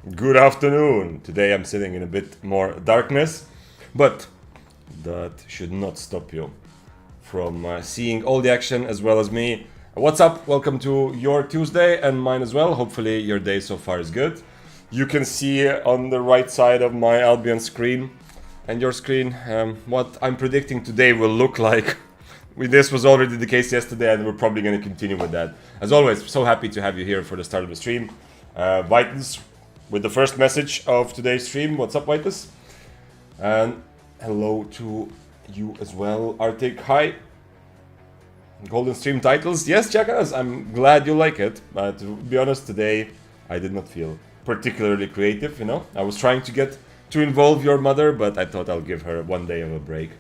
Good afternoon. Today I'm sitting in a bit more darkness, but that should not stop you from seeing all the action as well as me. What's up? Welcome to your Tuesday and mine as well. Hopefully your day so far is good. You can see on the right side of my Albion screen and your screen what I'm predicting today will look like. This was already the case yesterday and we're probably going to continue with that. As always, so happy to have you here for the start of the stream. Vitens with the first message of today's stream. What's up, Vitus? And hello to you as well, Arctic. Hi. Golden stream titles. Yes, Jackass, I'm glad you like it. But to be honest, today I did not feel particularly creative, you know. I was trying to get to involve your mother, but I thought I'll give her one day of a break.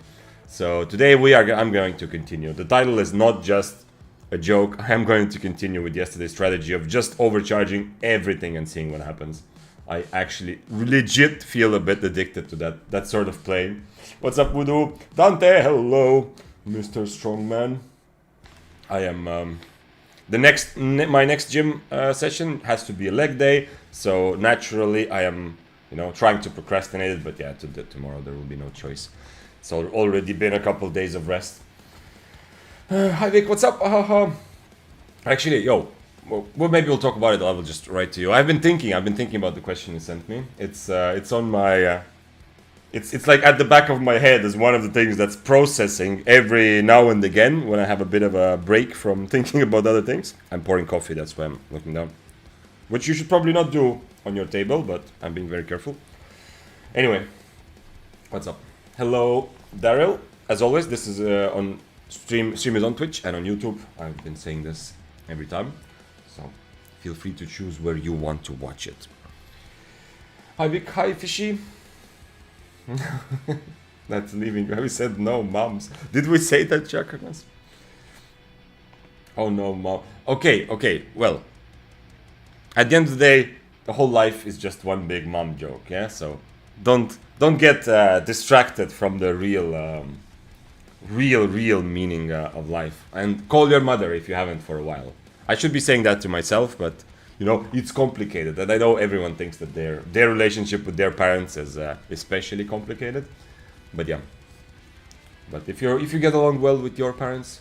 So today I'm going to continue. The title is not just a joke. I am going to continue with yesterday's strategy of just overcharging everything and seeing what happens. I actually legit feel a bit addicted to that sort of play. What's up, Voodoo? Dante, hello, Mr. Strongman. I am my next gym session has to be a leg day, so naturally I am, trying to procrastinate it. But yeah, tomorrow there will be no choice. It's already been a couple days of rest. Hi Vic, what's up? Actually, well, maybe we'll talk about it. I will just write to you. I've been thinking about the question you sent me. It's on my, it's like at the back of my head is one of the things that's processing every now and again when I have a bit of a break from thinking about other things. I'm pouring coffee, that's why I'm looking down, which you should probably not do on your table, but I'm being very careful. Anyway, what's up? Hello, Daryl. As always, this is on stream is on Twitch and on YouTube. I've been saying this every time, so feel free to choose where you want to watch it. Hi Vic, hi Fishy. That's leaving. We said no, moms. Did we say that, Jackass? Oh no, mom. Okay. Well, at the end of the day, the whole life is just one big mom joke. Yeah. So don't get distracted from the real meaning of life. And call your mother if you haven't for a while. I should be saying that to myself, but it's complicated, and I know everyone thinks that their relationship with their parents is especially complicated. But yeah. But if you get along well with your parents,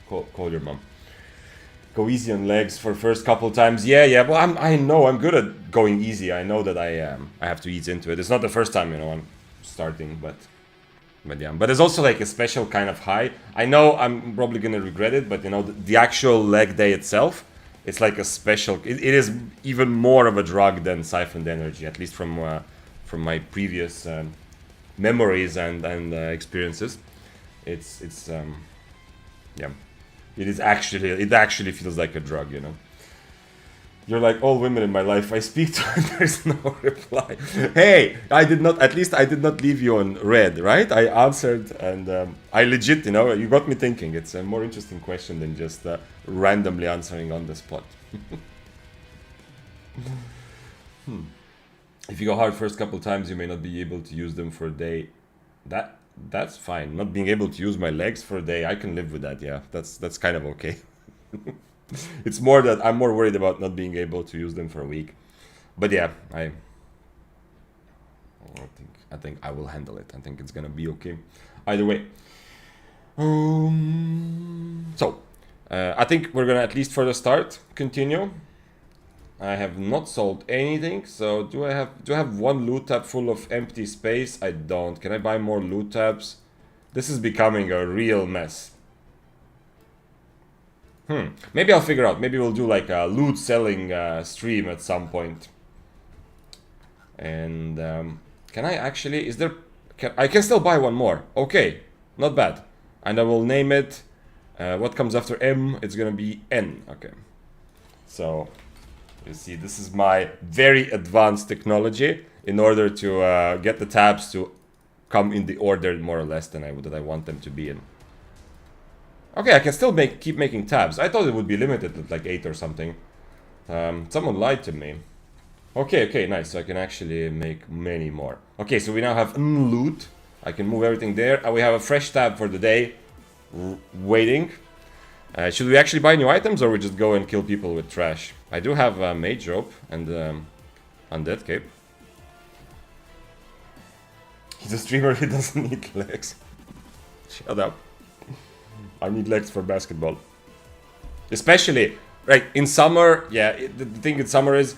call your mom. Go easy on legs for first couple times. Yeah. Well, I know I'm good at going easy. I know that I have to ease into it. It's not the first time I'm starting, but yeah. But it's also like a special kind of high. I know I'm probably gonna regret it, but the actual leg day itself, it's like a special. It is even more of a drug than Siphoned energy, at least from my previous memories and experiences. It's yeah. It actually feels like a drug, You're like all women in my life I speak to and there's no reply. Hey, I did not leave you on red, right? I answered and I legit, you got me thinking. It's a more interesting question than just randomly answering on the spot. If you go hard first couple times, you may not be able to use them for a day. That's fine. Not being able to use my legs for a day, I can live with that. Yeah, that's kind of okay. It's more that I'm more worried about not being able to use them for a week. But yeah, I think I will handle it. I think it's gonna be okay. Either way. So I think we're gonna, at least for the start, continue. I have not sold anything, so do I have one loot tab full of empty space? I don't. Can I buy more loot tabs? This is becoming a real mess. Maybe I'll figure out. Maybe we'll do like a loot selling stream at some point. And can I actually? I can still buy one more. Okay, not bad. And I will name it. What comes after M? It's gonna be N. Okay. So you see, this is my very advanced technology in order to get the tabs to come in the order more or less that I want them to be in. Okay, I can still keep making tabs. I thought it would be limited at like 8 or something. Someone lied to me. Okay, nice. So I can actually make many more. Okay, so we now have loot. I can move everything there. And we have a fresh tab for the day. Waiting. Should we actually buy new items or we just go and kill people with trash? I do have a mage rope and Undead cape. He's a streamer, he doesn't need legs. Shut up. I need legs for basketball. Especially, right, in summer, yeah, the thing in summer is,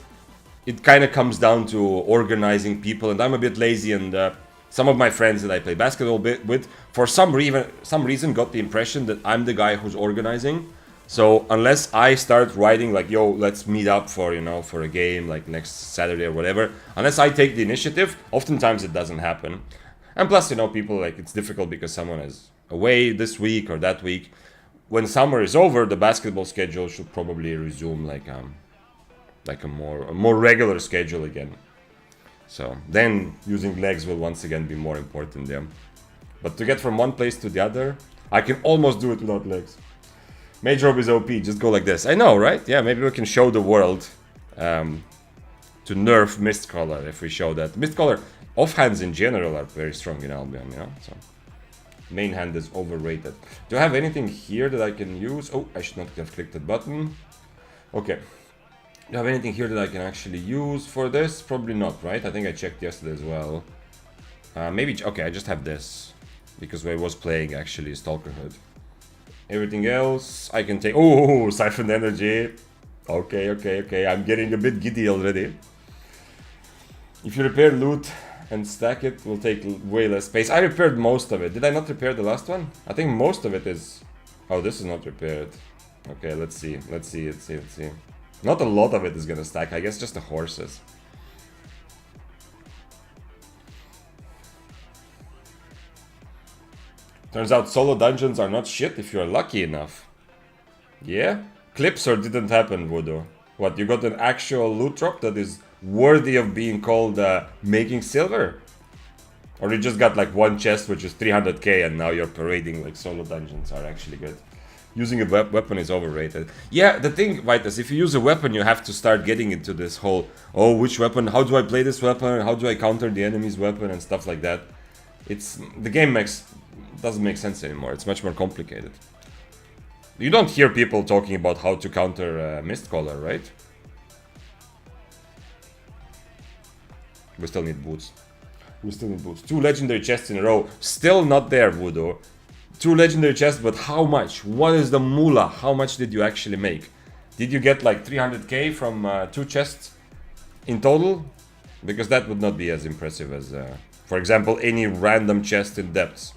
it kind of comes down to organizing people, and I'm a bit lazy, and some of my friends that I play basketball with, for some reason, got the impression that I'm the guy who's organizing. So unless I start writing like, yo, let's meet up for, you know, for a game like next Saturday or whatever, unless I take the initiative, oftentimes it doesn't happen. And plus, you know, people, like, it's difficult because someone is away this week or that week. When summer is over, the basketball schedule should probably resume like a more regular schedule again. So then using legs will once again be more important, yeah. But to get from one place to the other, I can almost do it without legs. Mage Robe is OP, just go like this. I know, right? Yeah, maybe we can show the world to nerf Mistcaller if we show that. Mistcaller offhands in general are very strong in Albion, you know, so main hand is overrated. Do I have anything here that I can use? Oh, I should not have clicked that button. Okay. Do I have anything here that I can actually use for this? Probably not, right? I think I checked yesterday as well. Maybe, okay, I just have this. Because I was playing actually Stalkerhood. Everything else I can take. Oh, Siphoned Energy. Okay. I'm getting a bit giddy already. If you repair loot and stack it, will take way less space. I repaired most of it. Did I not repair the last one? I think most of it is... Oh, this is not repaired. Okay, let's see. Not a lot of it is gonna stack. I guess just the horses. Turns out solo dungeons are not shit if you're lucky enough. Yeah? Clips or didn't happen, Voodoo? What, you got an actual loot drop that is worthy of being called making silver? Or you just got like one chest which is 300k and now you're parading like solo dungeons are actually good. Using a weapon is overrated. Yeah, the thing, Vitus, if you use a weapon you have to start getting into this whole, oh, which weapon, how do I play this weapon, how do I counter the enemy's weapon and stuff like that. The game doesn't make sense anymore, it's much more complicated. You don't hear people talking about how to counter Mistcaller, right? We still need boots. 2 legendary chests in a row. Still not there, Voodoo. 2 legendary chests, but how much? What is the moolah? How much did you actually make? Did you get like 300k from 2 chests in total? Because that would not be as impressive as, for example, any random chest in depths.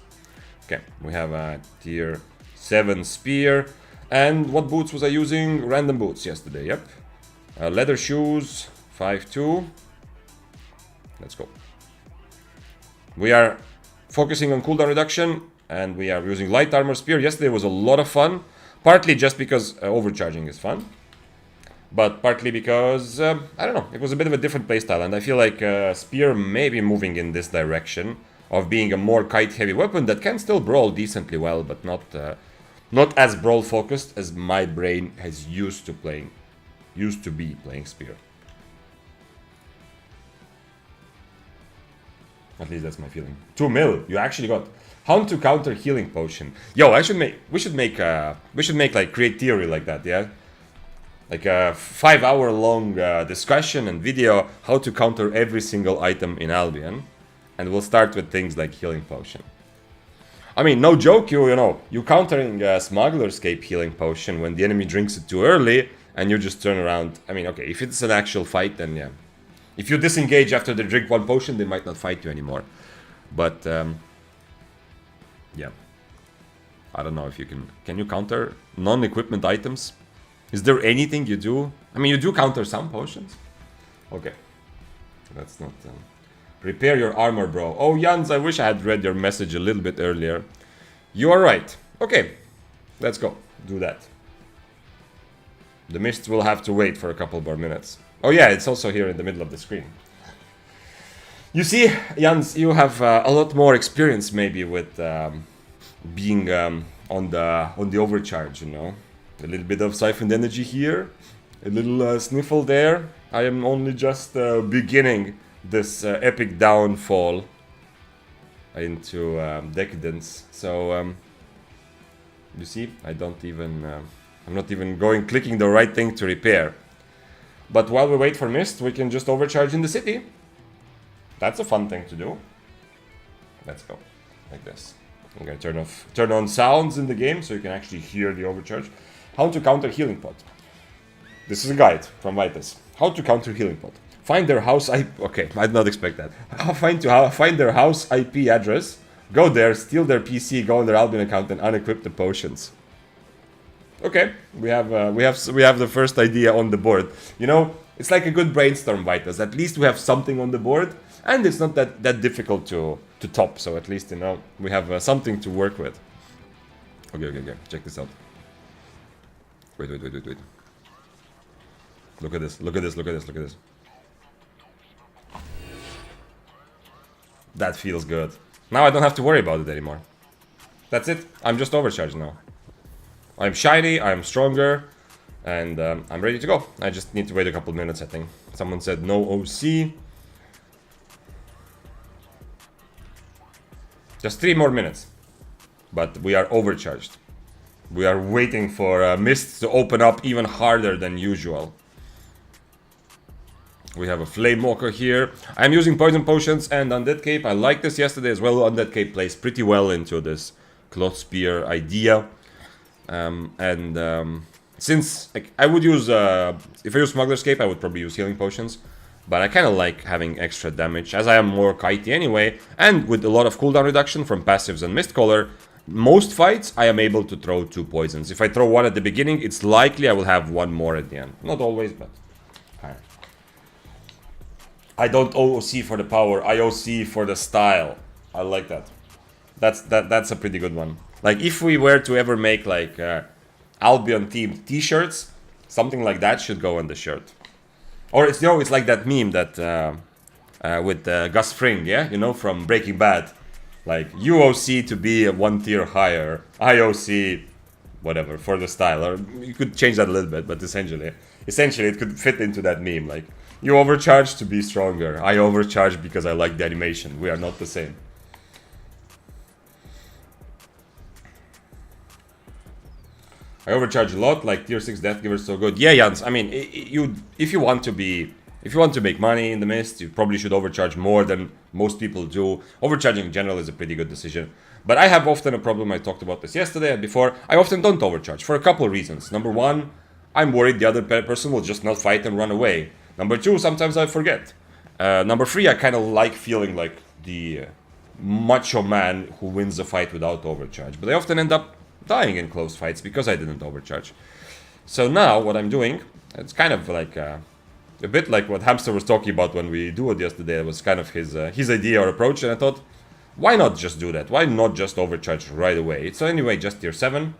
Okay, we have a tier 7 spear. And what boots was I using? Random boots yesterday, yep. Leather shoes, 5-2. Let's go. We are focusing on cooldown reduction. And we are using light armor spear. Yesterday was a lot of fun. Partly just because overcharging is fun. But partly because, I don't know, it was a bit of a different playstyle. And I feel like spear may be moving in this direction of being a more kite-heavy weapon that can still brawl decently well, but not as brawl-focused as my brain has used to be playing spear. At least that's my feeling. 2 mil, you actually got... How to counter healing potion. Yo, we should make like create theory like that, yeah? Like a 5-hour long discussion and video how to counter every single item in Albion. And we'll start with things like healing potion. I mean, no joke, you know, you countering Smuggler's Cape healing potion when the enemy drinks it too early and you just turn around. I mean, okay, if it's an actual fight, then yeah. If you disengage after they drink 1 potion, they might not fight you anymore. But, yeah. I don't know if you can you counter non-equipment items? Is there anything you do? I mean, you do counter some potions. Okay. That's not... Repair your armor, bro. Oh, Jans, I wish I had read your message a little bit earlier. You are right. Okay. Let's go. Do that. The mist will have to wait for a couple more minutes. Oh yeah, it's also here in the middle of the screen. You see, Jans, you have a lot more experience maybe with being on the overcharge, you know. A little bit of Siphoned Energy here, a little sniffle there. I am only just beginning this epic downfall into decadence. So you see, I'm not even clicking the right thing to repair. But while we wait for Mist, we can just overcharge in the city. That's a fun thing to do. Let's go. Like this. I'm gonna turn on sounds in the game so you can actually hear the overcharge. How to counter healing pot. This is a guide from Vitus. How to counter healing pot. Find their house IP. Okay, I did not expect that. Find their house IP address. Go there, steal their PC, go on their Albion account, and unequip the potions. Okay, we have the first idea on the board. You know, it's like a good brainstorm, Vitus. At least we have something on the board, and it's not that difficult to top. So at least, you know, we have something to work with. Okay. Check this out. Wait. Look at this. That feels good. Now I don't have to worry about it anymore. That's it. I'm just overcharged now. I'm shiny, I'm stronger, and I'm ready to go. I just need to wait a couple minutes, I think. Someone said no OC. Just 3 more minutes. But we are overcharged. We are waiting for Mist to open up even harder than usual. We have a Flame Walker here. I'm using Poison Potions and Undead Cape. I liked this yesterday as well. Undead Cape plays pretty well into this Cloth Spear idea. Since I would use, if I use Smuggler's Cape, I would probably use Healing Potions. But I kind of like having extra damage, as I am more kitey anyway. And with a lot of cooldown reduction from passives and Mistcaller, most fights I am able to throw 2 poisons. If I throw 1 at the beginning, it's likely I will have 1 more at the end. Not always, but... I don't OOC for the power, I OC for the style. I like that. That's a pretty good one. Like, if we were to ever make, like, Albion themed t-shirts, something like that should go on the shirt. Or, it's, you know, it's like that meme that, with Gus Fring, yeah? You know, from Breaking Bad. Like, you OC to be 1 tier higher, I OC, whatever, for the style. Or, you could change that a little bit, but essentially it could fit into that meme, like, you overcharge to be stronger. I overcharge because I like the animation. We are not the same. I overcharge a lot, like tier 6 Deathgiver is so good. Yeah, Jans, I mean, if you want to make money in the Mist, you probably should overcharge more than most people do. Overcharging in general is a pretty good decision. But I have often a problem, I talked about this yesterday and before. I often don't overcharge for a couple of reasons. Number 1, I'm worried the other person will just not fight and run away. Number 2, sometimes I forget. Number 3, I kind of like feeling like the macho man who wins a fight without overcharge. But I often end up dying in close fights because I didn't overcharge. So now what I'm doing, it's kind of like a bit like what Hamster was talking about when we duoed yesterday. It was kind of his idea or approach, and I thought, why not just do that? Why not just overcharge right away? It's anyway just tier 7.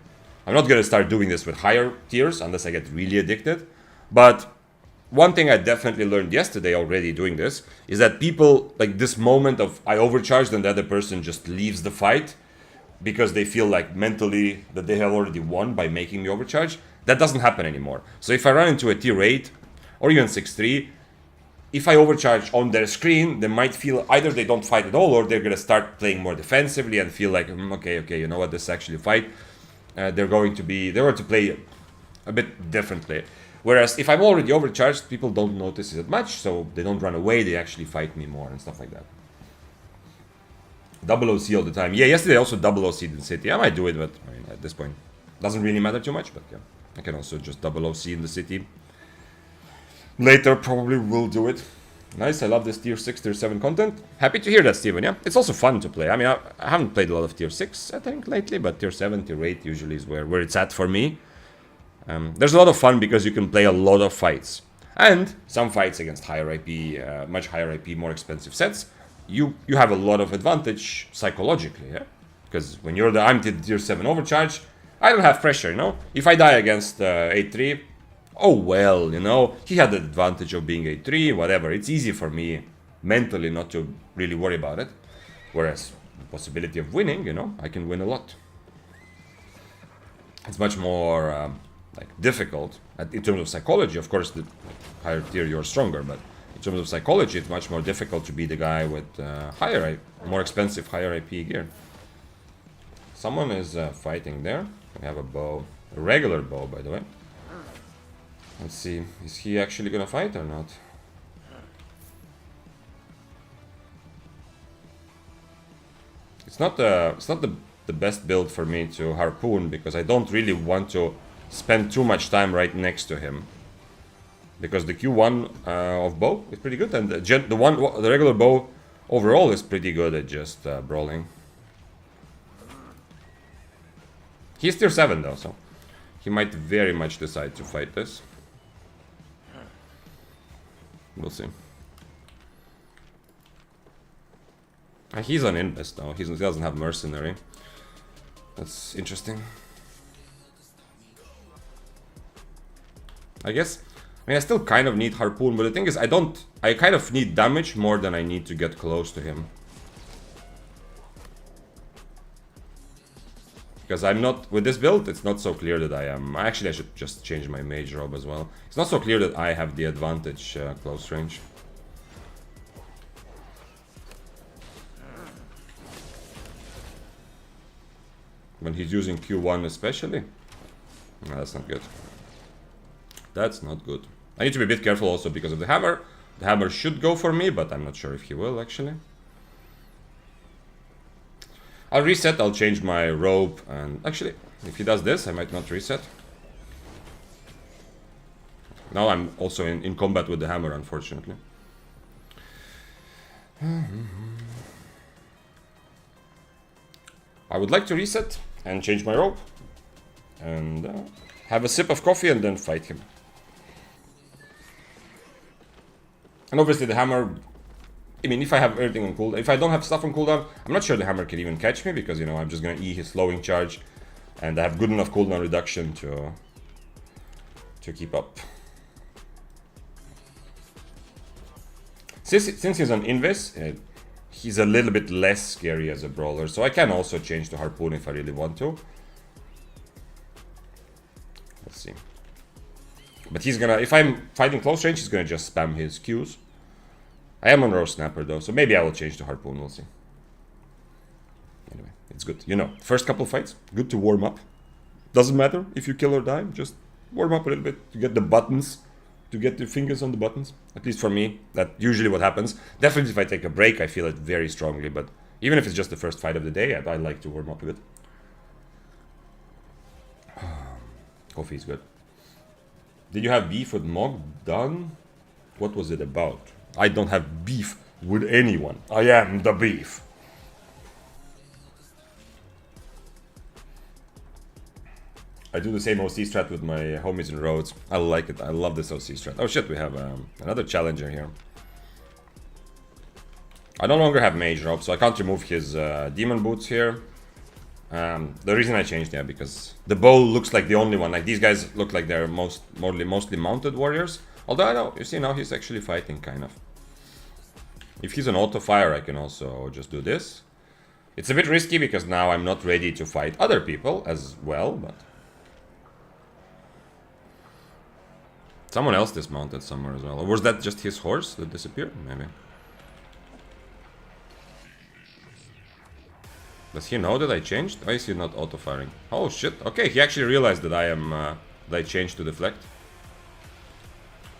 I'm not going to start doing this with higher tiers unless I get really addicted. But one thing I definitely learned yesterday already doing this is that people, like this moment of I overcharged and the other person just leaves the fight because they feel like mentally that they have already won by making me overcharge, that doesn't happen anymore. So if I run into a tier 8 or even 6-3, if I overcharge on their screen, they might feel either they don't fight at all or they're going to start playing more defensively and feel like, okay, you know what, this is actually a fight. They're going to play a bit differently. Whereas if I'm already overcharged, people don't notice it that much, so they don't run away, they actually fight me more and stuff like that. Double OC all the time. Yeah, yesterday I also double OC'd in the city. I might do it, but I mean, at this point, doesn't really matter too much, but yeah. I can also just double OC in the city. Later, probably will do it. Nice, I love this tier 6, tier 7 content. Happy to hear that, Steven, yeah? It's also fun to play. I mean, I haven't played a lot of tier 6, I think, lately, but tier 7, tier 8 usually is where it's at for me. There's a lot of fun because you can play a lot of fights. And some fights against higher IP, much higher IP, more expensive sets, you have a lot of advantage psychologically, yeah? Because when I'm tier 7 overcharge, I don't have pressure, you know? If I die against 8-3, oh well, you know? He had the advantage of being 8-3, whatever. It's easy for me mentally not to really worry about it. Whereas the possibility of winning, you know, I can win a lot. It's much more difficult in terms of psychology. Of course, the higher tier you're stronger, but in terms of psychology, it's much more difficult to be the guy with more expensive higher IP gear. Someone is fighting there. We have a bow, a regular bow, by the way. Let's see, is he actually gonna fight or not? It's not the best build for me to harpoon, because I don't really want to spend too much time right next to him. Because the Q1 of bow is pretty good, and the regular bow overall is pretty good at just brawling. He's tier 7 though, so he might very much decide to fight this. We'll see. He's on invest though, he doesn't have mercenary. That's interesting. I guess, I mean, I still kind of need harpoon, but the thing is, I kind of need damage more than I need to get close to him. Because I'm not, with this build, it's not so clear that I am, actually I should just change my mage robe as well. It's not so clear that I have the advantage close range. When he's using Q1 especially? No, that's not good. That's not good. I need to be a bit careful also because of the hammer. The hammer should go for me, but I'm not sure if he will actually. I'll reset, I'll change my robe, and actually, if he does this, I might not reset. Now I'm also in combat with the hammer, unfortunately. I would like to reset and change my robe and have a sip of coffee and then fight him. And obviously the hammer, I mean, if I have everything on cooldown, if I don't have stuff on cooldown, I'm not sure the hammer can even catch me because, you know, I'm just gonna E his slowing charge and I have good enough cooldown reduction to keep up. Since he's on Invis, he's a little bit less scary as a brawler, so I can also change to harpoon if I really want to. Let's see. But he's gonna, if I'm fighting close range, he's gonna just spam his Qs. I am on row snapper though, so maybe I will change to harpoon, we'll see. Anyway, it's good. You know, first couple fights, good to warm up. Doesn't matter if you kill or die, just warm up a little bit to get the buttons, to get the fingers on the buttons. At least for me, that's usually what happens. Definitely if I take a break, I feel it very strongly, but even if it's just the first fight of the day, I like to warm up a bit. Coffee is good. Did you have beef with Mog done? What was it about? I don't have beef with anyone. I am the beef. I do the same OC strat with my homies in Rhodes. I like it. I love this OC strat. Oh shit, we have another challenger here. I no longer have mage robe, so I can't remove his demon boots here. The reason I changed, yeah, because the bow looks like the only one. Like, these guys look like they're mostly mounted warriors. Although I know, you see, now he's actually fighting, kind of. If he's an auto fire, I can also just do this. It's a bit risky because now I'm not ready to fight other people as well, but someone else dismounted somewhere as well. Or was that just his horse that disappeared? Maybe. Does he know that I changed? Why is he not auto-firing? Oh shit, okay, he actually realized that that I changed to deflect.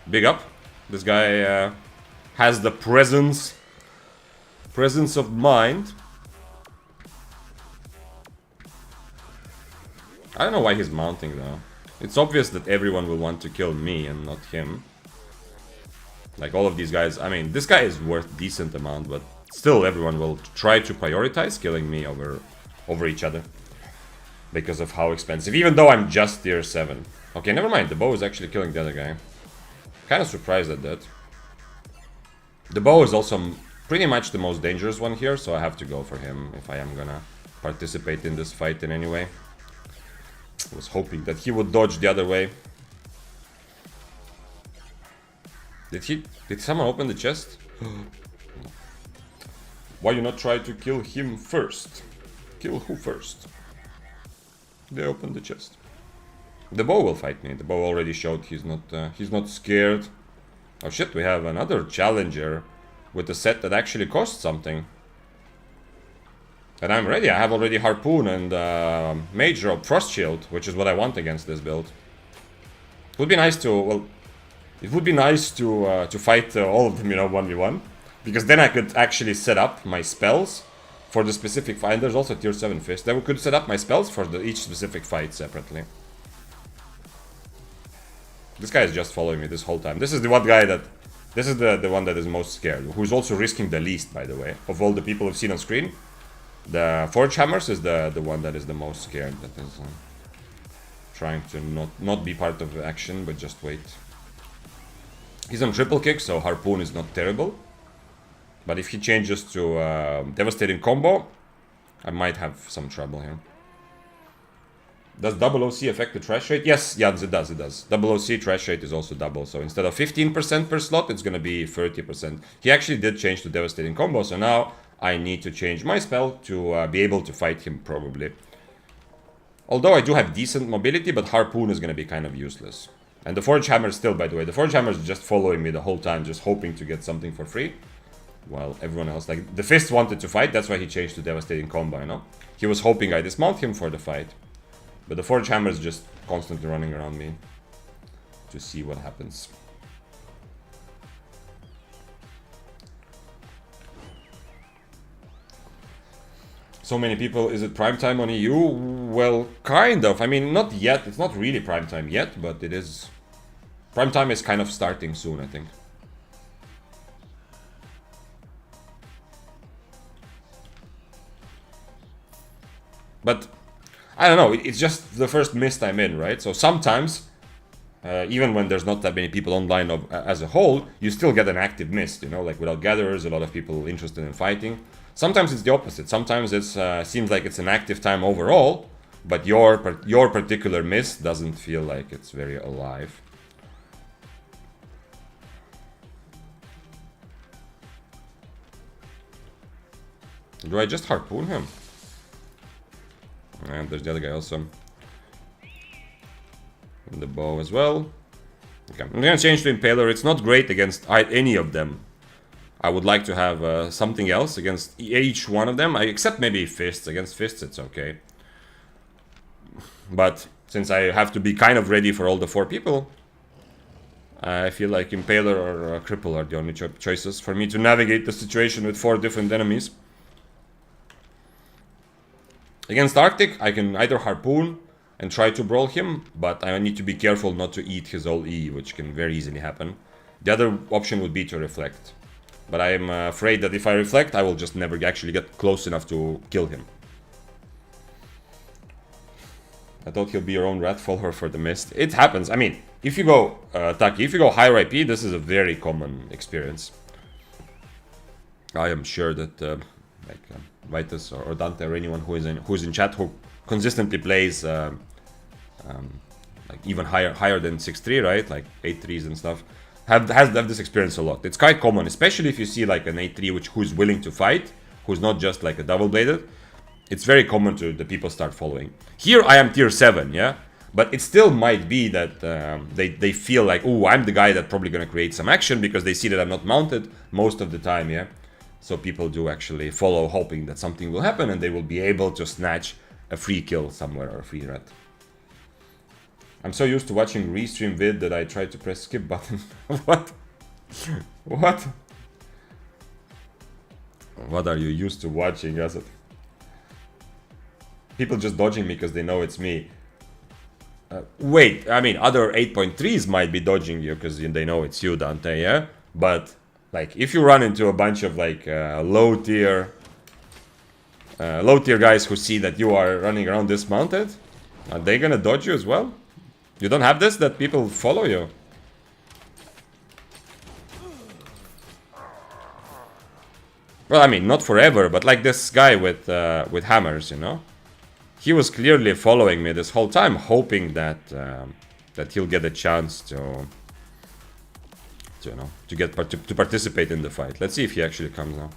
Big up. This guy has the presence of mind. I don't know why he's mounting though. It's obvious that everyone will want to kill me and not him. Like all of these guys, I mean, this guy is worth decent amount, but still everyone will try to prioritize killing me over each other. Because of how expensive, even though I'm just tier 7. Okay, never mind, the bow is actually killing the other guy. Kind of surprised at that. The bow is also pretty much the most dangerous one here, so I have to go for him if I am gonna participate in this fight in any way. I was hoping that he would dodge the other way. Did someone open the chest? Why you not try to kill him first? Kill who first? They opened the chest. The bow will fight me. The bow already showed he's not scared. Oh shit, we have another challenger with a set that actually costs something. And I'm ready. I have already harpoon and mage robe, frost shield, which is what I want against this build. It would be nice to, well, it would be nice to fight all of them, you know, 1v1. Because then I could actually set up my spells for the specific fight. And there's also tier 7 fist. Then we could set up my spells for each specific fight separately. This guy is just following me this whole time. This is the one guy that... This is the one that is most scared. Who's also risking the least, by the way. Of all the people we've seen on screen. The Forge Hammers is the one that is the most scared. That is trying to not be part of the action, but just wait. He's on triple kick, so Harpoon is not terrible. But if he changes to Devastating Combo, I might have some trouble here. Does double OC affect the trash rate? Yes, it does, it does. Double OC trash rate is also double, so instead of 15% per slot, it's gonna be 30%. He actually did change to Devastating Combo, so now I need to change my spell to be able to fight him, probably. Although I do have decent mobility, but Harpoon is gonna be kind of useless. And the Forge Hammer still, by the way, the Forge Hammer is just following me the whole time, just hoping to get something for free. While everyone else, like, the Fist wanted to fight, that's why he changed to Devastating Combo, you know? He was hoping I dismount him for the fight. But the Forge Hammer is just constantly running around me to see what happens. So many people, is it prime time on EU? Well, kind of. I mean, not yet. It's not really prime time yet, but it is. Prime time is kind of starting soon, I think. But I don't know, it's just the first mist I'm in, right? So sometimes, even when there's not that many people online as a whole, you still get an active mist, you know, like without gatherers, a lot of people interested in fighting. Sometimes it's the opposite. Sometimes it seems like it's an active time overall, but your particular mist doesn't feel like it's very alive. Do I just harpoon him? And there's the other guy also. And the bow as well. Okay, I'm gonna change to Impaler. It's not great against any of them. I would like to have something else against each one of them. Except maybe Fists. Against Fists it's okay. But since I have to be kind of ready for all the 4 people, I feel like Impaler or Cripple are the only choices for me to navigate the situation with 4 different enemies. Against Arctic, I can either Harpoon and try to brawl him, but I need to be careful not to eat his whole E, which can very easily happen. The other option would be to Reflect. But I'm afraid that if I Reflect, I will just never actually get close enough to kill him. I thought he'll be your own rat follower for the mist. It happens. I mean, if you go, Taki, if you go higher IP, this is a very common experience. I am sure that Vitus or Dante or anyone who's in chat who consistently plays like even higher than 6-3, right? Like 8-3s and stuff, have this experience a lot. It's quite common, especially if you see like an 8-3 who's willing to fight, who's not just like a double-bladed. It's very common to the people start following. Here I am tier 7, yeah? But it still might be that they feel like, oh, I'm the guy that's probably gonna create some action because they see that I'm not mounted most of the time, yeah? So people do actually follow, hoping that something will happen and they will be able to snatch a free kill somewhere or a free rat. I'm so used to watching restream vid that I try to press skip button. What? What? What are you used to watching, Asad? People just dodging me because they know it's me. Wait, I mean, other 8.3s might be dodging you because they know it's you, Dante, yeah? But like, if you run into a bunch of like low tier guys who see that you are running around dismounted, are they gonna dodge you as well? You don't have this, that people follow you. Well, I mean, not forever, but like this guy with hammers, you know? He was clearly following me this whole time, hoping that that he'll get a chance to participate in the fight. Let's see if he actually comes now.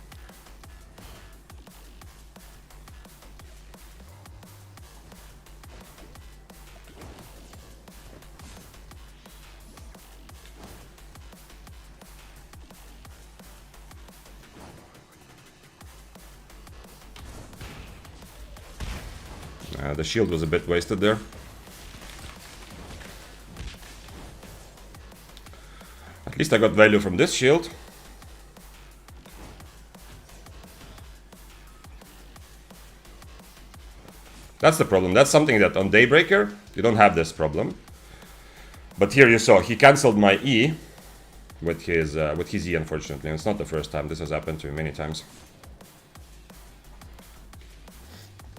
The shield was a bit wasted there. least I got value from this shield. That's the problem. That's something that on Daybreaker, you don't have this problem. But here you saw, he cancelled my E with his E, unfortunately. And it's not the first time. This has happened to me many times.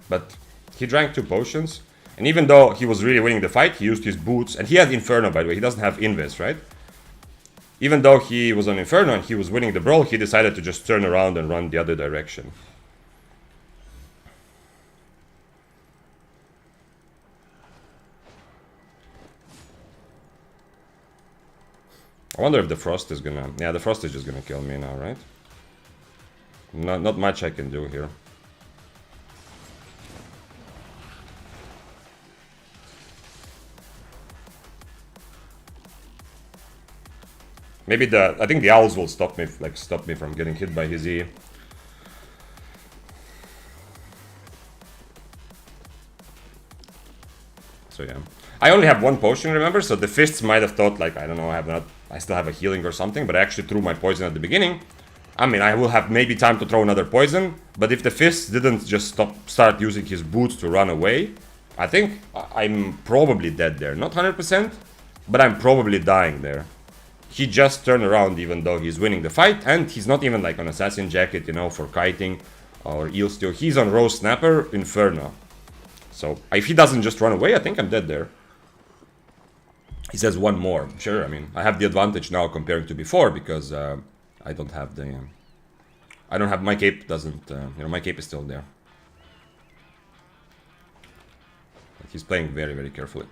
But he drank 2 potions. And even though he was really winning the fight, he used his boots. And he has Inferno, by the way. He doesn't have Invis, right? Even though he was on Inferno and he was winning the brawl, he decided to just turn around and run the other direction. I wonder if the Frost is gonna... Yeah, the Frost is just gonna kill me now, right? Not much I can do here. Maybe I think the owls will stop me, stop me from getting hit by his E. So yeah. I only have 1 potion, remember? So the fists might have thought, like, I don't know, I still have a healing or something, but I actually threw my poison at the beginning. I mean, I will have maybe time to throw another poison, but if the fist didn't just start using his boots to run away, I think I'm probably dead there. Not 100%, but I'm probably dying there. He just turned around even though he's winning the fight, and he's not even like on Assassin Jacket, you know, for kiting or Eel Steel. He's on Rose Snapper, Inferno. So if he doesn't just run away, I think I'm dead there. He says 1 more. Sure, I mean, I have the advantage now comparing to before because I don't have the... I don't have... My cape doesn't... you know, my cape is still there. But he's playing very, very carefully.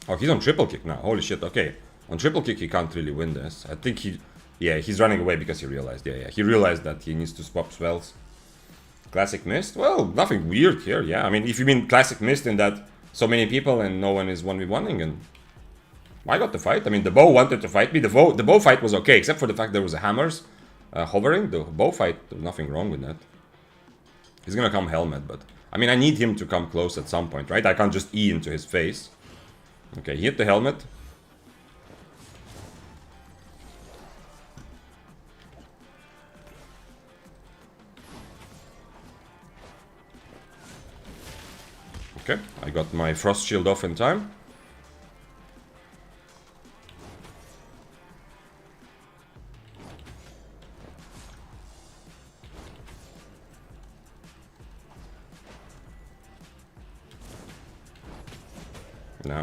Oh, he's on triple kick now. Holy shit, okay. On triple kick, he can't really win this. I think he... Yeah, he's running away because he realized. Yeah. He realized that he needs to swap spells. Classic Mist? Well, nothing weird here, yeah. I mean, if you mean Classic Mist in that so many people and no one is 1v1ing, and I got the fight. I mean, the bow wanted to fight me. The bow fight was okay, except for the fact there was a hammers hovering. The bow fight, there's nothing wrong with that. He's gonna come helmet, but... I mean, I need him to come close at some point, right? I can't just E into his face. Okay, he hit the helmet. Okay, I got my Frost Shield off in time. No.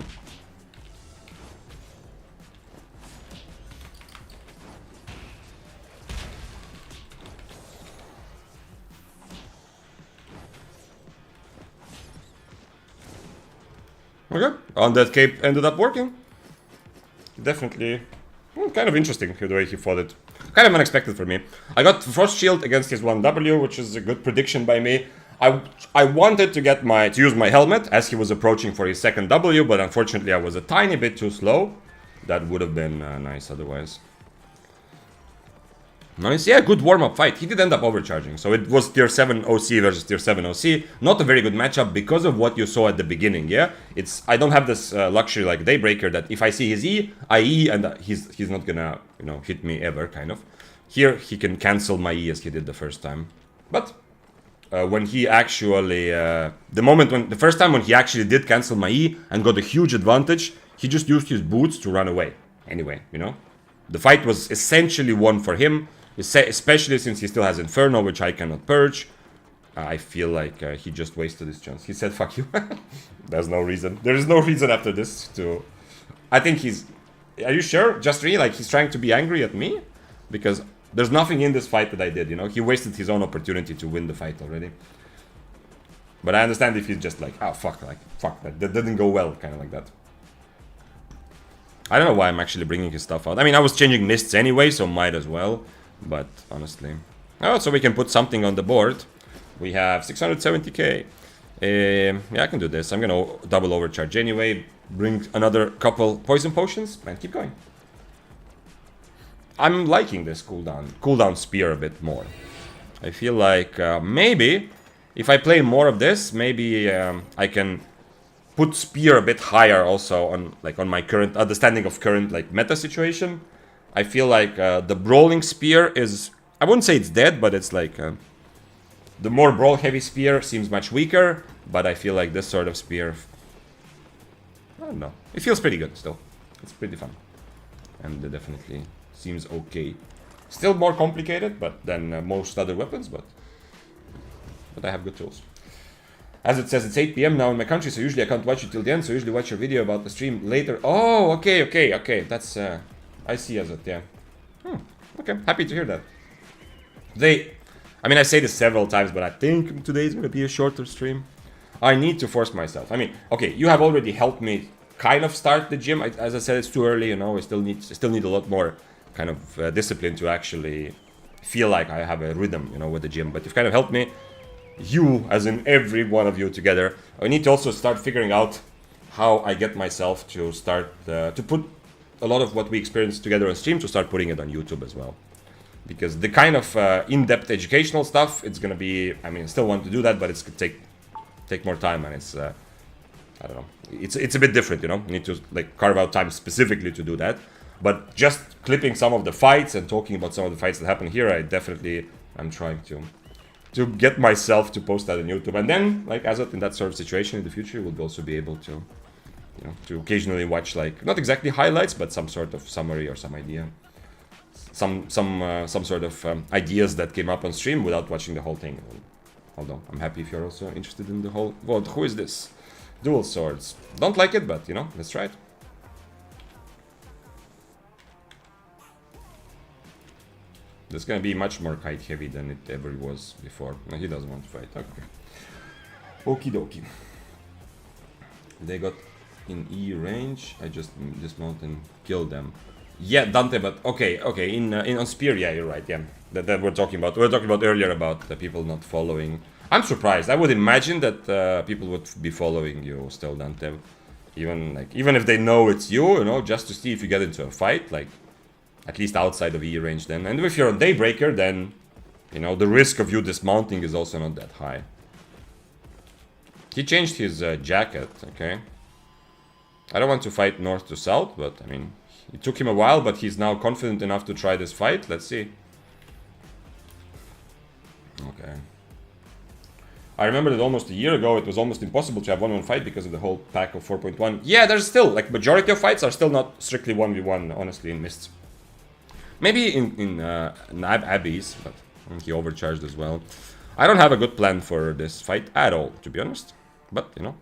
Okay, on that cape ended up working. Definitely kind of interesting the way he fought it. Kind of unexpected for me. I got Frost Shield against his 1W, which is a good prediction by me. I wanted to use my helmet as he was approaching for his second W, but unfortunately I was a tiny bit too slow. That would have been nice otherwise. Nice, yeah, good warm-up fight. He did end up overcharging, so it was tier 7 OC versus tier 7 OC. Not a very good matchup because of what you saw at the beginning, yeah? I don't have this luxury like Daybreaker that if I see his E, I E, and he's not gonna, you know, hit me ever, kind of. Here, he can cancel my E as he did the first time. But when he actually... the first time when he actually did cancel my E and got a huge advantage, he just used his boots to run away. Anyway, you know? The fight was essentially won for him. Especially since he still has Inferno, which I cannot purge. I feel like he just wasted his chance. He said, fuck you. There's no reason. There is no reason after this to... I think he's... Are you sure? Just really? Like, he's trying to be angry at me? Because there's nothing in this fight that I did, you know? He wasted his own opportunity to win the fight already. But I understand if he's just like, oh, fuck, that didn't go well, kind of like that. I don't know why I'm actually bringing his stuff out. I mean, I was changing mists anyway, so might as well. But honestly, oh, so we can put something on the board. We have 670k. Yeah, I can do this. I'm gonna double overcharge anyway. Bring another couple poison potions and keep going. I'm liking this cooldown spear a bit more. I feel like maybe if I play more of this, maybe I can put spear a bit higher also on my current understanding of current like meta situation. I feel like the brawling spear is, I wouldn't say it's dead, but it's like the more brawl heavy spear seems much weaker, but I feel like this sort of spear, I don't know, it feels pretty good still. It's pretty fun, and it definitely seems okay. Still more complicated but than most other weapons, but I have good tools. As it says, it's 8 PM now in my country, so usually I can't watch it till the end, so usually watch your video about the stream later. Oh, okay. That's, I see as it, yeah. Okay, happy to hear that. I mean, I say this several times, but I think today's gonna be a shorter stream. I need to force myself. I mean, okay, you have already helped me kind of start the gym. As I said, it's too early, you know, I still need a lot more kind of discipline to actually feel like I have a rhythm, you know, with the gym. But you've kind of helped me. You, as in every one of you together, I need to also start figuring out how I get myself to start to put a lot of what we experience together on stream, to start putting it on YouTube as well. Because the kind of in-depth educational stuff, it's gonna be, I mean, I still want to do that, but it's gonna take more time, and it's I don't know, it's a bit different, you know. You need to like carve out time specifically to do that. But just clipping some of the fights and talking about some of the fights that happen here, I'm trying to get myself to post that on YouTube. And then, like, as in that sort of situation in the future, we'll also be able to, you know, to occasionally watch, like, not exactly highlights, but some sort of summary or some idea. Some sort of ideas that came up on stream without watching the whole thing. Although, I'm happy if you're also interested in the whole... Well, who is this? Dual swords. Don't like it, but, you know, let's try it. It's gonna be much more kite heavy than it ever was before. No, he doesn't want to fight. Okay. Okie dokie. They got in E range. I just dismount and kill them. Yeah, Dante, but okay. In on spear, yeah, you're right. Yeah, that we're talking about. We were talking about earlier about the people not following. I'm surprised. I would imagine that people would be following you still, Dante. Even if they know it's you, you know, just to see if you get into a fight, like. At least outside of E range then. And if you're on Daybreaker, then, you know, the risk of you dismounting is also not that high. He changed his jacket, okay. I don't want to fight north to south, but, I mean, it took him a while, but he's now confident enough to try this fight. Let's see. Okay. I remember that almost a year ago, it was almost impossible to have 1v1 fight because of the whole pack of 4.1. Yeah, there's still, like, majority of fights are still not strictly 1v1, honestly, in Mists. Maybe in Abby's, but he overcharged as well. I don't have a good plan for this fight at all, to be honest. But, you know,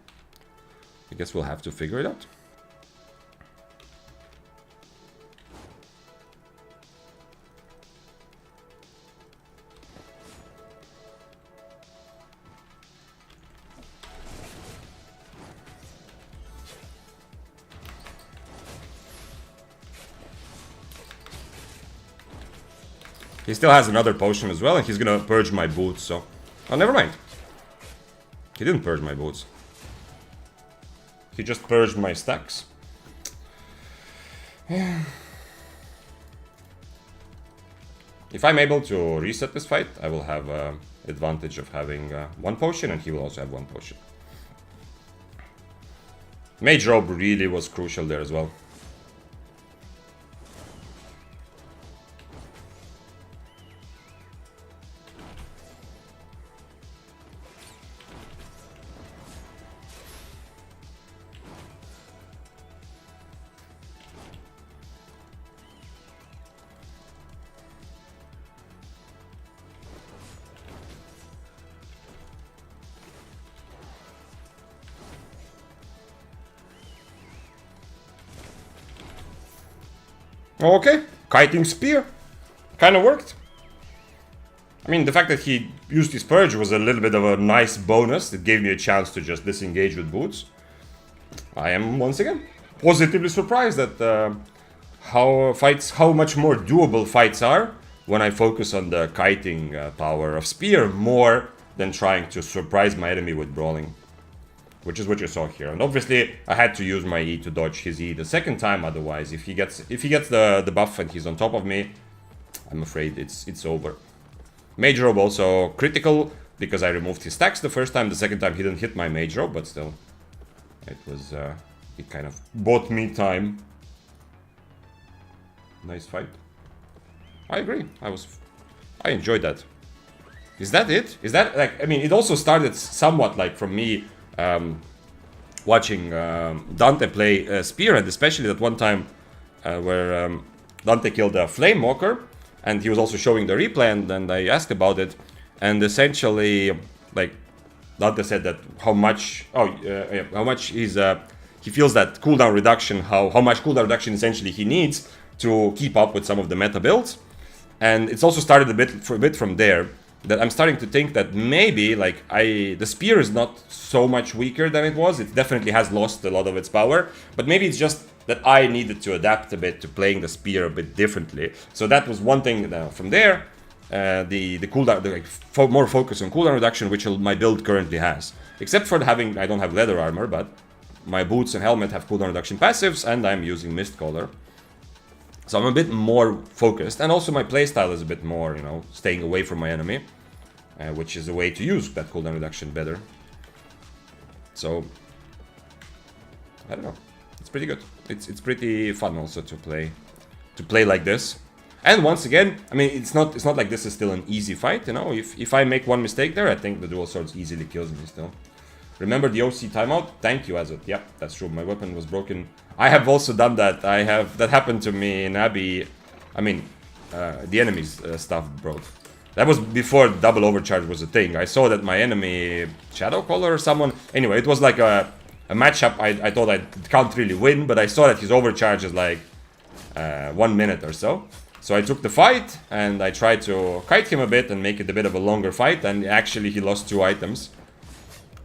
I guess we'll have to figure it out. He still has another potion as well, and he's gonna purge my boots, so... Oh, never mind. He didn't purge my boots. He just purged my stacks. If I'm able to reset this fight, I will have advantage of having one potion, and he will also have one potion. Mage Robe really was crucial there as well. Okay, kiting spear. Kind of worked. I mean, the fact that he used his purge was a little bit of a nice bonus. It gave me a chance to just disengage with boots. I am, once again, positively surprised at how much more doable fights are when I focus on the kiting power of spear more than trying to surprise my enemy with brawling. Which is what you saw here. And obviously, I had to use my E to dodge his E the second time. Otherwise, if he gets the buff and he's on top of me, I'm afraid it's over. Mage Robe also critical because I removed his stacks the first time. The second time he didn't hit my Mage Robe, but still. It was, it kind of bought me time. Nice fight. I agree. I enjoyed that. Is that it? Is that, like, I mean, it also started somewhat like from me watching Dante play Spearhead, especially that one time where Dante killed a Flame Walker, and he was also showing the replay, and I asked about it, and essentially, like, Dante said that how much he feels that cooldown reduction, how much cooldown reduction essentially he needs to keep up with some of the meta builds, and it's also started a bit from there. That I'm starting to think that maybe, like, the spear is not so much weaker than it was. It definitely has lost a lot of its power, but maybe it's just that I needed to adapt a bit to playing the spear a bit differently. So that was one thing. From there, the cooldown, more focus on cooldown reduction, which my build currently has. Except for I don't have leather armor, but my boots and helmet have cooldown reduction passives, and I'm using Mistcaller. So I'm a bit more focused, and also my playstyle is a bit more, staying away from my enemy, which is a way to use that cooldown reduction better. So, I don't know, it's pretty good. It's pretty fun also to play like this. And once again, I mean, it's not like this is still an easy fight, If I make one mistake there, I think the dual swords easily kills me still. Remember the OC timeout? Thank you, Azot. Yep, that's true. My weapon was broken. I have also done that. That happened to me in Abbey. I mean, the enemy's stuff broke. That was before double overcharge was a thing. I saw that my enemy, Shadowcaller or someone. Anyway, it was like a matchup. I thought I can't really win, but I saw that his overcharge is like 1 minute or so. So I took the fight and I tried to kite him a bit and make it a bit of a longer fight. And actually, he lost 2 items.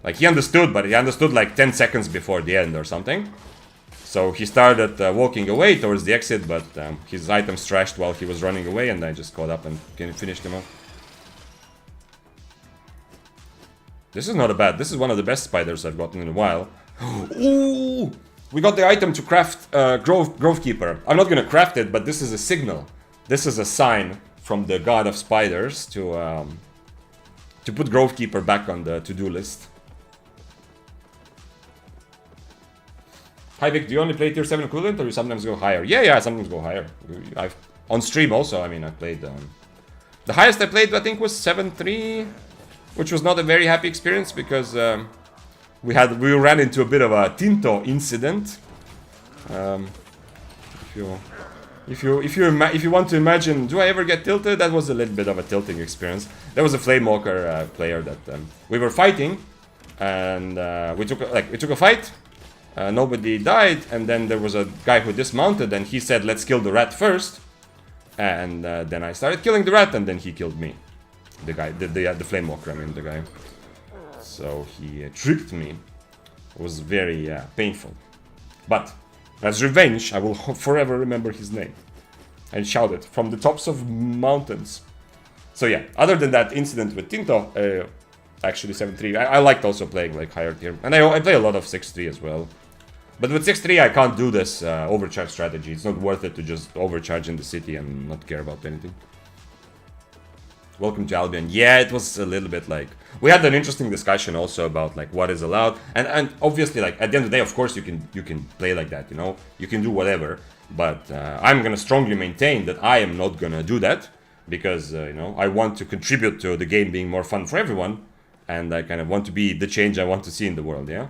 Like, he understood, but he understood like 10 seconds before the end or something. So he started walking away towards the exit, but his items trashed while he was running away, and I just caught up and finished him off. This is not a bad. This is one of the best spiders I've gotten in a while. Ooh! We got the item to craft Grovekeeper. I'm not gonna craft it, but this is a signal. This is a sign from the god of spiders to put Grovekeeper back on the to-do list. Hi Vic, do you only play tier 7 equivalent, or you sometimes go higher? Yeah, I sometimes go higher. On stream also, I mean, I played... the highest I played, I think, was 7-3, which was not a very happy experience, because we ran into a bit of a Tinto incident. If you want to imagine, do I ever get tilted? That was a little bit of a tilting experience. There was a Flamewalker player that we were fighting, and we took a fight. Nobody died, and then there was a guy who dismounted, and he said, "Let's kill the rat first." And then I started killing the rat, and then he killed me. The guy, the Flamewalker, I mean, the guy. So he tricked me. It was very painful. But as revenge, I will forever remember his name and shout it from the tops of mountains. So yeah, other than that incident with Tinto, actually 7-3, I liked also playing like higher tier. And I play a lot of 6-3 as well. But with 6-3 I can't do this overcharge strategy. It's not worth it to just overcharge in the city and not care about anything. Welcome to Albion. Yeah, it was a little bit like... We had an interesting discussion also about like what is allowed. And obviously, like, at the end of the day, of course you can play like that, You can do whatever. But I'm gonna strongly maintain that I am not gonna do that. Because, I want to contribute to the game being more fun for everyone. And I kind of want to be the change I want to see in the world, yeah?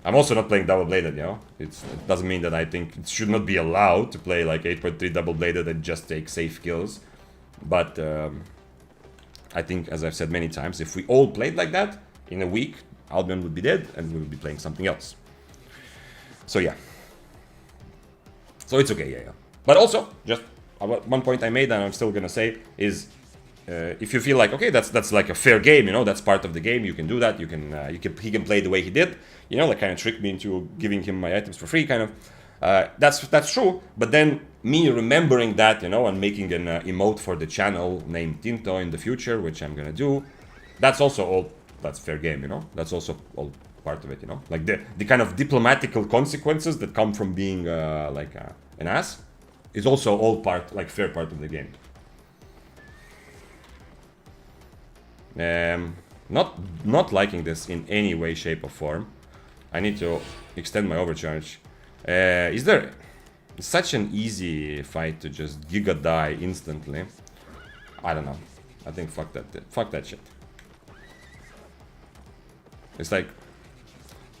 I'm also not playing double-bladed, It doesn't mean that I think it should not be allowed to play like 8.3 double-bladed and just take safe kills. But I think, as I've said many times, if we all played like that, in a week, Albion would be dead and we would be playing something else. So yeah. So it's okay, yeah. But also, just one point I made and I'm still gonna say is, if you feel like, okay, that's like a fair game, that's part of the game, you can do that, he can play the way he did, like kind of trick me into giving him my items for free, kind of. That's true, but then me remembering that, and making an emote for the channel named Tinto in the future, which I'm gonna do, that's also that's fair game, That's also all part of it, Like the kind of diplomatical consequences that come from being an ass is also all fair part of the game. Not liking this in any way, shape or form. I need to extend my overcharge. Is there... It's such an easy fight to just giga die instantly. I don't know. I think fuck that shit. It's like...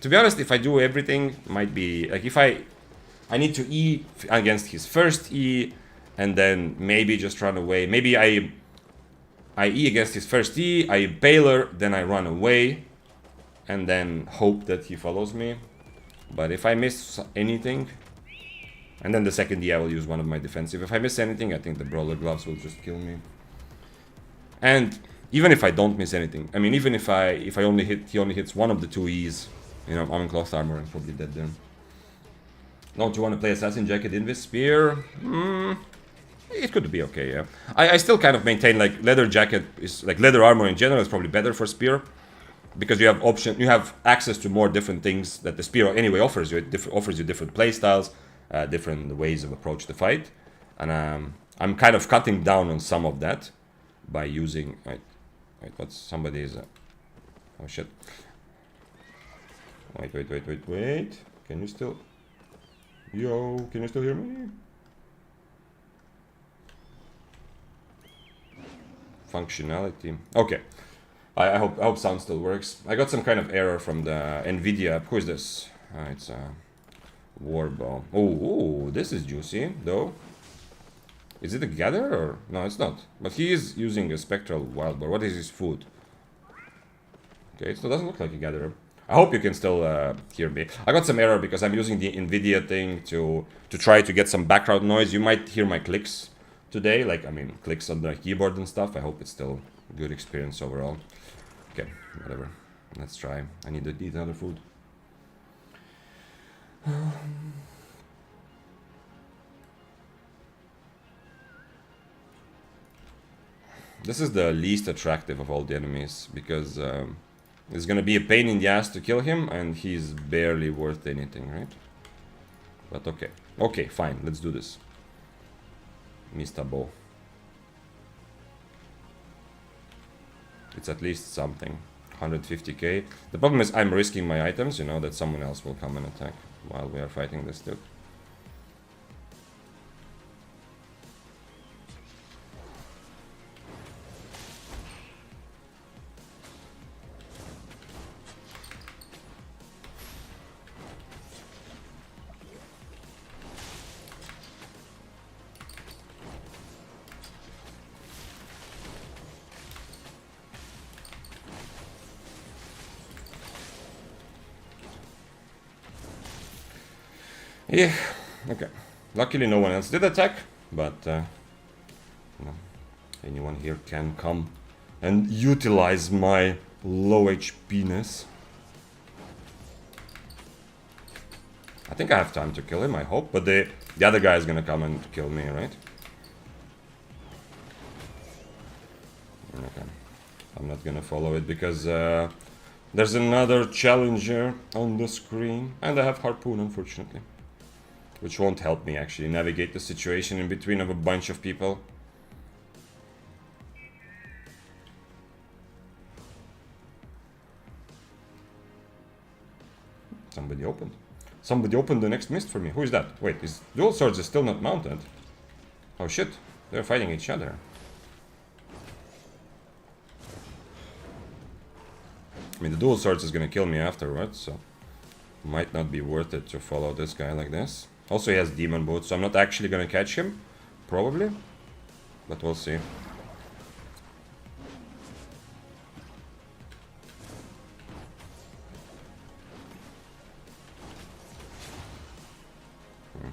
To be honest, if I do everything, might be... Like if I need to E against his first E, and then maybe just run away. Maybe I E against his first E, I Baylor, then I run away, and then hope that he follows me. But if I miss anything, and then the second E I will use one of my defensive. If I miss anything, I think the Brawler Gloves will just kill me. And even if I don't miss anything, I mean, even if I only hit, he only hits one of the two E's, you know, I'm in cloth armor and probably dead there. Don't you want to play Assassin Jacket in this spear? It could be okay, yeah. I still kind of maintain like leather jacket is like leather armor in general is probably better for spear, because you have access to more different things that the spear anyway offers you. It offers you different play styles, different ways of approach the fight, and I'm kind of cutting down on some of that by using. Wait, what's somebody is? Oh shit! Wait! Can you still? Yo, can you still hear me? Functionality. Okay. I hope sound still works. I got some kind of error from the NVIDIA app. Who is this? It's Warbow. Oh, this is juicy, though. Is it a gatherer or... No, it's not. But he is using a spectral wild boar. What is his food? Okay, it still doesn't look like a gatherer. I hope you can still hear me. I got some error because I'm using the NVIDIA thing to try to get some background noise. You might hear my clicks today. Like, I mean, clicks on the keyboard and stuff. I hope it's still a good experience overall. Okay, whatever. Let's try. I need to eat another food. This is the least attractive of all the enemies, because it's gonna be a pain in the ass to kill him, and he's barely worth anything, right? But okay. Okay, fine, let's do this. Mr. Bo. It's at least something. 150k. The problem is I'm risking my items, you know, that someone else will come and attack while we are fighting this dude. Yeah, okay. Luckily no one else did attack, but you know, anyone here can come and utilize my low HP-ness. I think I have time to kill him, I hope, but the other guy is gonna come and kill me, right? Okay. I'm not gonna follow it because there's another challenger on the screen, and I have Harpoon, unfortunately. Which won't help me actually navigate the situation in between of a bunch of people. Somebody opened. Somebody opened the next mist for me. Who is that? Wait, his dual swords is still not mounted. Oh shit, they're fighting each other. I mean, the dual swords is gonna kill me afterwards, so might not be worth it to follow this guy like this. Also, he has demon boots, so I'm not actually gonna catch him, probably, but we'll see.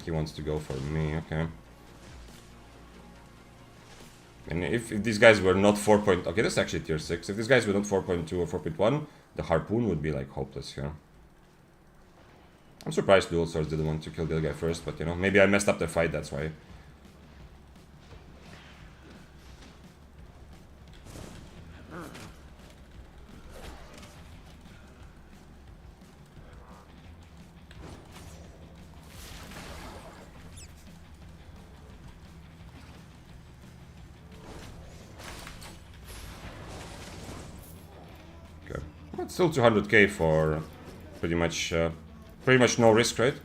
He wants to go for me, okay. And if these guys were not 4. Okay, this is actually tier 6. If these guys were not 4.2 or 4.1, the Harpoon would be like hopeless here. I'm surprised Dual Swords didn't want to kill the other guy first, but you know, maybe I messed up the fight, that's why. Okay. Well, it's still 200k for pretty much no risk, right?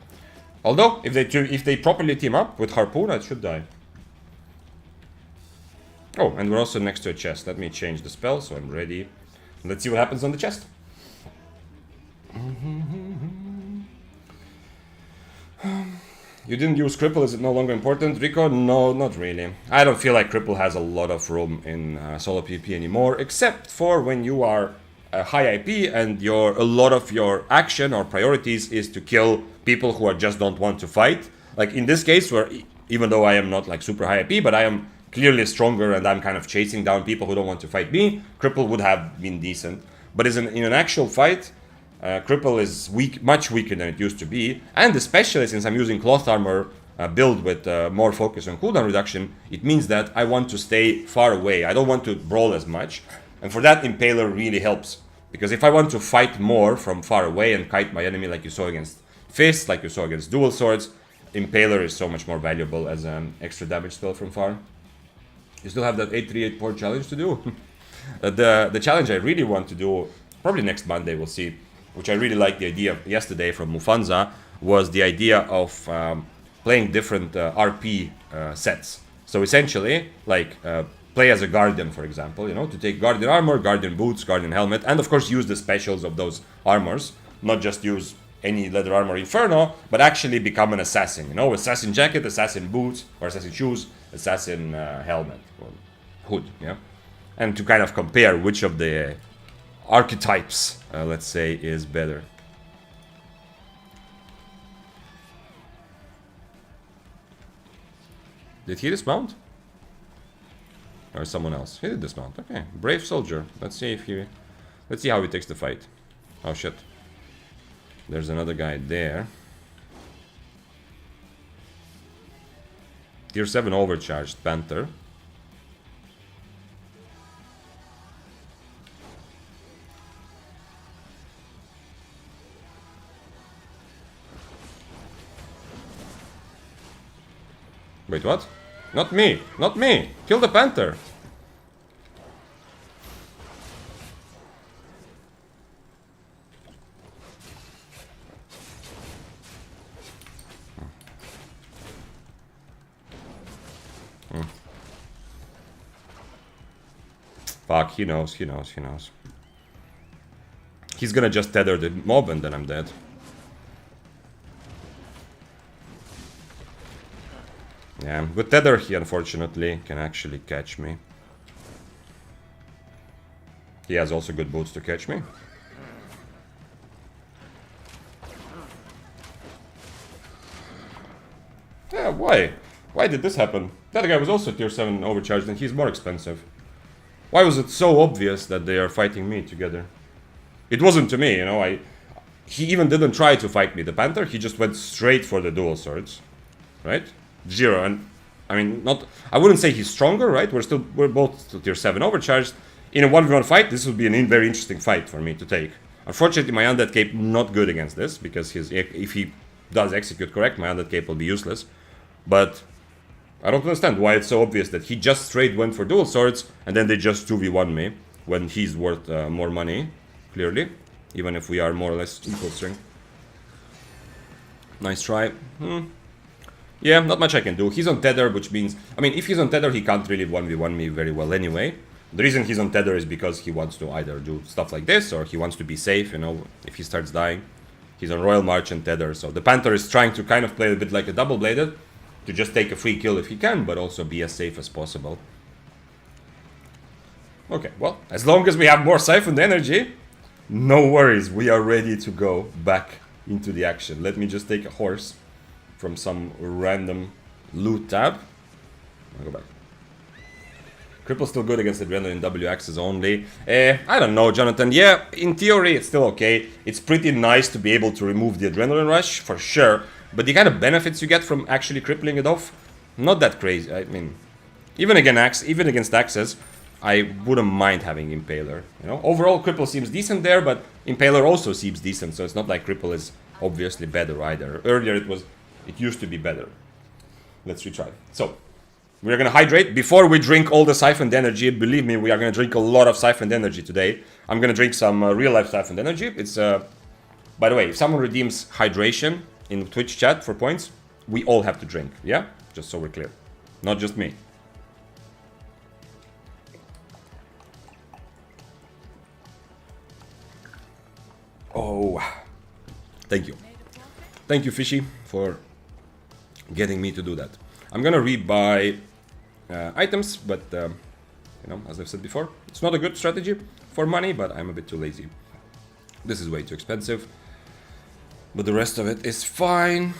Although, if they properly team up with Harpoon, I should die. Oh, and we're also next to a chest. Let me change the spell, so I'm ready. Let's see what happens on the chest. You didn't use Cripple, is it no longer important? Rico, no, not really. I don't feel like Cripple has a lot of room in solo PvP anymore, except for when you are a high IP and a lot of your action or priorities is to kill people who just don't want to fight. Like in this case, where even though I am not like super high IP, but I am clearly stronger and I'm kind of chasing down people who don't want to fight me, Cripple would have been decent. But in an actual fight, Cripple is much weaker than it used to be, and especially since I'm using Cloth Armor build with more focus on cooldown reduction, it means that I want to stay far away. I don't want to brawl as much, and for that Impaler really helps. Because if I want to fight more from far away and kite my enemy like you saw against Fist, like you saw against Dual Swords, Impaler is so much more valuable as an extra damage spell from far. You still have that 838 port challenge to do. The challenge I really want to do, probably next Monday, we'll see, which I really liked the idea of yesterday from Mufanza, was the idea of playing different RP sets. So essentially, like play as a Guardian, for example, you know, to take Guardian Armor, Guardian Boots, Guardian Helmet, and of course use the specials of those armors, not just use any Leather Armor Inferno, but actually become an Assassin, you know, Assassin Jacket, Assassin Boots, or Assassin Shoes, Assassin Helmet, or Hood, yeah? And to kind of compare which of the archetypes, let's say, is better. Did he dismount? Or someone else? He did dismount. Okay, brave soldier. Let's see how he takes the fight. Oh shit! There's another guy there. Tier 7 overcharged Panther. Wait, what? Not me! Not me! Kill the Panther! Fuck, he knows. He's gonna just tether the mob and then I'm dead. Yeah, with tether he unfortunately can actually catch me. He has also good boots to catch me. Yeah, why? Why did this happen? That guy was also tier 7 overcharged and he's more expensive. Why was it so obvious that they are fighting me together? It wasn't to me, you know, he even didn't try to fight me, the Panther, he just went straight for the dual swords. Right? Zero, and I mean, I wouldn't say he's stronger, right? We're both tier 7 overcharged. In a 1v1 fight, this would be a very interesting fight for me to take. Unfortunately, my Undead Cape not good against this, because if he does execute correct, my Undead Cape will be useless. But I don't understand why it's so obvious that he just straight went for dual swords, and then they just 2v1 me, when he's worth more money, clearly. Even if we are more or less equal strength. Nice try. Yeah, not much I can do. He's on tether, which means... I mean, if he's on tether, he can't really 1v1 me very well anyway. The reason he's on tether is because he wants to either do stuff like this, or he wants to be safe, you know, if he starts dying. He's on Royal March and tether, so the Panther is trying to kind of play a bit like a double-bladed, to just take a free kill if he can, but also be as safe as possible. Okay, well, as long as we have more Siphoned energy, no worries, we are ready to go back into the action. Let me just take a horse from some random loot tab. I'll go back. Cripple's still good against Adrenaline W axes only. I don't know, Jonathan. Yeah, in theory it's still okay. It's pretty nice to be able to remove the Adrenaline Rush, for sure. But the kind of benefits you get from actually crippling it off, not that crazy. I mean, even against axes, I wouldn't mind having Impaler. You know, overall Cripple seems decent there, but Impaler also seems decent. So it's not like Cripple is obviously better either. Earlier it used to be better. Let's retry. So we're gonna hydrate before we drink all the Siphoned energy. Believe me, we are gonna drink a lot of Siphoned energy today. I'm gonna drink some real life Siphoned energy. It's By the way, if someone redeems hydration in Twitch chat for points, we all have to drink, yeah? Just so we're clear. Not just me. Oh, thank you. Thank you, Fishy, for getting me to do that. I'm gonna rebuy items, but you know, as I've said before, it's not a good strategy for money, but I'm a bit too lazy. This is way too expensive, but the rest of it is fine.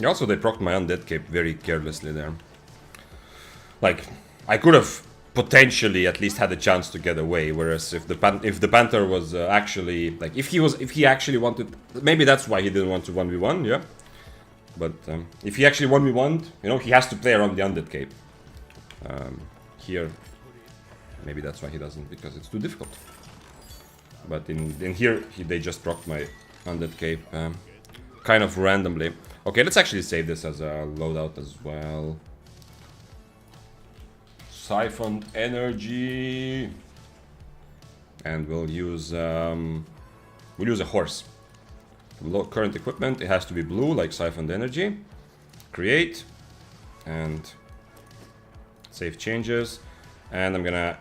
Also, they procced my undead cape very carelessly there. Like, I could have potentially at least had a chance to get away. Whereas if the Panther was actually like, if he actually wanted, maybe that's why he didn't want to 1v1, yeah. But if he actually 1v1'd, you know, he has to play around the undead cape. Here, maybe that's why he doesn't, because it's too difficult. But in here, they just procced my undead cape kind of randomly. Okay, let's actually save this as a loadout as well. Siphoned energy, and we'll use a horse. Current equipment, it has to be blue, like siphoned energy. Create, and save changes, and I'm gonna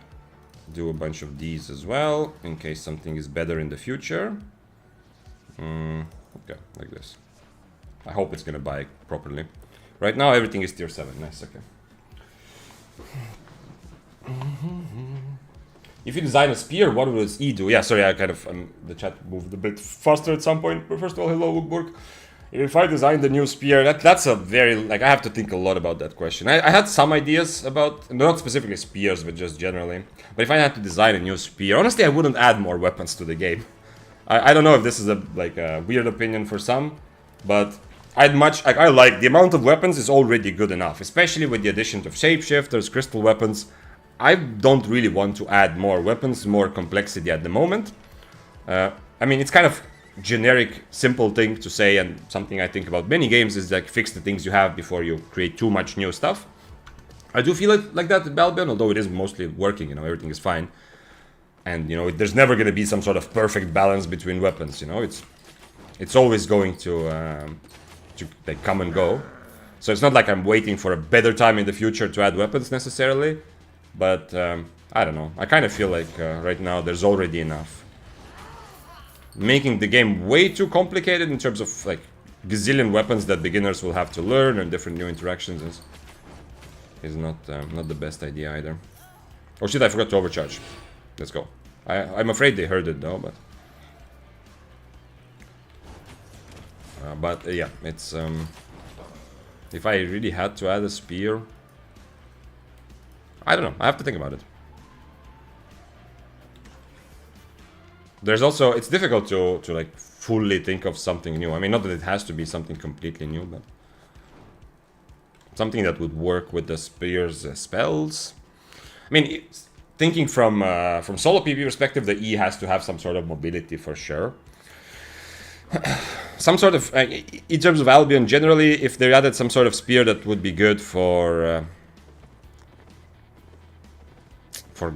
do a bunch of these as well in case something is better in the future. Okay, like this. I hope it's gonna buy properly. Right now everything is tier 7. Nice, okay. If you design a spear, what will its E do? Yeah, sorry, I kind of the chat moved a bit faster at some point. But first of all, hello, Woodburg. If I designed the new spear, that's a very, like, I have to think a lot about that question. I had some ideas about, not specifically spears, but just generally. But if I had to design a new spear, honestly, I wouldn't add more weapons to the game. I don't know if this is a weird opinion for some, but I like the amount of weapons is already good enough, especially with the addition of shapeshifters, crystal weapons. I don't really want to add more weapons, more complexity at the moment. I mean, it's kind of generic, simple thing to say, and something I think about many games is like fix the things you have before you create too much new stuff. I do feel it like that at Balbion, although it is mostly working, you know, everything is fine. And, you know, there's never going to be some sort of perfect balance between weapons, you know, it's always going to like come and go. So it's not like I'm waiting for a better time in the future to add weapons necessarily. But I don't know, I kind of feel like right now there's already enough. Making the game way too complicated in terms of like gazillion weapons that beginners will have to learn and different new interactions is not the best idea either. Oh shit, I forgot to overcharge. Let's go. I'm afraid they heard it though, but yeah, it's if I really had to add a spear, I don't know, I have to think about it. There's also, it's difficult to like fully think of something new. I mean, not that it has to be something completely new, but something that would work with the spear's spells. I mean, thinking from solo PvP perspective, the E has to have some sort of mobility for sure. Some sort of, in terms of Albion, generally, if they added some sort of spear that would be good for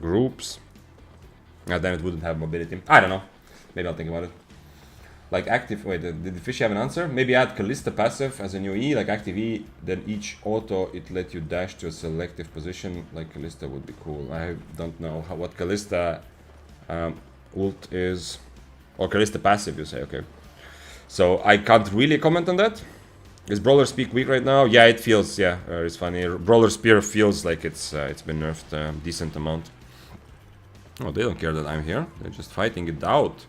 groups, then it wouldn't have mobility. I don't know. Maybe I'll think about it. Like active, wait, did the Fishy have an answer? Maybe add Callista passive as a new E, like active E, then each auto it let you dash to a selective position, like Callista would be cool. I don't know what Callista ult is, or Callista passive you say, okay. So I can't really comment on that. Is Brawler Speak weak right now? Yeah, it feels, yeah, it's funny. Brawler Spear feels like it's been nerfed a decent amount. Oh, they don't care that I'm here. They're just fighting it out.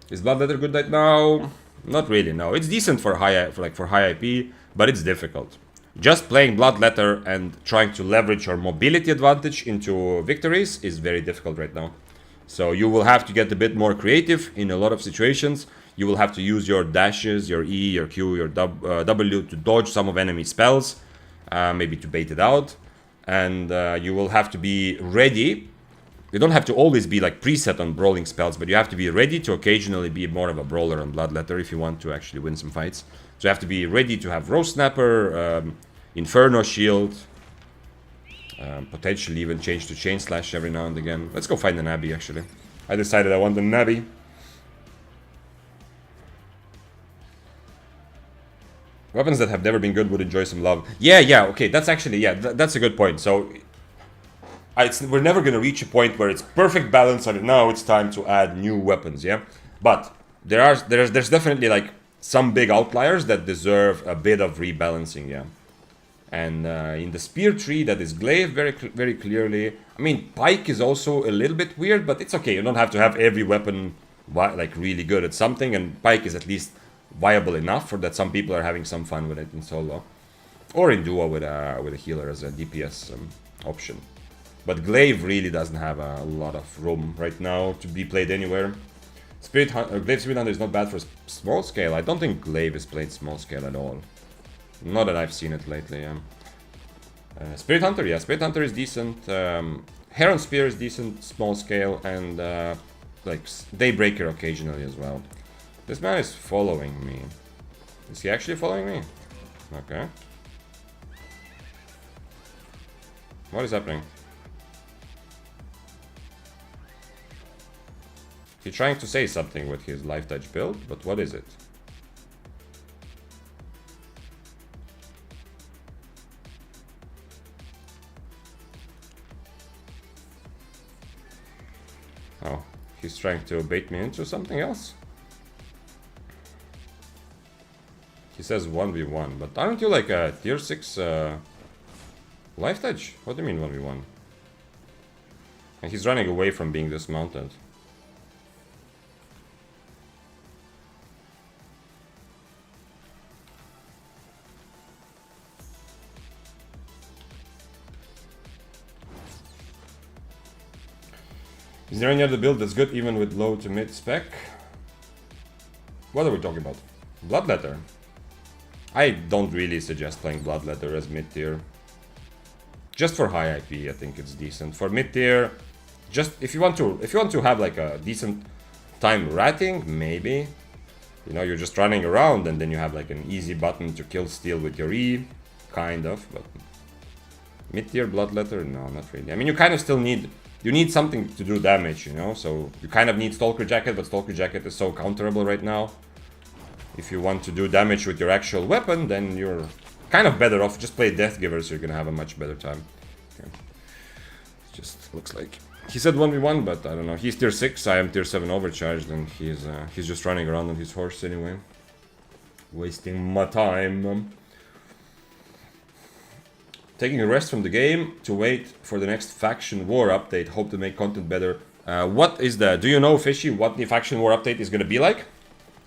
Is Bloodletter good right now? Not really, no. It's decent for high IP, but it's difficult. Just playing Bloodletter and trying to leverage your mobility advantage into victories is very difficult right now. So you will have to get a bit more creative in a lot of situations. You will have to use your dashes, your E, your Q, your W to dodge some of enemy spells, maybe to bait it out. And you will have to be ready You don't have to always be like preset on brawling spells, but you have to be ready to occasionally be more of a brawler on Bloodletter if you want to actually win some fights. So you have to be ready to have Rose Snapper, Inferno Shield, potentially even change to Chain Slash every now and again. Let's go find an Abbey, actually. I decided I want an Abbey. Weapons that have never been good would enjoy some love. Yeah, okay, that's actually, that's a good point. So, we're never going to reach a point where it's perfect balance, and now it's time to add new weapons, yeah? But there's definitely, like, some big outliers that deserve a bit of rebalancing, yeah? And in the spear tree, that is glaive very clearly. I mean, pike is also a little bit weird, but it's okay. You don't have to have every weapon, like, really good at something, and pike is at least viable enough for that some people are having some fun with it in solo, or in duo with a healer as a DPS option. But glaive really doesn't have a lot of room right now to be played anywhere. Glaive Spirit Hunter is not bad for small scale. I don't think glaive is played small scale at all. Not that I've seen it lately. Spirit Hunter, yeah, Spirit Hunter is decent. Heron Spear is decent, small scale, and like Daybreaker occasionally as well. This man is following me. Is he actually following me? Okay. What is happening? He's trying to say something with his life touch build, but what is it? Oh, he's trying to bait me into something else? He says 1v1, but aren't you like a tier 6 life touch? What do you mean 1v1? And he's running away from being dismounted. Is there any other build that's good even with low to mid spec? What are we talking about? Bloodletter. I don't really suggest playing Bloodletter as mid tier. Just for high IP, I think it's decent. For mid tier, just if you want to have like a decent time ratting, maybe. You know, you're just running around and then you have like an easy button to kill steal with your E, kind of. But mid tier Bloodletter, no, not really. I mean, you kind of still need. You need something to do damage, you know, so you kind of need Stalker Jacket, but Stalker Jacket is so counterable right now. If you want to do damage with your actual weapon, then you're kind of better off. Just play Death Giver, so you're gonna have a much better time. Okay. It just looks like... He said 1v1, but I don't know. He's tier 6, I am tier 7 overcharged, and he's just running around on his horse anyway. Wasting my time. Taking a rest from the game to wait for the next Faction War update. Hope to make content better. What is the... Do you know, Fishy, what the Faction War update is going to be like?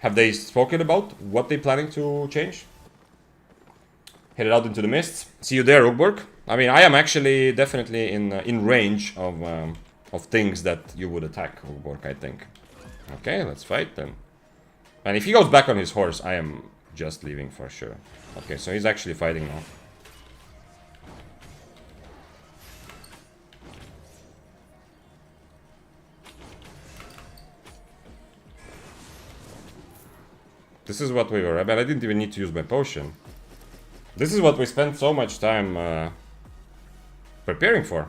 Have they spoken about what they're planning to change? Headed out into the mists. See you there, Ugborg. I mean, I am actually definitely in range of things that you would attack, Ugborg, I think. Okay, let's fight then. And if he goes back on his horse, I am just leaving for sure. Okay, so he's actually fighting now. This is what we were... I mean, I didn't even need to use my potion. This is what we spent so much time preparing for.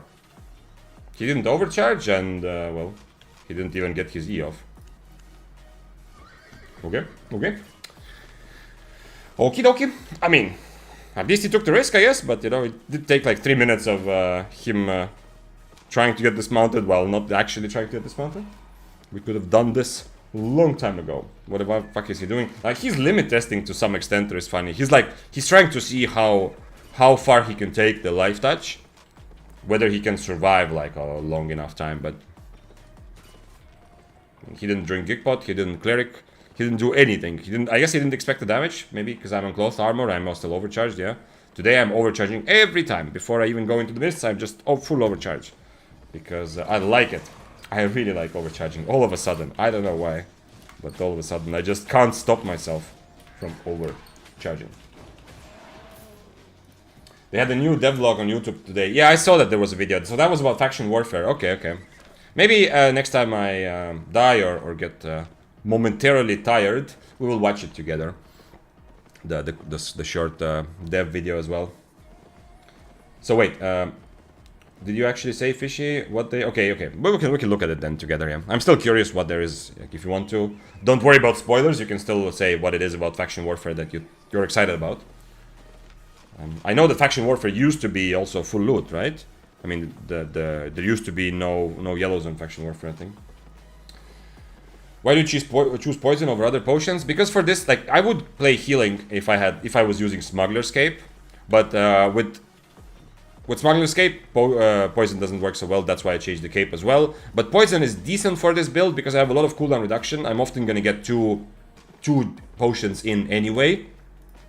He didn't overcharge and, well, he didn't even get his E off. Okay, okay. Okie dokie. I mean, at least he took the risk, I guess, but, you know, it did take like 3 minutes of him trying to get dismounted while not actually trying to get dismounted. We could have done this long time ago. What the fuck is he doing? Like, he's limit testing to some extent. There is funny. He's trying to see how far he can take the life touch, whether he can survive like a long enough time. But he didn't drink Geekpot. He didn't cleric. He didn't do anything. He didn't. I guess he didn't expect the damage. Maybe because I'm on cloth armor. I'm still overcharged. Yeah. Today I'm overcharging every time before I even go into the mists. I'm just full overcharge because I like it. I really like overcharging all of a sudden. I don't know why, but all of a sudden I just can't stop myself from overcharging. They had a new devlog on YouTube today. Yeah, I saw that there was a video. So that was about faction warfare. Okay, okay. Maybe next time I die or get momentarily tired, we will watch it together. The short dev video as well. So wait, did you actually say, Fishy, what they... Okay, but we can look at it then together, yeah. I'm still curious what there is, like, if you want to. Don't worry about spoilers, you can still say what it is about Faction Warfare that you're excited about. I know that Faction Warfare used to be also full loot, right? I mean, there used to be no yellows on Faction Warfare, I think. Why do you choose poison over other potions? Because for this, like, I would play healing if I was using Smuggler's Cape, but with Smuggler's Cape, poison doesn't work so well. That's why I changed the cape as well. But poison is decent for this build because I have a lot of cooldown reduction. I'm often gonna get two potions in anyway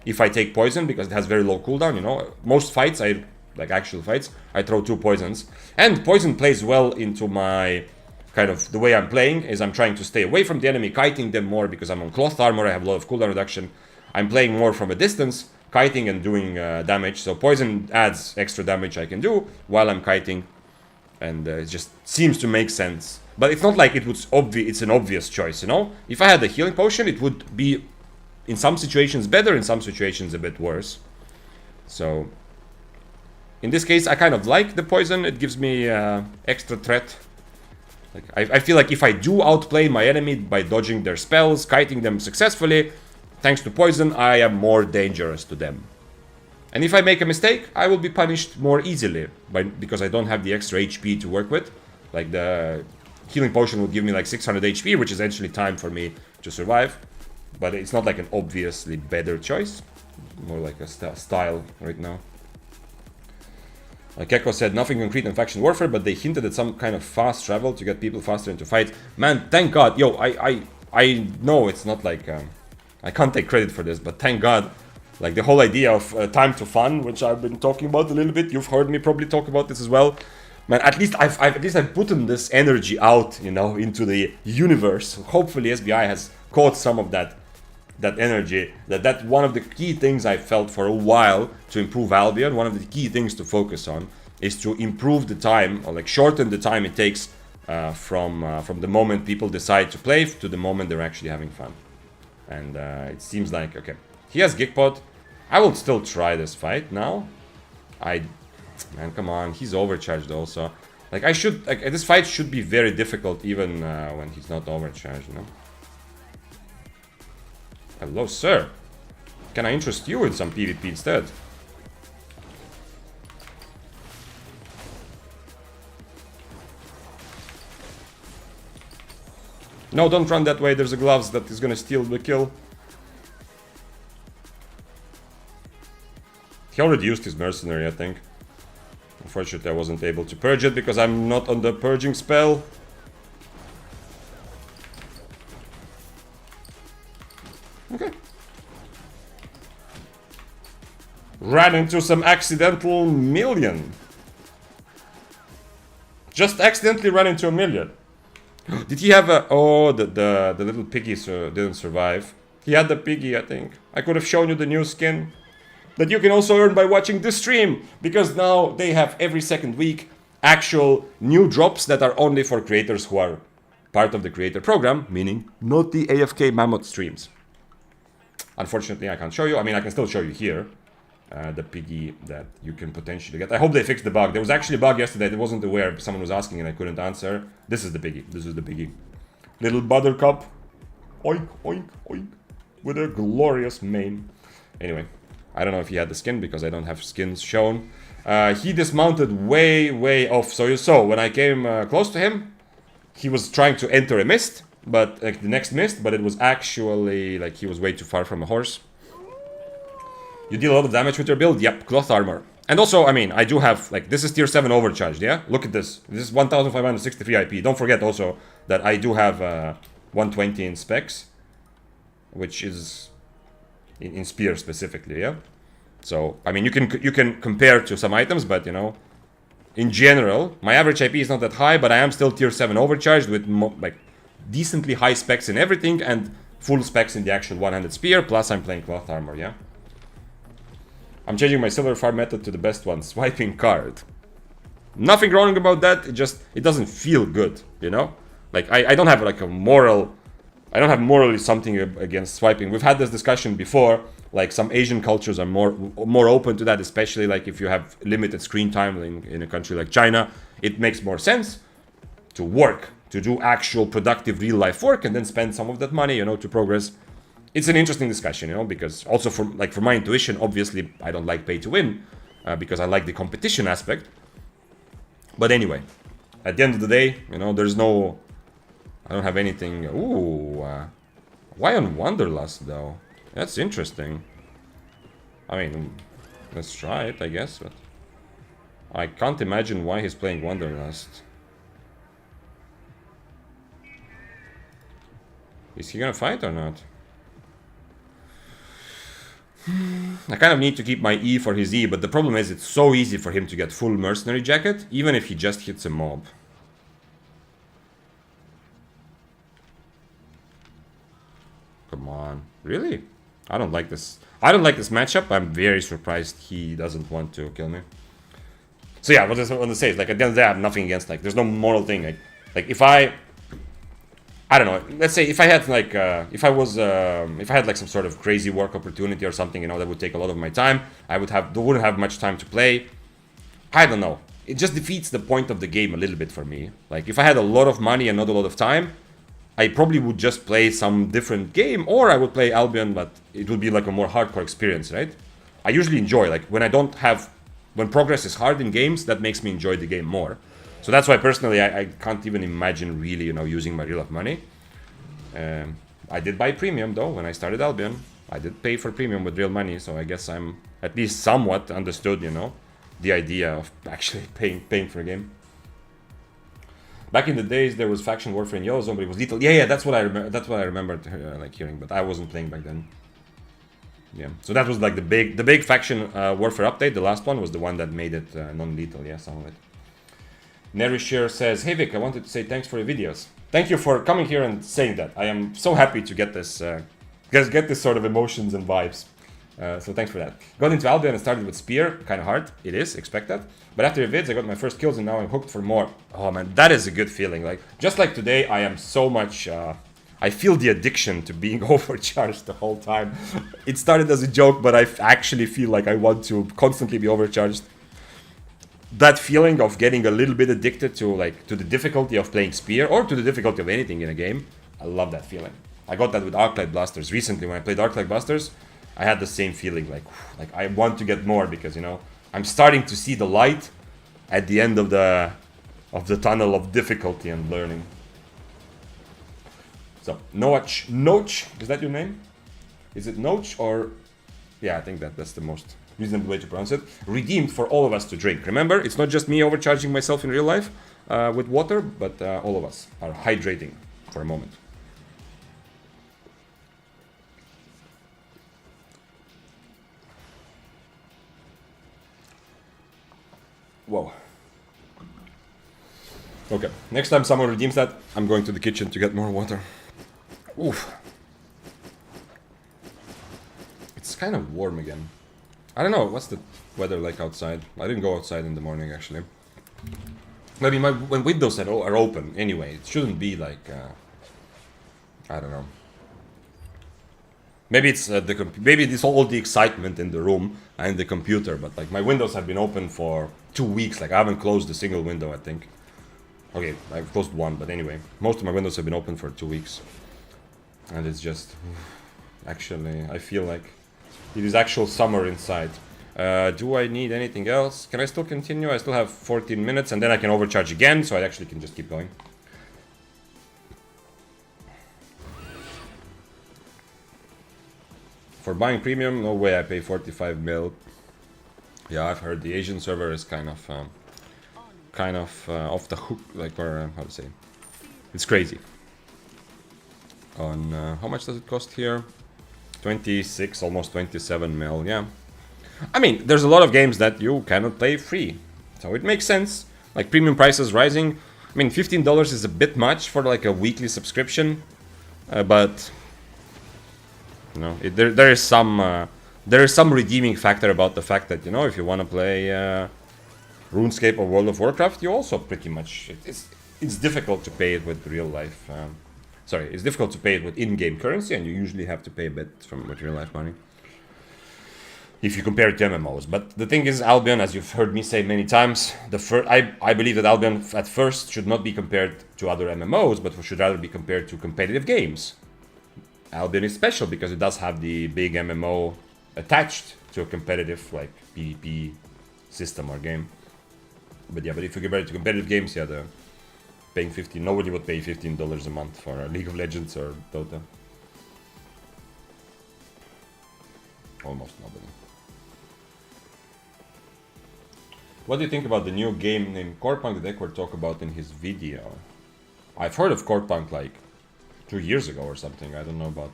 if I take poison because it has very low cooldown. You know, most fights, like actual fights, I throw 2 poisons, and poison plays well into my kind of the way I'm playing. Is I'm trying to stay away from the enemy, kiting them more because I'm on cloth armor. I have a lot of cooldown reduction. I'm playing more from a distance, kiting and doing damage. So poison adds extra damage I can do while I'm kiting, and it just seems to make sense. But it's not like it's an obvious choice, you know? If I had a healing potion, it would be in some situations better, in some situations a bit worse. So in this case, I kind of like the poison. It gives me extra threat. Like I feel like if I do outplay my enemy by dodging their spells, kiting them successfully, thanks to poison, I am more dangerous to them. And if I make a mistake, I will be punished more easily because I don't have the extra HP to work with. Like the healing potion would give me like 600 HP, which is actually time for me to survive. But it's not like an obviously better choice. More like a style right now. Keko said nothing concrete in Faction Warfare, but they hinted at some kind of fast travel to get people faster into fights. Man, thank God. Yo, I know it's not like... I can't take credit for this, but thank God. Like the whole idea of time to fun, which I've been talking about a little bit. You've heard me probably talk about this as well. Man, at least I've put in this energy out, you know, into the universe. Hopefully SBI has caught some of that energy. That's one of the key things I felt for a while to improve Albion. One of the key things to focus on is to improve the time, or like shorten the time it takes from the moment people decide to play to the moment they're actually having fun. And it seems like, okay, he has Gigpod. I will still try this fight now. Man, come on, he's overcharged also. Like this fight should be very difficult even when he's not overcharged, you know. Hello, sir. Can I interest you in some PvP instead? No, don't run that way. There's a gloves that is gonna steal the kill. He already used his mercenary, I think. Unfortunately, I wasn't able to purge it because I'm not on the purging spell. Okay. Ran into some accidental million. Just accidentally ran into a million. Did he have a... Oh, the little piggy didn't survive. He had the piggy, I think. I could have shown you the new skin that you can also earn by watching this stream, because now they have every second week actual new drops that are only for creators who are part of the creator program, meaning not the AFK Mammoth streams. Unfortunately, I can't show you. I mean, I can still show you here the piggy that you can potentially get. I hope they fixed the bug. There was actually a bug yesterday that I wasn't aware. Someone was asking and I couldn't answer. This is the piggy. This is the piggy. Little buttercup. Oink, oink, oink. With a glorious mane. Anyway, I don't know if he had the skin because I don't have skins shown. He dismounted way off. So you saw when I came close to him, he was trying to enter a mist. But like the next mist, but it was actually like he was way too far from a horse. You deal a lot of damage with your build? Yep, cloth armor. And also, I mean, I do have, like, this is tier 7 overcharged, yeah? Look at this. This is 1563 IP. Don't forget also that I do have 120 in specs, which is in spear specifically, yeah? So, I mean, you can compare to some items, but, you know, in general, my average IP is not that high, but I am still tier 7 overcharged with, like, decently high specs in everything and full specs in the actual one-handed spear, plus I'm playing cloth armor, yeah? I'm changing my silver farm method to the best one, swiping card. Nothing wrong about that, it doesn't feel good. you know? Like, I don't have like a moral... I don't have morally something against swiping. We've had this discussion before. Like, some Asian cultures are more open to that, especially like if you have limited screen time in a country like China. It makes more sense to work, to do actual productive real life work, and then spend some of that money, you know, to progress. It's an interesting discussion, you know, because also for my intuition, obviously I don't like pay to win, because I like the competition aspect. But anyway, at the end of the day, you know, there's no... I don't have anything... Ooh, why on Wanderlust, though? That's interesting. I mean, let's try it, I guess, but... I can't imagine why he's playing Wanderlust. Is he gonna fight or not? I kind of need to keep my E for his E, but the problem is it's so easy for him to get full mercenary jacket, even if he just hits a mob. Come on. Really? I don't like this. I don't like this matchup. I'm very surprised he doesn't want to kill me. So yeah, what I want to say is, like, at the end of the day, I have nothing against, like, there's no moral thing. Like if I don't know, let's say if I had, like, if I had, like, some sort of crazy work opportunity or something, you know, that would take a lot of my time, wouldn't have much time to play. I don't know. It just defeats the point of the game a little bit for me. Like, if I had a lot of money and not a lot of time, I probably would just play some different game, or I would play Albion, but it would be like a more hardcore experience, right? I usually enjoy, like, when progress is hard in games, that makes me enjoy the game more. So that's why personally I can't even imagine really, you know, using my real life money. I did buy premium though when I started Albion. I did pay for premium with real money, so I guess I'm at least somewhat understood, you know, the idea of actually paying for a game. Back in the days, there was faction warfare in Yellowzone, but it was lethal. Yeah, that's what I remember. That's what I remembered, like, hearing. But I wasn't playing back then. Yeah, so that was like the big faction warfare update. The last one was the one that made it non-lethal. Yeah, some of it. Nerishir says, "Hey Vic, I wanted to say thanks for your videos. Thank you for coming here and saying that. I am so happy to get this, get this sort of emotions and vibes. So thanks for that. Got into Albion and started with Spear. Kind of hard. It is. Expect that. But after your vids, I got my first kills and now I'm hooked for more. Oh man, that is a good feeling. Like, just like today, I am so much... I feel the addiction to being overcharged the whole time. It started as a joke, but I actually feel like I want to constantly be overcharged. That feeling of getting a little bit addicted to, like, to the difficulty of playing Spear, or to the difficulty of anything in a game, I love that feeling. I got that with Arclight Blasters. Recently, when I played Arclight Blasters, I had the same feeling, like I want to get more, because, you know, I'm starting to see the light at the end of the tunnel of difficulty and learning. So, Noach, is that your name? Is it Noach or... Yeah, I think that's the most reasonable way to pronounce it. Redeemed for all of us to drink. Remember, it's not just me overcharging myself in real life with water, but all of us are hydrating for a moment. Whoa. Okay, next time someone redeems that, I'm going to the kitchen to get more water. Oof. It's kind of warm again. I don't know, what's the weather like outside? I didn't go outside in the morning, actually. Maybe when windows are open, anyway, it shouldn't be like... I don't know. Maybe it's maybe it's all the excitement in the room and the computer, but like my windows have been open for 2 weeks. Like I haven't closed a single window, I think. Okay, I've closed one, but anyway, most of my windows have been open for 2 weeks, and it's just actually I feel like it is actual summer inside. Do I need anything else? Can I still continue? I still have 14 minutes, and then I can overcharge again, so I actually can just keep going. For buying premium, no way I pay 45 mil. Yeah, I've heard the Asian server is kind of off the hook, like, or how to say, it's crazy. On how much does it cost here? 26, almost 27 mil. Yeah, I mean, there's a lot of games that you cannot play free, so it makes sense. Like premium prices rising. I mean, $15 is a bit much for like a weekly subscription, but you know, there is some redeeming factor about the fact that, you know, if you want to play RuneScape or World of Warcraft, you also pretty much it's difficult to pay it with real life. Sorry, it's difficult to pay it with in-game currency, and you usually have to pay a bit with real life money if you compare it to MMOs. But the thing is, Albion, as you've heard me say many times, I believe that Albion at first should not be compared to other MMOs, but should rather be compared to competitive games. Albion is special because it does have the big MMO attached to a competitive like PvP system or game. But yeah, but if you compare it to competitive games, yeah, paying nobody would pay $15 a month for League of Legends or Dota. Almost nobody. What do you think about the new game named Corepunk that Ekward talked about in his video? I've heard of Corepunk like 2 years ago or something. I don't know about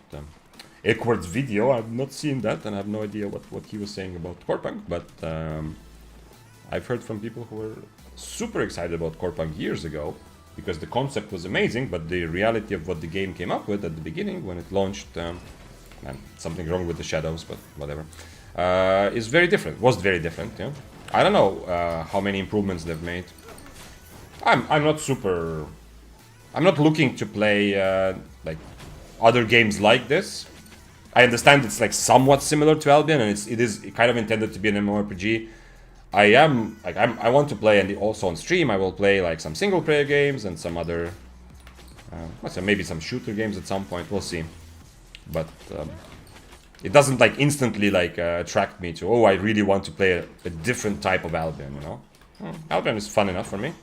Ekward's video. I've not seen that and I have no idea what he was saying about Corepunk. But I've heard from people who were super excited about Corepunk years ago because the concept was amazing, but the reality of what the game came up with at the beginning when it launched, and something wrong with the shadows, but whatever, is very different. Was very different. Yeah. I don't know how many improvements they've made. I'm not looking to play like other games like this. I understand it's like somewhat similar to Albion, and it is kind of intended to be an MMORPG. I want to play, and also on stream I will play like some single player games and some other, maybe some shooter games at some point. We'll see, but it doesn't like instantly like attract me to, oh, I really want to play a different type of Albion, you know. Albion is fun enough for me,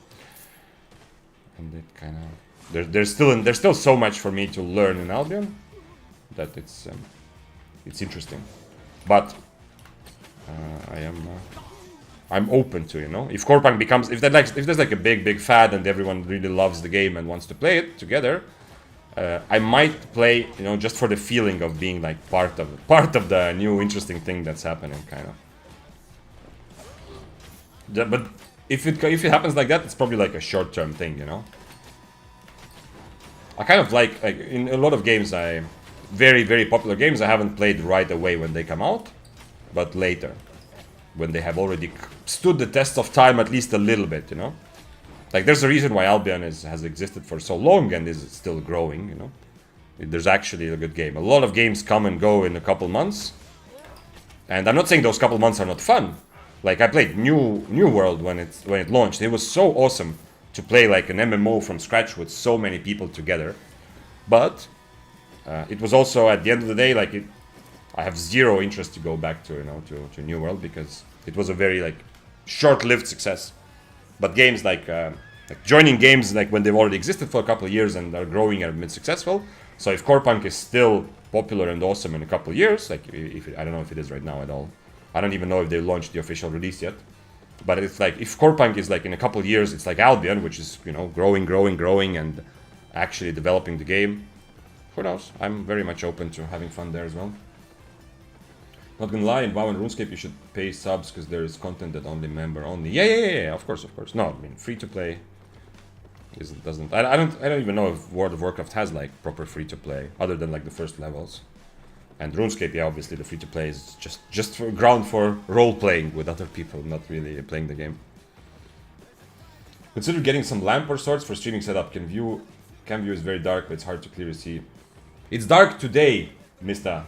and it kind of there's still so much for me to learn in Albion that it's interesting, but I'm open to, you know, if Corepunk becomes, if there's like a big fad and everyone really loves the game and wants to play it together, I might play, you know, just for the feeling of being like part of the new interesting thing that's happening, kind of. But if it happens like that, it's probably like a short-term thing, you know. I kind of like in a lot of games, very popular games, I haven't played right away when they come out, but later, when they have already stood the test of time at least a little bit, you know. Like, there's a reason why Albion has existed for so long and is still growing, you know. There's actually a good game. A lot of games come and go in a couple months. And I'm not saying those couple months are not fun. Like, I played New World when it launched. It was so awesome to play like an MMO from scratch with so many people together. But it was also, at the end of the day, like I have zero interest to go back to, you know, to New World because it was a very like short-lived success. But games like joining games like when they've already existed for a couple of years and are growing and have been successful. So if Corepunk is still popular and awesome in a couple of years, like I don't know if it is right now at all. I don't even know if they launched the official release yet. But it's like if Corepunk is like in a couple of years, it's like Albion, which is, you know, growing and actually developing the game. Who knows? I'm very much open to having fun there as well. Not gonna lie, in WoW and RuneScape you should pay subs because there is content that only member only. Yeah, of course. No, I mean free to play doesn't. I don't even know if World of Warcraft has like proper free to play other than like the first levels. And RuneScape, yeah, obviously the free to play is just for ground for role playing with other people, not really playing the game. Consider getting some lamp or swords for streaming setup. Cam view is very dark, but it's hard to clearly see. It's dark today, Mr.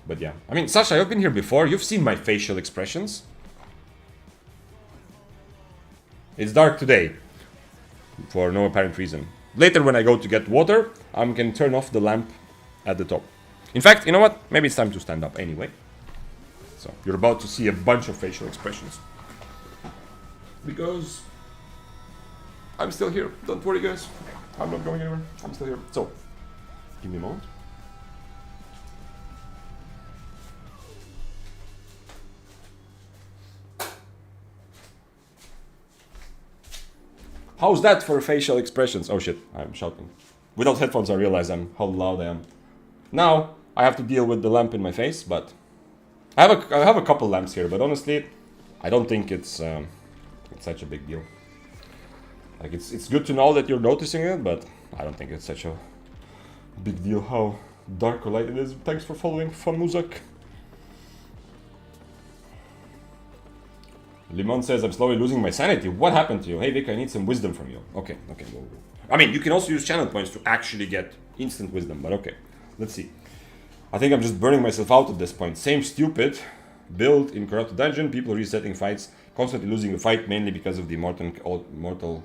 But yeah, I mean, Sasha, you've been here before. You've seen my facial expressions. It's dark today, for no apparent reason. Later, when I go to get water, I can turn off the lamp at the top. In fact, you know what? Maybe it's time to stand up anyway. So, you're about to see a bunch of facial expressions. Because I'm still here. Don't worry, guys. I'm not going anywhere. I'm still here. So, give me a moment. How's that for facial expressions? Oh shit, I'm shouting. Without headphones I realize how loud I am. Now, I have to deal with the lamp in my face, but I have a couple lamps here, but honestly, I don't think it's such a big deal. Like, it's good to know that you're noticing it, but I don't think it's such a big deal how dark or light it is. Thanks for following, Fun Muzak. Limon says, I'm slowly losing my sanity. What happened to you? Hey Vic, I need some wisdom from you. Okay, well, I mean, you can also use channel points to actually get instant wisdom, but okay. Let's see. I think I'm just burning myself out at this point. Same stupid build in Corrupted Dungeon. People resetting fights, constantly losing the fight, mainly because of the Mortal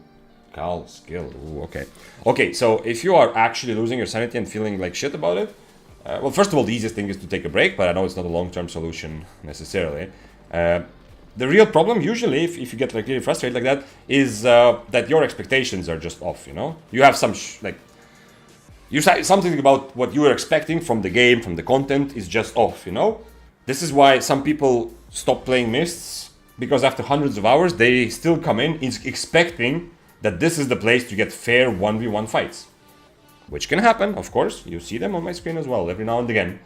Cal skill. Ooh, okay. Okay, so if you are actually losing your sanity and feeling like shit about it, well, first of all, the easiest thing is to take a break, but I know it's not a long-term solution necessarily. The real problem, usually, if you get like really frustrated like that, is that your expectations are just off, you know? You have some, you say something about what you were expecting from the game, from the content, is just off, you know? This is why some people stop playing Mists, because after hundreds of hours, they still come in expecting that this is the place to get fair 1v1 fights. Which can happen, of course. You see them on my screen as well, every now and again.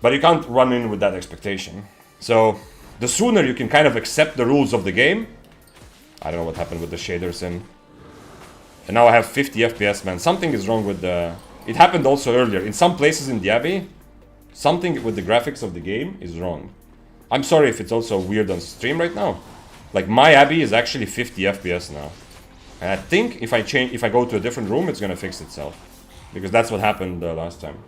But you can't run in with that expectation. So, the sooner you can kind of accept the rules of the game... I don't know what happened with the shaders in... And now I have 50 FPS, man. Something is wrong with the... It happened also earlier. In some places in the Abbey, something with the graphics of the game is wrong. I'm sorry if it's also weird on stream right now. Like, my Abbey is actually 50 FPS now. And I think if I go to a different room, it's gonna fix itself. Because that's what happened last time.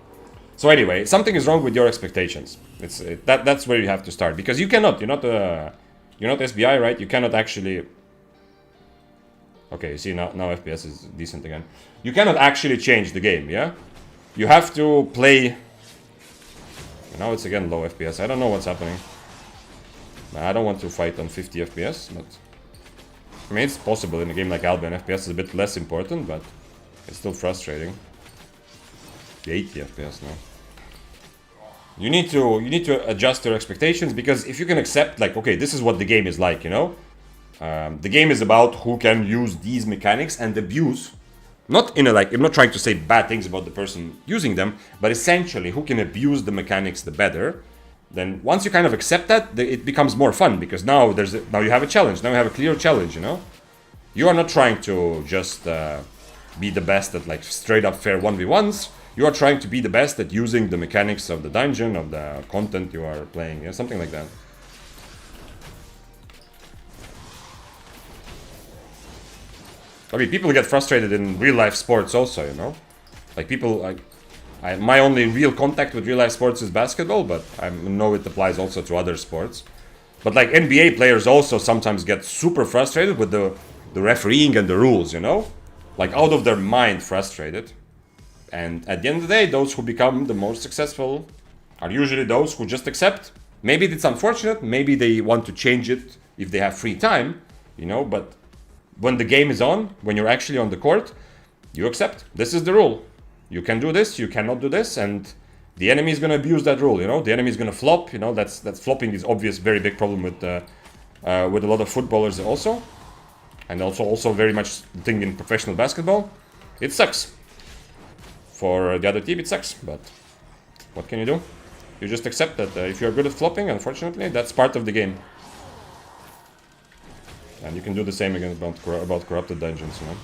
So anyway, something is wrong with your expectations. That's where you have to start. Because you cannot, you're not SBI, right? You cannot actually... Okay, you see now FPS is decent again. You cannot actually change the game, yeah? You have to play... Now it's again low FPS. I don't know what's happening. I don't want to fight on 50 FPS, but... I mean, it's possible in a game like Albion. FPS is a bit less important, but it's still frustrating. 80 FPS now. You need to adjust your expectations, because if you can accept, like, okay, this is what the game is like, you know? The game is about who can use these mechanics and abuse. Not in a, like, I'm not trying to say bad things about the person using them, but essentially who can abuse the mechanics the better. Then once you kind of accept that, it becomes more fun, because now now you have a challenge. Now you have a clear challenge, you know? You are not trying to just be the best at, like, straight up fair 1v1s. You are trying to be the best at using the mechanics of the dungeon, of the content you are playing, yeah? Something like that. I mean, people get frustrated in real-life sports also, you know? Like, people, like... my only real contact with real-life sports is basketball, but I know it applies also to other sports. But, like, NBA players also sometimes get super frustrated with the refereeing and the rules, you know? Like, out of their mind frustrated. And at the end of the day, those who become the most successful are usually those who just accept. Maybe it's unfortunate, maybe they want to change it if they have free time, you know, but when the game is on, when you're actually on the court, you accept. This is the rule. You can do this, you cannot do this, and the enemy is going to abuse that rule, you know. The enemy is going to flop, you know. That's flopping is obvious, very big problem with a lot of footballers also. And also very much the thing in professional basketball. It sucks. For the other team, it sucks, but what can you do? You just accept that if you're good at flopping, unfortunately, that's part of the game. And you can do the same again about Corrupted Dungeons, you know.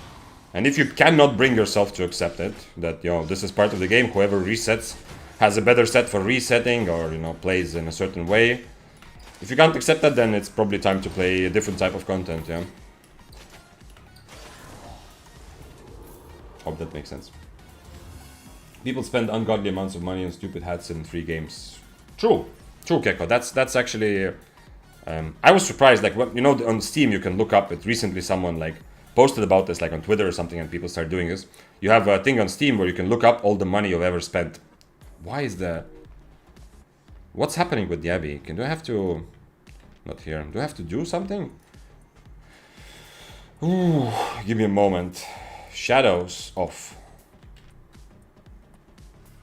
And if you cannot bring yourself to accept it, that, you know, this is part of the game, whoever resets has a better set for resetting, or, you know, plays in a certain way. If you can't accept that, then it's probably time to play a different type of content, yeah. Hope that makes sense. People spend ungodly amounts of money on stupid hats in free games. True, Keko. That's actually. I was surprised. Like, you know, on Steam you can look up. It recently someone like posted about this, like on Twitter or something, and people start doing this. You have a thing on Steam where you can look up all the money you've ever spent. Why is that? What's happening with the Abbey? Do I have to? Not here. Do I have to do something? Ooh, give me a moment. Shadows off.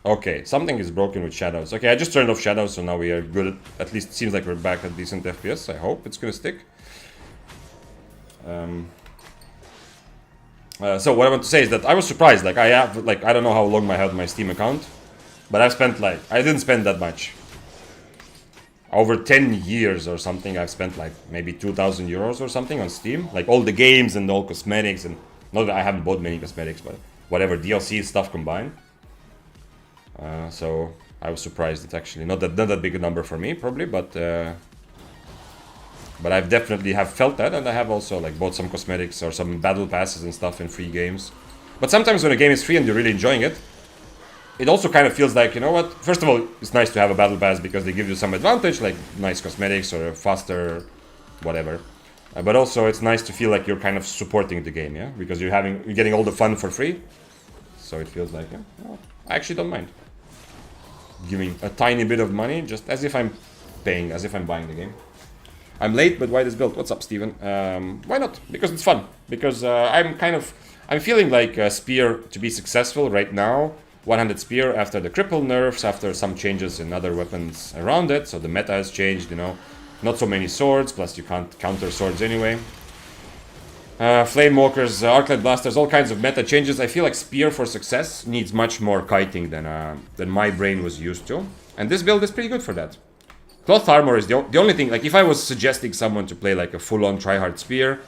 Okay, something is broken with shadows. Okay, I just turned off shadows, so now we are good. At least it seems like we're back at decent FPS. I hope it's gonna stick. So what I want to say is that I was surprised. Like, I have, like, I don't know how long I had my Steam account, but I've spent, like, I didn't spend that much. Over 10 years or something, I've spent like maybe 2,000 euros or something on Steam. Like all the games and all cosmetics, and not that I haven't bought many cosmetics, but whatever, DLC stuff combined. So I was surprised. It's actually not that big a number for me, probably, but But I've definitely have felt that, and I have also like bought some cosmetics or some battle passes and stuff in free games. But sometimes when a game is free and you're really enjoying it, it also kind of feels like, you know what, first of all, it's nice to have a battle pass because they give you some advantage, like nice cosmetics or a faster whatever. But also it's nice to feel like you're kind of supporting the game, yeah? Because you're getting all the fun for free. So it feels like, yeah, well, I actually don't mind giving a tiny bit of money, just as if I'm paying, as if I'm buying the game. I'm late, but why this build? What's up, Steven? Why not? Because it's fun. Because I'm feeling like Spear to be successful right now. 100 Spear after the cripple nerfs, after some changes in other weapons around it. So the meta has changed, you know. Not so many swords, plus you can't counter swords anyway. Flame walkers, arclight blasters, all kinds of meta changes. I feel like Spear for success needs much more kiting than my brain was used to. And this build is pretty good for that. Cloth armor is the only thing, like if I was suggesting someone to play like a full-on tryhard Spear,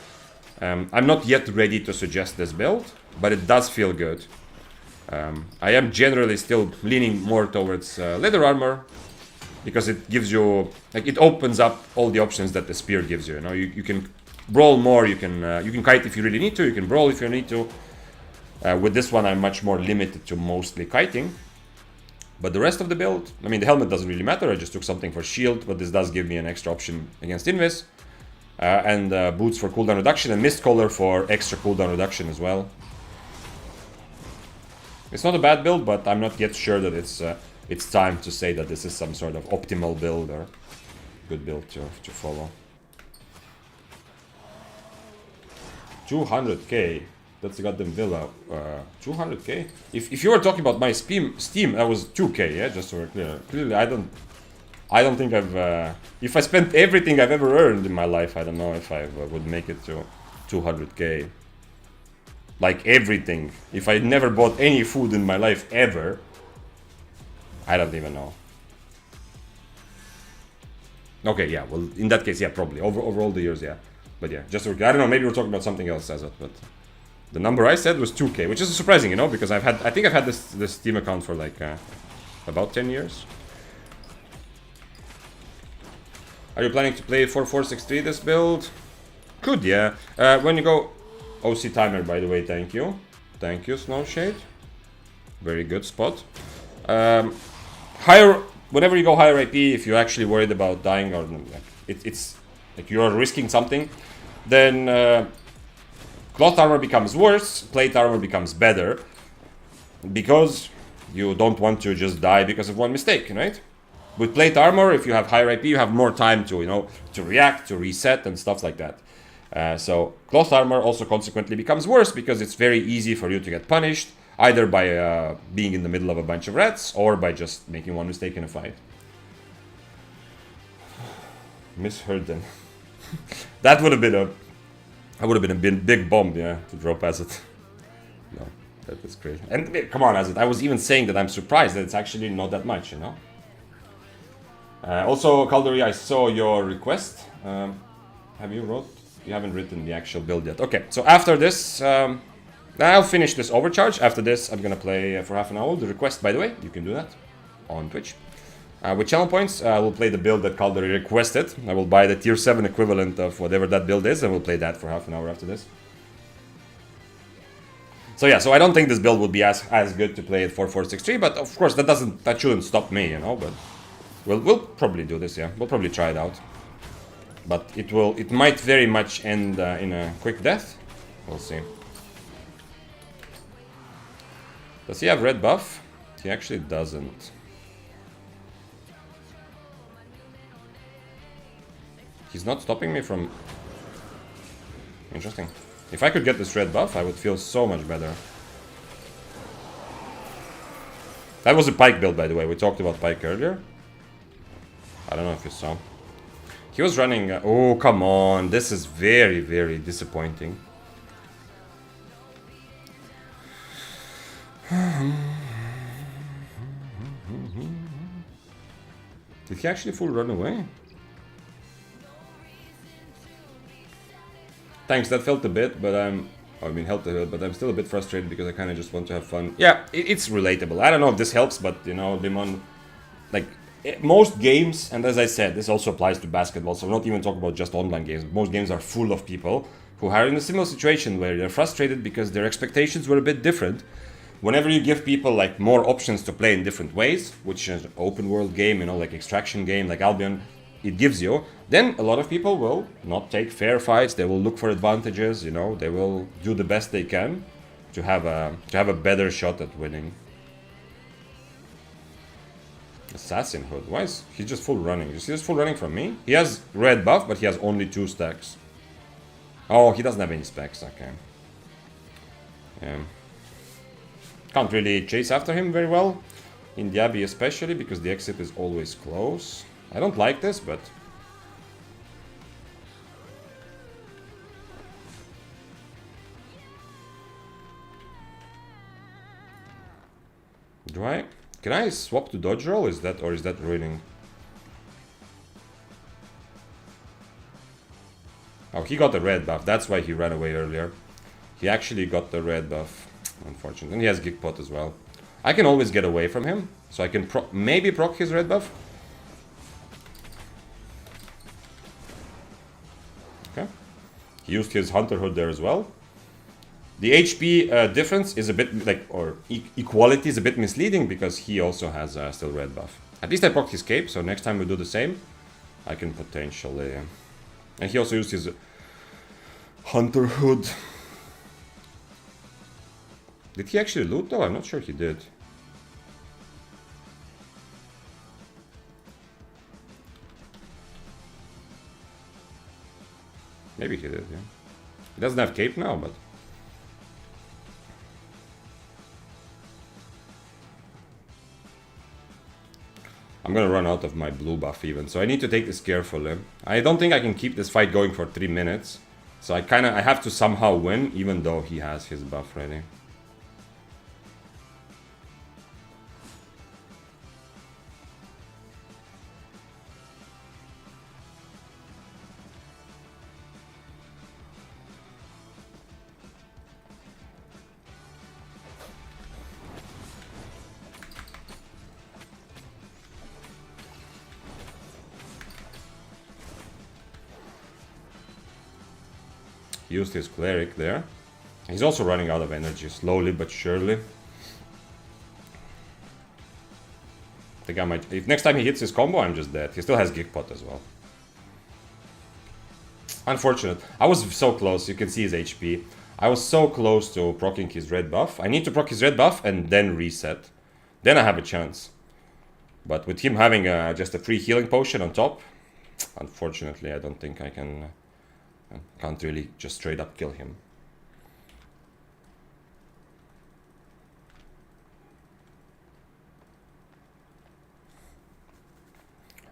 I'm not yet ready to suggest this build, but it does feel good. I am generally still leaning more towards leather armor, because it gives you, like, it opens up all the options that the Spear gives you. You know, you can brawl more, you can kite if you really need to, you can brawl if you need to. With this one, I'm much more limited to mostly kiting. But the rest of the build, I mean, the helmet doesn't really matter. I just took something for shield, but this does give me an extra option against Invis. And boots for cooldown reduction, and mist collar for extra cooldown reduction as well. It's not a bad build, but I'm not yet sure that it's time to say that this is some sort of optimal build or good build to follow. 200k. That's the goddamn villa. 200k? If you were talking about my Steam, that was 2k, yeah? Just so we're clear. Clearly, I don't think I've... if I spent everything I've ever earned in my life, I don't know if I would make it to 200k. Like everything. If I never bought any food in my life ever, I don't even know. Okay, yeah, well, in that case, yeah, probably. Over all the years, yeah. But yeah, just I don't know, maybe we're talking about something else as it, but the number I said was 2k, which is surprising, you know, because I think I've had this Steam account for like about 10 years. Are you planning to play 4463 this build? Could, yeah. When you go OC timer, by the way, thank you. Thank you, Snowshade. Very good spot. Whenever you go higher IP, if you're actually worried about dying or it's like you're risking something, then cloth armor becomes worse, plate armor becomes better, because you don't want to just die because of one mistake, right? With plate armor, if you have higher IP, you have more time to, you know, to react, to reset and stuff like that. So cloth armor also consequently becomes worse because it's very easy for you to get punished, either by being in the middle of a bunch of rats or by just making one mistake in a fight. Misheard them. That would have been a big bomb, yeah, to drop Acid. No, that is crazy. And come on, Acid. I was even saying that I'm surprised that it's actually not that much, you know. Also, Caldery, I saw your request. Have you wrote? You haven't written the actual build yet. Okay, so after this, I'll finish this overcharge. After this, I'm gonna play for half an hour. The request, by the way, you can do that on Twitch. With channel points, I will play the build that Caldery requested. I will buy the tier 7 equivalent of whatever that build is, and we'll play that for half an hour after this. So yeah, so I don't think this build would be as good to play at 4463, but of course that shouldn't stop me, you know. But we'll probably do this, yeah. We'll probably try it out. But it might very much end in a quick death. We'll see. Does he have red buff? He actually doesn't. He's not stopping me from... Interesting. If I could get this red buff, I would feel so much better. That was a Pike build, by the way. We talked about Pike earlier. I don't know if you saw. He was running... oh, come on. This is very, very disappointing. Did he actually full run away? Thanks, that felt a bit, but helped a bit, but I'm still a bit frustrated because I kind of just want to have fun. Yeah, it's relatable. I don't know if this helps, but, you know, Limon, like, most games, and as I said, this also applies to basketball, so we're not even talking about just online games. Most games are full of people who are in a similar situation where they're frustrated because their expectations were a bit different. Whenever you give people like more options to play in different ways, which is an open world game, you know, like extraction game, like Albion, it gives you, then a lot of people will not take fair fights. They will look for advantages, you know, they will do the best they can to have a better shot at winning. Assassin Hood, why is he just full running? Is he just full running from me? He has red buff, but he has only 2 stacks. Oh, he doesn't have any specs, okay. Can't really chase after him very well, in the Abbey especially, because the exit is always close. I don't like this, but... Can I swap to dodge roll? Is that ruining? Oh, he got the red buff. That's why he ran away earlier. He actually got the red buff, unfortunately. And he has Geek Pot as well. I can always get away from him, so I can maybe proc his red buff. Okay. He used his Hunter Hood there as well. The HP difference is a bit like, or equality is a bit misleading because he also has still red buff. At least I proc his cape, so next time we do the same, I can potentially... and he also used his Hunter Hood. Did he actually loot though? I'm not sure he did. Maybe he did, yeah. He doesn't have cape now, but... I'm gonna run out of my blue buff even, so I need to take this carefully. I don't think I can keep this fight going for 3 minutes. So I have to somehow win, even though he has his buff ready. Used his cleric there. He's also running out of energy, slowly but surely. I think I might... if next time he hits his combo, I'm just dead. He still has Geek Pot as well. Unfortunate. I was so close, you can see his HP. I was so close to proccing his red buff. I need to proc his red buff and then reset. Then I have a chance. But with him having just a free healing potion on top, unfortunately I don't think I can... can't really just straight up kill him.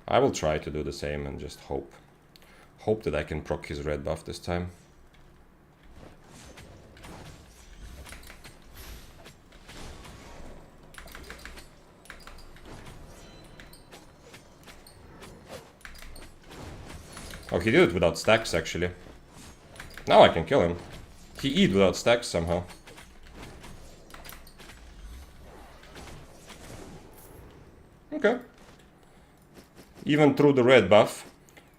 I will try to do the same and just hope that I can proc his red buff this time. Oh, he did it without stacks actually. Now I can kill him. He eat without stacks somehow. Okay. Even through the red buff.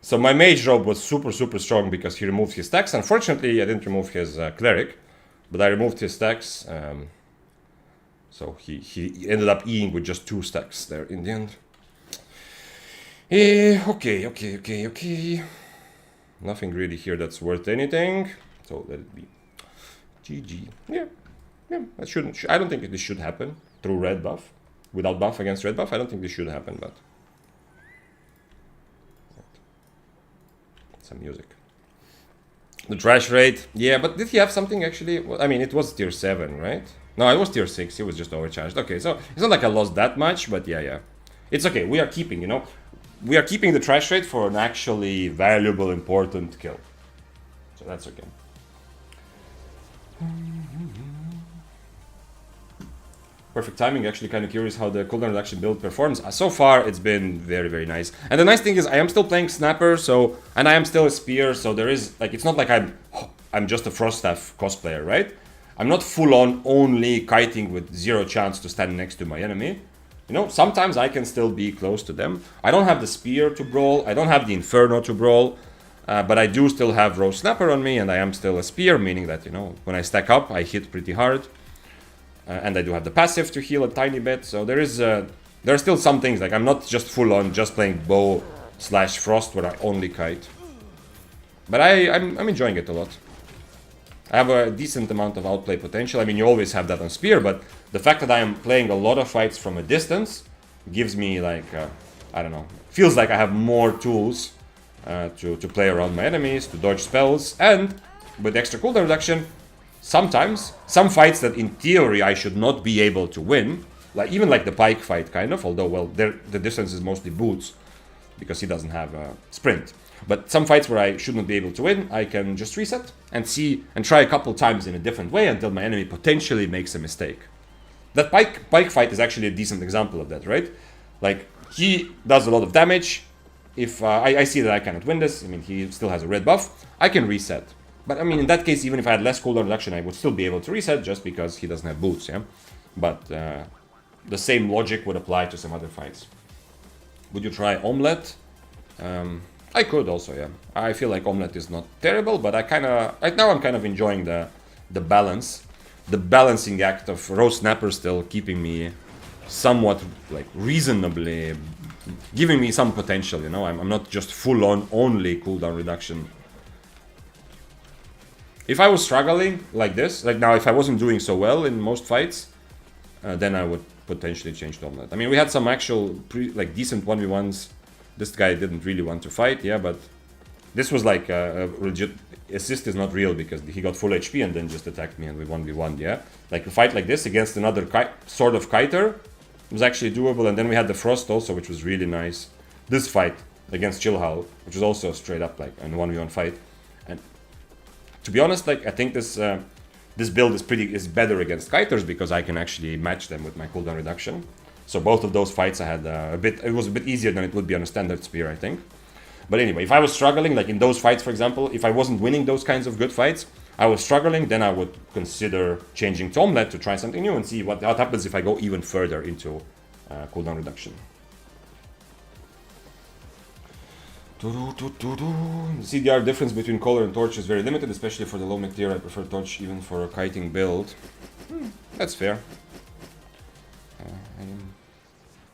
So my mage robe was super strong because he removed his stacks. Unfortunately I didn't remove his cleric, but I removed his stacks. So he ended up eating with just 2 stacks there in the end. Okay. Nothing really here that's worth anything. So let it be. GG. Yeah. That shouldn't. I don't think this should happen through red buff. Without buff against red buff, I don't think this should happen, but... some music. The trash rate. Yeah, but did he have something actually? Well, I mean, it was tier 7, right? No, it was tier 6. He was just overcharged. Okay, so it's not like I lost that much, but yeah. It's okay. We are keeping, you know. We are keeping the trash rate for an actually valuable, important kill. So that's okay. Perfect timing. Actually kind of curious how the cooldown reduction build performs. So far, it's been very nice. And the nice thing is I am still playing Snapper, so... and I am still a Spear, so there is... like, it's not like I'm just a Froststaff cosplayer, right? I'm not full-on only kiting with 0 chance to stand next to my enemy. You know, sometimes I can still be close to them. I don't have the spear to brawl. I don't have the inferno to brawl. But I do still have Rose Snapper on me, and I am still a spear, meaning that, you know, when I stack up, I hit pretty hard. And I do have the passive to heal a tiny bit. So there are still some things, like I'm not just full on just playing bow / frost where I only kite. But I'm enjoying it a lot. I have a decent amount of outplay potential. I mean, you always have that on spear, but the fact that I am playing a lot of fights from a distance gives me, like, I don't know, feels like I have more tools to play around my enemies, to dodge spells, and with extra cooldown reduction, sometimes some fights that in theory I should not be able to win, like even like the Pike fight kind of, although, well, the distance is mostly boots because he doesn't have a sprint. But some fights where I shouldn't be able to win, I can just reset and see and try a couple times in a different way until my enemy potentially makes a mistake. That Pike fight is actually a decent example of that, right? Like, he does a lot of damage. If I see that I cannot win this, I mean, he still has a red buff, I can reset. But I mean, in that case, even if I had less cooldown reduction, I would still be able to reset just because he doesn't have boots, yeah? But the same logic would apply to some other fights. Would you try Omelette? I could also, yeah. I feel like Omelette is not terrible, but right now I'm kind of enjoying the balance. The balancing act of Rose Snapper still keeping me somewhat, like, reasonably, giving me some potential, you know? I'm not just full on only cooldown reduction. If I was struggling like this, like now, if I wasn't doing so well in most fights, then I would potentially change to Omelette. I mean, we had some actual, decent 1v1s. This guy didn't really want to fight, yeah, but this was like a legit assist is not real because he got full HP and then just attacked me and we 1v1, yeah? Like a fight like this against another sort of kiter was actually doable, and then we had the Frost also, which was really nice. This fight against Chillhowl, which was also straight up like a 1v1 fight. And to be honest, like, I think this build is better against kiters because I can actually match them with my cooldown reduction. So both of those fights I had it was a bit easier than it would be on a standard spear, I think. But anyway, if I was struggling, like in those fights, for example, if I wasn't winning those kinds of good fights, I was struggling, then I would consider changing to Omelette to try something new and see what happens if I go even further into cooldown reduction. The CDR difference between Collar and Torch is very limited, especially for the low mech tier. I prefer Torch even for a kiting build. That's fair.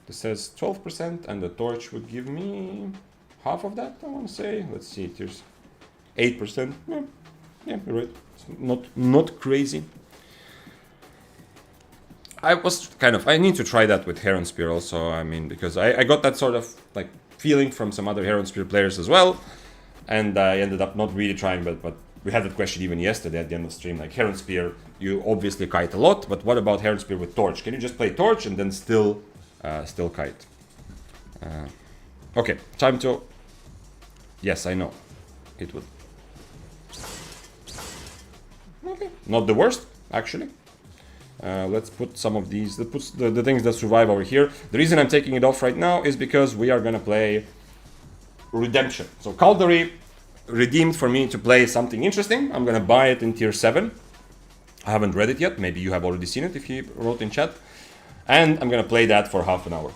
This says 12%, and the Torch would give me half of that, I want to say. Let's see, there's 8%. Yeah, you're right. It's not crazy. I need to try that with Heron Spear also, I mean, because I got that sort of, like, feeling from some other Heron Spear players as well, and I ended up not really trying, but we had that question even yesterday at the end of the stream, like, Heron Spear, you obviously kite a lot, but what about Heron Spear with Torch? Can you just play Torch and then still kite? Okay, time to... Yes, I know. It would... Okay, not the worst, actually. Let's put some of these, let's put the things that survive over here. The reason I'm taking it off right now is because we are gonna play Redemption. So Caldery redeemed for me to play something interesting. I'm gonna buy it in tier 7. I haven't read it yet, maybe you have already seen it if you wrote in chat. And I'm gonna play that for half an hour.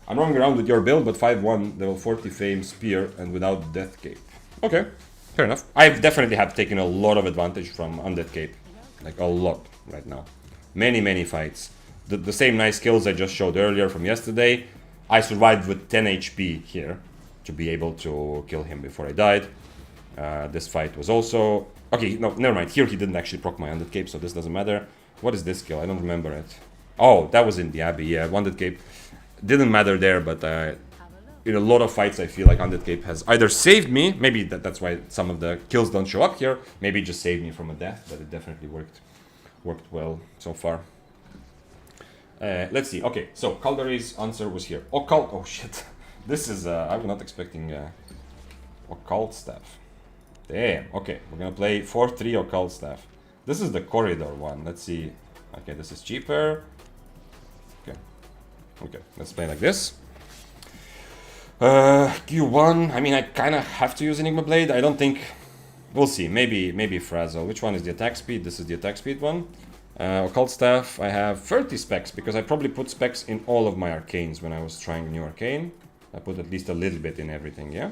I'm roaming around with your build, but 5-1, level 40 fame, spear, and without Death Cape. Okay, fair enough. I've definitely have taken a lot of advantage from Undead Cape. Like, a lot right now. Many fights. The same nice kills I just showed earlier from yesterday. I survived with 10 HP here to be able to kill him before I died. This fight was also... Okay, no, never mind. Here he didn't actually proc my Undead Cape, so this doesn't matter. What is this kill? I don't remember it. Oh, that was in the Abbey, yeah. Undead Cape didn't matter there, but in a lot of fights I feel like Undead Cape has either saved me, maybe that's why some of the kills don't show up here, maybe it just saved me from a death, but it definitely worked well so far. Let's see. Okay, so Caldery's answer was here. Occult. Oh shit. This is I'm not expecting Occult Staff. Damn. Okay, we're gonna play 4-3 Occult Staff. This is the corridor one. Let's see. Okay, this is cheaper. Okay, let's play like this. Q1. I mean, I kind of have to use Enigma Blade. I don't think... We'll see. Maybe Frazzle. Which one is the attack speed? This is the attack speed one. Occult Staff, I have 30 specs, because I probably put specs in all of my arcanes when I was trying new arcane. I put at least a little bit in everything, yeah?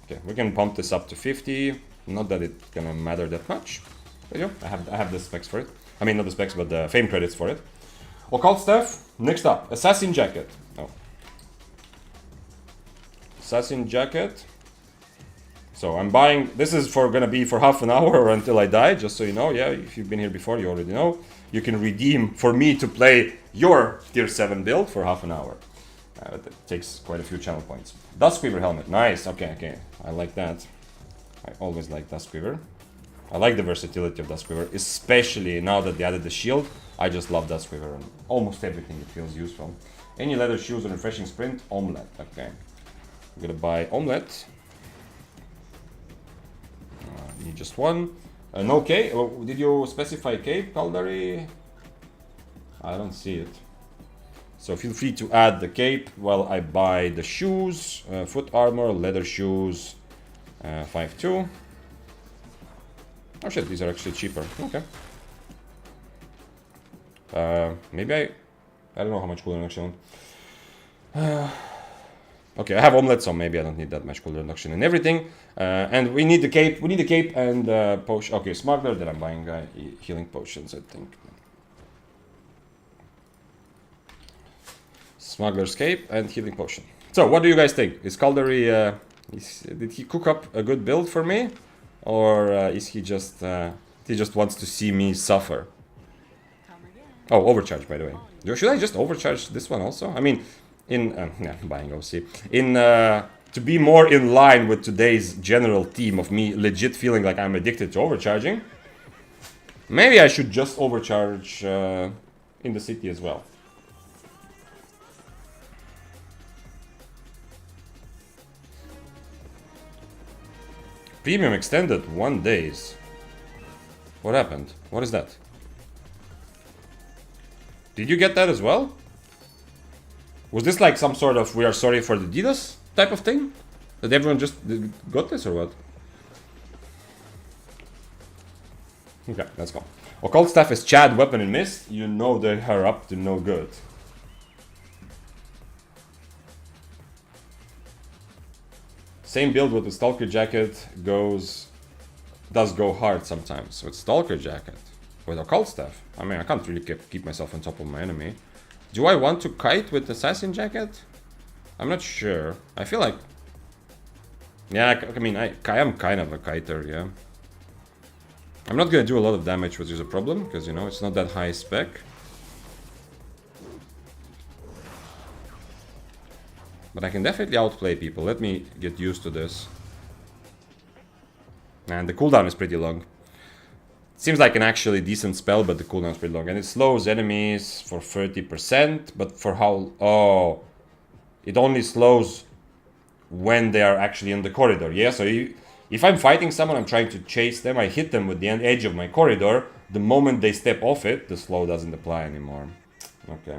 Okay, we can pump this up to 50. Not that it's gonna matter that much. But yeah, I have the specs for it. I mean, not the specs, but the fame credits for it. Occult Staff, next up, Assassin Jacket. Oh. Assassin Jacket. So I'm buying, this is gonna be for half an hour or until I die, just so you know. Yeah, if you've been here before, you already know. You can redeem for me to play your tier 7 build for half an hour. It takes quite a few channel points. Duskweaver helmet, nice, okay. I like that. I always like Duskweaver. I like the versatility of Duskweaver, especially now that they added the shield. I just love Duskweaver and almost everything it feels useful. Any leather shoes and refreshing sprint? Omelette, okay. I'm gonna buy Omelette. Need just one. No cape. Oh, did you specify cape, Caldari? I don't see it. So feel free to add the cape while I buy the shoes, foot armor, leather shoes, 5-2. Oh shit, these are actually cheaper. Okay. Maybe I don't know how much cooldown reduction. Okay, I have omelette, so maybe I don't need that much cooldown reduction and everything. And we need the cape. We need the cape and potion. Okay, smuggler. Then I'm buying healing potions, I think. Smuggler's cape and healing potion. So, what do you guys think? Is Caldari? Did he cook up a good build for me, or is he just wants to see me suffer? Oh, overcharge, by the way. Should I just overcharge this one also? I mean, buying OC. To be more in line with today's general theme of me legit feeling like I'm addicted to overcharging, maybe I should just overcharge in the city as well. Premium extended 1 days. What happened? What is that? Did you get that as well? Was this like some sort of we are sorry for the DDoS type of thing? That everyone just got this or what? Okay, let's go. Occult Staff is Chad, Weapon and Mist. You know they are up to no good. Same build with the Stalker Jacket does go hard sometimes. With Stalker Jacket. With Occult Staff. I mean, I can't really keep myself on top of my enemy. Do I want to kite with Assassin Jacket? I'm not sure. I feel like... Yeah, I mean, I am kind of a kiter, yeah. I'm not gonna do a lot of damage, which is a problem, because, you know, it's not that high spec. But I can definitely outplay people. Let me get used to this. And the cooldown is pretty long. Seems like an actually decent spell, but the cooldown is pretty long. And it slows enemies for 30%, but for how... Oh, it only slows when they are actually in the corridor. Yeah, so if I'm fighting someone, I'm trying to chase them, I hit them with the edge of my corridor. The moment they step off it, the slow doesn't apply anymore. Okay.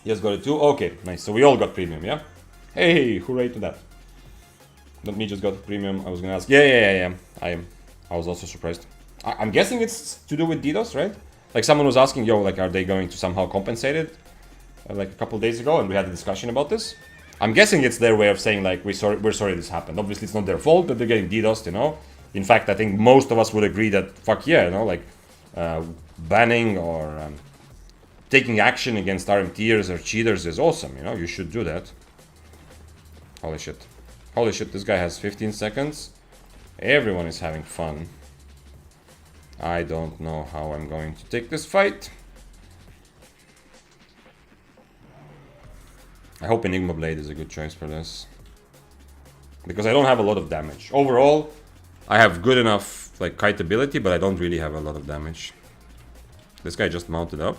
Yes, got it too. Okay, nice. So we all got premium, yeah? Hey, hooray to that. Not me just got premium. I was gonna ask. Yeah. I was also surprised. I'm guessing it's to do with DDoS, right? Like someone was asking, yo, like, are they going to somehow compensate it? Like a couple days ago, and we had a discussion about this. I'm guessing it's their way of saying, like, we're sorry this happened. Obviously, it's not their fault that they're getting DDoSed, you know? In fact, I think most of us would agree that, fuck yeah, you know, like, banning or taking action against RMTers or cheaters is awesome, you know? You should do that. Holy shit. Holy shit, this guy has 15 seconds. Everyone is having fun. I don't know how I'm going to take this fight. I hope Enigma Blade is a good choice for this. Because I don't have a lot of damage. Overall, I have good enough like kite ability, but I don't really have a lot of damage. This guy just mounted up.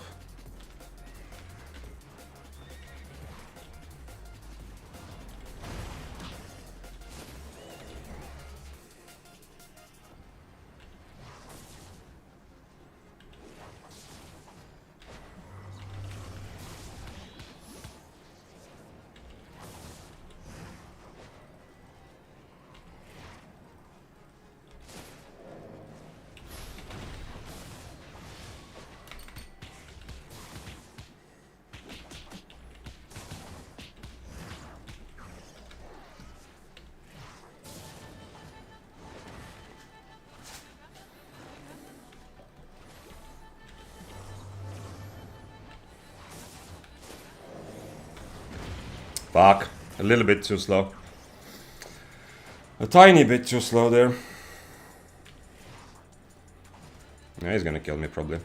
Fuck. A little bit too slow. A tiny bit too slow there. Yeah, he's gonna kill me probably.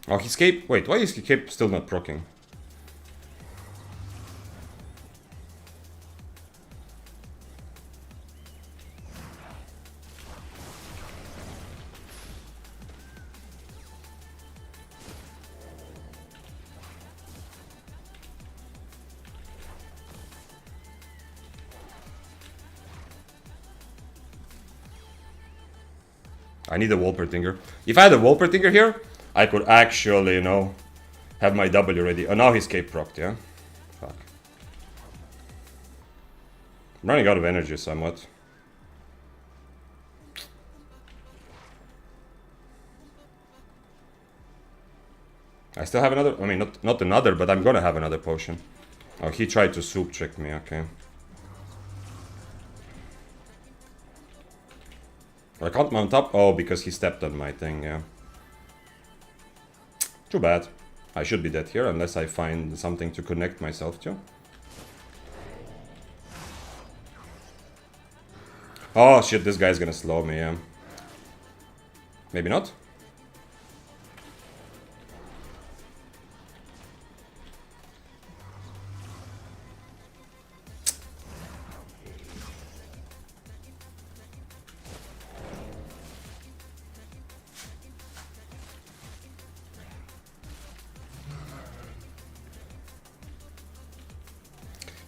Oh, his cape. Wait, why is his cape still not proccing? I need a Wolpertinger. If I had a Wolpertinger here, I could actually, you know, have my W ready. Oh, now he's cape procced, yeah? Fuck. I'm running out of energy somewhat. I still have another, I mean, not another, but I'm gonna have another potion. Oh, he tried to soup trick me, okay. I can't mount up? Oh, because he stepped on my thing, yeah. Too bad. I should be dead here, unless I find something to connect myself to. Oh shit, this guy's gonna slow me, yeah. Maybe not?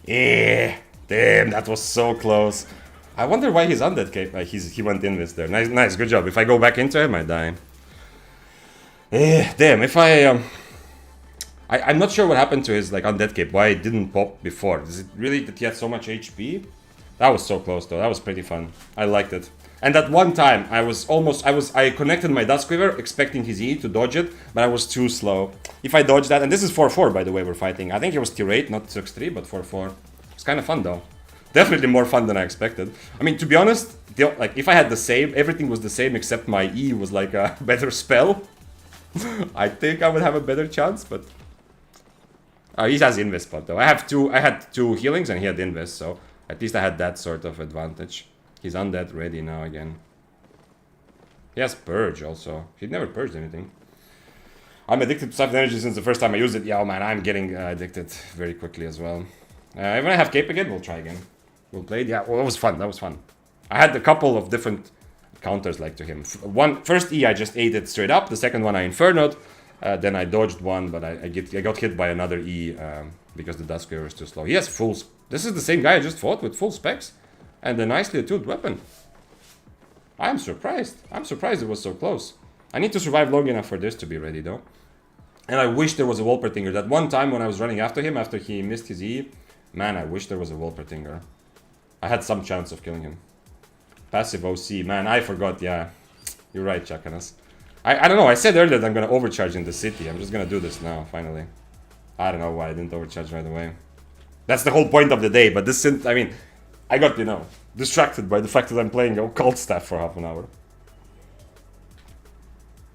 Yeah, damn, that was so close. I wonder why he's on that cape. He went invis there. Nice, good job. If I go back into him, I die. Damn, if I'm not sure what happened to his like undead cape. Why it didn't pop before? Is it really that he had so much HP? That was so close though. That was pretty fun. I liked it. And that one time, I connected my Duskweaver expecting his E to dodge it, but I was too slow. If I dodged that, and this is 4-4 by the way we're fighting. I think it was tier 8, not 6-3, but 4-4. It's kind of fun though. Definitely more fun than I expected. I mean, to be honest, like if I had the same, everything was the same except my E was like a better spell. I think I would have a better chance, but he has invis spot though. I had two healings and he had invis, so at least I had that sort of advantage. He's undead ready now again. He has purge also. He'd never purged anything. I'm addicted to Siphoned energy since the first time I used it. Yeah, man, I'm getting addicted very quickly as well. When I have cape again, we'll try again. We'll play it. Yeah, well, that was fun. That was fun. I had a couple of different counters like to him. First E, I just ate it straight up. The second one, I infernoed. Then I dodged one, but I got hit by another E because the Duskweaver is too slow. He has full... This is the same guy I just fought with full specs. And a nicely attuned weapon. I'm surprised. I'm surprised it was so close. I need to survive long enough for this to be ready though. And I wish there was a Wolpertinger. That one time when I was running after him after he missed his E, man, I wish there was a Wolpertinger. I had some chance of killing him. Passive OC, man, I forgot, yeah. You're right, Chakanas. I don't know, I said earlier that I'm gonna overcharge in the city. I'm just gonna do this now, finally. I don't know why I didn't overcharge right away. That's the whole point of the day, but this, I mean... I got, you know, distracted by the fact that I'm playing occult staff for half an hour.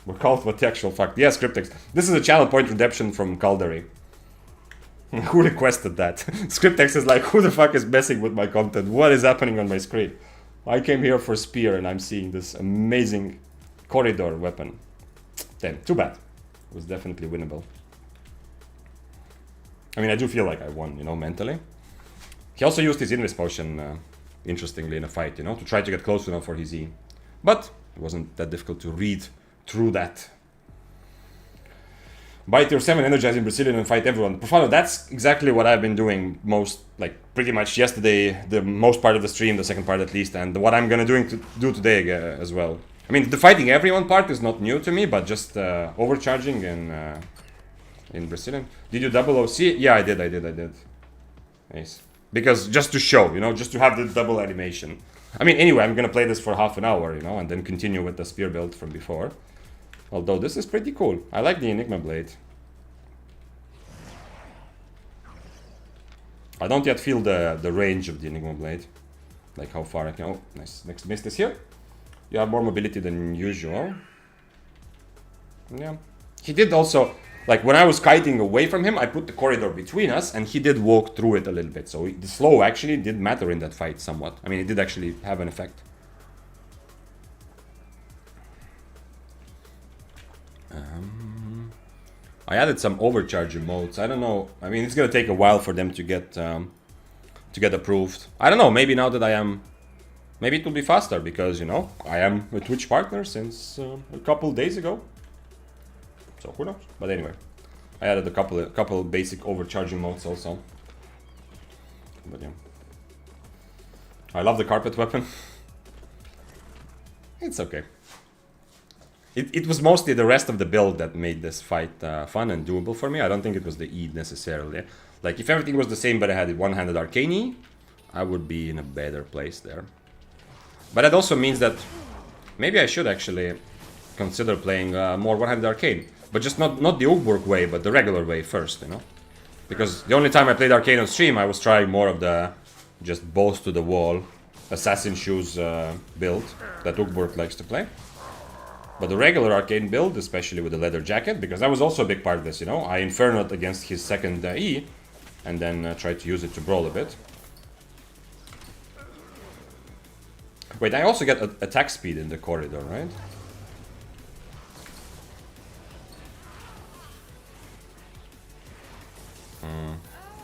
Occult, what the actual fuck? Yes, Cryptex. This is a channel point redemption from Caldery. Who requested that? Scriptex is like, who the fuck is messing with my content? What is happening on my screen? I came here for Spear and I'm seeing this amazing corridor weapon. Damn, too bad. It was definitely winnable. I mean, I do feel like I won, you know, mentally. He also used his invis potion, interestingly, in a fight, you know, to try to get close enough for his E. But it wasn't that difficult to read through that. Buy tier 7 energizing Brazilian and fight everyone. Profano, that's exactly what I've been doing most, like, pretty much yesterday, the most part of the stream, the second part at least, and what I'm gonna do today as well. I mean, the fighting everyone part is not new to me, but just overcharging in Brazilian. Did you double OC? Yeah, I did. Nice. Because just to show, you know, just to have the double animation. I mean, anyway, I'm gonna play this for half an hour, you know, and then continue with the spear build from before. Although this is pretty cool. I like the Enigma blade. I don't yet feel the range of the Enigma blade. Like how far I can... Oh, nice. Next mist is here. You have more mobility than usual. Yeah. He did also, like when I was kiting away from him, I put the corridor between us and he did walk through it a little bit. So the slow actually did matter in that fight somewhat. I mean, it did actually have an effect. I added some overcharge emotes. I don't know. I mean, it's gonna take a while for them to get approved. I don't know. Maybe now that I am, maybe it will be faster because, you know, I am a Twitch partner since a couple days ago. So who knows? But anyway, I added a couple basic overcharging modes also. But yeah, I love the carpet weapon. It's okay. It was mostly the rest of the build that made this fight fun and doable for me. I don't think it was the E necessarily. Like, if everything was the same but I had one-handed arcane E, I would be in a better place there. But that also means that maybe I should actually consider playing more one-handed arcane. But just not the Ogburg way, but the regular way first, you know? Because the only time I played arcane on stream, I was trying more of the just balls to the wall, assassin shoes build that Ogburg likes to play. But the regular arcane build, especially with the leather jacket, because that was also a big part of this, you know? I infernoed against his second E, and then tried to use it to brawl a bit. Wait, I also get attack speed in the corridor, right?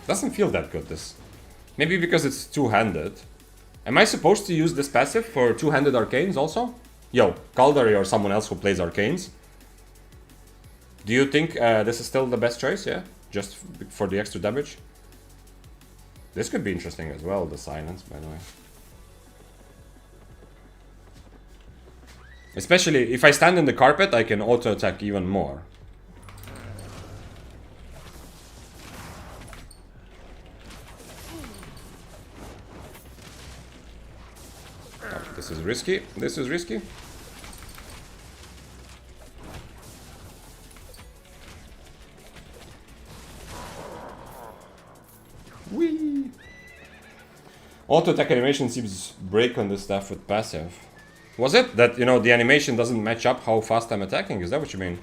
Doesn't feel that good, this. Maybe because it's two-handed. Am I supposed to use this passive for two-handed arcanes also? Yo, Caldari or someone else who plays arcanes. Do you think this is still the best choice, yeah? Just for the extra damage? This could be interesting as well, the silence, by the way. Especially if I stand in the carpet, I can auto-attack even more. Oh, this is risky. This is risky. Whee! Auto-attack animation seems break on the stuff with passive. Was it that, you know, the animation doesn't match up how fast I'm attacking? Is that what you mean?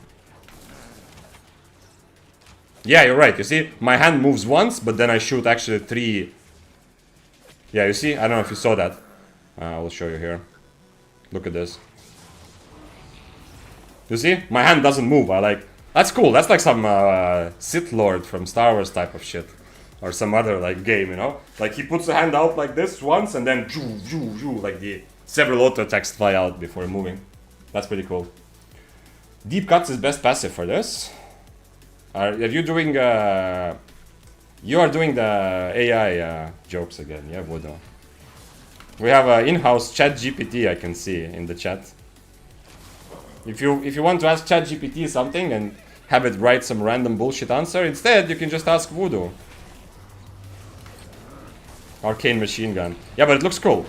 Yeah, you're right. You see, my hand moves once, but then I shoot actually 3. Yeah, you see? I don't know if you saw that. I will show you here. Look at this. You see? My hand doesn't move. That's cool. That's like some Sith Lord from Star Wars type of shit. Or some other, like, game, you know? Like, he puts the hand out like this once, and then like the several auto attacks fly out before moving. That's pretty cool. Deep cuts is best passive for this. Are you doing you are doing the AI jokes again, yeah, Voodoo? We have an in-house chat GPT, I can see in the chat. If you want to ask chat GPT something and have it write some random bullshit answer, instead you can just ask Voodoo. Arcane machine gun. Yeah, but it looks cool.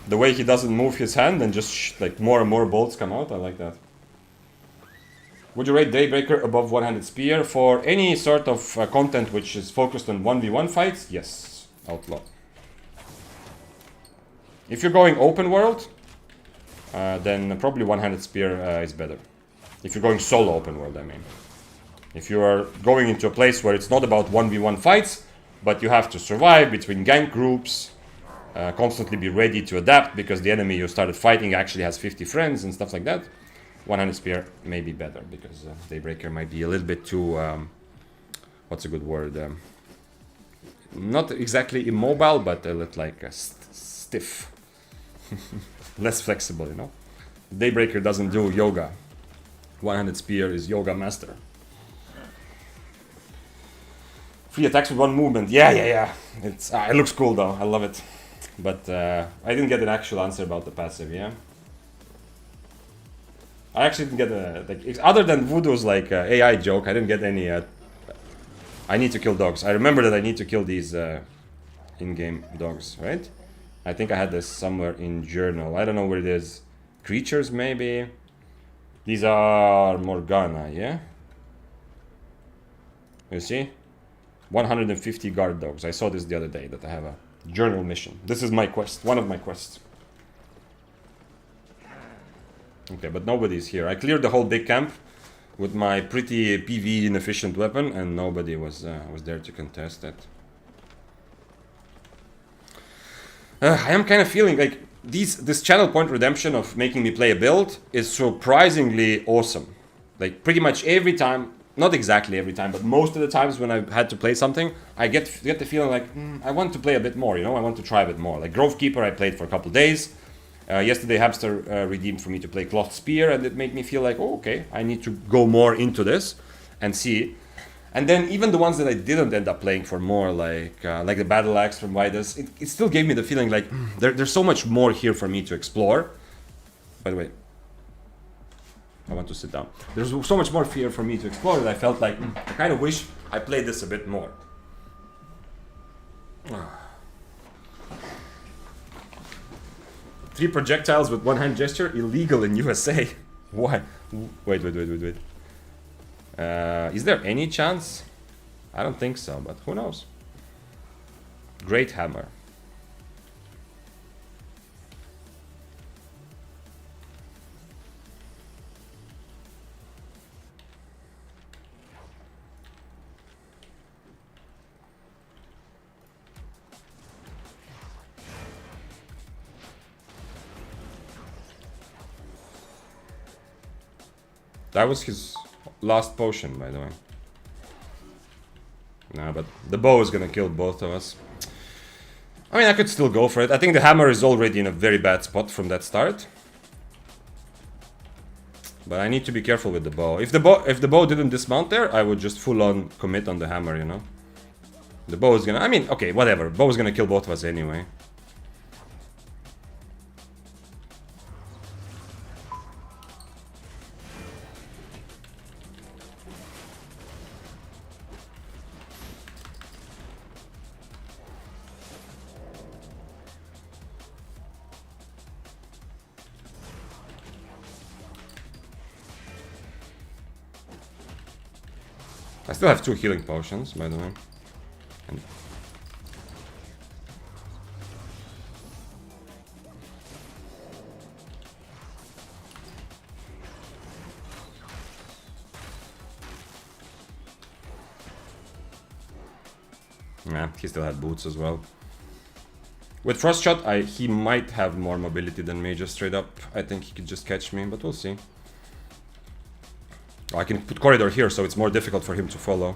The way he doesn't move his hand and just like more and more bolts come out, I like that. Would you rate Daybreaker above one-handed spear for any sort of content which is focused on 1v1 fights? Yes, outlaw. If you're going open world, then probably one-handed spear is better. If you're going solo open world, I mean. If you are going into a place where it's not about 1v1 fights, but you have to survive between gank groups, constantly be ready to adapt because the enemy you started fighting actually has 50 friends and stuff like that, one-handed spear may be better because Daybreaker might be a little bit too, what's a good word? Not exactly immobile, but a little like stiff. Less flexible, you know? Daybreaker doesn't do yoga. One-handed spear is yoga master. 3 attacks with 1 movement. Yeah. It looks cool though. I love it. But I didn't get an actual answer about the passive, yeah? I actually didn't get a... other than Voodoo's like AI joke, I didn't get any... I need to kill dogs. I remember that I need to kill these in-game dogs, right? I think I had this somewhere in journal. I don't know where it is. Creatures, maybe? These are Morgana, yeah? You see? 150 guard dogs. I saw this the other day, that I have a journal mission. This is my quest. One of my quests. Okay, but nobody's here. I cleared the whole big camp with my pretty PV inefficient weapon, and nobody was there to contest it. I am kind of feeling like this channel point redemption of making me play a build is surprisingly awesome. Like pretty much every time, not exactly every time, but most of the times when I've had to play something, I get the feeling like I want to play a bit more. You know, I want to try a bit more. Like Grove Keeper, I played for a couple days. Yesterday, Hamster redeemed for me to play Cloth Spear, and it made me feel like, oh, okay, I need to go more into this and see. And then even the ones that I didn't end up playing for more, like the Battle Axe from Vidas, it still gave me the feeling like there's so much more here for me to explore. By the way, I want to sit down. There's so much more here for me to explore that I felt like I kind of wish I played this a bit more. 3 projectiles with one hand gesture, illegal in USA. Why? Wait. Is there any chance? I don't think so, but who knows? Great hammer. That was his last potion, by the way. Nah, but the bow is gonna kill both of us. I mean, I could still go for it. I think the hammer is already in a very bad spot from that start. But I need to be careful with the bow. If the bow didn't dismount there, I would just full on commit on the hammer, you know. The bow is gonna, I mean, okay, whatever. Bow is gonna kill both of us anyway. I still have 2 healing potions, by the way. And yeah, he still had boots as well. With Frost Shot, he might have more mobility than me, just straight up. I think he could just catch me, but we'll see. Oh, I can put Corridor here, so it's more difficult for him to follow.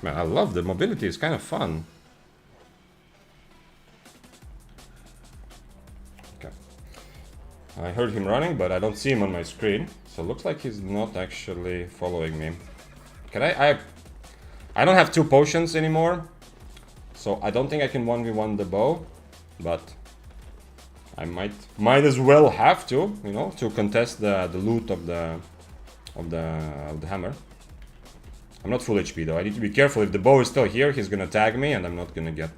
Man, I love the mobility, it's kind of fun. Okay. I heard him running, but I don't see him on my screen. So it looks like he's not actually following me. Can I don't have 2 potions anymore. So I don't think I can 1v1 the bow, but I might as well have to, you know, to contest the loot of the hammer. I'm not full HP though. I need to be careful. If the bow is still here, he's gonna tag me, and I'm not gonna get.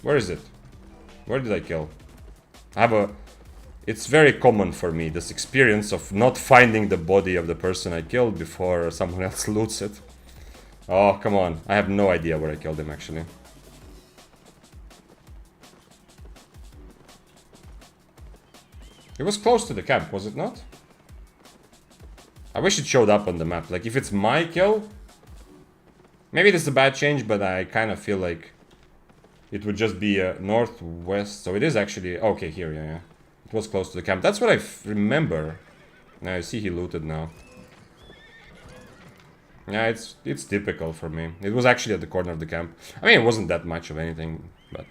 Where is it? Where did I kill? I have a. It's very common for me, this experience of not finding the body of the person I killed before someone else loots it. Oh, come on. I have no idea where I killed him, actually. It was close to the camp, was it not? I wish it showed up on the map. Like, if it's my kill... Maybe this is a bad change, but I kind of feel like it would just be northwest. So it is actually... Okay, here, yeah. It was close to the camp. That's what I remember. Now I see he looted now. Yeah, it's typical for me. It was actually at the corner of the camp. I mean, it wasn't that much of anything, but...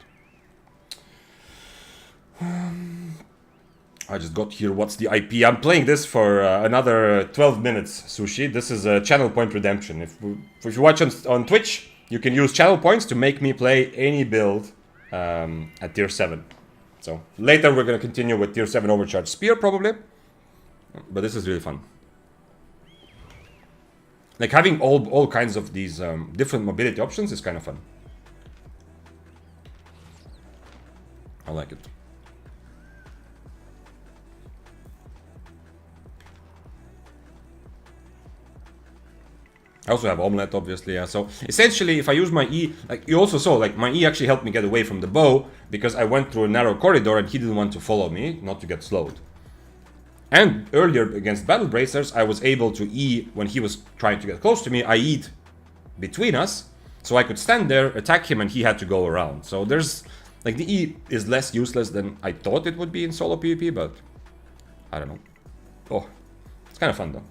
I just got here. What's the IP? I'm playing this for another 12 minutes, Sushi. This is a channel point redemption. If you watch on Twitch, you can use channel points to make me play any build at tier 7. So later we're going to continue with tier 7 overcharge spear, probably. But this is really fun. Like, having all kinds of these different mobility options is kind of fun. I like it. I also have omelette, obviously, yeah. So essentially, if I use my E, like you also saw, like my E actually helped me get away from the bow because I went through a narrow corridor and he didn't want to follow me, not to get slowed. And earlier against battle bracers, I was able to E when he was trying to get close to me. I E'd between us, so I could stand there, attack him, and he had to go around. So there's like the E is less useless than I thought it would be in solo PvP, but I don't know. Oh, it's kind of fun though.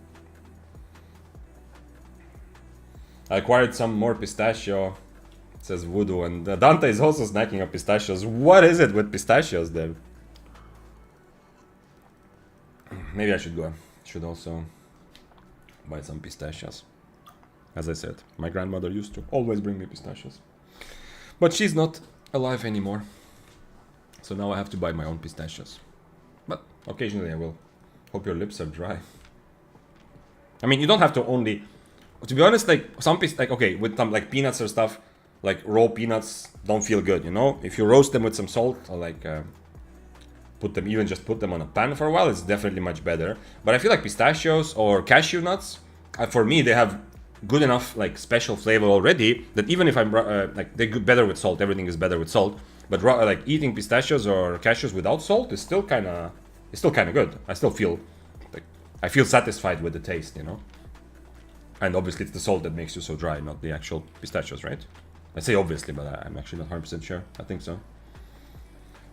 I acquired some more pistachio, says Voodoo, and Dante is also snacking up pistachios. What is it with pistachios then? Maybe I should also buy some pistachios. As I said, my grandmother used to always bring me pistachios. But she's not alive anymore. So now I have to buy my own pistachios. But occasionally I will. Hope your lips are dry. I mean, you don't have to only... To be honest, like, some okay, with some, like, peanuts or stuff, like, raw peanuts don't feel good, you know? If you roast them with some salt, or, like, put them on a pan for a while, it's definitely much better. But I feel like pistachios or cashew nuts, for me, they have good enough, like, special flavor already, that even if I'm, like, they're better with salt, everything is better with salt. But, like, eating pistachios or cashews without salt is still kind of good. I still feel, like, I feel satisfied with the taste, you know? And obviously it's the salt that makes you so dry, not the actual pistachios, right? I say obviously, but I'm actually not 100% sure. I think so.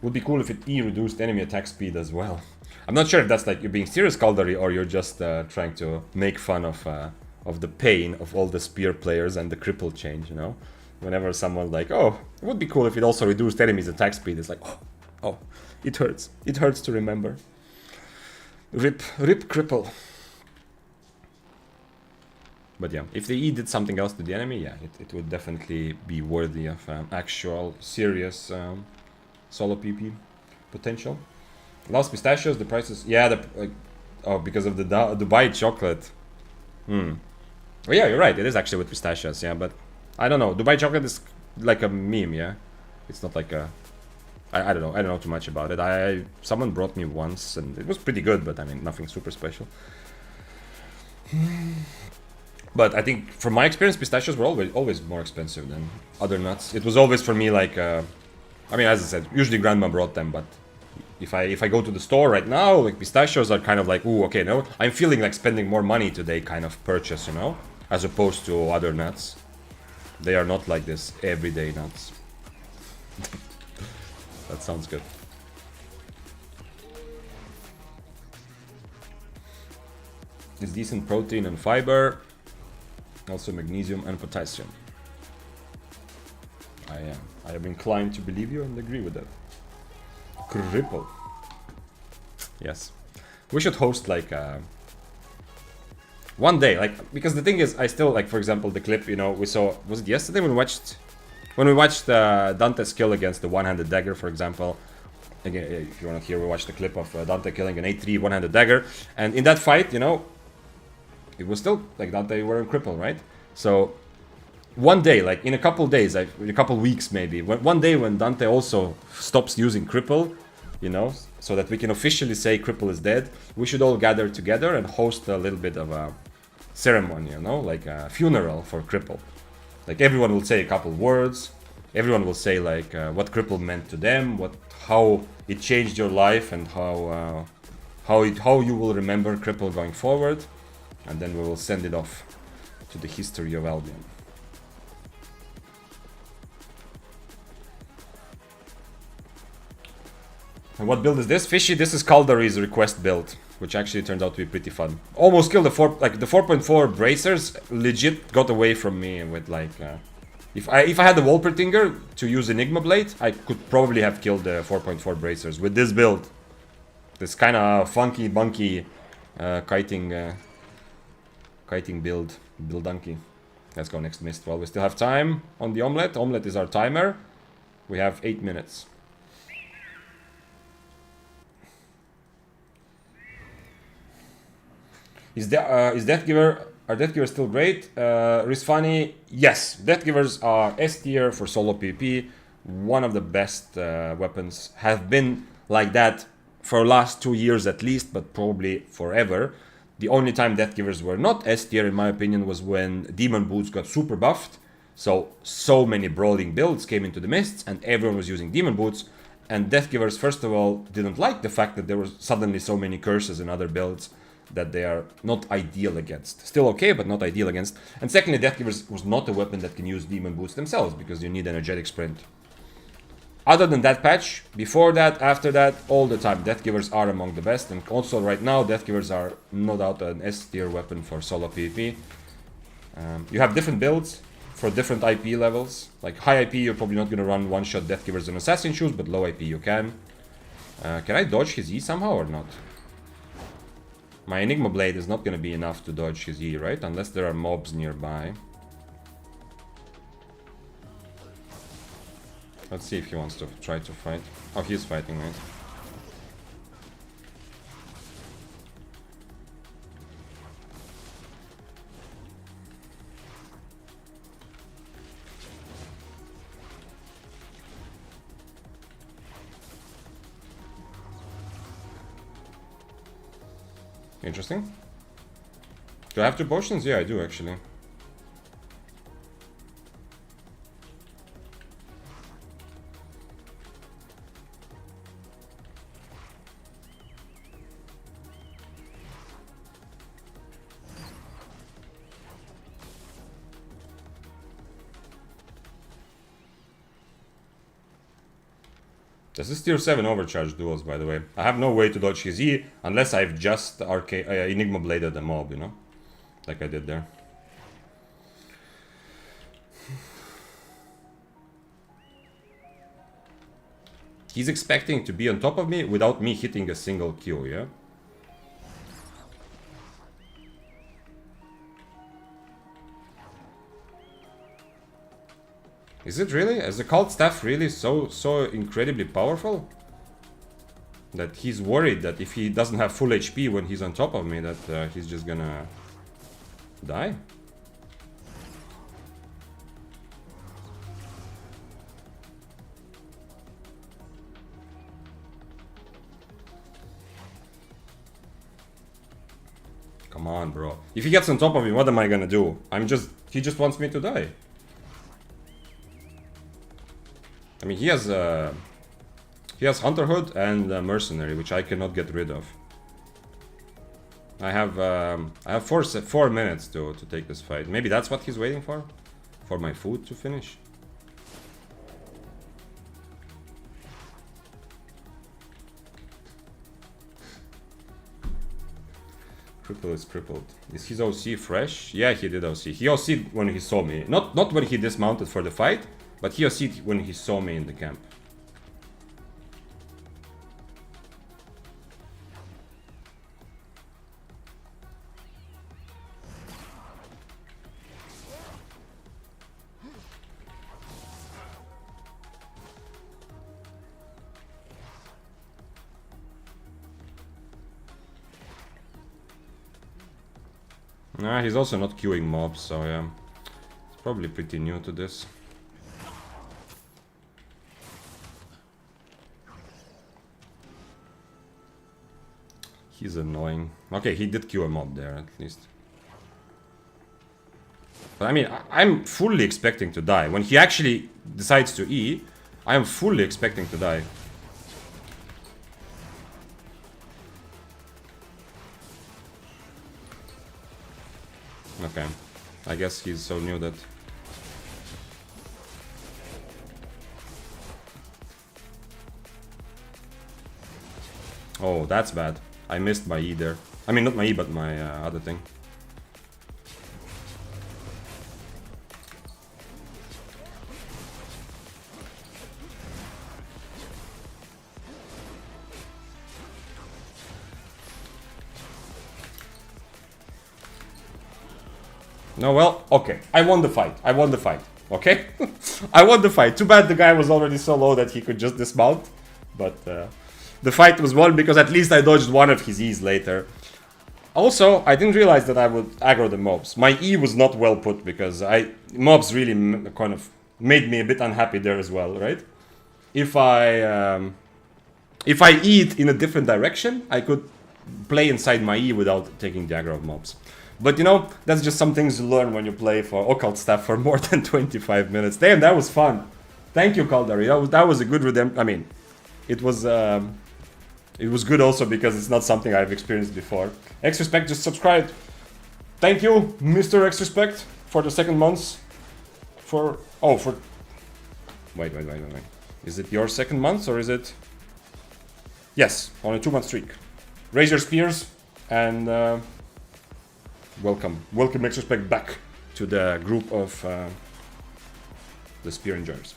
Would be cool if it E reduced enemy attack speed as well. I'm not sure if that's like you're being serious, Caldari, or you're just trying to make fun of the pain of all the spear players and the cripple change, you know? Whenever someone's like, oh, it would be cool if it also reduced enemies attack speed, it's like, oh, it hurts. It hurts to remember. Rip cripple. But yeah, if the E did something else to the enemy, yeah, it would definitely be worthy of actual, serious solo PP potential. Lost pistachios, the prices... Yeah, oh, because of the Dubai chocolate. Oh yeah, you're right, it is actually with pistachios, yeah, but... I don't know, Dubai chocolate is like a meme, yeah? It's not like a... I don't know too much about it. Someone brought me once, and it was pretty good, but I mean, nothing super special. But I think, from my experience, pistachios were always more expensive than other nuts. It was always for me like, I mean, as I said, usually grandma brought them, but if I go to the store right now, like pistachios are kind of like, ooh, okay, no, I'm feeling like spending more money today kind of purchase, you know, as opposed to other nuts. They are not like this everyday nuts. That sounds good. It's decent protein and fiber. Also magnesium and potassium. I am inclined to believe you and agree with that. Cripple. Yes. We should host like one day, like, because the thing is, I still, like, for example, the clip, you know, we saw, was it yesterday when we watched Dante's kill against the one-handed dagger, for example. Again, if you want to hear, we watched the clip of Dante killing an 8-3 one-handed dagger, and in that fight, you know, it was still, like, Dante were in cripple, right? So, one day, like, in a couple days, like, in a couple weeks maybe, one day when Dante also stops using cripple, you know, so that we can officially say cripple is dead, we should all gather together and host a little bit of a ceremony, you know, like a funeral for cripple. Like, everyone will say a couple words, everyone will say, like, what cripple meant to them, how it changed your life, and how you will remember cripple going forward. And then we will send it off to the history of Albion. And what build is this? Fishy, this is Caldari's request build, which actually turned out to be pretty fun. Almost killed the 4.4 bracers legit got away from me with, like, if I had the Wolpertinger to use Enigma Blade, I could probably have killed the 4.4 bracers with this build. This kind of funky bunky kiting build donkey. Let's go next mist while we still have time on the omelette. Omelette is our timer. We have 8 minutes. Are Death Givers still great? Rizfani, yes. Death Givers are S tier for solo PvP. One of the best weapons. Have been like that for the last 2 years at least, but probably forever. The only time Death Givers were not S tier, in my opinion, was when Demon Boots got super buffed. So many brawling builds came into the mists, and everyone was using Demon Boots. And Death Givers, first of all, didn't like the fact that there were suddenly so many curses in other builds that they are not ideal against. Still okay, but not ideal against. And secondly, Death Givers was not a weapon that can use Demon Boots themselves, because you need energetic sprint. Other than that patch, before that, after that, all the time, Death Givers are among the best. And also right now, Death Givers are no doubt an S tier weapon for solo PvP. You have different builds for different IP levels. Like high IP, you're probably not going to run one-shot Death Givers and Assassin Shoes, but low IP you can. Can I dodge his E somehow or not? My Enigma Blade is not going to be enough to dodge his E, right? Unless there are mobs nearby. Let's see if he wants to try to fight. Oh, he's fighting, right? Interesting. Do I have 2 potions? Yeah, I do actually. This is tier 7 overcharge duels, by the way. I have no way to dodge his E unless I've just Enigma Bladed the mob, you know? Like I did there. He's expecting to be on top of me without me hitting a single Q, yeah? Is it really? Is the cult staff really so incredibly powerful? That he's worried that if he doesn't have full HP when he's on top of me, that he's just gonna die? Come on, bro. If he gets on top of me, what am I gonna do? He just wants me to die. I mean, he has Hunterhood and Mercenary, which I cannot get rid of. I have 4 minutes to take this fight. Maybe that's what he's waiting for my food to finish. Cripple is crippled. Is his OC fresh? Yeah, he did OC. He OC'd when he saw me. Not when he dismounted for the fight, but he OC'd when he saw me in the camp. Nah, he's also not queuing mobs, so yeah. He's probably pretty new to this. He's annoying. Okay, he did queue a mob there, at least. But I mean, I'm fully expecting to die. When he actually decides to E, I am fully expecting to die. Okay, I guess he's so new that... Oh, that's bad. I missed my E there. I mean, not my E, but my other thing. No, well, okay. I won the fight. I won the fight. Okay? I won the fight. Too bad the guy was already so low that he could just dismount. But the fight was won because at least I dodged one of his E's later. Also, I didn't realize that I would aggro the mobs. My E was not well put because mobs really kind of made me a bit unhappy there as well, right? If I eat in a different direction, I could play inside my E without taking the aggro of mobs. But you know, that's just some things you learn when you play for occult stuff for more than 25 minutes. Damn, that was fun. Thank you, Kaldari. That was a good redemption. I mean, it was good also because it's not something I've experienced before. X-Respect just subscribed. Thank you, Mr. X-Respect, for the second month. Wait. Is it your second month or is it? Yes, on a 2-month streak. Raise your spears and welcome X-Respect back to the group of the spear enjoyers.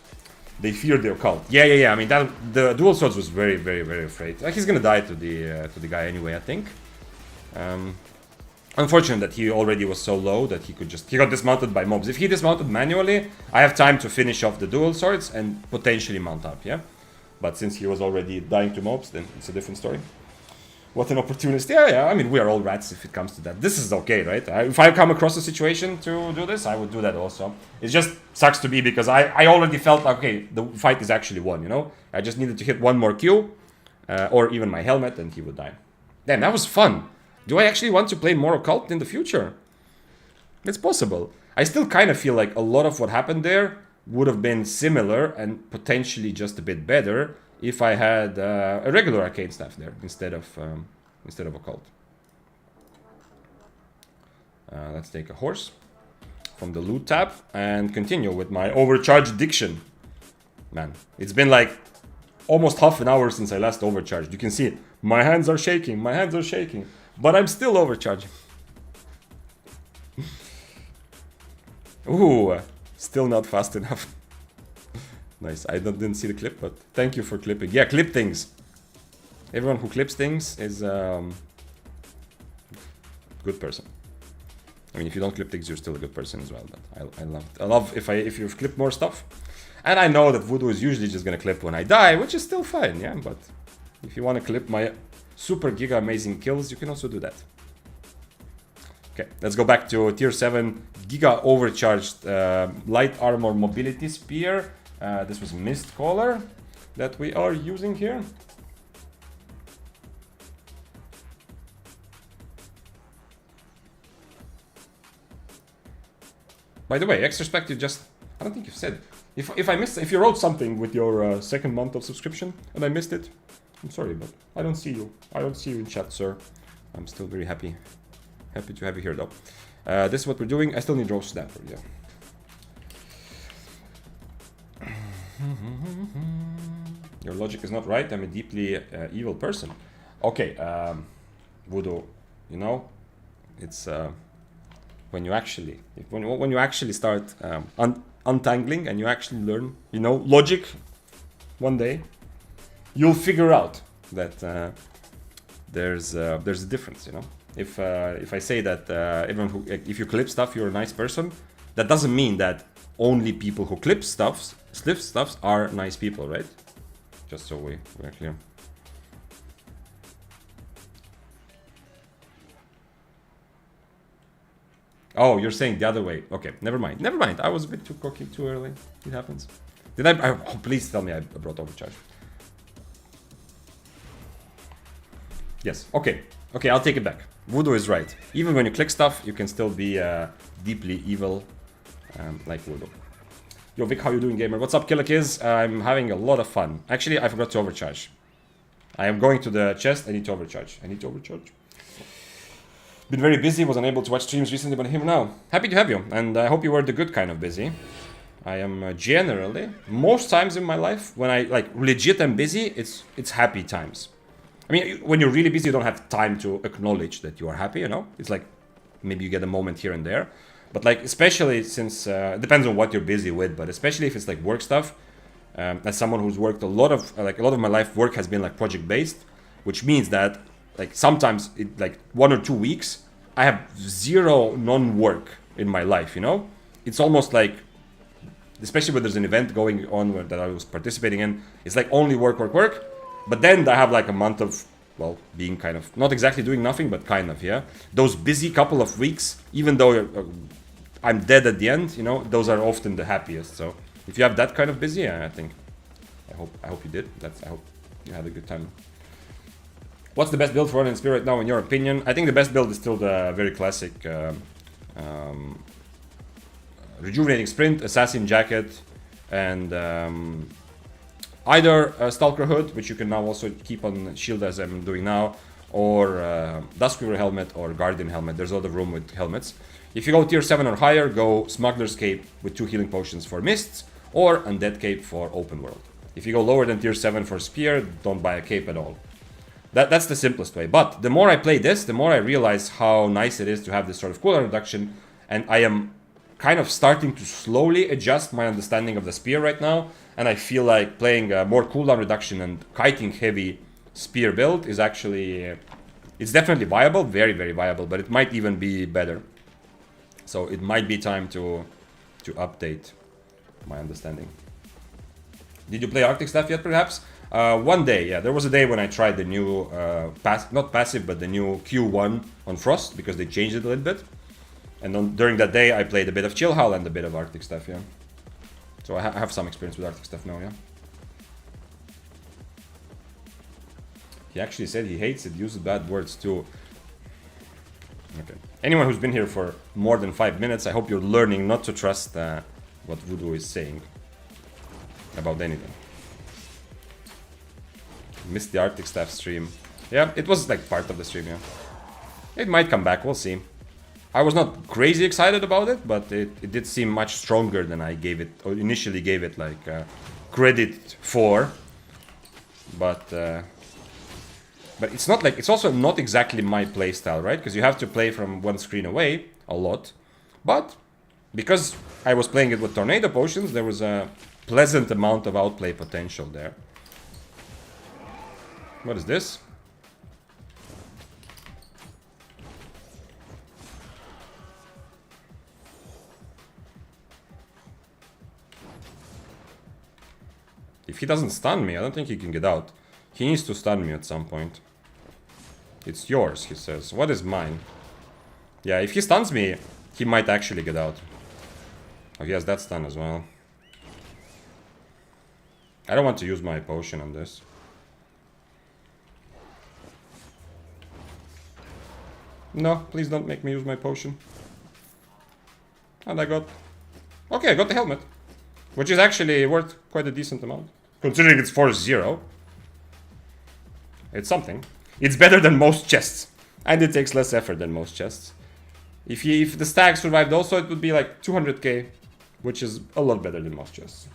They fear the occult. Yeah. I mean, the dual swords was very afraid. He's gonna die to the guy anyway, I think. Unfortunate that he already was so low that he got dismounted by mobs. If he dismounted manually, I have time to finish off the dual swords and potentially mount up, yeah? But since he was already dying to mobs, then it's a different story. What an opportunist. Yeah, I mean, we are all rats if it comes to that. This is okay, right? If I come across a situation to do this, I would do that also. It just sucks to be because I already felt like, okay, the fight is actually won, you know? I just needed to hit one more Q, or even my helmet, and he would die. Damn, that was fun. Do I actually want to play more occult in the future? It's possible. I still kind of feel like a lot of what happened there would have been similar and potentially just a bit better if I had a regular arcane staff there instead of occult. Let's take a horse from the loot tab and continue with my overcharged diction. Man, it's been like almost half an hour since I last overcharged. You can see it. My hands are shaking. But I'm still overcharging. Ooh, still not fast enough. Nice. I didn't see the clip, but thank you for clipping. Yeah, clip things. Everyone who clips things is good person. I mean, if you don't clip things, you're still a good person as well. But I love if you've clipped more stuff. And I know that Voodoo is usually just gonna clip when I die, which is still fine, yeah. But if you want to clip my super giga amazing kills, you can also do that. Okay, let's go back to tier 7 giga overcharged light armor mobility spear. This was Mist Caller that we are using here. By the way, X-Respect, I don't think you've said. If you wrote something with your second month of subscription and I missed it, I'm sorry, but I don't see you. I don't see you in chat, sir. I'm still very happy to have you here, though. This is what we're doing. I still need roast snapper, yeah. Your logic is not right. I'm a deeply evil person. Okay, Voodoo, you know, it's when you actually start untangling and you actually learn, you know, logic. One day, you'll figure out that there's a difference, you know. If I say that if you clip stuff, you're a nice person, that doesn't mean that only people who clip stuffs are nice people, right? Just so we're clear. Oh, you're saying the other way. Okay, never mind. I was a bit too cocky too early. It happens. Did I oh, please tell me I brought overcharge. Yes, okay, I'll take it back. Voodoo is right. Even when you click stuff, you can still be deeply evil, like Voodoo. Yo, Vic, how you doing, gamer? What's up, Killakiz? I'm having a lot of fun. Actually, I forgot to overcharge. I am going to the chest. I need to overcharge. Been very busy, was unable to watch streams recently, but here now. Happy to have you, and I hope you were the good kind of busy. I am generally, most times in my life, when I like legit am busy, it's happy times. I mean, when you're really busy, you don't have time to acknowledge that you are happy, you know? It's like, maybe you get a moment here and there. But like, especially since, it depends on what you're busy with, but especially if it's like work stuff, as someone who's worked a lot of my life work has been like project-based, which means that like sometimes, like 1 or 2 weeks, I have zero non-work in my life, you know? It's almost like, especially when there's an event going on that I was participating in, it's like only work. But then I have like a month of, well, being kind of, not exactly doing nothing, but kind of, yeah? Those busy couple of weeks, even though I'm dead at the end, you know, those are often the happiest. So if you have that kind of busy, I hope you did. I hope you had a good time. What's the best build for running Spear right now, in your opinion? I think the best build is still the very classic Rejuvenating Sprint, Assassin Jacket, and either Stalker Hood, which you can now also keep on shield as I'm doing now, or Duskweaver Helmet or Guardian Helmet. There's a lot of room with helmets. If you go tier 7 or higher, go Smuggler's Cape with 2 healing potions for Mists, or Undead Cape for Open World. If you go lower than tier 7 for Spear, don't buy a cape at all. That's the simplest way. But the more I play this, the more I realize how nice it is to have this sort of cooldown reduction, and I am kind of starting to slowly adjust my understanding of the Spear right now, and I feel like playing a more cooldown reduction and kiting heavy Spear build is actually, it's definitely viable, very, very viable, but it might even be better. So it might be time to update my understanding. Did you play Arctic Stuff yet, perhaps? One day, yeah. There was a day when I tried the new, not passive, but the new Q1 on Frost, because they changed it a little bit. And during that day, I played a bit of Chill Hull and a bit of Arctic Stuff, yeah. So I have some experience with Arctic Stuff now, yeah. He actually said he hates it, uses bad words too. Okay. Anyone who's been here for more than 5 minutes, I hope you're learning not to trust what Voodoo is saying about anything. Missed the Arctic Staff stream. Yeah, it was like part of the stream, yeah. It might come back, we'll see. I was not crazy excited about it, but it did seem much stronger than I gave it, or initially gave it like credit for. But it's not like, it's also not exactly my playstyle, right? Because you have to play from one screen away a lot. But because I was playing it with Tornado Potions, there was a pleasant amount of outplay potential there. What is this? If he doesn't stun me, I don't think he can get out. He needs to stun me at some point. It's yours, he says. What is mine? Yeah, if he stuns me, he might actually get out. Oh, he has that stun as well. I don't want to use my potion on this. No, please don't make me use my potion. And I got... Okay, I got the helmet. Which is actually worth quite a decent amount. Considering it's Force 0. It's something. It's better than most chests. And it takes less effort than most chests. If the stag survived also, it would be like 200k. Which is a lot better than most chests.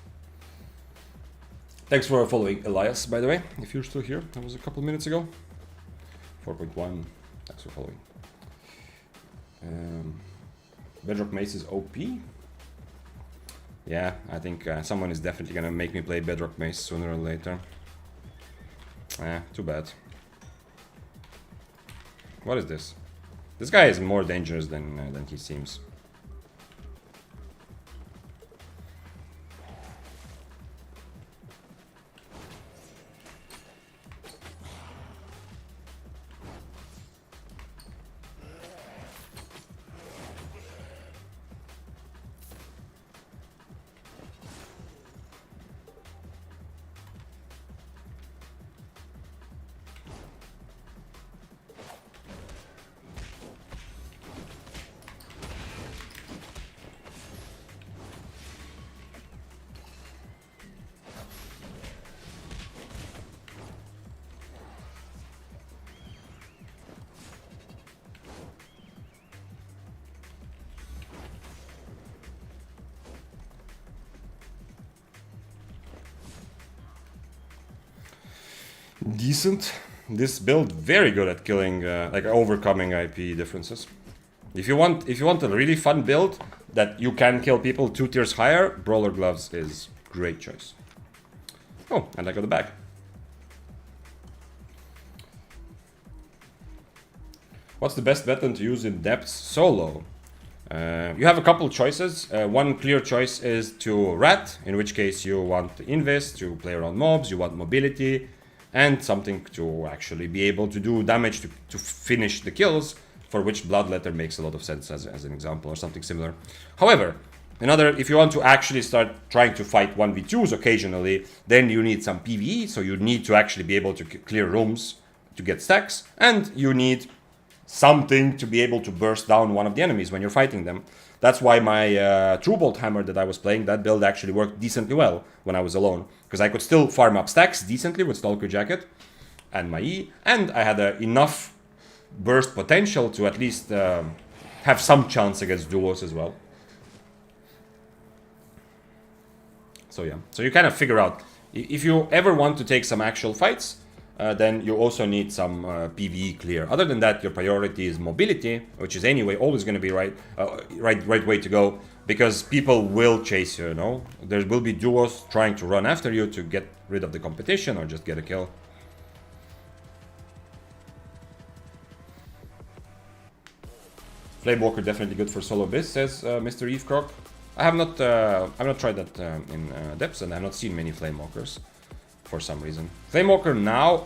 Thanks for following Elias, by the way. If you're still here, that was a couple minutes ago. 4.1. Thanks for following. Bedrock Mace is OP. Yeah, I think someone is definitely gonna make me play Bedrock Mace sooner or later. Too bad. What is this? This guy is more dangerous than he seems. Decent. This build very good at killing, like overcoming IP differences. If you want a really fun build that you can kill people 2 tiers higher, Brawler Gloves is great choice. Oh, and I got the bag. What's the best weapon to use in depths solo? You have a couple choices. One clear choice is to Rat, in which case you want Invest to play around mobs, you want mobility, and something to actually be able to do damage to finish the kills, for which Bloodletter makes a lot of sense as an example, or something similar. However, if you want to actually start trying to fight 1v2s occasionally, then you need some PvE, so you need to actually be able to clear rooms to get stacks, and you need something to be able to burst down one of the enemies when you're fighting them. That's why my True Bolt Hammer that I was playing, that build actually worked decently well when I was alone, because I could still farm up stacks decently with Stalker Jacket and my E, and I had enough burst potential to at least have some chance against duos as well. So yeah, so you kind of figure out, if you ever want to take some actual fights, then you also need some PvE clear. Other than that, your priority is mobility, which is anyway always going to be right way to go, because people will chase you, you know? There will be duos trying to run after you to get rid of the competition or just get a kill. Flamewalker definitely good for solo biz, says Mr. Eve Croc. I've not tried that in depths, and I've not seen many Flamewalkers for some reason. Flamewalker now,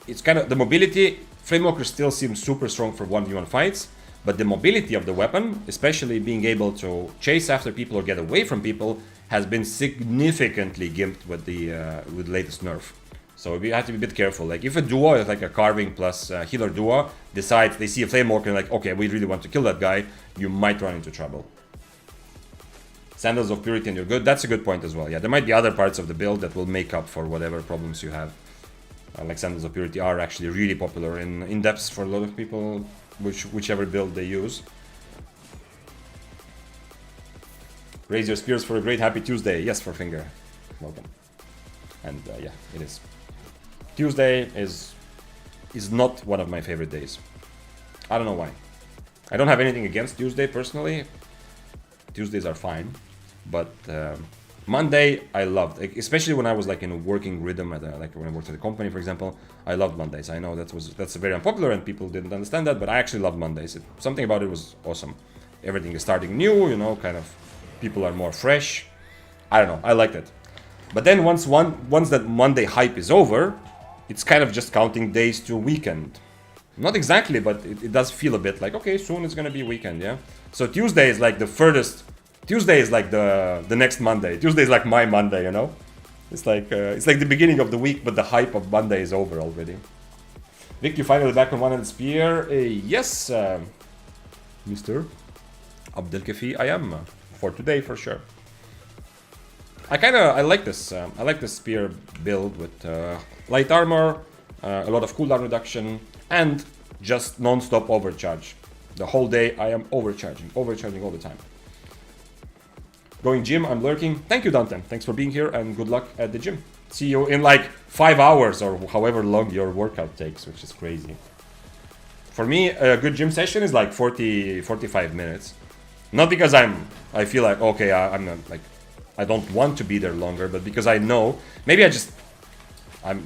it's kind of the mobility. Flamewalker still seems super strong for 1v1 fights, but the mobility of the weapon, especially being able to chase after people or get away from people, has been significantly gimped with the latest nerf. So we have to be a bit careful. Like if a duo is like a carving plus healer duo decides they see a Flamewalker and like, okay, we really want to kill that guy, you might run into trouble. Sandals of Purity and you're good. That's a good point as well. Yeah, there might be other parts of the build that will make up for whatever problems you have. Like Sandals of Purity are actually really popular in depths for a lot of people, whichever build they use. Raise your spears for a great happy Tuesday. Yes, for Finger. Welcome. And yeah, it is. Tuesday is not one of my favorite days. I don't know why. I don't have anything against Tuesday personally. Tuesdays are fine, but Monday I loved, especially when I was like in a working rhythm at like when I worked at a company, for example. I loved Mondays. I know that's very unpopular and people didn't understand that, but I actually loved Mondays. Something about it was awesome. Everything is starting new, you know, kind of people are more fresh. I don't know. I liked it. But then once that Monday hype is over, it's kind of just counting days to weekend. Not exactly, but it does feel a bit like, okay, soon it's gonna be weekend, yeah? So Tuesday is like the furthest, Tuesday is like the next Monday. Tuesday is like my Monday, you know? It's like the beginning of the week, but the hype of Monday is over already. Vic, you finally back on one-handed spear? Yes, Mr. Abdelkafi, I am, for today for sure. I like this. I like this spear build with light armor, a lot of cooldown reduction, and just non-stop overcharge. The whole day I am overcharging all the time. Going gym, I'm lurking. Thank you, Dante. Thanks for being here and good luck at the gym. See you in like 5 hours or however long your workout takes, which is crazy. For me, a good gym session is like 40-45 minutes. Not because I feel like, okay, I'm not like, I don't want to be there longer, but because I know, maybe I'm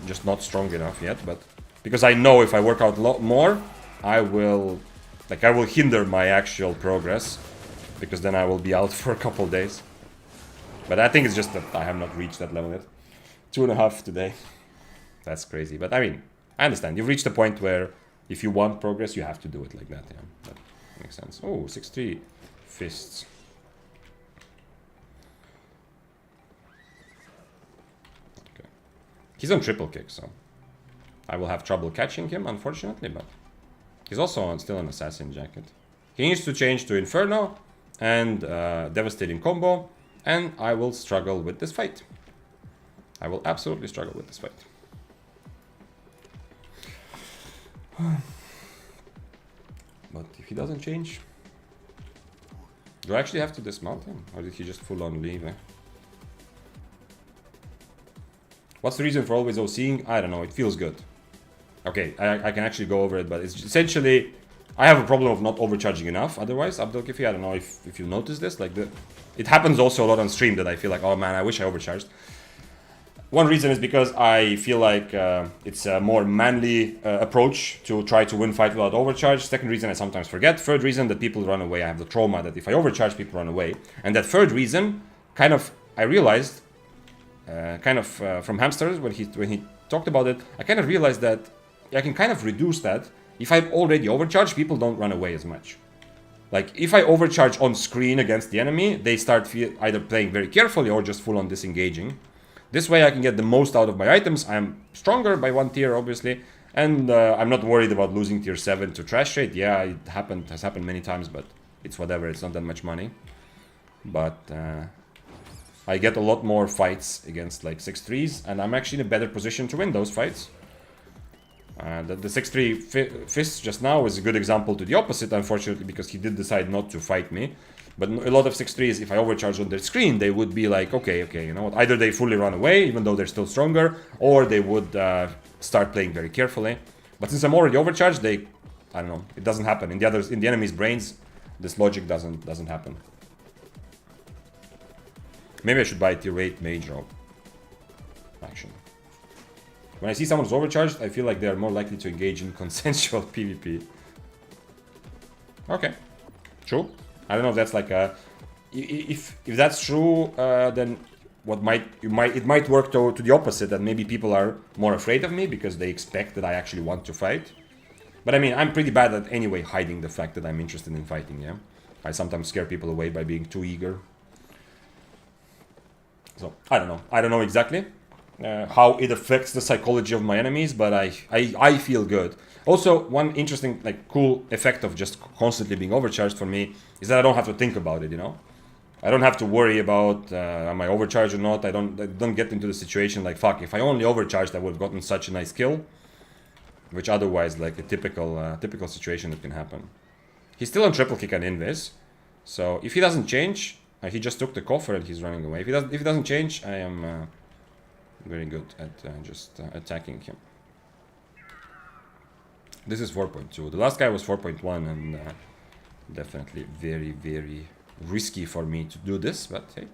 just not strong enough yet, but because I know if I work out a lot more, I will hinder my actual progress, because then I will be out for a couple days. But I think it's just that I have not reached that level yet. 2.5 today. That's crazy, but I mean, I understand. You've reached a point where if you want progress, you have to do it like that, yeah. That makes sense. Oh, 6-3 fists. He's on triple kick, so I will have trouble catching him, unfortunately, but he's also still an assassin jacket. He needs to change to Inferno and devastating combo, and I will struggle with this fight. I will absolutely struggle with this fight. But if he doesn't change, do I actually have to dismount him, or did he just full on leave? What's the reason for always OCing? I don't know, it feels good. Okay, I can actually go over it, but it's essentially, I have a problem of not overcharging enough otherwise. Abdelkifi, I don't know if you noticed this, like it happens also a lot on stream that I feel like, oh man, I wish I overcharged. One reason is because I feel like it's a more manly approach to try to win fight without overcharge. Second reason, I sometimes forget. Third reason, that people run away. I have the trauma that if I overcharge, people run away. And that third reason, kind of, I realized, from Hamsters, when he talked about it, I kind of realized that I can kind of reduce that. If I've already overcharged, people don't run away as much. Like, if I overcharge on screen against the enemy, they start either playing very carefully or just full on disengaging. This way I can get the most out of my items. I'm stronger by 1 tier, obviously, And I'm not worried about losing tier 7 to trash rate. Yeah, it has happened many times, but it's whatever, it's not that much money. But I get a lot more fights against like 6-3s, and I'm actually in a better position to win those fights. The 6-3 fist just now is a good example to the opposite, unfortunately, because he did decide not to fight me. But a lot of 6-3s, if I overcharge on their screen, they would be like, okay, you know what, either they fully run away, even though they're still stronger, or they would start playing very carefully. But since I'm already overcharged, I don't know, it doesn't happen. In the enemy's brains, this logic doesn't happen. Maybe I should buy tier 8 mage robe. Actually. When I see someone's overcharged, I feel like they are more likely to engage in consensual PvP. Okay. True. I don't know if that's like a... If that's true, then it might work to the opposite, that maybe people are more afraid of me because they expect that I actually want to fight. But I mean, I'm pretty bad at anyway hiding the fact that I'm interested in fighting, yeah? I sometimes scare people away by being too eager. So, I don't know. I don't know exactly how it affects the psychology of my enemies, but I feel good. Also, one interesting, like, cool effect of just constantly being overcharged for me is that I don't have to think about it, you know? I don't have to worry about am I overcharged or not. I don't get into the situation like, fuck, if I only overcharged, I would have gotten such a nice kill. Which otherwise, like, a typical situation that can happen. He's still on triple kick and invis. So, if he doesn't change... he just took the coffer and he's running away. If he doesn't change, I am very good at just attacking him. This is 4.2. The last guy was 4.1, and definitely very, very risky for me to do this. But hey,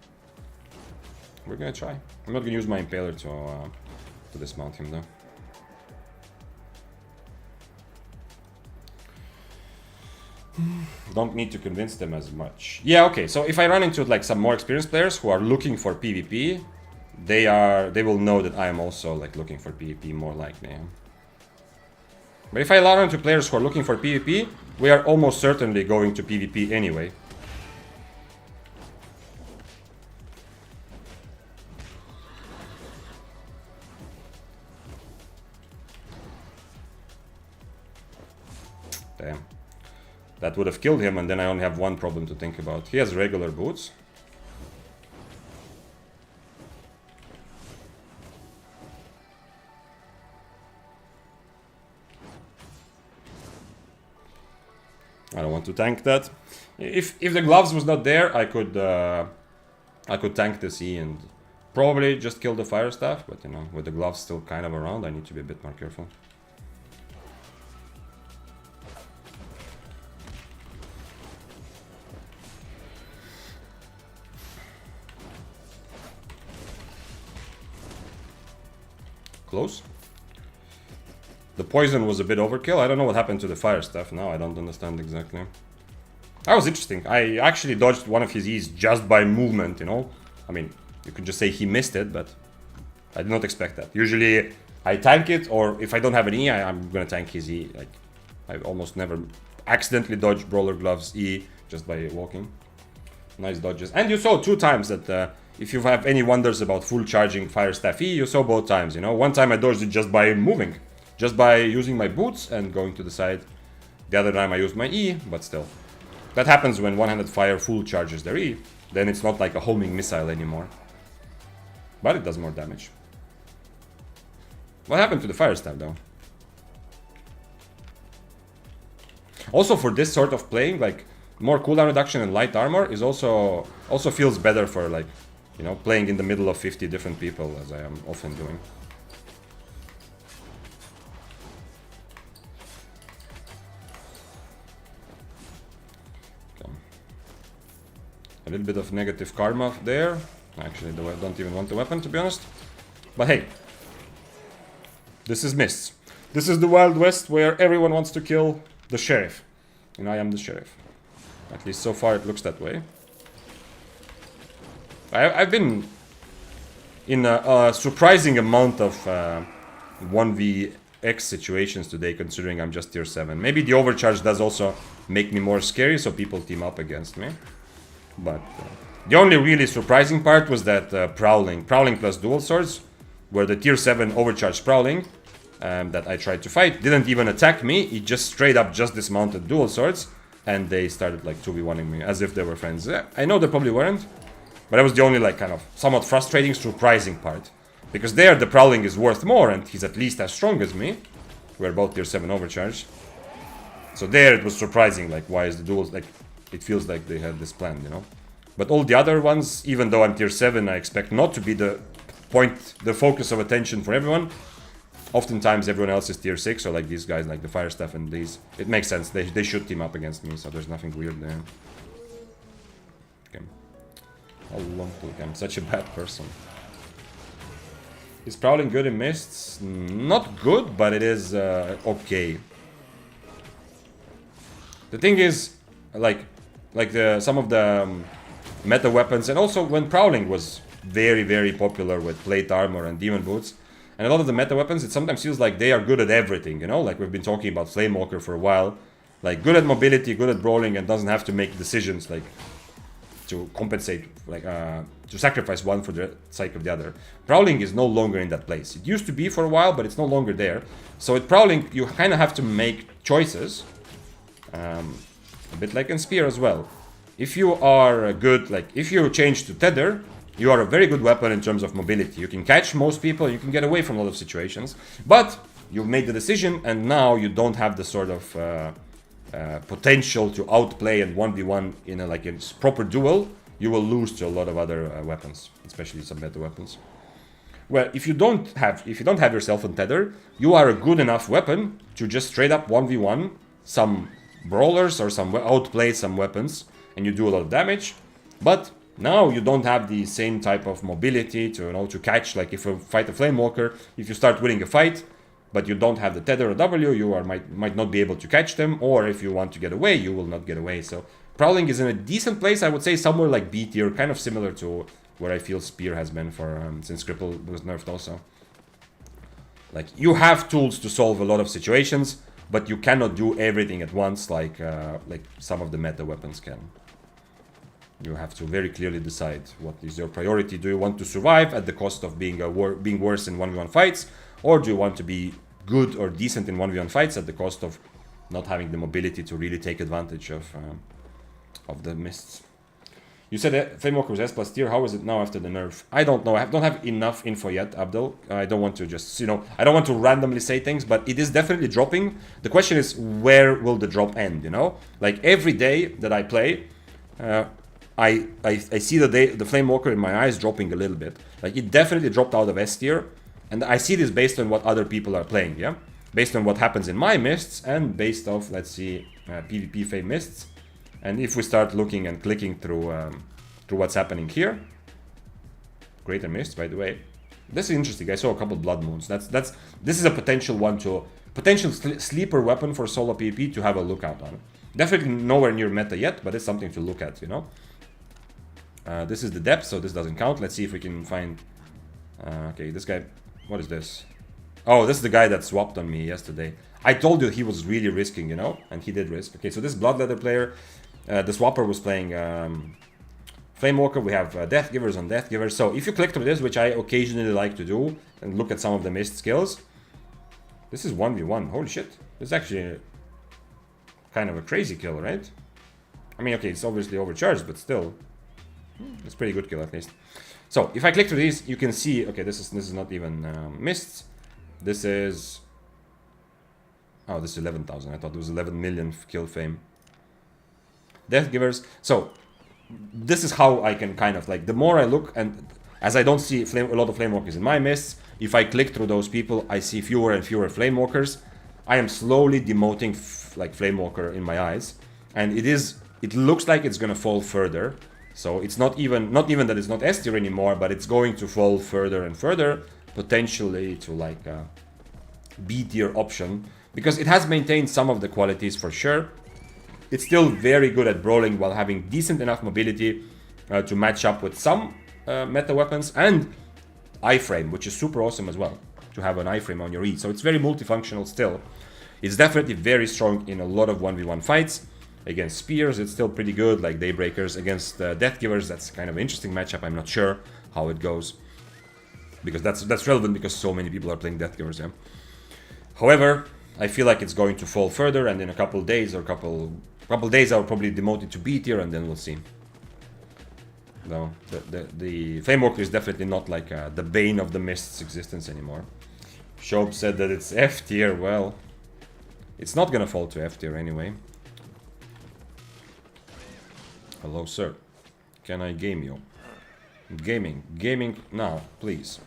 we're gonna try. I'm not gonna use my impaler to dismount him though. Don't need to convince them as much. Yeah, okay, so if I run into like some more experienced players who are looking for PvP, they will know that I am also like looking for PvP more likely. But if I run into players who are looking for PvP, we are almost certainly going to PvP anyway. Damn. That would have killed him, and then I only have one problem to think about. He has regular boots. I don't want to tank that. If the gloves was not there, I could tank the C and probably just kill the fire staff. But you know, with the gloves still kind of around, I need to be a bit more careful. Close. The poison was a bit overkill. I don't know what happened to the fire stuff now. I don't understand exactly. That was interesting. I actually dodged one of his E's just by movement, you know? I mean, you could just say he missed it, but I did not expect that. Usually I tank it, or if I don't have an E, I'm gonna tank his E. Like, I almost never accidentally dodge Brawler Gloves E just by walking. Nice dodges. And you saw 2 times that if you have any wonders about full charging Fire Staff E, you saw both times, you know? One time I dodged it just by moving. Just by using my boots and going to the side. The other time I used my E, but still. That happens when one-handed fire full charges their E. Then it's not like a homing missile anymore. But it does more damage. What happened to the Fire Staff though? Also for this sort of playing, like, more cooldown reduction and light armor is also feels better for, like, you know, playing in the middle of 50 different people, as I am often doing. Okay. A little bit of negative karma there. Actually, I don't even want the weapon, to be honest. But hey, this is Mists. This is the Wild West where everyone wants to kill the sheriff. And I am the sheriff. At least so far it looks that way. I've been in a surprising amount of 1vx situations today, considering I'm just tier 7. Maybe the overcharge does also make me more scary, so people team up against me. But the only really surprising part was that Prowling plus dual swords, where the tier 7 overcharged Prowling that I tried to fight didn't even attack me. He just straight up just dismounted dual swords, and they started like 2v1ing me as if they were friends. I know they probably weren't, but that was the only like kind of somewhat frustrating, surprising part. Because there the Prowling is worth more, and he's at least as strong as me. We're both tier 7 overcharge. So there it was surprising, like why is the duels, like it feels like they had this plan, you know. But all the other ones, even though I'm tier 7, I expect not to be the focus of attention for everyone. Oftentimes everyone else is tier 6, or like these guys, like the Fire Staff and these. It makes sense, they should team up against me, so there's nothing weird there. Okay. How long till I'm such a bad person? Is Prowling good in mists? Not good, but it is okay. The thing is, like some of the meta weapons, and also when Prowling was very, very popular with plate armor and demon boots, and a lot of the meta weapons, it sometimes feels like they are good at everything, you know? Like we've been talking about Flamewalker for a while. Like good at mobility, good at brawling, and doesn't have to make decisions like to compensate, like to sacrifice one for the sake of the other. Prowling is no longer in that place. It used to be for a while, but it's no longer there. So with Prowling, you kind of have to make choices. A bit like in Spear as well. If you are good, like if you change to Tether, you are a very good weapon in terms of mobility. You can catch most people, you can get away from a lot of situations, but you've made the decision, and now you don't have the sort of potential to outplay and 1v1 in a proper duel. You will lose to a lot of other weapons, especially some meta weapons. Well, if you don't have yourself on Tether, you are a good enough weapon to just straight up 1v1 some brawlers or outplay some weapons, and you do a lot of damage. But now you don't have the same type of mobility to, you know, to catch. Like if you fight a Flamewalker, if you start winning a fight, but you don't have the Tether or W, you might not be able to catch them, or if you want to get away, you will not get away. So Prowling is in a decent place, I would say somewhere like B tier, kind of similar to where I feel Spear has been for since Cripple was nerfed also. Like you have tools to solve a lot of situations, but you cannot do everything at once like some of the meta weapons can. You have to very clearly decide what is your priority. Do you want to survive at the cost of being worse in 1v1 fights, or do you want to be good or decent in 1v1 fights at the cost of not having the mobility to really take advantage of the mists? You said that Flamewalker was S plus tier. How is it now after the nerf? I don't know. I don't have enough info yet, Abdul. I don't want to just, you know, I don't want to randomly say things, but it is definitely dropping. The question is, where will the drop end, you know? Like every day that I play, I see the Flamewalker in my eyes dropping a little bit. Like it definitely dropped out of S tier, and I see this based on what other people are playing, yeah? Based on what happens in my mists, and based off, let's see, PvP Fame mists. And if we start looking and clicking through what's happening here, Greater Mist, by the way, this is interesting. I saw a couple Blood Moons. This is a potential sleeper weapon for solo PvP to have a lookout on. Definitely nowhere near meta yet, but it's something to look at, you know. This is the depth, so this doesn't count. Let's see if we can find. Okay, this guy. What is this? Oh, this is the guy that swapped on me yesterday. I told you he was really risking, you know, and he did risk. Okay, so this Bloodleather player. The swapper was playing Flamewalker. We have Death Givers on Death Givers. So if you click through this, which I occasionally like to do, and look at some of the missed skills, this is 1v1. Holy shit. This is actually kind of a crazy kill, right? I mean, okay, it's obviously overcharged, but still. It's a pretty good kill at least. So if I click through these, you can see, okay, this is not even mists. This is... Oh, this is 11,000. I thought it was 11 million kill fame. Death Givers. So this is how I can kind of like, the more I look, and as I don't see a lot of Flamewalkers in my mists, if I click through those people, I see fewer and fewer Flamewalkers. I am slowly demoting like Flamewalker in my eyes, and it looks like it's gonna fall further. So it's not even that it's not S tier anymore, but it's going to fall further and further, potentially to like a B tier option, because it has maintained some of the qualities for sure. It's still very good at brawling while having decent enough mobility to match up with some meta weapons, and iframe, which is super awesome as well, to have an iframe on your E. So it's very multifunctional still. It's definitely very strong in a lot of 1v1 fights. Against Spears, it's still pretty good, like Daybreakers. Against Death Givers, that's kind of an interesting matchup. I'm not sure how it goes, because that's relevant because so many people are playing Death Givers, yeah. However, I feel like it's going to fall further, and in a couple days or couple days I'll probably demote it to B tier, and then we'll see. No, the Flamewalker is definitely not like the bane of the Mist's existence anymore. Shob said that it's F tier. Well, it's not gonna fall to F tier anyway. Hello, sir. Can I game you? Gaming now, please.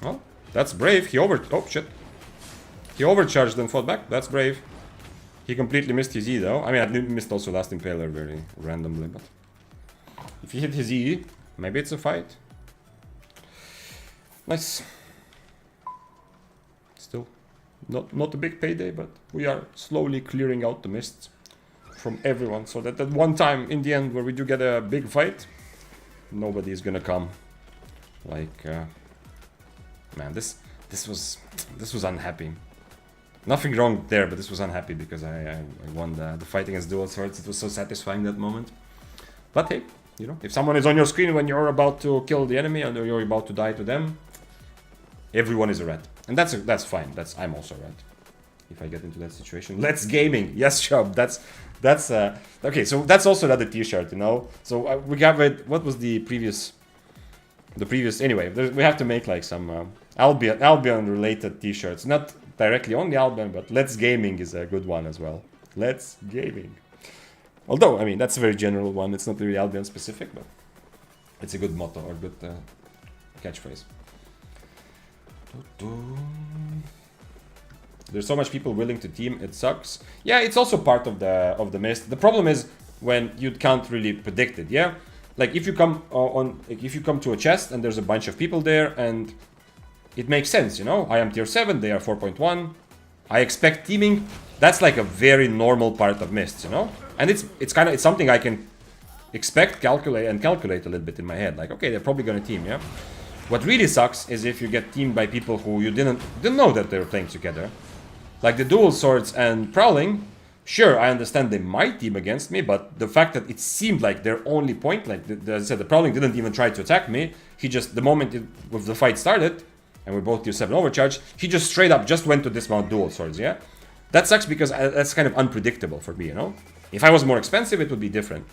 Well, that's brave. Oh shit. He overcharged and fought back. That's brave. He completely missed his E though. I mean, I missed also last Impaler very randomly, but if he hit his E, maybe it's a fight. Nice. Still, not a big payday, but we are slowly clearing out the mists from everyone, so that one time in the end where we do get a big fight, nobody is gonna come. Like, man, this was unhappy. Nothing wrong there, but this was unhappy because I won the fight against Dual Swords. It was so satisfying that moment. But hey, you know, if someone is on your screen when you're about to kill the enemy and you're about to die to them, everyone is a rat, and that's fine. I'm also a rat if I get into that situation. Let's gaming, yes, Shub. That's okay. So that's also another T-shirt, you know. So we have it. What was the previous? Anyway, we have to make like some Albion related T-shirts, not directly on the Albion, but Let's Gaming is a good one as well. Let's Gaming. Although, I mean, that's a very general one. It's not really Albion specific, but it's a good motto or good catchphrase. There's so much people willing to team, it sucks. Yeah, it's also part of the mist. The problem is when you can't really predict it. Yeah, like if you come to a chest and there's a bunch of people there, and it makes sense, you know. I am tier 7, they are 4.1. I expect teaming. That's like a very normal part of mists, you know. And it's something I can expect, calculate a little bit in my head. Like, okay, they're probably gonna team, yeah. What really sucks is if you get teamed by people who you didn't know that they were playing together. Like the Dual Swords and Prowling, sure, I understand they might team against me, but the fact that it seemed like their only point, like as I said, the Prowling didn't even try to attack me. He just, the moment with the fight started, and we're both tier 7 overcharge, he just straight up just went to dismount Dual Swords, yeah? That sucks because that's kind of unpredictable for me, you know? If I was more expensive, it would be different.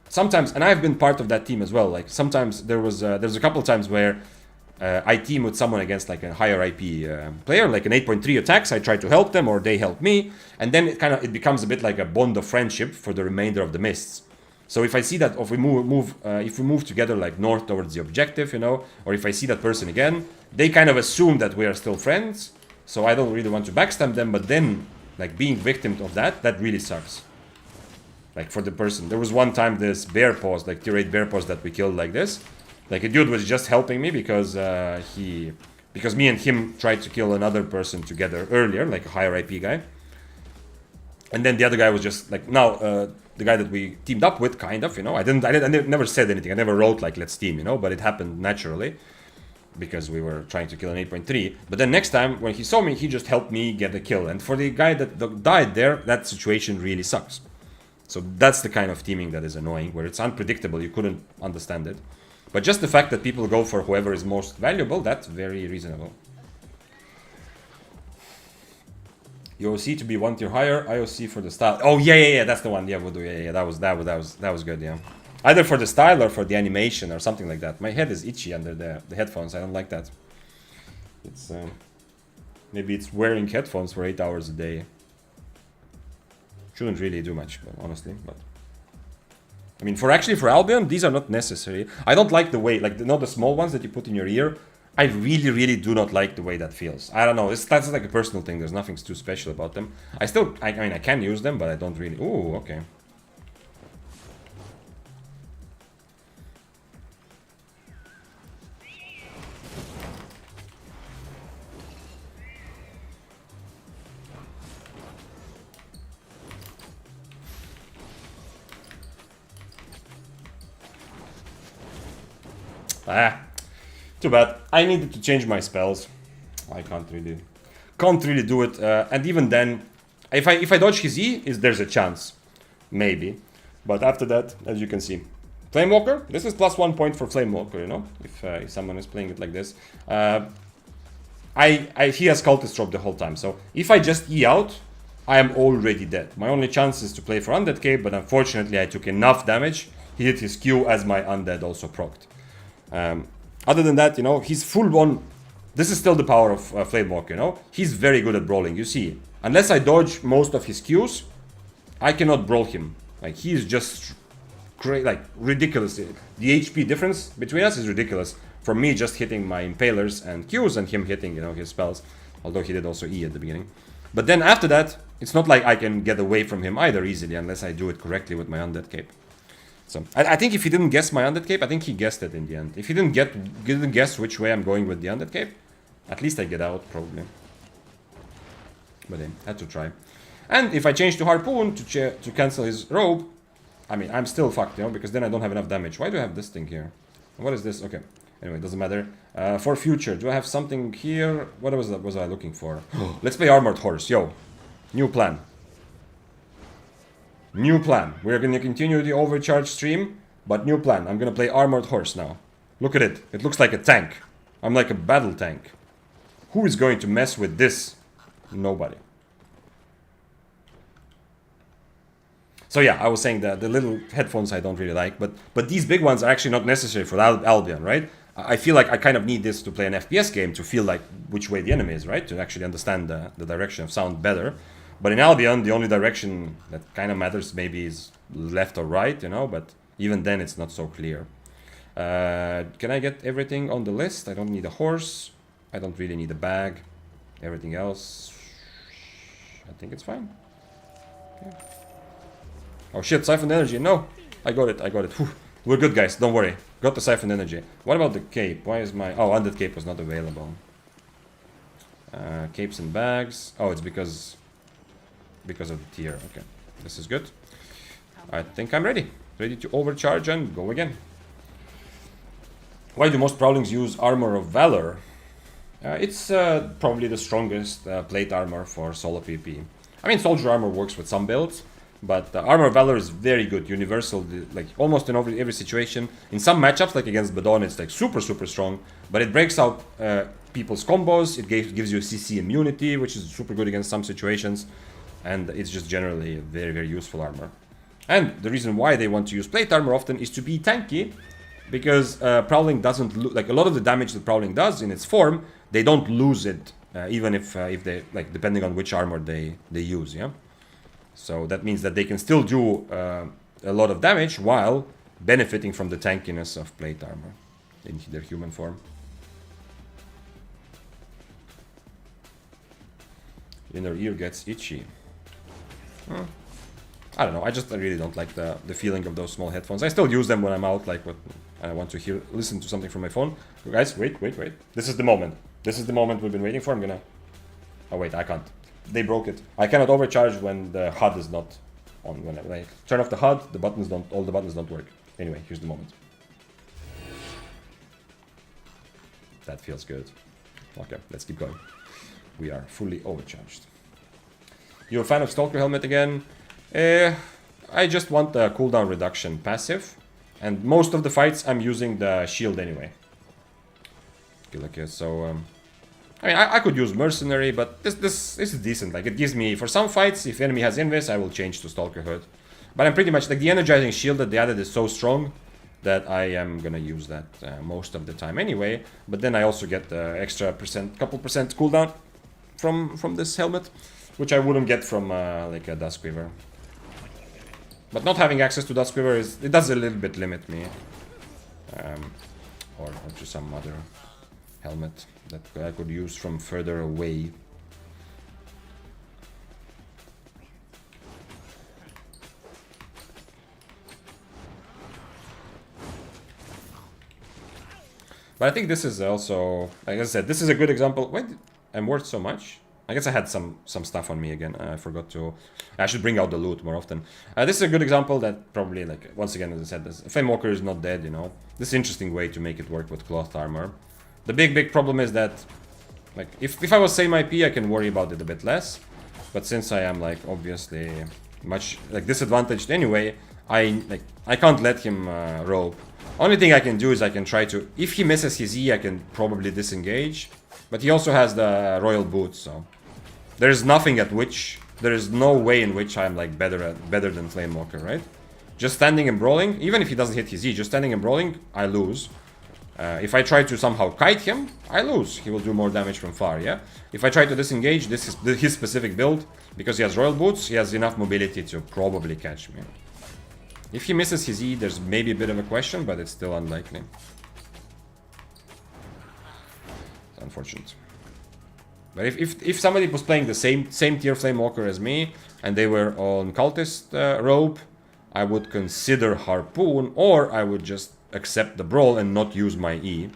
Sometimes, and I've been part of that team as well, like sometimes there's a couple times where I team with someone against like a higher IP player, like an 8.3 attacks. I try to help them or they help me, and then it becomes a bit like a bond of friendship for the remainder of the mists. So if I see that, if we move together like north towards the objective, you know, or if I see that person again, they kind of assume that we are still friends. So I don't really want to backstab them, but then like being victim of that really sucks. Like for the person, there was one time this bear paws, like tier 8 bear paws that we killed like this. Like a dude was just helping me because me and him tried to kill another person together earlier, like a higher IP guy. And then the other guy was just like, now the guy that we teamed up with, kind of, you know. I never said anything. I never wrote like let's team, you know, but it happened naturally because we were trying to kill an 8.3. But then next time when he saw me, he just helped me get a kill. And for the guy that died there, that situation really sucks. So that's the kind of teaming that is annoying, where it's unpredictable. You couldn't understand it. But just the fact that people go for whoever is most valuable, that's very reasonable. UOC to be 1 tier higher, IOC for the style. Oh yeah, that's the one. Yeah, Voodoo. Yeah, that was good. Yeah, either for the style or for the animation or something like that. My head is itchy under the headphones. I don't like that. It's maybe it's wearing headphones for 8 hours a day. Shouldn't really do much, but honestly, but. I mean, for Albion, these are not necessary. I don't like the way, like, the small ones that you put in your ear. I really, really do not like the way that feels. I don't know. That's like a personal thing. There's nothing too special about them. I mean, I can use them, but I don't really. Ooh, okay. Too bad. I needed to change my spells. I can't really do it. And even then, if I dodge his E, there's a chance, maybe. But after that, as you can see, Flamewalker. This is +1 point for Flamewalker. You know, if someone is playing it like this. He has Cultist Drop the whole time. So if I just E out, I am already dead. My only chance is to play for Undead Cape, but unfortunately I took enough damage. He hit his Q as my Undead also procced. Other than that, you know, he's full on. This is still the power of Flamewalker, you know. He's very good at brawling, you see. Unless I dodge most of his Qs, I cannot brawl him. Like, he is just like ridiculous. The HP difference between us is ridiculous. From me just hitting my Impalers and Qs and him hitting, you know, his spells. Although he did also E at the beginning. But then after that, it's not like I can get away from him either easily unless I do it correctly with my Undead Cape. So I think if he didn't guess my Undead Cape, I think he guessed it in the end. If he didn't guess which way I'm going with the Undead Cape, at least I get out probably. But then had to try. And if I change to Harpoon to cancel his robe, I mean I'm still fucked, you know, because then I don't have enough damage. Why do I have this thing here? What is this? Okay. Anyway, it doesn't matter. For future, do I have something here? What was I looking for? Let's play Armored Horse. Yo, new plan. New plan. We're going to continue the overcharge stream, but new plan. I'm going to play Armored Horse now. Look at it. It looks like a tank. I'm like a battle tank. Who is going to mess with this? Nobody. So yeah, I was saying that the little headphones I don't really like, but these big ones are actually not necessary for Albion, right? I feel like I kind of need this to play an FPS game to feel like which way the enemy is, right? To actually understand the direction of sound better. But in Albion, the only direction that kind of matters maybe is left or right, you know, but even then it's not so clear. Can I get everything on the list? I don't need a horse. I don't really need a bag. Everything else, I think it's fine. Okay. Oh shit, Siphoned Energy. No, I got it. Whew. We're good, guys. Don't worry. Got the Siphoned Energy. What about the cape? Why is my... Oh, Undead Cape was not available. Capes and bags. Oh, it's because of the tier. Okay, this is good. I think I'm ready. Ready to overcharge and go again. Why do most Prowlings use Armor of Valor? It's probably the strongest plate armor for solo PvP. I mean, Soldier Armor works with some builds, but Armor of Valor is very good, universal, like almost in every situation. In some matchups, like against Badon, it's like super strong, but it breaks out people's combos. It gives you CC immunity, which is super good against some situations, and it's just generally a very useful armor. And the reason why they want to use plate armor often is to be tanky, because Prowling doesn't like a lot of the damage that Prowling does in its form. They don't lose it, even if they like, depending on which armor they use. Yeah. So that means that they can still do a lot of damage while benefiting from the tankiness of plate armor in their human form. Inner ear gets itchy. I don't know. I really don't like the feeling of those small headphones. I still use them when I'm out, like when I want to listen to something from my phone. You guys, wait. This is the moment. This is the moment we've been waiting for. I'm gonna... Oh wait, I can't. They broke it. I cannot overcharge when the HUD is not on. When I turn off the HUD, all the buttons don't work. Anyway, here's the moment. That feels good. Okay, let's keep going. We are fully overcharged. You're a fan of Stalker Helmet again? I just want the cooldown reduction passive, and most of the fights I'm using the shield anyway. Okay, so I mean, I could use Mercenary, but this is decent. Like, it gives me, for some fights, if enemy has Invis, I will change to Stalker Hood. But I'm pretty much, like, the energizing shield that they added is so strong that I am gonna use that most of the time anyway. But then I also get the extra couple percent cooldown from this helmet, which I wouldn't get from like a Duskweaver. But not having access to Duskweaver it does a little bit limit me, or to some other helmet that I could use from further away. But I think this is also, like I said, this is a good example. Wait, I'm worth so much? I guess I had some stuff on me again. I forgot to... I should bring out the loot more often. This is a good example that probably, like, once again, as I said, Flamewalker is not dead, you know. This is an interesting way to make it work with cloth armor. The big problem is that, like, if I was same IP, I can worry about it a bit less. But since I am, like, obviously much, like, disadvantaged anyway, I can't let him rope. Only thing I can do is I can try to, if he misses his E, I can probably disengage. But he also has the Royal Boots, so there's nothing at which, there is no way in which I'm, like, better than Flamewalker, right? Just standing and brawling, even if he doesn't hit his E, just standing and brawling, I lose. If I try to somehow kite him, I lose. He will do more damage from far, yeah? If I try to disengage, this is his specific build. Because he has Royal Boots, he has enough mobility to probably catch me. If he misses his E, there's maybe a bit of a question, but it's still unlikely. It's unfortunate. But if somebody was playing the same tier Flamewalker as me, and they were on Cultist rope, I would consider Harpoon, or I would just accept the brawl and not use my E.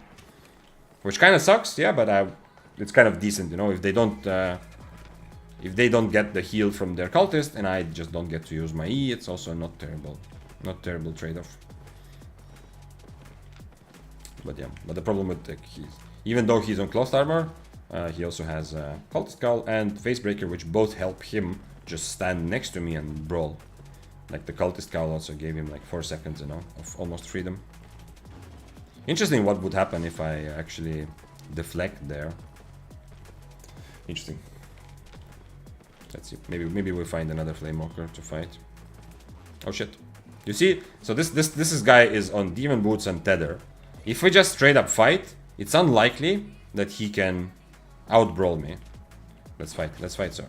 Which kind of sucks, yeah, but it's kind of decent, you know, if they don't get the heal from their Cultist, and I just don't get to use my E, it's also not terrible. Not terrible trade-off. But yeah, but the problem with even though he's on closed armor, he also has Cultist Skull and Facebreaker, which both help him just stand next to me and brawl. Like the Cultist Skull also gave him like 4 seconds, you know, of almost freedom. Interesting what would happen if I actually deflect there. Interesting. Let's see. Maybe we'll find another Flamewalker to fight. Oh shit. You see? So this guy is on Demon Boots and Tether. If we just straight up fight, it's unlikely that he can out-brawl me. Let's fight, sir.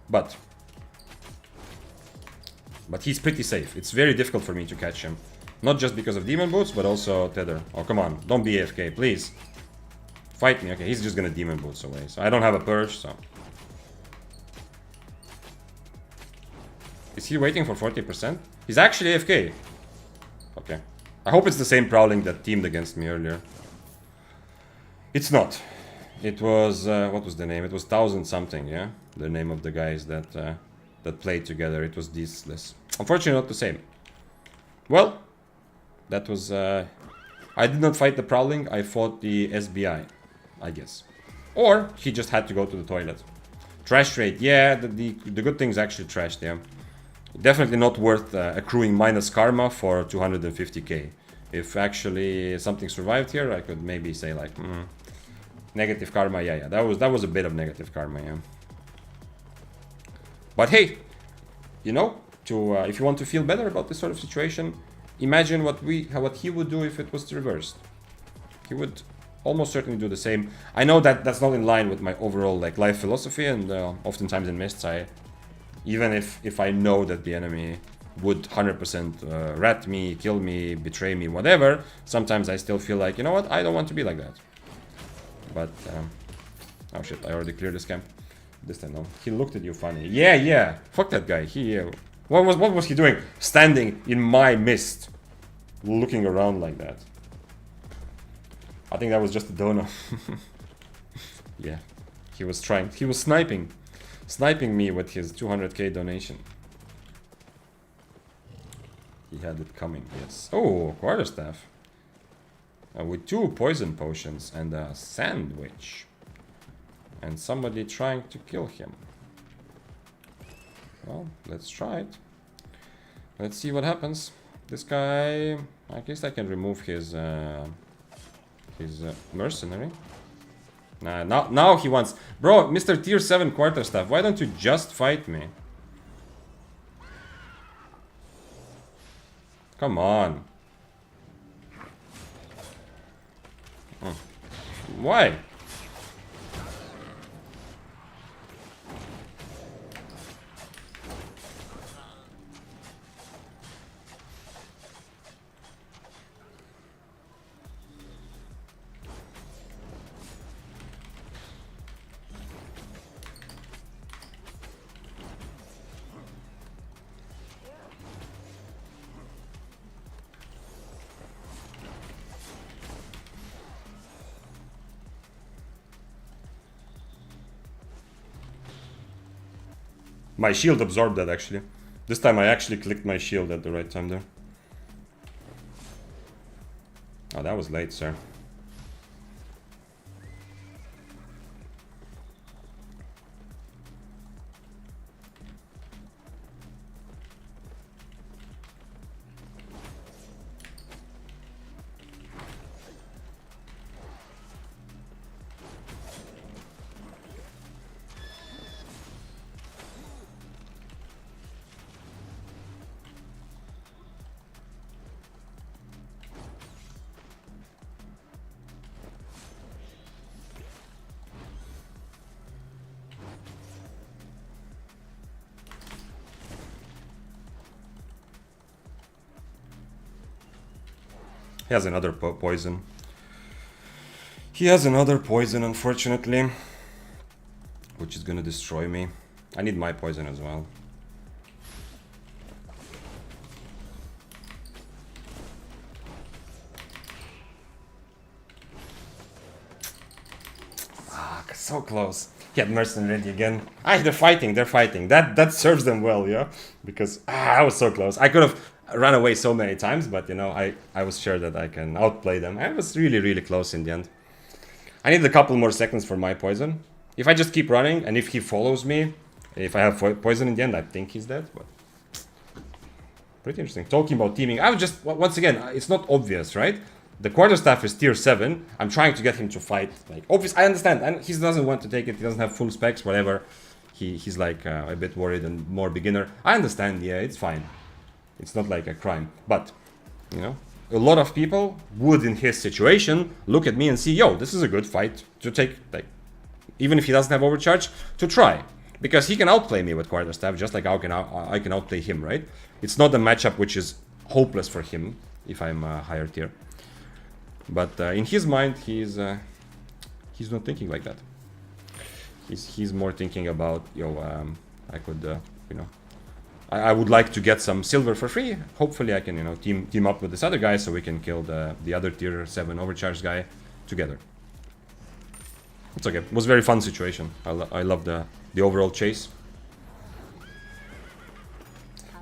But he's pretty safe. It's very difficult for me to catch him. Not just because of Demon Boots, but also Tether. Oh, come on. Don't be AFK, please. Fight me. Okay, he's just gonna Demon Boots away. So I don't have a Purge, so... Is he waiting for 40%? He's actually AFK. Okay. I hope it's the same Prowling that teamed against me earlier. It's not. It was... what was the name? It was 1000 something, yeah? The name of the guys that played together. It was this. Unfortunately, not the same. Well, that was... I did not fight the Prowling. I fought the SBI, I guess. Or he just had to go to the toilet. Trash rate. Yeah, the good thing's actually trashed, yeah. Definitely not worth accruing minus karma for 250k. If actually something survived here, I could maybe say like negative karma. Yeah, that was a bit of negative karma. Yeah. But hey, you know, if you want to feel better about this sort of situation, imagine what he would do if it was reversed. He would almost certainly do the same. I know that that's not in line with my overall like life philosophy, and oftentimes in Mists even if I know that the enemy would 100% rat me, kill me, betray me, whatever, sometimes I still feel like, you know what, I don't want to be like that. But, oh shit, I already cleared this camp. This time, no. He looked at you funny. Yeah, fuck that guy. What was he doing? Standing in my mist, looking around like that. I think that was just a donut. Yeah, he was sniping me with his 200k donation. He had it coming, yes. Oh, quarterstaff. With 2 poison potions and a sandwich. And somebody trying to kill him. Well, let's try it. Let's see what happens. This guy... I guess I can remove his mercenary. Nah, now he wants... Bro, Mr. Tier 7 quarterstaff, why don't you just fight me? Come on. Why? My shield absorbed that, actually. This time I actually clicked my shield at the right time there. Oh, that was late, sir. He has another poison. He has another poison, unfortunately, which is gonna destroy me. I need my poison as well. Ah, so close. He had Mercenary ready again. Ah, they're fighting, they're fighting. That serves them well, yeah? Because, I was so close. I could have run away so many times, but, you know, I was sure that I can outplay them. I was really, really close in the end. I need a couple more seconds for my poison. If I just keep running, and if he follows me, if I have poison in the end, I think he's dead, but... Pretty interesting. Talking about teaming, I was just... Once again, it's not obvious, right? The quarterstaff is tier 7. I'm trying to get him to fight. Like, obvious, I understand, and he doesn't want to take it. He doesn't have full specs, whatever. He's like a bit worried and more beginner. I understand, yeah, it's fine. It's not like a crime. But, you know, a lot of people would, in his situation, look at me and see, yo, this is a good fight to take, like, even if he doesn't have overcharge, to try. Because he can outplay me with quarterstaff, just like I can outplay him, right? It's not a matchup which is hopeless for him, if I'm a higher tier. But in his mind, he's not thinking like that. He's more thinking about, yo, I could, you know, I would like to get some silver for free. Hopefully, I can, you know, team up with this other guy so we can kill the other tier 7 overcharge guy together. It's okay. It was a very fun situation. I love the overall chase.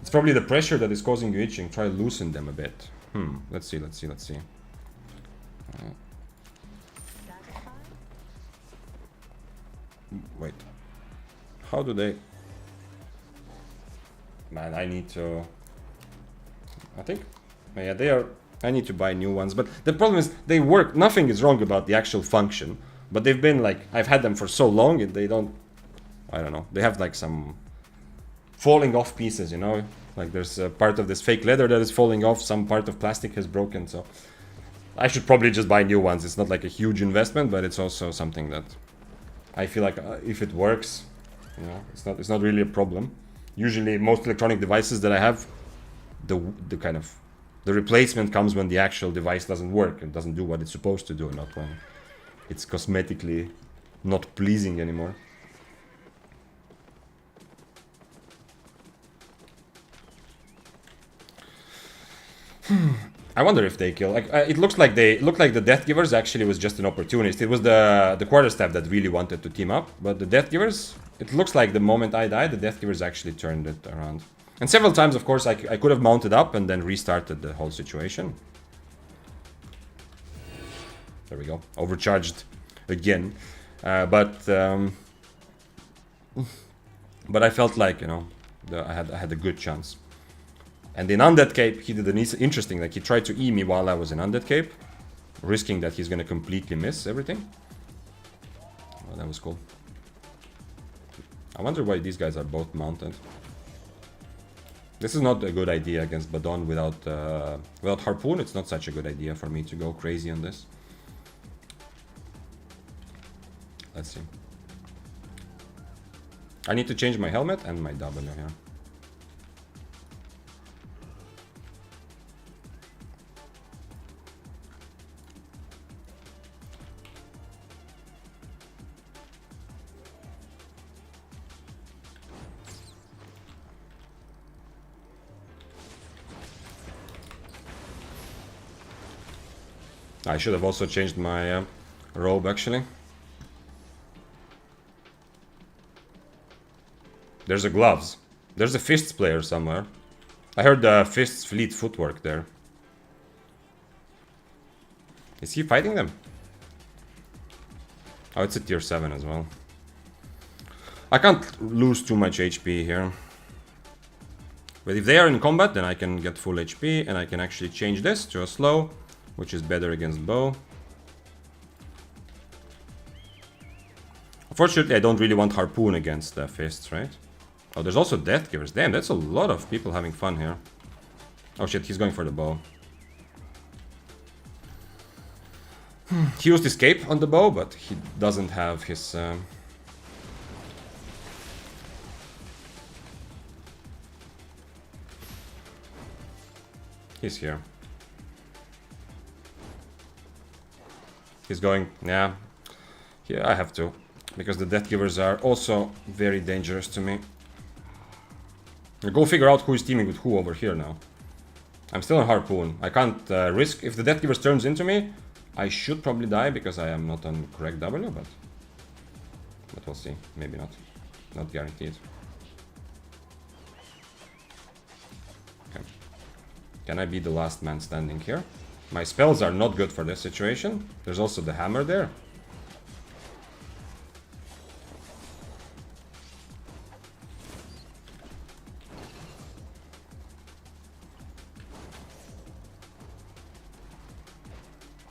It's probably the pressure that is causing you itching. Try to loosen them a bit. Let's see. Wait. How do they... Man, I need to... I think... Yeah, they are... I need to buy new ones. But the problem is, they work. Nothing is wrong about the actual function. But they've been like... I've had them for so long and they don't... I don't know. They have like some... falling off pieces, you know? Like there's a part of this fake leather that is falling off. Some part of plastic has broken, so... I should probably just buy new ones. It's not like a huge investment, but it's also something that... I feel like if it works, you know, it's not really a problem. Usually, most electronic devices that I have, the replacement comes when the actual device doesn't work and doesn't do what it's supposed to do, not when it's cosmetically not pleasing anymore. I wonder if they kill. Like it looks like the Death Givers actually was just an opportunist. It was the quarterstaff that really wanted to team up, but the Death Givers. It looks like the moment I died, the Death Givers actually turned it around. And several times, of course, I could have mounted up and then restarted the whole situation. There we go. Overcharged again, but I felt like, you know, I had a good chance. And in Undead Cape, he did an interesting, like he tried to E me while I was in Undead Cape, risking that he's gonna completely miss everything. Oh, that was cool. I wonder why these guys are both mounted. This is not a good idea against Badon without Harpoon. It's not such a good idea for me to go crazy on this. Let's see. I need to change my helmet and my W here. I should have also changed my robe, actually. There's a gloves. There's a fists player somewhere. I heard the fists fleet footwork there. Is he fighting them? Oh, it's a tier 7 as well. I can't lose too much HP here. But if they are in combat, then I can get full HP and I can actually change this to a slow, which is better against bow. Unfortunately, I don't really want Harpoon against the fists, right? Oh, there's also Death Givers. Damn, that's a lot of people having fun here. Oh shit, he's going for the bow. He used escape on the bow, but he doesn't have his... He's here. He's going, yeah. Yeah, I have to. Because the Death Givers are also very dangerous to me. Go figure out who is teaming with who over here now. I'm still on Harpoon. I can't risk. If the Death Givers turns into me, I should probably die because I am not on correct W, but we'll see. Maybe not. Not guaranteed. Okay. Can I be the last man standing here? My spells are not good for this situation. There's also the hammer there.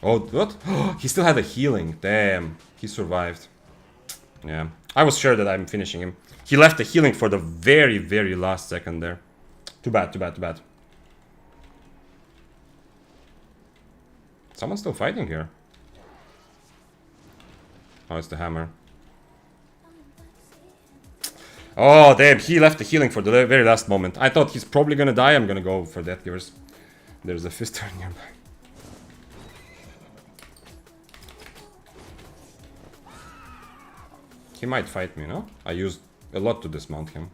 Oh, what? He still had a healing. Damn. He survived. Yeah. I was sure that I'm finishing him. He left the healing for the very, very last second there. Too bad, too bad, too bad. Someone's still fighting here. Oh, it's the hammer. Oh, damn. He left the healing for the very last moment. I thought he's probably gonna die. I'm gonna go for Death Givers. There's a fister nearby. He might fight me, no? I used a lot to dismount him.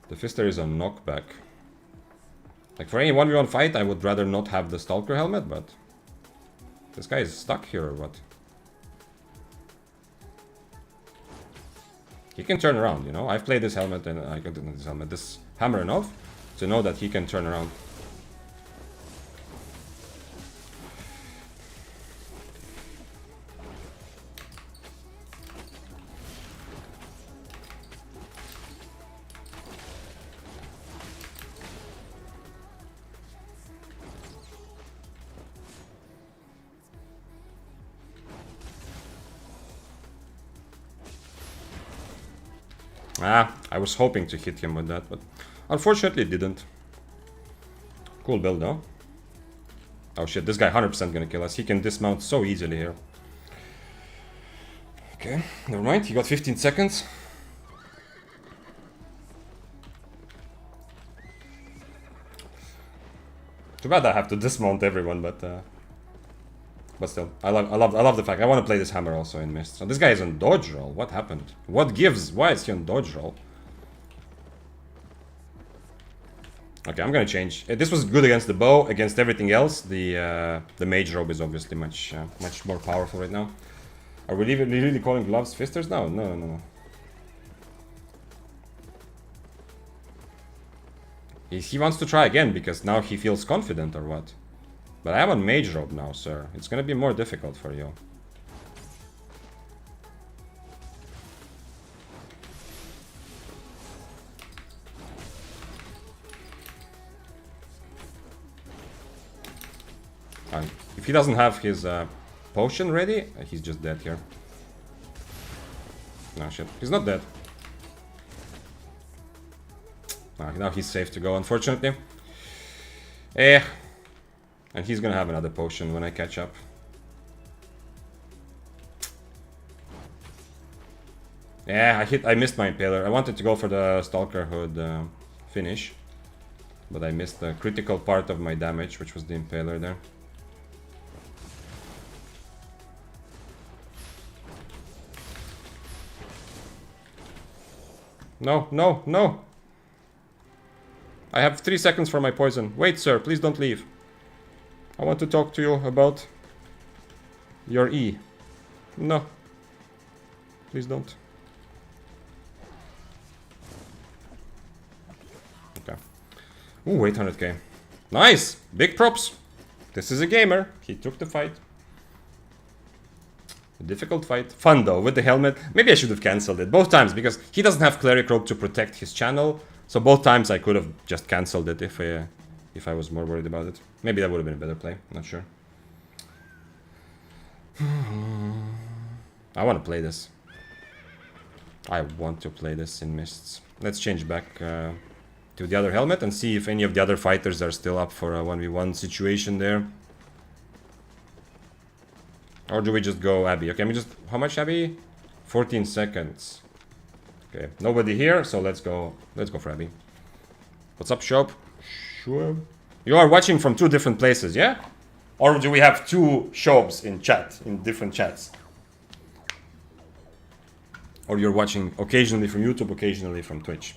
The Fister is a knockback. Like for any 1v1 fight, I would rather not have the Stalker helmet, but this guy is stuck here or what? He can turn around, you know? I've played this helmet and I got this helmet, this hammer enough to know that he can turn around. Ah, I was hoping to hit him with that, but unfortunately it didn't. Cool build though. Oh shit, this guy 100% gonna kill us. He can dismount so easily here. Okay, never mind. He got 15 seconds. Too bad I have to dismount everyone, but still, I love the fact I want to play this hammer also in Mist. So this guy is on dodge roll. What happened? What gives? Why is he on dodge roll? Okay, I'm gonna change. This was good against the bow. Against everything else, the mage robe is obviously much more powerful right now. Are we really calling gloves fisters now? No. He wants to try again because now he feels confident or what? But I am on mage robe now, sir. It's gonna be more difficult for you. If he doesn't have his potion ready, he's just dead here. No, shit. He's not dead. Now he's safe to go, unfortunately. And he's gonna have another potion when I catch up. Yeah, I missed my impaler. I wanted to go for the Stalker Hood finish. But I missed the critical part of my damage, which was the impaler there. No! I have 3 seconds for my poison. Wait, sir, please don't leave. I want to talk to you about your E. No. Please don't. Okay. Ooh, 800k. Nice! Big props! This is a gamer. He took the fight. A difficult fight. Fun though, with the helmet. Maybe I should have cancelled it both times because he doesn't have Cleric Robe to protect his channel. So both times I could have just cancelled it if I was more worried about it. Maybe that would have been a better play. Not sure. I want to play this. I want to play this in Mists. Let's change back to the other helmet and see if any of the other fighters are still up for a 1v1 situation there. Or do we just go Abby? Okay, how much Abby? 14 seconds. Okay, nobody here, so let's go Frabby. What's up, Shop? Sure. You are watching from 2 different places, yeah? Or do we have 2 shops in chat, in different chats? Or you're watching occasionally from YouTube, occasionally from Twitch?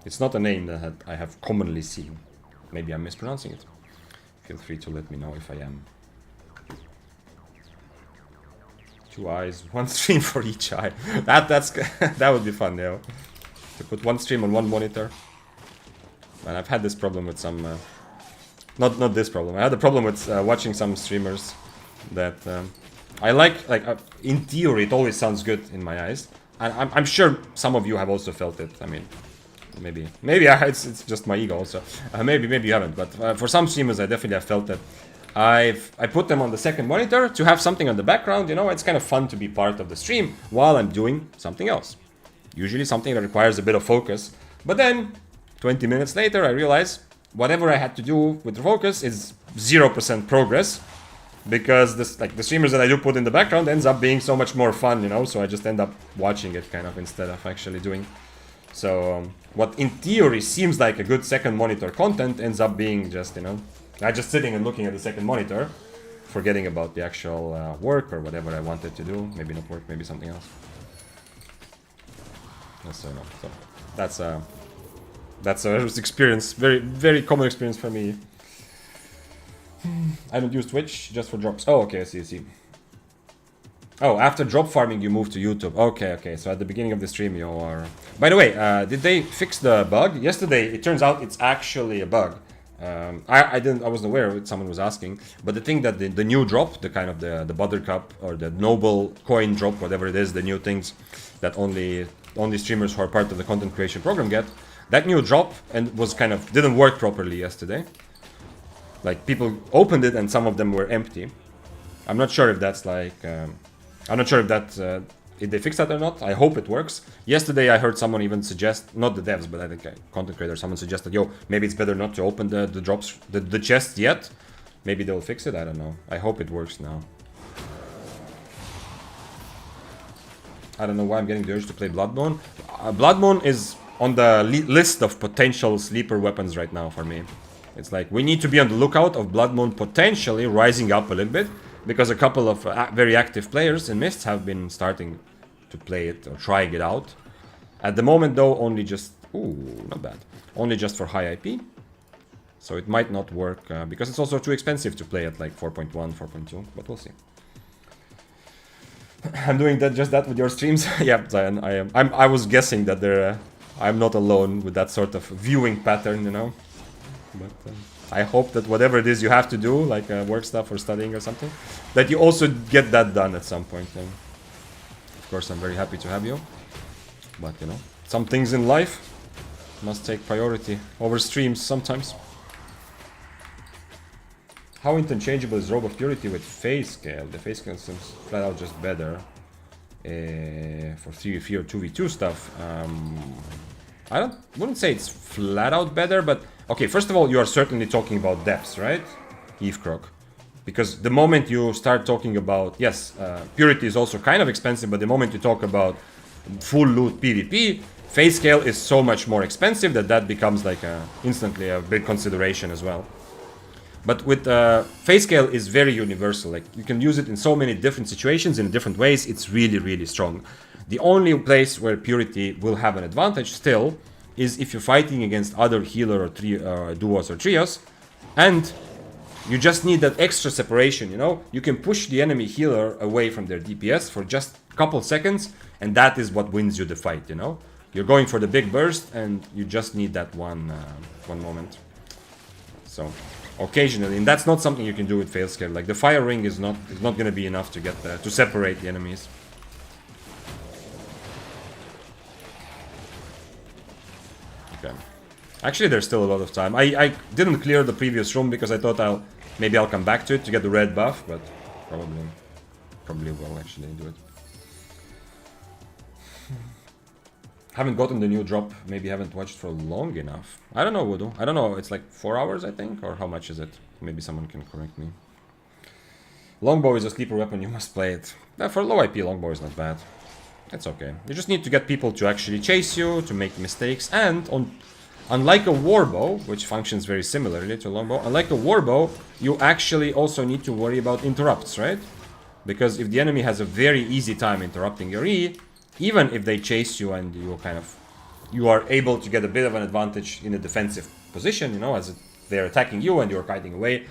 It's not a name that I have commonly seen. Maybe I'm mispronouncing it. Feel free to let me know if I am. 2 eyes, 1 stream for each eye. That would be fun, yeah. To put 1 stream on 1 monitor. And I've had this problem with some... not this problem. I had a problem with watching some streamers that I like in theory, it always sounds good in my eyes. And I'm sure some of you have also felt it. I mean, maybe it's just my ego also. Maybe you haven't. But for some streamers, I definitely have felt that. I put them on the second monitor to have something on the background. You know, it's kind of fun to be part of the stream while I'm doing something else. Usually something that requires a bit of focus. But then 20 minutes later, I realize whatever I had to do with the focus is 0% progress, because the streamers that I do put in the background ends up being so much more fun, you know. So I just end up watching it kind of instead of actually doing. So what in theory seems like a good second monitor content ends up being just, you know, I'm just sitting and looking at the second monitor, forgetting about the actual work or whatever I wanted to do. Maybe not work, maybe something else. So that's a experience, very common experience for me. I don't use Twitch, just for drops. Oh, okay, I see. Oh, after drop farming you move to YouTube. Okay, so at the beginning of the stream you are... By the way, did they fix the bug? Yesterday, it turns out it's actually a bug. I wasn't aware, someone was asking. But the thing that the new drop, the kind of the Buttercup or the Noble coin drop, whatever it is, the new things that only streamers who are part of the content creation program get, that new drop and was kind of didn't work properly yesterday. Like, people opened it and some of them were empty. I'm not sure if that's like... I'm not sure if they fixed that or not. I hope it works. Yesterday I heard someone even suggest, not the devs, but I think content creator, someone suggested, yo, maybe it's better not to open the drops, the chests yet. Maybe they'll fix it, I don't know. I hope it works now. I don't know why I'm getting the urge to play Bloodborne. Bloodborne is on the list of potential sleeper weapons right now for me. It's like, we need to be on the lookout of Bloodborne potentially rising up a little bit, because a couple of very active players in Mists have been starting to play it or trying it out. At the moment though, only just... Ooh, not bad. Only just for high IP. So it might not work, because it's also too expensive to play at like 4.1, 4.2, but we'll see. I'm doing just that with your streams. Yeah, Zion, I am. I was guessing that I'm not alone with that sort of viewing pattern, you know. But I hope that whatever it is you have to do, like work stuff or studying or something, that you also get that done at some point. And of course, I'm very happy to have you. But, you know, some things in life must take priority over streams sometimes. How interchangeable is Robe of Purity with Phase Scale? The Phase Scale seems flat out just better for 3v3 or 2v2 stuff. I wouldn't say it's flat out better, but okay, first of all, you are certainly talking about depths, right? Eavecroc. Because the moment you start talking about, yes, Purity is also kind of expensive, but the moment you talk about full loot PvP, Phase Scale is so much more expensive that becomes like instantly a big consideration as well. But with Phase Scale is very universal. Like, you can use it in so many different situations in different ways. It's really, really strong. The only place where Purity will have an advantage still is if you're fighting against other healer or duos or trios, and you just need that extra separation, you know? You can push the enemy healer away from their DPS for just a couple seconds, and that is what wins you the fight, you know? You're going for the big burst, and you just need that one moment. So, occasionally, and that's not something you can do with Phase Scale. Like, the Fire Ring is not going to be enough to get to separate the enemies. Okay. Actually, there's still a lot of time. I didn't clear the previous room because I thought maybe I'll come back to it to get the red buff, but probably will actually do it. Haven't gotten the new drop. Maybe haven't watched for long enough. I don't know, Voodoo. I don't know. It's like 4 hours, I think, or how much is it? Maybe someone can correct me. Longbow is a sleeper weapon. You must play it. For low IP, longbow is not bad. That's okay. You just need to get people to actually chase you, to make mistakes, and unlike a warbow, which functions very similarly to a longbow, unlike a warbow, you actually also need to worry about interrupts, right? Because if the enemy has a very easy time interrupting your E, even if they chase you and you are able to get a bit of an advantage in a defensive position, you know, as they're attacking you and you're kiting away,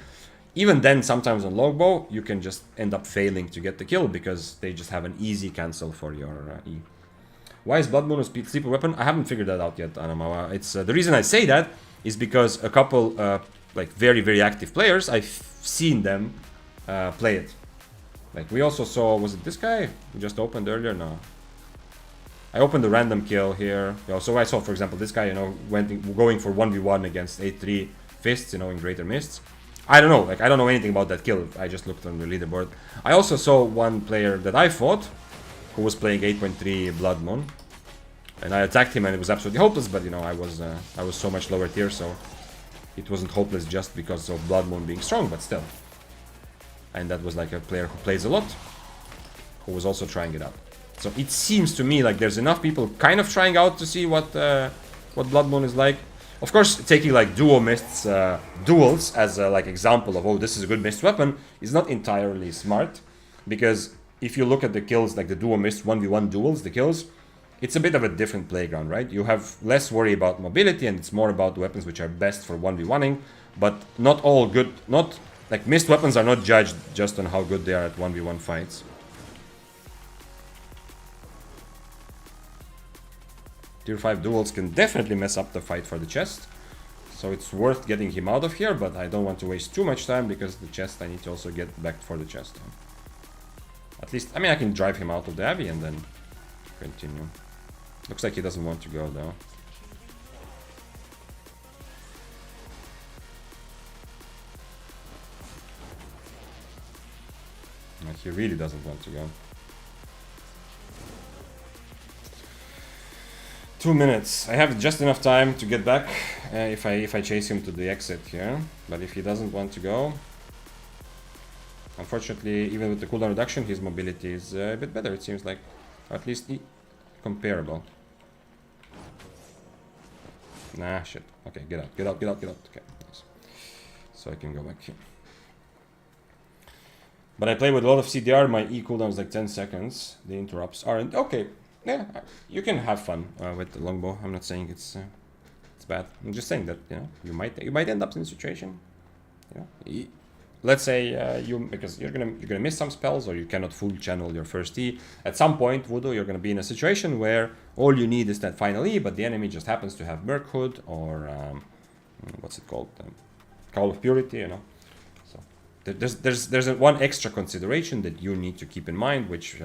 even then, sometimes on longbow, you can just end up failing to get the kill because they just have an easy cancel for your E. Why is Blood Moon a sleeper weapon? I haven't figured that out yet, Anamawa. It's the reason I say that is because a couple like very, very active players, I've seen them play it. Like we also saw, was it this guy we just opened earlier? No. I opened a random kill here. You know, so I saw, for example, this guy, you know, going for 1v1 against 8-3 fists, you know, in Greater Mists. I don't know, like I don't know anything about that kill. I just looked on the leaderboard. I also saw one player that I fought who was playing 8.3 Blood Moon, and I attacked him and it was absolutely hopeless. But you know, I was so much lower tier, so it wasn't hopeless just because of Blood Moon being strong, but still. And that was like a player who plays a lot, who was also trying it out. So it seems to me like there's enough people kind of trying out to see what Blood Moon is like. Of course, taking like duo mists duels as a like example of, oh, this is a good mist weapon is not entirely smart, because if you look at the kills, like the duo mist 1v1 duels, the kills, it's a bit of a different playground, right? You have less worry about mobility and it's more about the weapons which are best for 1v1ing, but not all good, not like mist weapons are not judged just on how good they are at 1v1 fights. Tier 5 duels can definitely mess up the fight for the chest. So it's worth getting him out of here, but I don't want to waste too much time because the chest, I need to also get back for the chest. At least, I mean, I can drive him out of the Abbey and then continue. Looks like he doesn't want to go though. Like, he really doesn't want to go. 2 minutes. I have just enough time to get back if I chase him to the exit here. But if he doesn't want to go, unfortunately, even with the cooldown reduction, his mobility is a bit better. It seems like, or at least comparable. Nah, shit. Okay, get out, get out, get out, get out. Okay, nice. So I can go back here. But I play with a lot of CDR. My E cooldown is like 10 seconds. The interrupts aren't okay. Yeah, you can have fun with the longbow. I'm not saying it's bad. I'm just saying that, you know, you might end up in a situation, you know, let's say because you're gonna miss some spells, or you cannot full channel your first E. At some point, Voodoo, you're gonna be in a situation where all you need is that final E, but the enemy just happens to have Merc Hood or what's it called, Call of Purity, you know. There's one extra consideration that you need to keep in mind, which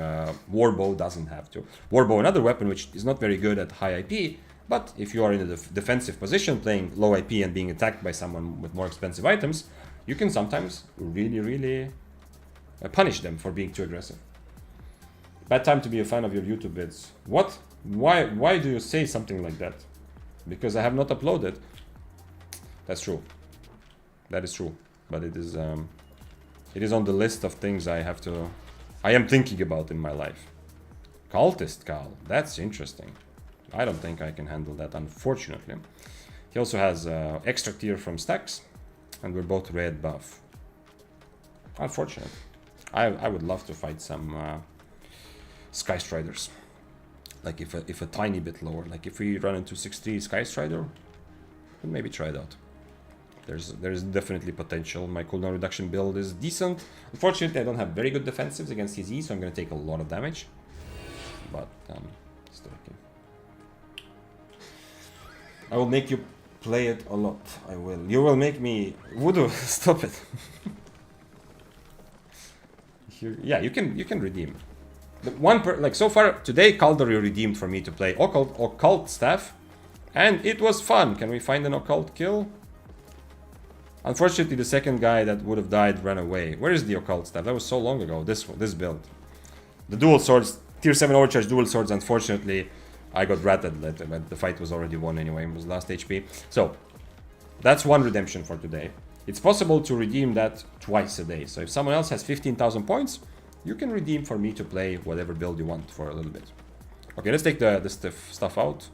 Warbow doesn't have to. Warbow, another weapon which is not very good at high IP, but if you are in a defensive position, playing low IP and being attacked by someone with more expensive items, you can sometimes really punish them for being too aggressive. Bad time to be a fan of your YouTube vids. What? Why do you say something like that? Because I have not uploaded. That's true. That is true. But it is on the list of things I am thinking about in my life. Cultist Cal, that's interesting. I don't think I can handle that, unfortunately. He also has extra tier from stacks, and we're both red buff. Unfortunate. I would love to fight some Sky Striders. Like if a tiny bit lower. Like if we run into 6-3 Sky Strider, we'll maybe try it out. There's definitely potential. My cooldown reduction build is decent. Unfortunately, I don't have very good defensives against his E, so I'm going to take a lot of damage. But still okay. I will make you play it a lot. I will. You will make me. Voodoo, stop it. Yeah, you can redeem. The like so far today, Caldari redeemed for me to play occult staff, and it was fun. Can we find an occult kill? Unfortunately, the second guy that would have died ran away. Where is the occult staff? That was so long ago. This build. The dual swords, tier 7 overcharge dual swords. Unfortunately, I got ratted. But the fight was already won anyway. It was last HP. So that's one redemption for today. It's possible to redeem that twice a day. So if someone else has 15,000 points, you can redeem for me to play whatever build you want for a little bit. Okay, let's take the stuff out.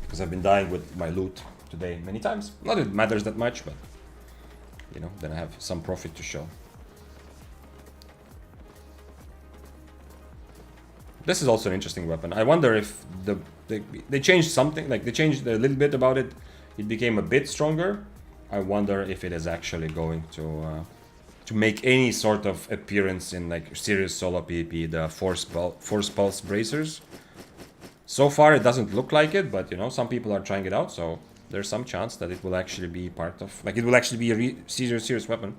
Because I've been dying with my loot today many times. Not that it matters that much, but you know, then I have some profit to show. This is also an interesting weapon. I wonder if they changed something, like they changed a little bit about it. It became a bit stronger. I wonder if it is actually going to make any sort of appearance in like serious solo PvP, the force pulse bracers. So far it doesn't look like it, but you know, some people are trying it out, so there's some chance that it will actually be part of, like it will actually be a serious weapon.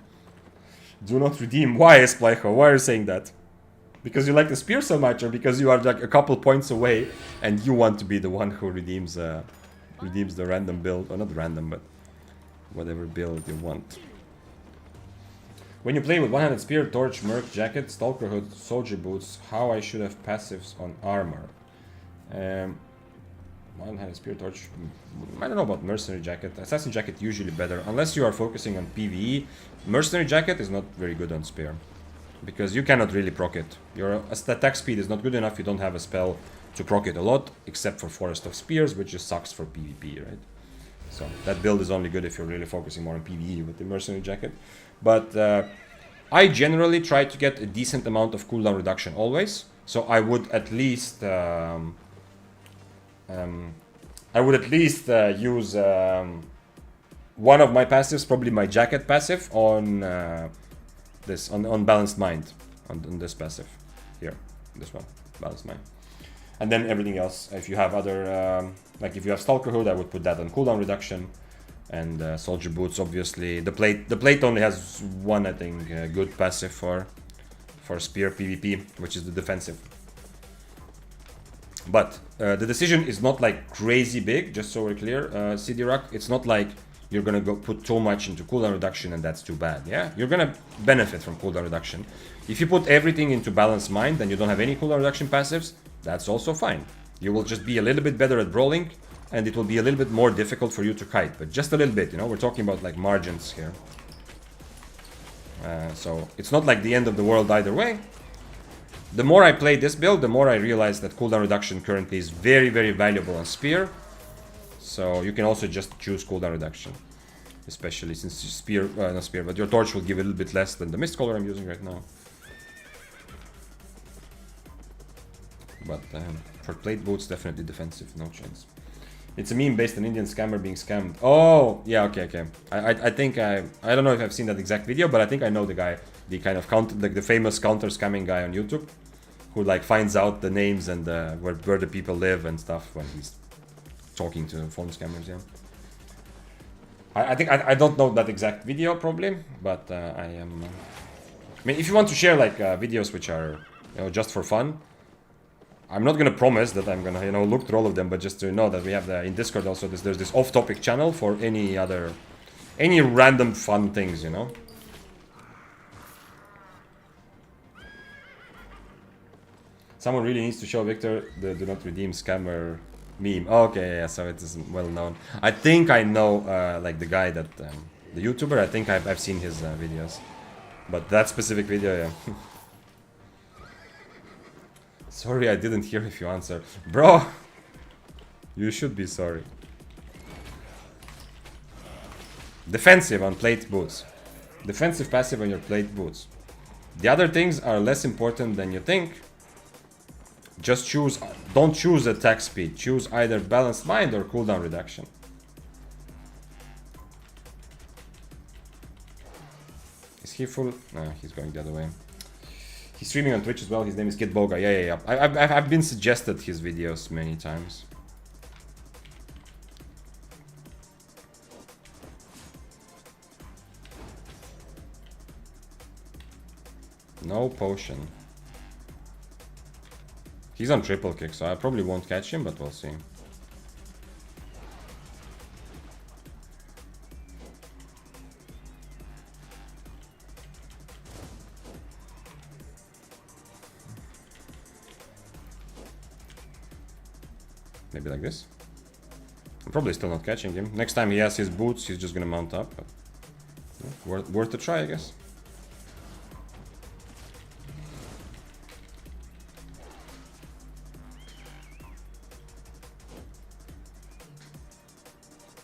Do not redeem. Why, Splycho? Why are you saying that? Because you like the spear so much, or because you are like a couple points away and you want to be the one who redeems the random build, or not random, but whatever build you want. When you play with one-handed spear, torch, merc, jacket, stalker hood, soldier boots, how I should have passives on armor? One-handed spear, torch. I don't know about mercenary jacket. Assassin jacket usually better, unless you are focusing on PvE. Mercenary jacket is not very good on spear, because you cannot really proc it. Your attack speed is not good enough. You don't have a spell to proc it a lot, except for Forest of Spears, which just sucks for PvP, right? So that build is only good if you're really focusing more on PvE with the mercenary jacket. But I generally try to get a decent amount of cooldown reduction always. So I would at least use one of my passives, probably my jacket passive, on this on balanced mind, on this passive here, this one, balanced mind, and then everything else. If you have other like if you have Stalker Hood, I would put that on cooldown reduction, and Soldier Boots, obviously. The plate only has one, I think, good passive for spear PvP, which is the defensive. But the decision is not like crazy big, just so we're clear, CD Rock. It's not like you're gonna go put too much into cooldown reduction and that's too bad, yeah? You're gonna benefit from cooldown reduction. If you put everything into balanced mind and you don't have any cooldown reduction passives, that's also fine. You will just be a little bit better at brawling, and it will be a little bit more difficult for you to kite, but just a little bit, you know? We're talking about like margins here. So it's not like the end of the world either way. The more I play this build, the more I realize that cooldown reduction currently is very, very valuable on spear. So you can also just choose cooldown reduction, especially since spear, not spear, but your torch will give a little bit less than the mist color I'm using right now. But for plate boots, definitely defensive, no chance. It's a meme based on Indian scammer being scammed. Oh, yeah, okay. I think I don't know if I've seen that exact video, but I think I know the guy, the kind of counter, like the famous counter scamming guy on YouTube, who like finds out the names and where the people live and stuff when he's talking to phone scammers. Yeah. I think I don't know that exact video probably, but I am. I mean, if you want to share like videos which are, you know, just for fun. I'm not gonna promise that I'm gonna, you know, look through all of them, but just to know that we have in Discord also there's this off-topic channel for any random fun things, you know. Someone really needs to show Victor the do not redeem scammer meme. Okay, yeah, so it is well known. I think I know like the guy that the YouTuber. I think I've seen his videos, but that specific video, yeah. Sorry, I didn't hear if you answer. Bro, you should be sorry. Defensive on plate boots. Defensive passive on your plate boots. The other things are less important than you think. Just choose, don't choose attack speed. Choose either balanced mind or cooldown reduction. Is he full? No, he's going the other way. He's streaming on Twitch as well. His name is Kid Boga. Yeah. I've been suggested his videos many times. No potion. He's on triple kick, so I probably won't catch him, but we'll see. Maybe like this. I'm probably still not catching him. Next time he has his boots, he's just gonna mount up. But yeah, worth a try, I guess.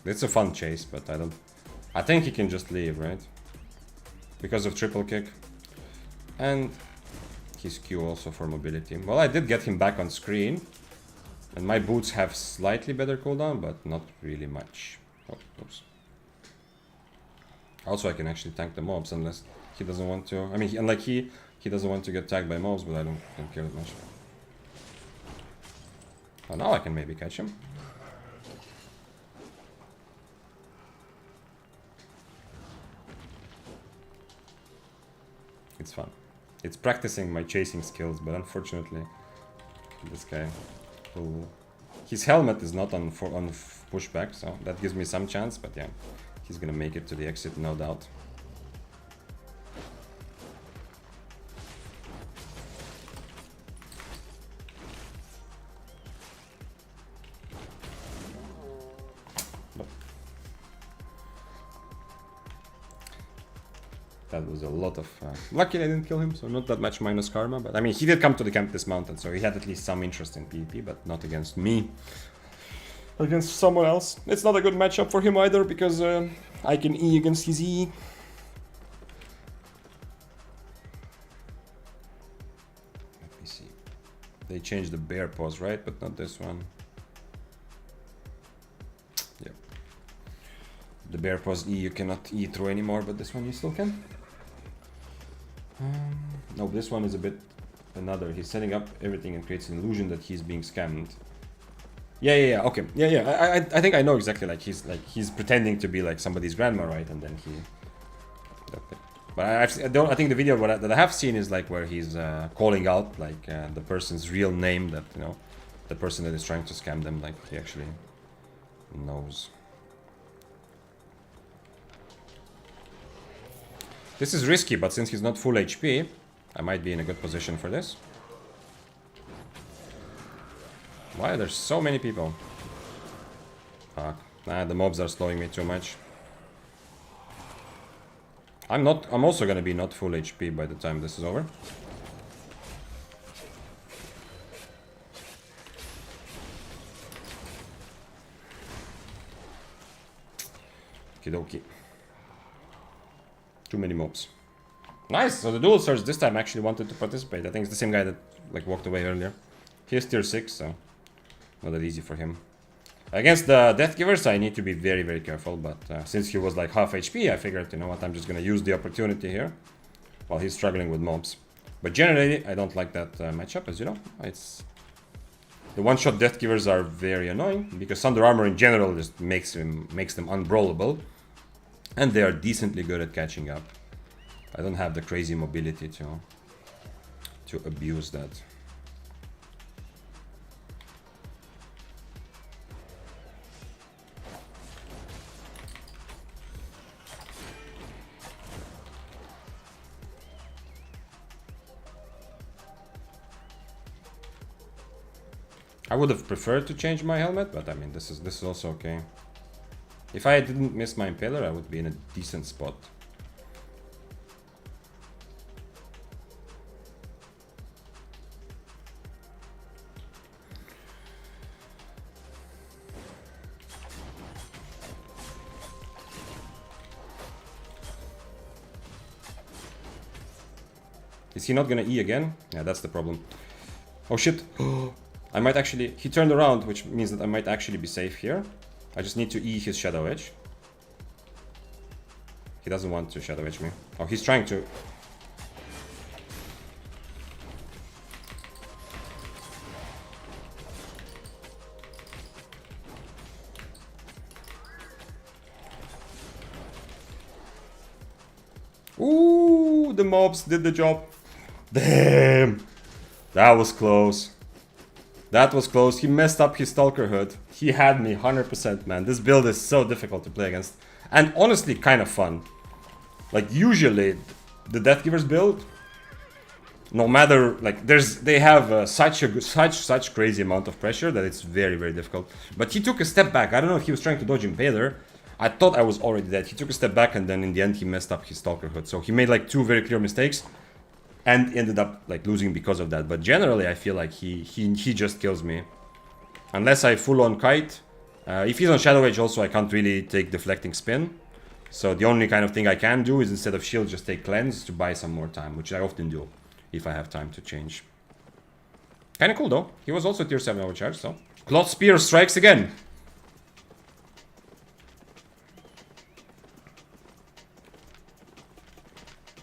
It's a fun chase, but I think he can just leave, right? Because of triple kick. And his Q also for mobility. Well, I did get him back on screen. And my boots have slightly better cooldown, but not really much. Oh, oops. Also, I can actually tank the mobs unless he doesn't want to. I mean, unlike he doesn't want to get tagged by mobs, but I don't care that much. Oh, now I can maybe catch him. It's fun. It's practicing my chasing skills, but unfortunately, this guy will... His helmet is not on pushback, so that gives me some chance, but yeah, he's gonna make it to the exit, no doubt. That was a lot of... luckily I didn't kill him, so not that much minus karma. But I mean, he did come to the camp dismounted, so he had at least some interest in PvP, but not against me. Against someone else. It's not a good matchup for him either, because I can E against his E. Let me see. They changed the bear pose, right? But not this one. Yep. The bear pose E you cannot E through anymore, but this one you still can. No, this one is a bit another. He's setting up everything and creates an illusion that he's being scammed. Yeah, okay. Yeah. I think I know exactly. Like he's pretending to be like somebody's grandma, right? And then he. But I think the video that I have seen is like where he's calling out like the person's real name, that the person that is trying to scam them, like he actually knows. This is risky, but since he's not full HP, I might be in a good position for this. Why are there so many people? Fuck. Nah, the mobs are slowing me too much. I'm also gonna be not full HP by the time this is over. Okie dokie. Too many mobs. Nice, so the dual surge this time actually wanted to participate. I think it's the same guy that like walked away earlier. He is tier 6, so not that easy for him. Against the Death Givers, I need to be very, very careful, but since he was like half HP, I figured, you know what, I'm just gonna use the opportunity here while he's struggling with mobs. But generally, I don't like that matchup, as you know. It's... The one-shot Death Givers are very annoying, because Thunder Armor in general just makes them unbrawlable. And they are decently good at catching up. I don't have the crazy mobility to abuse that. I would have preferred to change my helmet, but I mean this is also okay. If I didn't miss my Impaler, I would be in a decent spot. Is he not gonna E again? Yeah, that's the problem. Oh shit! I might actually... He turned around, which means that I might actually be safe here. I just need to E his Shadow Edge. He doesn't want to Shadow Edge me. Oh, he's trying to... Ooh, the mobs did the job. Damn! That was close. That was close. He messed up his Stalker Hood. He had me 100%, man. This build is so difficult to play against. And honestly, kind of fun. Like, usually, the Death Givers build, no matter, like, they have such crazy amount of pressure that it's very, very difficult. But he took a step back. I don't know if he was trying to dodge Impaler. I thought I was already dead. He took a step back, and then in the end, he messed up his Stalker Hood. So he made, like, 2 very clear mistakes. And ended up like losing because of that. But generally I feel like he just kills me. Unless I full on kite If he's on Shadow Age also, I can't really take deflecting spin. So the only kind of thing I can do is instead of shield just take cleanse to buy some more time, which I often do if I have time to change. Kinda cool though. He was also tier 7 overcharge, so. Cloth Spear strikes again.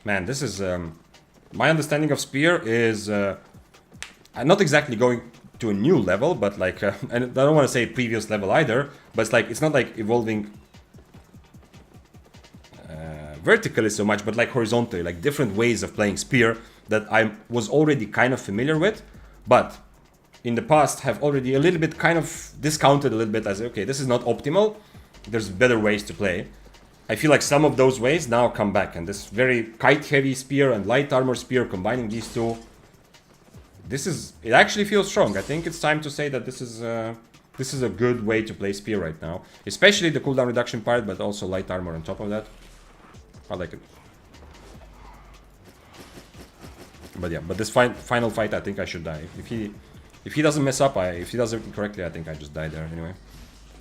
Man, this is... my understanding of Spear is... I'm not exactly going to a new level, but like... and I don't want to say previous level either, but it's like, it's not like evolving... vertically so much, but like horizontally, like different ways of playing Spear that I was already kind of familiar with, but in the past have already a little bit kind of discounted a little bit as, okay, this is not optimal, there's better ways to play. I feel like some of those ways now come back, and this very kite heavy Spear and light armor Spear, combining these two, it actually feels strong. I think it's time to say that this is a good way to play Spear right now, especially the cooldown reduction part, but also light armor on top of that. I like it. But yeah, but this final fight, I think I should die. If he doesn't mess up, if he does everything correctly, I think I just die there anyway.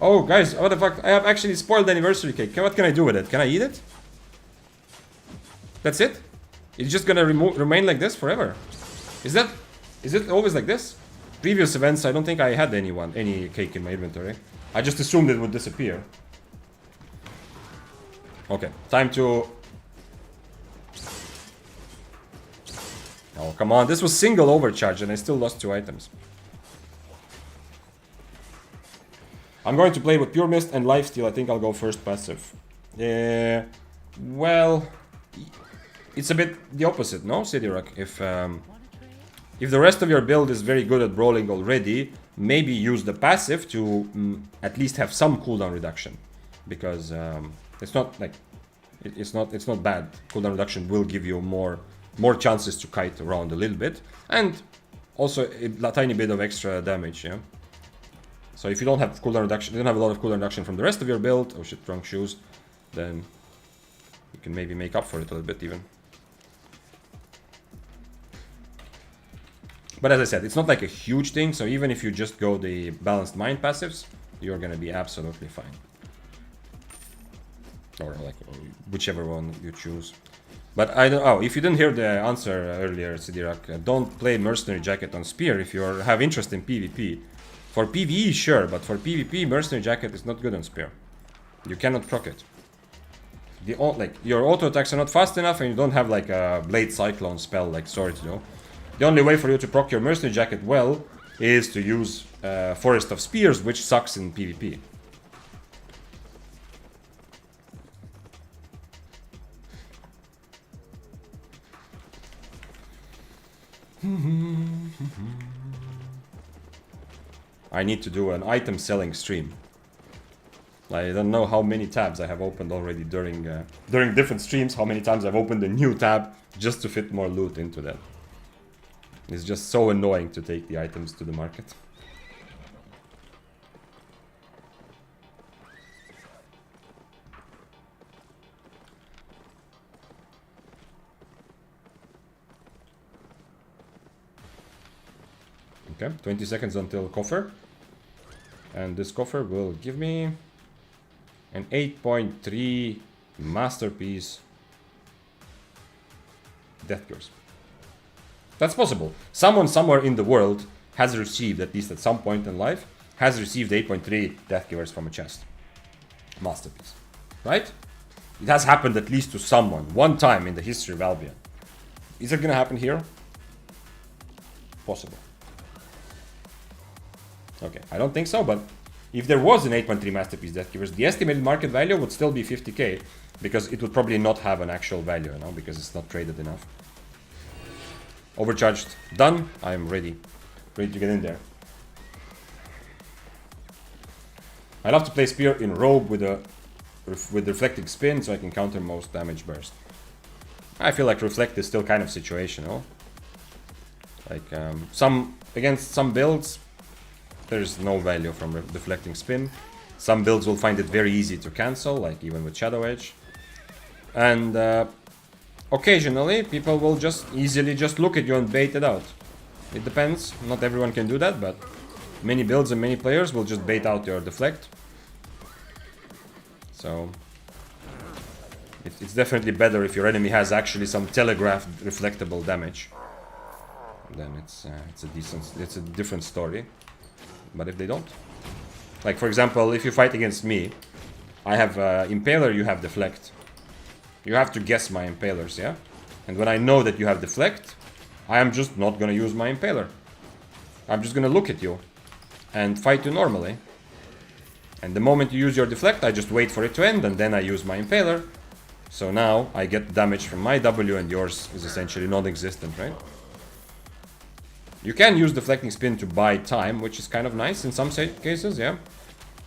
Oh, guys, what the fuck? I have actually spoiled the anniversary cake. What can I do with it? Can I eat it? That's it? It's just gonna remain like this forever? Is it always like this? Previous events, I don't think I had any cake in my inventory. I just assumed it would disappear. Okay, time to... Oh, come on. This was single overcharge and I still lost 2 items. I'm going to play with Pure Mist and Lifesteal. I think I'll go first passive. Well... It's a bit the opposite, no, Sidirak? If the rest of your build is very good at brawling already, maybe use the passive to at least have some cooldown reduction. Because... it's not like it's not bad. Cooldown reduction will give you more chances to kite around a little bit, and also a tiny bit of extra damage. Yeah. So if you don't have cooldown reduction, you don't have a lot of cooldown reduction from the rest of your build. Oh shit, wrong shoes. Then you can maybe make up for it a little bit even. But as I said, it's not like a huge thing. So even if you just go the balanced mind passives, you're gonna be absolutely fine. Or like whichever one you choose. But I don't. Oh, if you didn't hear the answer earlier, Sidirak, don't play Mercenary Jacket on Spear if you have interest in PvP. For PvE, sure, but for PvP, Mercenary Jacket is not good on Spear. You cannot proc it. Your auto attacks are not fast enough, and you don't have like a Blade Cyclone spell like Sword, you know. The only way for you to proc your Mercenary Jacket well is to use Forest of Spears, which sucks in PvP. I need to do an item selling stream. I don't know how many tabs I have opened already during different streams, how many times I've opened a new tab just to fit more loot into that. It's just so annoying to take the items to the market. Okay, 20 seconds until coffer. And this coffer will give me an 8.3 masterpiece death cures. That's possible. Someone somewhere in the world has received, at least at some point in life, has received 8.3 death cures from a chest. Masterpiece. Right? It has happened at least to someone, one time in the history of Albion. Is it gonna happen here? Possible. Okay, I don't think so, but if there was an 8.3 masterpiece death givers, the estimated market value would still be 50k, because it would probably not have an actual value, you know, because it's not traded enough. Overcharged, done. I'm ready to get in there. I love to play Spear in Robe with reflecting spin, so I can counter most damage burst. I feel like Reflect is still kind of situational. Like against some builds, there's no value from deflecting spin. Some builds will find it very easy to cancel, like even with Shadow Edge. And occasionally, people will just easily look at you and bait it out. It depends. Not everyone can do that, but many builds and many players will just bait out your deflect. So it's definitely better if your enemy has actually some telegraphed reflectable damage. Then it's a different story. But if they don't, like for example, if you fight against me, I have Impaler, you have Deflect. You have to guess my Impalers, yeah? And when I know that you have Deflect, I am just not gonna use my Impaler. I'm just gonna look at you and fight you normally. And the moment you use your Deflect, I just wait for it to end and then I use my Impaler. So now I get damage from my W and yours is essentially non-existent, right? You can use Deflecting Spin to buy time, which is kind of nice in some cases, yeah?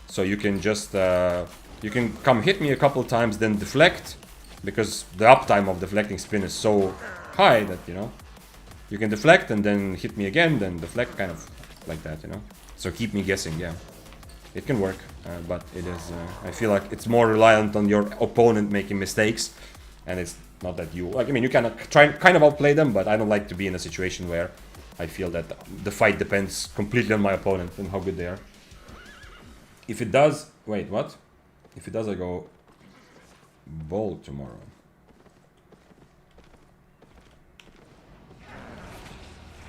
So you can just, you can come hit me a couple times, then deflect, because the uptime of Deflecting Spin is so high that, you know, you can deflect and then hit me again, then deflect, kind of like that, you know? So keep me guessing, yeah. It can work, but it is, I feel like it's more reliant on your opponent making mistakes, and it's not that you, like, I mean, you kind of outplay them, but I don't like to be in a situation where I feel that the fight depends completely on my opponent and how good they are. If it does, wait, what? If it does, I go bold tomorrow.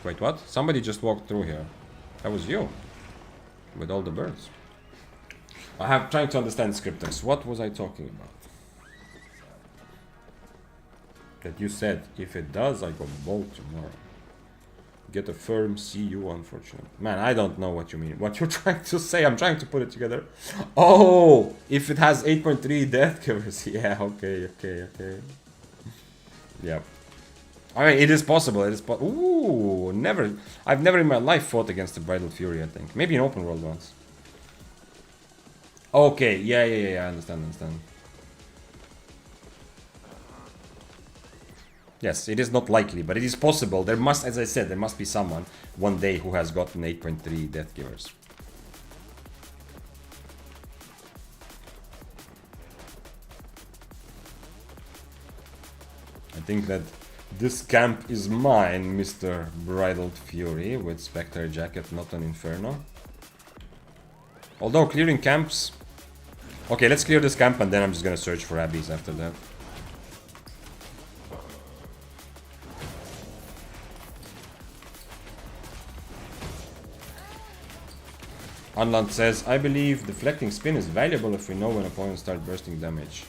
Wait, what? Somebody just walked through here. That was you. With all the birds. I have trying to understand scripters. What was I talking about? That you said, if it does, I go bold tomorrow. Get a firm CU, unfortunately. Man, I don't know what you mean. What you're trying to say, I'm trying to put it together. Oh, if it has 8.3 death covers. Yeah, okay. Yeah. I mean, it is possible. It is Ooh, never. I've never in my life fought against a Bridal Fury, I think. Maybe in open world once. Okay, yeah, I understand. Yes, it is not likely, but it is possible. There must, as I said, there must be someone one day who has gotten 8.3 death givers. I think that this camp is mine, Mr. Bridal Fury, with Spectre Jacket, not an Inferno. Although clearing camps... Okay, let's clear this camp and then I'm just gonna search for Abbeys after that. Unland says, I believe deflecting spin is valuable if we know when opponents start bursting damage.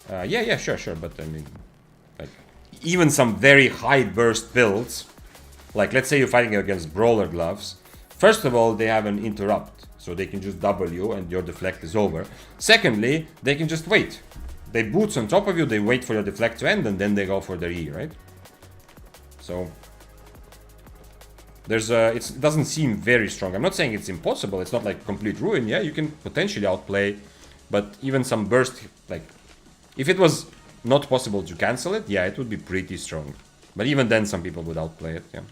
Yeah, sure, but I mean, like, even some very high burst builds, like let's say you're fighting against Brawler Gloves, first of all, they have an interrupt, so they can just W and your deflect is over. Secondly, they can just wait. They boots on top of you, they wait for your deflect to end, and then they go for their E, right? So... there's it doesn't seem very strong. I'm not saying it's impossible. It's not like complete ruin. Yeah, you can potentially outplay, but even some burst, like, if it was not possible to cancel it, yeah, it would be pretty strong. But even then, some people would outplay it. Yeah.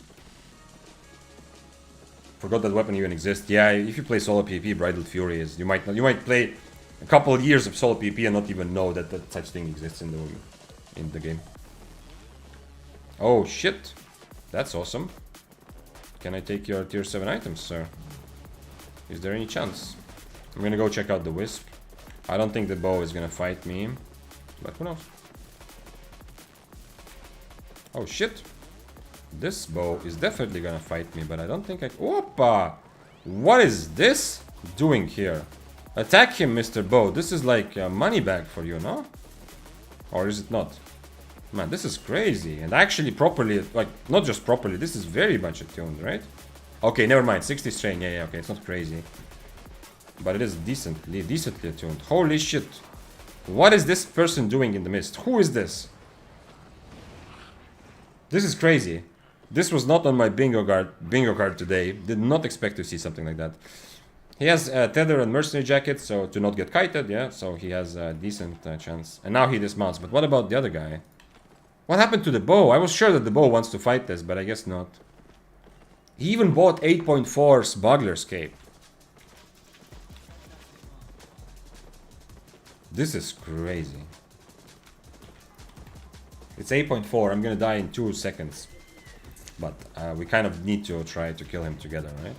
Forgot that weapon even exists. Yeah, if you play solo PvP, Bridal Fury is. You might play a couple of years of solo PvP and not even know that such thing exists in the game. Oh shit, that's awesome. Can I take your tier 7 items, sir? Is there any chance? I'm gonna go check out the Wisp. I don't think the bow is gonna fight me, but who knows? Oh shit! This bow is definitely gonna fight me, but I don't think I... Opa! What is this doing here? Attack him, Mr. Bow. This is like a money bag for you, no? Or is it not? Man, this is crazy. And actually properly, like, not just properly, this is very much attuned, right? Okay, never mind. 60 strain, yeah, okay, it's not crazy. But it is decently attuned. Holy shit. What is this person doing in the mist? Who is this? This is crazy. This was not on my bingo card today. Did not expect to see something like that. He has Tether and Mercenary Jacket, so to not get kited, yeah, so he has a decent chance. And now he dismounts, but what about the other guy? What happened to the bow? I was sure that the bow wants to fight this, but I guess not. He even bought 8.4 Smuggler's Cape. This is crazy. It's 8.4. I'm gonna die in 2 seconds. But we kind of need to try to kill him together, right?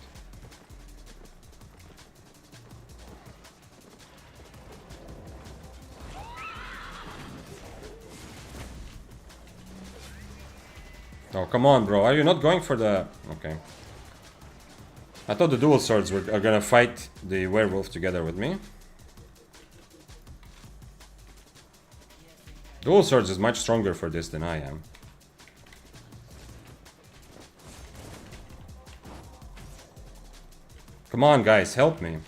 Oh, come on, bro. Are you not going for the... Okay. I thought the dual swords are gonna fight the werewolf together with me. Dual swords is much stronger for this than I am. Come on, guys, help me.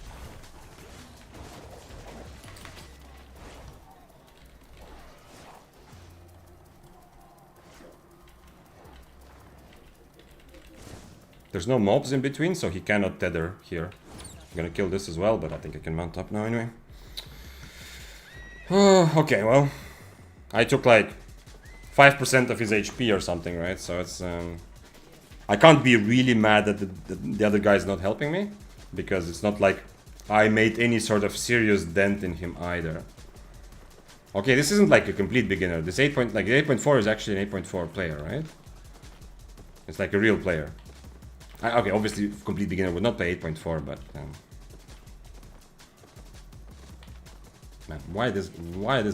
There's no mobs in between, so he cannot tether here. I'm gonna kill this as well, but I think I can mount up now anyway. Oh, okay, well. I took like 5% of his HP or something, right? So it's... I can't be really mad that the other guy is not helping me. Because it's not like I made any sort of serious dent in him either. Okay, this isn't like a complete beginner. This 8.4 is actually an 8.4 player, right? It's like a real player. Okay, obviously complete beginner would not play 8.4, but man, why this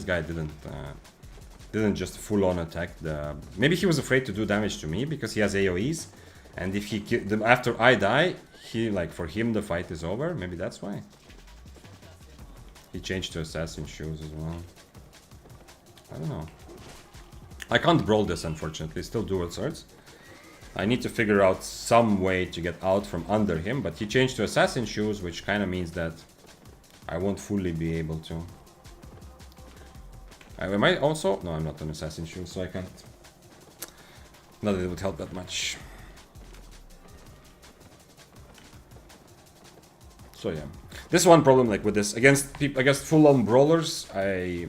guy didn't just full on attack the... Maybe he was afraid to do damage to me because he has AoEs, and if he after I die, he like for him the fight is over. Maybe that's why. He changed to assassin shoes as well. I don't know. I can't brawl this unfortunately. Still dual swords. I need to figure out some way to get out from under him, but he changed to assassin shoes, which kind of means that I won't fully be able to. Am I also? No, I'm not on assassin shoes, so I can't. Not that it would help that much. So yeah, this one problem like with this against people, against full-on brawlers, I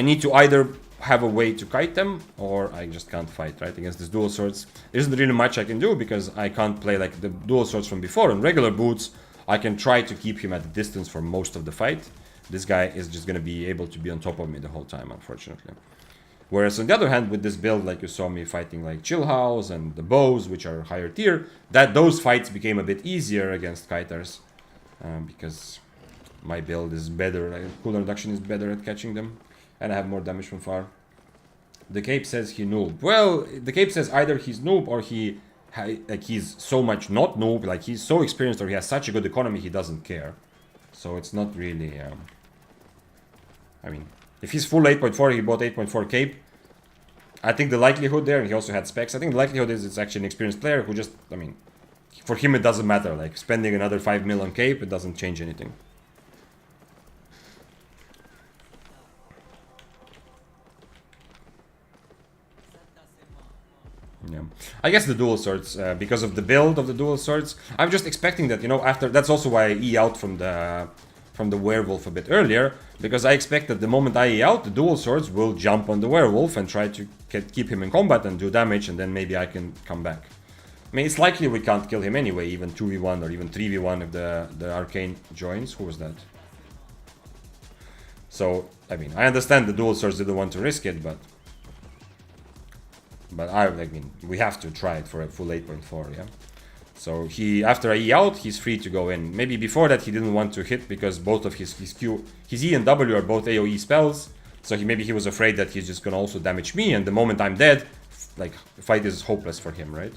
need to either have a way to kite them, or I just can't fight, right? Against these dual swords, there isn't really much I can do because I can't play like the dual swords from before. On regular boots, I can try to keep him at a distance for most of the fight. This guy is just gonna be able to be on top of me the whole time, unfortunately. Whereas on the other hand, with this build, like you saw me fighting like Chill House and the bows, which are higher tier, those fights became a bit easier against kiters because my build is better, like, cooldown reduction is better at catching them. And I have more damage from far. The cape says he noob. Well, the cape says either he's noob or he's so much not noob, like he's so experienced or he has such a good economy he doesn't care. So it's not really... I mean, if he's full 8.4, he bought 8.4 cape. I think the likelihood there, and he also had specs, I think the likelihood is it's actually an experienced player who just, I mean, for him it doesn't matter. Like spending another 5 mil on cape, it doesn't change anything. Yeah, I guess the dual swords, because of the build of the dual swords, I'm just expecting that, you know, after, that's also why I E out from the werewolf a bit earlier, because I expect that the moment I E out, the dual swords will jump on the werewolf and try to keep him in combat and do damage, and then maybe I can come back. I mean, it's likely we can't kill him anyway, even 2v1 or even 3v1 if the arcane joins. Who was that? So, I mean, I understand the dual swords didn't want to risk it, but I mean, we have to try it for a full 8.4, yeah? So he, after I E out, he's free to go in. Maybe before that he didn't want to hit because both of his Q, his E and W are both AoE spells. So maybe he was afraid that he's just gonna also damage me, and the moment I'm dead, like, the fight is hopeless for him, right?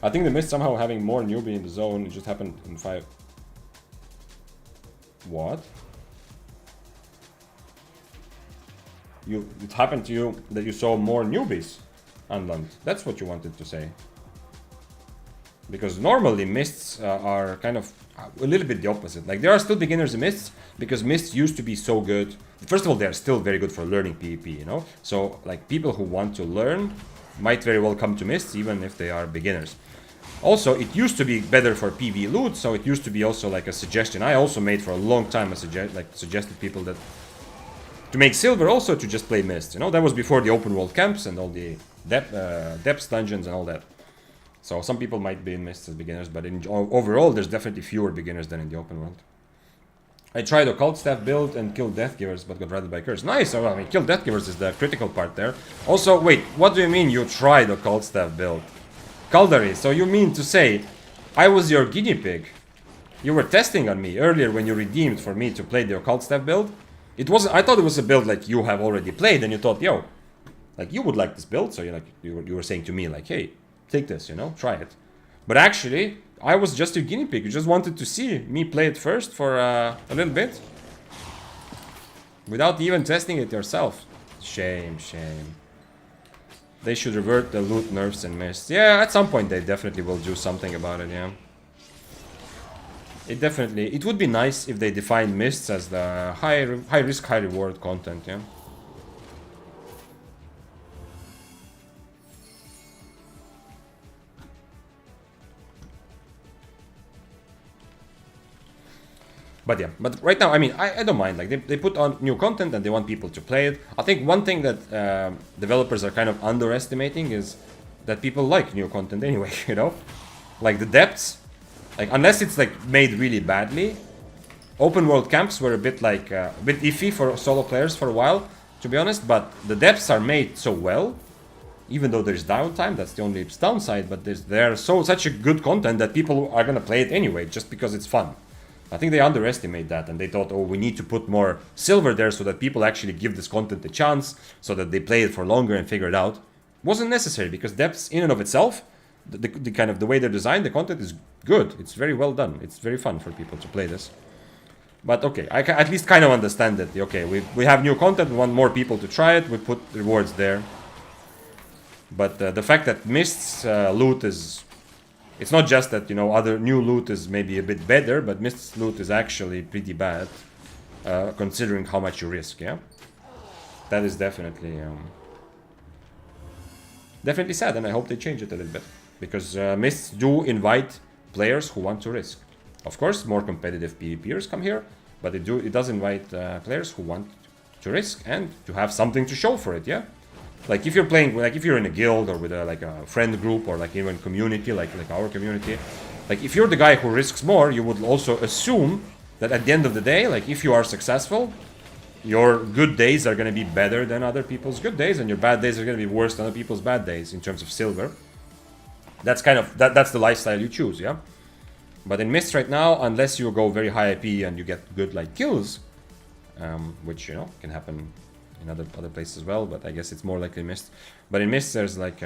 I think they missed somehow having more newbie in the zone. It just happened in 5. What? It happened to you that you saw more newbies unland. That's what you wanted to say. Because normally mists are kind of a little bit the opposite. Like, there are still beginners in mists because mists used to be so good. First of all, they're still very good for learning PvP, you know? So, like, people who want to learn might very well come to mists even if they are beginners. Also, it used to be better for PV loot, so it used to be also like a suggestion. I also made for a long time suggested people that to make silver also to just play mist, you know? That was before the open world camps and all the depths dungeons and all that. So some people might be in mists as beginners, but overall there's definitely fewer beginners than in the open world. I tried occult staff build and killed deathgivers, but got rattled by curse. Nice! I mean, kill deathgivers is the critical part there. Also, wait, what do you mean you tried occult staff build? Kaldari, so you mean to say I was your guinea pig? You were testing on me earlier when you redeemed for me to play the occult staff build? It wasn't. I thought it was a build like you have already played, and you thought, yo, Like, you would like this build, so you were saying to me, like, hey, take this, you know, try it. But actually, I was just your guinea pig. You just wanted to see me play it first for a little bit. Without even testing it yourself. Shame, shame. They should revert the loot nerfs and mists. Yeah, at some point they definitely will do something about it, yeah. It would be nice if they defined mists as the high risk, high reward content, yeah. But yeah, but right now, I mean, I don't mind. Like, they put on new content and they want people to play it. I think one thing that developers are kind of underestimating is that people like new content anyway, you know? Like, the depths, like, unless it's, like, made really badly, open world camps were a bit, like, a bit iffy for solo players for a while, to be honest, but the depths are made so well, even though there's downtime, that's the only downside, but there's such a good content that people are gonna play it anyway, just because it's fun. I think they underestimate that, and they thought, oh, we need to put more silver there so that people actually give this content a chance, so that they play it for longer and figure it out. Wasn't necessary, because depths in and of itself, the kind of the way they're designed, the content is good. It's very well done. It's very fun for people to play this. But okay, I can at least kind of understand that. Okay, we have new content, we want more people to try it, we put rewards there. But the fact that Mist's loot is... It's not just that, you know, other new loot is maybe a bit better, but Mist's loot is actually pretty bad, considering how much you risk, yeah? That is definitely sad, and I hope they change it a little bit. Because Mists do invite players who want to risk. Of course, more competitive PvPers come here, but it does invite players who want to risk and to have something to show for it, yeah? Like, if you're playing, like, if you're in a guild or with like a friend group or like even community, like our community, like, if you're the guy who risks more, you would also assume that at the end of the day, like, if you are successful, your good days are going to be better than other people's good days, and your bad days are going to be worse than other people's bad days in terms of silver. That's kind of, that's the lifestyle you choose, yeah? But in Mist right now, unless you go very high IP and you get good, like, kills, which, you know, can happen in other places as well, but I guess it's more likely Mist. But in Mist, there's like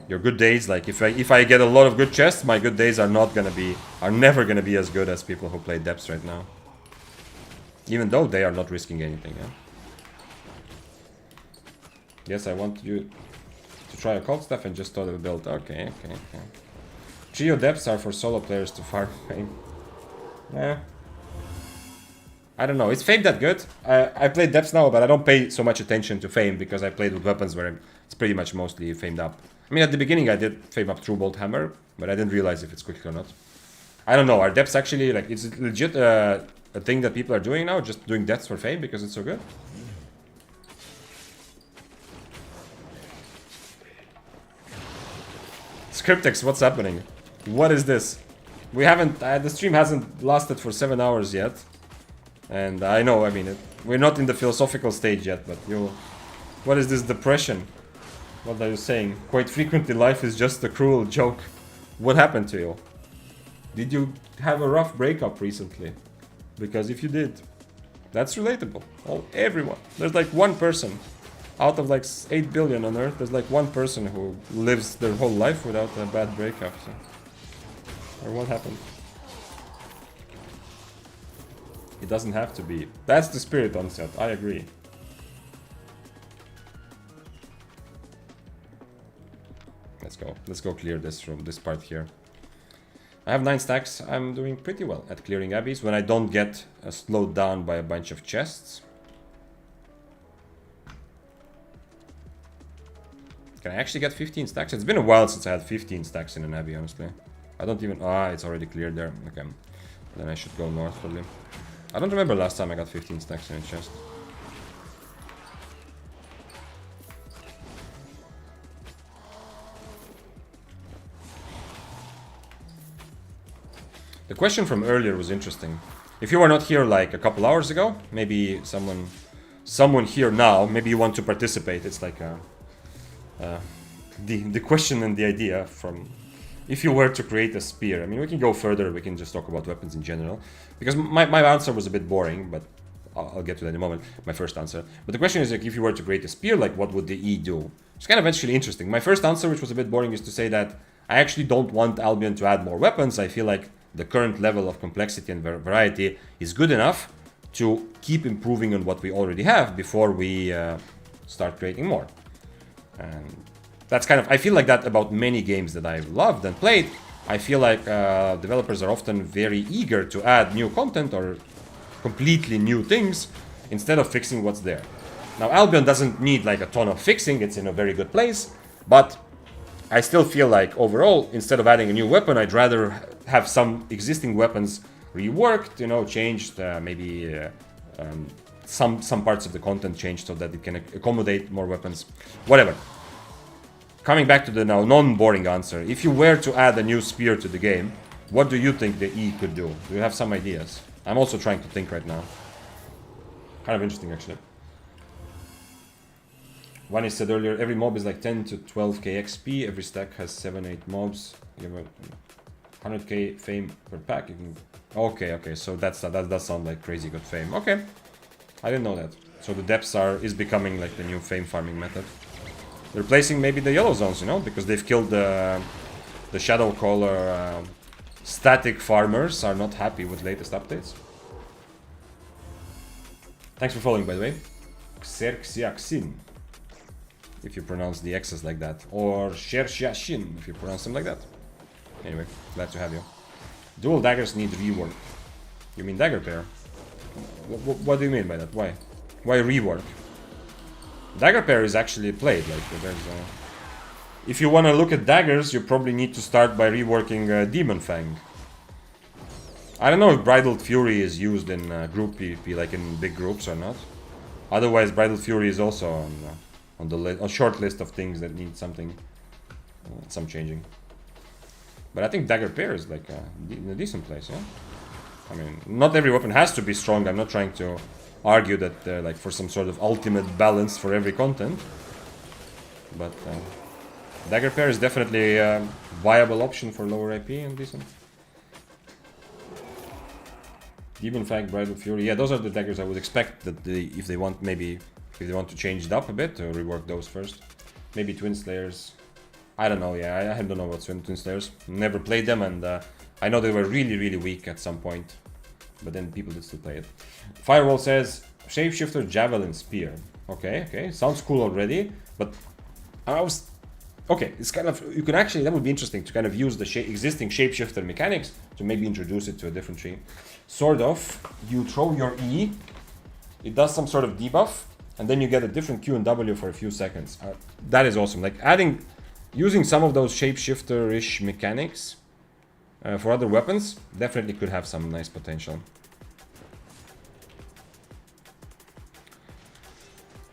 your good days. Like, if I get a lot of good chests, my good days are never gonna be as good as people who play depths right now. Even though they are not risking anything. Yeah? Yes, I want you to try occult stuff and just thought of a build. Okay. Trio depths are for solo players to farm fame. Yeah. I don't know, is Fame that good? I play depths now, but I don't pay so much attention to Fame because I played with weapons where it's pretty much mostly famed up. I mean, at the beginning I did fame up True Bolt Hammer, but I didn't realize if it's quick or not. I don't know, are depths actually, like, is it legit a thing that people are doing now, just doing depths for Fame because it's so good? Scriptex, what's happening? What is this? We haven't, the stream hasn't lasted for 7 hours yet. And I know, I mean, we're not in the philosophical stage yet, but what is this depression? What are you saying? Quite frequently life is just a cruel joke. What happened to you? Did you have a rough breakup recently? Because if you did, that's relatable. Everyone. There's like one person. Out of like 8 billion on Earth, there's like one person who lives their whole life without a bad breakup. So. Or what happened? It doesn't have to be. That's the spirit on set, I agree. Let's go clear this from this part here. I have 9 stacks. I'm doing pretty well at clearing abbeys when I don't get slowed down by a bunch of chests. Can I actually get 15 stacks? It's been a while since I had 15 stacks in an abbey, honestly. I don't even... it's already cleared there. Okay. Then I should go north, probably. I don't remember last time I got 15 stacks in a chest. The question from earlier was interesting. If you were not here like a couple hours ago, maybe someone here now, maybe you want to participate. It's like the question and the idea from... If you were to create a spear, I mean, we can go further, we can just talk about weapons in general. Because my answer was a bit boring, but I'll get to that in a moment, my first answer. But the question is, like, if you were to create a spear, like, what would the E do? It's kind of actually interesting. My first answer, which was a bit boring, is to say that I actually don't want Albion to add more weapons. I feel like the current level of complexity and variety is good enough to keep improving on what we already have before we start creating more. And that's kind of, I feel like that about many games that I've loved and played. I feel like developers are often very eager to add new content or completely new things instead of fixing what's there. Now, Albion doesn't need like a ton of fixing, it's in a very good place, but I still feel like overall, instead of adding a new weapon, I'd rather have some existing weapons reworked, you know, changed, maybe some parts of the content changed so that it can accommodate more weapons, whatever. Coming back to the now non-boring answer, if you were to add a new spear to the game, what do you think the E could do? Do you have some ideas? I'm also trying to think right now. Kind of interesting, actually. One is said earlier, every mob is like 10 to 12k XP, every stack has 7-8 mobs, you have 100k fame per pack. You can... Okay, so that does sound like crazy good fame. Okay, I didn't know that. So the depths is becoming like the new fame farming method. Replacing maybe the yellow zones, you know, because they've killed the Shadow Caller static farmers are not happy with latest updates. Thanks for following, by the way. Xerxiaxin, if you pronounce the X's like that, or Sherxiashin if you pronounce them like that. Anyway, glad to have you. Dual daggers need rework. You mean dagger pair? What do you mean by that? Why rework? Dagger pair is actually played. Like there's if you want to look at daggers, you probably need to start by reworking Demon Fang. I don't know if Bridled Fury is used in group PvP, like in big groups or not. Otherwise, Bridled Fury is also on the short list of things that need something, some changing. But I think Dagger Pair is like in a decent place, yeah? I mean, not every weapon has to be strong. I'm not trying to argue that they're like for some sort of ultimate balance for every content. But Dagger Pair is definitely a viable option for lower AP and decent. Demon Fang, Bridal Fury, yeah, those are the daggers I would expect that if they want to change it up a bit, to rework those first. Maybe Twin Slayers. I don't know, yeah, I don't know what's Twin Slayers. Never played them, and I know they were really, really weak at some point. But then people did still play it. Firewall says, Shapeshifter, Javelin, Spear. Okay, sounds cool already, but okay, it's kind of, you can actually, that would be interesting to kind of use the existing Shapeshifter mechanics to maybe introduce it to a different tree. Sort of, you throw your E, it does some sort of debuff, and then you get a different Q and W for a few seconds. That is awesome. Like using some of those Shapeshifter-ish mechanics for other weapons definitely could have some nice potential.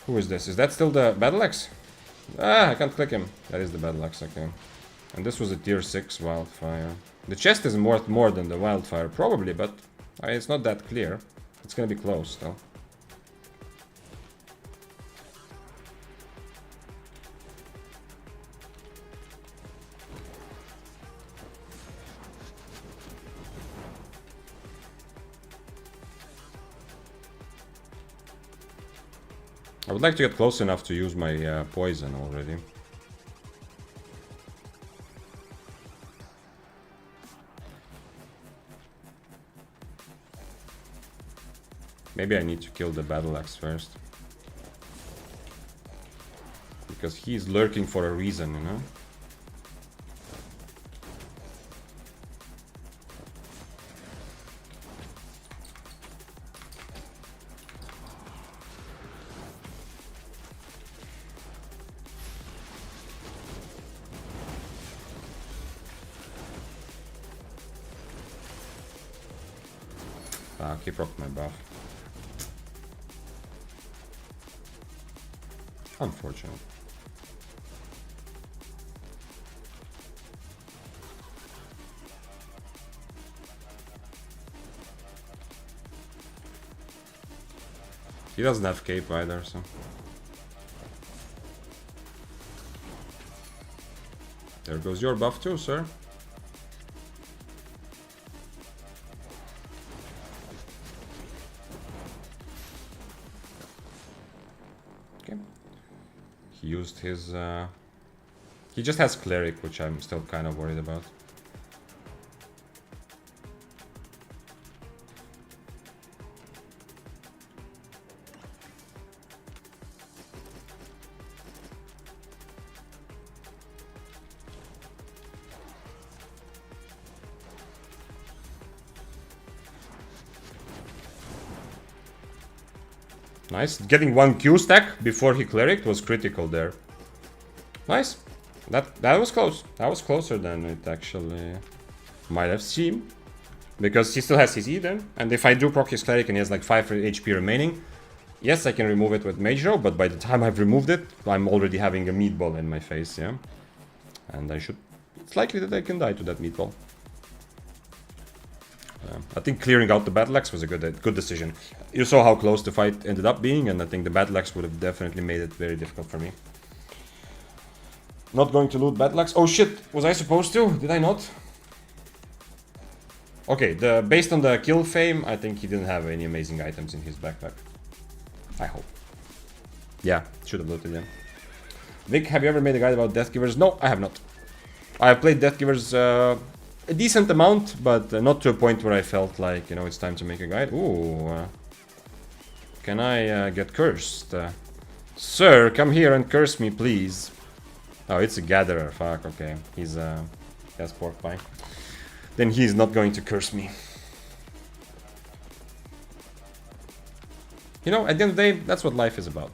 Who is this? Is that still the Battle Axe? I can't click him. That is the Battle Axe, okay. And this was a tier 6 Wildfire. The chest is worth more than the Wildfire, probably, but it's not that clear. It's gonna be close, though. I would like to get close enough to use my poison already. Maybe I need to kill the Battle Axe first. Because he's lurking for a reason, you know? He procced my buff. Unfortunate. He doesn't have cape either, so... There goes your buff too, sir. Okay. He used his... He just has Cleric, which I'm still kind of worried about. Nice. Getting one Q stack before he Cleric was critical there. Nice. That was close. That was closer than it actually might have seemed. Because he still has his E then. And if I do proc his Cleric and he has like 5 HP remaining, yes, I can remove it with Mage Row, but by the time I've removed it, I'm already having a meatball in my face, yeah? And I should... It's likely that I can die to that meatball. I think clearing out the Battle Axe was a good decision. You saw how close the fight ended up being, and I think the Battle Axe would have definitely made it very difficult for me. Not going to loot Battle Axe. Oh shit, was I supposed to? Did I not? Okay, based on the kill fame, I think he didn't have any amazing items in his backpack. I hope. Yeah, should have looted them. Vic, have you ever made a guide about Death Givers? No, I have not. I have played Death Givers a decent amount, but not to a point where I felt like, you know, it's time to make a guide. Ooh. Can I get cursed? Sir, come here and curse me, please. Oh, it's a gatherer. Fuck, okay. He's has pork pie. Then he's not going to curse me. You know, at the end of the day, that's what life is about.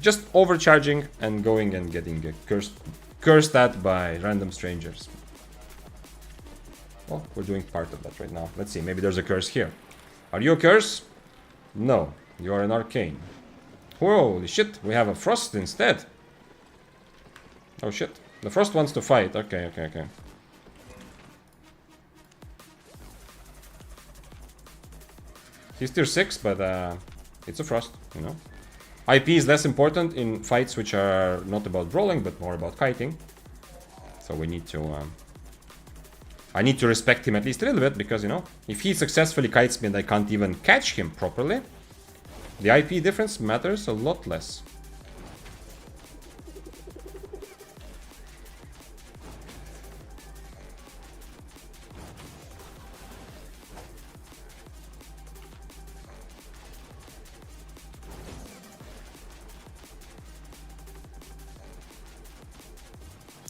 Just overcharging and going and getting cursed at by random strangers. Well, we're doing part of that right now. Let's see, maybe there's a curse here. Are you a curse? No, you are an arcane. Holy shit, we have a frost instead. Oh shit, the frost wants to fight. Okay. He's tier 6, but it's a frost, you know. IP is less important in fights which are not about brawling, but more about kiting. So we need to... I need to respect him at least a little bit, because, you know, if he successfully kites me and I can't even catch him properly, the IP difference matters a lot less.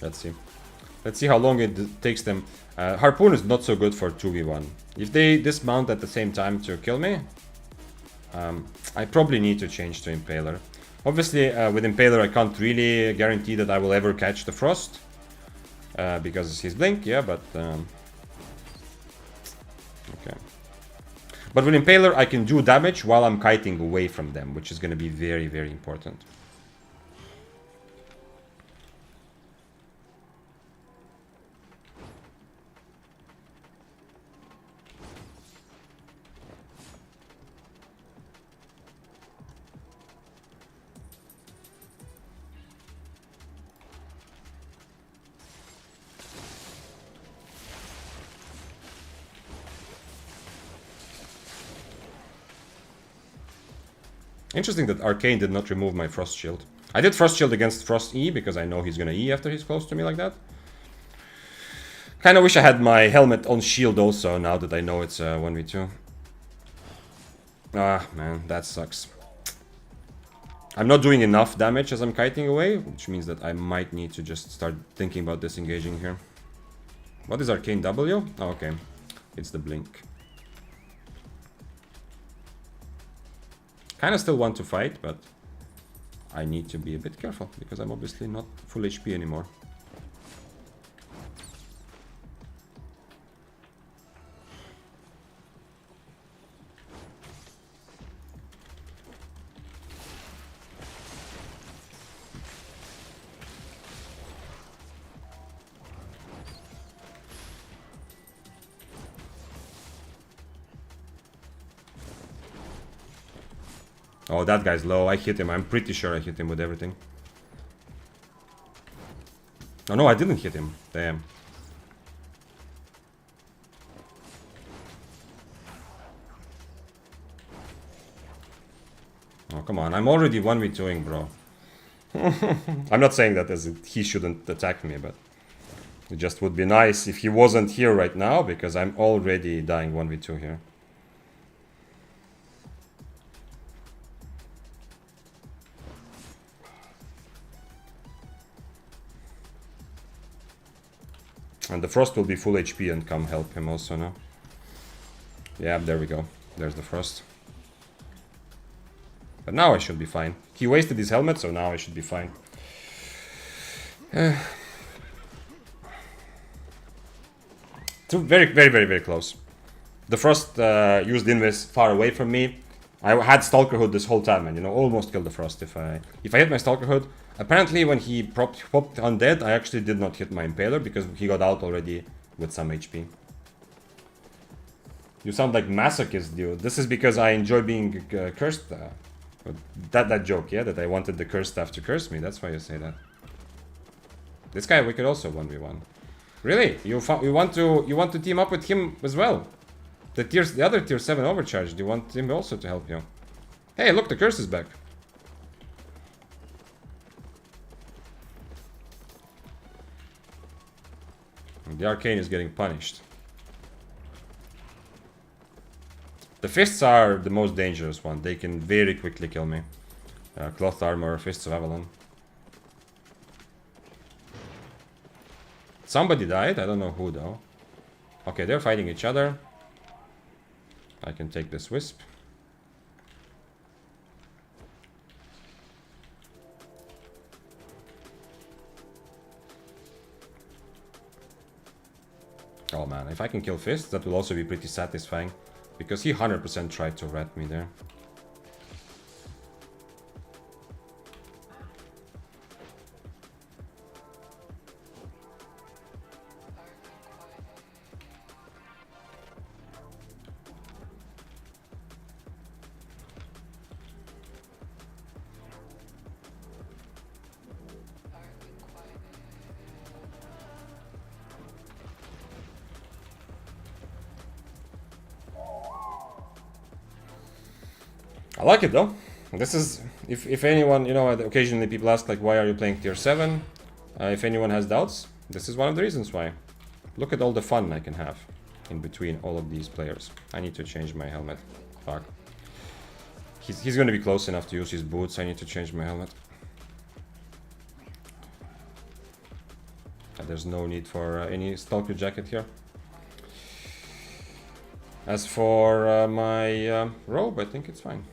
Let's see. Let's see how long it takes them. Harpoon is not so good for 2v1. If they dismount at the same time to kill me, I probably need to change to Impaler. Obviously, with Impaler I can't really guarantee that I will ever catch the Frost. Because he's Blink, yeah, but... okay. But with Impaler I can do damage while I'm kiting away from them, which is going to be very, very important. Interesting that Arcane did not remove my Frost Shield. I did Frost Shield against Frost E, because I know he's gonna E after he's close to me like that. Kinda wish I had my helmet on shield also, now that I know it's 1v2. Ah, man, that sucks. I'm not doing enough damage as I'm kiting away, which means that I might need to just start thinking about disengaging here. What is Arcane W? Oh, okay. It's the Blink. Kinda still want to fight, but I need to be a bit careful, because I'm obviously not full HP anymore. Oh, that guy's low. I hit him. I'm pretty sure I hit him with everything. Oh, no, I didn't hit him. Damn. Oh, come on. I'm already 1v2ing, bro. I'm not saying that as he shouldn't attack me, but it just would be nice if he wasn't here right now, because I'm already dying 1v2 here. And the Frost will be full HP and come help him also now. Yeah, there we go. There's the Frost. But now I should be fine. He wasted his helmet, so now I should be fine. Very close. The Frost used Invis far away from me. I had Stalker Hood this whole time, and you know, almost killed the Frost if I hit my Stalker Hood. Apparently, when he popped Undead, I actually did not hit my Impaler because he got out already with some HP. You sound like masochist, dude. This is because I enjoy being cursed. That joke, yeah, that I wanted the cursed stuff to curse me. That's why you say that. This guy, we could also 1v1. Really? You want to team up with him as well? The other tier 7 overcharged. You want him also to help you? Hey, look, the curse is back. The Arcane is getting punished. The Fists are the most dangerous one. They can very quickly kill me. Cloth Armor, Fists of Avalon. Somebody died. I don't know who though. Okay, they're fighting each other. I can take this Wisp. Oh man, if I can kill Fist, that will also be pretty satisfying. Because he 100% tried to rat me there. I like it though. This is, if anyone, you know, occasionally people ask like, why are you playing tier 7? If anyone has doubts, this is one of the reasons why. Look at all the fun I can have in between all of these players. I need to change my helmet. Fuck. He's gonna be close enough to use his boots. I need to change my helmet. There's no need for any Stalker jacket here. As for my robe, I think it's fine.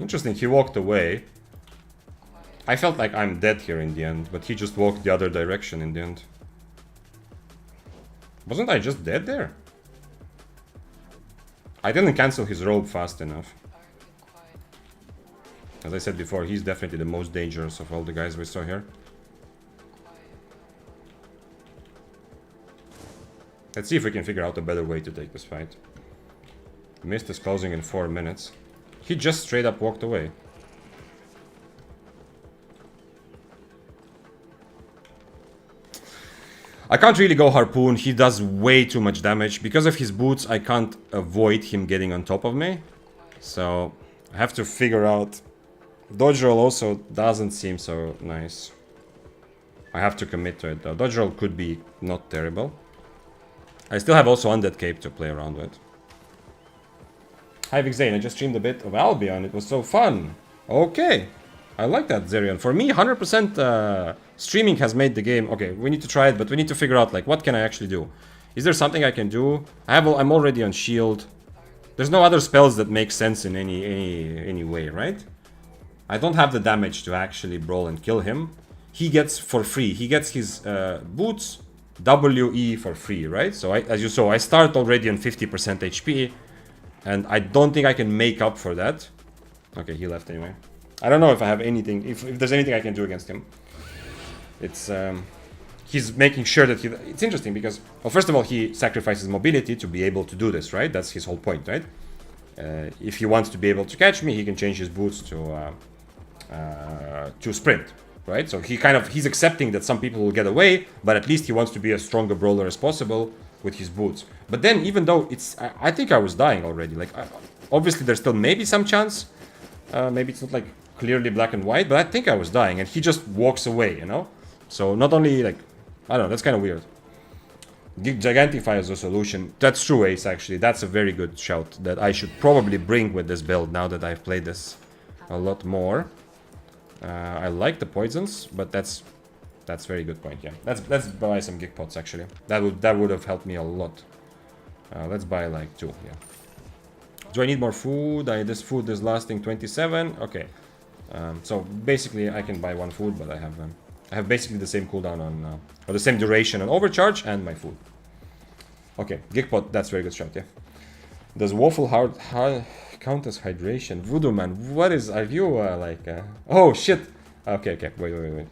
Interesting, he walked away. I felt like I'm dead here in the end, but he just walked the other direction in the end. Wasn't I just dead there? I didn't cancel his robe fast enough. As I said before, he's definitely the most dangerous of all the guys we saw here. Let's see if we can figure out a better way to take this fight. Mist is closing in 4 minutes. He just straight up walked away. I can't really go Harpoon. He does way too much damage. Because of his boots, I can't avoid him getting on top of me. So, I have to figure out... Dodge roll also doesn't seem so nice. I have to commit to it though. Dodge roll could be not terrible. I still have also Undead Cape to play around with. Hi Vixane, I just streamed a bit of Albion, it was so fun. Okay, I like that, Zerion. For me, 100% streaming has made the game... Okay, we need to try it, but we need to figure out, like, what can I actually do? Is there something I can do? I'm already on shield. There's no other spells that make sense in any way, right? I don't have the damage to actually brawl and kill him. He gets for free. He gets his boots, WE for free, right? So as you saw, I start already on 50% HP. And I don't think I can make up for that. Okay, he left anyway. I don't know if I have anything, if there's anything I can do against him. it's he's making sure that it's interesting because, well, first of all, he sacrifices mobility to be able to do this, right? That's his whole point, right? If he wants to be able to catch me, he can change his boots to sprint, right? So he's accepting that some people will get away, but at least he wants to be as strong a brawler as possible with his boots. But then, even though I think I was dying already. Like, obviously, there's still maybe some chance. Maybe it's not like clearly black and white, but I think I was dying, and he just walks away, you know? So not only like, I don't know, that's kind of weird. Gigantify is a solution. That's true, Ace, actually. That's a very good shout that I should probably bring with this build now that I've played this a lot more. I like the poisons, but that's very good point, yeah. Let's buy some gig pots, actually. That would have helped me a lot. Let's buy like 2, yeah. Do I need more food? This food is lasting 27. Okay. So basically I can buy 1 food, but I have basically the same cooldown on, or the same duration on overcharge and my food. Okay, Geekpot, that's very good shot, yeah. Does waffle count as hydration? Voodoo man, are you like, oh shit. Okay, wait.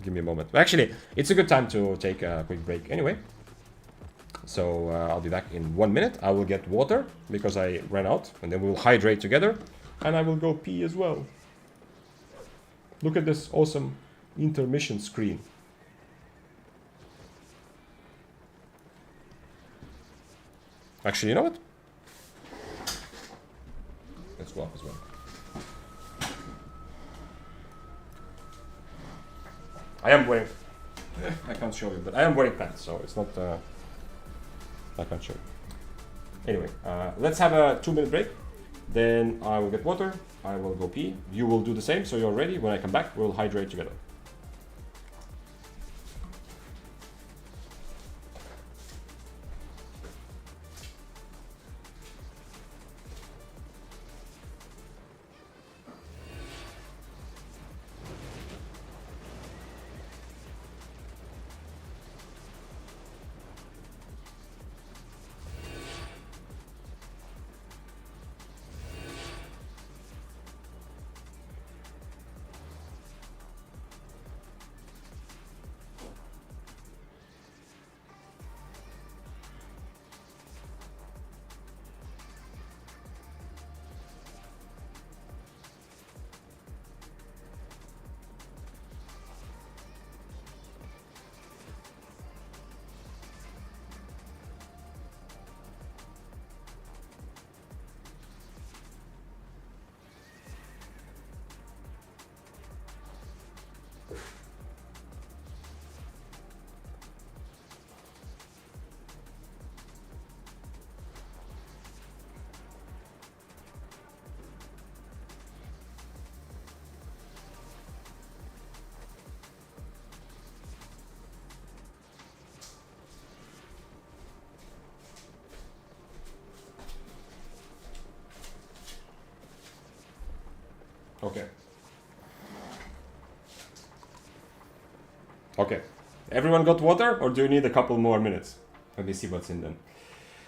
Give me a moment. Actually, it's a good time to take a quick break anyway. So I'll be back in 1 minute. I will get water because I ran out, and then we'll hydrate together, and I will go pee as well. Look at this awesome intermission screen. Actually, you know what? Let's go up as well. I am wearing... I can't show you, but I am wearing pants, so it's not... I can't show you. Anyway, let's have a 2-minute break. Then I will get water. I will go pee. You will do the same, so you're ready. When I come back, we'll hydrate together. Okay. Okay. Everyone got water, or do you need a couple more minutes? Let me see what's in them.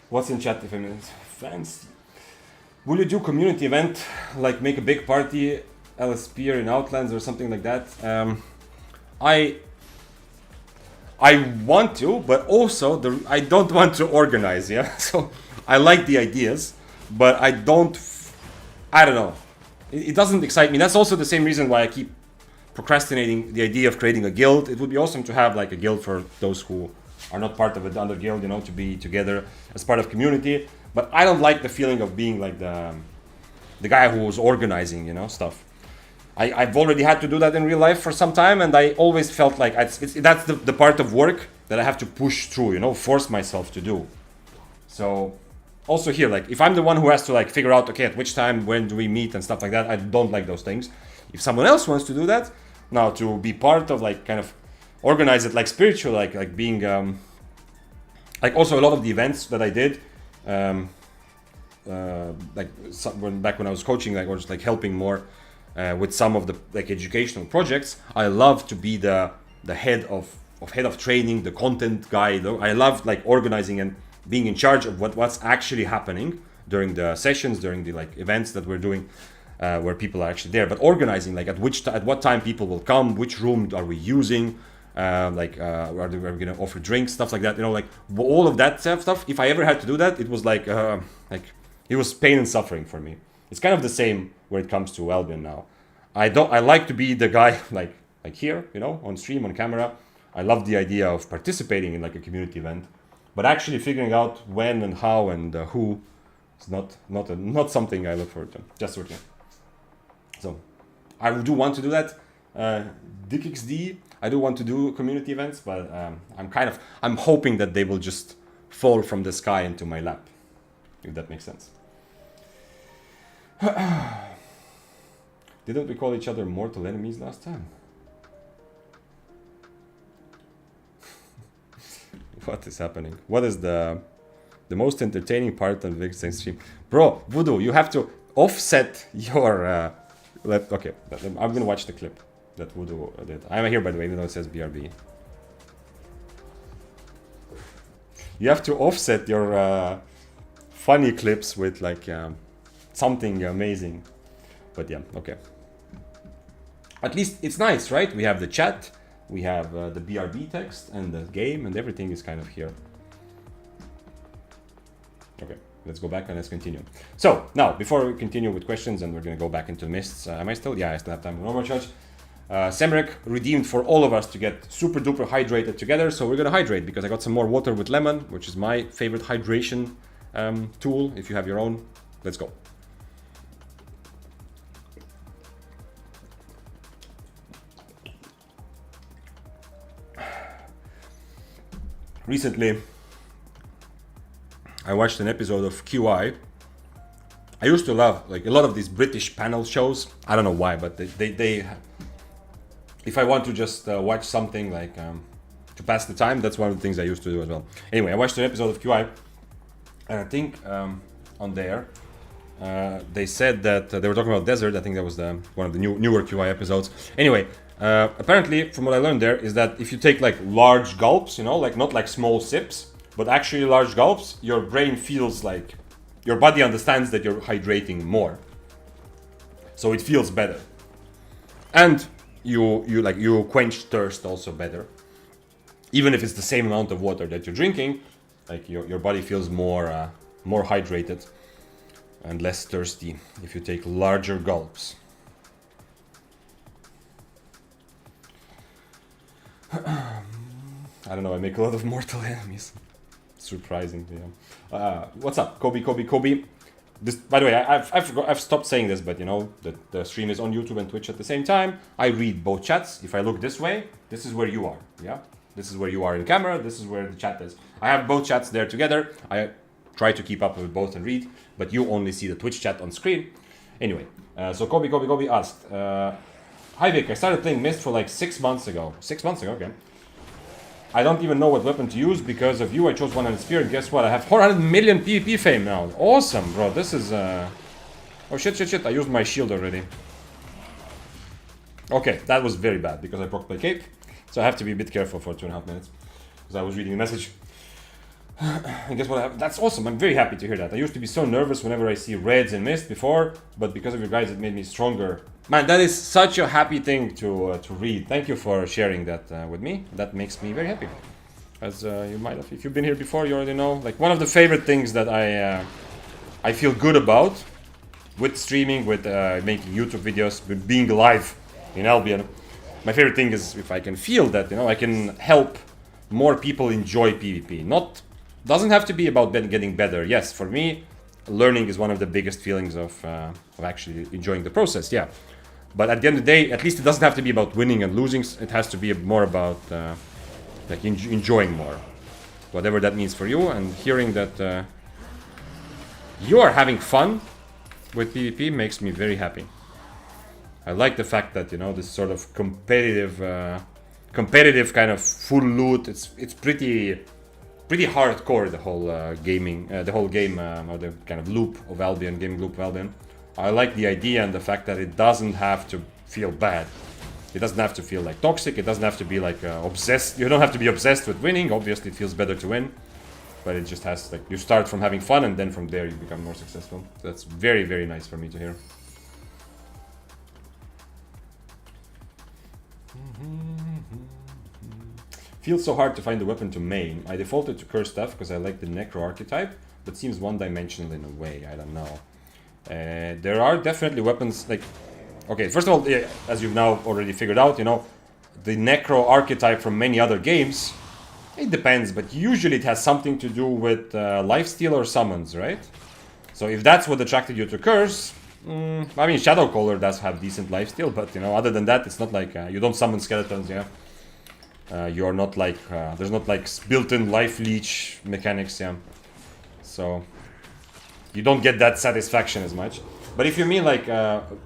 What's in chat if I mean fans? Will you do community event, like make a big party, LSP or in Outlands or something like that? I want to, but also I don't want to organize, yeah? So I like the ideas, but I don't know. It doesn't excite me. That's also the same reason why I keep procrastinating the idea of creating a guild. It would be awesome to have like a guild for those who are not part of another guild, you know, to be together as part of community. But I don't like the feeling of being like the guy who was organizing, you know, stuff. I've already had to do that in real life for some time, and I always felt like that's the part of work that I have to push through, you know, force myself to do. So also here, like if I'm the one who has to like figure out, okay, at which time, when do we meet and stuff like that, I don't like those things. If someone else wants to do that, now to be part of like kind of organize it like spiritual, like being like also a lot of the events that I did, back when I was coaching, like or just like helping more with some of the like educational projects, I love to be the head of training, the content guy. I love like organizing and being in charge of what's actually happening during the sessions, during the like events that we're doing. where people are actually there, but organizing like at what time people will come, which room are we using, are we going to offer drinks, stuff like that, you know, like all of that stuff. If I ever had to do that, it was like it was pain and suffering for me. It's kind of the same when it comes to Albion now. I like to be the guy like here, you know, on stream, on camera. I love the idea of participating in like a community event, but actually figuring out when and how and who is not something I look forward to. Just working. So I do want to do that. ADDICT, I do want to do community events, but I'm hoping that they will just fall from the sky into my lap, if that makes sense. Didn't we call each other mortal enemies last time? What is happening? What is the most entertaining part of the stream? Bro, Voodoo, you have to offset your... okay, I'm gonna watch the clip that Voodoo did. I'm here, by the way, even though it says BRB. You have to offset your funny clips with like something amazing. But yeah, okay. At least it's nice, right? We have the chat, we have the BRB text and the game, and everything is kind of here. Okay, let's go back and let's continue. So now, before we continue with questions, and we're gonna go back into mists. Am I still? Yeah, I still have time. No more charge. Semrek redeemed for all of us to get super duper hydrated together. So we're gonna hydrate because I got some more water with lemon, which is my favorite hydration tool. If you have your own, let's go. Recently, I watched an episode of QI. I used to love like a lot of these British panel shows. I don't know why, but they if I want to just watch something like to pass the time, that's one of the things I used to do as well. Anyway, I watched an episode of QI, and I think on there they said that they were talking about desert. I think that was one of the newer QI episodes. Anyway, apparently, from what I learned there, is that if you take like large gulps, you know, like not like small sips, but actually large gulps, your brain feels like your body understands that you're hydrating more, so it feels better, and you quench thirst also better. Even if it's the same amount of water that you're drinking, like your body feels more hydrated and less thirsty if you take larger gulps. I don't know, I make a lot of mortal enemies. Surprisingly. What's up, Kobe? This, by the way, I've stopped saying this, but you know, the stream is on YouTube and Twitch at the same time. I read both chats. If I look this way, this is where you are, yeah? This is where you are in camera, this is where the chat is. I have both chats there together. I try to keep up with both and read, but you only see the Twitch chat on screen. Anyway, so Kobe asked, hi Vic, I started playing Mist for like 6 months ago. 6 months ago, okay. I don't even know what weapon to use because of you. I chose one-handed spear, and guess what? I have 400 million PvP fame now. Awesome, bro. This is oh shit. I used my shield already. Okay, that was very bad because I proc placate. So I have to be a bit careful for 2.5 minutes because I was reading a message. And guess what? That's awesome. I'm very happy to hear that. I used to be so nervous whenever I see reds and mist before, but because of you guys, it made me stronger. Man, that is such a happy thing to read. Thank you for sharing that with me. That makes me very happy. As you might have, if you've been here before, you already know. Like one of the favorite things that I feel good about with streaming, with making YouTube videos, with being live in Albion. My favorite thing is if I can feel that, you know, I can help more people enjoy PvP. Doesn't have to be about getting better. Yes, for me, learning is one of the biggest feelings of actually enjoying the process. Yeah, but at the end of the day, at least it doesn't have to be about winning and losing. It has to be more about like enjoying more, whatever that means for you. And hearing that you are having fun with PvP makes me very happy. I like the fact that, you know, this sort of competitive kind of full loot. It's pretty hardcore, the whole game, or the kind of loop of Albion, gaming loop of Albion. I like the idea and the fact that it doesn't have to feel bad. It doesn't have to feel like toxic. It doesn't have to be like obsessed. You don't have to be obsessed with winning. Obviously, it feels better to win, but it just has like you start from having fun and then from there you become more successful. That's very, very nice for me to hear. Feels so hard to find a weapon to main. I defaulted to curse stuff because I like the necro archetype, but seems one-dimensional in a way. I don't know. There are definitely weapons like... Okay, first of all, yeah, as you've now already figured out, you know, the necro archetype from many other games, it depends, but usually it has something to do with lifesteal or summons, right? So if that's what attracted you to curse, I mean, Shadowcaller does have decent lifesteal, but you know, other than that, it's not like you don't summon skeletons, yeah. You're not like there's not like built-in life leech mechanics, yeah. So you don't get that satisfaction as much. But if you mean like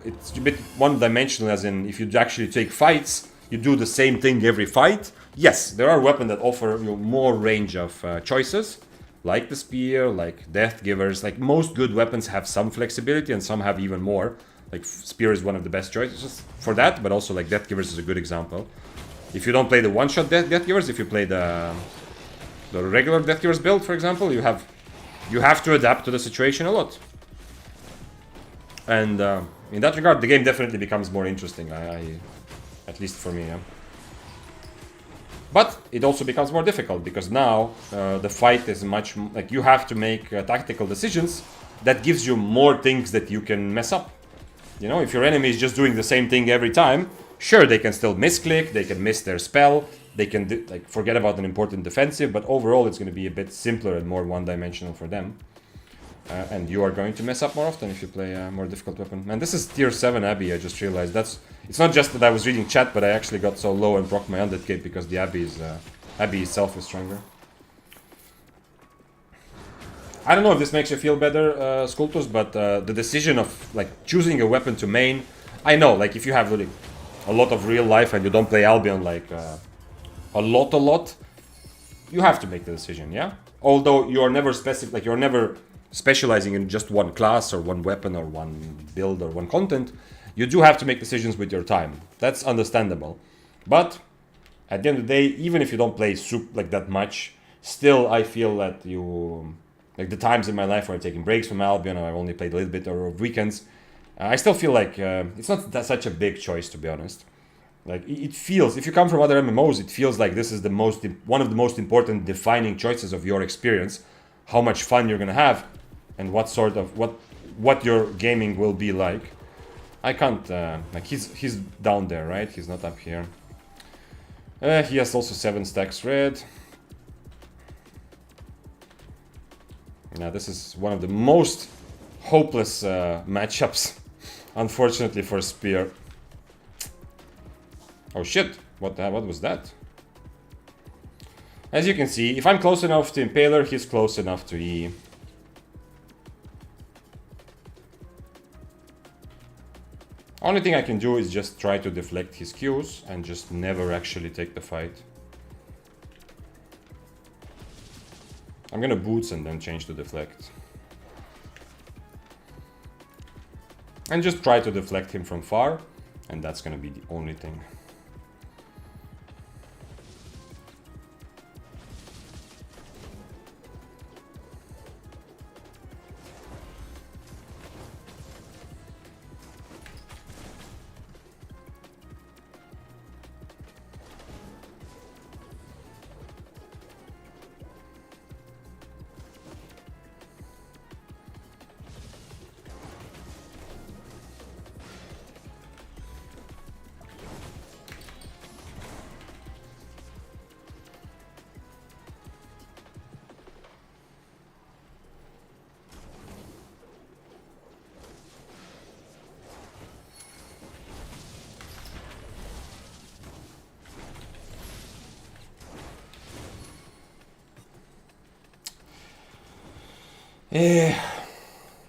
it's a bit one-dimensional, as in if you actually take fights, you do the same thing every fight. Yes, there are weapons that offer you more range of choices, like the spear, like death givers. Like most good weapons have some flexibility, and some have even more. Like spear is one of the best choices for that, but also like death givers is a good example. If you don't play the one-shot death givers, if you play the regular death givers build, for example, you have to adapt to the situation a lot. And in that regard, the game definitely becomes more interesting. At least for me, yeah. But it also becomes more difficult because now the fight is much like you have to make tactical decisions that gives you more things that you can mess up. You know, if your enemy is just doing the same thing every time, sure, they can still misclick, they can miss their spell, they can like forget about an important defensive, but overall it's going to be a bit simpler and more one-dimensional for them. And you are going to mess up more often if you play a more difficult weapon. Man, this is tier 7 Abbey, I just realized. It's not just that I was reading chat, but I actually got so low and broke my undead cape because the Abbey itself is stronger. I don't know if this makes you feel better, Sculptus, but the decision of like choosing a weapon to main, I know, like if you have really a lot of real life and you don't play Albion like a lot, you have to make the decision, yeah? Although you are never specific, like you're never specializing in just one class or one weapon or one build or one content, you do have to make decisions with your time. That's understandable. But at the end of the day, even if you don't play like that much, still I feel that you... Like the times in my life where I'm taking breaks from Albion or I've only played a little bit or weekends, I still feel like it's not such a big choice, to be honest. Like it feels, if you come from other MMOs, it feels like this is one of the most important defining choices of your experience, how much fun you're gonna have, and what sort of what your gaming will be like. I can't like he's down there, right? He's not up here. He has also 7 stacks red. Now this is one of the most hopeless matchups, unfortunately, for Spear. Oh shit! What was that? As you can see, if I'm close enough to Impaler, he's close enough to E. Only thing I can do is just try to deflect his Qs and just never actually take the fight. I'm gonna boots and then change to deflect. And just try to deflect him from far, and that's gonna be the only thing.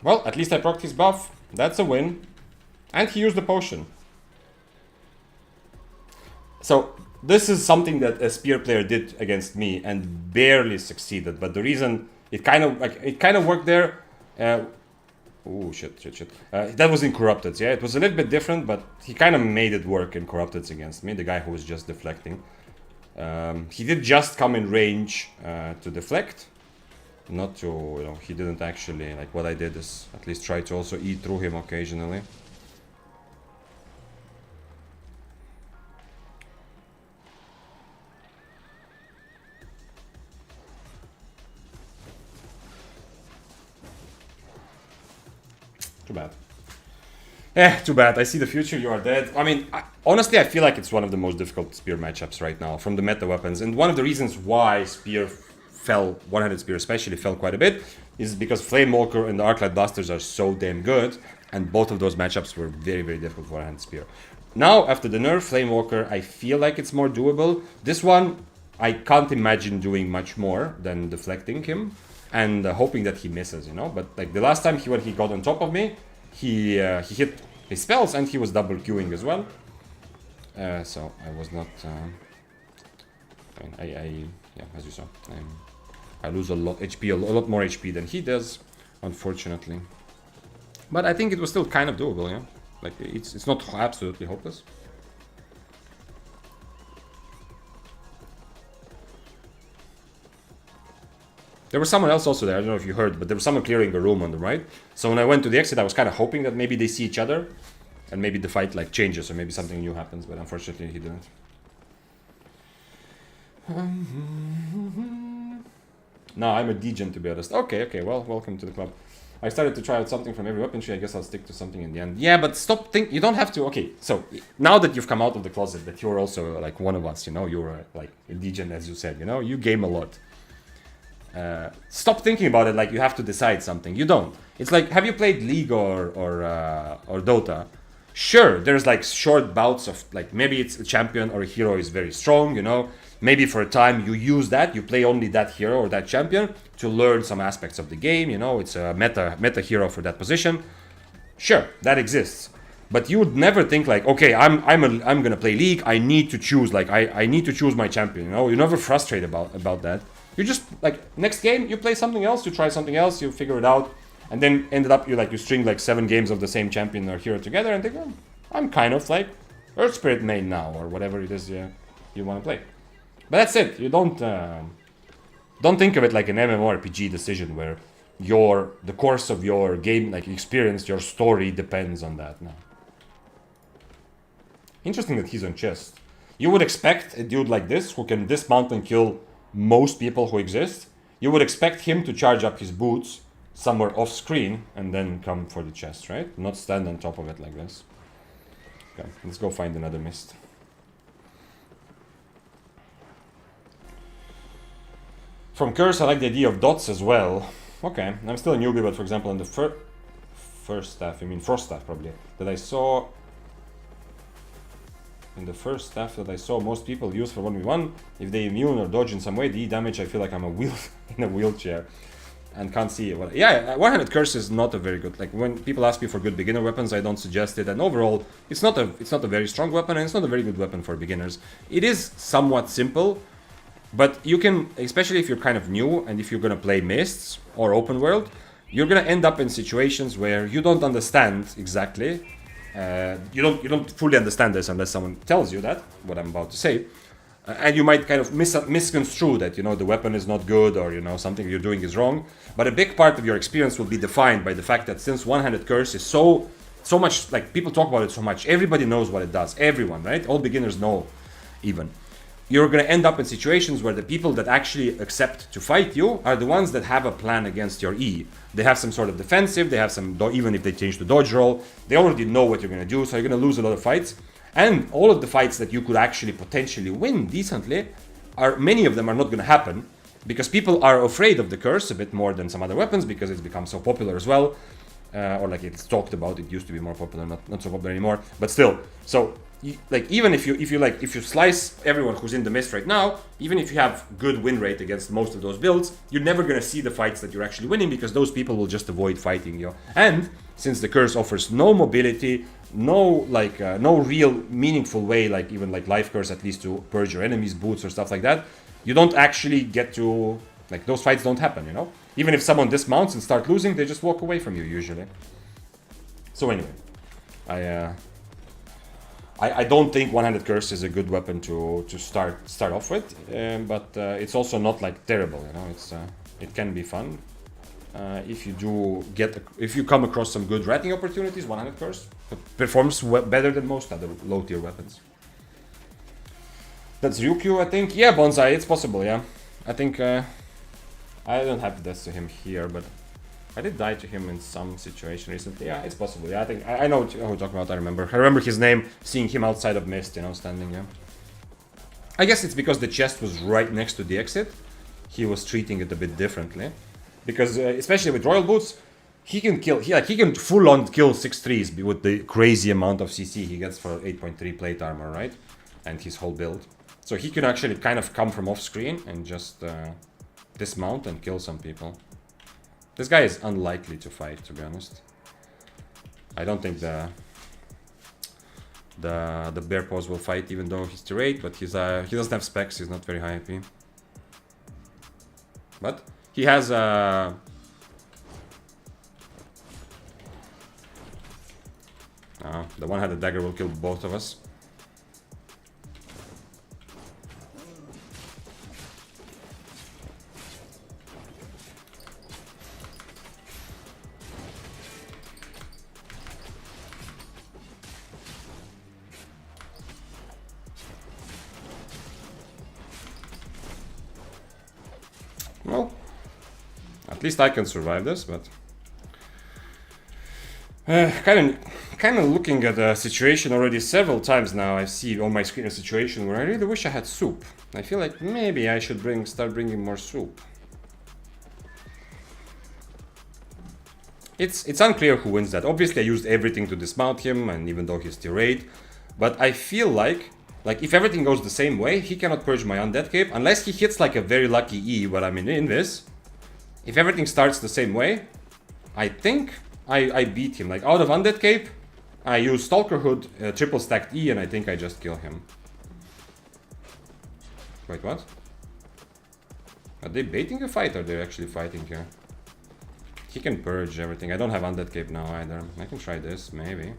Well, at least I procced his buff. That's a win. And he used the potion. So, this is something that a Spear player did against me and barely succeeded. But the reason it kind of worked there... oh, shit. That was in Corrupted, yeah? It was a little bit different, but he kind of made it work in Corrupted against me, the guy who was just deflecting. He did just come in range to deflect. Not to, you know, he didn't actually, like what I did is at least try to also eat through him occasionally. Too bad. Too bad. I see the future, you are dead. I mean, honestly, I feel like it's one of the most difficult spear matchups right now from the meta weapons. And one of the reasons why spear fell, one-handed spear especially, fell quite a bit is because Flamewalker and the Arclight Blasters are so damn good. And both of those matchups were very, very difficult for one-handed spear. Now, after the nerf, Flamewalker, I feel like it's more doable. This one, I can't imagine doing much more than deflecting him and hoping that he misses, you know? But like the last time when he got on top of me, he hit his spells and he was double queuing as well. So I was not... yeah, as you saw. I lose a lot HP, a lot more HP than he does, unfortunately. But I think it was still kind of doable, yeah? Like, it's not absolutely hopeless. There was someone else also there, I don't know if you heard, but there was someone clearing a room on the right. So when I went to the exit, I was kind of hoping that maybe they see each other, and maybe the fight like changes, or maybe something new happens, but unfortunately he didn't. No, I'm a degen, to be honest. Okay, well, welcome to the club. I started to try out something from every weapon tree. I guess I'll stick to something in the end. Yeah, but stop think. You don't have to. Okay, so now that you've come out of the closet, that you're also like one of us, you know, you're like a degen, as you said, you know, you game a lot. Stop thinking about it like you have to decide something. You don't. It's like, have you played League or Dota? Sure, there's like short bouts of like maybe it's a champion or a hero is very strong, you know. Maybe for a time you use that, you play only that hero or that champion to learn some aspects of the game, you know, it's a meta hero for that position. Sure, that exists. But you would never think like, okay, I'm gonna play League, I need to choose, like I need to choose my champion, you know, you're never frustrated about that. You just like next game you play something else, you try something else, you figure it out, and then ended up you string like 7 games of the same champion or hero together and think, oh, I'm kind of like Earth Spirit main now, or whatever it is you want to play. But that's it. You don't think of it like an MMORPG decision where the course of your game like experience, your story depends on that. No. Interesting that he's on chest. You would expect a dude like this who can dismount and kill most people who exist. You would expect him to charge up his boots somewhere off screen and then come for the chest, right? Not stand on top of it like this. Okay, let's go find another mist. From Curse, I like the idea of dots as well. Okay, I'm still a newbie, but for example, in the first staff, I mean Frost staff probably, that I saw... In the first staff that I saw most people use for 1v1, if they immune or dodge in some way, the damage, I feel like I'm in a wheelchair and can't see it. Well, yeah, one-handed Curse is not a very good... Like, when people ask me for good beginner weapons, I don't suggest it, and overall, it's not a very strong weapon, and it's not a very good weapon for beginners. It is somewhat simple, but you can, especially if you're kind of new and if you're gonna play Mists or open world, you're gonna end up in situations where you don't understand exactly. You don't fully understand this unless someone tells you that, what I'm about to say. And you might kind of misconstrue that, you know, the weapon is not good or, you know, something you're doing is wrong. But a big part of your experience will be defined by the fact that since one-handed Curse is so much, like, people talk about it so much, everybody knows what it does, everyone, right? All beginners know, even. You're going to end up in situations where the people that actually accept to fight you are the ones that have a plan against your E. They have some sort of defensive, they have some, even if they change the dodge roll, they already know what you're going to do, so you're going to lose a lot of fights. And all of the fights that you could actually potentially win decently, many of them are not going to happen, because people are afraid of the Curse a bit more than some other weapons, because it's become so popular as well. Or like it's talked about, it used to be more popular, not so popular anymore, but still. So like even if you slice everyone who's in the Mist right now, even if you have good win rate against most of those builds, you're never gonna see the fights that you're actually winning, because those people will just avoid fighting you. And since the Curse offers no mobility, no real meaningful way, like even like Life Curse at least, to purge your enemies' boots or stuff like that, you don't actually get to, like, those fights don't happen, you know? Even if someone dismounts and start losing, they just walk away from you usually. So anyway, I don't think one-handed Curse is a good weapon to start off with, but it's also not like terrible, you know. It can be fun if you come across some good ratting opportunities. One-handed Curse performs better than most other low-tier weapons. That's Ryukyu, I think. Yeah, Bonsai, it's possible. Yeah, I think I don't have this to him here, but I did die to him in some situation recently. Yeah, it's possible. Yeah, I think I know who you're talking about. I remember his name, seeing him outside of Mist, you know, standing. Yeah. I guess it's because the chest was right next to the exit. He was treating it a bit differently, because especially with Royal Boots, he can kill. He can full on kill 6/3s with the crazy amount of CC he gets for 8.3 plate armor, right? And his whole build. So he can actually kind of come from off screen and just dismount and kill some people. This guy is unlikely to fight, to be honest. I don't think the bear paws will fight, even though he's tier 8, but he doesn't have specs. He's not very high IP. But he has the one-handed dagger will kill both of us. Well, at least I can survive this, but kind of looking at the situation already several times now. I see on my screen a situation where I really wish I had soup. I feel like maybe I should start bringing more soup. It's unclear who wins that. Obviously, I used everything to dismount him, and even though he's tier 8, but I feel like if everything goes the same way, he cannot purge my undead cape unless he hits like a very lucky E. But I mean, in this, if everything starts the same way, I think I beat him. Like out of undead cape, I use Stalker Hood, triple stacked E, and I think I just kill him. Wait, what? Are they baiting a fight, or are they actually fighting here? He can purge everything. I don't have undead cape now either. I can try this, maybe.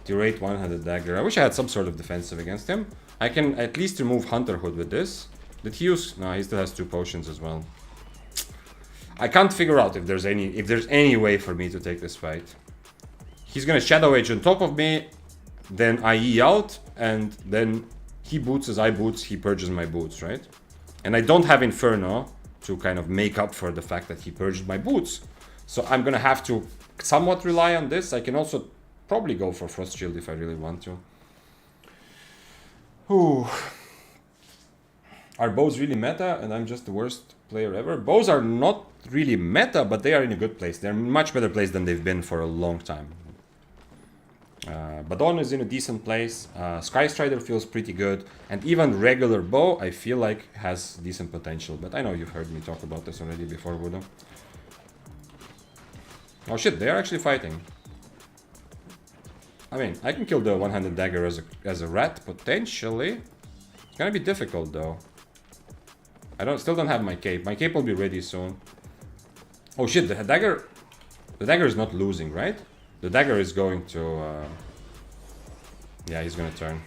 Tier 8 one-handed dagger. I wish I had some sort of defensive against him. I can at least remove Hunter Hood with this. Did he use? No, he still has 2 potions as well. I can't figure out if there's any way for me to take this fight. He's gonna Shadow Age on top of me, then I E out, and then he boots as I boots, he purges my boots, right? And I don't have Inferno to kind of make up for the fact that he purged my boots. So I'm gonna have to somewhat rely on this. I can also probably go for Frost Shield if I really want to. Ooh. Are bows really meta and I'm just the worst player ever? Bows are not really meta, but they are in a good place. They're in a much better place than they've been for a long time. Badon is in a decent place. Sky Strider feels pretty good. And even regular bow, I feel like, has decent potential. But I know you've heard me talk about this already before, Voodoo. Oh shit, they're actually fighting. I mean, I can kill the one-handed dagger as a rat, potentially. It's gonna be difficult, though. I still don't have my cape. My cape will be ready soon. Oh shit, the dagger is not losing, right? The dagger is going to... yeah, he's gonna turn.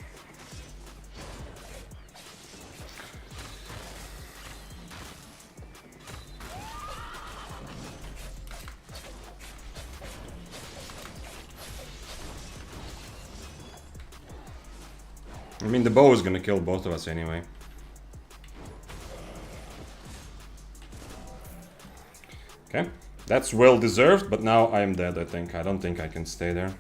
I mean, the bow is gonna kill both of us anyway. Okay, that's well deserved, but now I am dead, I think. I don't think I can stay there.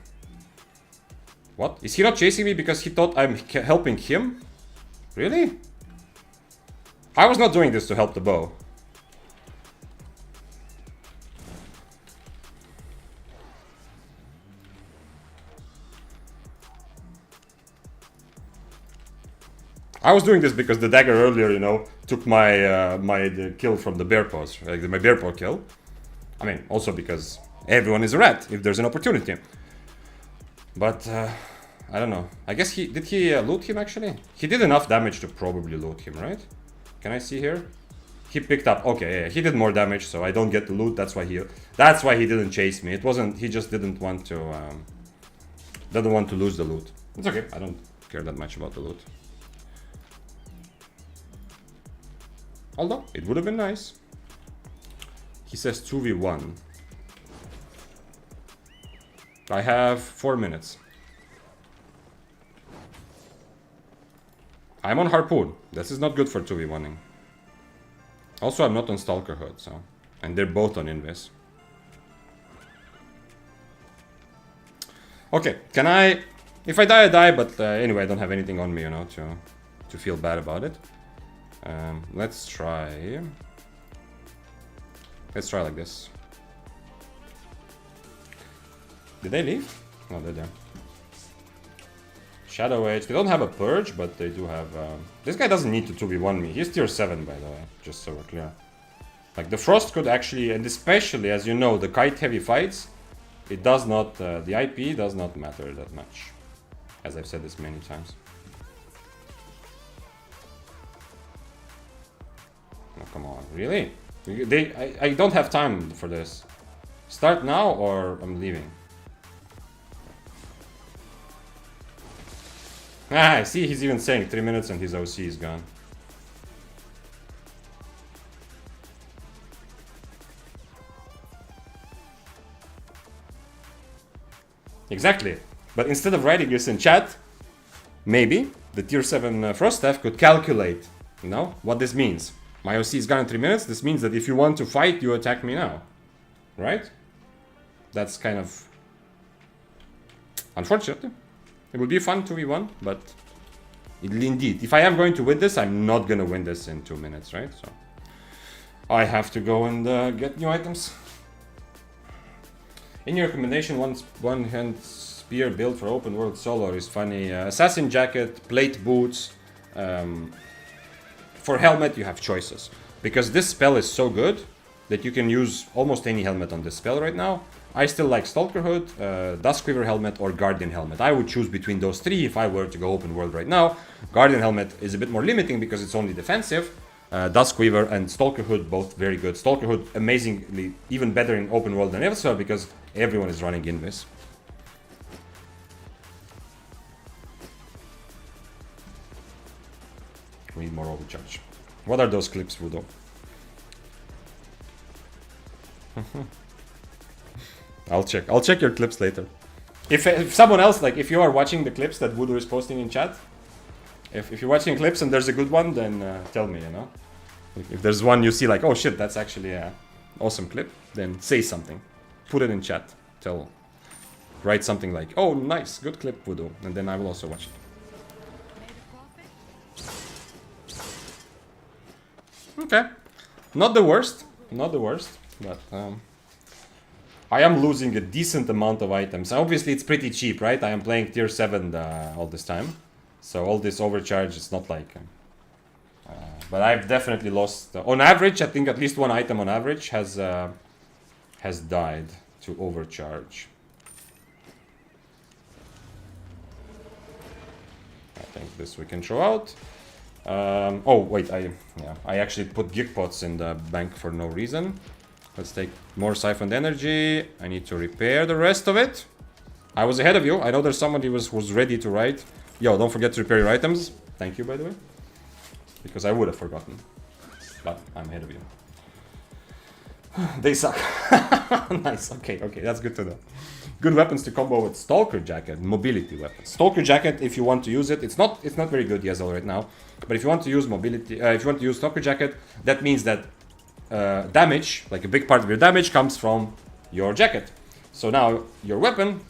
What? Is he not chasing me because he thought I'm helping him? Really? I was not doing this to help the bow. I was doing this because the dagger earlier, you know, took my the kill from the bear paws, like my bear paw kill. I mean, also because everyone is a rat if there's an opportunity. But I don't know. I guess did he loot him actually? He did enough damage to probably loot him, right? Can I see here? He picked up. Okay, yeah, he did more damage, so I don't get the loot. That's why he didn't chase me. It wasn't. He just didn't want to lose the loot. It's okay. I don't care that much about the loot. Although, it would have been nice. He says 2v1. I have 4 minutes. I'm on Harpoon. This is not good for 2v1ing. Also, I'm not on Stalker Hood, so... And they're both on Invis. Okay, can I... If I die, I die, but anyway, I don't have anything on me, you know, to feel bad about it. Let's try... Let's try like this. Did they leave? No, they're there. Shadow Age. They don't have a Purge, but they do have... This guy doesn't need to 2v1 me. He's tier 7, by the way, just so we're clear. Like, the Frost could actually... And especially, as you know, the kite-heavy fights, it does not... the IP does not matter that much. As I've said this many times. Oh, come on, really? I don't have time for this. Start now or I'm leaving. Ah, I see he's even saying 3 minutes and his OC is gone. Exactly. But instead of writing this in chat, maybe the tier 7 Frost staff could calculate, you know, what this means. My OC is gone in 3 minutes. This means that if you want to fight, you attack me now. Right? That's kind of unfortunate. It would be fun 2v1, but indeed, if I am going to win this, I'm not going to win this in 2 minutes, right? So I have to go and get new items. In your recommendation, one hand spear build for open world solo is funny. Assassin jacket, plate boots. For helmet, you have choices. Because this spell is so good that you can use almost any helmet on this spell right now. I still like Stalker Hood, Duskweaver helmet, or Guardian helmet. I would choose between those three if I were to go open world right now. Guardian helmet is a bit more limiting because it's only defensive. Duskweaver and Stalker Hood, both very good. Stalker Hood, amazingly, even better in open world than ever because everyone is running Invis. We need more overcharge. What are those clips, Voodoo? I'll check your clips later. If someone else, like if you are watching the clips that Voodoo is posting in chat, if you're watching clips and there's a good one, then tell me, you know. If there's one you see like, oh shit, that's actually an awesome clip, then say something. Put it in chat. Write something like, oh nice, good clip, Voodoo, and then I will also watch it. Okay, not the worst, but I am losing a decent amount of items. Obviously, it's pretty cheap, right? I am playing tier 7 all this time, so all this overcharge is not like... but I've definitely lost... on average, I think at least one item on average has died to overcharge. I think this we can throw out. Oh wait, I actually put geek pots in the bank for no reason. Let's take more siphoned energy. I need to repair the rest of it. I was ahead of you. I know there's somebody who's ready to write. Yo, don't forget to repair your items. Thank you, by the way. Because I would have forgotten. But I'm ahead of you. They suck. Nice, okay, that's good to know. Good weapons to combo with Stalker Jacket, mobility weapons. Stalker Jacket, if you want to use it, it's not very good Yezel right now. But if you want to use mobility, if you want to use Stalker Jacket, that means that damage, like a big part of your damage, comes from your jacket. So now your weapon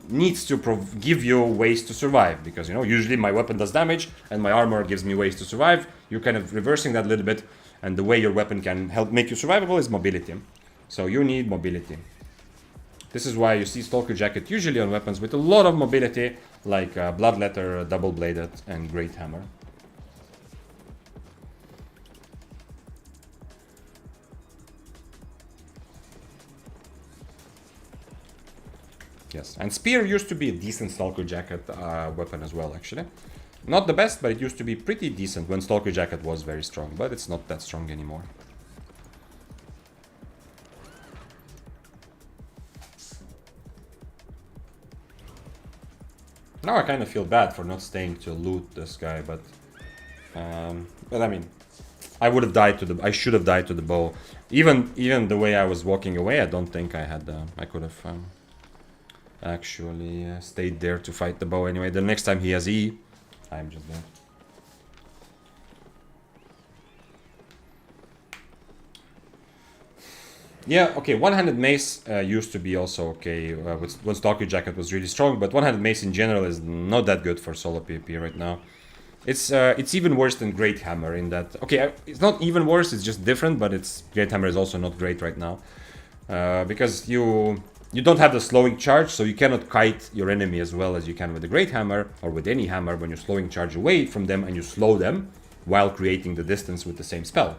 needs to give you ways to survive, because you know usually my weapon does damage and my armor gives me ways to survive. You're kind of reversing that a little bit, and the way your weapon can help make you survivable is mobility. So you need mobility. This is why you see Stalker Jacket usually on weapons with a lot of mobility, like Bloodletter, Double Bladed, and Great Hammer. Yes, and Spear used to be a decent Stalker Jacket weapon as well, actually. Not the best, but it used to be pretty decent when Stalker Jacket was very strong, but it's not that strong anymore. Now I kind of feel bad for not staying to loot this guy, but I mean, I would have died to the. I should have died to the bow. Even the way I was walking away, I don't think I had. I could have actually stayed there to fight the bow anyway. The next time he has E, I'm just there. Yeah, okay, one-handed mace used to be also okay when Stalker Jacket was really strong, but one-handed mace in general is not that good for solo PvP right now. It's even worse than Great Hammer in that... Okay, it's not even worse, it's just different, but Great Hammer is also not great right now. Because you don't have the slowing charge, so you cannot kite your enemy as well as you can with the Great Hammer, or with any hammer when you're slowing charge away from them and you slow them while creating the distance with the same spell.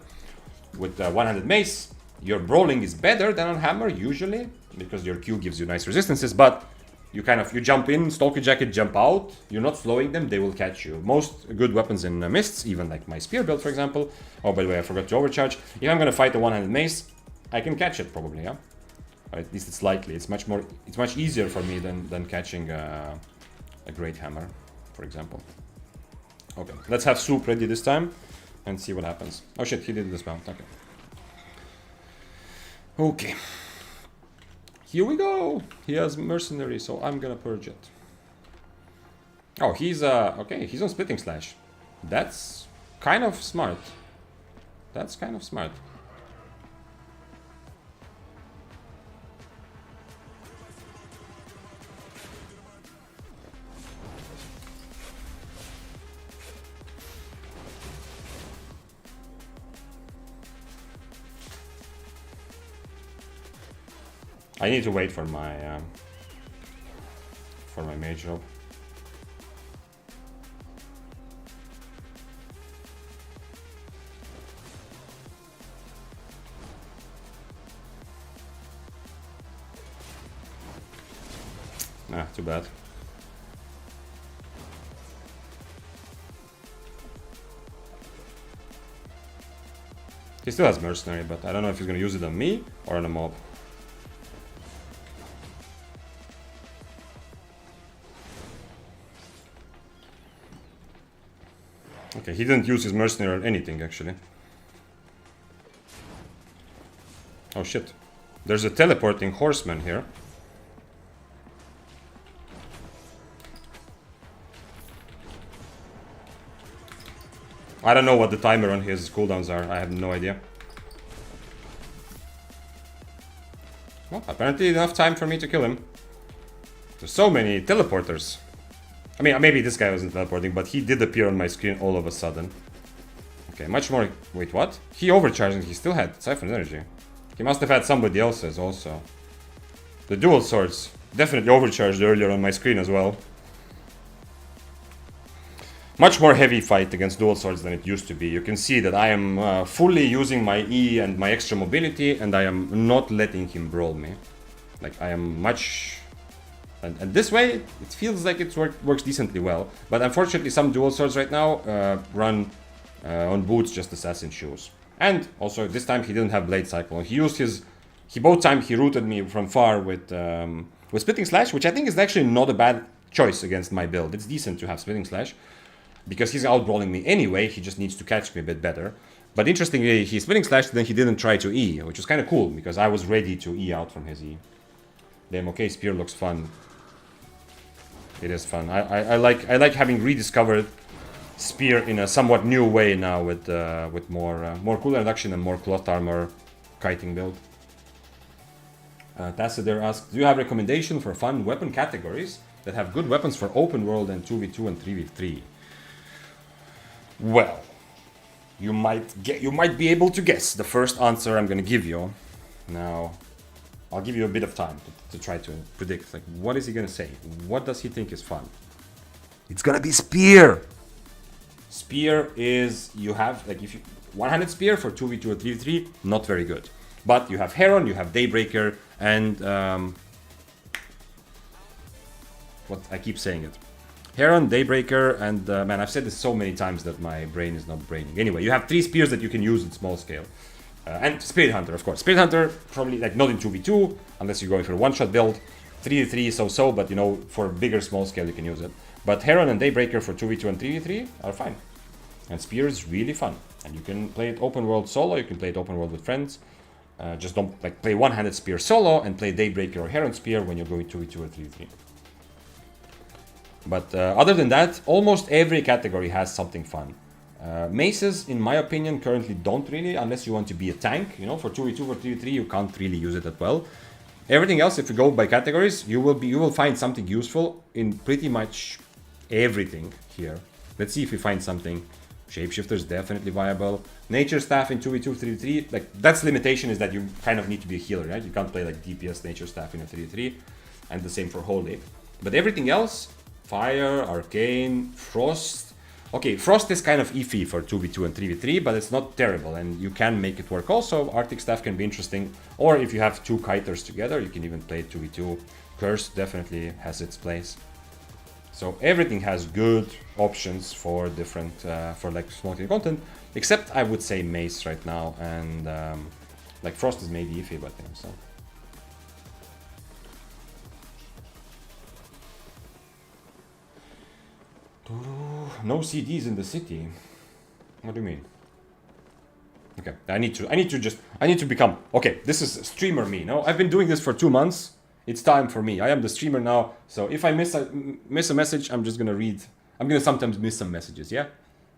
With one-handed mace, your brawling is better than on hammer, usually, because your Q gives you nice resistances, but you jump in, Stalker Jacket, jump out, you're not slowing them, they will catch you. Most good weapons in mists, even like my spear build, for example. Oh, by the way, I forgot to overcharge. If I'm gonna fight a one-handed mace, I can catch it probably, yeah? Or at least it's likely. It's much easier for me than catching a Great Hammer, for example. Okay, let's have Soup ready this time and see what happens. Oh shit, he did dismount, okay. Okay. Here we go! He has Mercenary, so I'm gonna purge it. Oh, he's okay, he's on Splitting Slash. That's kind of smart. That's kind of smart. I need to wait for my mage robe. Ah, too bad. He still has Mercenary, but I don't know if he's gonna use it on me or on a mob. Okay, he didn't use his Mercenary on anything, actually. Oh shit. There's a teleporting horseman here. I don't know what the timer on his cooldowns are. I have no idea. Well, apparently enough time for me to kill him. There's so many teleporters. I mean, maybe this guy wasn't teleporting, but he did appear on my screen all of a sudden. Okay, much more... Wait, what? He overcharged and he still had Siphoned energy. He must have had somebody else's also. The dual swords definitely overcharged earlier on my screen as well. Much more heavy fight against dual swords than it used to be. You can see that I am fully using my E and my extra mobility, and I am not letting him brawl me. Like, I am much... And this way, it feels like it works decently well. But unfortunately, some dual swords right now run on boots, just assassin shoes. And also, this time he didn't have blade cycle. He used his... both times he rooted me from far with Splitting Slash, which I think is actually not a bad choice against my build. It's decent to have Splitting Slash, because he's outbrawling me anyway, he just needs to catch me a bit better. But interestingly, he Splitting Slashed, then he didn't try to E, which was kind of cool, because I was ready to E out from his E. Damn, okay, Spear looks fun. It is fun. I like having rediscovered Spear in a somewhat new way now with more cooldown reduction and more cloth armor kiting build. Tassadar asks, do you have recommendation for fun weapon categories that have good weapons for open world and 2v2 and 3v3? Well, you might be able to guess the first answer I'm gonna give you. Now, I'll give you a bit of time to try to predict, like, what is he gonna say? What does he think is fun? It's gonna be Spear! Spear is, you have, like, if you... One-handed Spear for 2v2 or 3v3, not very good. But you have Heron, you have Daybreaker, and... what, I keep saying it. Heron, Daybreaker, and... man, I've said this so many times that my brain is not braining. Anyway, you have 3 spears that you can use in small scale. And Spirit Hunter, of course. Spirit Hunter, probably like not in 2v2, unless you're going for a one-shot build. 3v3 so-so, but you know, for bigger small scale you can use it. But Heron and Daybreaker for 2v2 and 3v3 are fine. And Spear is really fun. And you can play it open world solo, you can play it open world with friends. Just don't like play one-handed Spear solo and play Daybreaker or Heron Spear when you're going 2v2 or 3v3. But other than that, almost every category has something fun. Maces, in my opinion, currently don't really, unless you want to be a tank. You know, for 2v2, for 3v3, you can't really use it that well. Everything else, if you go by categories, you will find something useful in pretty much everything here. Let's see if we find something. Shapeshifter is definitely viable. Nature Staff in 2v2, 3v3, like that's limitation is that you kind of need to be a healer, right? You can't play like DPS Nature Staff in a 3v3, and the same for Holy. But everything else, Fire, Arcane, Frost. Okay, Frost is kind of iffy for 2v2 and 3v3, but it's not terrible, and you can make it work also. Arctic Staff can be interesting, or if you have two kiters together, you can even play 2v2. Curse definitely has its place. So everything has good options for different, for like smoking content, except I would say Mace right now, and like Frost is maybe iffy, but so. No CDs in the city. What do you mean? Okay, I need to become. Okay, this is streamer me. No, I've been doing this for 2 months. It's time for me. I am the streamer now. So if I miss a message, I'm just gonna read. I'm gonna sometimes miss some messages, yeah?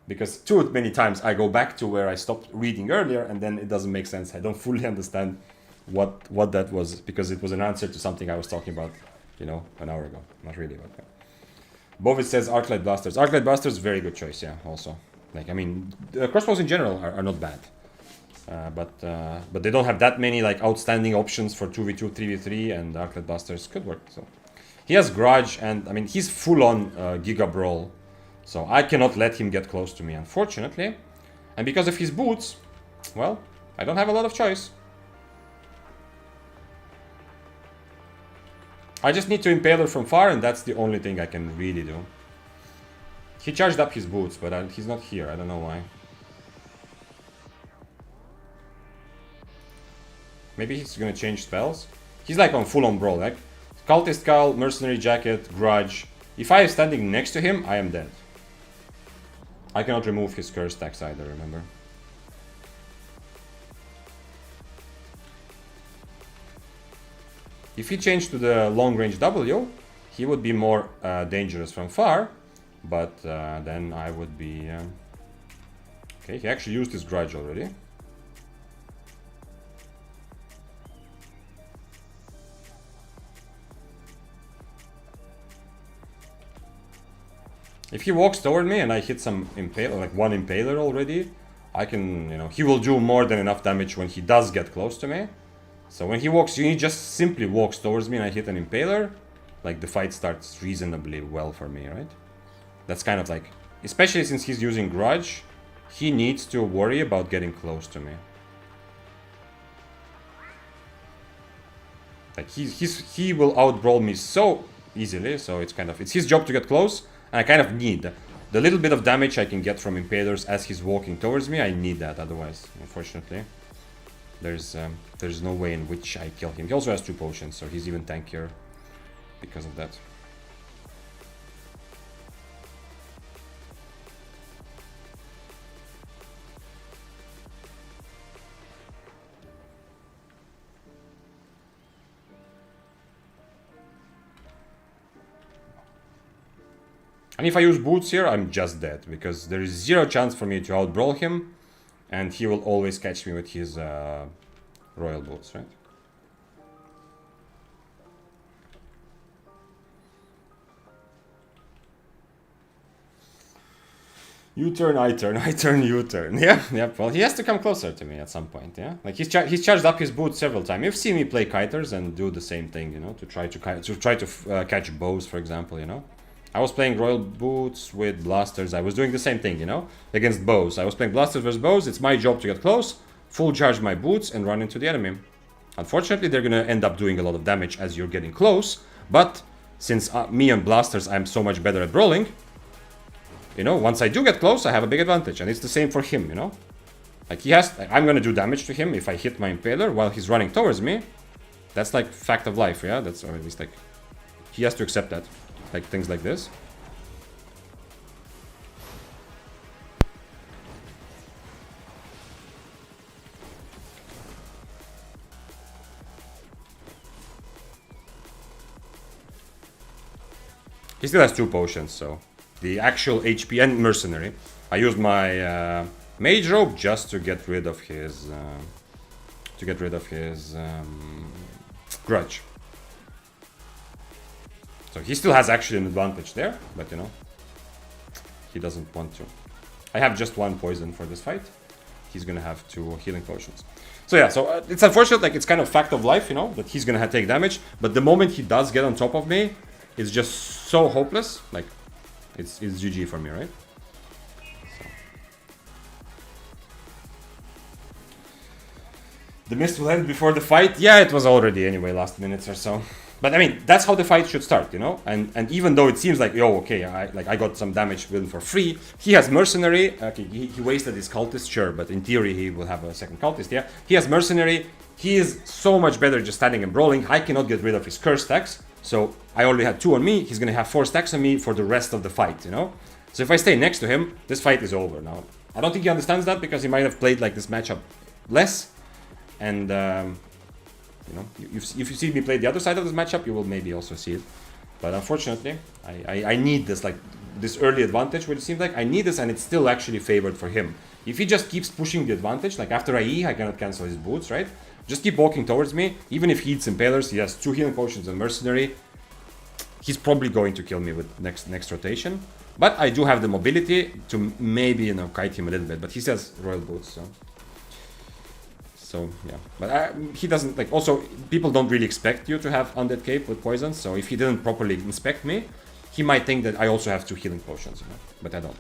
Because too many times I go back to where I stopped reading earlier, and then it doesn't make sense. I don't fully understand what that was, because it was an answer to something I was talking about, you know, an hour ago. Not really, but yeah. Bovis says Arclight Blasters. Arclight Blasters, very good choice, yeah, also. Like, I mean, crossbows in general are not bad. But they don't have that many like outstanding options for 2v2, 3v3, and Arclight Blasters could work. So he has Grudge, and I mean he's full on Giga Brawl, so I cannot let him get close to me, unfortunately. And because of his boots, well, I don't have a lot of choice. I just need to Impaler from far, and that's the only thing I can really do. He charged up his boots, but he's not here. I don't know why. Maybe he's gonna change spells. He's like on full-on brawl, like Cultist Cowl, Mercenary Jacket, Grudge. If I am standing next to him, I am dead. I cannot remove his curse stacks either, remember? If he changed to the long-range W, he would be more dangerous from far, but then I would be... Okay, he actually used his Grudge already. If he walks toward me and I hit some impaler, like one impaler already, I can, you know, he will do more than enough damage when he does get close to me. So when he just simply walks towards me and I hit an impaler, like the fight starts reasonably well for me, right? That's kind of like, especially since he's using Grudge, he needs to worry about getting close to me. Like he will outbrawl me so easily, so it's his job to get close. I kind of need the little bit of damage I can get from Impalers as he's walking towards me. I need that, otherwise, unfortunately, there's no way in which I kill him. He also has 2 potions, so he's even tankier because of that. And if I use boots here, I'm just dead, because there is 0 chance for me to outbrawl him, and he will always catch me with his royal boots, right? U-turn, I-turn, I-turn, U-turn. Yeah, well, he has to come closer to me at some point, yeah? Like, he's charged up his boots several times. You've seen me play kiters and do the same thing, you know, to try to catch bows, for example, you know? I was playing royal boots with blasters. I was doing the same thing, you know, against bows. I was playing blasters versus bows. It's my job to get close, full charge my boots, and run into the enemy. Unfortunately, they're gonna end up doing a lot of damage as you're getting close. But since me and blasters, I'm so much better at brawling, you know, once I do get close, I have a big advantage, and it's the same for him, you know. Like I'm gonna do damage to him if I hit my impaler while he's running towards me. That's like fact of life, yeah. That's, or at least like he has to accept that. Like things like this. He still has 2 potions, so the actual HP and mercenary. I used my mage robe just to get rid of his grudge. So he still has actually an advantage there, but you know, he doesn't want to. I have just one poison for this fight. He's gonna have 2 healing potions. So yeah, so it's unfortunate, like it's kind of fact of life, you know, that he's gonna take damage. But the moment he does get on top of me, it's just so hopeless. Like, it's GG for me, right? So. The mist will end before the fight. Yeah, it was already anyway, last minutes or so. But I mean, that's how the fight should start, you know. And even though it seems like, yo, okay, I got some damage win for free. He has mercenary. Okay, he wasted his cultist, sure, but in theory he will have a second cultist. Yeah, he has mercenary. He is so much better just standing and brawling. I cannot get rid of his curse stacks, so I already had 2 on me. He's gonna have 4 stacks on me for the rest of the fight, you know. So if I stay next to him, this fight is over now. I don't think he understands that because he might have played like this matchup less, and. You know, if you see me play the other side of this matchup, you will maybe also see it. But unfortunately, I need this, like, this early advantage, what it seems like. I need this, and it's still actually favored for him. If he just keeps pushing the advantage, like after I cannot cancel his boots, right? Just keep walking towards me. Even if he eats impalers, he has 2 healing potions and mercenary. He's probably going to kill me with next rotation. But I do have the mobility to maybe, you know, kite him a little bit. But he says royal boots, so... So, yeah, but he doesn't, like, also, people don't really expect you to have Undead Cape with poisons, so if he didn't properly inspect me, he might think that I also have 2 healing potions, you know, but I don't.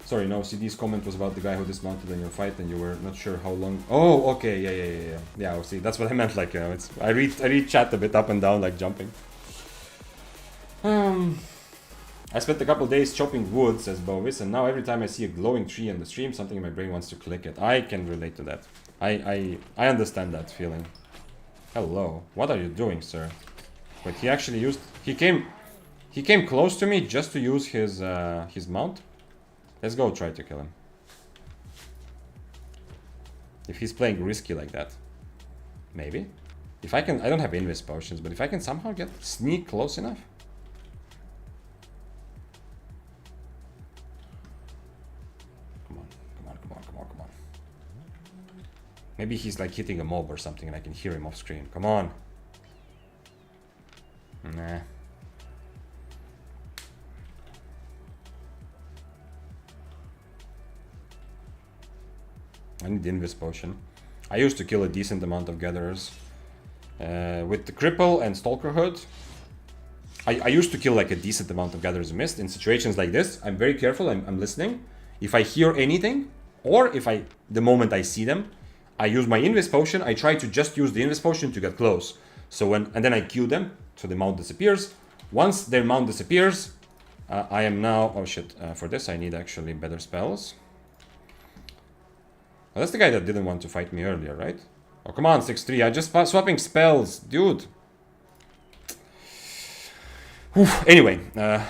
Sorry, no, CD's comment was about the guy who dismounted in your fight and you were not sure how long... Oh, okay, yeah. Yeah, see, that's what I meant, like, you know, it's... I read chat a bit up and down, like, jumping. I spent a couple days chopping wood, says Bovis, and now every time I see a glowing tree in the stream, something in my brain wants to click it. I can relate to that. I understand that feeling. Hello. What are you doing, sir? Wait, he actually used... He came close to me just to use his mount. Let's go try to kill him. If he's playing risky like that. Maybe. If I can... I don't have invis potions, but if I can somehow sneak close enough... Come on. Maybe he's like hitting a mob or something and I can hear him off screen. Come on. Nah. I need the invis potion. I used to kill a decent amount of gatherers. With the cripple and stalker hood. I used to kill like a decent amount of gatherers mist. In situations like this, I'm very careful, I'm listening. If I hear anything, or if the moment I see them, I use my invis potion. I try to just use the invis potion to get close. So and then I Q them, so the mount disappears. Once their mount disappears, I am now... Oh shit, for this I need actually better spells. Well, that's the guy that didn't want to fight me earlier, right? Oh, come on, 6-3. I just swapping spells, dude. Oof. Anyway, then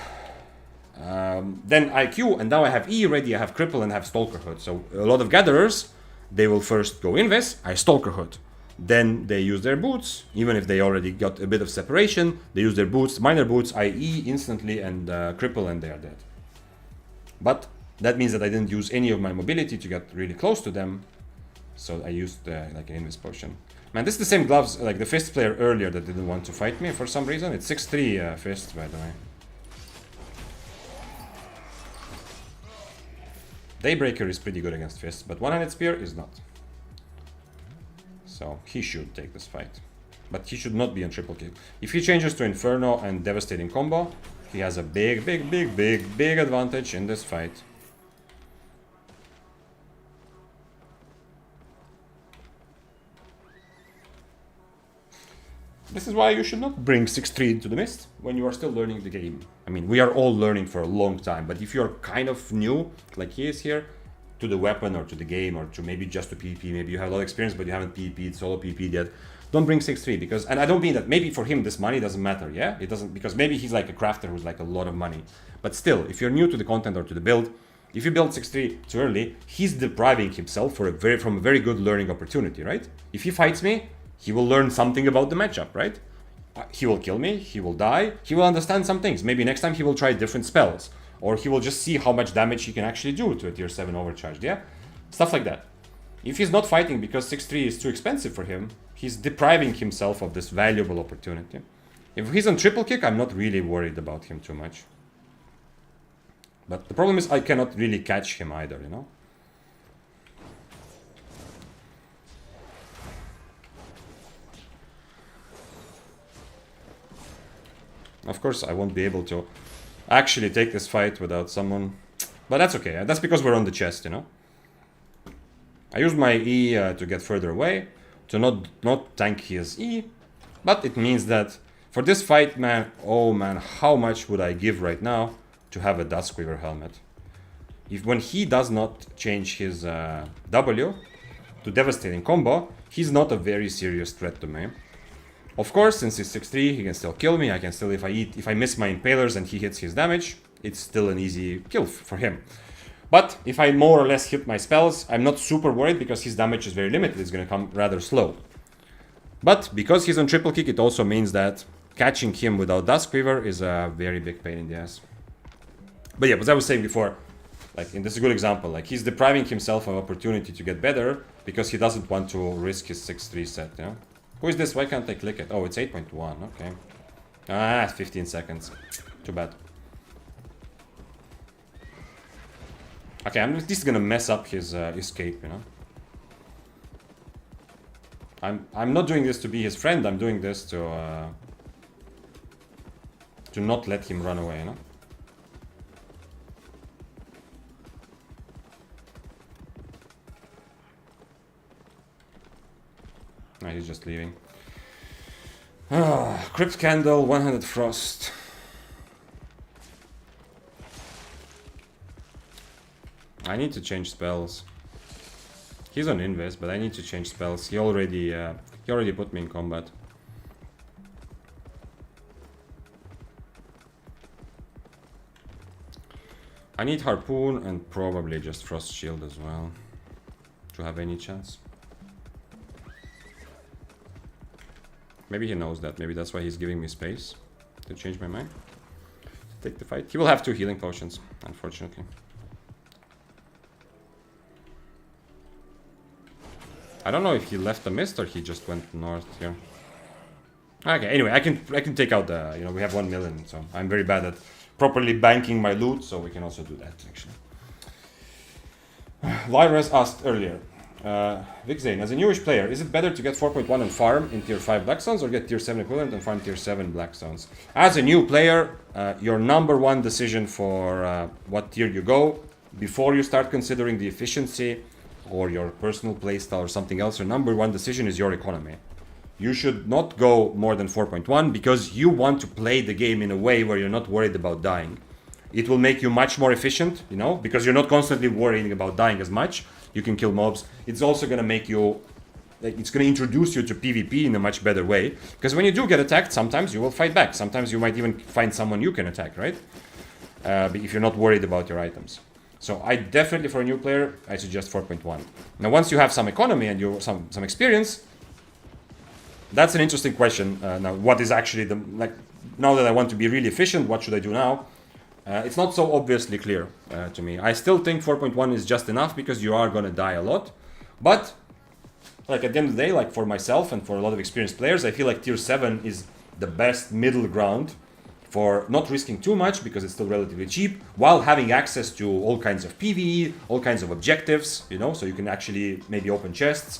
I Q, and now I have E ready, I have Cripple, and I have Stalker Hood. So a lot of gatherers, they will first go invis, I Stalker Hood. Then they use their boots, even if they already got a bit of separation. They use their boots, minor boots, I E instantly, and Cripple, and they are dead. But that means that I didn't use any of my mobility to get really close to them. So I used like an invis potion. Man, this is the same gloves like the Fist player earlier that didn't want to fight me for some reason. It's 6-3 Fist, by the way. Daybreaker is pretty good against Fist, but one-handed spear is not. So he should take this fight. But he should not be on triple kill. If he changes to Inferno and Devastating combo, he has a big advantage in this fight. This is why you should not bring 6-3 into the mist when you are still learning the game. I mean, we are all learning for a long time, but if you're kind of new, like he is here, to the weapon or to the game or to maybe just to PvP, maybe you have a lot of experience but you haven't PvP'd, solo PvP'd yet, don't bring 6-3 because, and I don't mean that maybe for him this money doesn't matter, yeah? It doesn't, because maybe he's like a crafter who's like a lot of money. But still, if you're new to the content or to the build, if you build 6-3 too early, he's depriving himself from a very good learning opportunity, right? If he fights me, he will learn something about the matchup, right? he will kill me, he will die, he will understand some things. Maybe next time he will try different spells. Or he will just see how much damage he can actually do to a tier 7 overcharged, yeah? Stuff like that. If he's not fighting because 6-3 is too expensive for him, he's depriving himself of this valuable opportunity. If he's on triple kick, I'm not really worried about him too much. But the problem is I cannot really catch him either, you know? Of course, I won't be able to actually take this fight without someone. But that's okay. That's because we're on the chest, you know? I use my E to get further away, to not tank his E. But it means that for this fight, man, oh man, how much would I give right now to have a Duskweaver helmet? When he does not change his W to devastating combo, he's not a very serious threat to me. Of course, since he's 6-3, he can still kill me. I can still, if I miss my impalers and he hits his damage, it's still an easy kill for him. But if I more or less hit my spells, I'm not super worried because his damage is very limited. It's going to come rather slow. But because he's on triple kick, it also means that catching him without Duskweaver is a very big pain in the ass. But yeah, as I was saying before, like, and this is a good example, like, he's depriving himself of opportunity to get better because he doesn't want to risk his 6-3 set, you know? Who is this? Why can't I click it? Oh, it's 8.1, okay. Ah, 15 seconds. Too bad. Okay, I'm just gonna mess up his escape, you know? I'm not doing this to be his friend, I'm doing this to not let him run away, you know? No, he's just leaving. Crypt Candle, 100 Frost. I need to change spells. He's on Invis, but I need to change spells. He already put me in combat. I need Harpoon and probably just Frost Shield as well to have any chance. Maybe he knows that. Maybe that's why he's giving me space to change my mind. Take the fight. He will have 2 healing potions, unfortunately. I don't know if he left the mist or he just went north here. Okay, anyway, I can take out the, you know, we have 1 million, so I'm very bad at properly banking my loot, so we can also do that, actually. Lyras asked earlier, Vixane, as a newish player, is it better to get 4.1 and farm in tier 5 Blackstones or get tier 7 equivalent and farm tier 7 Blackstones? As a new player, your #1 decision for what tier you go, before you start considering the efficiency or your personal playstyle or something else, your #1 decision is your economy. You should not go more than 4.1 because you want to play the game in a way where you're not worried about dying. It will make you much more efficient, you know, because you're not constantly worrying about dying as much. You can kill mobs. It's also going to make you, like, it's going to introduce you to PvP in a much better way. Because when you do get attacked, sometimes you will fight back. Sometimes you might even find someone you can attack, right? If you're not worried about your items. So I definitely, for a new player, I suggest 4.1. Now, once you have some economy and you some experience, that's an interesting question. Now, what is actually the, like, now that I want to be really efficient, what should I do now? It's not so obviously clear to me. I still think 4.1 is just enough because you are going to die a lot. But, like, at the end of the day, like, for myself and for a lot of experienced players, I feel like tier 7 is the best middle ground for not risking too much because it's still relatively cheap, while having access to all kinds of PvE, all kinds of objectives, you know, so you can actually maybe open chests,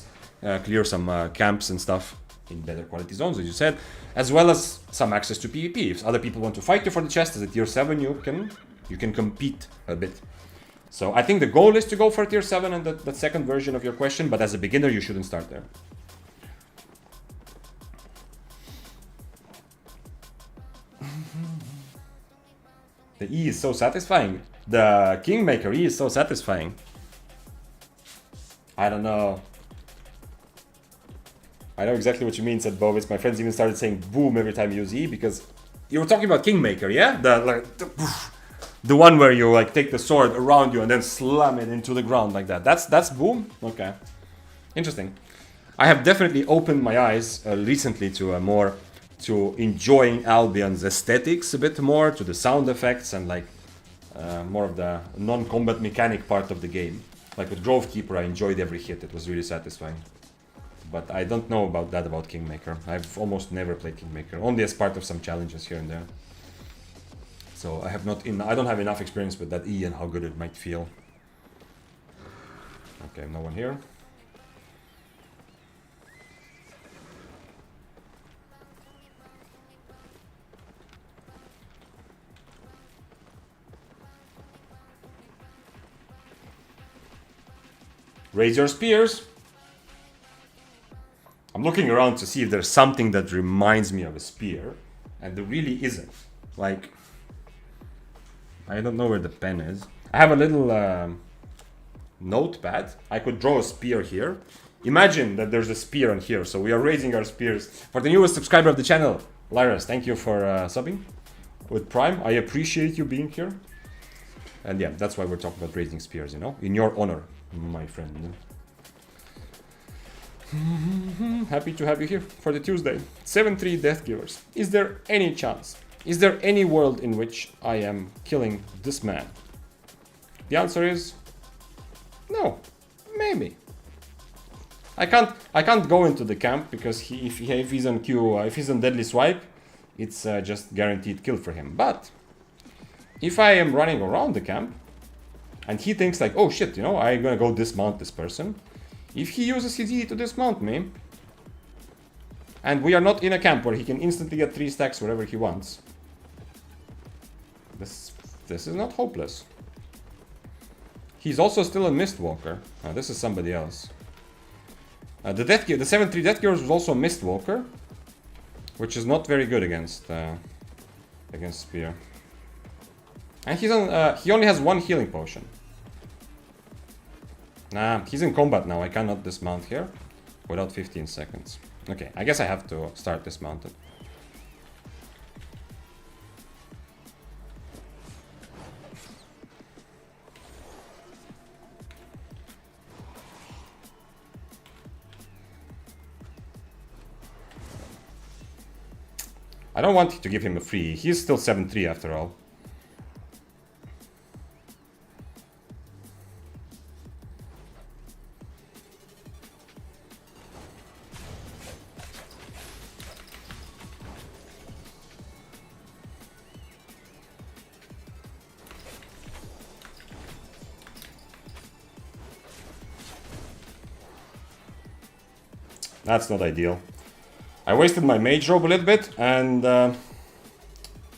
clear some camps and stuff in better quality zones, as you said, as well as some access to PvP. If other people want to fight you for the chest as a tier 7, you can compete a bit. So I think the goal is to go for tier 7 and that second version of your question, but as a beginner, you shouldn't start there. The E is so satisfying. The Kingmaker E is so satisfying. I don't know. I know exactly what you mean, said Bovis. My friends even started saying boom every time you use E because you were talking about Kingmaker, yeah? The one where you, like, take the sword around you and then slam it into the ground like that. That's boom? Okay. Interesting. I have definitely opened my eyes recently to a more to enjoying Albion's aesthetics a bit more, to the sound effects and like more of the non-combat mechanic part of the game. Like with Grovekeeper, I enjoyed every hit. It was really satisfying. But I don't know about that about Kingmaker. I've almost never played Kingmaker, only as part of some challenges here and there. So I don't have enough experience with that E and how good it might feel. Okay, no one here. Raise your spears. I'm looking around to see if there's something that reminds me of a spear, and there really isn't. Like, I don't know where the pen is. I have a little notepad. I could draw a spear here. Imagine that there's a spear on here, so we are raising our spears. For the newest subscriber of the channel, Lyras, thank you for subbing with Prime. I appreciate you being here. And yeah, that's why we're talking about raising spears, you know, in your honor, my friend. Happy to have you here for the Tuesday. 7-3 Deathgivers. Is there any chance? Is there any world in which I am killing this man? The answer is no. Maybe. I can't go into the camp because if he's on Q, if he's on Deadly Swipe, it's just guaranteed kill for him. But if I am running around the camp and he thinks like, oh shit, you know, I'm gonna go dismount this person. If he uses his E to dismount me, and we are not in a camp where he can instantly get 3 stacks wherever he wants, this is not hopeless. He's also still a Mistwalker. This is somebody else. The 7-3 Deathgivers was also a Mistwalker, which is not very good against Spear. And he's on. He only has 1 healing potion. Nah, he's in combat now. I cannot dismount here without 15 seconds. Okay, I guess I have to start dismounted. I don't want to give him a free. He's still 7-3 after all. That's not ideal. I wasted my mage robe a little bit, and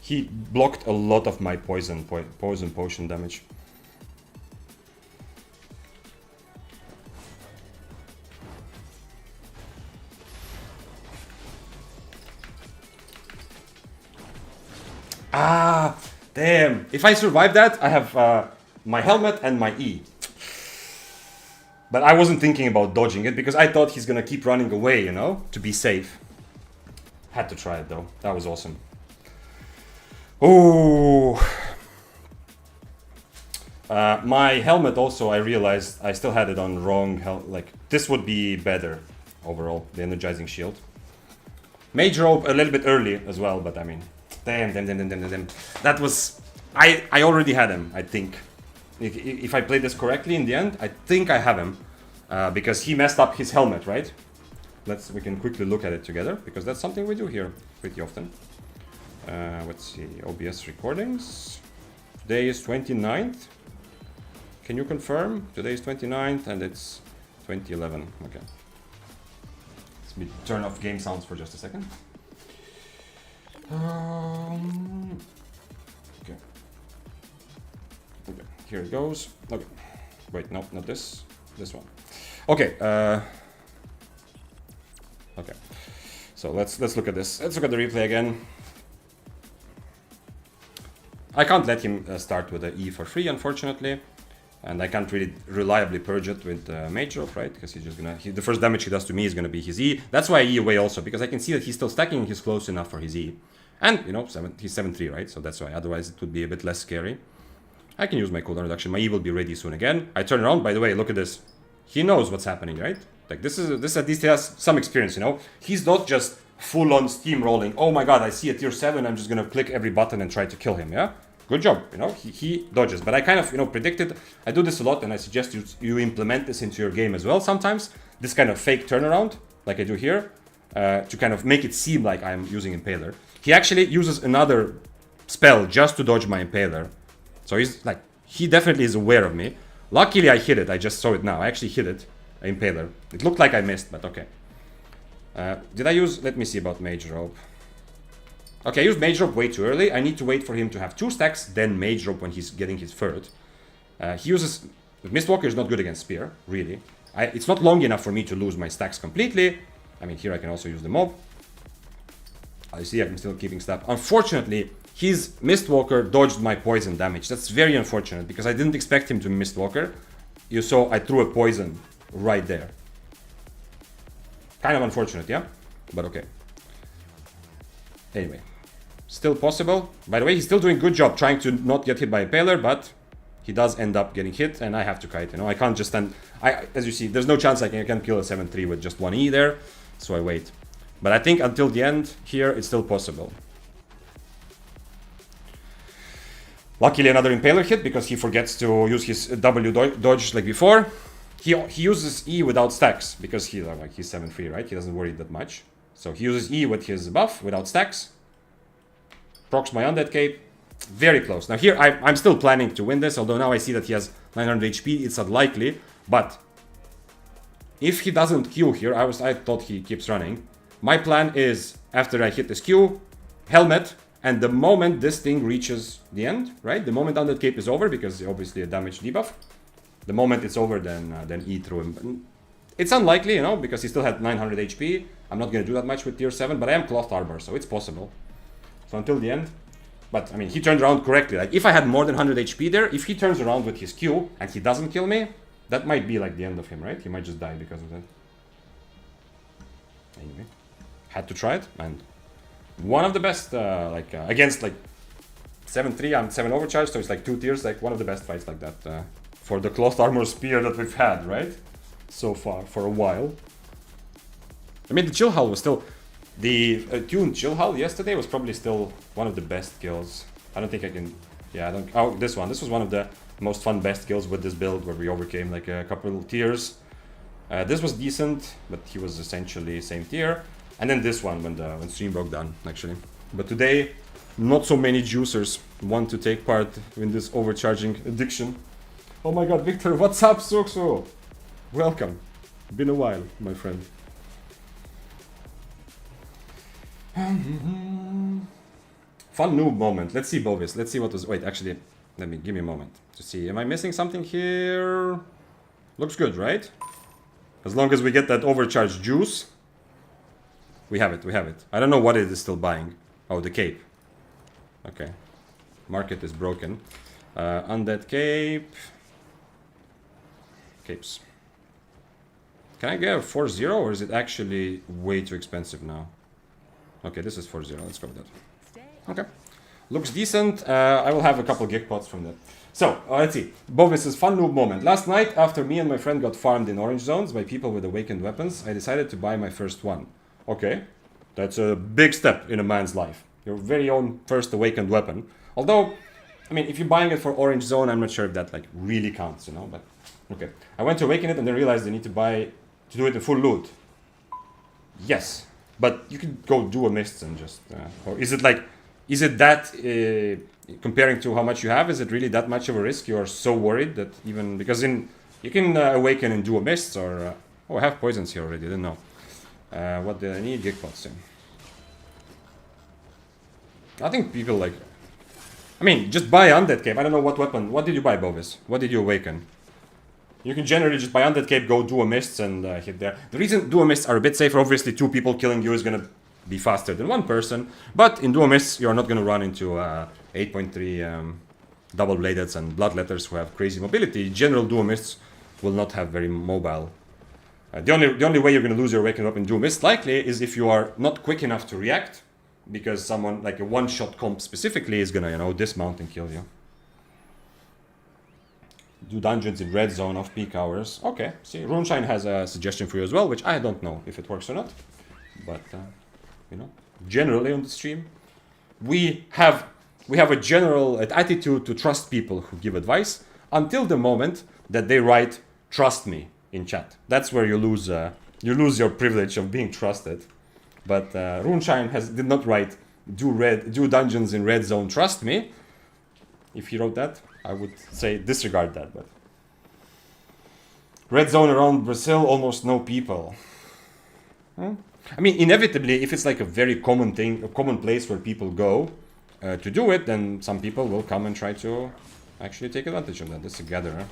he blocked a lot of my poison potion damage. Ah, damn. If I survive that, I have my helmet and my E. But I wasn't thinking about dodging it because I thought he's gonna keep running away, you know, to be safe. Had to try it though. That was awesome. Oh. My helmet also, I realized I still had it on wrong. Like, this would be better overall, the energizing shield. Mage robe a little bit early as well, but I mean, damn. That was, I already had him, I think. If I played this correctly in the end, I think I have him. Because he messed up his helmet, right? We can quickly look at it together, because that's something we do here pretty often. Let's see, OBS recordings. Today is 29th. Can you confirm? Today is 29th and it's 2011. Okay. Let me turn off game sounds for just a second. Okay. Okay, here it goes. Okay. Wait, no, not this. This one. Okay. Okay. So let's look at this. Let's look at the replay again. I can't let him start with an E for free, unfortunately, and I can't really reliably purge it with Mage Rope, right? Because he's just gonna. The first damage he does to me is gonna be his E. That's why I E away also, because I can see that he's still stacking and he's close enough for his E. And you know, he's 7-3, right? So that's why. Otherwise, it would be a bit less scary. I can use my cooldown reduction. My E will be ready soon again. I turn around. By the way, look at this. He knows what's happening, right? Like this at least he has some experience, you know. He's not just full-on steamrolling. Oh my god, I see a tier 7, I'm just gonna click every button and try to kill him, yeah? Good job, you know, he dodges. But I kind of, you know, predicted, I do this a lot and I suggest you implement this into your game as well sometimes. This kind of fake turnaround, like I do here, to kind of make it seem like I'm using Impaler. He actually uses another spell just to dodge my Impaler. So he's like, he definitely is aware of me. Luckily I hit it, I just saw it now. I actually hit it, Impaler. It looked like I missed, but okay. Did I use, let me see about Mage Rope. Okay, I used Mage Rope way too early. I need to wait for him to have 2 stacks, then Mage Rope when he's getting his third. He uses, Mistwalker is not good against Spear, really. It's not long enough for me to lose my stacks completely. I mean, here I can also use the mob. I see I'm still keeping stab. Unfortunately, his Mistwalker dodged my poison damage. That's very unfortunate because I didn't expect him to Mistwalker. You saw I threw a poison right there. Kind of unfortunate, yeah? But okay. Anyway. Still possible. By the way, he's still doing a good job trying to not get hit by a Impaler, but he does end up getting hit, and I have to kite, you know? I can't just stand... as you see, there's no chance I can kill a 7-3 with just 1 E there, so I wait. But I think until the end, here, it's still possible. Luckily, another Impaler hit, because he forgets to use his W dodge like before. He uses E without stacks, because he's 7-3, right? He doesn't worry that much. So he uses E with his buff, without stacks. Procs my Undead Cape. Very close. Now here, I'm still planning to win this, although now I see that he has 900 HP. It's unlikely, but if he doesn't Q here, I thought he keeps running. My plan is, after I hit this Q, Helmet, and the moment this thing reaches the end, right? The moment Undead Cape is over, because obviously a damage debuff. The moment it's over, then E through him. It's unlikely, you know, because he still had 900 HP. I'm not going to do that much with tier 7, but I am Cloth Armor, so it's possible. So until the end. But, I mean, he turned around correctly. Like, if I had more than 100 HP there, if he turns around with his Q and he doesn't kill me, that might be, like, the end of him, right? He might just die because of that. Anyway. Had to try it, and one of the best, against, like, 7-3, I'm 7 overcharged, so it's, like, 2 tiers, like, one of the best fights like that for the Cloth Armor Spear that we've had, right? So far, for a while. I mean, the Chill Hull was still... The tuned Chill Hull yesterday was probably still one of the best kills. I don't think I can... Yeah, I don't... Oh, this one. This was one of the most fun best kills with this build, where we overcame like a couple of tiers. This was decent, but he was essentially same tier. And then this one, when stream broke down, actually. But today, not so many juicers want to take part in this overcharging addiction. Oh my god, Victor, what's up, Suxu? Welcome. Been a while, my friend. Fun noob moment. Let's see Bovis. Let's see what was... Wait, actually, give me a moment to see. Am I missing something here? Looks good, right? As long as we get that overcharged juice. We have it, we have it. I don't know what it is still buying. Oh, the cape. Okay. Market is broken. Undead cape. Capes. Can I get a 4-0 or is it actually way too expensive now? Okay, this is 4-0. Let's go with that. Okay. Looks decent. I will have a couple gig pots from that. So, let's see. Bovis's fun noob moment. Last night, after me and my friend got farmed in orange zones by people with awakened weapons, I decided to buy my first one. Okay. That's a big step in a man's life. Your very own first awakened weapon. Although, I mean, if you're buying it for orange zone, I'm not sure if that like really counts, you know, but okay. I went to awaken it and then realized I need to do it in full loot. Yes. But you can go do a mist and just... or is it that, comparing to how much you have, is it really that much of a risk? You are so worried that even... Because you can awaken and do a mist or... oh, I have poisons here already, didn't know. What did I need? Gig pots, yeah. I think people like... I mean, just buy Undead Cape. I don't know what weapon... What did you buy, Bovis? What did you awaken? You can generally just buy Undead Cape, go do a mist and hit there. The reason dual mists are a bit safer, obviously 2 people killing you is gonna be faster than 1 person. But in dual mists, you're not gonna run into 8.3 double bladeds and bloodletters who have crazy mobility. General dual mists will not have very mobile. The only way you're gonna lose your awakened weapon in dual mist likely is if you are not quick enough to react, because someone like a one-shot comp specifically is gonna, you know, dismount and kill you. Do dungeons in red zone off peak hours. Okay, see, Runeshine has a suggestion for you as well, which I don't know if it works or not. But you know, generally on the stream. We have a general attitude to trust people who give advice until the moment that they write "trust me" in chat. That's where you lose your privilege of being trusted. But Runeshine did not write do dungeons in red zone, trust me. If he wrote that, I would say disregard that. But red zone around Brazil, almost no people. I mean, inevitably, if it's like a very common thing, a common place where people go to do it, then some people will come and try to actually take advantage of that. This together. Huh?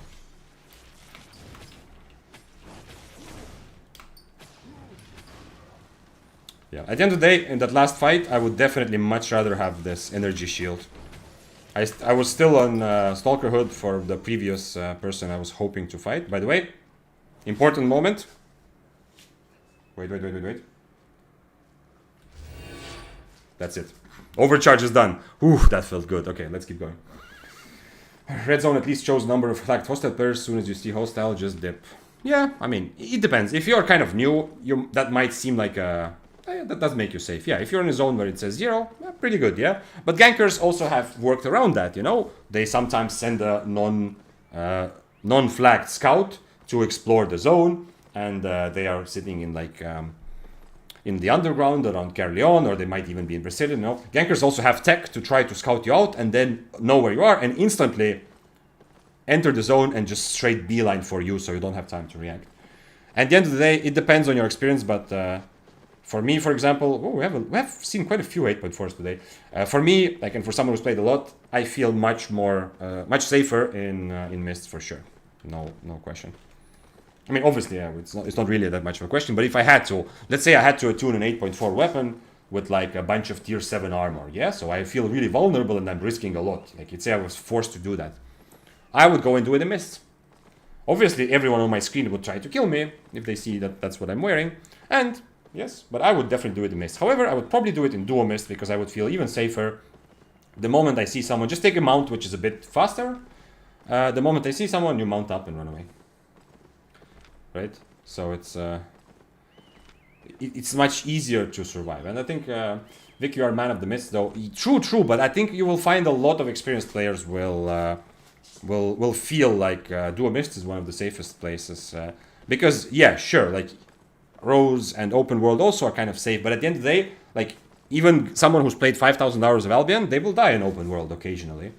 Yeah. At the end of the day, in that last fight, I would definitely much rather have this energy shield. I was still on Stalker Hood for the previous person I was hoping to fight. By the way, important moment. Wait. That's it. Overcharge is done. Whew, that felt good. Okay, let's keep going. Red zone at least shows number of attacked hostile players. As soon as you see hostile, just dip. Yeah, I mean, it depends. If you're kind of new, that might seem like a... that does make you safe. Yeah, if you're in a zone where it says 0, pretty good, yeah? But gankers also have worked around that, you know? They sometimes send a non-flagged scout to explore the zone, and they are sitting in like... in the underground around Carleon, or they might even be in Brazil, you know. Gankers also have tech to try to scout you out and then know where you are and instantly enter the zone and just straight beeline for you so you don't have time to react. At the end of the day, it depends on your experience, but for me, for example, we have seen quite a few 8.4s today. For me, like, and for someone who's played a lot, I feel much safer in Mist for sure. No question. I mean, obviously, yeah, it's not really that much of a question, but if I had to, let's say I had to attune an 8.4 weapon with like a bunch of tier 7 armor, yeah, so I feel really vulnerable and I'm risking a lot. Like, let's say I was forced to do that. I would go and do it in Mist. Obviously, everyone on my screen would try to kill me if they see that that's what I'm wearing, and yes, but I would definitely do it in Mist. However, I would probably do it in Duo Mist because I would feel even safer the moment I see someone. Just take a mount, which is a bit faster. The moment I see someone, you mount up and run away. Right? So it's much easier to survive. And I think, Vic, you are man of the Mist, though. True, but I think you will find a lot of experienced players will feel like Duo Mist is one of the safest places. Because, yeah, sure, like, Rose and Open World also are kind of safe, but at the end of the day, like, even someone who's played 5,000 hours of Albion, they will die in Open World occasionally.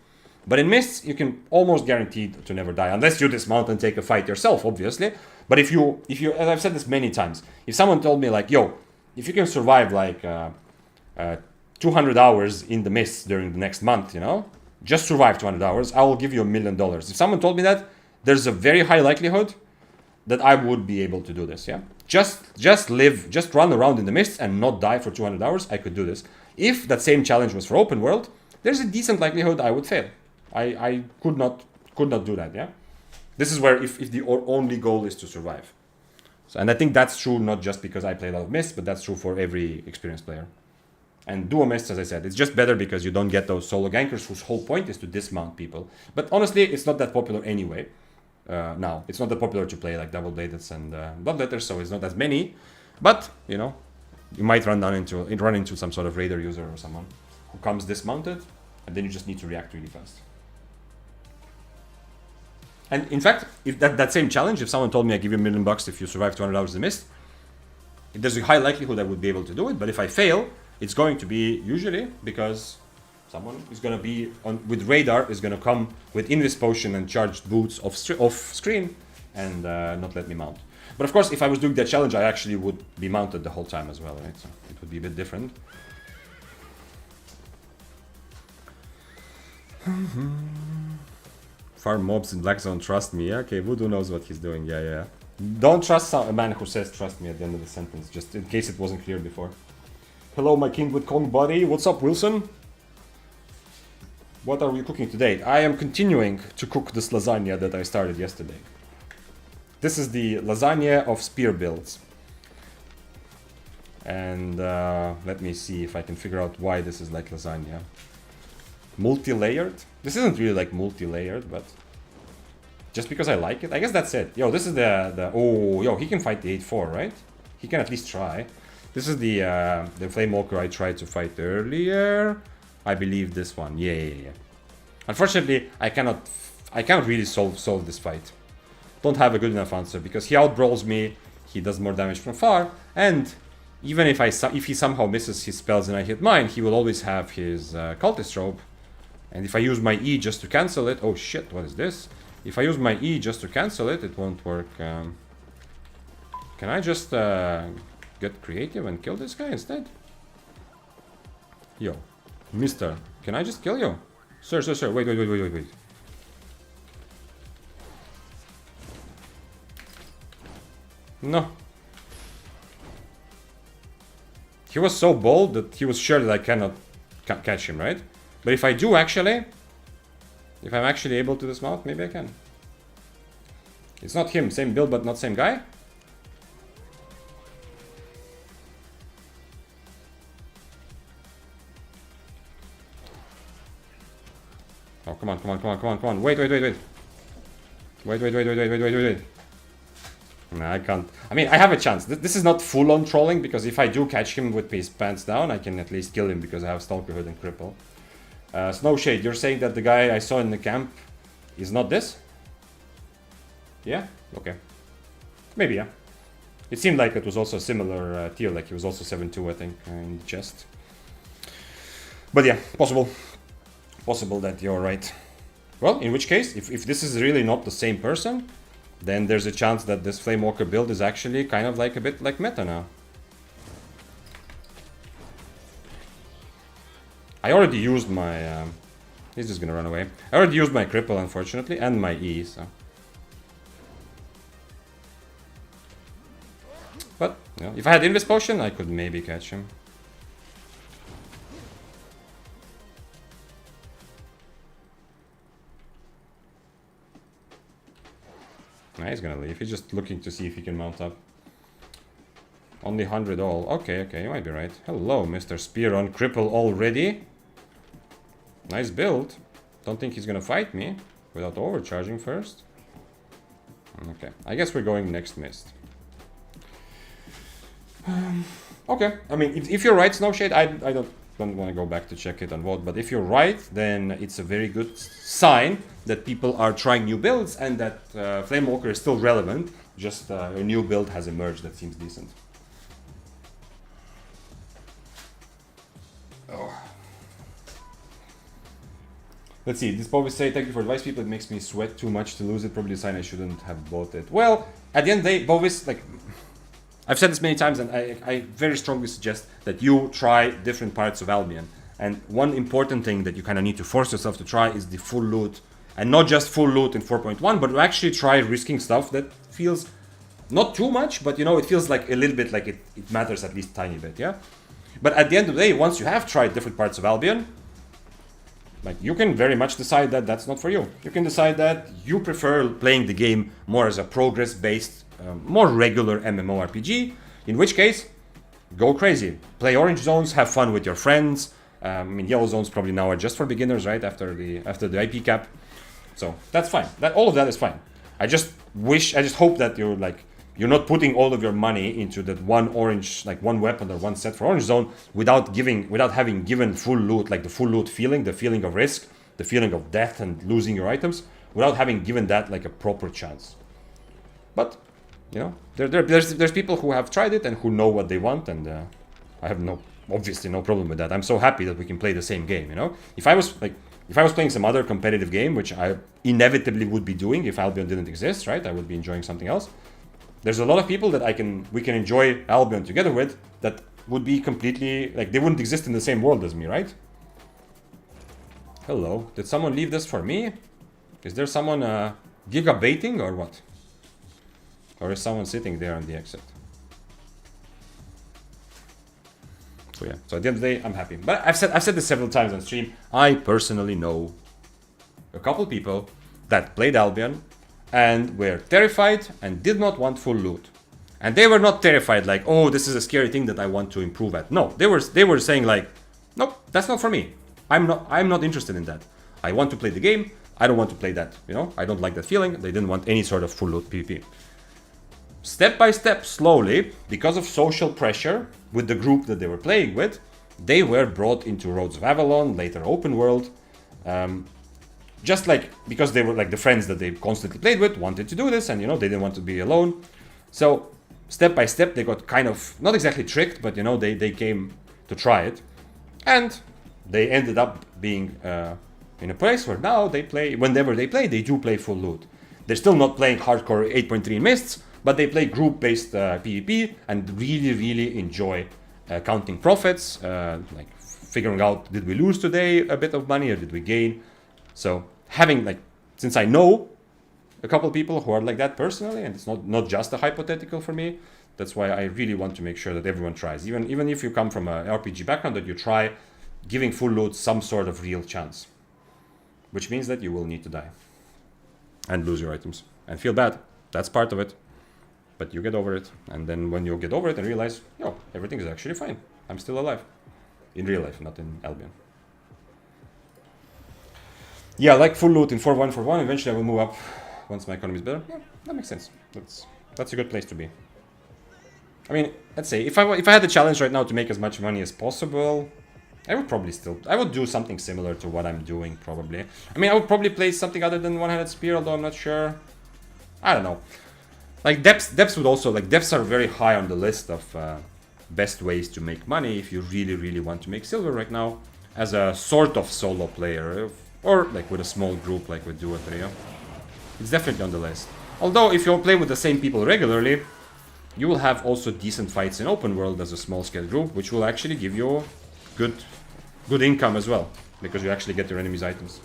But in Mist, you can almost guarantee to never die, unless you dismount and take a fight yourself, obviously. But if you, as I've said this many times, if someone told me like, yo, if you can survive like 200 hours in the Mist during the next month, you know, just survive 200 hours, I will give you $1 million. If someone told me that, there's a very high likelihood that I would be able to do this, yeah? Just live, just run around in the Mist and not die for 200 hours, I could do this. If that same challenge was for Open World, there's a decent likelihood I would fail. I could not do that, yeah? This is where if the only goal is to survive. So, and I think that's true not just because I play a lot of Mist, but that's true for every experienced player. And Duo Mist, as I said, it's just better because you don't get those solo gankers whose whole point is to dismount people. But honestly, it's not that popular anyway. Now, it's not that popular to play like Double Bladeds and Bloodletters, so it's not as many. But, you know, you might run into some sort of Raider user or someone who comes dismounted, and then you just need to react really fast. And in fact, if that same challenge, if someone told me I give you $1 million if you survive 200 hours in the Mist, there's a high likelihood I would be able to do it. But if I fail, it's going to be usually because someone is going to be with radar, is going to come with Invis Potion and charged boots off screen and not let me mount. But of course, if I was doing that challenge, I actually would be mounted the whole time as well, right? So it would be a bit different. Farm mobs in Black Zone, trust me. Okay, Voodoo knows what he's doing. Yeah. Don't trust a man who says trust me at the end of the sentence, just in case it wasn't clear before. Hello, my king with Kong body. What's up, Wilson? What are we cooking today? I am continuing to cook this lasagna that I started yesterday. This is the lasagna of spear builds. And let me see if I can figure out why this is like lasagna. Multi-layered? This isn't really like multi-layered, but just because I like it. I guess that's it. Yo, this is the oh, yo, he can fight the 8-4, right? He can at least try. This is the Flamewalker I tried to fight earlier. I believe this one. Yeah. Unfortunately, I cannot really solve this fight. Don't have a good enough answer because he outbrawls me. He does more damage from far, and even if he somehow misses his spells and I hit mine, he will always have his cultist robe. And if I use my E just to cancel it, oh shit, what is this? If I use my E just to cancel it, it won't work. Can I just get creative and kill this guy instead? Yo, mister, can I just kill you? Sir, wait. No. He was so bold that he was sure that I cannot catch him, right? But if I do actually, if I'm actually able to dismount, maybe I can. It's not him, same build but not same guy. Oh, come on. Wait. No, I can't. I mean, I have a chance. This is not full-on trolling, because if I do catch him with his pants down, I can at least kill him because I have Stalkerhood and Cripple. Snowshade, you're saying that the guy I saw in the camp is not this? Yeah? Okay. Maybe, yeah. It seemed like it was also a similar tier, like he was also 7-2, I think, in the chest. But yeah, possible. Possible that you're right. Well, in which case, if this is really not the same person, then there's a chance that this Flamewalker build is actually kind of like a bit like meta now. I already used my... he's just gonna run away. I already used my Cripple, unfortunately, and my E, so... But, you know, if I had Invis Potion, I could maybe catch him. Nah, he's gonna leave. He's just looking to see if he can mount up. Only 100 all. Okay, you might be right. Hello, Mr. Spear on Cripple already. Nice build. Don't think he's gonna fight me without overcharging first. Okay, I guess we're going next Mist. Okay, I mean, if you're right, Snowshade, I don't want to go back to check it and vote, but if you're right, then it's a very good sign that people are trying new builds and that Flamewalker is still relevant. Just a new build has emerged that seems decent. Oh. Let's see, this Bovis say, thank you for advice, people, it makes me sweat too much to lose it, probably a sign I shouldn't have bought it. Well, at the end of the day, Bovis, like, I've said this many times, and I very strongly suggest that you try different parts of Albion. And one important thing that you kind of need to force yourself to try is the full loot. And not just full loot in 4.1, but to actually try risking stuff that feels not too much, but you know, it feels like a little bit like it matters at least a tiny bit, yeah? But at the end of the day, once you have tried different parts of Albion, like, you can very much decide that that's not for you. You can decide that you prefer playing the game more as a progress-based, more regular MMORPG, in which case, go crazy. Play Orange Zones, have fun with your friends. I mean, Yellow Zones probably now are just for beginners, right? After the IP cap. So, that's fine. All of that is fine. I just hope that you're not putting all of your money into that one orange, like one weapon or one set for Orange Zone without having given full loot, like the full loot feeling, the feeling of risk, the feeling of death and losing your items, without having given that like a proper chance. But, you know, there's people who have tried it and who know what they want, and I have obviously no problem with that. I'm so happy that we can play the same game, you know? If I was playing some other competitive game, which I inevitably would be doing if Albion didn't exist, right? I would be enjoying something else. There's a lot of people that we can enjoy Albion together with that would be completely, like, they wouldn't exist in the same world as me, right? Hello, did someone leave this for me? Is there someone gigabaiting or what? Or is someone sitting there on the exit? So yeah, so at the end of the day, I'm happy. But I've said this several times on stream. I personally know a couple people that played Albion and were terrified and did not want full loot. And they were not terrified like, oh, this is a scary thing that I want to improve at. No, they were saying like, nope, that's not for me. I'm not interested in that. I want to play the game. I don't want to play that, you know? I don't like that feeling. They didn't want any sort of full loot PvP. step by step, slowly, because of social pressure with the group that they were playing with, they were brought into Roads of Avalon, later open world. Just like, because they were like the friends that they constantly played with wanted to do this, and you know, they didn't want to be alone. So step by step, they got kind of, not exactly tricked, but you know, they came to try it. And they ended up being in a place where now they play, whenever they play, they do play full loot. They're still not playing hardcore 8.3 mists, but they play group-based PvP and really enjoy counting profits, like figuring out, did we lose today a bit of money or did we gain? So having, like, since I know a couple people who are like that personally, and it's not just a hypothetical for me, that's why I really want to make sure that everyone tries. Even if you come from an RPG background, that you try giving full loot some sort of real chance. Which means that you will need to die. And lose your items. And feel bad. That's part of it. But you get over it. And then when you get over it and realize, yo, everything is actually fine. I'm still alive. In real life, not in Albion. Yeah, like full loot in 4-1-4-1. Eventually I will move up once my economy is better. Yeah, that makes sense. That's a good place to be. I mean, let's say, if I had the challenge right now to make as much money as possible, I would probably I would do something similar to what I'm doing, probably. I mean, I would probably play something other than one-handed spear, although I'm not sure. I don't know. Like, depths would also, like, depths are very high on the list of best ways to make money if you really want to make silver right now, as a sort of solo player, or like with a small group like with Duo Trio. It's definitely on the list. Although, if you play with the same people regularly, you will have also decent fights in open world as a small-scale group, which will actually give you good income as well, because you actually get your enemy's items.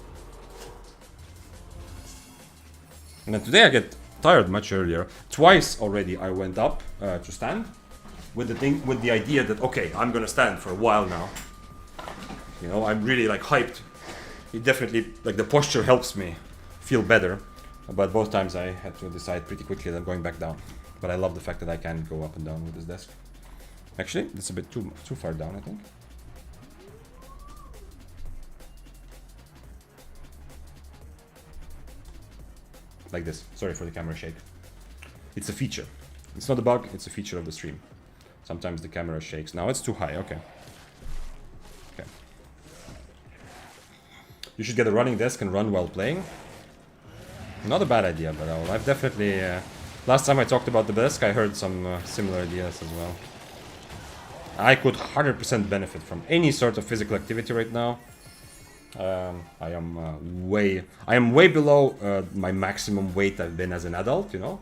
And then today I get tired much earlier. Twice already I went up to stand with the idea that, okay, I'm gonna stand for a while now. You know, I'm really like hyped. It definitely, like, the posture helps me feel better. But both times I had to decide pretty quickly that I'm going back down. But I love the fact that I can go up and down with this desk. Actually, it's a bit too far down, I think. Like this. Sorry for the camera shake. It's a feature. It's not a bug, it's a feature of the stream. Sometimes the camera shakes. Now it's too high, okay. Okay. You should get a running desk and run while playing. Not a bad idea, but I've definitely... last time I talked about the desk, I heard some similar ideas as well. I could 100% benefit from any sort of physical activity right now. I am way below my maximum weight I've been as an adult, you know.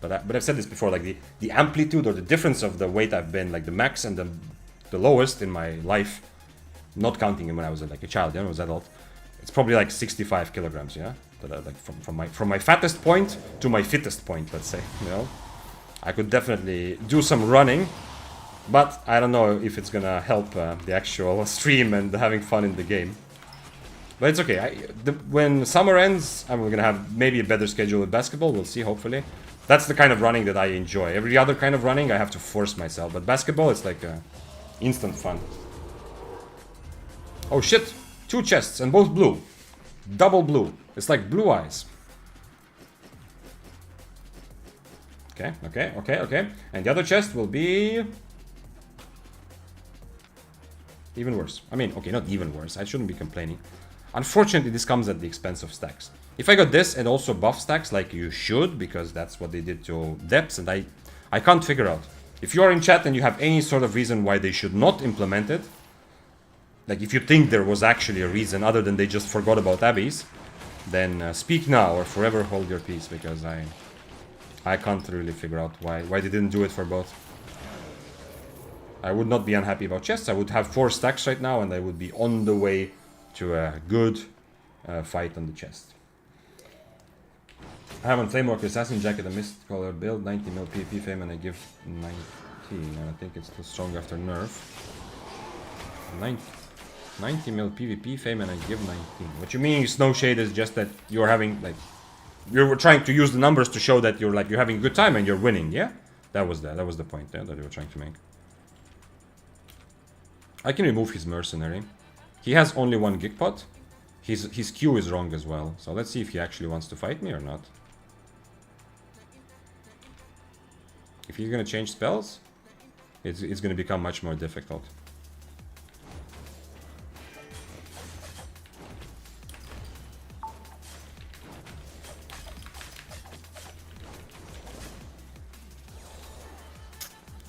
But I've said this before, like the amplitude or the difference of the weight I've been, like the max and the lowest in my life, not counting when I was like a child, you know, I was adult. It's probably like 65 kilograms, yeah. Like from my fattest point to my fittest point, let's say, you know. I could definitely do some running, but I don't know if it's gonna help the actual stream and having fun in the game. But it's okay. When summer ends, I'm gonna have maybe a better schedule with basketball. We'll see, hopefully. That's the kind of running that I enjoy. Every other kind of running, I have to force myself. But basketball, it's like instant fun. Oh shit! 2 chests and both blue. Double blue. It's like blue eyes. Okay. And the other chest will be... even worse. I mean, okay, not even worse. I shouldn't be complaining. Unfortunately, this comes at the expense of stacks. If I got this and also buff stacks, like you should, because that's what they did to depths, and I can't figure out. If you are in chat and you have any sort of reason why they should not implement it, like if you think there was actually a reason other than they just forgot about abbeys, then speak now or forever hold your peace, because I can't really figure out why they didn't do it for both. I would not be unhappy about chests. I would have 4 stacks right now and I would be on the way to a good fight on the chest. I have on Flamewalker Assassin Jacket a mist color build, 90 mil PvP fame, and I give 19. I think it's too strong after nerf. 90 mil PvP fame and I give 19. What you mean, Snow Shade, is just that you're having, like, you're trying to use the numbers to show that you're having a good time and you're winning, yeah? That was the point there that you were trying to make. I can remove his mercenary. He has only 1 gig pot. His Q is wrong as well. So let's see if he actually wants to fight me or not. If he's gonna change spells, it's gonna become much more difficult.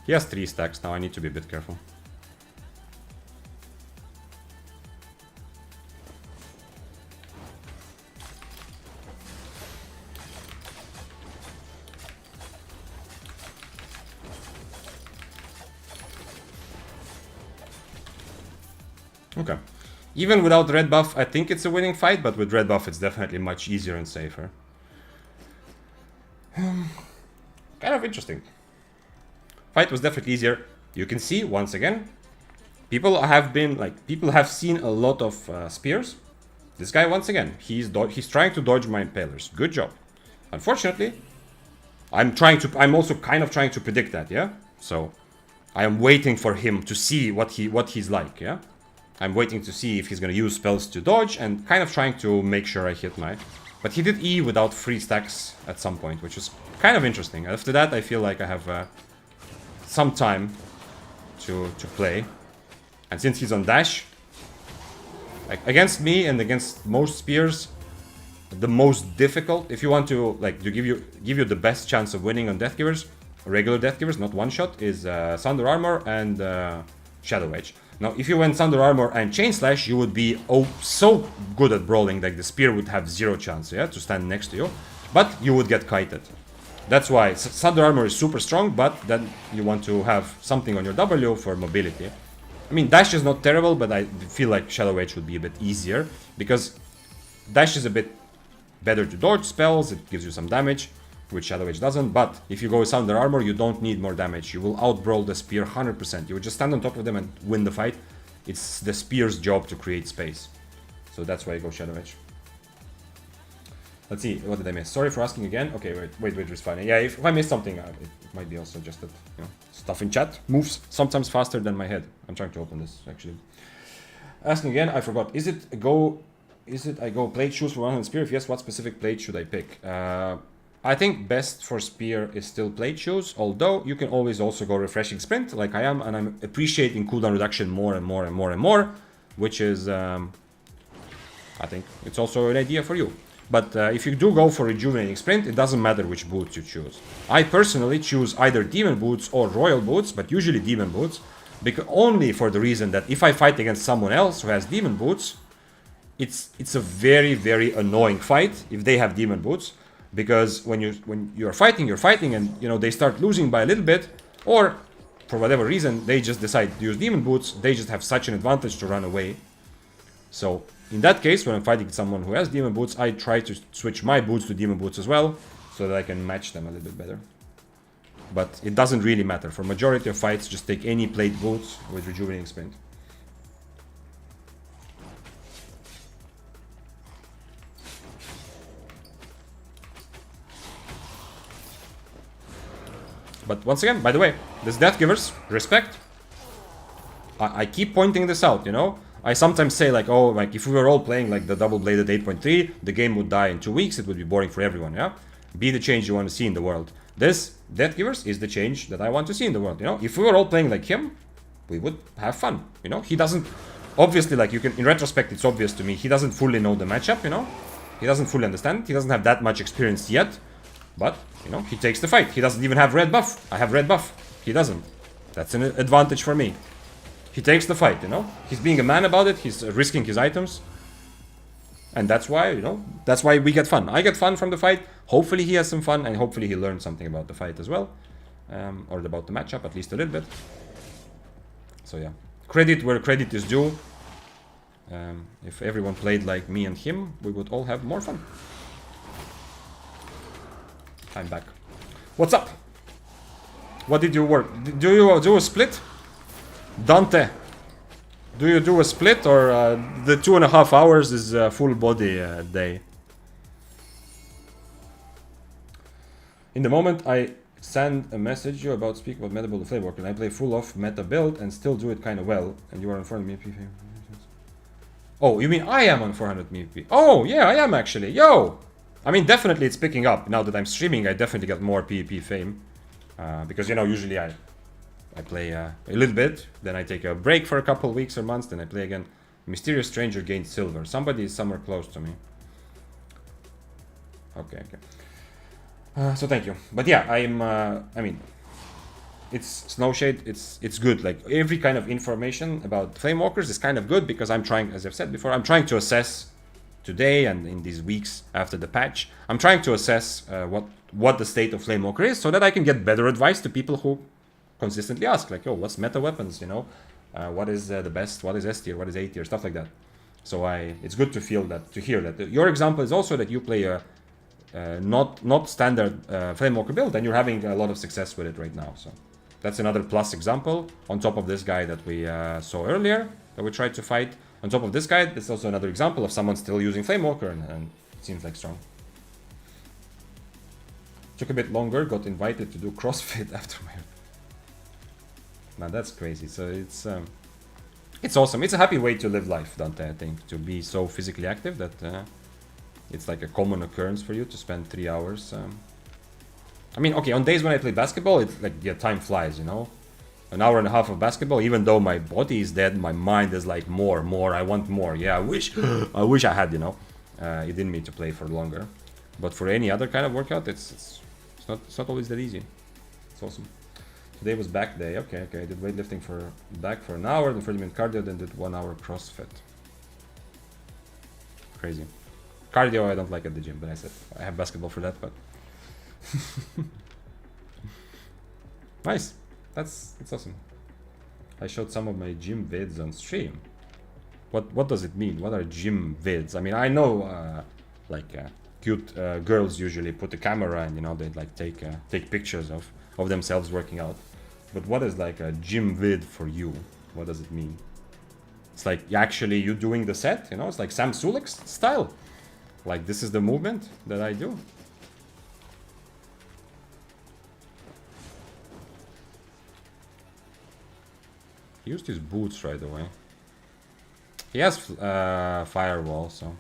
He has 3 stacks now, I need to be a bit careful. Okay. Even without red buff, I think it's a winning fight, but with red buff, it's definitely much easier and safer. Kind of interesting. Fight was definitely easier. You can see, once again, people have seen a lot of spears. This guy, once again, he's trying to dodge my impalers. Good job. Unfortunately, I'm also kind of trying to predict that, yeah? So, I am waiting for him to see what he's like, yeah? I'm waiting to see if he's gonna use spells to dodge and kind of trying to make sure I hit my... But he did E without 3 stacks at some point, which is kind of interesting. After that, I feel like I have some time to play. And since he's on dash, like against me and against most spears, the most difficult, if you want to like to give you the best chance of winning on Death Givers, regular Death Givers, not one shot, is Thunder Armor and Shadow Edge. Now, if you went Thunder Armor and Chain Slash, you would be so good at brawling, like the spear would have 0 chance, yeah, to stand next to you. But you would get kited. That's why Thunder Armor is super strong, but then you want to have something on your W for mobility. I mean, Dash is not terrible, but I feel like Shadow Edge would be a bit easier, because Dash is a bit better to dodge spells, it gives you some damage, which Shadow Edge doesn't, but if you go with Thunder Armor, you don't need more damage. You will out-brawl the spear 100%. You would just stand on top of them and win the fight. It's the spear's job to create space. So that's why I go Shadow Edge. Let's see, what did I miss? Sorry for asking again. Okay, wait, it's fine. Yeah, if I missed something, it might be also just that, you know, stuff in chat moves sometimes faster than my head. I'm trying to open this, actually. Asking again, I forgot. Is it I go plate shoes for 100 spear? If yes, what specific plate should I pick? I think best for spear is still plate shoes, although you can always also go refreshing sprint like I am, and I'm appreciating cooldown reduction more and more, which is, I think it's also an idea for you. But if you do go for rejuvenating sprint, it doesn't matter which boots you choose. I personally choose either demon boots or royal boots, but usually demon boots, because only for the reason that if I fight against someone else who has demon boots, it's a very, very annoying fight if they have demon boots. Because when you're fighting, and you know they start losing by a little bit, or for whatever reason they just decide to use demon boots, they just have such an advantage to run away. So in that case, when I'm fighting someone who has demon boots, I try to switch my boots to demon boots as well, so that I can match them a little bit better. But it doesn't really matter. For majority of fights, just take any plate boots with rejuvenating sprint. But once again, by the way, this Death Givers, respect. I keep pointing this out, you know. I sometimes say like, oh, like if we were all playing like the double-bladed 8.3, the game would die in 2 weeks, it would be boring for everyone, yeah? Be the change you want to see in the world. This Death Givers is the change that I want to see in the world, you know. If we were all playing like him, we would have fun, you know. He doesn't, obviously, like you can, in retrospect, it's obvious to me, he doesn't fully know the matchup, you know. He doesn't fully understand, he doesn't have that much experience yet. But, you know, he takes the fight. He doesn't even have red buff. I have red buff. He doesn't. That's an advantage for me. He takes the fight, you know. He's being a man about it. He's risking his items. And that's why, you know, that's why we get fun. I get fun from the fight. Hopefully he has some fun. And hopefully he learns something about the fight as well. Or about the matchup, at least a little bit. So, yeah. Credit where credit is due. If everyone played like me and him, we would all have more fun. I'm back. What's up? What did you work? Do you do a split? Dante, do you do a split or the 2.5 hours is a full body day? In the moment I send a message you about speak about meta build and flavor, and I play full off meta build and still do it kind of well, and you are on 400 MP. Oh, you mean I am on 400 MP? Oh, yeah, I am actually. Yo! I mean, definitely it's picking up. Now that I'm streaming, I definitely get more PvP fame. Because, you know, usually I play a little bit, then I take a break for a couple weeks or months, then I play again. Mysterious stranger gained silver. Somebody is somewhere close to me. Okay, okay. So thank you. But yeah, I mean, it's Snowshade, it's good. Like every kind of information about Flamewalkers is kind of good because I'm trying, as I've said before, I'm trying to assess today and in these weeks after the patch, I'm trying to assess what the state of Flamewalker is so that I can get better advice to people who consistently ask, like, oh, what's meta weapons, you know? What is the best? What is S tier? What is A tier? Stuff like that. So it's good to feel that, to hear that. Your example is also that you play a not standard Flamewalker build and you're having a lot of success with it right now. So that's another plus example on top of this guy that we saw earlier that we tried to fight. On top of this guy, it's also another example of someone still using Flamewalker and it seems like strong. Took a bit longer, got invited to do CrossFit after my... Now that's crazy. So it's awesome. It's a happy way to live life, Dante, I think. To be so physically active that it's like a common occurrence for you to spend 3 hours. I mean, okay, on days when I play basketball, it's like, yeah, time flies, you know? An hour and a half of basketball, even though my body is dead, my mind is like more, I want more. Yeah, I wish I had, you know? It didn't mean to play for longer. But for any other kind of workout, it's not always that easy. It's awesome. Today was back day. Okay, I did weightlifting for back for an hour, then 30-minute cardio, then did 1 hour CrossFit. Crazy. Cardio I don't like at the gym, but I said I have basketball for that, but nice. That's awesome. I showed some of my gym vids on stream. What does it mean? What are gym vids? I mean, I know cute girls usually put the camera and, you know, they like take pictures of themselves working out. But what is like a gym vid for you? What does it mean? It's like actually you doing the set, you know? It's like Sam Sulek style. Like this is the movement that I do. He used his boots right away. He has firewall, so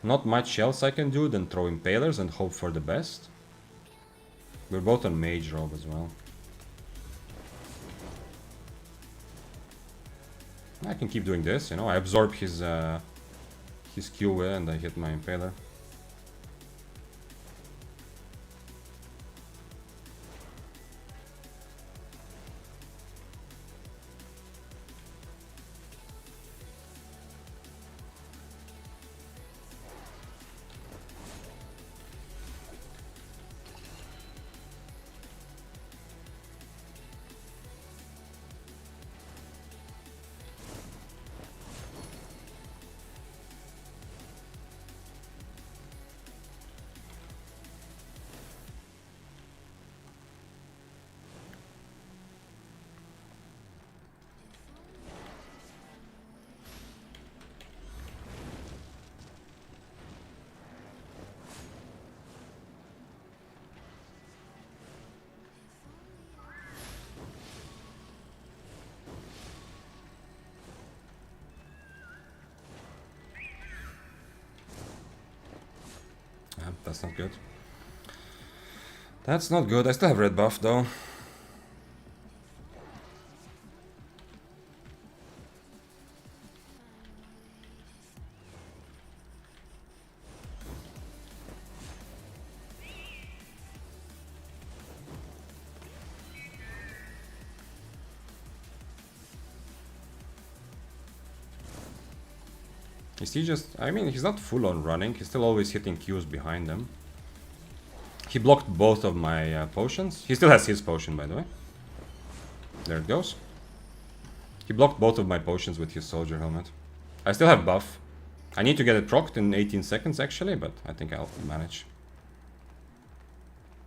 not much else I can do than throw impalers and hope for the best. We're both on mage robe as well. I can keep doing this, you know. I absorb his Q and I hit my impaler. That's not good. That's not good. I still have red buff though. Is he just... I mean, he's not full on running. He's still always hitting Qs behind him. He blocked both of my potions. He still has his potion, by the way. There it goes. He blocked both of my potions with his soldier helmet. I still have buff. I need to get it procced in 18 seconds, actually, but I think I'll manage.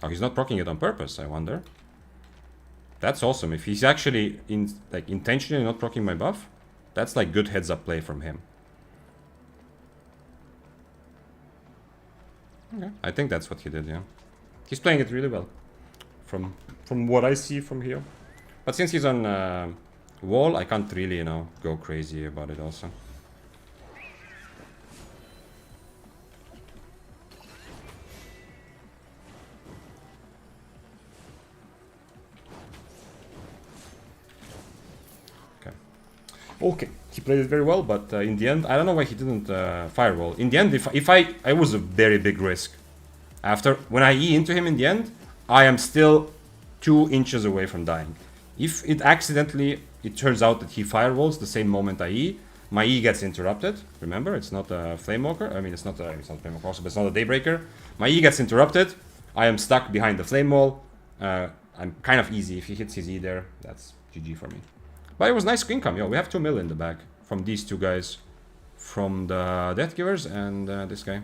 Oh, he's not proccing it on purpose, I wonder. That's awesome. If he's actually intentionally not proccing my buff, that's like good heads-up play from him. Okay. I think that's what he did, yeah. He's playing it really well. From what I see from here. But since he's on wall, I can't really, you know, go crazy about it also. Okay, he played it very well, but in the end, I don't know why he didn't firewall. In the end, if I was a very big risk. After, when I E into him in the end, I am still 2 inches away from dying. If it accidentally, it turns out that he firewalls the same moment I E, my E gets interrupted. Remember, it's not a Flamewalker. I mean, it's not a Flamewalker also, but it's not a Daybreaker. My E gets interrupted. I am stuck behind the Flame Wall. I'm kind of easy. If he hits his E there, that's GG for me. But it was nice income. Yo, we have 2 mil in the bag from these 2 guys. From the Death Givers and this guy.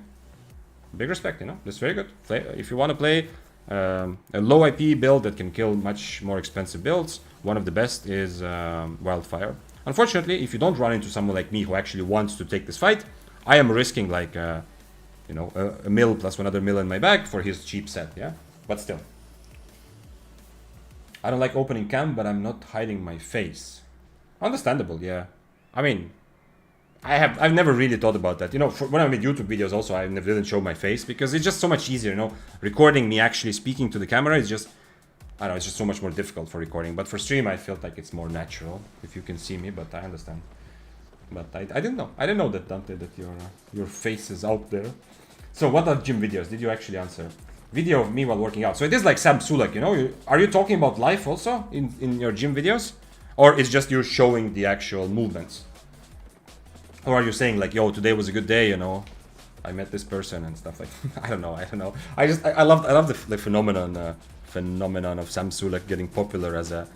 Big respect, you know. This is very good. If you want to play a low IP build that can kill much more expensive builds, one of the best is Wildfire. Unfortunately, if you don't run into someone like me who actually wants to take this fight, I am risking like, you know, a mil plus another mil in my bag for his cheap set, yeah? But still. I don't like opening cam, but I'm not hiding my face. Understandable, yeah. I mean, I've never really thought about that. You know, when I made YouTube videos also, I never didn't show my face because it's just so much easier, you know. Recording me actually speaking to the camera is just, I don't know, it's just so much more difficult for recording. But for stream, I felt like it's more natural if you can see me, but I understand. But I didn't know. I didn't know that, Dante, that your face is out there. So what are gym videos? Did you actually answer? Video of me while working out. So it is like Sam Sulek, you know? Are you talking about life also in your gym videos? Or is just you showing the actual movements? Or are you saying like, yo, today was a good day, you know? I met this person and stuff like I don't know. I love the phenomenon of Sam Sulek getting popular as a,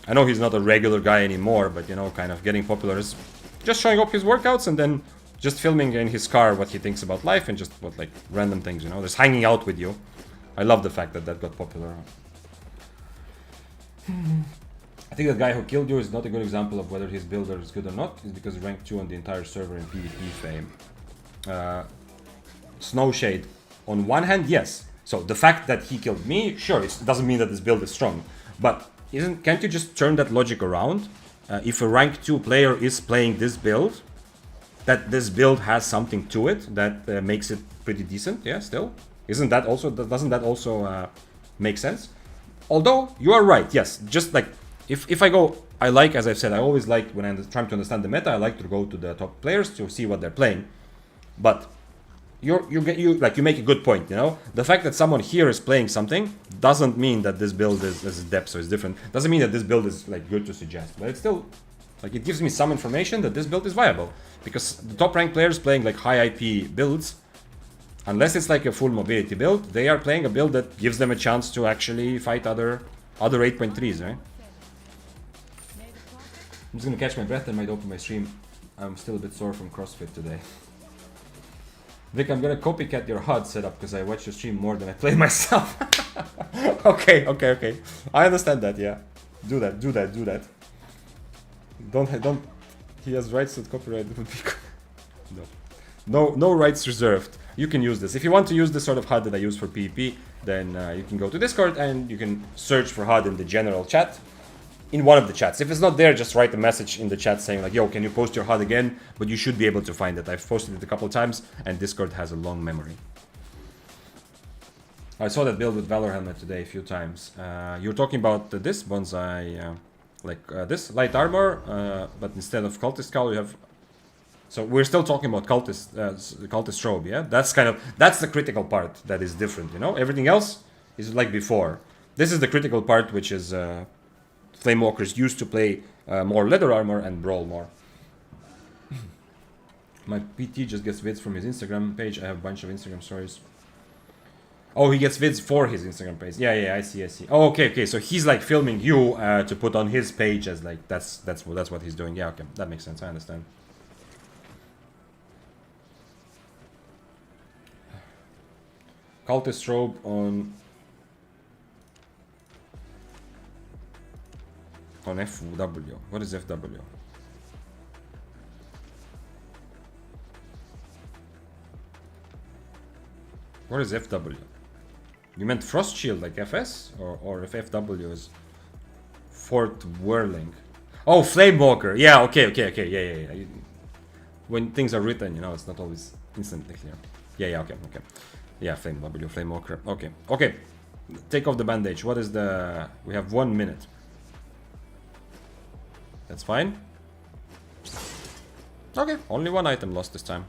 I know he's not a regular guy anymore, but you know, kind of getting popular is just showing up his workouts and then just filming in his car what he thinks about life and just what like random things, you know, just hanging out with you. I love the fact that that got popular. I think that guy who killed you is not a good example of whether his builder is good or not. It's because he ranked 2 on the entire server in PvP fame. Snowshade, on one hand, yes. So the fact that he killed me, sure, it doesn't mean that this build is strong. But can't you just turn that logic around? If a rank 2 player is playing this build, that this build has something to it that makes it pretty decent, yeah, still? Doesn't that also make sense? Although, you are right, yes, just like, if I go, I like, as I've said, I always like, when I'm trying to understand the meta, I like to go to the top players to see what they're playing. But you make a good point, you know? The fact that someone here is playing something doesn't mean that this build is depth, so it's different. Doesn't mean that this build is like good to suggest, but it's still, like, it gives me some information that this build is viable. Because the top ranked players playing like high IP builds, unless it's like a full mobility build, they are playing a build that gives them a chance to actually fight other 8.3s, right? I'm just gonna catch my breath and might open my stream. I'm still a bit sore from CrossFit today. Vic, I'm gonna copycat your HUD setup because I watch your stream more than I play myself. Okay. I understand that, yeah. Do that. Don't. He has rights to copyright. It would be no rights reserved. You can use this. If you want to use the sort of HUD that I use for PvP, then you can go to Discord and you can search for HUD in the general chat. In one of the chats. If it's not there, just write a message in the chat saying like, yo, can you post your HUD again? But you should be able to find it. I've posted it a couple of times and Discord has a long memory. I saw that build with Valor Helmet today a few times. You're talking about this bonsai, this light armor, but instead of cultist cowl you have. So we're still talking about cultist strobe, yeah? That's the critical part that is different, you know? Everything else is like before. This is the critical part, which is Flamewalkers used to play more leather armor and brawl more. My PT just gets vids from his Instagram page. I have a bunch of Instagram stories. Oh, he gets vids for his Instagram page. Yeah, I see. Oh, okay. So he's like filming you to put on his page as like that's what he's doing. Yeah, okay, that makes sense. I understand. Cultist strobe on FW. What is FW? What is FW? You meant Frost Shield like FS? Or if FW is Fort Whirling? Oh, Flamewalker. Yeah, okay. Yeah. When things are written, you know, it's not always instantly clear. Yeah, okay. Yeah, Flamewalker. Okay. Take off the bandage. What is the... We have 1 minute. That's fine. Okay, only one item lost this time.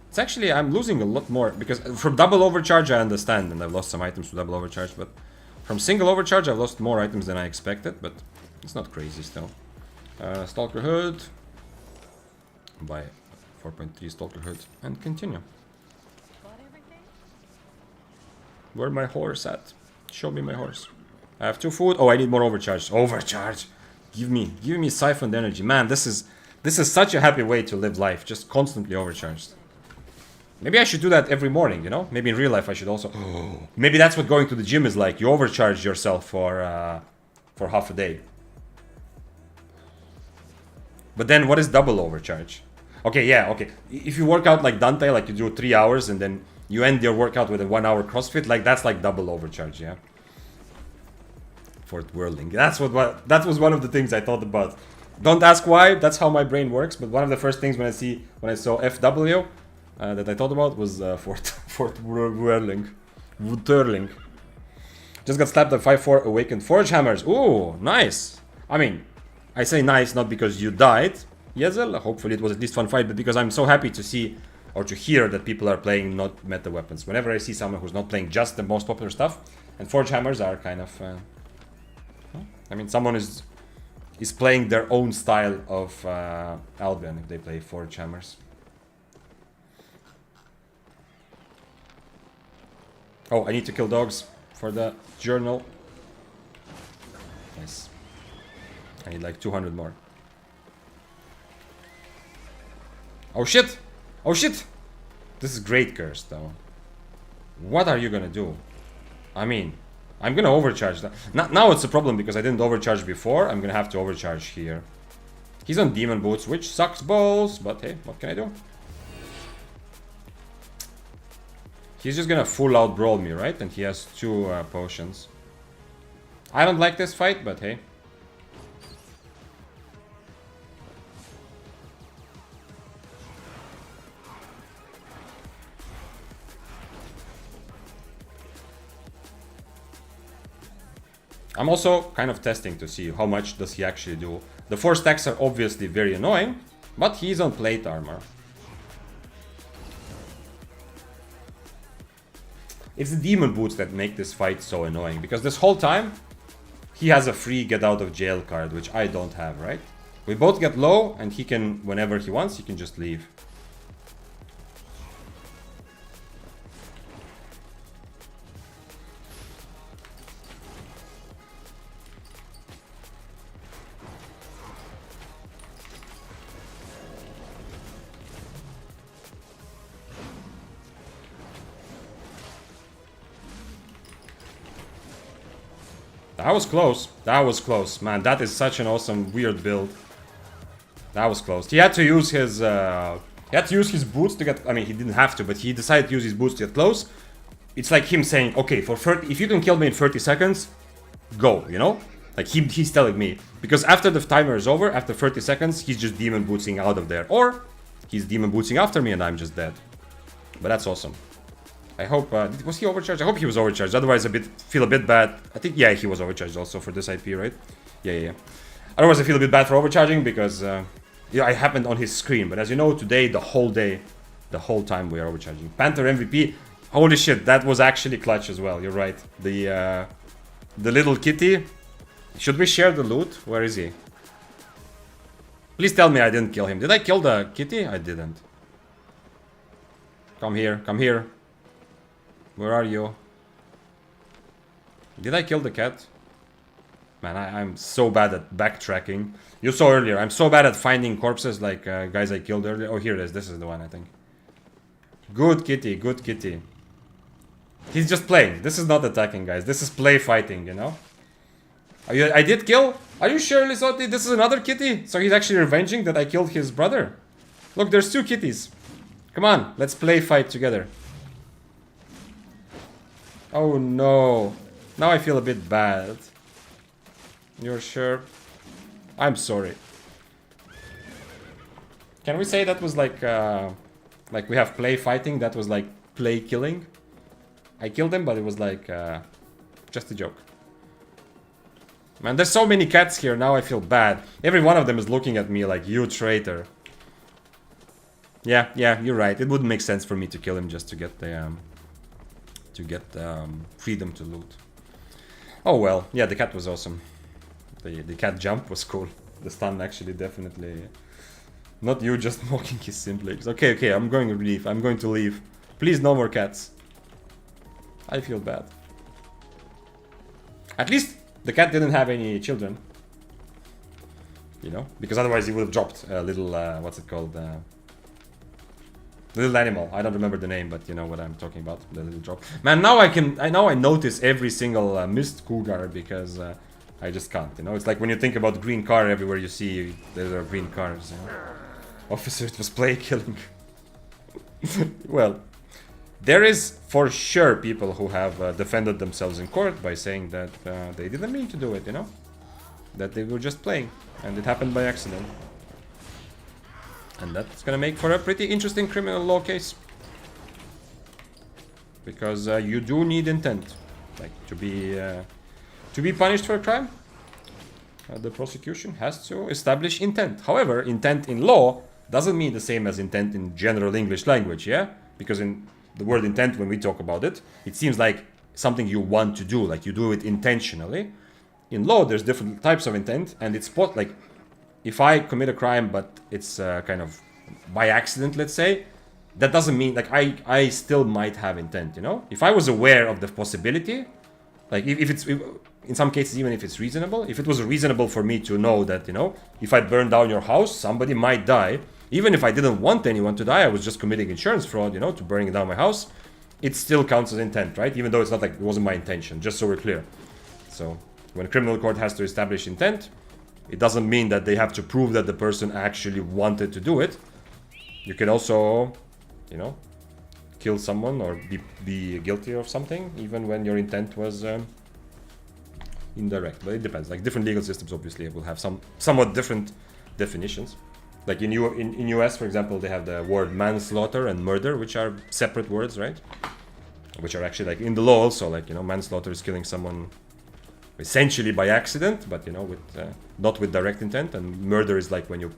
It's actually, I'm losing a lot more, because from double overcharge I understand, and I've lost some items to double overcharge, but from single overcharge I've lost more items than I expected, but it's not crazy still. Stalker Hood. Buy 4.3 Stalker Hood, and continue. Where my horse at? Show me my horse. I have 2 food. Oh, I need more overcharge. Overcharge! Give me siphoned energy. Man, this is such a happy way to live life, just constantly overcharged. Maybe I should do that every morning, you know? Maybe in real life I should also... Maybe that's what going to the gym is like. You overcharge yourself for half a day. But then what is double overcharge? Okay, yeah, okay. If you work out like Dante, like you do 3 hours and then you end your workout with a 1 hour CrossFit, like that's like double overcharge, yeah? Fort Whirling. That was one of the things I thought about. Don't ask why, that's how my brain works, but one of the first things when I saw FW that I thought about was Fort Whirling. Wutterling. Just got slapped at 5-4 Awakened Forge Hammers. Ooh, nice. I mean, I say nice not because you died, Yezel. Hopefully it was at least fun fight, but because I'm so happy to see or to hear that people are playing not meta weapons. Whenever I see someone who's not playing just the most popular stuff, and Forge Hammers are kind of... I mean, someone is playing their own style of Albion if they play Forge Hammers. Oh, I need to kill dogs for the journal. Nice. I need like 200 more. Oh shit! Oh shit! This is great curse though. What are you gonna do? I mean, I'm gonna overcharge that. Now it's a problem because I didn't overcharge before. I'm gonna have to overcharge here. He's on demon boots, which sucks balls, but hey, what can I do? He's just gonna full out brawl me, right? And he has 2 potions. I don't like this fight, but hey. I'm also kind of testing to see how much does he actually do. The 4 stacks are obviously very annoying, but he's on plate armor. It's the demon boots that make this fight so annoying, because this whole time he has a free get out of jail card, which I don't have, right? We both get low and he can, whenever he wants, he can just leave. That was close. That was close. Man, that is such an awesome, weird build. That was close. He had to use his boots to get... I mean, he didn't have to, but he decided to use his boots to get close. It's like him saying, okay, for 30... If you can kill me in 30 seconds, go, you know? Like, he's telling me. Because after the timer is over, after 30 seconds, he's just demon bootsing out of there. Or, he's demon bootsing after me and I'm just dead. But that's awesome. I hope, was he overcharged? I hope he was overcharged, otherwise feel a bit bad. I think, yeah, he was overcharged also for this IP, right? Yeah. Otherwise I feel a bit bad for overcharging because, yeah, it happened on his screen. But as you know, today, the whole time we are overcharging. Panther MVP, holy shit, that was actually clutch as well, you're right. The little kitty. Should we share the loot? Where is he? Please tell me I didn't kill him. Did I kill the kitty? I didn't. Come here, come here. Where are you? Did I kill the cat? Man, I'm so bad at backtracking. You saw earlier, I'm so bad at finding corpses like guys I killed earlier. Oh, here it is. This is the one, I think. Good kitty, good kitty. He's just playing. This is not attacking, guys. This is play fighting, you know? I did kill? Are you sure, Lisotti? This is another kitty? So he's actually revenging that I killed his brother? Look, there's 2 kitties. Come on, let's play fight together. Oh no. Now I feel a bit bad. You're sure? I'm sorry. Can we say that was like we have play fighting, that was like play killing? I killed him, but it was like just a joke. Man, there's so many cats here, now I feel bad. Every one of them is looking at me like, you traitor. Yeah, you're right. It wouldn't make sense for me to kill him just to get the freedom to loot. Oh well, yeah, the cat was awesome. The cat jump was cool. The stun actually definitely. Not you just mocking his simplex. Okay, I'm going to leave. I'm going to leave. Please, no more cats. I feel bad. At least the cat didn't have any children. You know? Because otherwise he would have dropped a little, what's it called? Little animal. I don't remember the name, but you know what I'm talking about. The little drop. Man, now I notice every single missed cougar because I just can't, you know? It's like when you think about green car, everywhere you see there are green cars, you know? Officer, it was play killing. Well, there is for sure people who have defended themselves in court by saying that they didn't mean to do it, you know? That they were just playing and it happened by accident. And that's gonna make for a pretty interesting criminal law case. Because you do need intent, like to be punished for a crime. The prosecution has to establish intent. However, intent in law doesn't mean the same as intent in general English language, yeah? Because in the word intent, when we talk about it, it seems like something you want to do, like you do it intentionally. In law, there's different types of intent, and it's like if I commit a crime, but it's kind of by accident, let's say, that doesn't mean like I still might have intent, you know? If I was aware of the possibility, like if in some cases, even if it's reasonable, if it was reasonable for me to know that, you know, if I burn down your house, somebody might die. Even if I didn't want anyone to die, I was just committing insurance fraud, you know, to burning down my house. It still counts as intent, right? Even though it's not like it wasn't my intention, just so we're clear. So when a criminal court has to establish intent, it doesn't mean that they have to prove that the person actually wanted to do it. You can also, you know, kill someone or be guilty of something, even when your intent was indirect. But it depends. Like different legal systems, obviously, will have somewhat different definitions. Like in US, for example, they have the word manslaughter and murder, which are separate words, right? Which are actually like in the law also, like, you know, manslaughter is killing someone essentially by accident, but, you know, with not with direct intent, and murder is like when you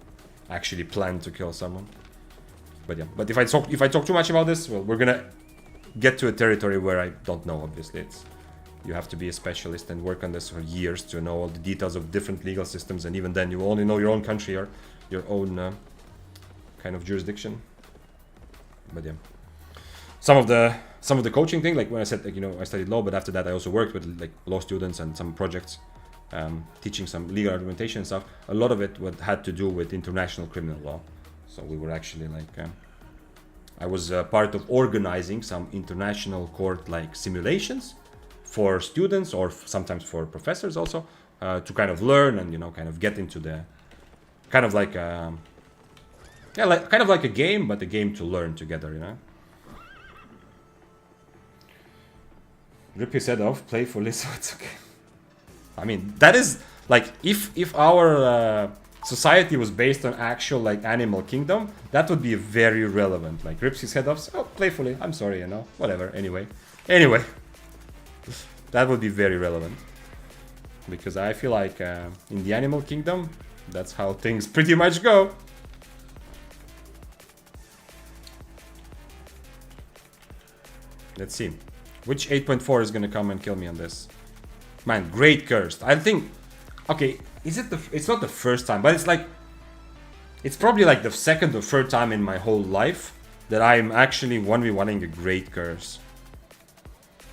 actually plan to kill someone. But yeah, but if I talk too much about this, well, we're gonna get to a territory where I don't know. Obviously, you have to be a specialist and work on this for years to know all the details of different legal systems, and even then, you only know your own country or your own kind of jurisdiction. But yeah, some of the coaching thing, like when I said, like, you know, I studied law, but after that I also worked with like law students and some projects, teaching some legal argumentation and stuff. A lot of it had to do with international criminal law. So we were actually like, I was part of organizing some international court like simulations for students or sometimes for professors also, to kind of learn and, you know, kind of get into the kind of like kind of like a game, but a game to learn together, you know. Rip his head off playfully, so it's okay. I mean, that is like if our society was based on actual like animal kingdom, that would be very relevant. Like rips his head off, oh, playfully. I'm sorry, you know, whatever. Anyway, that would be very relevant, because I feel like in the animal kingdom, that's how things pretty much go. Let's see. Which 8.4 is gonna come and kill me on this? Man, great cursed. I think... Okay, it's not the first time, but it's probably like the second or third time in my whole life that I'm actually 1v1ing a great curse.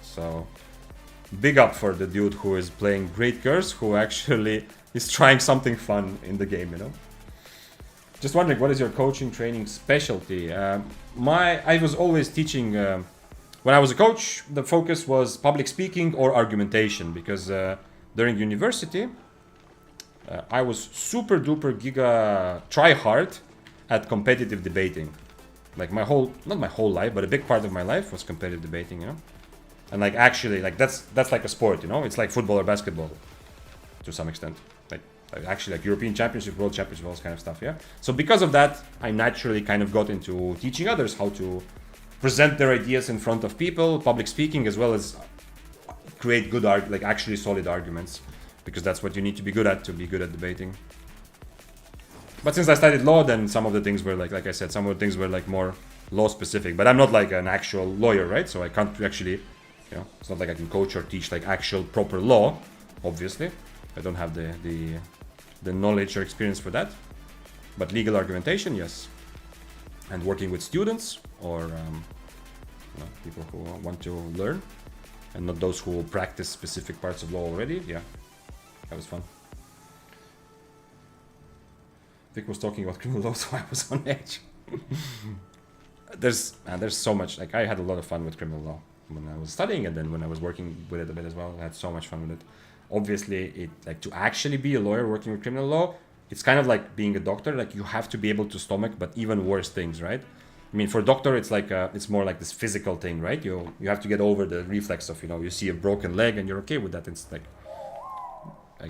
So, big up for the dude who is playing great curse, who actually is trying something fun in the game, you know? Just wondering, what is your coaching training specialty? I was always teaching... when I was a coach, the focus was public speaking or argumentation, because during university, I was super duper giga try hard at competitive debating. Like not my whole life, but a big part of my life was competitive debating, you know? And like actually, like that's like a sport, you know? It's like football or basketball to some extent. Like actually like European Championship, World Championship, all this kind of stuff, yeah? So because of that, I naturally kind of got into teaching others how to present their ideas in front of people, public speaking, as well as create good like actually solid arguments, because that's what you need to be good at be good at debating. But since I studied law, then some of the things were like I said, some of the things were like more law specific. But I'm not like an actual lawyer, right? So I can't actually, you know, it's not like I can coach or teach like actual proper law. Obviously, I don't have the knowledge or experience for that. But legal argumentation, yes. And working with students or you know, people who want to learn, and not those who practice specific parts of law already. Yeah, that was fun. Vic was talking about criminal law, so I was on edge. there's so much. Like I had a lot of fun with criminal law when I was studying, and then when I was working with it a bit as well, I had so much fun with it. Obviously, it like to actually be a lawyer working with criminal law, it's kind of like being a doctor. Like you have to be able to stomach, but even worse things, right? I mean, for a doctor, it's like it's more like this physical thing, right? You have to get over the reflex of, you know, you see a broken leg and you're okay with that. It's like,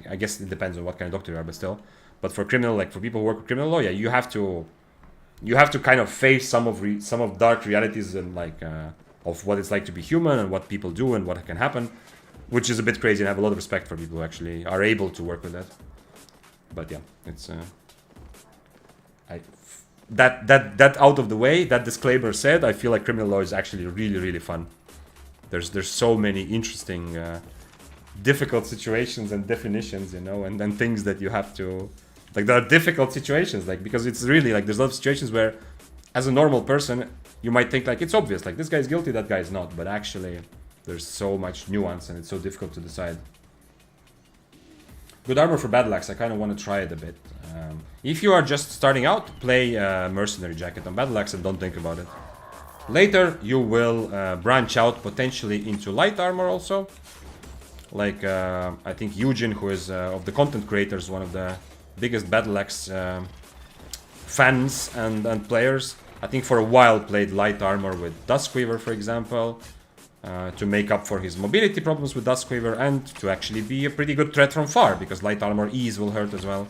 I guess it depends on what kind of doctor you are, but still. But for criminal, like for people who work with criminal law, yeah, you have to kind of face some of dark realities and like of what it's like to be human and what people do and what can happen, which is a bit crazy. And I have a lot of respect for people who actually are able to work with that. But yeah, it's that out of the way, that disclaimer said, I feel like criminal law is actually really, really fun. There's so many interesting, difficult situations and definitions, you know, and then things that you have to, like there are difficult situations, like because it's really like there's a lot of situations where, as a normal person, you might think like it's obvious, like this guy's guilty, that guy's not, but actually there's so much nuance and it's so difficult to decide. Good armor for battle axe. I kind of want to try it a bit. If you are just starting out, play mercenary jacket on battle axe and don't think about it. Later, you will branch out potentially into light armor also. Like I think Eugene, who is of the content creators, one of the biggest battle axe fans and players. I think for a while played light armor with Duskweaver, for example. To make up for his mobility problems with Duskweaver and to actually be a pretty good threat from far, because light armor ease will hurt as well.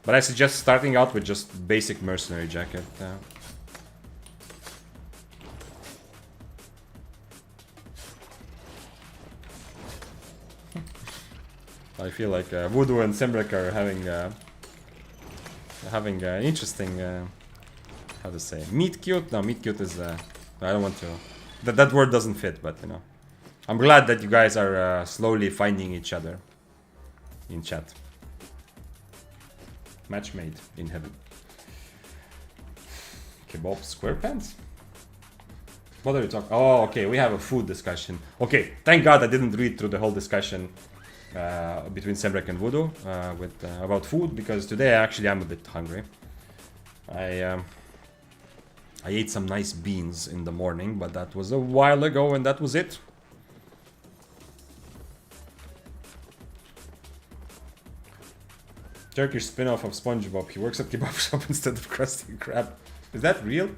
But I suggest starting out with just basic mercenary jacket. I feel like Voodoo and Sembrek are having interesting, how to say, meet cute? No, meet cute is, I don't want to... That word doesn't fit, but you know. I'm glad that you guys are slowly finding each other in chat. Match made in heaven. Kebab SquarePants? What are you talking? Oh, okay, we have a food discussion. Okay, thank God I didn't read through the whole discussion between Sembrek and Voodoo about food, because today actually I'm a bit hungry. I ate some nice beans in the morning, but that was a while ago and that was it. Turkish spin-off of SpongeBob. He works at kebab shop instead of Krusty Krab. Is that real?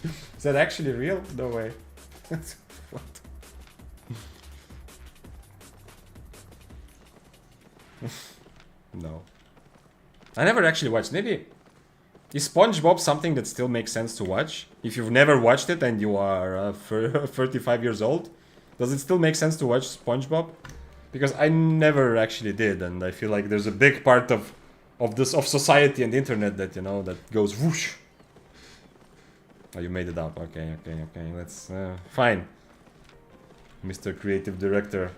Is that actually real? No way. What? No. I never actually watched. Maybe... Is SpongeBob something that still makes sense to watch? If you've never watched it and you are 35 years old, does it still make sense to watch SpongeBob? Because I never actually did, and I feel like there's a big part of society and the internet that, you know, that goes whoosh. Oh, you made it up. Okay. Let's fine. Mr. Creative Director,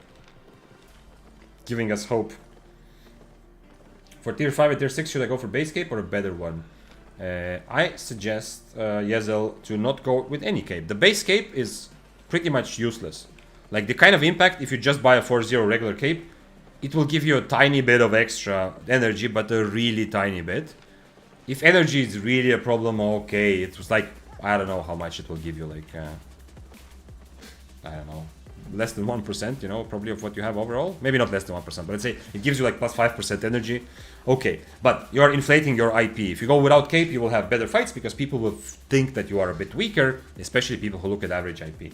giving us hope. For tier 5 and tier 6, should I go for base cape or a better one? I suggest Yezel to not go with any cape. The base cape is pretty much useless. Like the kind of impact, if you just buy a 4-0 regular cape, it will give you a tiny bit of extra energy, but a really tiny bit. If energy is really a problem, okay, it was like, I don't know how much it will give you, like, I don't know, less than 1%, you know, probably of what you have overall. Maybe not less than 1%, but let's say it gives you like plus 5% energy. Okay, but you're inflating your IP. If you go without cape, you will have better fights because people will think that you are a bit weaker, especially people who look at average IP.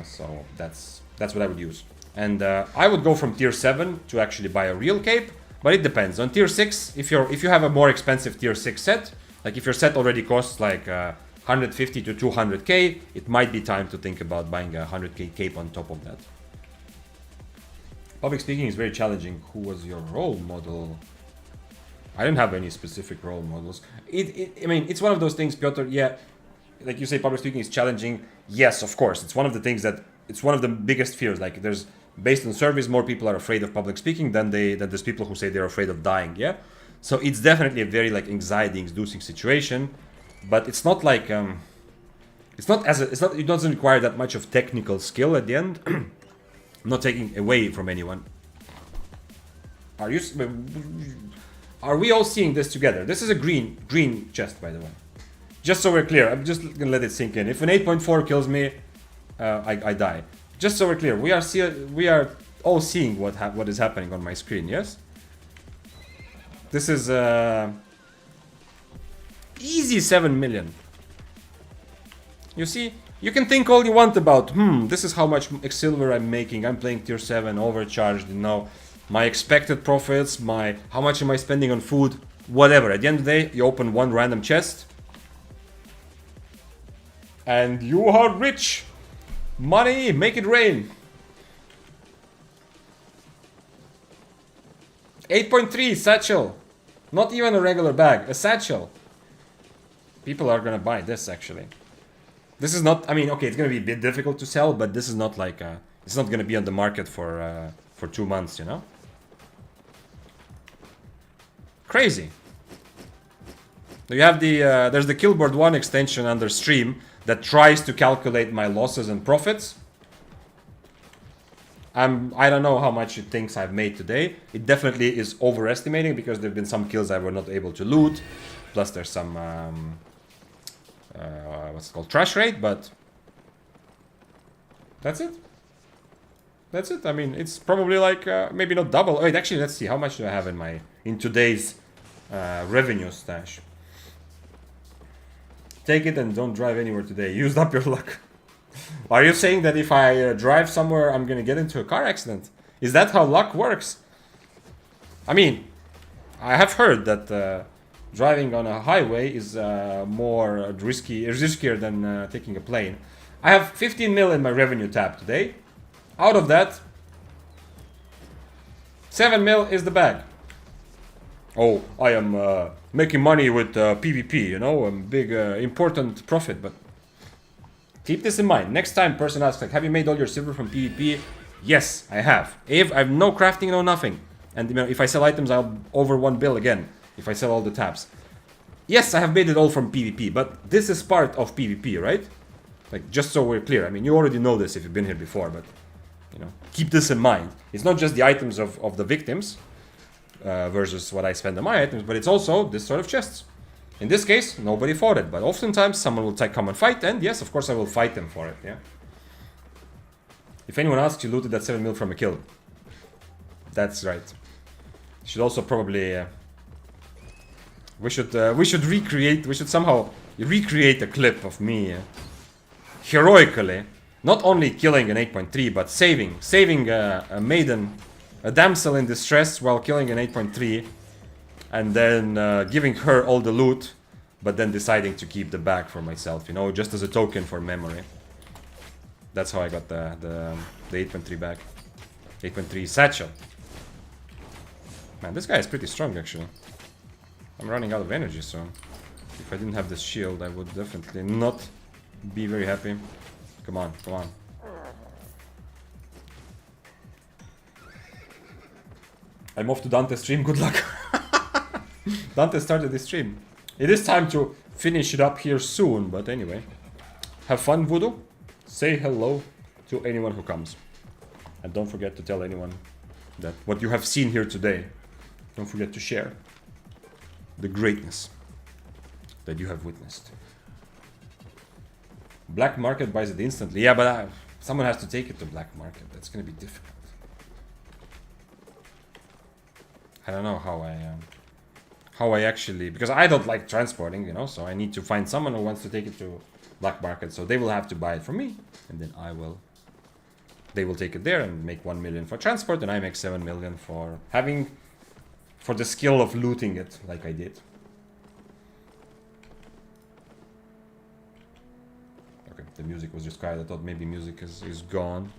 So that's what I would use. And I would go from tier 7 to actually buy a real cape, but it depends. On tier 6, if you have a more expensive tier 6 set, like if your set already costs like 150 to 200k, it might be time to think about buying a 100k cape on top of that. Public speaking is very challenging. Who was your role model? I didn't have any specific role models. I mean, it's one of those things, Piotr. Yeah, like you say, public speaking is challenging. Yes, of course, it's one of the things that it's one of the biggest fears. Like there's based on surveys, more people are afraid of public speaking than there's people who say they're afraid of dying. Yeah, so it's definitely a very like anxiety-inducing situation, but it's not like it doesn't require that much of technical skill at the end. I'm not taking away from anyone. Are we all seeing this together? This is a green chest, by the way. Just so we're clear, I'm just gonna let it sink in. If an 8.4 kills me, I die. Just so we're clear, we are all seeing what is happening on my screen. Yes. This is easy 7 million. You see, you can think all you want about. This is how much silver I'm making. I'm playing tier 7, overcharged. You know. My expected profits, how much am I spending on food, whatever. At the end of the day, you open one random chest and you are rich. Money, make it rain. 8.3 satchel. Not even a regular bag, a satchel. People are gonna buy this actually. This is not, I mean, okay, it's gonna be a bit difficult to sell, but this is not like, it's not gonna be on the market for 2 months, you know? Crazy. You have there's the Killboard 1 extension under Stream that tries to calculate my losses and profits. I don't know how much it thinks I've made today. It definitely is overestimating because there have been some kills I were not able to loot. Plus there's some, what's it called, trash rate, but that's it. That's it. I mean, it's probably like, maybe not double. Wait, actually, let's see. How much do I have in today's revenue stash? Take it and don't drive anywhere today. Used up your luck. Are you saying that if I drive somewhere, I'm gonna get into a car accident? Is that how luck works? I mean, I have heard that driving on a highway is more riskier than taking a plane. I have 15 mil in my revenue tab today. Out of that, 7 mil is the bag. Oh, I am making money with PvP, you know, a big important profit, but keep this in mind. Next time person asks, like, have you made all your silver from PvP? Yes, I have. I have no crafting, no nothing. And you know, if I sell items, I'll over 1 bill again, if I sell all the tabs. Yes, I have made it all from PvP, but this is part of PvP, right? Like, just so we're clear. I mean, you already know this if you've been here before, but you know, keep this in mind. It's not just the items of the victims versus what I spend on my items, but it's also this sort of chests. In this case, nobody fought it, but oftentimes someone will come and fight, and yes, of course I will fight them for it, yeah? If anyone asks, you looted that 7 mil from a kill. That's right. Should also probably... we should somehow recreate a clip of me heroically not only killing an 8.3, but saving a maiden, a damsel in distress while killing an 8.3, and then giving her all the loot, but then deciding to keep the bag for myself, you know, just as a token for memory. That's how I got the 8.3 bag. 8.3 satchel. Man, this guy is pretty strong, actually. I'm running out of energy, so if I didn't have this shield, I would definitely not be very happy. Come on, come on. I'm off to Dante's stream, good luck. Dante started the stream. It is time to finish it up here soon, but anyway. Have fun, Voodoo. Say hello to anyone who comes. And don't forget to tell anyone that what you have seen here today. Don't forget to share the greatness that you have witnessed. Black market buys it instantly. Yeah, but someone has to take it to black market. That's gonna be difficult. I don't know how I actually, because I don't like transporting, you know, so I need to find someone who wants to take it to black market. So they will have to buy it from me, and then they will take it there and make 1 million for transport, and I make 7 million for the skill of looting it like I did. Okay, the music was just quiet. I thought maybe music is gone.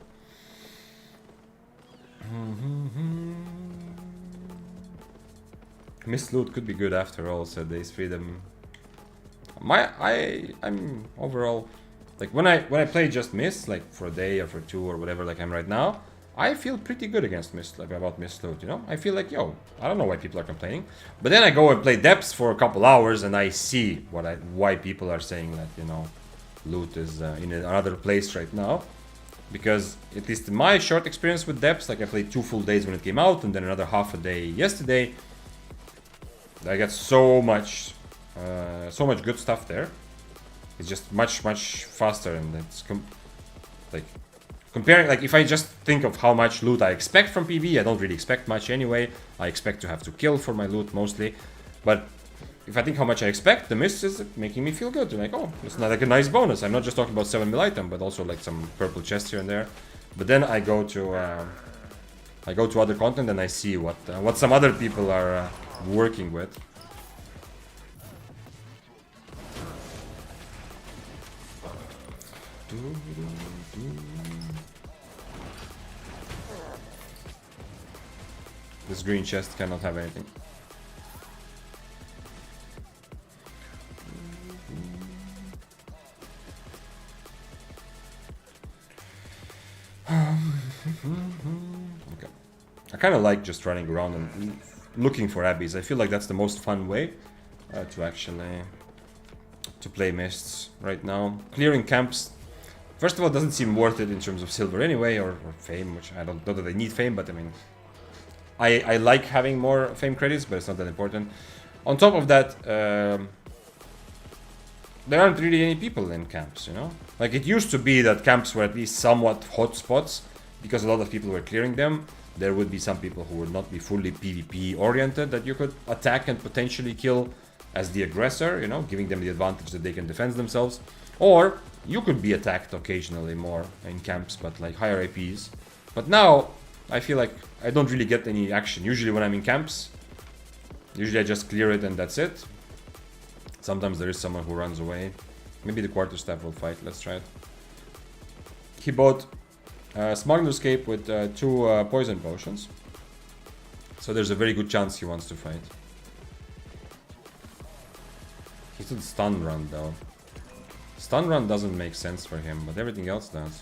Mist loot could be good after all, said Days Freedom. I'm overall, like when I play just Mist, like for a day or for two or whatever, like I'm right now, I feel pretty good against Mist, like about Mist loot, you know? I feel like, yo, I don't know why people are complaining. But then I go and play Depths for a couple hours and I see why people are saying that, you know, loot is in another place right now. Because at least in my short experience with Depths, like I played 2 full days when it came out and then another half a day yesterday. I got so much good stuff there. It's just much faster, and it's like comparing. Like if I just think of how much loot I expect from PvE, I don't really expect much anyway. I expect to have to kill for my loot mostly, but if I think how much I expect, the Mist is making me feel good. Like, oh, it's not like a nice bonus. I'm not just talking about 7 mil item, but also like some purple chest here and there. But then I go to other content and I see what some other people are working with. This green chest cannot have anything. Okay. I kind of like just running around and looking for abbeys. I feel like that's the most fun way to actually to play Mists right now. Clearing camps, first of all, doesn't seem worth it in terms of silver anyway, or fame, which I don't know that I need fame, but I mean, I like having more fame credits, but it's not that important. On top of that, there aren't really any people in camps, you know? Like, it used to be that camps were at least somewhat hot spots, because a lot of people were clearing them. There would be some people who would not be fully PvP oriented that you could attack and potentially kill as the aggressor, you know, giving them the advantage that they can defend themselves. Or you could be attacked occasionally more in camps, but like higher APs. But now, I feel like I don't really get any action. Usually when I'm in camps, usually I just clear it and that's it. Sometimes there is someone who runs away. Maybe the quarterstaff will fight. Let's try it. He bought Smuggler's Cape with 2 poison potions. So there's a very good chance he wants to fight. He did stun run though. Stun run doesn't make sense for him, but everything else does.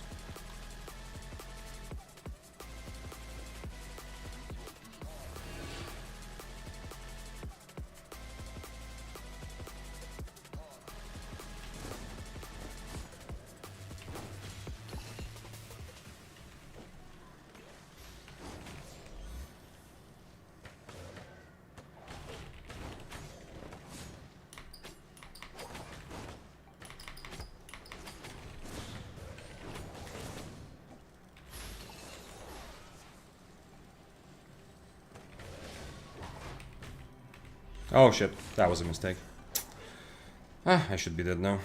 Oh shit, that was a mistake. I should be dead now.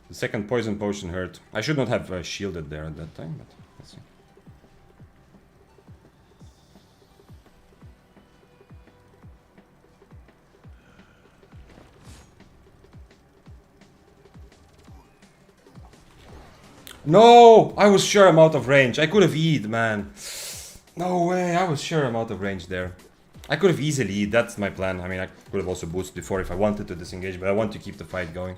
The second poison potion hurt. I should not have shielded there at that time, but let's see. No! I was sure I'm out of range. I could have E'd, man. No way, I was sure I'm out of range there. I could have easily E'd, that's my plan. I mean, I could have also boosted before if I wanted to disengage, but I want to keep the fight going.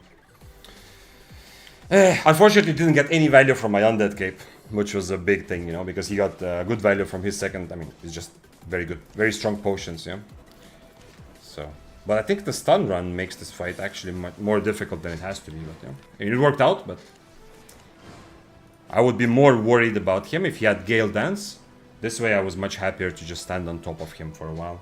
Unfortunately, didn't get any value from my Undead Cape, which was a big thing, you know, because he got good value from his second. I mean, it's just very good, very strong potions, yeah. So, but I think the stun run makes this fight actually much more difficult than it has to be, but yeah. I mean, it worked out, but I would be more worried about him if he had Gale Dance. This way I was much happier to just stand on top of him for a while.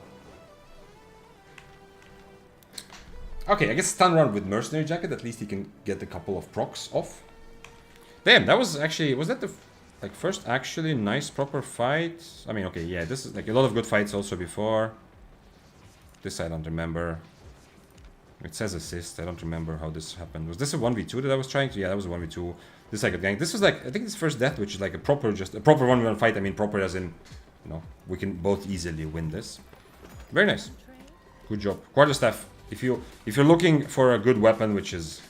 Okay, I guess stun run with Mercenary Jacket, at least he can get a couple of procs off. Damn, that was actually, was that the like first actually nice proper fight? I mean, okay, yeah, this is like a lot of good fights also before. This I don't remember. It says assist, I don't remember how this happened. Was this a 1v2 that I was trying to? Yeah, that was a 1v2. This I got ganked. This was like, I think this first death, which is like a proper, just a proper 1v1 fight. I mean, proper as in, you know, we can both easily win this. Very nice. Good job. Quarterstaff, if you're looking for a good weapon which is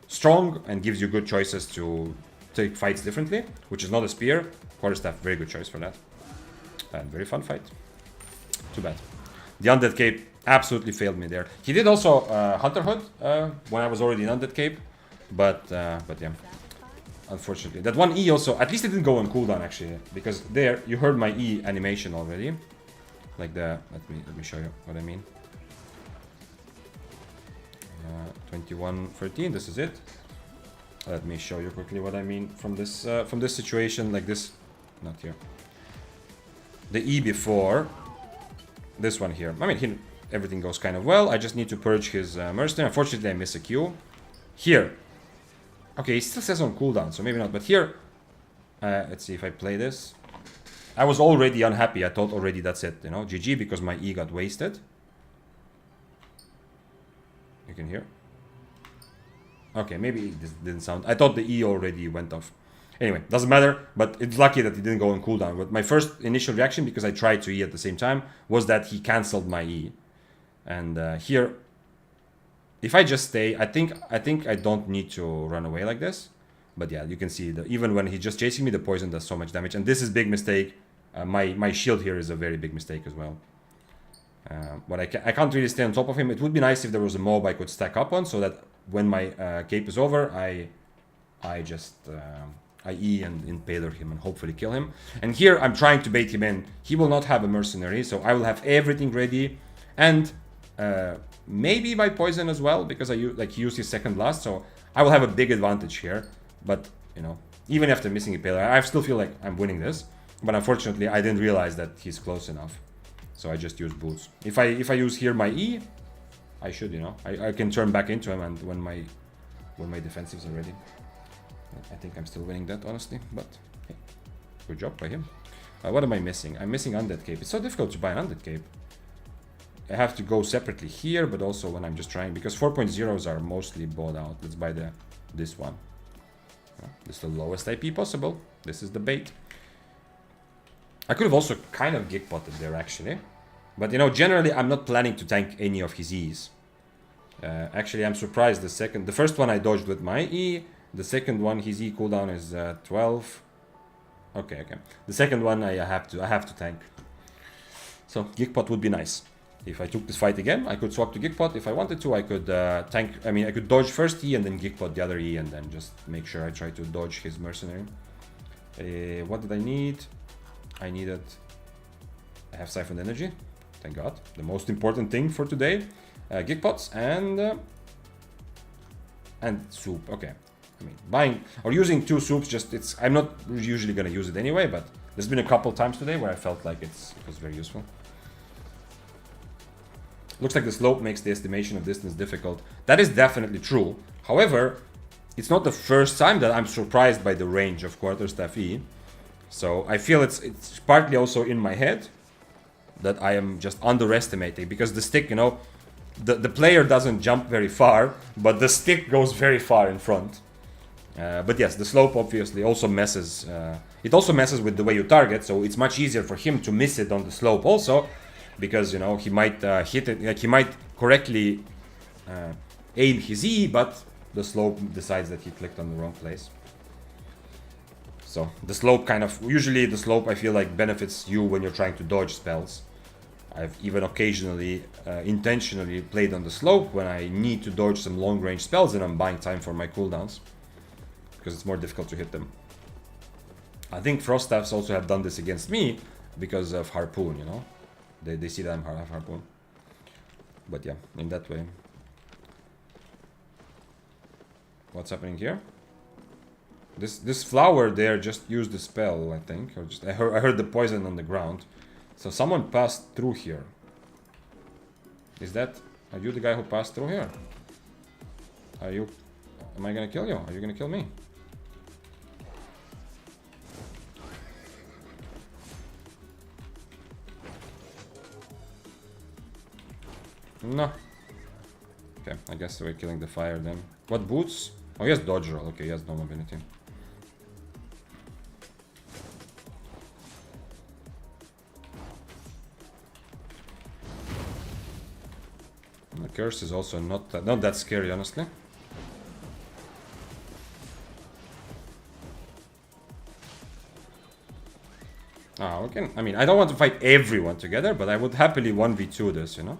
strong and gives you good choices to take fights differently, which is not a spear, Quarterstaff, very good choice for that. And very fun fight. Too bad. The Undead Cape absolutely failed me there. He did also Hunter Hood when I was already in Undead Cape, but yeah, unfortunately. That one E also, at least it didn't go on cooldown actually, because there, you heard my E animation already. Like the, let me show you what I mean. 21:13, this is it. Let me show you quickly what I mean from this situation, like this, not here. The E before, this one here. I mean, everything goes kind of well. I just need to purge his mercenary. Unfortunately, I miss a Q. Here, okay, he still says on cooldown, so maybe not. But here, let's see if I play this. I was already unhappy. I thought already that's it, you know, GG, because my E got wasted. You can hear. Okay, maybe this didn't sound. I thought the E already went off. Anyway, doesn't matter, but it's lucky that he didn't go on cooldown. But my first initial reaction, because I tried to E at the same time, was that he cancelled my E. And here, if I just stay, I think I don't need to run away like this. But yeah, you can see that even when he's just chasing me, the poison does so much damage. And this is big mistake. My shield here is a very big mistake as well. But I can't really stay on top of him. It would be nice if there was a mob I could stack up on, so that when my cape is over, I just I E and impaler him and hopefully kill him. And here I'm trying to bait him in. He will not have a mercenary, so I will have everything ready, and maybe my poison as well, because he used his second blast, so I will have a big advantage here. But you know, even after missing impaler, I still feel like I'm winning this. But unfortunately, I didn't realize that he's close enough, so I just used boots. If I use here my E, I should, you know, I can turn back into him, and when my defensives are ready. I think I'm still winning that, honestly, but hey, good job by him. What am I missing? I'm missing Undead Cape. It's so difficult to buy an Undead Cape. I have to go separately here, but also when I'm just trying, because 4.0s are mostly bought out. Let's buy this one. This is the lowest IP possible. This is the bait. I could have also kind of gig-potted there, actually. But, you know, generally, I'm not planning to tank any of his E's. Actually, I'm surprised the first one I dodged with my E. The second one, his E cooldown is 12. Okay. The second one, I have to tank. So, gig-pot would be nice. If I took this fight again, I could swap to gig-pot. If I wanted to, I could tank. I mean, I could dodge first E and then gig-pot the other E, and then just make sure I try to dodge his mercenary. What did I need? I have Siphoned Energy, thank God. The most important thing for today. Gig pots and soup. Okay, I mean, buying or using 2 soups. I'm not usually gonna use it anyway, but there's been a couple times today where I felt like it was very useful. Looks like the slope makes the estimation of distance difficult. That is definitely true. However, it's not the first time that I'm surprised by the range of Quarterstaff E. So I feel it's partly also in my head that I am just underestimating, because the stick, you know, the player doesn't jump very far, but the stick goes very far in front. But yes, the slope obviously also messes. It also messes with the way you target, so it's much easier for him to miss it on the slope also, because, you know, he might hit it, like he might correctly aim his E, but the slope decides that he clicked on the wrong place. So the slope usually the slope I feel like benefits you when you're trying to dodge spells. I've even occasionally intentionally played on the slope when I need to dodge some long range spells and I'm buying time for my cooldowns, because it's more difficult to hit them. I think Frost Staffs also have done this against me because of Harpoon, you know. They see that I have Harpoon. But yeah, in that way. What's happening here? This flower there just used the spell, I think. Or just I heard the poison on the ground. So someone passed through here. Are you the guy who passed through here? Am I gonna kill you? Are you gonna kill me? No. Okay, I guess we're killing the fire then. What boots? Oh, he has dodge roll. Okay, he has no mobility. The curse is also not that scary, honestly. Ah, Okay, I mean, I don't want to fight everyone together, but I would happily 1v2 this, you know?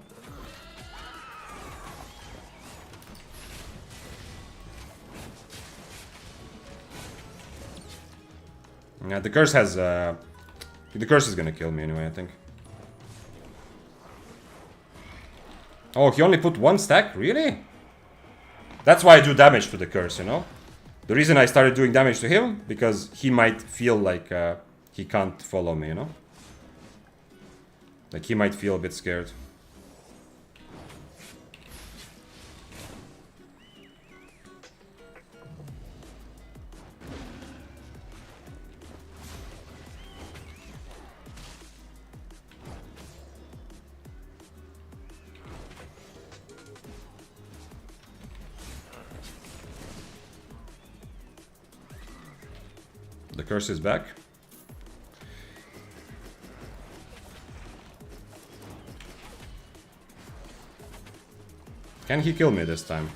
Yeah, the curse has, the curse is gonna kill me anyway, I think. Oh, he only put 1 stack? Really? That's why I do damage to the curse, you know? The reason I started doing damage to him, because he might feel like he can't follow me, you know? Like, he might feel a bit scared. The curse is back. Can he kill me this time?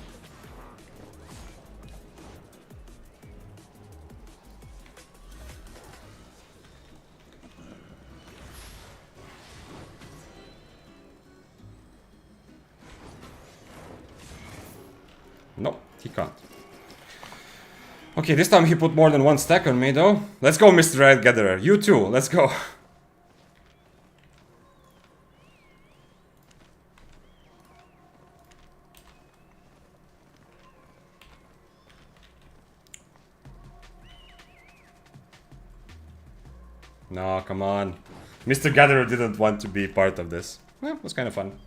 No, he can't. Okay, this time he put more than 1 stack on me though. Let's go, Mr. Red Gatherer. You too, let's go. No, come on. Mr. Gatherer didn't want to be part of this. Yeah, it was kind of fun.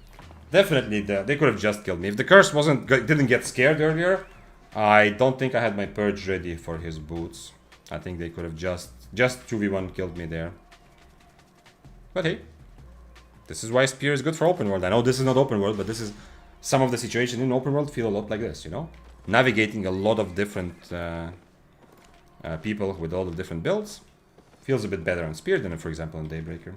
Definitely, they could have just killed me. If the curse didn't get scared earlier, I don't think I had my purge ready for his boots. I think they could have just 2v1 killed me there. But hey, this is why Spear is good for open world. I know this is not open world, but this is some of the situations in open world feel a lot like this, you know? Navigating a lot of different people with all of different builds feels a bit better on Spear than, for example, on Daybreaker.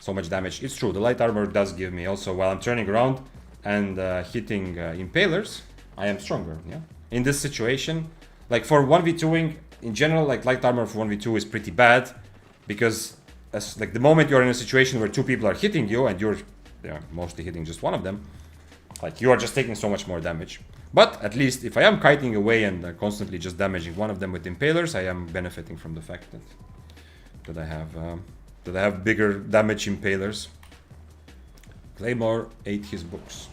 So much damage. It's true, the light armor does give me also, while I'm turning around and hitting impalers, I am stronger, yeah? In this situation, like for 1v2ing, in general, like light armor for 1v2 is pretty bad, because like the moment you're in a situation where 2 people are hitting you and you're mostly hitting just one of them, like you are just taking so much more damage. But at least if I am kiting away and constantly just damaging one of them with impalers, I am benefiting from the fact that I have bigger damage impalers. Claymore ate his books.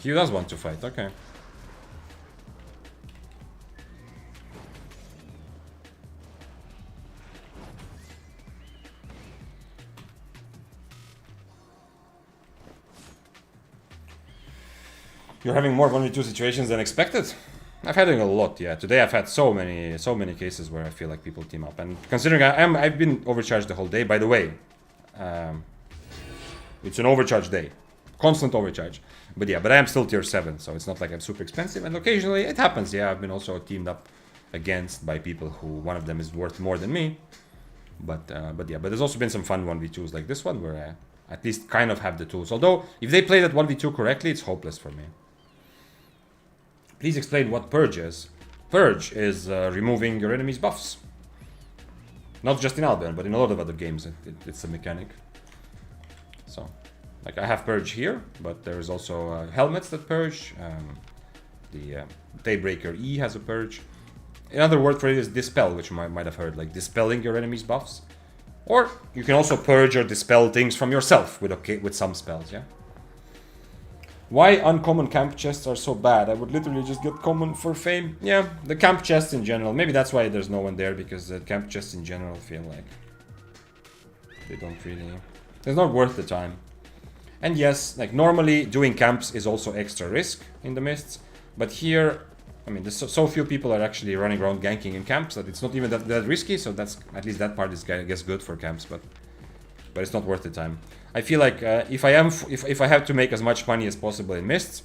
He does want to fight, okay. You're having more 1v2 situations than expected? I've had a lot, yeah. Today I've had so many cases where I feel like people team up. And considering I've been overcharged the whole day, by the way. It's an overcharge day. Constant overcharge. But yeah, but I am still tier 7, so it's not like I'm super expensive. And occasionally it happens, yeah. I've been also teamed up against by people who one of them is worth more than me. But yeah, but there's also been some fun 1v2s like this one where I at least kind of have the tools. Although, if they play that 1v2 correctly, it's hopeless for me. Please explain what Purge is. Purge is removing your enemy's buffs. Not just in Albion, but in a lot of other games, it's a mechanic. So, like I have Purge here, but there is also helmets that purge. The Daybreaker E has a Purge. Another word for it is Dispel, which you might have heard, like dispelling your enemy's buffs. Or you can also purge or dispel things from yourself with some spells, yeah? Why uncommon camp chests are so bad? I would literally just get common for fame. Yeah, the camp chests in general. Maybe that's why there's no one there, because the camp chests in general feel like they don't really... It's not worth the time. And yes, like normally doing camps is also extra risk in the mists. But here, I mean, there's so few people are actually running around ganking in camps that it's not even that risky. So that's, at least that part is, I guess, good for camps, but it's not worth the time. I feel like if I have to make as much money as possible in mists,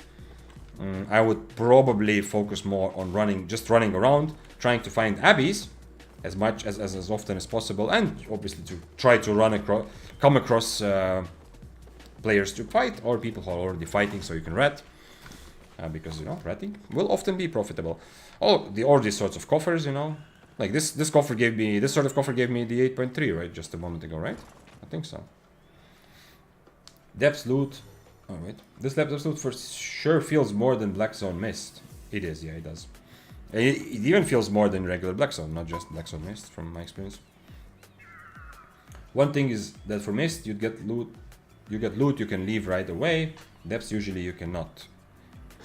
I would probably focus more on just running around, trying to find abbeys as much as often as possible, and obviously to try to come across players to fight or people who are already fighting, so you can rat, because you know ratting will often be profitable. Or these sorts of coffers, you know, Like this coffer gave me, this sort of coffer gave me the 8.3, right? Just a moment ago, right? I think so. Depth loot. Oh wait, this depth loot for sure feels more than Black Zone Mist. It is, yeah, it does. It even feels more than regular Black Zone, not just Black Zone Mist, from my experience. One thing is that for Mist, you get loot you can leave right away. Depths usually you cannot.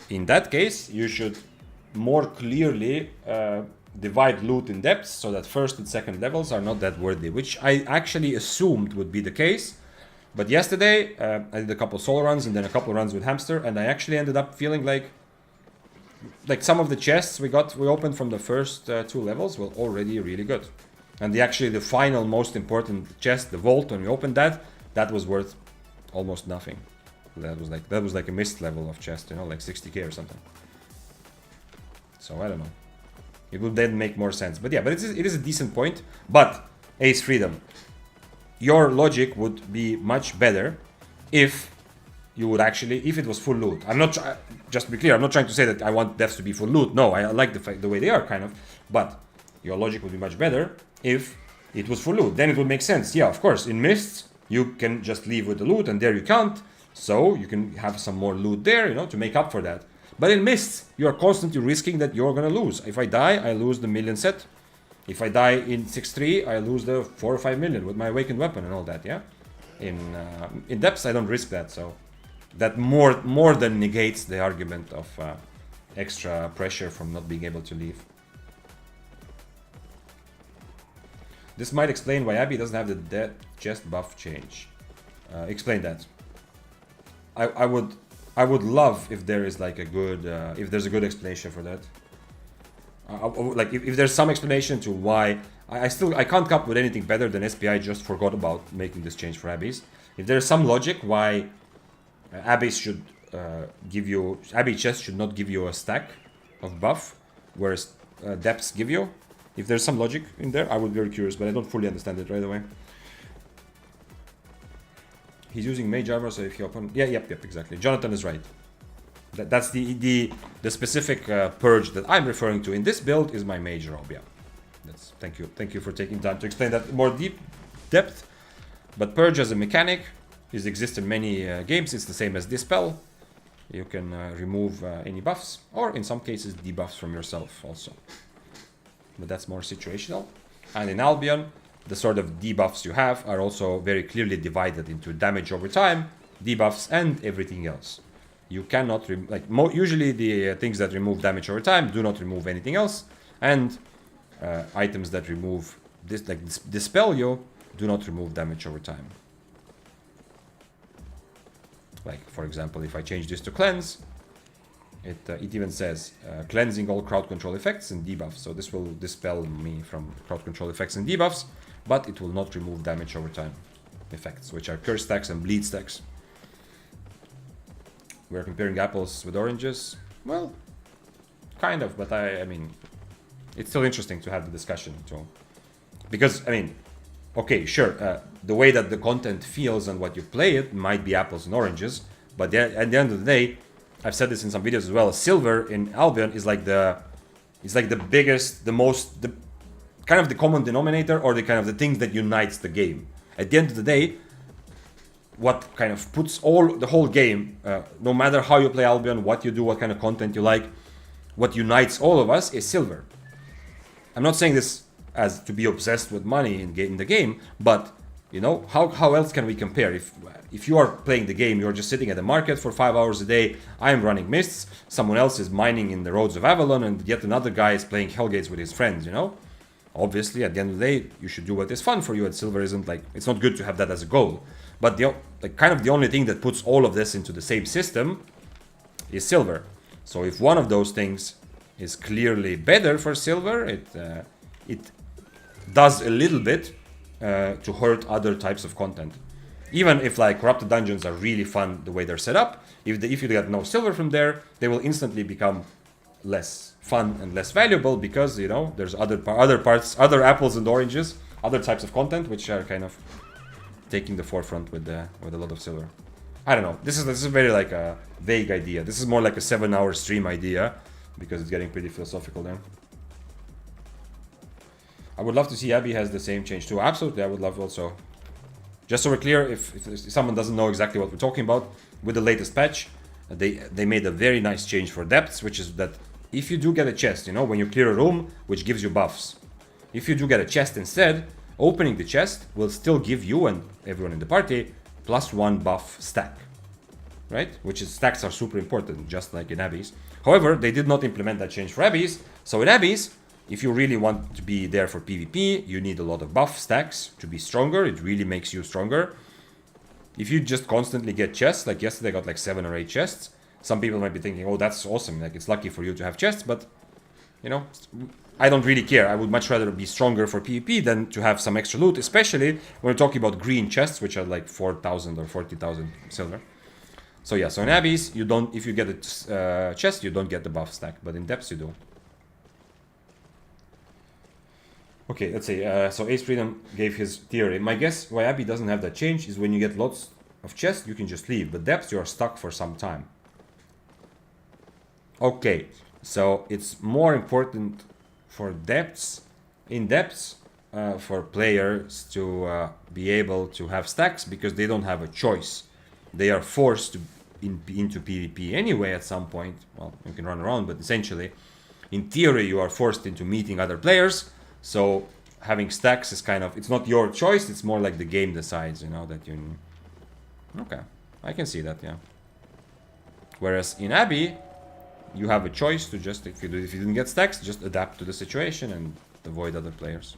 In that case, you should more clearly divide loot in depths so that first and second levels are not that worthy, which I actually assumed would be the case. But yesterday, I did a couple solo runs and then a couple runs with Hamster, and I actually ended up feeling like some of the chests we opened from the first 2 levels were already really good. And the final most important chest, the vault, when we opened that was worth almost nothing. That was like a Mist level of chest, you know, like 60k or something. So I don't know. It would then make more sense. But yeah, but it is a decent point. But Ace Freedom, your logic would be much better if you would actually, if it was full loot. I'm not, just to be clear, I'm not trying to say that I want devs to be full loot. No, I like the way they are, kind of. But your logic would be much better if it was full loot. Then it would make sense. Yeah, of course, in Mists, you can just leave with the loot, and there you can't. So you can have some more loot there, you know, to make up for that. But in Mists, you are constantly risking that you're gonna lose. If I die, I lose the million set. If I die in 6-3, I lose the 4 or 5 million with my awakened weapon and all that, yeah? In depths, I don't risk that, so that more than negates the argument of extra pressure from not being able to leave. This might explain why Abby doesn't have the dead chest buff change. Explain that. I would love if there is like a good, if there's a good explanation for that. Like if there's some explanation to why I can't come up with anything better than SPI just forgot about making this change for Abbeys. If there's some logic why Abbeys should Abbey chest should not give you a stack of buff, whereas depths give you. If there's some logic in there, I would be very curious, but I don't fully understand it right away. He's using mage armor, so if he open, yep, exactly. Jonathan is right. That's the specific purge that I'm referring to in this build is my mage robe. Yeah, thank you for taking time to explain that more deep depth. But purge as a mechanic exists in many games. It's the same as dispel. You can remove any buffs, or in some cases debuffs from yourself also. But that's more situational. And in Albion, the sort of debuffs you have are also very clearly divided into damage over time, debuffs, and everything else. You cannot, usually the things that remove damage over time do not remove anything else, and items that remove this, like dispel you, do not remove damage over time. Like, for example, if I change this to cleanse, it even says cleansing all crowd control effects and debuffs. So this will dispel me from crowd control effects and debuffs, but it will not remove damage over time effects, which are curse stacks and bleed stacks. We're comparing apples with oranges. Well, kind of, but I mean, it's still interesting to have the discussion too. Because, I mean, okay, sure, the way that the content feels and what you play it might be apples and oranges, but at the end of the day, I've said this in some videos as well, silver in Albion is like the biggest, the kind of the common denominator, or the kind of the thing that unites the game. At the end of the day, what kind of puts the whole game, no matter how you play Albion, what you do, what kind of content you like, what unites all of us is silver. I'm not saying this as to be obsessed with money in the game, but you know, how else can we compare? If you are playing the game, you're just sitting at the market for 5 hours a day, I'm running Mists, someone else is mining in the roads of Avalon, and yet another guy is playing Hellgates with his friends, you know? Obviously, at the end of the day, you should do what is fun for you, and silver isn't like, it's not good to have that as a goal. But kind of the only thing that puts all of this into the same system is silver. So if one of those things is clearly better for silver, it does a little bit to hurt other types of content. Even if like corrupted dungeons are really fun the way they're set up, if you get no silver from there, they will instantly become less fun and less valuable because, you know, there's other parts, other apples and oranges, other types of content which are kind of taking the forefront with a lot of silver. I don't know. This is very like a vague idea. This is more like a 7-hour stream idea because it's getting pretty philosophical there. I would love to see Abby has the same change too. Absolutely, I would love also. Just so we're clear, if someone doesn't know exactly what we're talking about, with the latest patch, they made a very nice change for depths, which is that if you do get a chest, you know, when you clear a room, which gives you buffs, if you do get a chest instead, opening the chest will still give you and everyone in the party +1 buff stack, right? Which is, stacks are super important, just like in Abbeys. However, they did not implement that change for Abbeys, so in Abbeys, if you really want to be there for PvP, you need a lot of buff stacks to be stronger. It really makes you stronger. If you just constantly get chests, like yesterday I got like 7 or 8 chests, some people might be thinking, oh, that's awesome, like it's lucky for you to have chests, but, you know, I don't really care. I would much rather be stronger for PvP than to have some extra loot, especially when we're talking about green chests, which are like 4,000 or 40,000 silver. So yeah, so in Abbeys, you don't, if you get a chest, you don't get the buff stack, but in depths you do. Okay, let's see. So Ace Freedom gave his theory. My guess why Abbey doesn't have that change is when you get lots of chests, you can just leave. But depths, you are stuck for some time. Okay, so it's more important for depths, in depths, for players to be able to have stacks because they don't have a choice. They are forced to into PvP anyway at some point. Well, you can run around, but essentially, in theory, you are forced into meeting other players. So having stacks is kind of, it's not your choice, it's more like the game decides, you know, that you... Okay, I can see that, yeah. Whereas in Abbey, you have a choice to just, if you didn't get stacks, just adapt to the situation and avoid other players.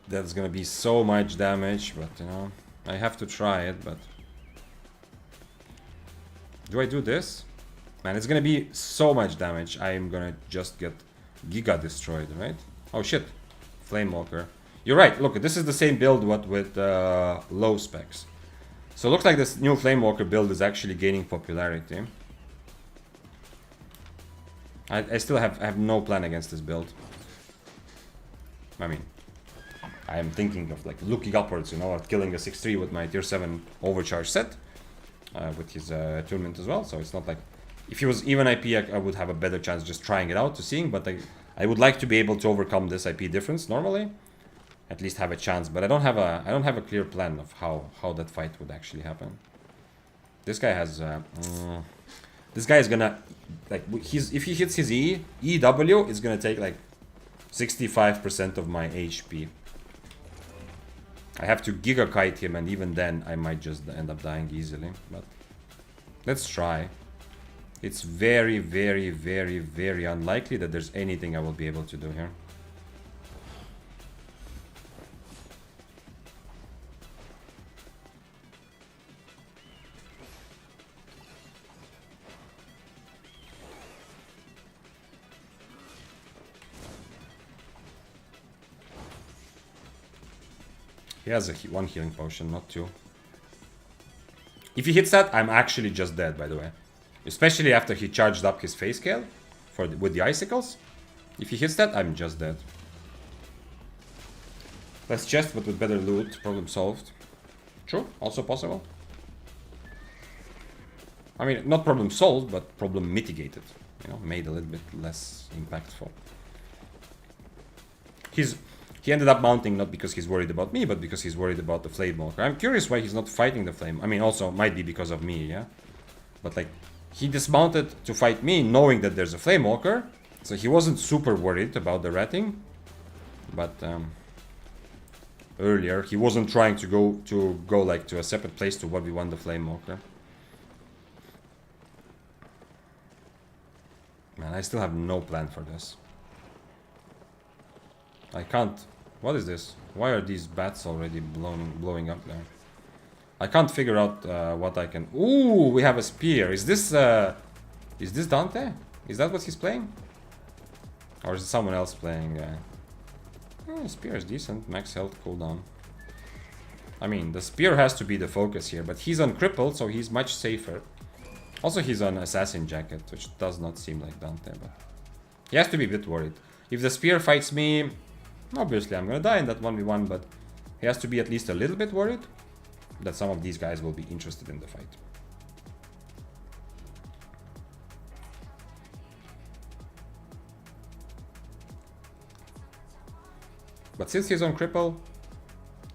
That's gonna be so much damage, but you know, I have to try it, but... Do I do this? Man, it's gonna be so much damage. I am gonna just get Giga destroyed, right? Oh shit. Flamewalker. You're right, look, this is the same build what with low specs. So it looks like this new Flamewalker build is actually gaining popularity. I still have no plan against this build. I mean, I am thinking of like looking upwards, you know, at killing a 6-3 with my tier 7 overcharge set. With his attunement as well, so it's not like if he was even IP, I would have a better chance just trying it out to seeing, but I would like to be able to overcome this IP difference normally, at least have a chance, but I don't have a clear plan of how that fight would actually happen. This guy has this guy is gonna like if he hits his EW, it's gonna take like 65% of my HP. I have to Giga Kite him, and even then I might just end up dying easily, but let's try. It's very, very, very, very unlikely that there's anything I will be able to do here. He has one healing potion, not 2. If he hits that, I'm actually just dead, by the way. Especially after he charged up his phase scale with the icicles. If he hits that, I'm just dead. Less chest, but with better loot. Problem solved. True, also possible. I mean, not problem solved, but problem mitigated. You know, made a little bit less impactful. He ended up mounting not because he's worried about me, but because he's worried about the Flamewalker. I'm curious why he's not fighting the flame. I mean, also might be because of me, yeah? But like, he dismounted to fight me knowing that there's a Flamewalker. So he wasn't super worried about the ratting. But earlier, he wasn't trying to go like to a separate place to 1v1 the Flamewalker. Man, I still have no plan for this. I can't... What is this? Why are these bats already blowing up there? I can't figure out what I can... Ooh, we have a spear. Is this Dante? Is that what he's playing? Or is it someone else playing? Spear is decent. Max health cooldown. I mean, the spear has to be the focus here, but he's uncrippled, so he's much safer. Also, he's on Assassin Jacket, which does not seem like Dante, but... He has to be a bit worried. If the spear fights me... Obviously, I'm gonna die in that 1v1, but he has to be at least a little bit worried that some of these guys will be interested in the fight. But since he's on cripple,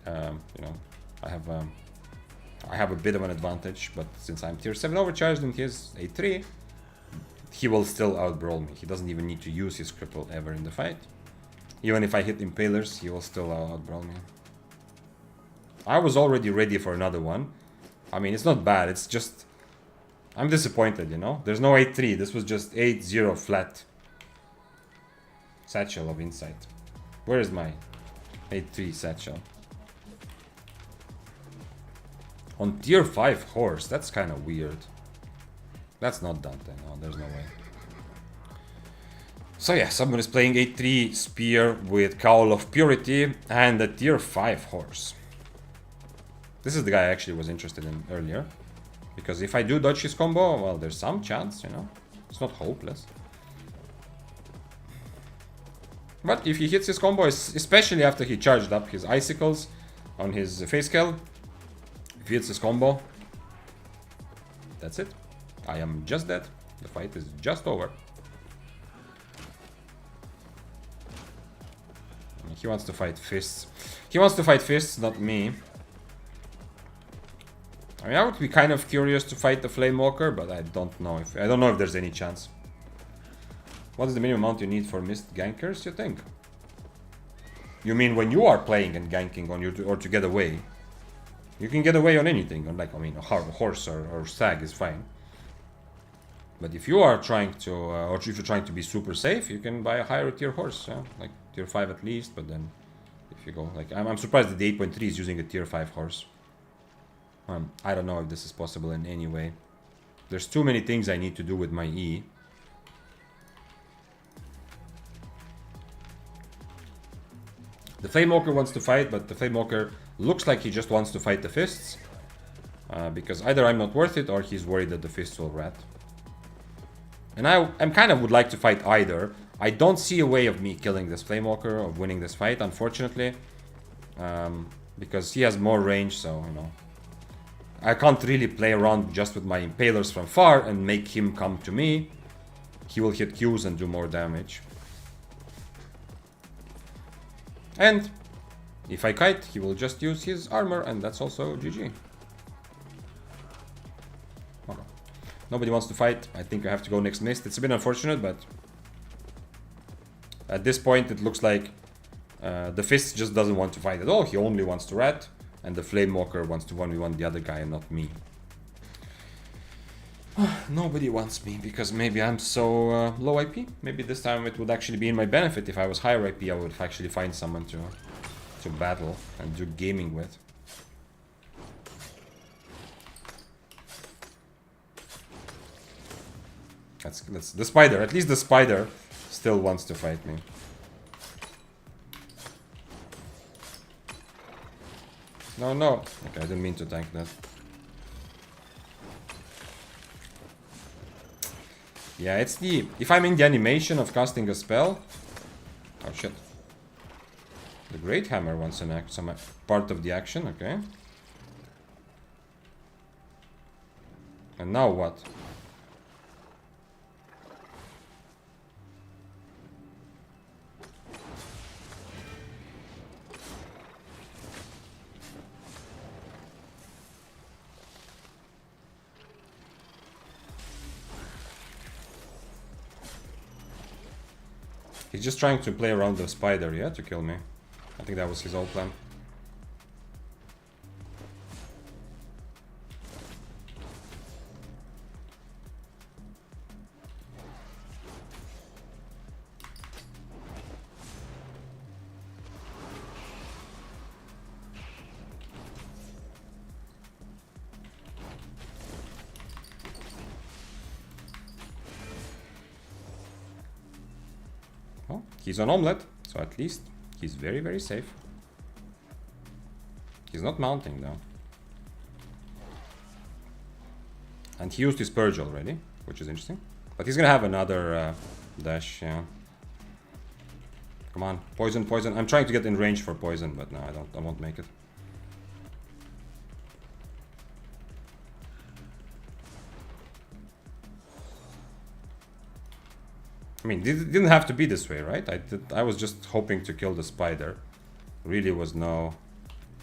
you know, I have a bit of an advantage. But since I'm tier 7 overcharged and he has a 3, he will still outbrawl me. He doesn't even need to use his cripple ever in the fight. Even if I hit impalers, he will still outbrawl me. I was already ready for another one. I mean, it's not bad. It's just I'm disappointed, you know. There's no 8-3. This was just 8-0 flat. Satchel of Insight. Where is my 8-3 satchel? On tier 5 horse. That's kind of weird. That's not Dante. No, there's no way. So yeah, someone is playing 8-3 spear with Cowl of Purity and a tier 5 horse. This is the guy I actually was interested in earlier. Because if I do dodge his combo, well, there's some chance, you know. It's not hopeless. But if he hits his combo, especially after he charged up his icicles on his face scale, if he hits his combo, that's it. I am just dead. The fight is just over. He wants to fight fists. He wants to fight fists, not me. I mean, I would be kind of curious to fight the Flame Walker, but I don't know if there's any chance. What is the minimum amount you need for missed gankers, you think? You mean when you are playing and ganking on your or to get away? You can get away on anything, on like, I mean, a horse or stag is fine. But if you are trying to, or if you're trying to be super safe, you can buy a higher tier horse, yeah? Like tier 5 at least, but then if you go, like, I'm surprised that the 8.3 is using a tier 5 horse. I don't know if this is possible in any way. There's too many things I need to do with my E. The Flamewalker wants to fight, but the Flamewalker looks like he just wants to fight the fists. Because either I'm not worth it or he's worried that the fists will rat. And I'm kind of would like to fight either. I don't see a way of me killing this Flamewalker, of winning this fight, unfortunately. Because he has more range, so, you know. I can't really play around just with my impalers from far and make him come to me. He will hit Qs and do more damage. And if I kite, he will just use his armor, and that's also GG. Okay. Nobody wants to fight. I think I have to go next mist. It's a bit unfortunate, but at this point it looks like the fist just doesn't want to fight at all. He only wants to rat, and the Flamewalker wants to 1v1 the other guy and not me. Nobody wants me because maybe I'm so low IP. Maybe this time it would actually be in my benefit. If I was higher IP, I would actually find someone to battle and do gaming with. That's the spider. At least the spider still wants to fight me. No, no. Okay, I didn't mean to tank that. Yeah, it's the... If I'm in the animation of casting a spell... Oh, shit. The Great Hammer wants some part of the action, okay. And now what? He's just trying to play around the spider, yeah, to kill me. I think that was his whole plan. Well, he's on omelette, so at least he's very, very safe. He's not mounting though. And he used his purge already, which is interesting. But he's gonna have another dash, yeah. Come on, poison, poison. I'm trying to get in range for poison, but no, I won't make it. I mean, it didn't have to be this way, right? I was just hoping to kill the spider. really was no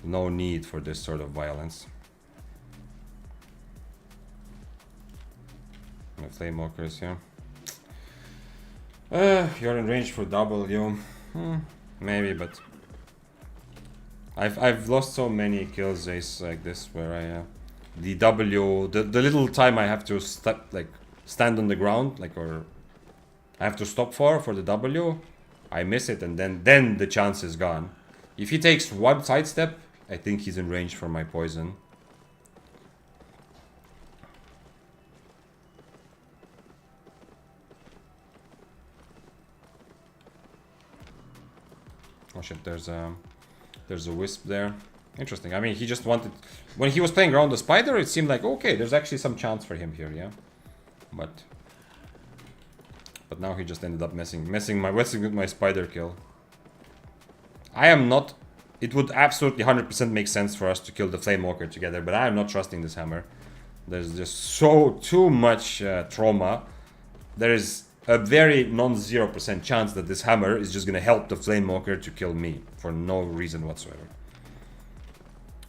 need for this sort of violence. The flame walkers here. You're in range for W. Maybe, but I've lost so many kills Ace like this where I the W, the little time I have to stand on the ground, like, or I have to stop for the W, I miss it, and then the chance is gone. If he takes one sidestep, I think he's in range for my poison. Oh shit, there's a wisp there. Interesting. I mean, he just wanted... When he was playing around the spider, it seemed like, okay, there's actually some chance for him here, yeah? But now he just ended up messing with my spider kill. I am not... It would absolutely 100% make sense for us to kill the Flame Walker together, but I am not trusting this hammer. There's just too much trauma. There is a very non-0% chance that this hammer is just gonna help the Flame Walker to kill me for no reason whatsoever.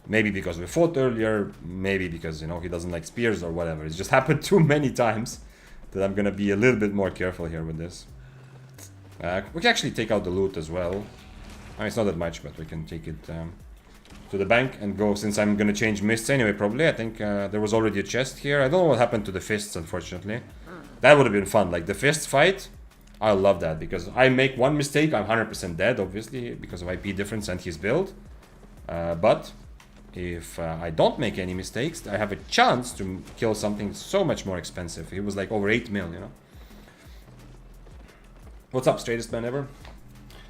Maybe because we fought earlier, maybe because, you know, he doesn't like spears or whatever. It's just happened too many times that I'm gonna be a little bit more careful here with this. We can actually take out the loot as well. I mean, it's not that much, but we can take it to the bank and go, since I'm gonna change mists anyway, probably. I think there was already a chest here. I don't know what happened to the fists, unfortunately. That would have been fun, like the fist fight. I love that, because I make one mistake, I'm 100% dead, obviously, because of IP difference and his build. But if I don't make any mistakes, I have a chance to kill something so much more expensive. He was like over 8 mil, you know. What's up, straightest man ever?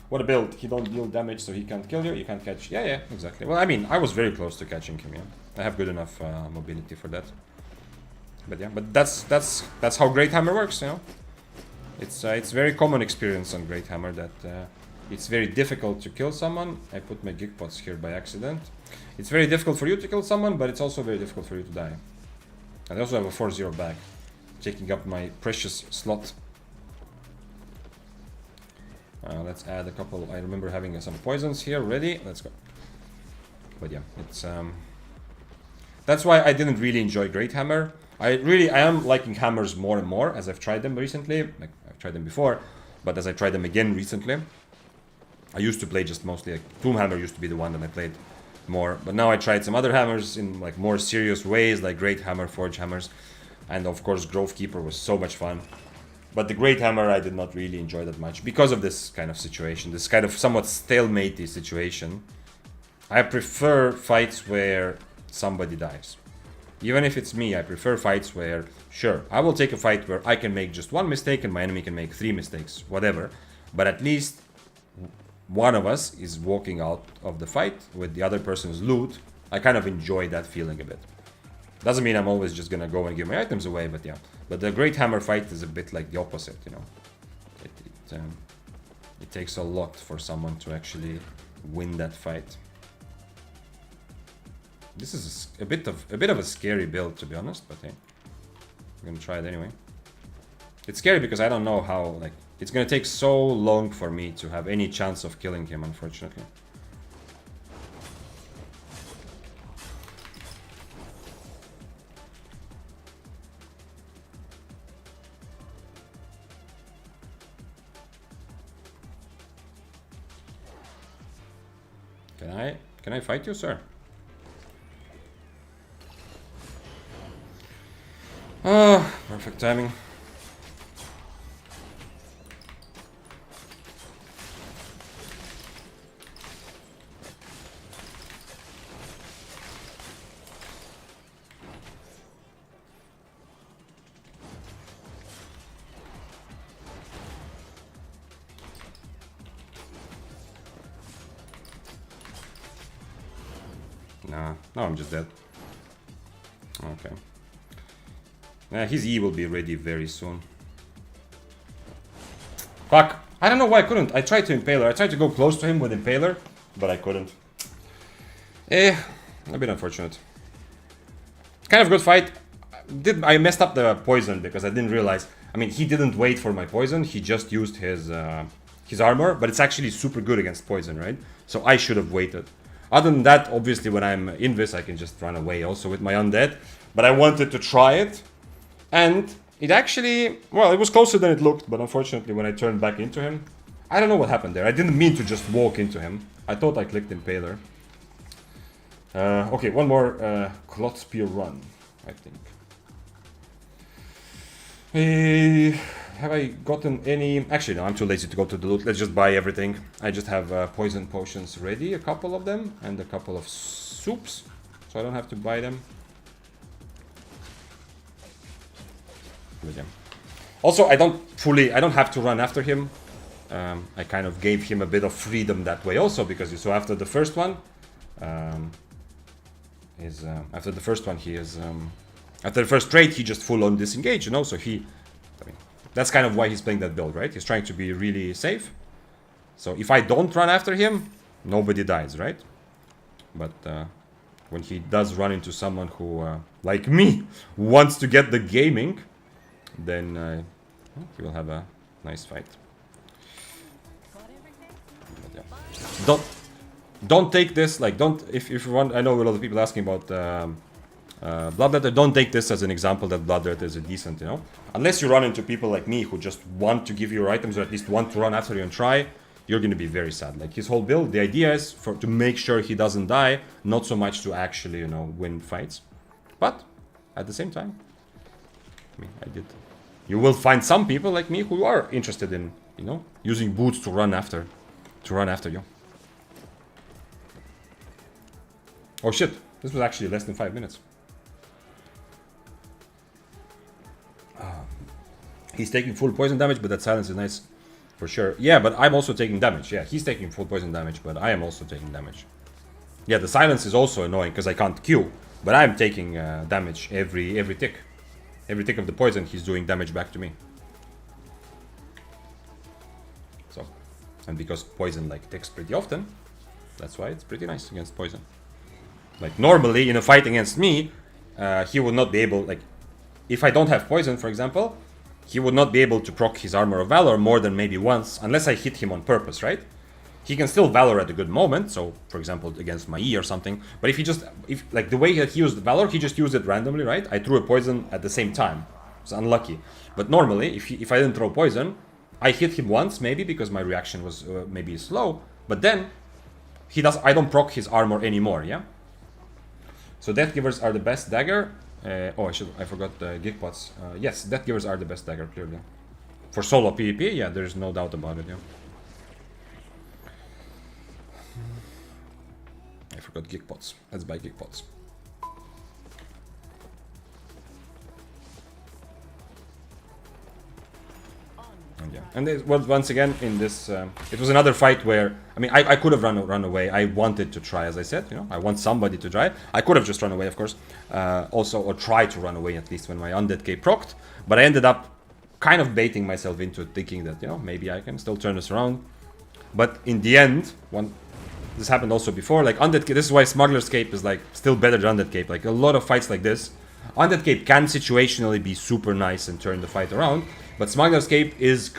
What a build. He don't deal damage, so he can't kill you. You can't catch. Yeah, exactly. Well, I mean, I was very close to catching him, yeah. I have good enough mobility for that. But yeah, but that's how Great Hammer works, you know. It's very common experience on Great Hammer that it's very difficult to kill someone. I put my gig pots here by accident. It's very difficult for you to kill someone, but it's also very difficult for you to die. And I also have a 4-0 back, taking up my precious slot. Let's add a couple. I remember having some poisons here ready. Let's go. But yeah, it's that's why I didn't really enjoy Great Hammer. I am liking hammers more and more as I've tried them recently. Like, I've tried them before, but as I tried them again recently. I used to play just mostly like Tomb Hammer used to be the one that I played more, but now I tried some other hammers in like more serious ways, like Great Hammer, Forge Hammers, and of course Grove Keeper was so much fun. But the Great Hammer I did not really enjoy that much because of this kind of situation, this kind of somewhat stalemate-y situation. I prefer fights where somebody dies. Even if it's me, I prefer fights where, sure, I will take a fight where I can make just one mistake and my enemy can make 3 mistakes, whatever. But at least one of us is walking out of the fight with the other person's loot. I kind of enjoy that feeling a bit. Doesn't mean I'm always just gonna go and give my items away, but yeah. But the Great Hammer fight is a bit like the opposite, you know. It takes a lot for someone to actually win that fight. This is a bit of a scary build, to be honest, but hey, I'm gonna try it anyway. It's scary because I don't know how, like, it's gonna take so long for me to have any chance of killing him, unfortunately. Can I fight you, sir? Oh, perfect timing. Nah, no, I'm just dead. Okay. His E will be ready very soon. Fuck! I don't know why I couldn't. I tried to Impaler. I tried to go close to him with Impaler, but I couldn't. A bit unfortunate. Kind of good fight. I messed up the poison because I didn't realize. I mean, he didn't wait for my poison. He just used his his armor, but it's actually super good against poison, right? So I should have waited. Other than that, obviously when I'm in this, I can just run away also with my undead. But I wanted to try it, and it actually, well, it was closer than it looked, but unfortunately when I turned back into him, I don't know what happened there. I didn't mean to just walk into him. I thought I clicked Impaler. Okay, one more Clot Spear run, I think. Have I gotten any... Actually, no, I'm too lazy to go to the loot. Let's just buy everything. I just have poison potions ready, a couple of them, and a couple of soups, so I don't have to buy them. But yeah. Also, I don't have to run after him. I kind of gave him a bit of freedom that way also, because you saw after the first one, after the first trade, he just full on disengaged, you know, so that's kind of why he's playing that build, right? He's trying to be really safe. So if I don't run after him, nobody dies, right? But when he does run into someone who, like me, wants to get the gaming, then he will have a nice fight. But yeah. Don't take this, like, if you want, I know a lot of people asking about Bloodletter, don't take this as an example that Bloodletter is a decent, you know? Unless you run into people like me who just want to give you your items, or at least want to run after you and try, you're gonna be very sad. Like, his whole build, the idea is to make sure he doesn't die, not so much to actually, you know, win fights. But, at the same time, I mean, I did. You will find some people like me who are interested in, you know, using boots to run after you. Oh shit, this was actually less than 5 minutes. He's taking full poison damage, but that silence is nice for sure. Yeah, but I'm also taking damage. Yeah, he's taking full poison damage, but I am also taking damage. Yeah, the silence is also annoying because I can't Q, but I'm taking damage every tick. Every tick of the poison, he's doing damage back to me. So, and because poison like ticks pretty often, that's why it's pretty nice against poison. Like normally in a fight against me, he would not be able, like, if I don't have poison, for example, he would not be able to proc his Armor of Valor more than maybe once, unless I hit him on purpose, right? He can still Valor at a good moment, so, for example, against my E or something, but if like, the way that he used Valor, he just used it randomly, right? I threw a poison at the same time. It's unlucky. But normally, if I didn't throw poison, I hit him once, maybe, because my reaction was maybe slow, but then, I don't proc his armor anymore, yeah? So Death Givers are the best dagger. I forgot the Geek Pots. Yes, Death Givers are the best dagger, clearly. For solo PvP, yeah, there's no doubt about it, yeah. I forgot Geek Pots. Let's buy Geek Pots. Yeah. And once again in this, it was another fight where, I mean, I could have run away. I wanted to try, as I said, you know, I want somebody to try. I could have just run away, of course, or try to run away at least when my Undead Cape procced, but I ended up kind of baiting myself into thinking that, you know, maybe I can still turn this around. But in the end, this happened also before, like Undead Cape, this is why Smuggler's Cape is like still better than Undead Cape. Like a lot of fights like this, Undead Cape can situationally be super nice and turn the fight around, but Smuggler's Cape is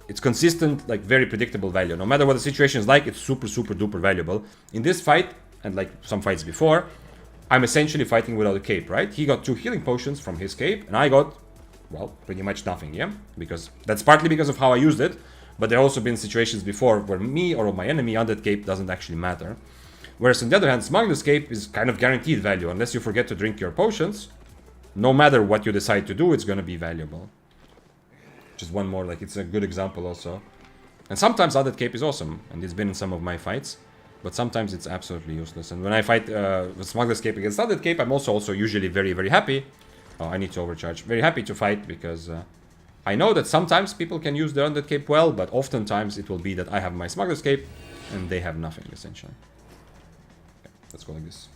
it's consistent, like very predictable value. No matter what the situation is like, it's super duper valuable. In this fight, and like some fights before, I'm essentially fighting without a cape, right? He got 2 healing potions from his cape, and I got, well, pretty much nothing, yeah? Because that's partly because of how I used it, but there have also been situations before where me or my enemy Undead Cape doesn't actually matter. Whereas on the other hand, Smuggler's Cape is kind of guaranteed value. Unless you forget to drink your potions, no matter what you decide to do, it's gonna be valuable. Just one more, like, it's a good example also. And sometimes Undead Cape is awesome, and it's been in some of my fights, but sometimes it's absolutely useless. And when I fight with Smuggler's Cape against Undead Cape, I'm also usually very happy. Oh, I need to overcharge. Very happy to fight, because I know that sometimes people can use the Undead Cape well, but oftentimes it will be that I have my Smuggler's Cape, and they have nothing, essentially. Okay, let's go like this.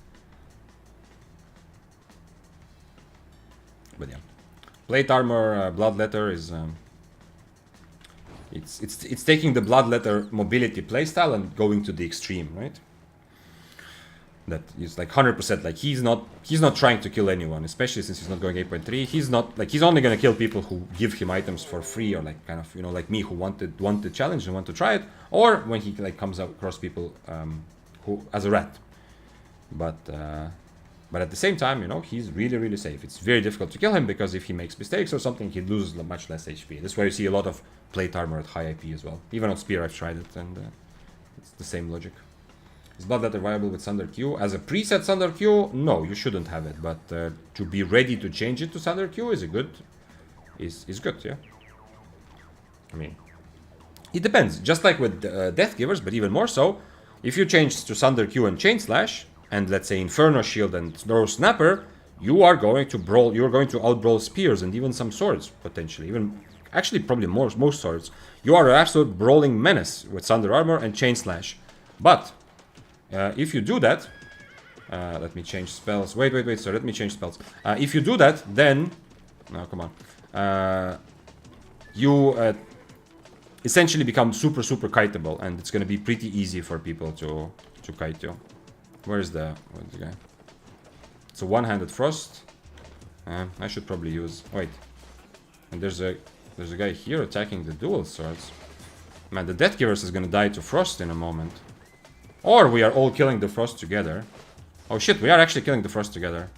But yeah. Plate Armor, Bloodletter is... It's taking the Bloodletter mobility playstyle and going to the extreme, right? that is like 100%. Like he's not trying to kill anyone, especially since he's not going 8.3. He's not like, he's only gonna kill people who give him items for free, or like kind of, you know, like me, who want the challenge and want to try it, or when he like comes across people who as a rat. But at the same time, you know, he's really safe. It's very difficult to kill him because if he makes mistakes or something, he loses much less HP. That's why you see a lot of plate armor at high IP as well. Even on Spear, I've tried it, and it's the same logic. Is Bloodletter viable with Thunder Q? As a preset Thunder Q, no, you shouldn't have it. But to be ready to change it to Thunder Q is good, yeah. I mean, it depends. Just like with Death Givers, but even more so, if you change to Thunder Q and Chain Slash, and let's say Inferno Shield and Throw Snapper, you are going to brawl. You're going to outbrawl spears and even some swords potentially. Even actually probably most swords. You are an absolute brawling menace with Thunder Armor and Chain Slash. But if you do that, let me change spells. Wait. So let me change spells. If you do that, then no, come on. You essentially become super kiteable, and it's going to be pretty easy for people to kite you. Where's the guy? It's a one-handed frost. I should probably use. Wait, and there's a guy here attacking the dual swords. Man, the Death Givers is gonna die to frost in a moment, or we are all killing the frost together. Oh shit, we are actually killing the frost together.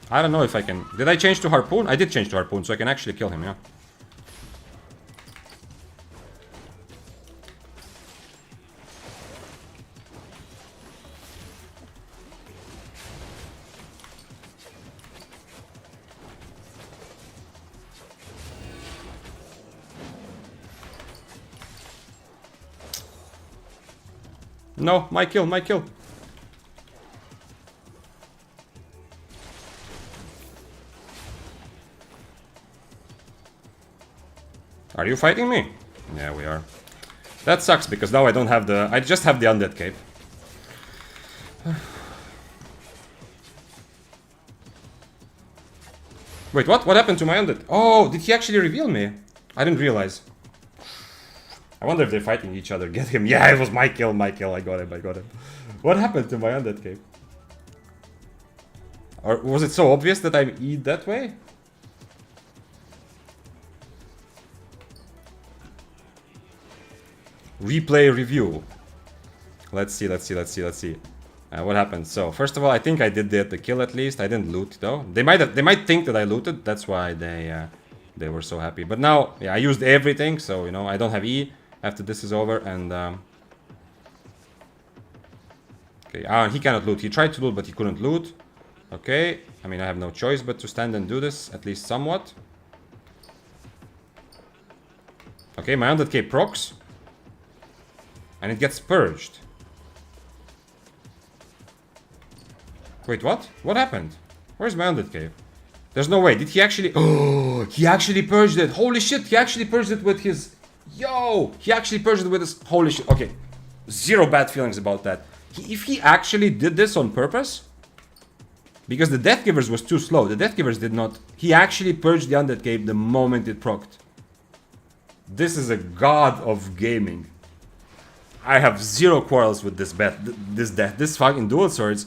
I don't know if I can. Did I change to harpoon? I did change to harpoon, so I can actually kill him. Yeah. No, my kill. Are you fighting me? Yeah, we are. That sucks because now I don't have the... I just have the undead cape. Wait, what? What happened to my undead? Oh, did he actually reveal me? I didn't realize. I wonder if they're fighting each other. Get him. Yeah, it was my kill. I got him. What happened to my undead cape? Or was it so obvious that I eat that way? Replay review. Let's see. What happened? So first of all, I think I did the kill at least. I didn't loot though. They might think that I looted. That's why they were so happy. But now, yeah, I used everything, so you know I don't have E after this is over. And okay, he cannot loot. He tried to loot, but he couldn't loot. Okay, I mean I have no choice but to stand and do this at least somewhat. Okay, my undead cape procs. And it gets purged. Wait, what? What happened? Where's my undead cave? There's no way. Did he actually... Oh, he actually purged it. Holy shit, he actually purged it with his... Yo! He actually purged it with his... Holy shit. Okay. Zero bad feelings about that. If he actually did this on purpose... Because the Death Givers was too slow. The Death Givers did not... He actually purged the undead cave the moment it procced. This is a god of gaming. I have zero quarrels with this bet, this fucking dual swords.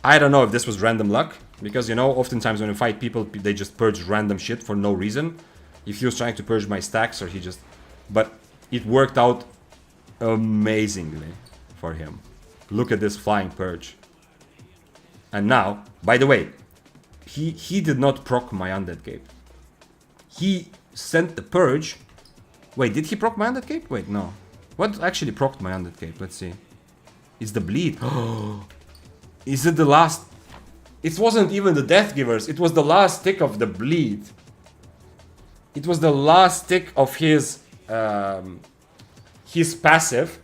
I don't know if this was random luck, because you know, oftentimes when you fight people, they just purge random shit for no reason. If he was trying to purge my stacks, or he just... But it worked out amazingly for him. Look at this flying purge. And now, by the way, he did not proc my undead cape. He sent the purge. Wait, did he proc my undead cape? Wait, no. What actually procced my undead cape? Let's see. It's the bleed. Is it the last? It wasn't even the Death Givers. It was the last tick of the bleed. It was the last tick of his passive.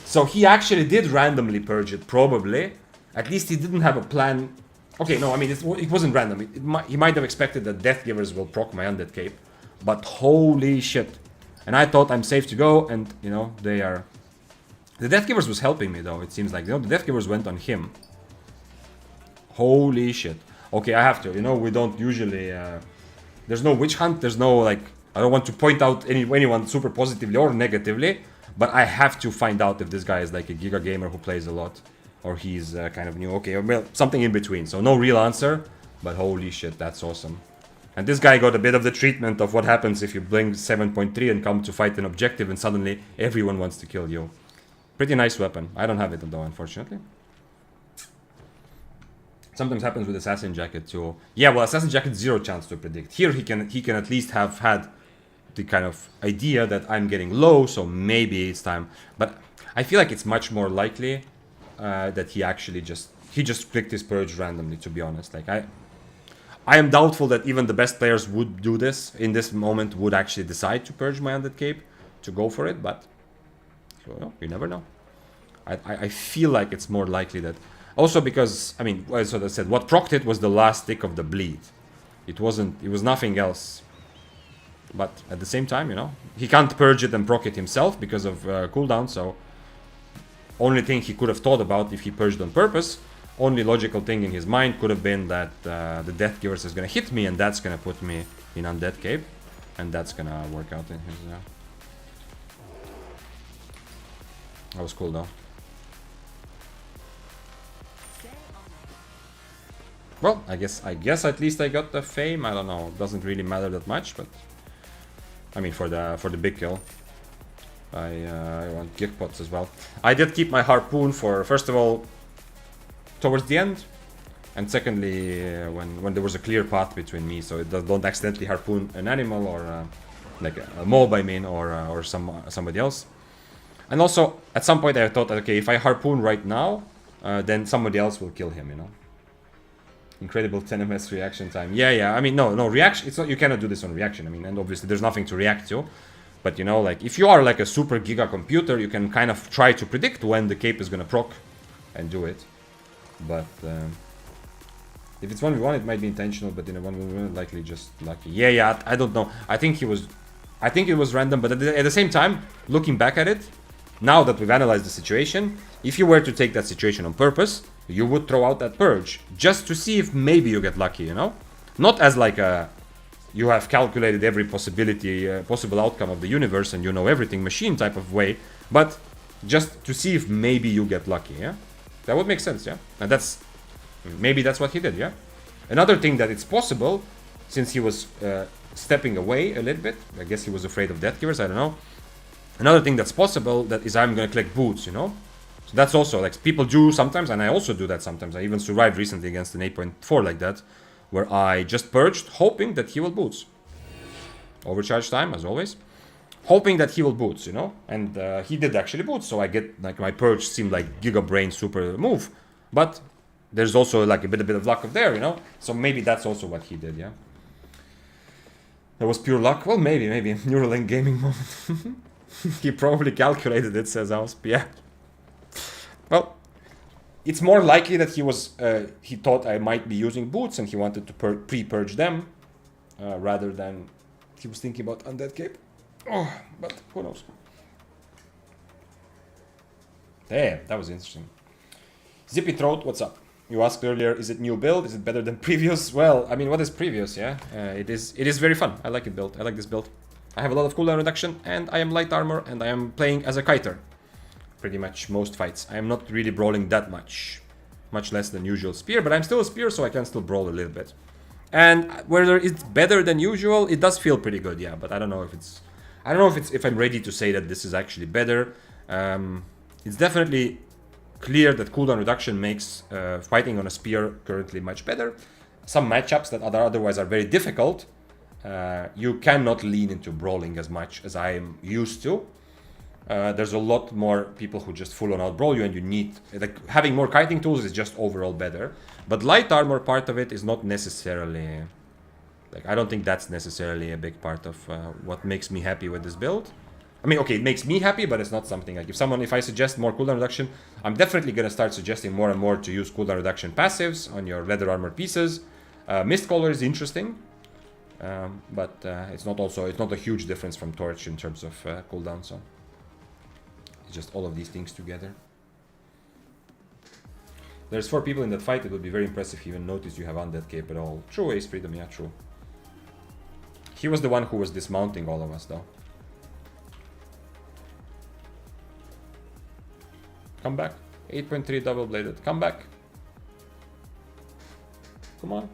So he actually did randomly purge it, probably. At least he didn't have a plan. Okay, no, I mean, it wasn't random. He might have expected that Death Givers will proc my undead cape. But holy shit. And I thought I'm safe to go, and, you know, they are... The Death Givers was helping me, though, it seems like. You know, the Death Givers went on him. Holy shit. Okay, I have to. You know, we don't usually... There's no witch hunt, there's no, like... I don't want to point out anyone super positively or negatively, But I have to find out if this guy is like a Giga gamer who plays a lot, or he's kind of new. Okay, well, something in between. So no real answer, but holy shit, that's awesome. And this guy got a bit of the treatment of what happens if you blink 7.3 and come to fight an objective and suddenly everyone wants to kill you. Pretty nice weapon. I don't have it though, unfortunately. Sometimes happens with Assassin Jacket too. Yeah, well, Assassin Jacket, zero chance to predict. Here he can at least have had the kind of idea that I'm getting low, so maybe it's time. But I feel like it's much more likely that he actually just clicked his purge randomly, to be honest. Like I am doubtful that even the best players would do this in this moment, would actually decide to purge my undead cape to go for it, but well, you never know. I feel like it's more likely that. Also because, I mean, as I said, what procced it was the last tick of the bleed. It was nothing else. But at the same time, you know, he can't purge it and proc it himself because of cooldown, so only thing he could have thought about if he purged on purpose, only logical thing in his mind could have been that the Death Givers is gonna hit me and that's gonna put me in Undead Cape, and that's gonna work out in his... That was cool though. Well, I guess at least I got the fame. I don't know. It doesn't really matter that much, but I mean for the big kill. I want gear pots as well. I did keep my harpoon for, first of all, towards the end, and secondly when there was a clear path between me, so it don't accidentally harpoon an animal or like a mob, I mean, or somebody else. And also at some point I thought, okay, if I harpoon right now, then somebody else will kill him, you know. Incredible 10 ms reaction time. Yeah. I mean, no reaction. It's not. You cannot do this on reaction. I mean, and obviously there's nothing to react to. But you know, like if you are like a super giga computer, you can kind of try to predict when the cape is gonna proc, and do it. But if it's 1v1, it might be intentional. But in a 1v1, likely just lucky. Yeah. I don't know. I think it was random. But at the same time, looking back at it, now that we've analyzed the situation, if you were to take that situation on purpose, you would throw out that purge just to see if maybe you get lucky, you know? Not as like a you have calculated every possibility, possible outcome of the universe and you know everything machine type of way, but just to see if maybe you get lucky, yeah? That would make sense, yeah? And maybe that's what he did, yeah? Another thing that it's possible, since he was stepping away a little bit, I guess he was afraid of Death Givers, I don't know. Another thing that's possible that is I'm gonna collect boots, you know? So that's also, like, people do sometimes, and I also do that sometimes. I even survived recently against an 8.4 like that, where I just purged, hoping that he will boots. Overcharge time, as always. Hoping that he will boots, you know? And he did actually boots, so I get, like, my purge seemed like Giga Brain super move. But there's also, like, a bit of luck of there, you know? So maybe that's also what he did, yeah? That was pure luck? Well, maybe. Neuralink gaming moment. He probably calculated it, says Ausp, yeah. Well, it's more likely that he thought I might be using boots and he wanted to pre-purge them, rather than he was thinking about Undead Cape. Oh, but who knows? Damn, that was interesting. Zippy Throat, what's up? You asked earlier, is it new build? Is it better than previous? Well, I mean, what is previous, yeah? It is very fun. I like it build. I like this build. I have a lot of cooldown reduction, and I am light armor, and I am playing as a kiter. Pretty much most fights. I am not really brawling that much. Much less than usual spear, but I'm still a spear, so I can still brawl a little bit. And whether it's better than usual, it does feel pretty good, yeah. But I don't know if it's... if I'm ready to say that this is actually better. It's definitely clear that cooldown reduction makes fighting on a spear currently much better. Some matchups that otherwise are very difficult, you cannot lean into brawling as much as I am used to. There's a lot more people who just full on out brawl you, and you need, like, having more kiting tools is just overall better. But light armor part of it is not necessarily, like, I don't think that's necessarily a big part of what makes me happy with this build. I mean, okay, it makes me happy, but it's not something like, if I suggest more cooldown reduction, I'm definitely gonna start suggesting more and more to use cooldown reduction passives on your leather armor pieces. Mist color is interesting, but it's not a huge difference from torch in terms of cooldown, so it's just all of these things together. There's 4 people in that fight. It would be very impressive if you even noticed you have Undead Cape at all. True, Ace Freedom, yeah, true. He was the one who was dismounting all of us, though. Come back. 8.3 double-bladed. Come back. Come on.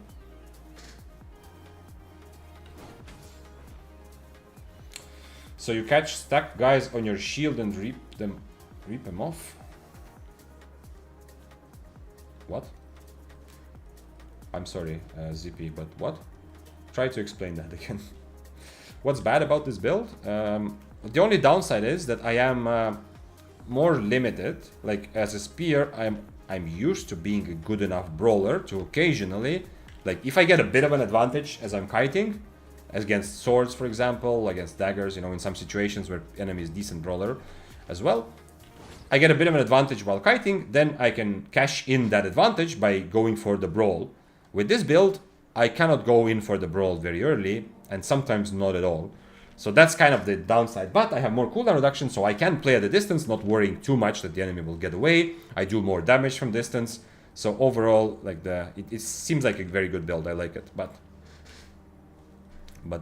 So you catch stacked guys on your shield and reap them off? What? I'm sorry, ZP, but what? Try to explain that again. What's bad about this build? The only downside is that I am more limited. Like as a spear, I'm used to being a good enough brawler to occasionally, like if I get a bit of an advantage as I'm kiting, as against swords, for example, against daggers, you know, in some situations where enemy is decent brawler as well, I get a bit of an advantage while kiting, then I can cash in that advantage by going for the brawl. With this build, I cannot go in for the brawl very early, and sometimes not at all. So that's kind of the downside, but I have more cooldown reduction, so I can play at a distance, not worrying too much that the enemy will get away. I do more damage from distance, so overall, like it seems like a very good build. I like it, but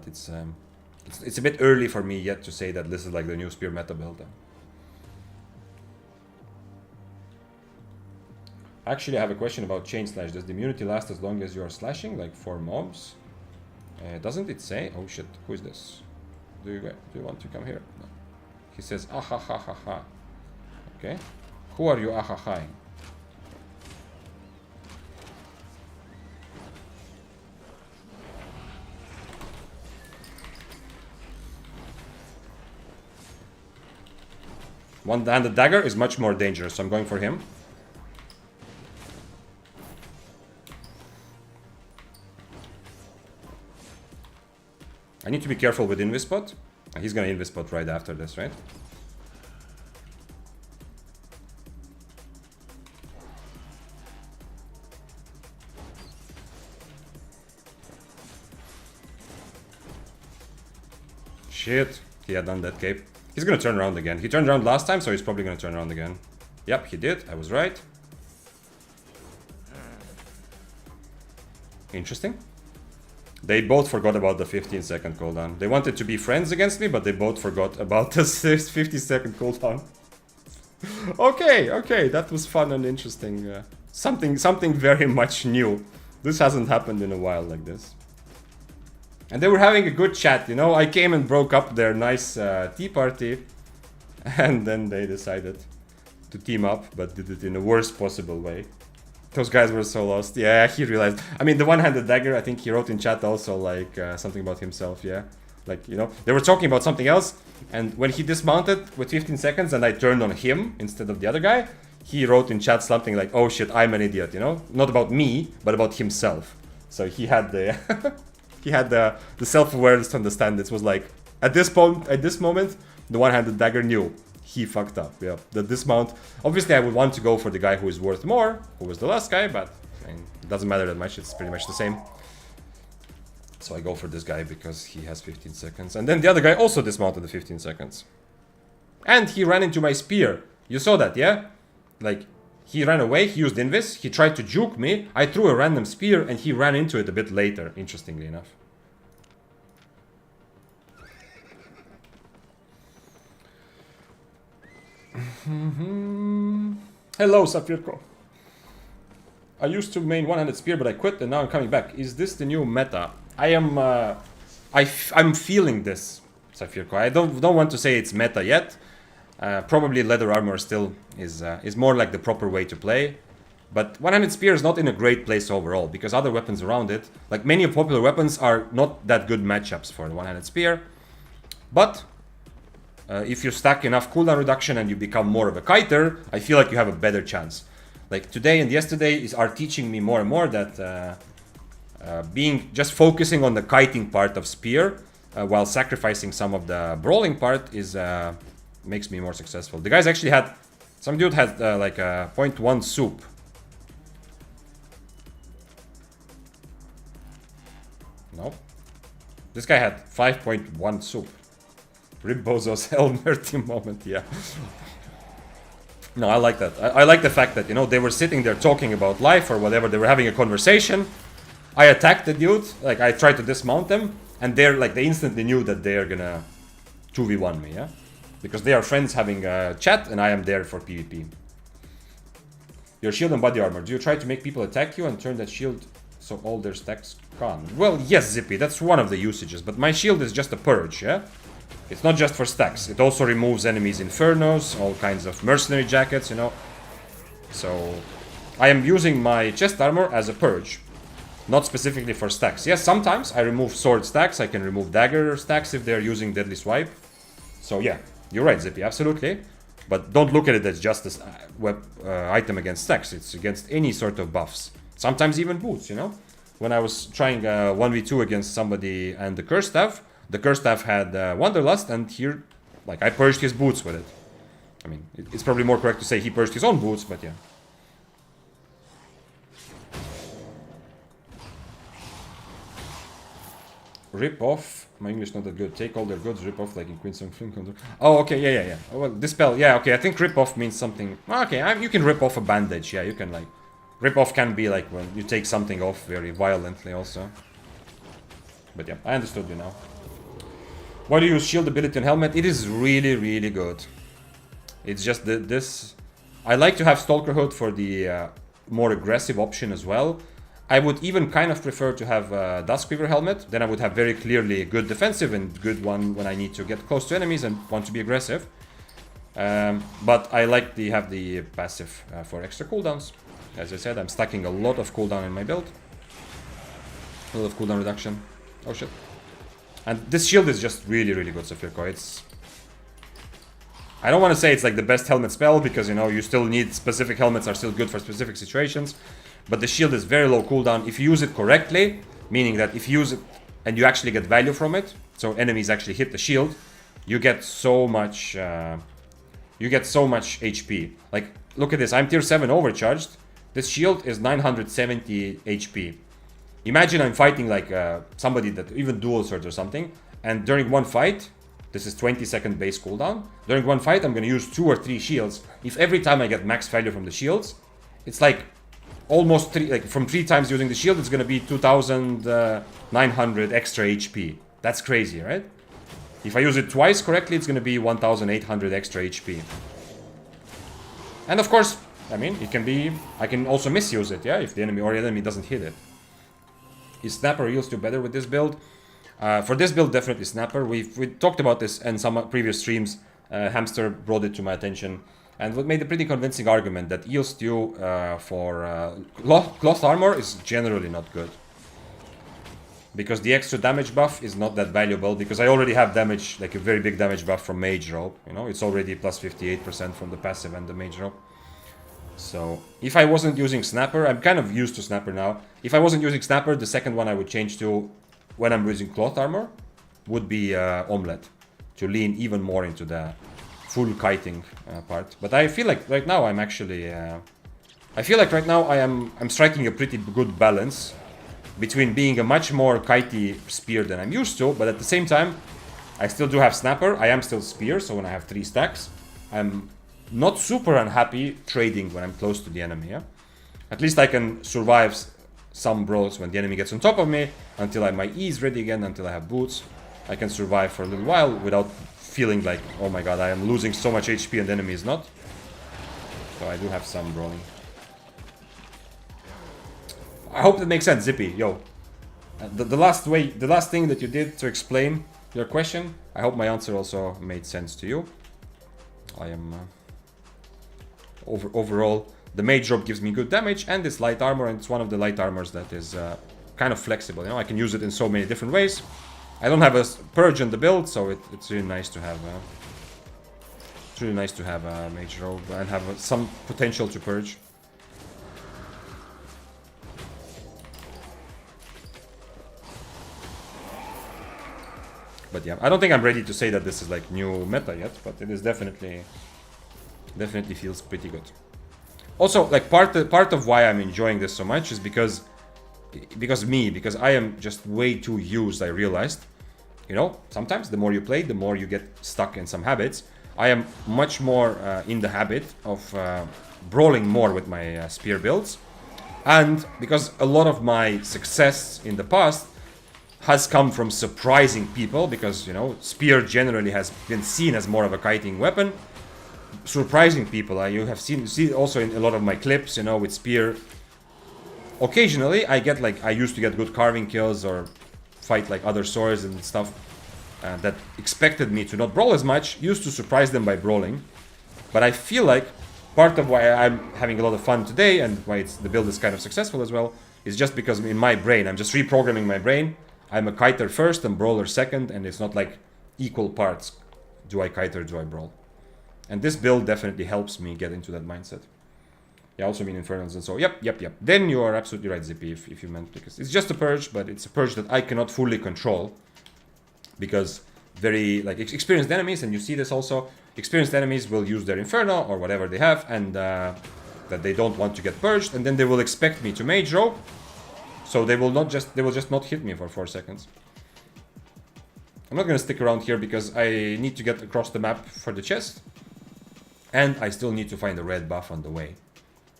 it's a bit early for me yet to say that this is like the new spear meta build. Actually, I have a question about chain slash. Does the immunity last as long as you are slashing, like for mobs? Doesn't it say? Oh shit, who is this? Do you want to come here? No. He says ah ha ha ha ha. Okay, who are you ah ha haing? One-handed dagger is much more dangerous, so I'm going for him. I need to be careful with Invispot. He's gonna Invispot right after this, right? Shit, he had done that cape. He's gonna turn around again. He turned around last time, so he's probably gonna turn around again. Yep, he did. I was right. Interesting. They both forgot about the 15-second cooldown. They wanted to be friends against me, but they both forgot about the 50-second cooldown. Okay, that was fun and interesting. Something very much new. This hasn't happened in a while like this. And they were having a good chat, you know. I came and broke up their nice tea party, and then they decided to team up, but did it in the worst possible way. Those guys were so lost. Yeah, he realized. I mean, the one-handed dagger, I think he wrote in chat also, like, something about himself, yeah. Like, you know, they were talking about something else, and when he dismounted with 15 seconds and I turned on him instead of the other guy, he wrote in chat something like, oh shit, I'm an idiot, you know? Not about me, but about himself. So he had the... he had the self-awareness to understand this was like, at this moment, the one-handed dagger knew. He fucked up, yeah. The dismount. Obviously, I would want to go for the guy who is worth more, who was the last guy, but I mean, it doesn't matter that much. It's pretty much the same. So I go for this guy because he has 15 seconds. And then the other guy also dismounted the 15 seconds. And he ran into my spear. You saw that, yeah? Like, he ran away, he used Invis, he tried to juke me, I threw a random spear, and he ran into it a bit later, interestingly enough. Hello, Safirko. I used to main one-handed spear, but I quit, and now I'm coming back. Is this the new meta? I am. I'm feeling this, Safirko. I don't want to say it's meta yet. Probably leather armor still is more like the proper way to play. But one-handed spear is not in a great place overall because other weapons around it, like many of popular weapons, are not that good matchups for the one-handed spear. But if you stack enough cooldown reduction and you become more of a kiter, I feel like you have a better chance. Like today and yesterday are teaching me more and more that just focusing on the kiting part of spear while sacrificing some of the brawling part is makes me more successful. The guys actually had, some dude had like a 0.1 soup. No, this guy had 5.1 soup. Rip Bozo's Elmer team moment, yeah. No, I like that. I like the fact that, you know, they were sitting there talking about life or whatever. They were having a conversation. I attacked the dude, like I tried to dismount them, and they're like, they instantly knew that they're gonna 2v1 me, yeah? Because they are friends having a chat and I am there for PvP. your shield and body armor. Do you try to make people attack you and turn that shield so all their stacks gone? Well, yes, Zippy, that's one of the usages, but my shield is just a purge, yeah? It's not just for stacks. It also removes enemies' infernos, all kinds of mercenary jackets, you know. So I am using my chest armor as a purge, not specifically for stacks. Yes, sometimes I remove sword stacks. I can remove dagger stacks if they're using deadly swipe. So yeah, you're right, Zippy, absolutely. But don't look at it as just an item against stacks. It's against any sort of buffs. Sometimes even boots, you know. When I was trying 1v2 against somebody and the Curse Staff had Wanderlust, and here, like, I purged his boots with it. I mean, it's probably more correct to say he purged his own boots, but yeah. Rip off. My English not that good. Take all their goods, rip off like in Queensong Film. Oh, okay, yeah. Oh, well, dispel. Yeah, okay, I think rip off means something. Okay, you can rip off a bandage. Yeah, you can, like. Rip off can be like when you take something off very violently also. But yeah, I understood you now. Why do you use shield ability and helmet? It is really, really good. It's just this. I like to have Stalker Hood for the more aggressive option as well. I would even kind of prefer to have Duskweaver helmet. Then I would have very clearly good defensive and good one when I need to get close to enemies and want to be aggressive. But I like to have the passive for extra cooldowns. As I said, I'm stacking a lot of cooldown in my build. A lot of cooldown reduction. Oh shit. And this shield is just really, really good, Safirko. It's... I don't want to say it's like the best helmet spell, because, you know, you still need specific helmets are still good for specific situations. But the shield is very low cooldown. If you use it correctly, meaning that if you use it and you actually get value from it, so enemies actually hit the shield, you get so much... HP. Like, look at this. I'm tier 7 overcharged. This shield is 970 HP. Imagine I'm fighting like somebody that even dual swords or something, and during one fight, this is 20-second base cooldown. During one fight, I'm gonna use 2 or 3 shields. If every time I get max value from the shields, it's like almost from 3 times using the shield, it's gonna be 2,900 extra HP. That's crazy, right? If I use it twice correctly, it's gonna be 1,800 extra HP. And of course, I mean, it can be... I can also misuse it, yeah, if the enemy doesn't hit it. Is Snapper heals do better with this build? For this build, definitely Snapper. We talked about this in some previous streams. Hamster brought it to my attention and made a pretty convincing argument that Eel Stew for cloth armor is generally not good. Because the extra damage buff is not that valuable, because I already have damage, like a very big damage buff from Mage Rope. You know, it's already plus 58% from the passive and the Mage Rope. So, if I wasn't using Snapper, I'm kind of used to Snapper now. If I wasn't using Snapper, the second one I would change to, when I'm using Cloth Armor, would be Omelette. To lean even more into the full kiting part. But I feel like right now I'm actually... I feel like right now I'm striking a pretty good balance between being a much more kitey spear than I'm used to, but at the same time, I still do have Snapper, I am still spear, so when I have 3 stacks, I'm not super unhappy trading when I'm close to the enemy, yeah? At least I can survive some brawls when the enemy gets on top of me, until my E is ready again, until I have boots. I can survive for a little while without feeling like, oh my god, I am losing so much HP and the enemy is not. So I do have some brawling. I hope that makes sense, Zippy. Yo, the last thing that you did to explain your question, I hope my answer also made sense to you. I am overall, the Mage Rope gives me good damage, and it's light armor, and it's one of the light armors that is kind of flexible. You know, I can use it in so many different ways. I don't have a purge in the build, so it's really nice to have. It's really nice to have a Mage Rope and have some potential to purge. But yeah, I don't think I'm ready to say that this is like new meta yet, but it is definitely feels pretty good. Also, like part of why I'm enjoying this so much is because I am just way too used. I realized, you know, sometimes the more you play, the more you get stuck in some habits. I am much more in the habit of brawling more with my spear builds, and because a lot of my success in the past has come from surprising people, because, you know, spear generally has been seen as more of a kiting weapon. surprising people. You have see also in a lot of my clips, you know, with spear. Occasionally, I used to get good carving kills or fight like other swords and stuff that expected me to not brawl as much. Used to surprise them by brawling, but I feel like part of why I'm having a lot of fun today and why the build is kind of successful as well is just because in my brain, I'm just reprogramming my brain. I'm a kiter first and brawler second, and it's not like equal parts. Do I kiter, do I brawl? And this build definitely helps me get into that mindset. Yeah, also mean Infernals and so, yep. Then you are absolutely right, Zippy, if you meant, because it's just a purge, but it's a purge that I cannot fully control. Because very, like, experienced enemies, and you see this also, experienced enemies will use their Inferno or whatever they have, and that they don't want to get purged, and then they will expect me to mage rope. So they will just not hit me for 4 seconds. I'm not gonna stick around here because I need to get across the map for the chest. And I still need to find a red buff on the way.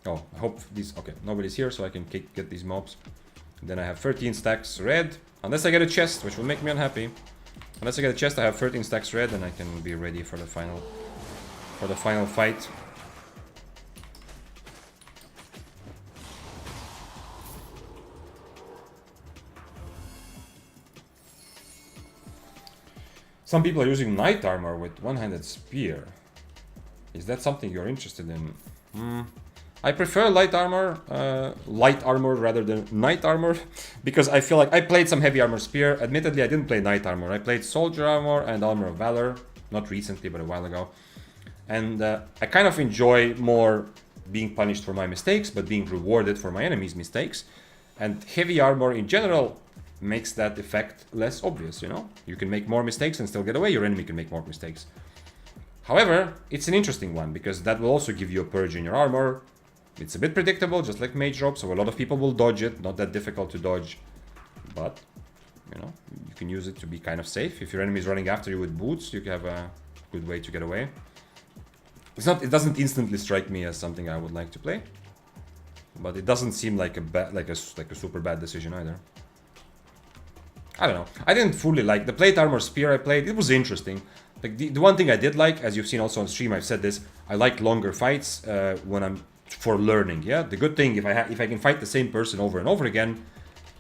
Oh, I hope these... Okay, nobody's here, so I can get these mobs. And then I have 13 stacks red. Unless I get a chest, which will make me unhappy. Unless I get a chest, I have 13 stacks red, and I can be ready for the final fight. Some people are using knight armor with one-handed spear. Is that something you're interested in? I prefer light armor rather than knight armor, because I feel like I played some heavy armor spear. Admittedly, I didn't play knight armor. I played soldier armor and armor of valor, not recently, but a while ago. And I kind of enjoy more being punished for my mistakes, but being rewarded for my enemies' mistakes. And heavy armor in general makes that effect less obvious, you know? You can make more mistakes and still get away. Your enemy can make more mistakes. However, it's an interesting one, because that will also give you a purge in your armor. It's a bit predictable, just like mage rope, so a lot of people will dodge it. Not that difficult to dodge, but, you know, you can use it to be kind of safe. If your enemy is running after you with boots, you have a good way to get away. It doesn't instantly strike me as something I would like to play, but it doesn't seem like a super bad decision either. I don't know. I didn't fully like the plate armor spear I played. It was interesting. Like the one thing I did like, as you've seen also on stream, I've said this, I like longer fights when I'm for learning. Yeah, the good thing, if I can fight the same person over and over again,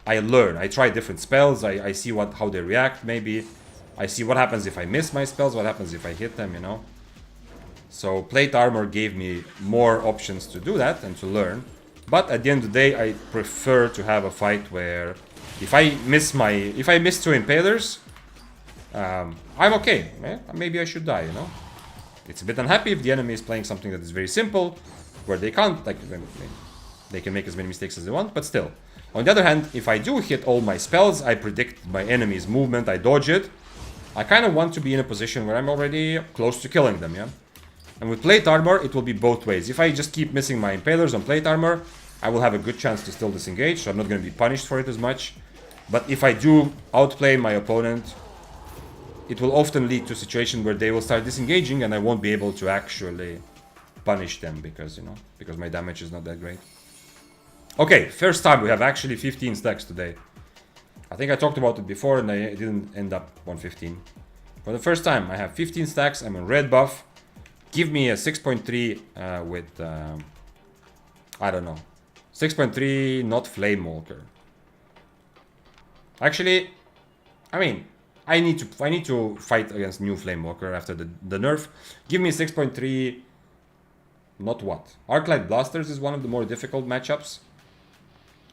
I learn. I try different spells. I see how they react. Maybe I see what happens if I miss my spells. What happens if I hit them? You know. So plate armor gave me more options to do that and to learn. But at the end of the day, I prefer to have a fight where if I miss 2 impalers, I'm okay. Maybe I should die, you know? It's a bit unhappy if the enemy is playing something that is very simple, where they can't, like, they can make as many mistakes as they want, but still. On the other hand, if I do hit all my spells, I predict my enemy's movement, I dodge it, I kind of want to be in a position where I'm already close to killing them, yeah? And with plate armor, it will be both ways. If I just keep missing my impalers on plate armor, I will have a good chance to still disengage, so I'm not going to be punished for it as much. But if I do outplay my opponent, it will often lead to a situation where they will start disengaging and I won't be able to actually punish them because, you know, because my damage is not that great. Okay, first time we have actually 15 stacks today. I think I talked about it before and I didn't end up 115. For the first time, I have 15 stacks, I'm on red buff. Give me a 6.3 with, I don't know, 6.3 not Flame Walker. Actually, I mean, I need to fight against new Flame Walker after the nerf. Give me 6.3, not what? Arclight Blasters is one of the more difficult matchups,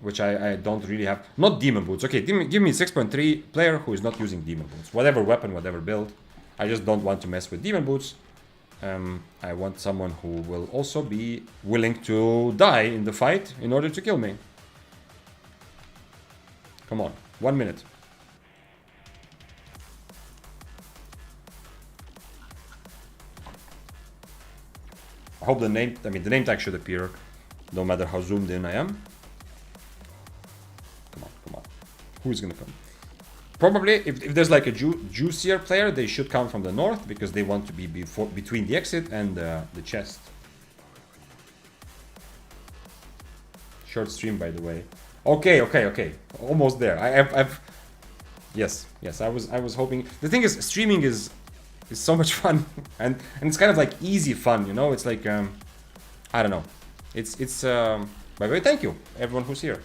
which I don't really have. Not Demon Boots. Okay, give me 6.3 player who is not using Demon Boots. Whatever weapon, whatever build. I just don't want to mess with Demon Boots. I want someone who will also be willing to die in the fight in order to kill me. Come on, 1 minute. I hope the name tag should appear no matter how zoomed in I am. Come on. Who is gonna come? Probably, if there's like a juicier player, they should come from the north because they want to be between the exit and the chest. Short stream, by the way. Okay. Almost there. Yes. I was hoping. The thing is, streaming is is so much fun, and it's kind of like easy fun, you know. It's like I don't know. It's by the way, thank you everyone who's here.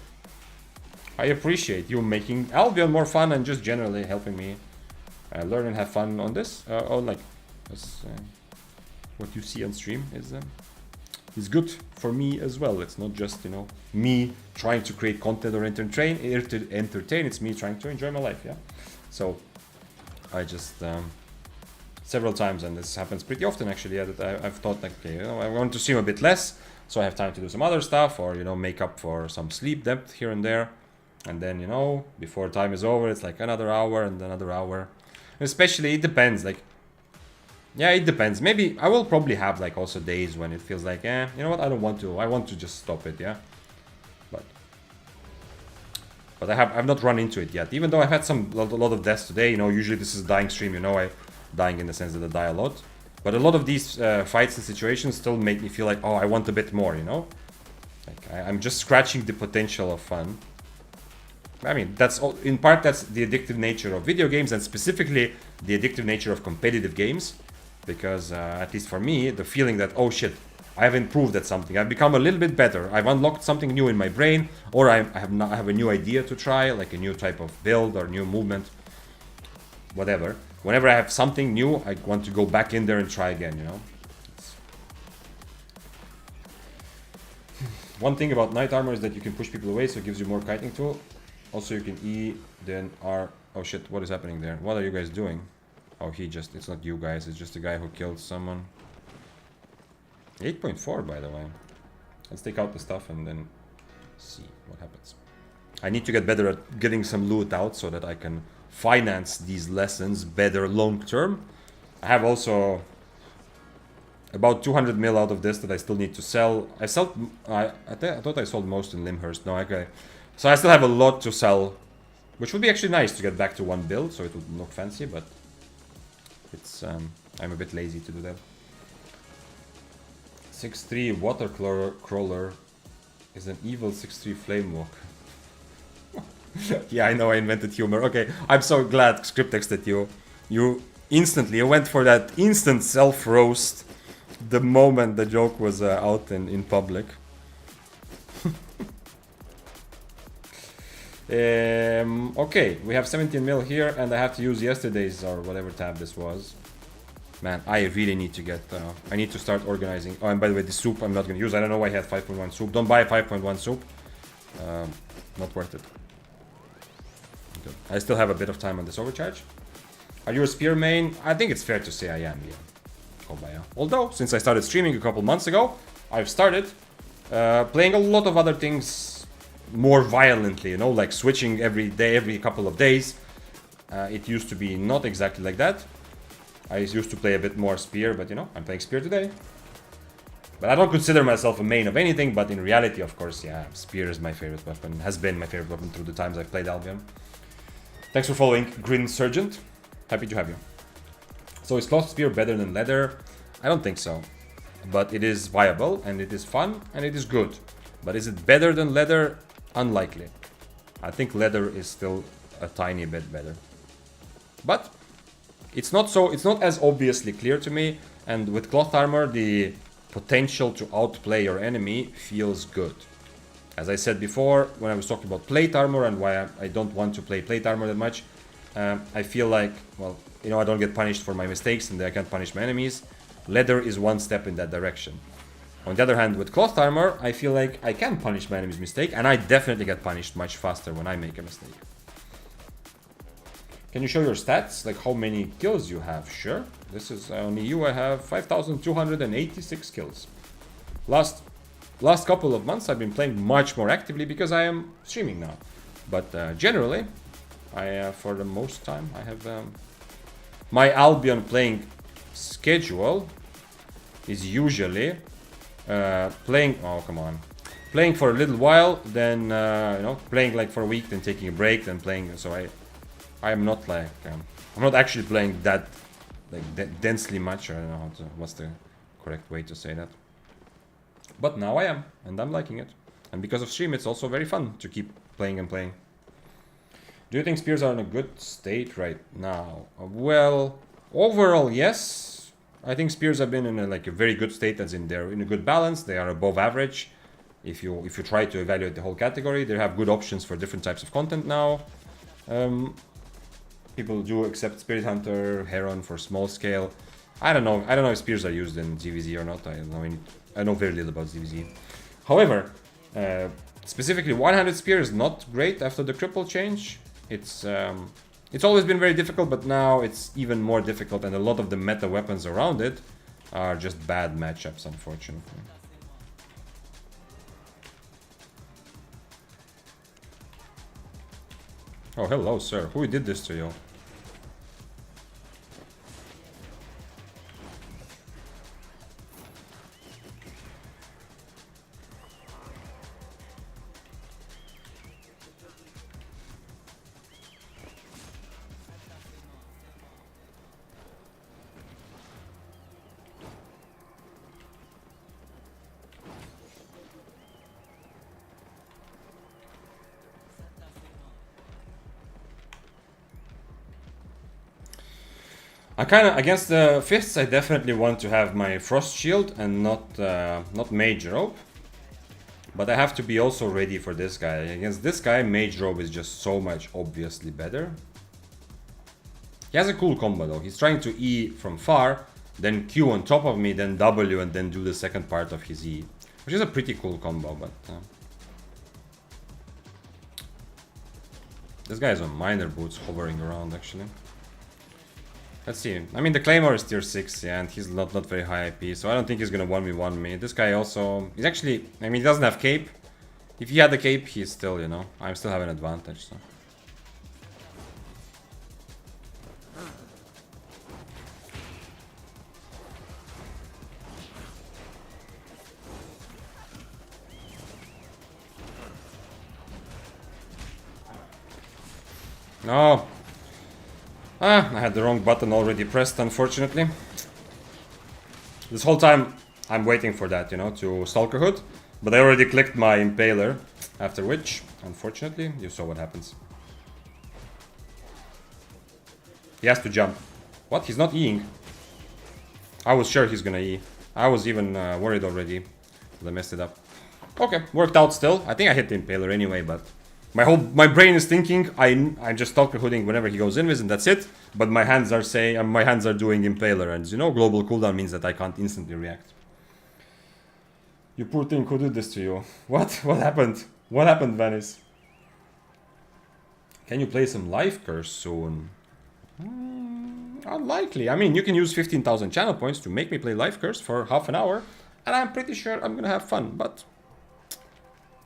I appreciate you making Albion more fun and just generally helping me learn and have fun on this. Like this, what you see on stream is good for me as well. It's not just, you know, me trying to create content or entertain. It's me trying to enjoy my life. Yeah. So I just several times, and this happens pretty often actually, yeah, that I've thought like, okay, you know, I want to stream a bit less, so I have time to do some other stuff, or, you know, make up for some sleep depth here and there. And then, you know, before time is over, it's like another hour and another hour. Especially, it depends, like, yeah, it depends. Maybe I will probably have like also days when it feels like, you know what, I don't want to. I want to just stop it, yeah. But I've not run into it yet. Even though I've had a lot of deaths today, you know, usually this is a dying stream, you know, dying in the sense that I die a lot. But a lot of these fights and situations still make me feel like, oh, I want a bit more, you know? Like, I'm just scratching the potential of fun. I mean, that's all, in part, that's the addictive nature of video games, and specifically the addictive nature of competitive games. Because, at least for me, the feeling that, oh shit, I've improved at something, I've become a little bit better, I've unlocked something new in my brain, or I have a new idea to try, like a new type of build or new movement, whatever. Whenever I have something new, I want to go back in there and try again, you know? One thing about Knight Armor is that you can push people away, so it gives you more kiting tool. Also, you can E, then R. Oh shit, what is happening there? What are you guys doing? Oh, it's not you guys, it's just a guy who killed someone. 8.4, by the way. Let's take out the stuff and then see what happens. I need to get better at getting some loot out so that I can finance these lessons better long term. I have also about 200 mil out of this that I still need to sell. I thought I sold most in Limhurst. No, okay. So I still have a lot to sell, which would be actually nice to get back to one build, so it would look fancy, but it's I'm a bit lazy to do that. 6-3 water crawler is an evil 6-3 flame walk. Yeah, I know I invented humor. Okay, I'm so glad, Scriptex, that you instantly went for that instant self-roast the moment the joke was out in public. Okay, we have 17 mil here, and I have to use yesterday's or whatever tab this was. Man, I really need to get, I need to start organizing. Oh, and by the way, the soup I'm not going to use. I don't know why I had 5.1 soup. Don't buy 5.1 soup. Not worth it. Good. I still have a bit of time on this overcharge. Are you a spear main? I think it's fair to say I am, yeah. Kobaya. Although, since I started streaming a couple months ago, I've started playing a lot of other things more violently, you know, like switching every day, every couple of days. It used to be not exactly like that. I used to play a bit more spear, but you know, I'm playing spear today. But I don't consider myself a main of anything, but in reality, of course, yeah, spear is my favorite weapon, has been my favorite weapon through the times I've played Albion. Thanks for following, Grin Sergeant. Happy to have you. So is cloth spear better than leather? I don't think so. But it is viable, and it is fun, and it is good. But is it better than leather? Unlikely. I think leather is still a tiny bit better. But it's not as obviously clear to me, and with cloth armor the potential to outplay your enemy feels good. As I said before, when I was talking about plate armor and why I don't want to play plate armor that much, I feel like, well, you know, I don't get punished for my mistakes and I can't punish my enemies. Leather is one step in that direction. On the other hand, with cloth armor, I feel like I can punish my enemy's mistake, and I definitely get punished much faster when I make a mistake. Can you show your stats, like how many kills you have? Sure. This is on EU. I have 5,286 kills. Last couple of months I've been playing much more actively because I am streaming now. But generally, for the most time, I have my Albion playing schedule is usually playing. Oh, come on. Playing for a little while, then you know, playing like for a week, then taking a break, then playing. So I am not like I'm not actually playing that like densely much. I don't know what's the correct way to say that. But now I am, and I'm liking it. And because of stream, it's also very fun to keep playing and playing. Do you think spears are in a good state right now? Well, Overall, yes. I think spears have been in a very good state, as in they're in a good balance. They are above average. If you try to evaluate the whole category, they have good options for different types of content now. People do accept Spirit Hunter, Heron for small scale. I don't know if spears are used in ZVZ or not. I know very little about ZVZ. However, specifically 100 spear is not great after the cripple change. It's always been very difficult, but now it's even more difficult, and a lot of the meta weapons around it are just bad matchups, unfortunately. Oh, hello, sir. Who did this to you? Against the fists, I definitely want to have my frost shield and not mage robe. But I have to be also ready for this guy. Against this guy, mage robe is just so much obviously better. He has a cool combo though. He's trying to E from far, then Q on top of me, then W, and then do the second part of his E, which is a pretty cool combo. But this guy is on minor boots hovering around actually. Let's see. I mean, the Claymore is tier 6, yeah, and he's not very high IP, so I don't think he's gonna 1v1 me. This guy also... He's actually... I mean, he doesn't have cape. If he had the cape, he's still, you know... I still have an advantage, so... No! Ah, I had the wrong button already pressed, unfortunately. This whole time, I'm waiting for that, you know, to Stalker Hood. But I already clicked my Impaler, after which, unfortunately, you saw what happens. He has to jump. What? He's not Eing. I was sure he's gonna E. I was even worried already that I messed it up. Okay, worked out still. I think I hit the Impaler anyway, but... My brain is thinking I'm just Stalker Hooding whenever he goes invis and that's it. But my hands are saying my hands are doing Impaler, and you know global cooldown means that I can't instantly react. You poor thing, who did this to you? What? What happened? What happened, Venice? Can you play some Life Curse soon? Unlikely. I mean, you can use 15,000 channel points to make me play Life Curse for half an hour, and I'm pretty sure I'm gonna have fun. But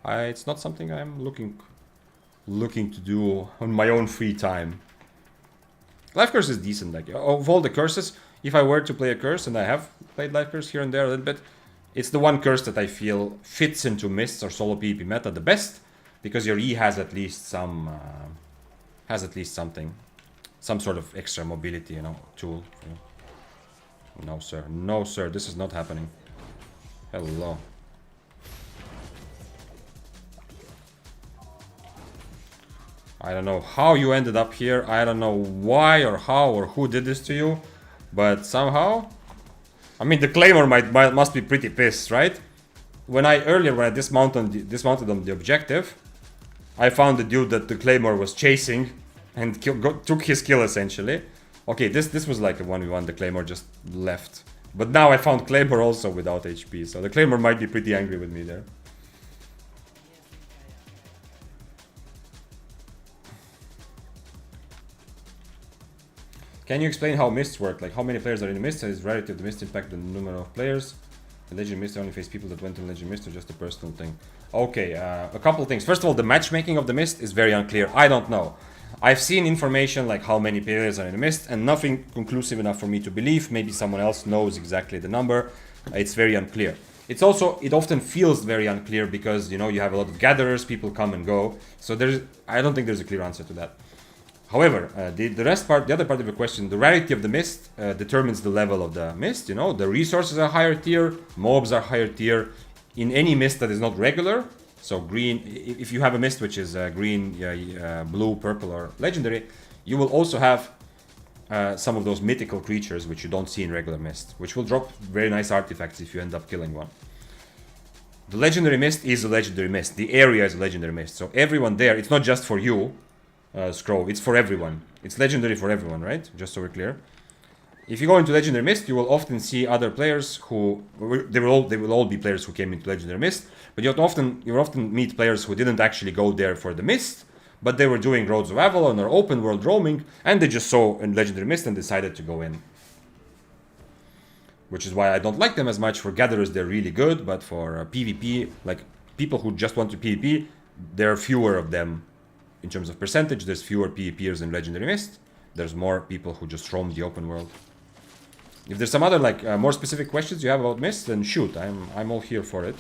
it's not something I'm looking to do on my own free time. Life Curse is decent. Like, of all the curses, if I were to play a curse, and I have played Life Curse here and there a little bit, it's the one curse that I feel fits into Mists or solo PvP meta the best, because your E has at least some, something, some sort of extra mobility, you know, tool. No sir, no sir, this is not happening. Hello. I don't know how you ended up here. I don't know why or how or who did this to you, but somehow... I mean, the Claymore must be pretty pissed, right? When I dismounted on the objective, I found the dude that the Claymore was chasing and took his kill essentially. Okay, this was like a 1v1, the Claymore just left. But now I found Claymore also without HP, so the Claymore might be pretty angry with me there. Can you explain how mists work? Like how many players are in the mist? Is relative the mist impact the number of players? The Legend Mist only face people that went to Legend Mist, or just a personal thing? Okay, a couple of things. First of all, the matchmaking of the mist is very unclear. I don't know. I've seen information like how many players are in the mist, and nothing conclusive enough for me to believe. Maybe someone else knows exactly the number. It's very unclear. It often feels very unclear because, you know, you have a lot of gatherers, people come and go. So I don't think there's a clear answer to that. However, the other part of the question, the rarity of the mist determines the level of the mist. You know, the resources are higher tier, mobs are higher tier. In any mist that is not regular, so green, if you have a mist which is green, blue, purple, or legendary, you will also have some of those mythical creatures which you don't see in regular Mist, which will drop very nice artifacts if you end up killing one. The Legendary Mist is a Legendary Mist. The area is a Legendary Mist. So everyone there, it's not just for you, Scroll, it's for everyone. It's Legendary for everyone, right? Just so we're clear. If you go into Legendary Mist, you will often see other players who... They will all be players who came into Legendary Mist, but you'll often meet players who didn't actually go there for the Mist, but they were doing Roads of Avalon or open world roaming, and they just saw in Legendary Mist and decided to go in. Which is why I don't like them as much. For Gatherers, they're really good, but for PvP, like people who just want to PvP, there are fewer of them in terms of percentage. There's fewer PvPers in Legendary Mist. There's more people who just roam the open world. If there's some other like more specific questions you have about Mist, then shoot, I'm all here for it.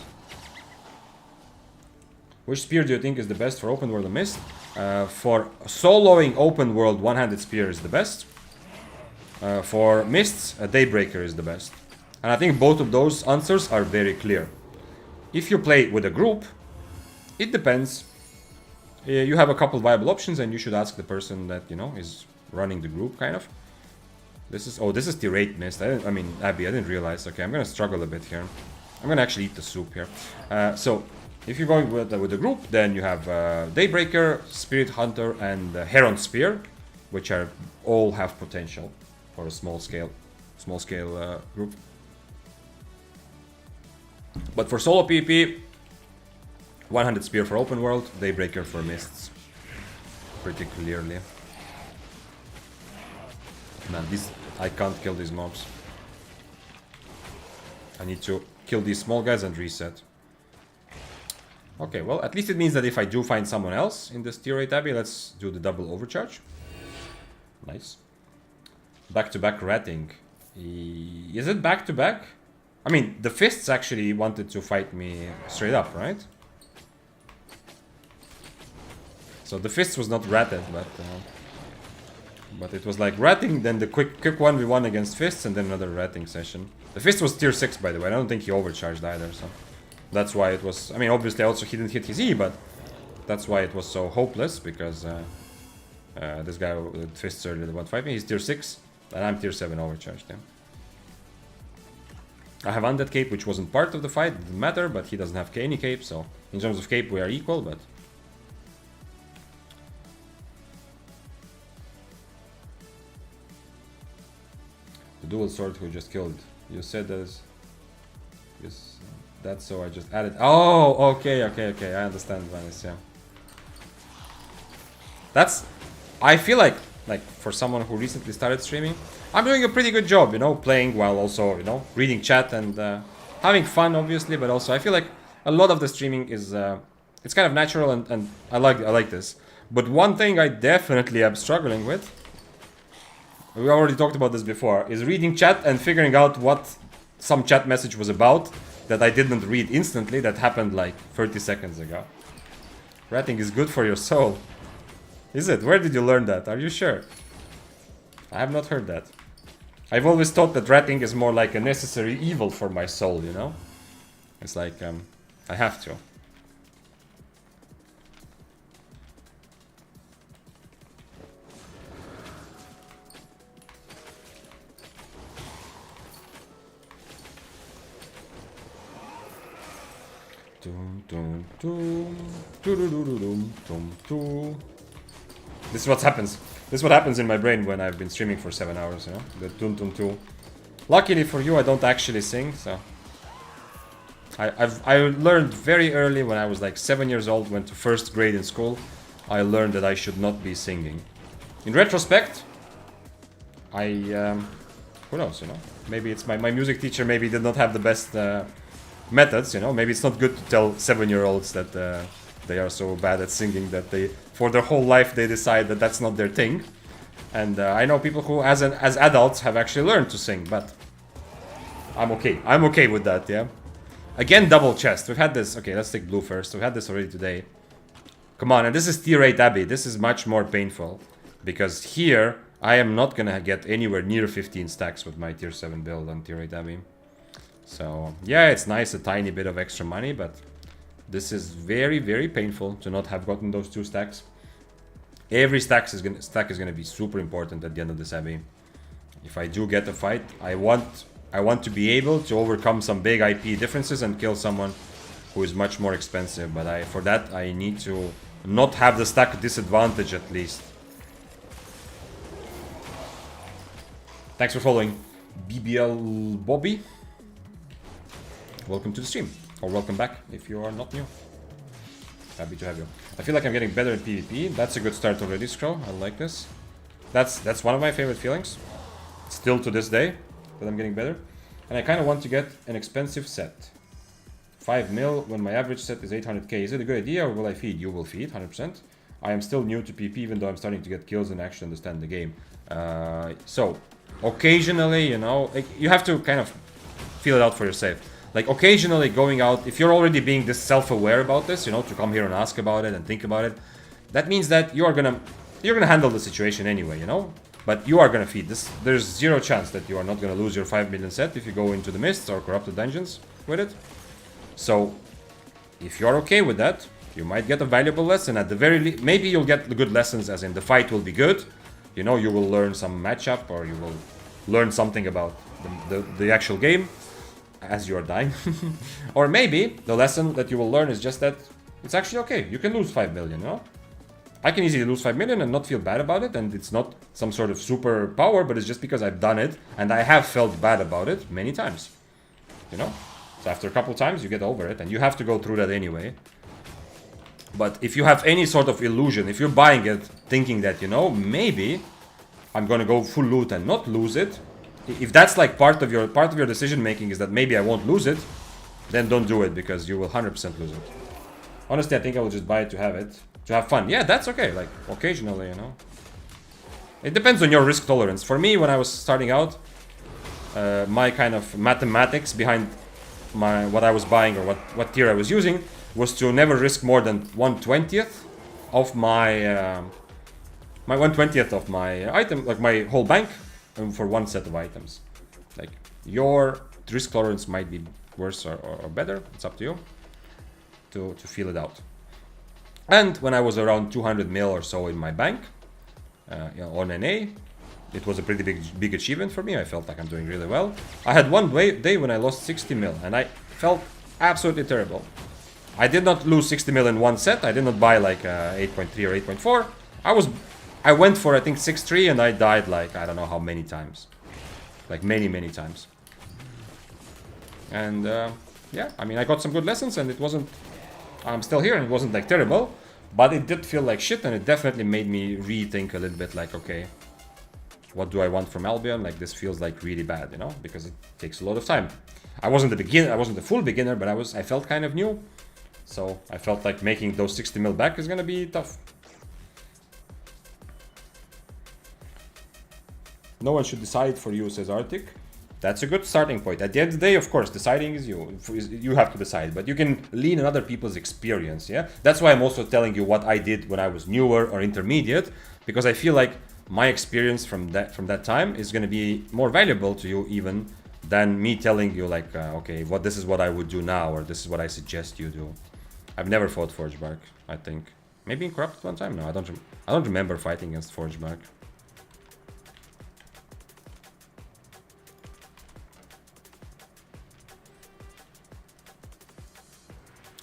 Which spear do you think is the best for open world and Mist? For soloing open world, one-handed spear is the best. For Mists, a Daybreaker is the best. And I think both of those answers are very clear. If you play with a group, it depends. You have a couple viable options, and you should ask the person that, you know, is running the group, kind of. This is tier 8 Mist. I mean, Abby, I didn't realize. Okay, I'm gonna struggle a bit here. I'm gonna actually eat the soup here. So, if you're going with the group, then you have Daybreaker, Spirit Hunter, and Heron Spear, which are all have potential for a small scale group. But for solo PvP, 100 Spear for open world, Daybreaker for Mists. Pretty clearly. Man, I can't kill these mobs. I need to kill these small guys and reset. Okay, well, at least it means that if I do find someone else in this tier 8 Abbey, let's do the double overcharge. Nice. Back-to-back ratting. Is it back-to-back? I mean, the Fists actually wanted to fight me straight up, right? So the Fists was not ratted, but it was like ratting, then the quick 1v1 against Fists, and then another ratting session. The Fist was tier 6, by the way. I don't think he overcharged either, so that's why it was... I mean, obviously, also he didn't hit his E, but that's why it was so hopeless, because this guy with Fists earlier the one fight me, he's tier 6, and I'm tier 7 overcharged him. I have Undead Cape, which wasn't part of the fight, didn't matter, but he doesn't have any cape, so in terms of cape we are equal, but... The dual sword who just killed. You said that yes, that's so I just added... Oh, okay, I understand, Vanis, yeah. That's... I feel like for someone who recently started streaming, I'm doing a pretty good job, you know, playing while also, you know, reading chat and having fun, obviously, but also I feel like a lot of the streaming is, it's kind of natural and I like this. But one thing I definitely am struggling with, we already talked about this before, is reading chat and figuring out what some chat message was about that I didn't read instantly, that happened like 30 seconds ago. Ratting is good for your soul. Is it? Where did you learn that? Are you sure? I have not heard that. I've always thought that ratting is more like a necessary evil for my soul, you know? It's like, I have to. This is what happens. This is what happens in my brain when I've been streaming for 7 hours, you know? The tun tun tun. Luckily for you, I don't actually sing, so... I learned very early when I was like 7 years old, went to first grade in school. I learned that I should not be singing. In retrospect, who knows, you know? Maybe it's my music teacher maybe did not have the best methods, you know? Maybe it's not good to tell 7-year-olds that they are so bad at singing that they, for their whole life, they decide that that's not their thing. And I know people who, as adults, have actually learned to sing, but I'm okay. I'm okay with that, yeah? Again, double chest. We've had this... Okay, let's take blue first. We've had this already today. Come on, and this is tier 8 Abbey. This is much more painful. Because here, I am not gonna get anywhere near 15 stacks with my tier 7 build on tier 8 Abbey. So, yeah, it's nice, a tiny bit of extra money, but... This is very, very painful to not have gotten those 2 stacks. Every stack is gonna be super important at the end of this Abbey. If I do get a fight, I want to be able to overcome some big IP differences and kill someone who is much more expensive. But for that I need to not have the stack disadvantage at least. Thanks for following, BBL Bobby. Welcome to the stream, or welcome back if you are not new. Happy to have you. I feel like I'm getting better at PvP. That's a good start already, Scroll. I like this. That's one of my favorite feelings. Still to this day, that I'm getting better. And I kind of want to get an expensive set. 5 mil when my average set is 800k. Is it a good idea or will I feed? You will feed, 100%. I am still new to PvP even though I'm starting to get kills and actually understand the game. So, occasionally, you know, like, you have to kind of feel it out for yourself. Like, occasionally going out, if you're already being this self-aware about this, you know, to come here and ask about it and think about it, that means that you're gonna handle the situation anyway, you know? But you are gonna feed this. There's zero chance that you are not gonna lose your 5 million set if you go into the mists or corrupted dungeons with it. So, if you're okay with that, you might get a valuable lesson. At the very least, maybe you'll get the good lessons, as in the fight will be good. You know, you will learn some matchup, or you will learn something about the actual game as you are dying. Or maybe the lesson that you will learn is just that it's actually okay. You can lose 5 million, you know? I can easily lose 5 million and not feel bad about it, and it's not some sort of super power, but it's just because I've done it, and I have felt bad about it many times. You know? So after a couple times, you get over it, and you have to go through that anyway. But if you have any sort of illusion, if you're buying it thinking that, you know, maybe I'm gonna go full loot and not lose it, if that's like part of your decision making is that maybe I won't lose it, then don't do it, because you will 100% lose it. Honestly, I think I will just buy it to have fun. Yeah, that's okay, like occasionally, you know. It depends on your risk tolerance. For me, when I was starting out, my kind of mathematics behind what I was buying or what tier I was using was to never risk more than 1/20th of my 1/20th of my item, like my whole bank, for one set of items. Like, your risk tolerance might be worse or better. It's up to you to feel it out. And when I was around 200 mil or so in my bank, you know, on NA, it was a pretty big achievement for me. I felt like I'm doing really well. I had one day when I lost 60 mil, and I felt absolutely terrible. I did not lose 60 mil in one set. I did not buy like 8.3 or 8.4. I went for, I think, 6.3, and I died like, I don't know how many times. Like many times. And yeah, I mean, I got some good lessons, and it wasn't, I'm still here, and it wasn't like terrible, but it did feel like shit, and it definitely made me rethink a little bit, like, okay, what do I want from Albion? Like, this feels like really bad, you know, because it takes a lot of time. I wasn't a full beginner, but I felt kind of new. So I felt like making those 60 mil back is gonna be tough. No one should decide for you, says Arctic. That's a good starting point. At the end of the day, of course, deciding is you. You have to decide, but you can lean on other people's experience, yeah? That's why I'm also telling you what I did when I was newer or intermediate, because I feel like my experience from that time is going to be more valuable to you even than me telling you, like, okay, this is what I would do now, or this is what I suggest you do. I've never fought Forgebark, I think. Maybe in Corrupted one time? No, I don't remember fighting against Forgebark.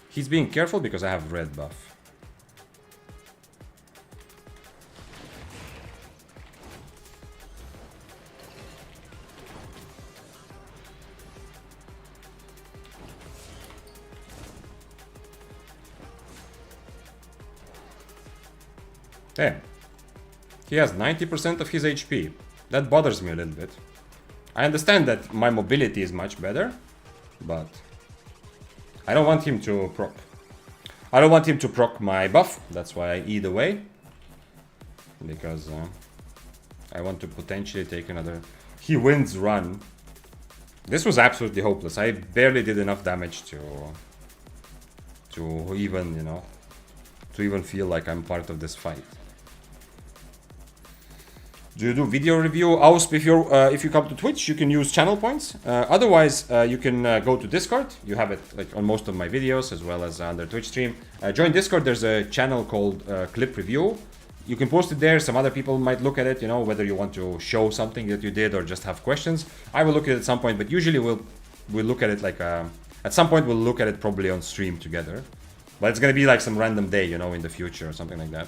He's being careful because I have red buff. Damn. He has 90% of his HP. That bothers me a little bit. I understand that my mobility is much better, but I don't want him to proc. I don't want him to proc my buff. That's why I eat away. Because I want to potentially take another... He wins run. This was absolutely hopeless. I barely did enough damage to even, you know, to even feel like I'm part of this fight. Do you do video review? Ausp, if you come to Twitch, you can use channel points. Otherwise, you can go to Discord. You have it like on most of my videos, as well as under Twitch stream. Join Discord. There's a channel called Clip Review. you can post it there. Some other people might look at it, you know, whether you want to show something that you did or just have questions. I will look at it at some point, but usually we'll look at it like at some point we'll look at it probably on stream together. But it's gonna be like some random day, you know, in the future or something like that.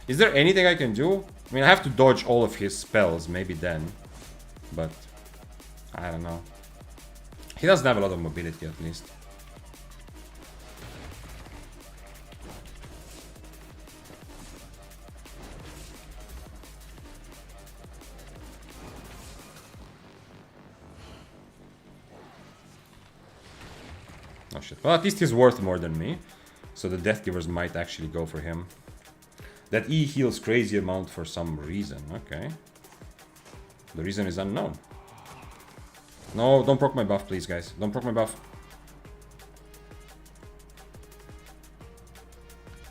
Is there anything I can do? I mean, I have to dodge all of his spells, maybe then. But I don't know. He doesn't have a lot of mobility, at least. Oh shit. Well, at least he's worth more than me. So the Death Givers might actually go for him. That E heals crazy amount for some reason. Okay. The reason is unknown. No, don't proc my buff, please, guys. Don't proc my buff.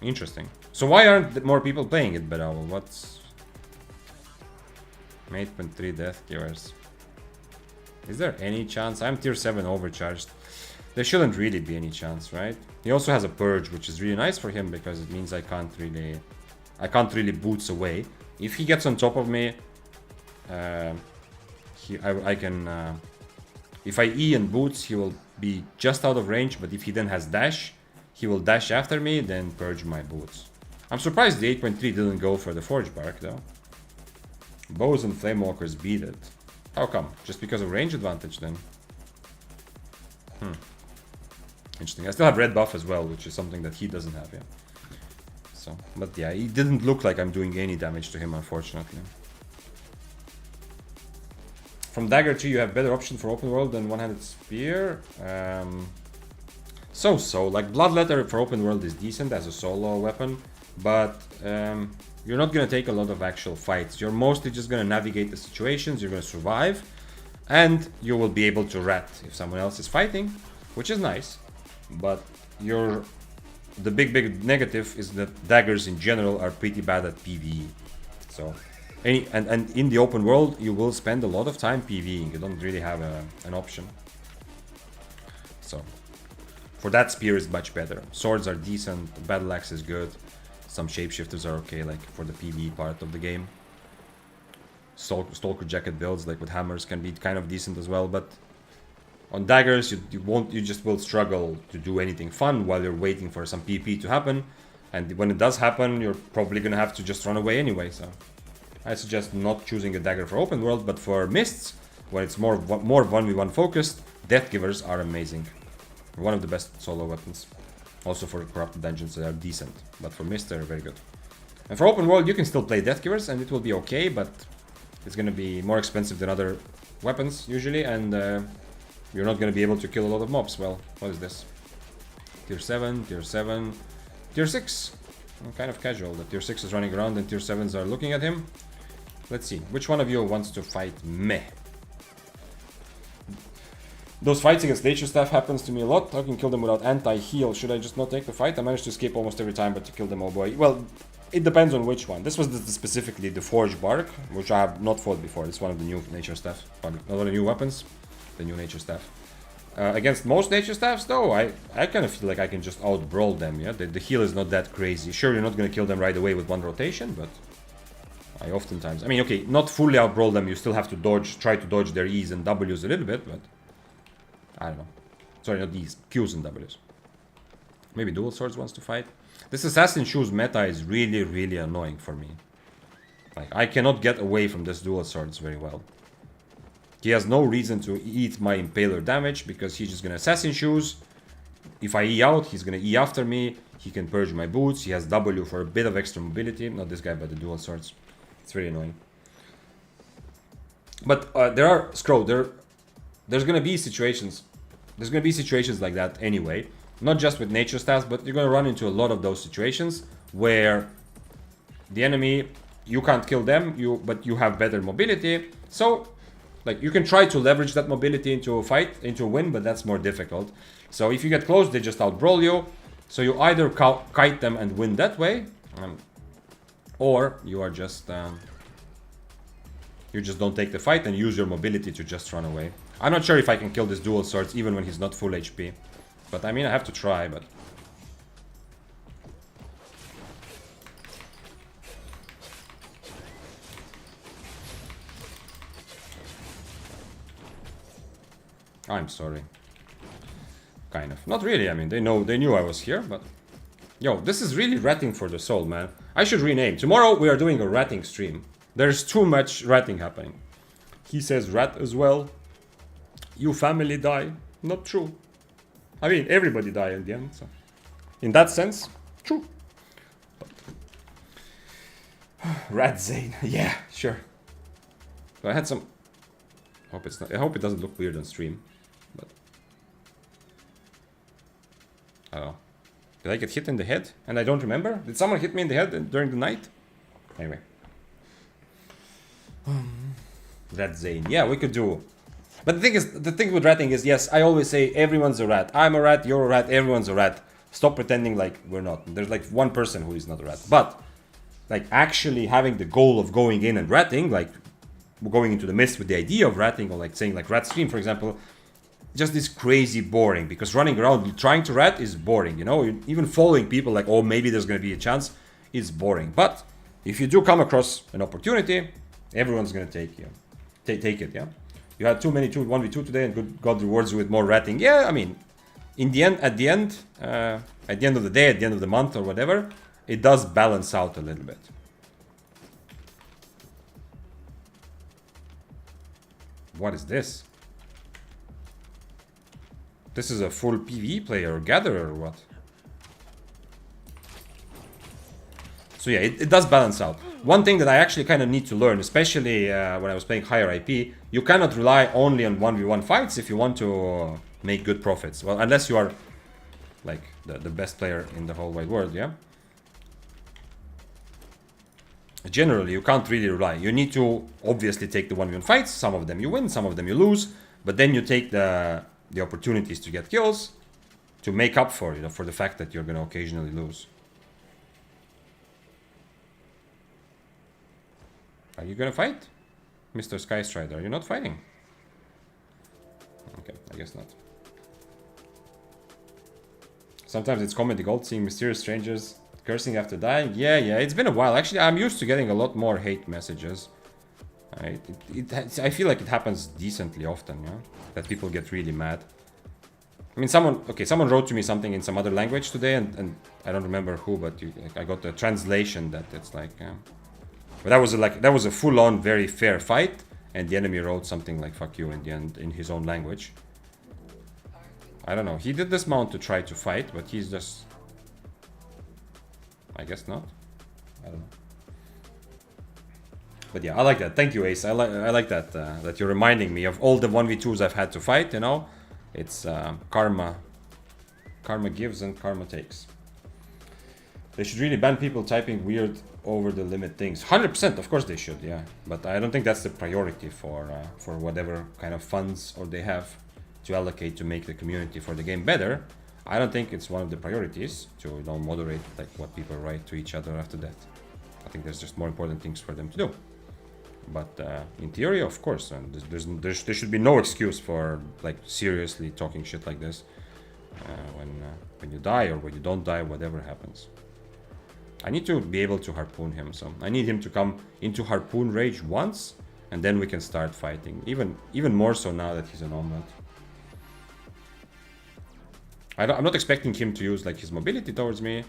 Interesting. So why aren't more people playing it, Bedouble? What's... 8.3 Death Givers. Is there any chance? I'm tier 7 overcharged. There shouldn't really be any chance, right? He also has a Purge, which is really nice for him because it means I can't really boots away. If he gets on top of me, I can... if I E and boots, he will be just out of range, but if he then has dash, he will dash after me, then purge my boots. I'm surprised the 8.3 didn't go for the Forge Bark, though. Bows and Flamewalkers beat it. How come? Just because of range advantage, then? Interesting. I still have red buff as well, which is something that he doesn't have, yeah. So, but yeah, it didn't look like I'm doing any damage to him, unfortunately. From Dagger 2, you have better option for open world than one-handed spear. So-so. Like, Bloodletter for open world is decent as a solo weapon, but you're not gonna take a lot of actual fights. You're mostly just gonna navigate the situations, you're gonna survive, and you will be able to rat if someone else is fighting, which is nice. But the big negative is that daggers in general are pretty bad at PvE. So, and in the open world, you will spend a lot of time PvEing. You don't really have an option. So, for that, spear is much better. Swords are decent. Battle axe is good. Some shapeshifters are okay, like for the PvE part of the game. Stalker jacket builds, like with hammers, can be kind of decent as well. But on daggers, you just will struggle to do anything fun while you're waiting for some PP to happen. And when it does happen, you're probably gonna have to just run away anyway. So I suggest not choosing a dagger for open world, but for mists, when it's more 1v1 focused, Death Givers are amazing. One of the best solo weapons. Also for corrupted dungeons, they are decent, but for mist they're very good. And for open world, you can still play Death Givers, and it will be okay, but it's gonna be more expensive than other weapons usually, and you're not gonna be able to kill a lot of mobs. Well, what is this? Tier 7, Tier 7, Tier 6. I'm kind of casual that Tier 6 is running around and Tier 7s are looking at him. Let's see, which one of you wants to fight meh? Those fights against nature staff happens to me a lot. I can kill them without anti-heal. Should I just not take the fight? I managed to escape almost every time, but to kill them, oh boy. Well, it depends on which one. This was specifically the Forge Bark, which I have not fought before. It's one of the new nature staff. Not one of the new weapons, the new nature staff. Against most nature staffs, though, I kind of feel like I can just out-brawl them, yeah? The heal is not that crazy. Sure, you're not going to kill them right away with one rotation, but I oftentimes... I mean, okay, not fully out-brawl them. You still have to dodge, try to dodge their E's and W's a little bit, but... I don't know. Sorry, not these. Q's and W's. Maybe Dual Swords wants to fight. This Assassin Shoes meta is really, really annoying for me. Like, I cannot get away from this Dual Swords very well. He has no reason to eat my Impaler damage because he's just gonna Assassin Shoes. If I E out, he's gonna E after me. He can purge my boots. He has W for a bit of extra mobility. Not this guy, but the Dual Swords. It's very annoying. But there are... Scroll, there's gonna be situations. There's gonna be situations like that anyway. Not just with nature stats, but you're gonna run into a lot of those situations where the enemy, you can't kill them, but you have better mobility. So, like, you can try to leverage that mobility into a fight, into a win, but that's more difficult. So if you get close, they just out-brawl you. So you either kite them and win that way, or you are just you just don't take the fight and use your mobility to just run away. I'm not sure if I can kill this Dual Swords even when he's not full HP. But I mean, I have to try, but... I'm sorry. Kind of. Not really, I mean, they knew I was here, but... Yo, this is really ratting for the soul, man. I should rename. Tomorrow we are doing a ratting stream. There's too much ratting happening. He says rat as well. You family die. Not true. I mean, everybody die in the end, so... In that sense, true. But... Rat Zane. Yeah, sure. So I had some... I hope it doesn't look weird on stream. But... I don't know. Did I get hit in the head? And I don't remember? Did someone hit me in the head during the night? Anyway. Rat Zane. Yeah, we could do... But the thing with ratting is, yes, I always say everyone's a rat. I'm a rat, you're a rat, everyone's a rat. Stop pretending like we're not. There's like one person who is not a rat. But, like, actually having the goal of going in and ratting, like, going into the mist with the idea of ratting, or like saying like rat stream, for example, just is crazy boring. Because running around trying to rat is boring, you know? Even following people like, oh, maybe there's going to be a chance, is boring. But, if you do come across an opportunity, everyone's going to take it, yeah? You had too many 1v2 today and God rewards you with more ratting. Yeah, I mean, in the end, at the end of the day, at the end of the month or whatever, it does balance out a little bit. What is this? This is a full PvE player or gatherer or what? So yeah, it does balance out. One thing that I actually kind of need to learn, especially when I was playing higher IP, you cannot rely only on 1v1 fights if you want to make good profits. Well, unless you are like the best player in the whole wide world, yeah? Generally, you can't really rely. You need to obviously take the 1v1 fights. Some of them you win, some of them you lose. But then you take the opportunities to get kills to make up for, you know, for the fact that you're going to occasionally lose. Are you gonna fight? Mr. Skystrider, are you not fighting? Okay, I guess not. Sometimes it's comedy gold seeing mysterious strangers cursing after dying. Yeah, it's been a while. Actually, I'm used to getting a lot more hate messages. I feel like it happens decently often, yeah? That people get really mad. I mean, someone wrote to me something in some other language today, and I don't remember who, but I got the translation that it's like... But that was a full-on, very fair fight, and the enemy wrote something like "fuck you" in the end in his own language. I don't know. He did dismount to try to fight, but he's just... I guess not. I don't know. But yeah, I like that. Thank you, Ace. I like that that you're reminding me of all the 1v2s I've had to fight. You know, it's karma. Karma gives and karma takes. They should really ban people typing weird over the limit things. 100%, of course they should, yeah. But I don't think that's the priority for whatever kind of funds or they have to allocate to make the community for the game better. I don't think it's one of the priorities to, you know, moderate like what people write to each other after that. I think there's just more important things for them to do. But in theory, of course, and there should be no excuse for like seriously talking shit like this when you die or when you don't die, whatever happens. I need to be able to harpoon him, so I need him to come into harpoon rage once, and then we can start fighting. Even more so now that he's an omelet. I'm not expecting him to use like his mobility towards me,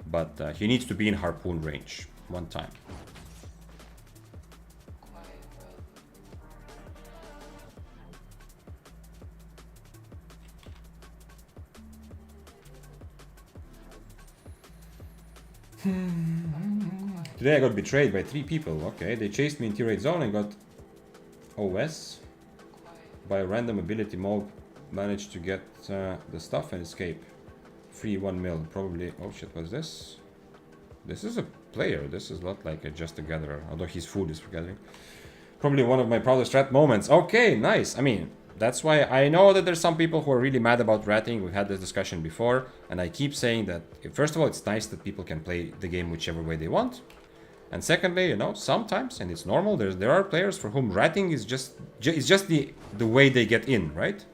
but he needs to be in harpoon range one time. Today I got betrayed by 3 people. Okay, they chased me in tier 8 zone and got OS by a random ability mob. Managed to get the stuff and escape. Free 1 mil. Probably. Oh shit, what's this? This is a player. This is not like just a gatherer. Although his food is for gathering. Probably one of my proudest rat moments. Okay, nice. I mean, that's why I know that there's some people who are really mad about ratting. We've had this discussion before, and I keep saying that first of all, it's nice that people can play the game whichever way they want, and secondly, you know, sometimes, and it's normal, there are players for whom ratting is just the way they get in, right?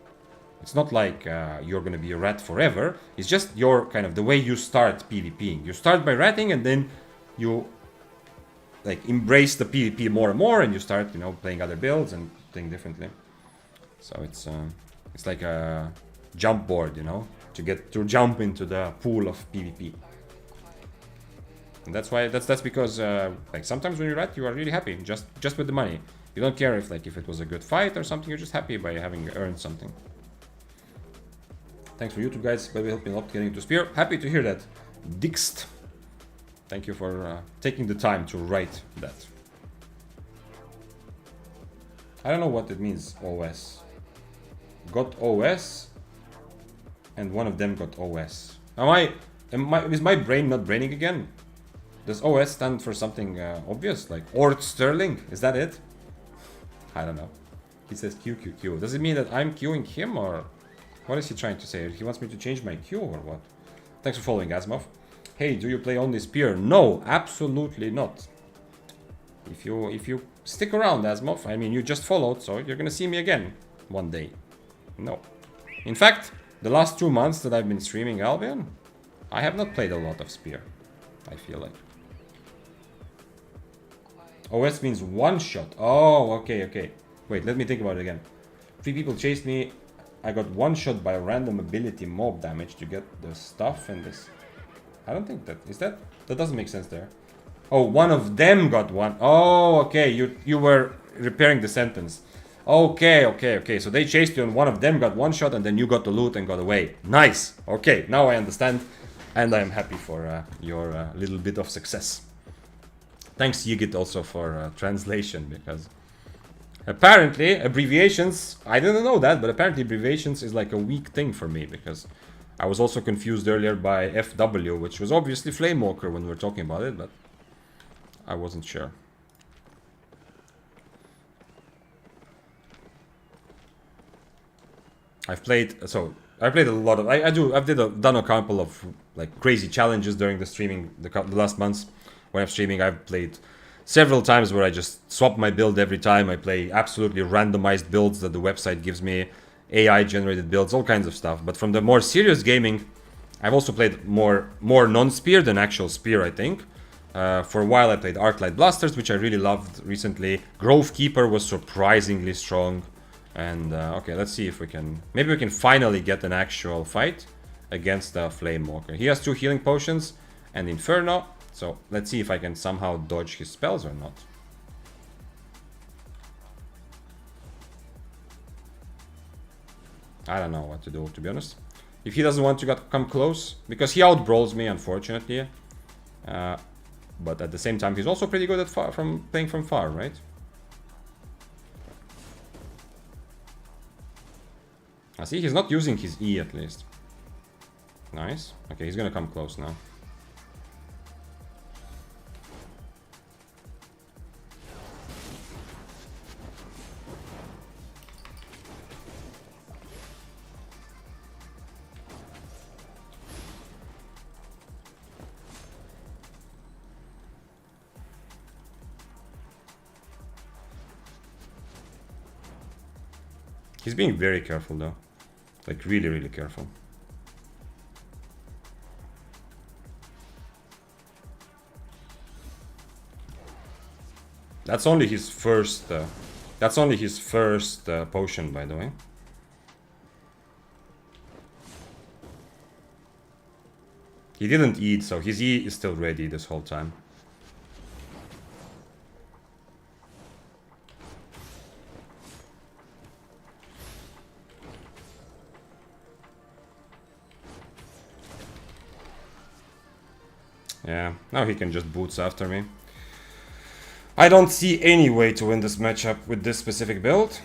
It's not like you're gonna be a rat forever. It's just your kind of the way you start PvPing. You start by ratting, and then you like embrace the PvP more and more, and you start, you know, playing other builds and playing differently. So it's It's like a jump board, you know, to jump into the pool of PvP. And that's why that's because like sometimes when you rat, you are really happy just with the money. You don't care if it was a good fight or something. You're just happy by having earned something. Thanks for YouTube, guys. Baby helped me a lot getting into Spear. Happy to hear that. ADDICT. Thank you for taking the time to write that. I don't know what it means. OS. Got OS, and one of them got OS. Is my brain not braining again? Does OS stand for something obvious, like Ort Sterling? Is that it? I don't know. He says QQQ. Does it mean that I'm queuing him, or what is he trying to say? He wants me to change my queue, or what? Thanks for following, Asmov. Hey, do you play only Spear? No, absolutely not. If you stick around, Asmov, I mean, you just followed, so you're gonna see me again one day. No. In fact, the last 2 months that I've been streaming Albion, I have not played a lot of Spear, I feel like. OS means one shot. Oh, okay. Wait, let me think about it again. 3 people chased me. I got one shot by random ability mob damage to get the stuff and this. I don't think that... Is that... That doesn't make sense there. Oh, one of them got one. Oh, okay. You were repairing the sentence. Okay. So they chased you and one of them got one shot and then you got the loot and got away. Nice. Okay, now I understand. And I am happy for your little bit of success. Thanks, Yigit, also for translation, because apparently abbreviations, I didn't know that, but apparently abbreviations is like a weak thing for me, because I was also confused earlier by FW, which was obviously Flamewalker when we were talking about it, but I wasn't sure. I've played a lot of, I've done a couple of like crazy challenges during the streaming, the last months. When I'm streaming, I've played several times where I just swap my build every time. I play absolutely randomized builds that the website gives me, AI generated builds, all kinds of stuff. But from the more serious gaming, I've also played more non-spear than actual spear, I think. For a while I played Arclight Blasters, which I really loved recently. Grove Keeper was surprisingly strong. And okay, let's see if we can... Maybe we can finally get an actual fight against the Flamewalker. He has 2 healing potions and Inferno. So let's see if I can somehow dodge his spells or not. I don't know what to do, to be honest. If he doesn't want to come close, because he outbrawls me, unfortunately. But at the same time, he's also pretty good at playing from far, right? I see he's not using his E at least. Nice. Okay, he's gonna come close now. He's being very careful though. Like really careful. That's only his first potion, by the way. He didn't eat, so his E is still ready this whole time. Yeah, now he can just boots after me. I don't see any way to win this matchup with this specific build.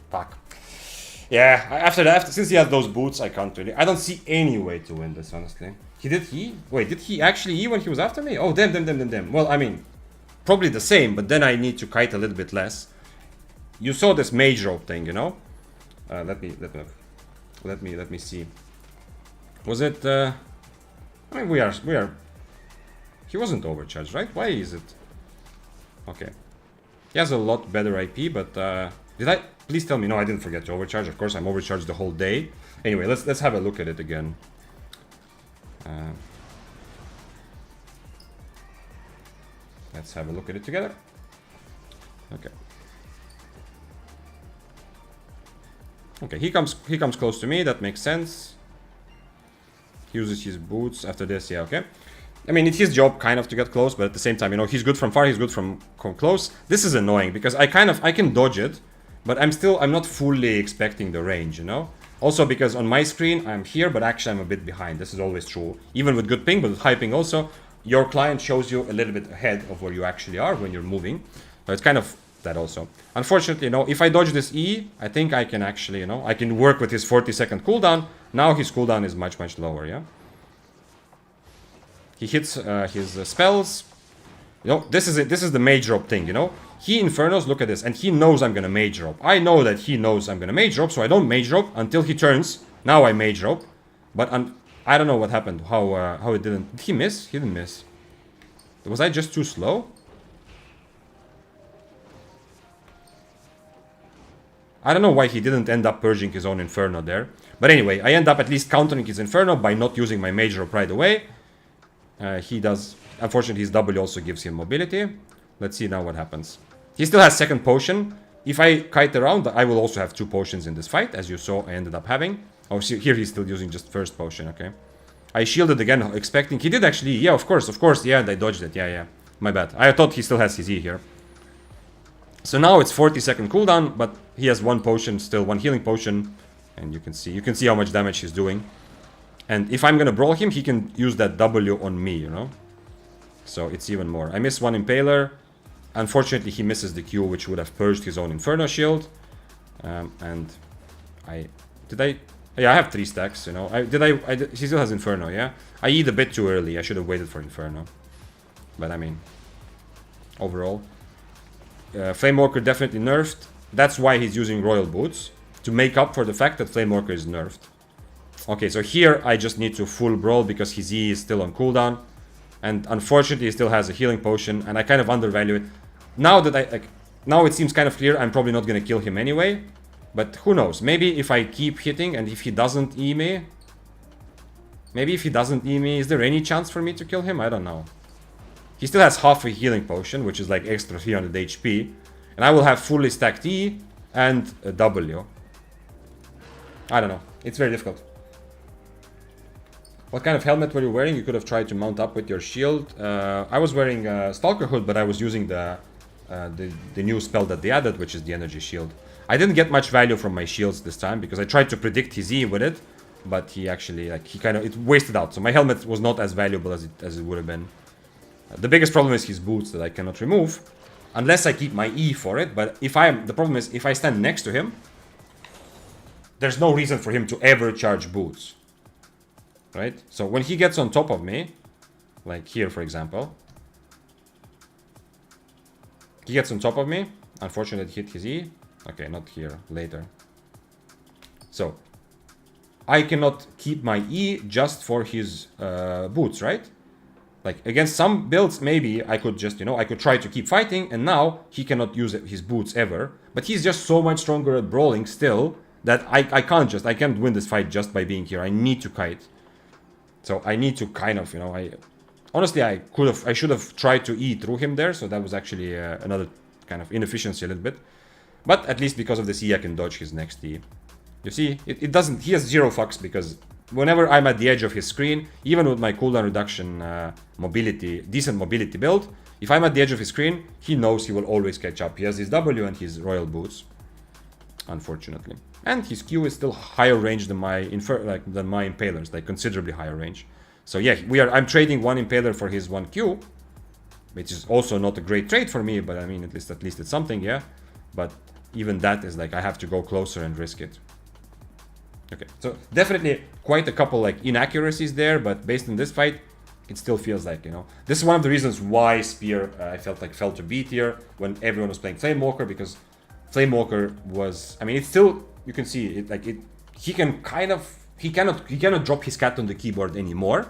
Fuck. Yeah, after that, since he has those boots, I can't really... I don't see any way to win this, honestly. Wait, did he actually E when he was after me? Oh, damn. Well, I mean... Probably the same, but then I need to kite a little bit less. You saw this mage rope thing, you know? Let me see. Was it? I mean, we are. He wasn't overcharged, right? Why is it? Okay. He has a lot better IP, but did I? Please tell me. No, I didn't forget to overcharge. Of course, I'm overcharged the whole day. Anyway, let's have a look at it again. Let's have a look at it together. Okay. Okay, he comes close to me. That makes sense. He uses his boots after this. Yeah, okay. I mean, it's his job kind of to get close, but at the same time, you know, he's good from far, he's good from close. This is annoying because I can dodge it, but I'm not fully expecting the range, you know? Also because on my screen, I'm here, but actually I'm a bit behind. This is always true. Even with good ping, but with high ping also, your client shows you a little bit ahead of where you actually are when you're moving. So it's kind of that also. Unfortunately, you know, if I dodge this E, I think I can actually, you know, I can work with his 40-second cooldown. Now his cooldown is much, much lower, yeah? He hits his spells. You know, this is the mage drop thing, you know? He Infernos, look at this, and he knows I'm gonna mage drop. I know that he knows I'm gonna mage drop, so I don't mage drop until he turns. Now I mage drop. But I don't know what happened, how it didn't... Did he miss? He didn't miss. Was I just too slow? I don't know why he didn't end up purging his own Inferno there. But anyway, I end up at least countering his Inferno by not using my mage drop right away. He does... Unfortunately, his W also gives him mobility. Let's see now what happens. He still has second potion. If I kite around, I will also have 2 potions in this fight. As you saw, I ended up having. Oh, see, here he's still using just first potion, okay. I shielded again, expecting... He did actually... Yeah, of course, yeah, and I dodged it. Yeah. My bad. I thought he still has his E here. So now it's 40-second cooldown, but he has 1 potion, still 1 healing potion. And you can see how much damage he's doing. And if I'm gonna brawl him, he can use that W on me, you know? So it's even more. I miss 1 Impaler. Unfortunately, he misses the Q, which would have purged his own Inferno shield. And I have 3 stacks, you know. He still has Inferno, yeah? I eat a bit too early. I should have waited for Inferno. But I mean, overall. Flamewalker definitely nerfed. That's why he's using Royal Boots. To make up for the fact that Flamewalker is nerfed. Okay, so here I just need to full brawl because his E is still on cooldown. And unfortunately he still has a healing potion and I kind of undervalue it. Now that now it seems kind of clear I'm probably not going to kill him anyway. But who knows, maybe if I keep hitting and if he doesn't E me... Maybe if he doesn't E me, is there any chance for me to kill him? I don't know. He still has half a healing potion, which is like extra 300 HP. And I will have fully stacked E and a W. I don't know, it's very difficult. What kind of helmet were you wearing? You could have tried to mount up with your shield. I was wearing a Stalker hood, but I was using the new spell that they added, which is the energy shield. I didn't get much value from my shields this time because I tried to predict his E with it, but he actually it wasted out. So my helmet was not as valuable as it would have been. The biggest problem is his boots that I cannot remove unless I keep my E for it. But the problem is if I stand next to him, there's no reason for him to ever charge boots. Right? So when he gets on top of me, like here for example, he gets on top of me. Unfortunately, hit his E. Okay, not here, later. So I cannot keep my E just for his boots, right? Like against some builds, maybe I could just, you know, I could try to keep fighting, and now he cannot use his boots ever. But he's just so much stronger at brawling still that I can't win this fight just by being here. I need to kite. So I need to kind of, you know, honestly I should have tried to E through him there. So that was actually another kind of inefficiency a little bit. But at least because of this E, I can dodge his next E. You see, it doesn't, he has 0 fucks because whenever I'm at the edge of his screen, even with my cooldown reduction mobility, decent mobility build, if I'm at the edge of his screen, he knows he will always catch up. He has his W and his Royal Boots, unfortunately. And his Q is still higher range than my Impalers, like considerably higher range. So yeah, I'm trading 1 Impaler for his 1 Q, which is also not a great trade for me, but I mean, at least it's something, yeah. But even that is like, I have to go closer and risk it. Okay, so definitely quite a couple like inaccuracies there, but based on this fight, it still feels like, you know, this is one of the reasons why Spear I felt like fell to B tier when everyone was playing Flamewalker, because Flamewalker was, I mean, it's still, you can see it, like he cannot drop his cat on the keyboard anymore.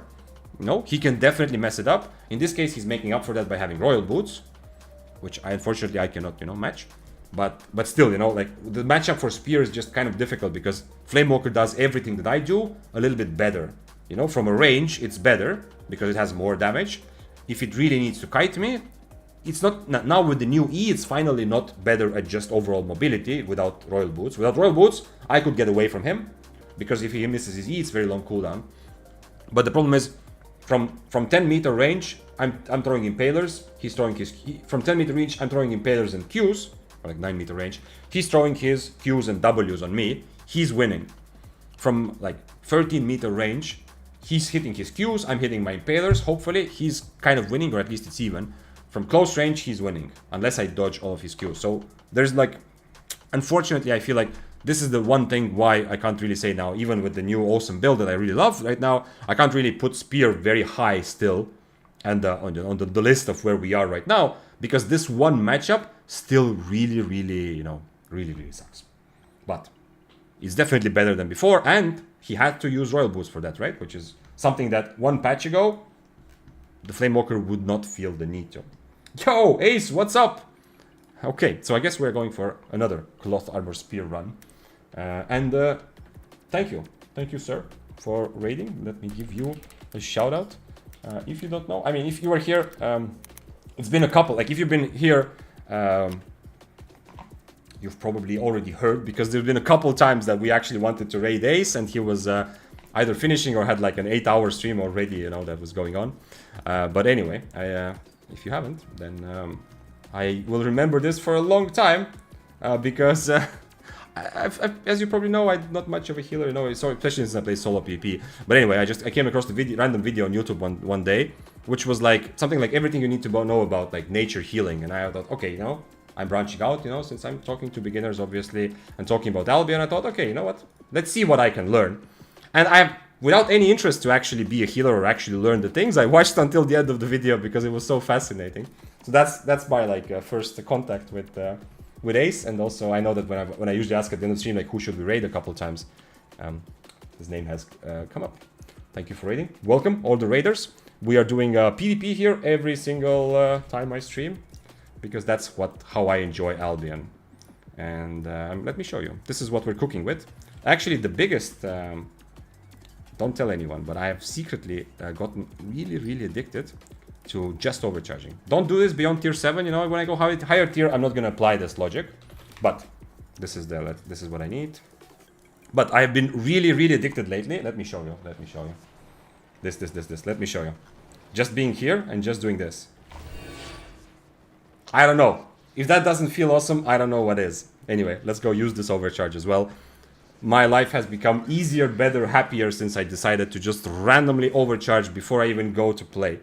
No, he can definitely mess it up. In this case, he's making up for that by having Royal Boots, which unfortunately I cannot, you know, match. But still, you know, like the matchup for Spear is just kind of difficult because Flamewalker does everything that I do a little bit better. You know, from a range, it's better because it has more damage. If it really needs to kite me, it's not now with the new E, it's finally not better at just overall mobility without Royal Boots. Without Royal Boots, I could get away from him, because if he misses his E, it's very long cooldown. But the problem is, from 10-meter range, I'm throwing impalers. He's throwing his from 10-meter range. I'm throwing impalers and Qs, or like 9-meter range. He's throwing his Qs and Ws on me. He's winning. From like 13-meter range, he's hitting his Qs. I'm hitting my impalers. Hopefully, he's kind of winning, or at least it's even. From close range, he's winning, unless I dodge all of his Qs. So there's like, unfortunately, I feel like this is the one thing why I can't really say now, even with the new awesome build that I really love right now, I can't really put Spear very high still, and on the list of where we are right now, because this one matchup still really, really sucks. But it's definitely better than before, and he had to use Royal Boots for that, right? Which is something that one patch ago, the Flamewalker would not feel the need to. Yo, Ace, what's up? Okay, so I guess we're going for another Cloth Armor Spear run. Thank you, sir, for raiding. Let me give you a shout out. If you don't know, I mean, if you were here, it's been a couple, like if you've been here, you've probably already heard, because there's been a couple times that we actually wanted to raid Ace, and he was either finishing or had like an 8-hour stream already, you know, that was going on. But anyway, if you haven't, then I will remember this for a long time, because as you probably know, I'm not much of a healer, you know, so especially since I play solo PvP. But anyway, I came across the random video on YouTube one day, which was like something like everything you need to know about like nature healing, and I thought, okay, you know, I'm branching out, you know, since I'm talking to beginners, obviously, and talking about Albion, I thought, okay, you know what, let's see what I can learn. And without any interest to actually be a healer or actually learn the things, I watched until the end of the video because it was so fascinating. So that's my like first contact with Ace, and also I know that when I usually ask at the end of the stream like who should we raid a couple times, his name has come up. Thank you for raiding. Welcome all the raiders. We are doing PvP here every single time I stream, because that's how I enjoy Albion. And let me show you. This is what we're cooking with. Actually, the biggest. Don't tell anyone, but I have secretly gotten really addicted to just overcharging. Don't do this beyond tier 7, you know, when I go higher tier, I'm not going to apply this logic. But this is what I need. But I've been really addicted lately. Let me show you. This. Let me show you. Just being here and just doing this. I don't know. If that doesn't feel awesome, I don't know what is. Anyway, let's go use this overcharge as well. My life has become easier, better, happier since I decided to just randomly overcharge before I even go to play.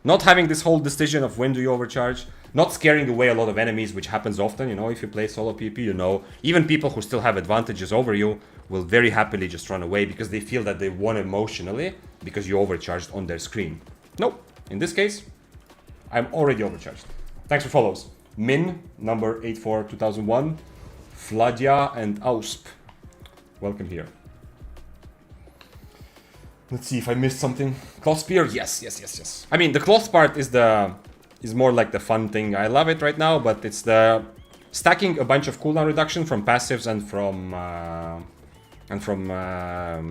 Not having this whole decision of when do you overcharge, not scaring away a lot of enemies, which happens often, you know, if you play solo PvP, you know, even people who still have advantages over you will very happily just run away because they feel that they won emotionally because you overcharged on their screen. Nope, in this case, I'm already overcharged. Thanks for follows. Min, number 842001, Fladia and Ausp. Welcome here. Let's see if I missed something. Cloth spear, yes. I mean, the cloth part is more like the fun thing. I love it right now, but it's the stacking a bunch of cooldown reduction from passives and from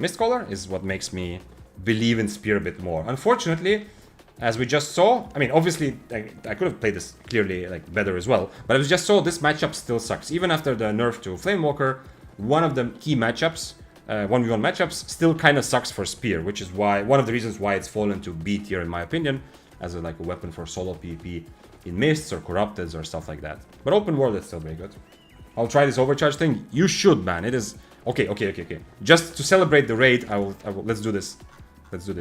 Mistcaller is what makes me believe in spear a bit more. Unfortunately, as we just saw, I mean, obviously, I could have played this clearly like better as well, but as we just saw, this matchup still sucks. Even after the nerf to Flamewalker, one of the key matchups, 1v1 matchups, still kind of sucks for Spear, which is why one of the reasons why it's fallen to B tier in my opinion, as a weapon for solo PvP in Mists or Corrupteds or stuff like that. But open world is still very good. I'll try this overcharge thing. You should, man. It is okay. Just to celebrate the raid, I will. Let's do this.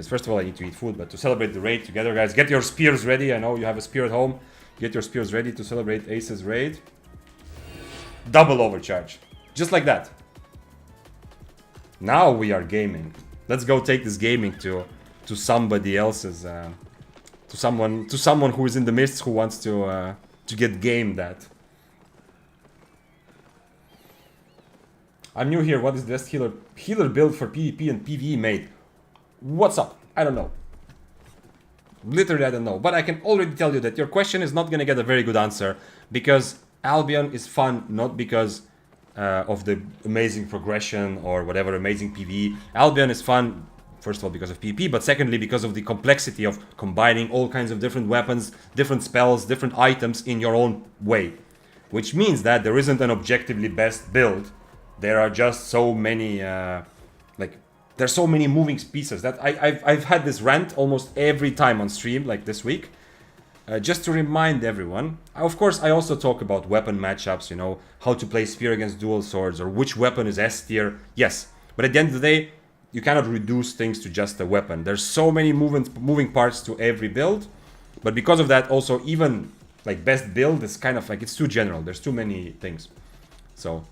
First of all, I need to eat food, but to celebrate the raid together, guys, get your spears ready. I know you have a spear at home. Get your spears ready to celebrate Ace's raid. Double overcharge. Just like that. Now we are gaming. Let's go take this gaming to somebody else's, to someone who is in the mists who wants to get gamed at. I'm new here. What is the best healer build for PvP and PvE made? What's up? I don't know. Literally, I don't know. But I can already tell you that your question is not gonna get a very good answer, because Albion is fun, not because of the amazing progression or whatever amazing PvE. Albion is fun First of all, because of PvP, but secondly, because of the complexity of combining all kinds of different weapons, different spells, different items in your own way. Which means that there isn't an objectively best build. There are just so many, there's so many moving pieces that I've had this rant almost every time on stream, like this week. Just to remind everyone, of course, I also talk about weapon matchups, you know, how to play spear against dual swords, or which weapon is S tier. Yes, but at the end of the day, you cannot reduce things to just a weapon. There's so many moving parts to every build, but because of that, also even like best build is kind of like, it's too general. There's too many things. So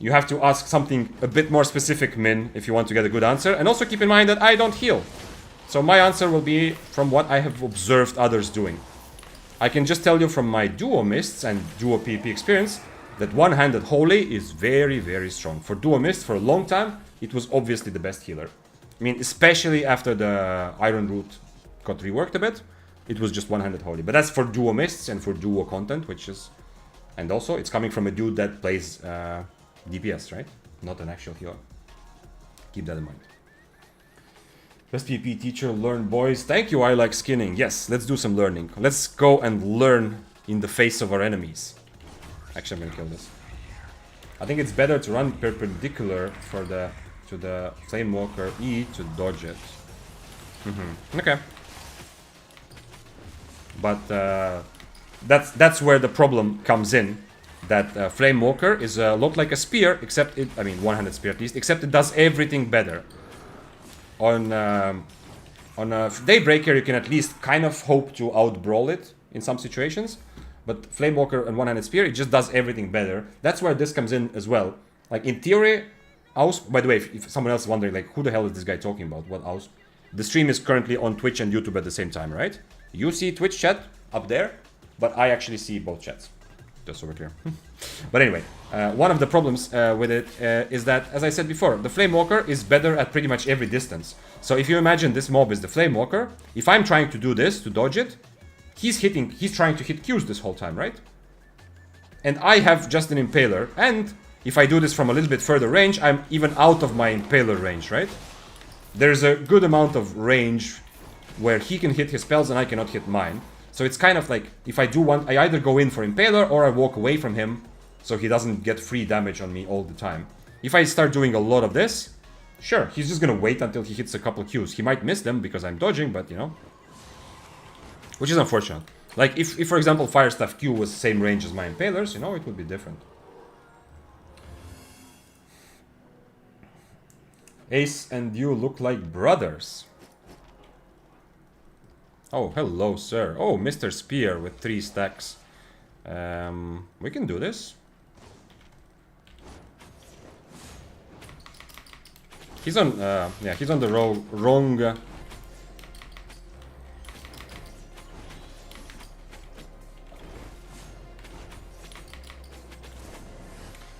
you have to ask something a bit more specific, Min, if you want to get a good answer. And also keep in mind that I don't heal. So my answer will be from what I have observed others doing. I can just tell you from my duo mists and duo PvP experience that one-handed holy is very, very strong. For duo mist, for a long time, it was obviously the best healer. I mean, especially after the Iron Root got reworked a bit, it was just one-handed holy. But that's for duo mists and for duo content, which is... And also, it's coming from a dude that plays DPS, right? Not an actual healer. Keep that in mind. Best PvP teacher, learn, boys. Thank you, I like skinning. Yes, let's do some learning. Let's go and learn in the face of our enemies. Actually, I'm gonna kill this. I think it's better to run perpendicular for to the Flamewalker E to dodge it. Okay. But that's where the problem comes in. That Flamewalker is a lot like a spear, except it, I mean, one-handed spear at least, except it does everything better. On a Daybreaker, you can at least kind of hope to outbrawl it in some situations. But Flamewalker and one-handed spear, it just does everything better. That's where this comes in as well. Like, in theory, Ausp... By the way, if someone else is wondering, like, who the hell is this guy talking about? What Ausp? The stream is currently on Twitch and YouTube at the same time, right? You see Twitch chat up there, but I actually see both chats. Just so we're clear. But anyway, one of the problems with it is that, as I said before, the Flamewalker is better at pretty much every distance. So if you imagine this mob is the Flamewalker, if I'm trying to do this, to dodge it, he's trying to hit Qs this whole time, right? And I have just an Impaler, and if I do this from a little bit further range, I'm even out of my Impaler range, right? There's a good amount of range where he can hit his spells and I cannot hit mine. So it's kind of like, if I do want, I either go in for Impaler or I walk away from him so he doesn't get free damage on me all the time. If I start doing a lot of this, sure, he's just gonna wait until he hits a couple Qs. He might miss them because I'm dodging, but you know. Which is unfortunate. Like, if for example, Firestaff Q was the same range as my Impalers, you know, it would be different. Ace and you look like brothers. Oh, hello, sir. Oh, Mr. Spear with 3 stacks. We can do this. He's on, yeah, he's on the wrong...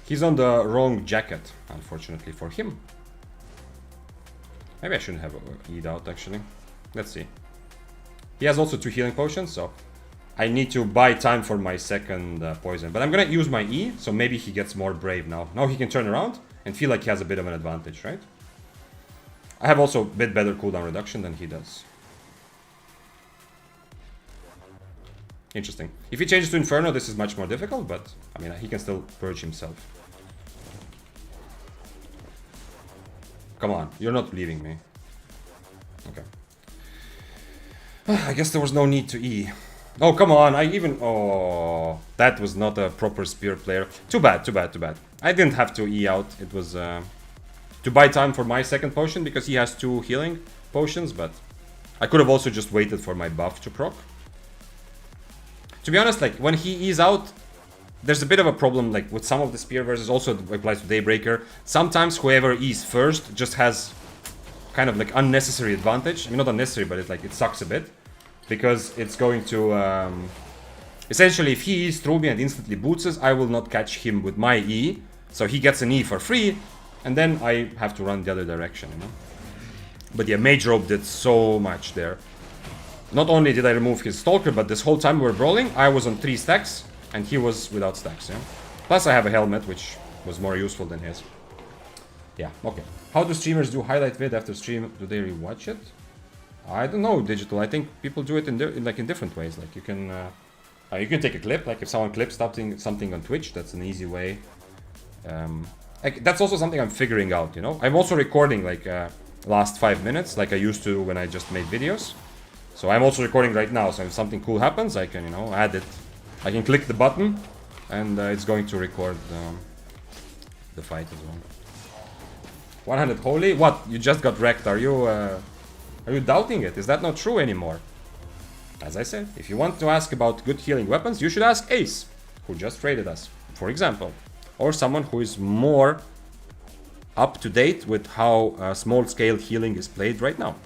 He's on the wrong jacket, unfortunately for him. Maybe I shouldn't have E'd out, actually. Let's see. He has also 2 healing potions, so I need to buy time for my second poison. But I'm gonna use my E, so maybe he gets more brave now. Now he can turn around and feel like he has a bit of an advantage, right? I have also a bit better cooldown reduction than he does. Interesting. If he changes to Inferno, this is much more difficult, but I mean, he can still purge himself. Come on, you're not leaving me. Okay. I guess there was no need to E. Oh, come on, Oh, that was not a proper spear player. Too bad, too bad, too bad. I didn't have to E out. It was to buy time for my second potion because he has 2 healing potions, but I could have also just waited for my buff to proc. To be honest, like, when he E's out, there's a bit of a problem, like, with some of the spear versus also applies to Daybreaker. Sometimes whoever E's first just has kind of, like, unnecessary advantage. I mean, not unnecessary, but it's like, it sucks a bit. Because it's going to, essentially, if he E's through me and instantly bootses, I will not catch him with my E. So he gets an E for free, and then I have to run the other direction, you know? But yeah, Mage Robe did so much there. Not only did I remove his Stalker, but this whole time we were brawling, I was on 3 stacks, and he was without stacks, yeah? Plus I have a helmet, which was more useful than his. Yeah, okay. How do streamers do highlight vid after stream? Do they rewatch it? I don't know, Digital. I think people do it in different ways. Like you can take a clip. Like if someone clips something on Twitch, that's an easy way. Like that's also something I'm figuring out. You know, I'm also recording like last 5 minutes, like I used to when I just made videos. So I'm also recording right now. So if something cool happens, I can add it. I can click the button, and it's going to record the fight as well. 100 holy? What? You just got wrecked? Are you doubting it? Is that not true anymore? As I said, if you want to ask about good healing weapons, you should ask Ace, who just traded us, for example. Or someone who is more up to date with how small-scale healing is played right now.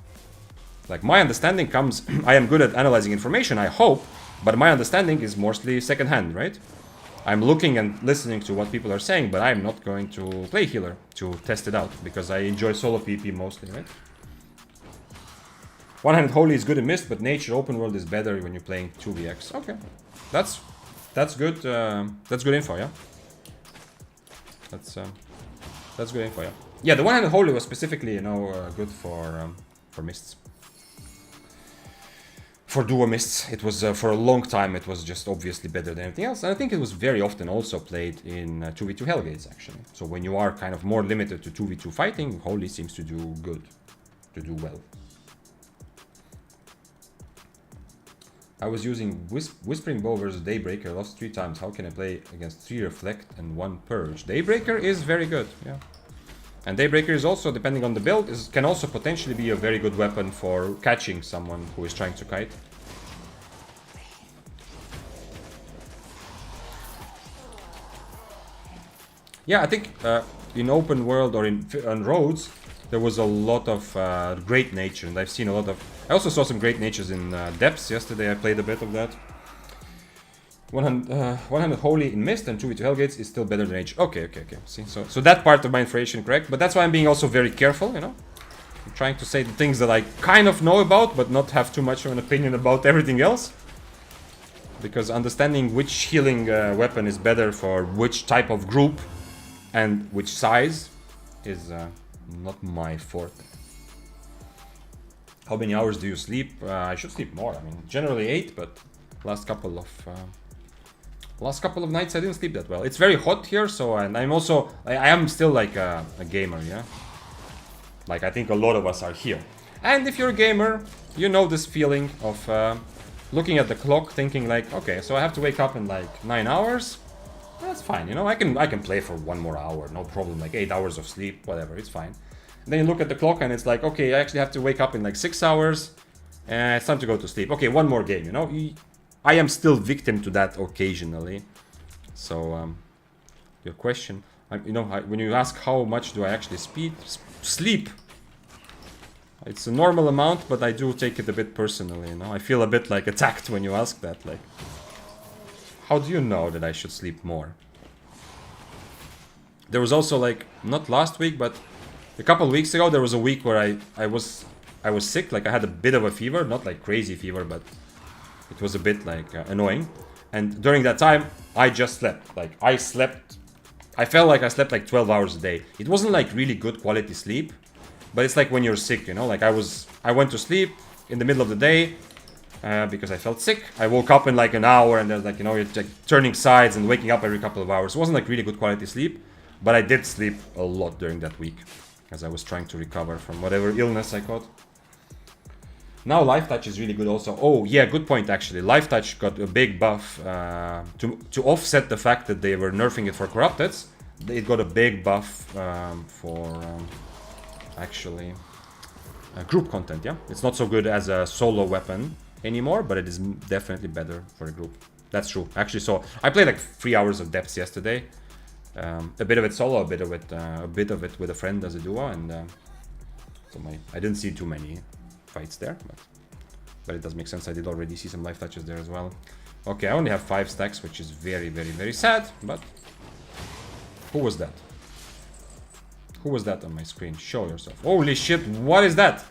Like, my understanding comes... I am good at analyzing information, I hope, but my understanding is mostly second-hand, right? I'm looking and listening to what people are saying, but I'm not going to play healer to test it out, because I enjoy solo PP mostly, right? 100 holy is good in Mist, but nature open world is better when you're playing 2vx. Okay, that's good. That's good info, yeah. That's good info, yeah. Yeah, the 100 holy was specifically, good for Mists. For duo Mists, it was for a long time. It was just obviously better than anything else, and I think it was very often also played in 2v2 Hellgates actually. So when you are kind of more limited to 2v2 fighting, holy seems to do good, to do well. I was using Whispering Bow versus Daybreaker, lost 3 times. How can I play against 3 Reflect and 1 Purge? Daybreaker is very good, yeah. And Daybreaker is also, depending on the build, can also potentially be a very good weapon for catching someone who is trying to kite. Yeah, I think in open world or on roads, there was a lot of great nature, and I've seen a lot of... I also saw some great natures in depths yesterday. I played a bit of that. 100 holy in Mist and 2v2 Hellgates is still better than nature. Okay. See, so that part of my information correct, but that's why I'm being also very careful, I'm trying to say the things that I kind of know about, but not have too much of an opinion about everything else. Because understanding which healing weapon is better for which type of group and which size is not my forte. How many hours do you sleep? I should sleep more. I mean, generally 8, but last couple of nights I didn't sleep that well. It's very hot here, so and I am still like a gamer, yeah. Like I think a lot of us are here. And if you're a gamer, you know this feeling of looking at the clock, thinking like, okay, so I have to wake up in like 9 hours. That's fine, I can play for 1 more hour, no problem. Like 8 hours of sleep, whatever, it's fine. And then you look at the clock and it's like, okay, I actually have to wake up in like 6 hours, and it's time to go to sleep. Okay, 1 more game, I am still victim to that occasionally. So, your question, when you ask how much do I actually sleep, it's a normal amount, but I do take it a bit personally, I feel a bit like attacked when you ask that, like, how do you know that I should sleep more? There was also like, not last week, but a couple of weeks ago, there was a week where I was sick, like I had a bit of a fever, not like crazy fever, but it was a bit like annoying. And during that time, I just slept. Like I felt like I slept like 12 hours a day. It wasn't like really good quality sleep, but it's like when you're sick, like I went to sleep in the middle of the day because I felt sick. I woke up in like an hour, and there's like, you're like turning sides and waking up every couple of hours. It wasn't like really good quality sleep, but I did sleep a lot during that week as I was trying to recover from whatever illness I caught. Now Life Touch is really good also. Oh yeah, good point actually. Life Touch got a big buff to offset the fact that they were nerfing it for Corrupteds. It got a big buff for actually group content, yeah? It's not so good as a solo weapon anymore, but it is definitely better for a group. That's true. Actually, so I played like 3 hours of depths yesterday. A bit of it solo, a bit of it with a friend as a duo, and so I didn't see too many fights there, but it does make sense. I did already see some life touches there as well. Okay, I only have 5 stacks, which is very, very, very sad, but who was that? Who was that on my screen? Show yourself. Holy shit, what is that?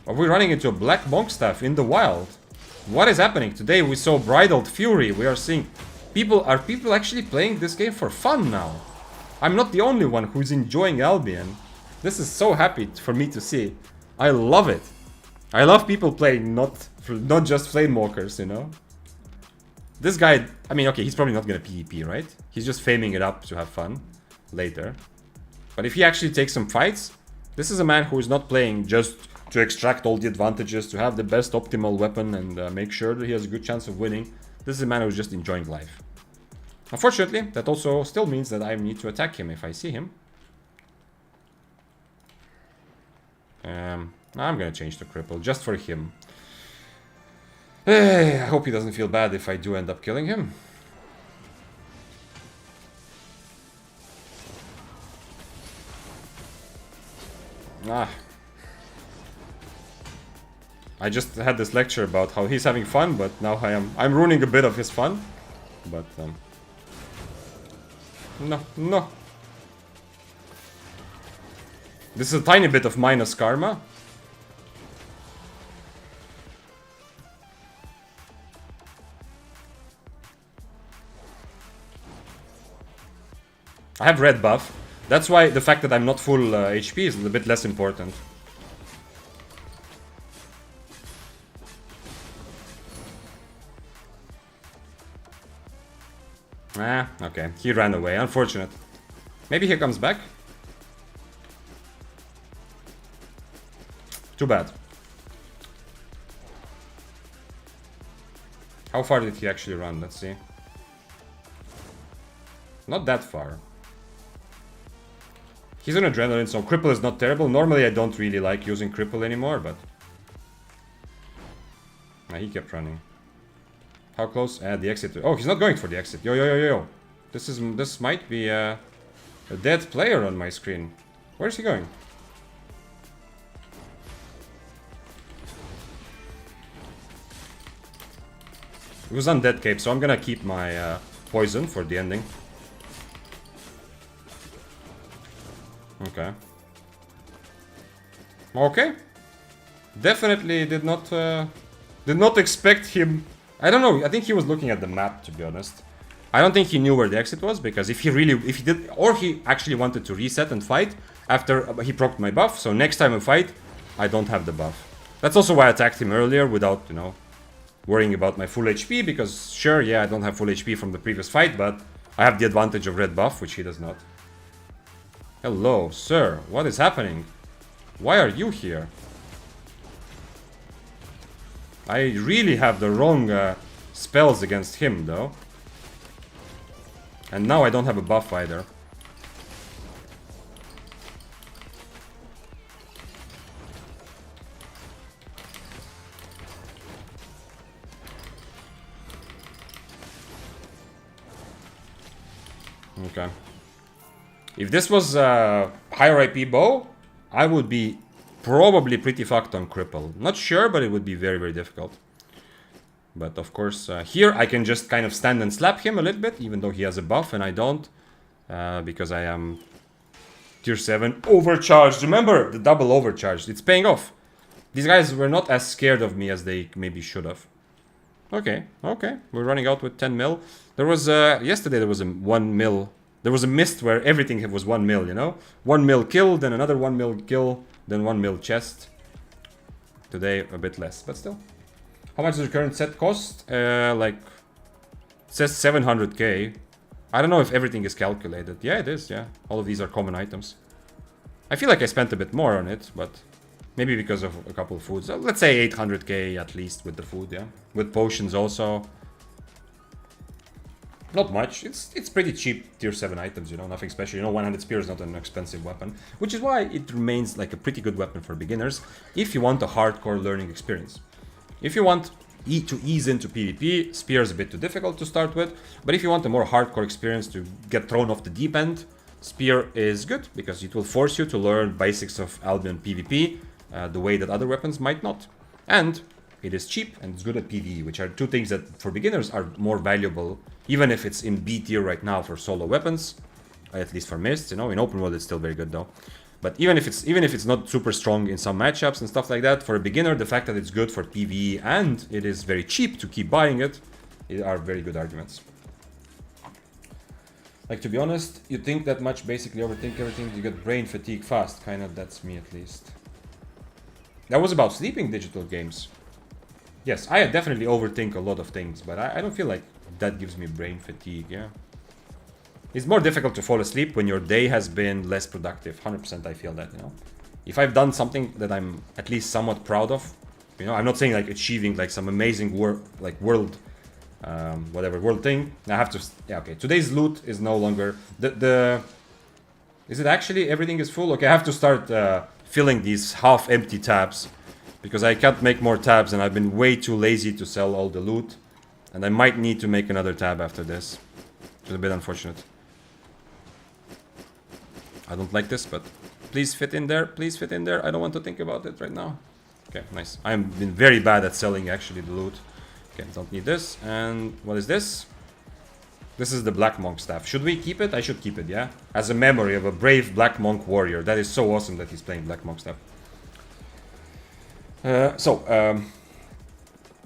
Are we running into a black monk staff in the wild? What is happening? Today we saw Bridled Fury. We are seeing people actually playing this game for fun now. I'm not the only one who's enjoying Albion. This is so happy for me to see. I love it. I love people playing not just Flamewalkers, you know? This guy, I mean, okay, he's probably not gonna PvP, right? He's just faming it up to have fun later. But if he actually takes some fights, this is a man who is not playing just to extract all the advantages, to have the best optimal weapon and make sure that he has a good chance of winning. This is a man who's just enjoying life. Unfortunately, that also still means that I need to attack him if I see him. I'm gonna change to cripple just for him. I hope he doesn't feel bad if I do end up killing him. I just had this lecture about how he's having fun, but now I'm ruining a bit of his fun. But no. This is a tiny bit of minus karma. I have red buff. That's why the fact that I'm not full HP is a bit less important. Okay. He ran away. Unfortunate. Maybe he comes back. Too bad. How far did he actually run? Let's see. Not that far. He's on adrenaline, so cripple is not terrible. Normally I don't really like using cripple anymore, but... he kept running. How close? The exit. Oh, he's not going for the exit. Yo. This might be a dead player on my screen. Where's he going? It was undead cape, so I'm gonna keep my poison for the ending. Okay. Definitely did not expect him. I don't know. I think he was looking at the map, to be honest. I don't think he knew where the exit was, because if he did, or he actually wanted to reset and fight after he procced my buff. So next time I fight, I don't have the buff. That's also why I attacked him earlier without, you know, worrying about my full HP, because sure, yeah, I don't have full HP from the previous fight, but I have the advantage of red buff, which he does not. Hello, sir. What is happening? Why are you here? I really have the wrong spells against him, though. And now I don't have a buff either. Okay. If this was a higher IP bow, I would be probably pretty fucked on cripple. Not sure, but it would be very, very difficult. But of course, here I can just kind of stand and slap him a little bit, even though he has a buff and I don't. Because I am tier 7 overcharged. Remember, the double overcharged. It's paying off. These guys were not as scared of me as they maybe should have. Okay. We're running out with 10 mil. There was, yesterday there was a 1 mil. There was a mist where everything was 1 mil, you know? 1 mil kill, then another 1 mil kill, then 1 mil chest. Today, a bit less, but still. How much does the current set cost? Like, it says 700k. I don't know if everything is calculated. Yeah, it is, yeah. All of these are common items. I feel like I spent a bit more on it, but maybe because of a couple of foods. Let's say 800k at least with the food, yeah. With potions also. Not much. It's pretty cheap tier 7 items, you know, nothing special. You know, 100 spear is not an expensive weapon, which is why it remains like a pretty good weapon for beginners if you want a hardcore learning experience. If you want to ease into PvP, spear is a bit too difficult to start with, but if you want a more hardcore experience to get thrown off the deep end, spear is good because it will force you to learn basics of Albion PvP the way that other weapons might not. And it is cheap and it's good at PvE, which are two things that for beginners are more valuable, even if it's in B tier right now for solo weapons, at least for mists, you know. In open world it's still very good though. But even if it's not super strong in some matchups and stuff like that, for a beginner, the fact that it's good for PvE and it is very cheap to keep buying it are very good arguments. Like, to be honest, you think that much, basically overthink everything, you get brain fatigue fast. Kinda, that's me at least. That was about sleeping digital games. Yes, I definitely overthink a lot of things, but I don't feel like that gives me brain fatigue, yeah. It's more difficult to fall asleep when your day has been less productive. 100% I feel that, you know. If I've done something that I'm at least somewhat proud of, you know, I'm not saying like achieving like some amazing world world thing. I have to, yeah, okay. Today's loot is no longer, is it actually everything is full? Okay, I have to start filling these half empty tabs because I can't make more tabs and I've been way too lazy to sell all the loot. And I might need to make another tab after this. Which is a bit unfortunate. I don't like this, but please fit in there. Please fit in there. I don't want to think about it right now. Okay, nice. I've been very bad at selling actually the loot. Okay, don't need this. And what is this? This is the Black Monk staff. Should we keep it? I should keep it, yeah? As a memory of a brave Black Monk warrior. That is so awesome that he's playing Black Monk staff.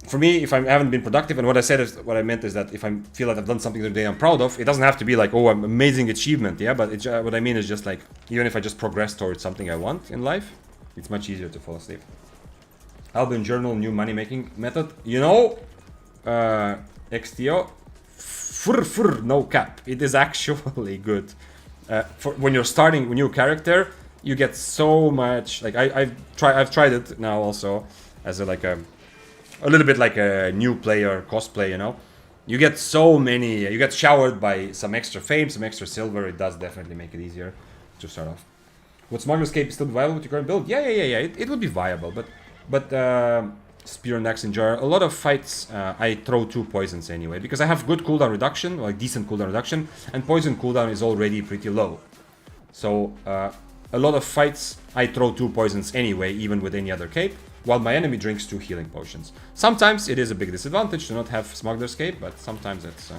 For me, if I haven't been productive, and what I meant is that if I feel like I've done something today I'm proud of, it doesn't have to be like, oh, amazing achievement, yeah? But what I mean is just like, even if I just progress towards something I want in life, it's much easier to fall asleep. Album Journal, new money-making method. You know, XTO, no cap. It is actually good. For when you're starting a new character, you get so much. Like I've tried it now also as a little bit like a new player cosplay. You know, you get so many. You get showered by some extra fame, some extra silver. It does definitely make it easier to start off. Would Smuggler's Cape still be viable with your current build? Yeah. It would be viable, but Spear and Axe in Jar. A lot of fights I throw 2 poisons anyway because I have good cooldown reduction, like decent cooldown reduction, and poison cooldown is already pretty low. So a lot of fights I throw 2 poisons anyway, even with any other cape, while my enemy drinks 2 healing potions. Sometimes it is a big disadvantage to not have Smuggler's Cape, but sometimes it's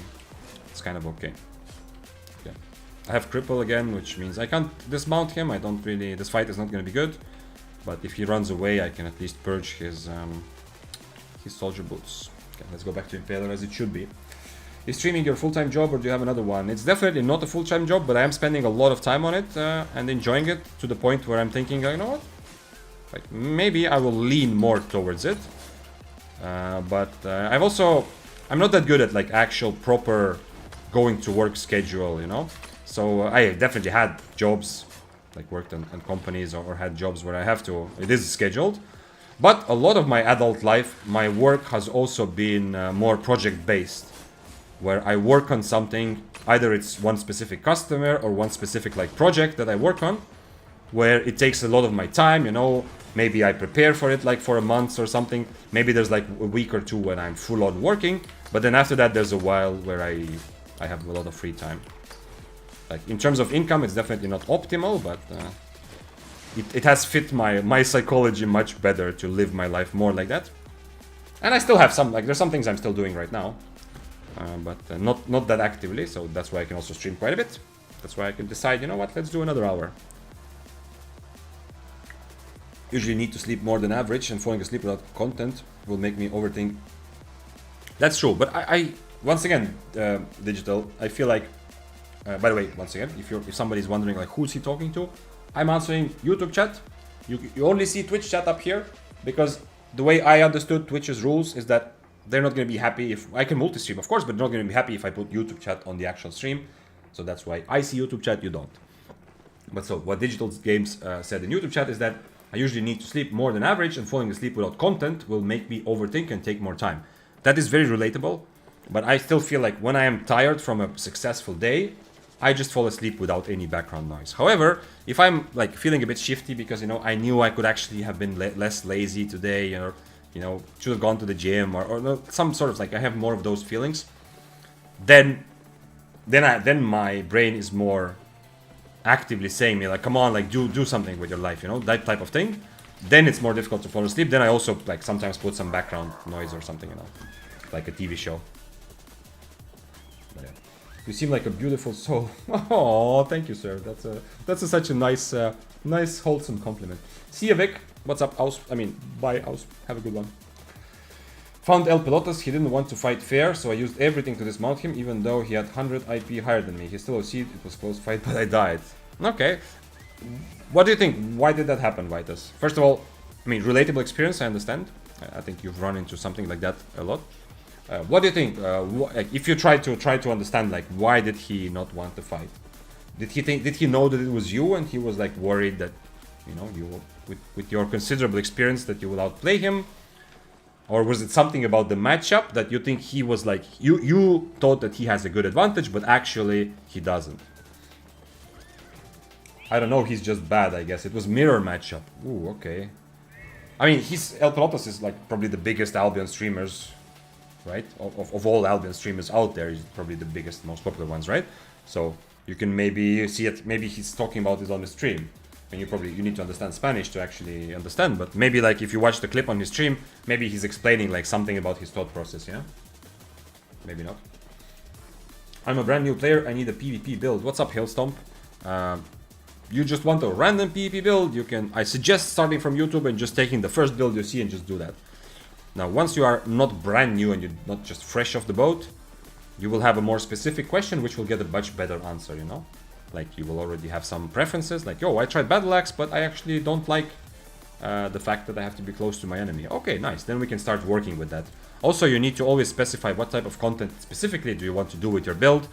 kind of okay. Okay. I have Cripple again, which means I can't dismount him. I don't really. This fight is not going to be good. But if he runs away, I can at least purge his soldier boots. Okay, let's go back to Impaler as it should be. Is streaming your full-time job or do you have another one? It's definitely not a full-time job, but I am spending a lot of time on it and enjoying it to the point where I'm thinking, you know what? Like maybe I will lean more towards it. But I'm not that good at like actual proper going to work schedule, you know? So I definitely had jobs, like worked on companies or had jobs where I have to, it is scheduled. But a lot of my adult life, my work has also been more project-based, where I work on something, either it's one specific customer or one specific like project that I work on, where it takes a lot of my time, you know, maybe I prepare for it like for a month or something, maybe there's like a week or two when I'm full on working, but then after that there's a while where I have a lot of free time. Like in terms of income, it's definitely not optimal, but it has fit my psychology much better to live my life more like that. And I still have some, like there's some things I'm still doing right now, but not that actively, so that's why I can also stream quite a bit. That's why I can decide, you know what, let's do another hour. Usually need to sleep more than average, and falling asleep without content will make me overthink. That's true, but I once again, Digital, I feel like, by the way, once again, if somebody's wondering like who's he talking to, I'm answering YouTube chat. You only see Twitch chat up here because the way I understood Twitch's rules is that they're not going to be happy if I can multi-stream, of course, but they're not going to be happy if I put YouTube chat on the actual stream. So that's why I see YouTube chat, you don't. But so what Digital Games said in YouTube chat is that I usually need to sleep more than average, and falling asleep without content will make me overthink and take more time. That is very relatable, but I still feel like when I am tired from a successful day, I just fall asleep without any background noise. However, if I'm like feeling a bit shifty because, you know, I knew I could actually have been less lazy today, or, you know, should have gone to the gym or some sort of like I have more of those feelings, then my brain is more actively saying me like, come on, like do something with your life, you know, that type of thing. Then it's more difficult to fall asleep. Then I also like sometimes put some background noise or something, you know, like a TV show. But yeah. You seem like a beautiful soul. Oh, thank you, sir. That's such a nice, nice, wholesome compliment. See you, Vic. What's up, Aus? I mean, bye, Aus. Have a good one. Found El Pelotas, he didn't want to fight fair, so I used everything to dismount him, even though he had 100 IP higher than me. He still OC'd, it was close fight, but I died. Okay. What do you think? Why did that happen, Vitus? First of all, I mean, relatable experience, I understand. I think you've run into something like that a lot. What do you think? If you try to understand, like, why did he not want to fight? Did he know that it was you, and he was like worried that, you know, you with your considerable experience that you will outplay him? Or was it something about the matchup that you think he was like, you thought that he has a good advantage, but actually he doesn't? I don't know, he's just bad, I guess. It was mirror matchup. Ooh, okay. I mean, El Pelotas is like probably the biggest Albion streamers, right? Of all Albion streamers out there, he's probably the biggest, most popular ones, right? So you can maybe see it, maybe he's talking about it on the stream. And you need to understand Spanish to actually understand, but maybe like if you watch the clip on his stream, maybe he's explaining like something about his thought process, yeah? Maybe not. I'm a brand new player, I need a PvP build. What's up, Hailstomp? You just want a random PvP build, I suggest starting from YouTube and just taking the first build you see and just do that. Now, once you are not brand new and you're not just fresh off the boat, you will have a more specific question which will get a much better answer, you know? Like, you will already have some preferences, like, yo, I tried Battle Axe, but I actually don't like the fact that I have to be close to my enemy. Okay, nice, then we can start working with that. Also, you need to always specify what type of content specifically do you want to do with your build,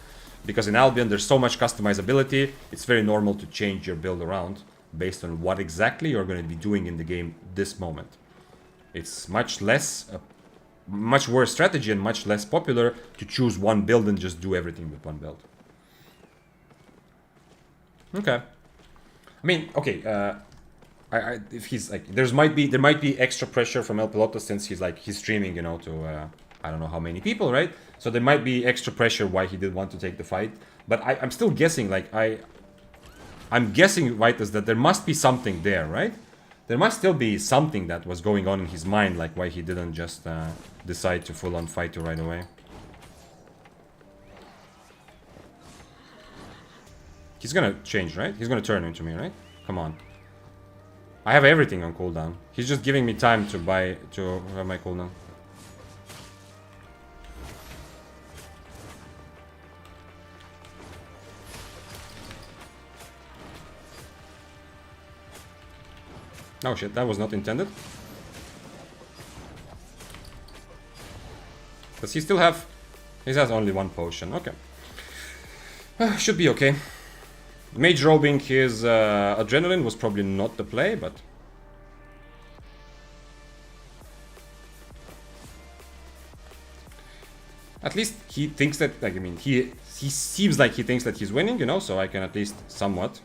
because in Albion there's so much customizability, it's very normal to change your build around based on what exactly you're going to be doing in the game this moment. It's much worse strategy and much less popular to choose one build and just do everything with one build. Okay. I mean, okay, if he's like, there might be extra pressure from El Piloto since he's streaming, you know, to I don't know how many people, right? So there might be extra pressure why he did want to take the fight. But I'm still guessing, like, I'm guessing, right, is that there must be something there, right? There must still be something that was going on in his mind, like why he didn't just decide to full-on fight you right away. He's gonna change, right? He's gonna turn into me, right? Come on. I have everything on cooldown. He's just giving me time to have my cooldown. Oh shit, that was not intended. Does he still have... He has only one potion, okay. Should be okay. Mage robing his adrenaline was probably not the play, but... At least he thinks that, like, I mean, he seems like he thinks that he's winning, you know, so I can at least somewhat...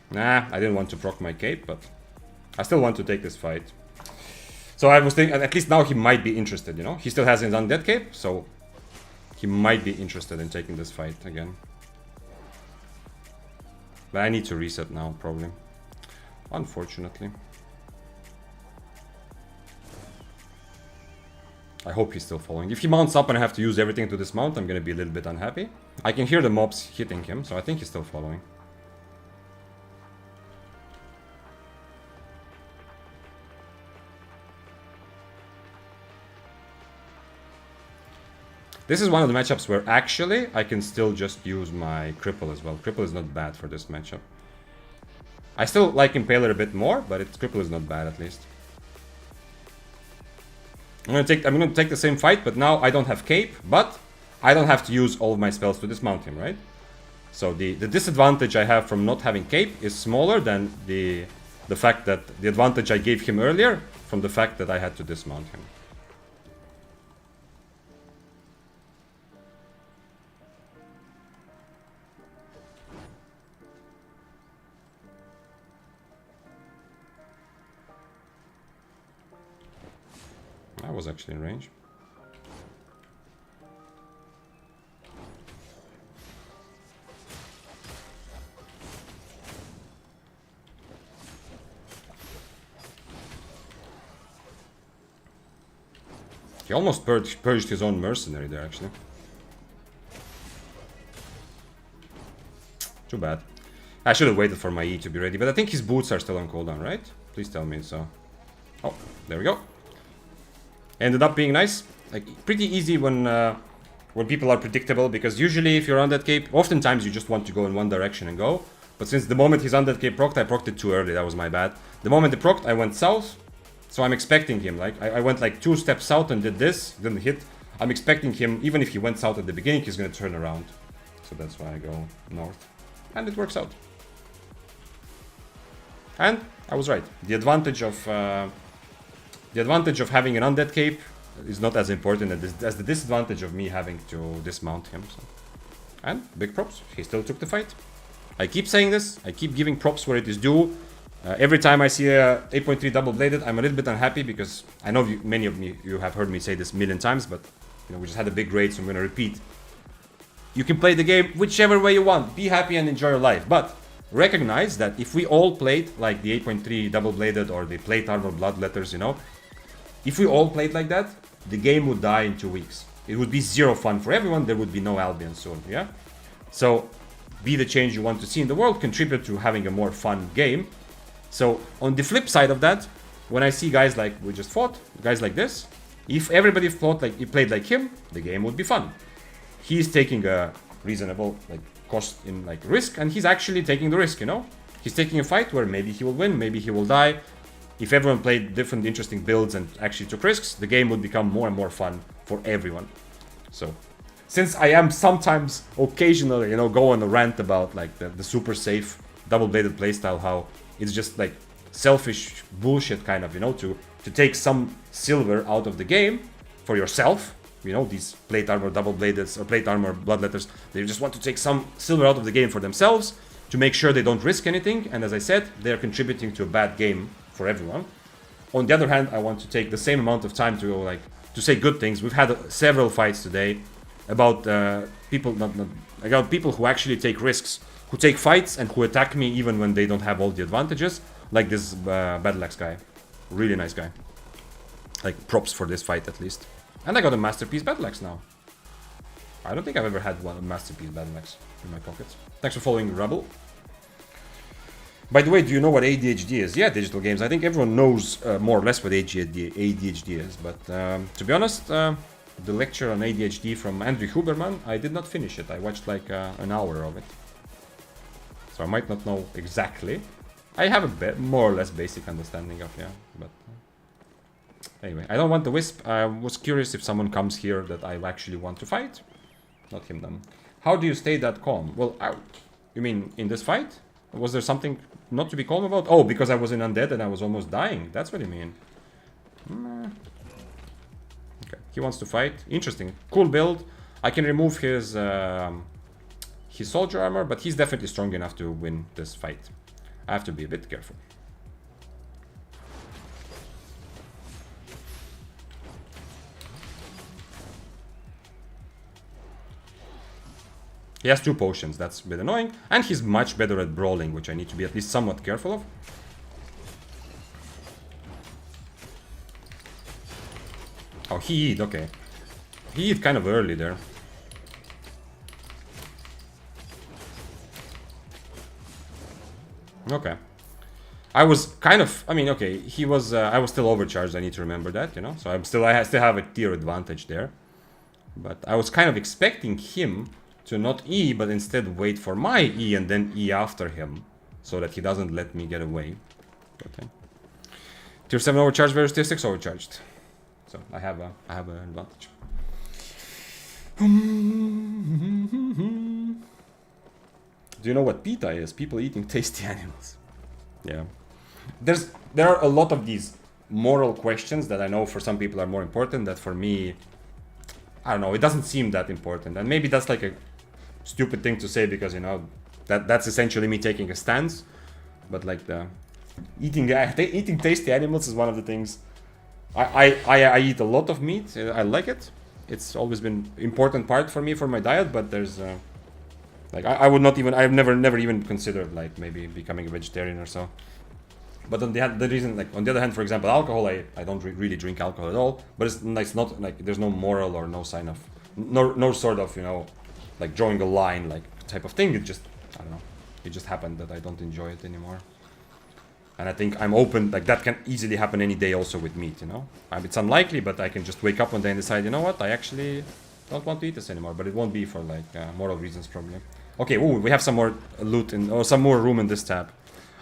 Nah, I didn't want to proc my cape, but I still want to take this fight. So I was thinking, at least now he might be interested, you know? He still has his undead cape, so he might be interested in taking this fight again. But I need to reset now, probably. Unfortunately. I hope he's still following. If he mounts up and I have to use everything to dismount, I'm gonna be a little bit unhappy. I can hear the mobs hitting him, so I think he's still following. This is one of the matchups where actually I can still just use my cripple as well. Cripple is not bad for this matchup. I still like Impaler a bit more, but cripple is not bad at least. I'm gonna take the same fight, but now I don't have cape, but I don't have to use all of my spells to dismount him, right? So the disadvantage I have from not having cape is smaller than the fact that the advantage I gave him earlier from the fact that I had to dismount him. I was actually in range. He almost purged his own mercenary there, actually. Too bad. I should have waited for my E to be ready, but I think his boots are still on cooldown, right? Please tell me so. Oh, there we go. Ended up being nice. Like, pretty easy when people are predictable, because usually if you're on that cape, oftentimes you just want to go in one direction and go. But since the moment he's on that cape procced, I procced it too early, that was my bad. The moment he procced, I went south, so I'm expecting him, like, I went like 2 steps south and did this, didn't hit. I'm expecting him, even if he went south at the beginning, he's gonna turn around. So that's why I go north. And it works out. And I was right. The advantage of having an undead cape is not as important as the disadvantage of me having to dismount him. So. And big props, he still took the fight. I keep saying this, I keep giving props where it is due. Every time I see a 8.3 double-bladed, I'm a little bit unhappy, because I know many of you have heard me say this a million times, but you know, we just had a big raid, so I'm gonna repeat. You can play the game whichever way you want, be happy and enjoy your life, but recognize that if we all played like the 8.3 double-bladed or the plate armor bloodletters, you know, if we all played like that, the game would die in 2 weeks. It would be zero fun for everyone, there would be no Albion soon, yeah? So, be the change you want to see in the world, contribute to having a more fun game. So, on the flip side of that, when I see guys like we just fought, guys like this, if everybody fought like, played like him, the game would be fun. He's taking a reasonable like cost in like risk, and he's actually taking the risk, you know? He's taking a fight where maybe he will win, maybe he will die. If everyone played different interesting builds and actually took risks, the game would become more and more fun for everyone. So, since I am sometimes, occasionally, you know, go on a rant about like the super safe double-bladed playstyle, how it's just like selfish bullshit kind of, you know, to take some silver out of the game for yourself. You know, these plate armor double-bladed or plate armor bloodletters, they just want to take some silver out of the game for themselves to make sure they don't risk anything. And as I said, they're contributing to a bad game for everyone. On the other hand, I want to take the same amount of time to like to say good things. We've had several fights today about people people who actually take risks, who take fights and who attack me even when they don't have all the advantages, like this Battle Axe guy. Really nice guy. Like, props for this fight at least. And I got a Masterpiece Battle Axe now. I don't think I've ever had one Masterpiece Battle Axe in my pockets. Thanks for following, Rebel. By the way, do you know what ADHD is? Yeah, digital games. I think everyone knows more or less what ADHD is. But to be honest, the lecture on ADHD from Andrew Huberman, I did not finish it. I watched like an hour of it. So I might not know exactly. I have a more or less basic understanding of, yeah. But anyway, I don't want the Wisp. I was curious if someone comes here that I actually want to fight. Not him then. How do you stay that calm? Well, you mean in this fight? Was there something not to be calm about? Oh, because I was in Undead and I was almost dying. That's what you mean. Okay, he wants to fight. Interesting. Cool build. I can remove his soldier armor, but he's definitely strong enough to win this fight. I have to be a bit careful. He has 2 potions, that's a bit annoying. And he's much better at brawling, which I need to be at least somewhat careful of. Oh, he eat, okay. He eat kind of early there. Okay. I was kind of, I mean, okay, he was, I was still overcharged, I need to remember that, you know? So I still have a tier advantage there. But I was kind of expecting him to not E, but instead wait for my E and then E after him, so that he doesn't let me get away. Okay. Tier 7 overcharged versus Tier 6 overcharged. So I have an advantage. Do you know what PETA is? People eating tasty animals. Yeah. There are a lot of these moral questions that I know for some people are more important, that for me, I don't know, it doesn't seem that important. And maybe that's like a stupid thing to say, because, you know, that's essentially me taking a stance. But like eating tasty animals is one of the things. I eat a lot of meat. I like it. It's always been important part for me for my diet. But there's like I would not even, I've never even considered like maybe becoming a vegetarian or so. But on the other hand, for example, alcohol, I don't really drink alcohol at all. But it's not like there's no moral or no sign of no sort of, you know, like drawing a line like type of thing. It just, I don't know, it just happened that I don't enjoy it anymore. And I think I'm open, like that can easily happen any day also with meat, you know? It's unlikely, but I can just wake up one day and decide, you know what, I actually don't want to eat this anymore. But it won't be for like moral reasons probably. Okay, ooh, we have some more loot or some more room in this tab.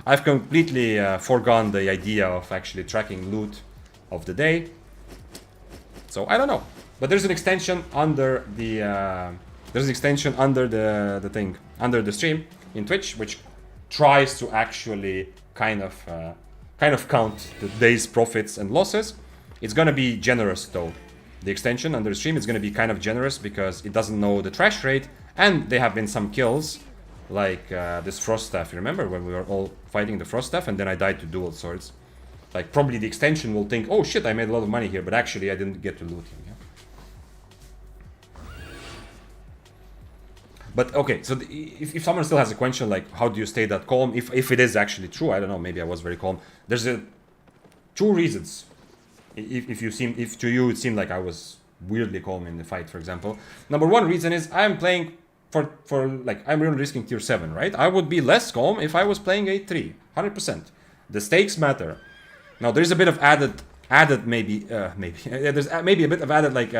I've completely foregone the idea of actually tracking loot of the day. So I don't know. But there's an extension under the the thing, under the stream in Twitch, which tries to actually kind of count the day's profits and losses. It's gonna be generous though. The extension under the stream is gonna be kind of generous because it doesn't know the trash rate, and there have been some kills like this frost staff. You remember when we were all fighting the frost staff and then I died to dual swords? Like probably the extension will think, oh shit, I made a lot of money here, but actually I didn't get to loot him. Yeah? But okay, so if someone still has a question like how do you stay that calm, if it is actually true, I don't know, maybe I was very calm. There's two reasons. If to you it seemed like I was weirdly calm in the fight, for example. Number one reason is I'm playing for like I'm really risking tier 7, right? I would be less calm if I was playing 8-3, 100%. The stakes matter. Now there's a bit of added there's maybe a bit of added like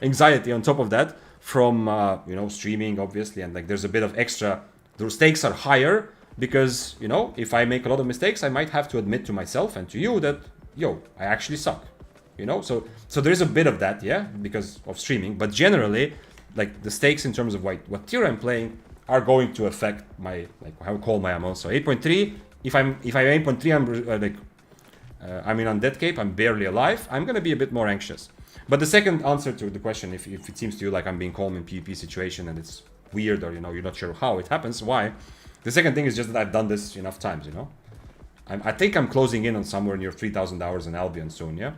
anxiety on top of that from you know, streaming obviously, and like there's a bit of extra. The stakes are higher because, you know, if I make a lot of mistakes I might have to admit to myself and to you that, yo, I actually suck, you know. So there's a bit of that, yeah, because of streaming. But generally, like the stakes in terms of what tier I'm playing are going to affect my, like how calm I am. Also 8.3, if I'm 8.3, I'm I'm in undead cape, I'm barely alive, I'm gonna be a bit more anxious. But the second answer to the question, if it seems to you like I'm being calm in PvP situation and it's weird, or, you know, you're not sure how it happens, why? The second thing is just that I've done this enough times, you know. I think I'm closing in on somewhere near 3,000 hours in Albion soon, yeah?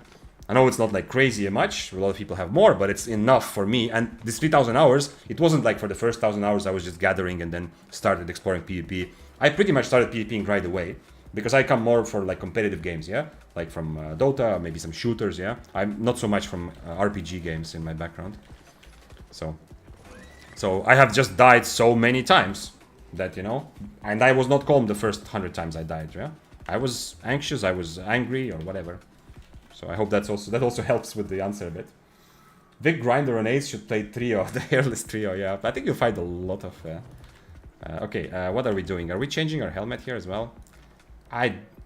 I know it's not like crazy much, a lot of people have more, but it's enough for me. And this 3,000 hours, it wasn't like for the first 1,000 hours I was just gathering and then started exploring PvP. I pretty much started PvPing right away, because I come more for like competitive games, yeah? Like from Dota, maybe some shooters, yeah? I'm not so much from RPG games in my background. So I have just died so many times that, you know, and I was not calm the first 100 times I died, yeah? I was anxious, I was angry, or whatever. So I hope that also helps with the answer a bit. Big Grinder on Ace should play trio, the hairless trio, yeah. I think you'll find a lot of... okay, what are we doing? Are we changing our helmet here as well?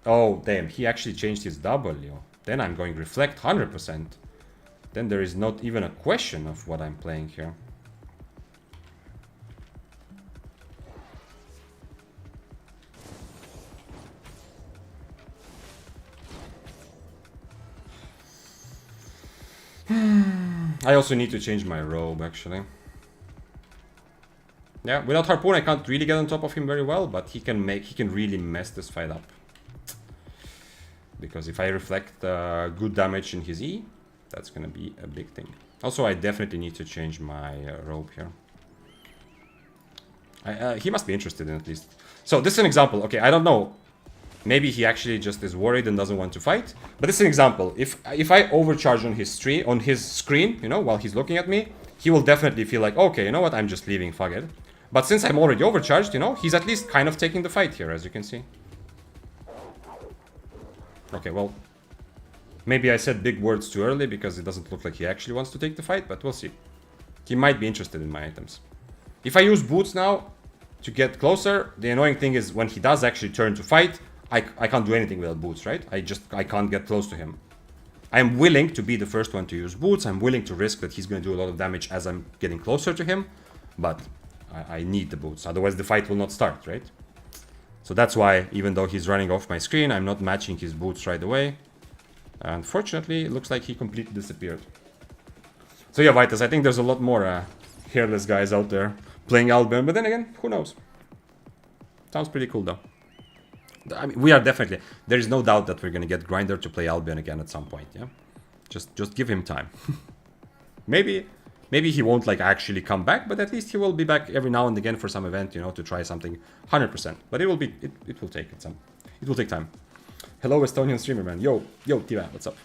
Oh, damn, he actually changed his W. Then I'm going Reflect 100%. Then there is not even a question of what I'm playing here. I also need to change my robe, actually. Yeah, without Harpoon I can't really get on top of him very well, but he can really mess this fight up. Because if I reflect good damage in his E, that's gonna be a big thing. Also, I definitely need to change my robe here. He must be interested in at least. So this is an example. Okay, I don't know. Maybe he actually just is worried and doesn't want to fight. But this is an example. If I overcharge on his screen, you know, while he's looking at me, he will definitely feel like, okay, you know what, I'm just leaving, fuck it. But since I'm already overcharged, you know, he's at least kind of taking the fight here, as you can see. Okay, well, maybe I said big words too early because it doesn't look like he actually wants to take the fight, but we'll see. He might be interested in my items. If I use boots now to get closer, the annoying thing is when he does actually turn to fight, I can't do anything without boots, right? I can't get close to him. I'm willing to be the first one to use boots. I'm willing to risk that he's going to do a lot of damage as I'm getting closer to him, but I need the boots, otherwise the fight will not start, right? So that's why, even though he's running off my screen, I'm not matching his boots right away. Unfortunately, it looks like he completely disappeared. So yeah, Vitus, I think there's a lot more hairless guys out there playing Albion, but then again, who knows? Sounds pretty cool though. I mean, we are definitely... There is no doubt that we're gonna get Grinder to play Albion again at some point, yeah? Just give him time. Maybe he won't like actually come back, but at least he will be back every now and again for some event, you know, to try something 100%. But it will take time. Hello, Estonian streamer, man. Yo, Tiva, what's up?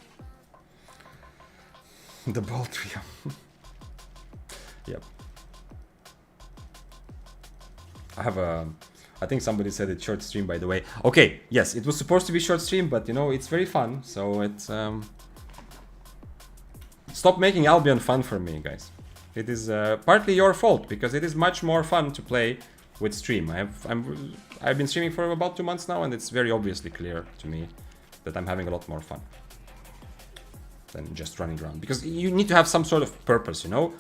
The ball trio. Yep. I have a... I think somebody said it's short stream, by the way. Okay, yes, it was supposed to be short stream, but you know, it's very fun. So it's stop making Albion fun for me, guys. It is partly your fault because it is much more fun to play with stream. I've been streaming for about 2 months now, and it's very obviously clear to me that I'm having a lot more fun than just running around, because you need to have some sort of purpose, you know.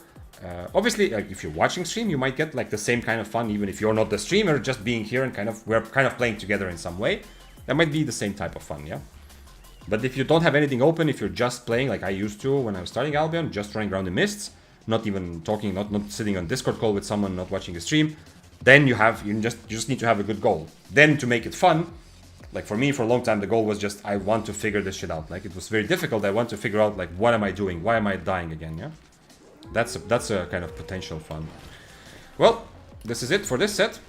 Obviously, like, if you're watching stream, you might get like the same kind of fun even if you're not the streamer, just being here and we're kind of playing together in some way. That might be the same type of fun, yeah. But if you don't have anything open, if you're just playing like I used to when I was starting Albion, just running around the mists, not even talking, not sitting on Discord call with someone, not watching a stream, then you just need to have a good goal. Then to make it fun, like for me for a long time the goal was just I want to figure this shit out. Like it was very difficult. I want to figure out like what am I doing? Why am I dying again? Yeah, that's a kind of potential fun. Well, this is it for this set.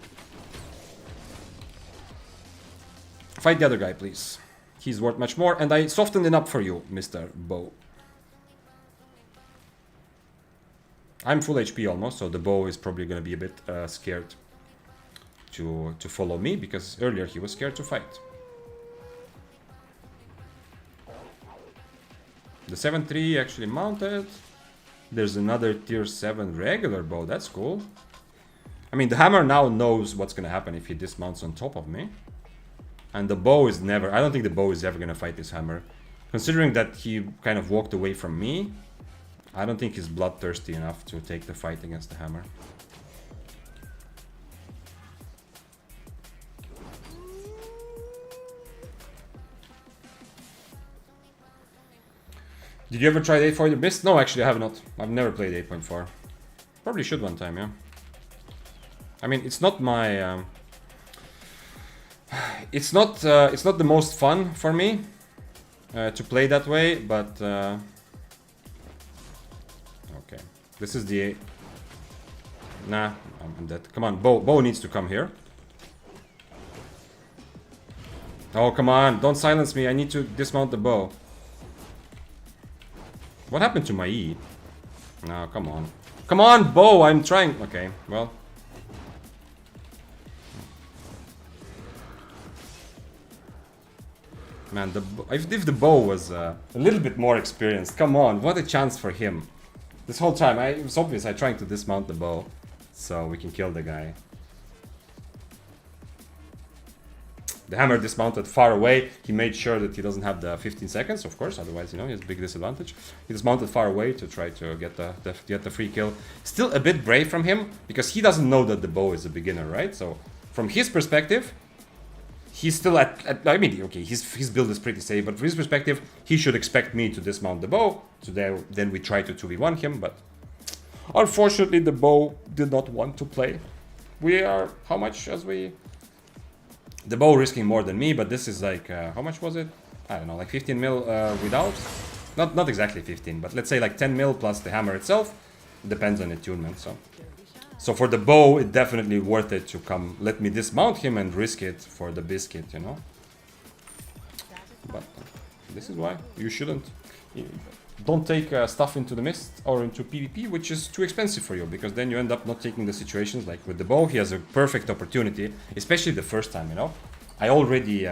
Fight the other guy, please. He's worth much more, and I softened it up for you, Mr. Bow. I'm full HP almost, so the bow is probably going to be a bit scared to follow me, because earlier he was scared to fight. The 7-3 actually mounted. There's another tier 7 regular bow, that's cool. I mean, the hammer now knows what's going to happen if he dismounts on top of me. And the bow is never... I don't think the bow is ever going to fight this hammer. Considering that he kind of walked away from me, I don't think he's bloodthirsty enough to take the fight against the hammer. Did you ever try the 8.4 Mist? No, actually I have not. I've never played 8.4. Probably should one time, yeah. I mean, it's not my... it's not the most fun for me to play that way, but... okay. This is the... Nah, I'm dead. Come on, Bow needs to come here. Oh, come on, don't silence me. I need to dismount the bow. What happened to my E? No, come on. Come on, Bow, I'm trying. Okay, well. Man, if the Bow was a little bit more experienced, come on, what a chance for him. This whole time, it was obvious I'm trying to dismount the Bow so we can kill the guy. The hammer dismounted far away. He made sure that he doesn't have the 15 seconds, of course, otherwise, you know, he has a big disadvantage. He dismounted far away to try to get the free kill. Still a bit brave from him, because he doesn't know that the Bow is a beginner, right? So, from his perspective, he's still I mean, okay, his build is pretty safe, but from his perspective, he should expect me to dismount the Bow. So then we try to 2v1 him, but unfortunately the Bow did not want to play. We are, how much as we... The Bow risking more than me, but this is like, how much was it? I don't know, like 15 mil without? Not exactly 15, but let's say like 10 mil plus the hammer itself. Depends on attunement, so. So for the Bow, it's definitely worth it to come, let me dismount him and risk it for the biscuit, you know? But this is why you shouldn't. Don't take stuff into the mist or into PvP, which is too expensive for you, because then you end up not taking the situations. Like with the Bow, he has a perfect opportunity, especially the first time, you know. I already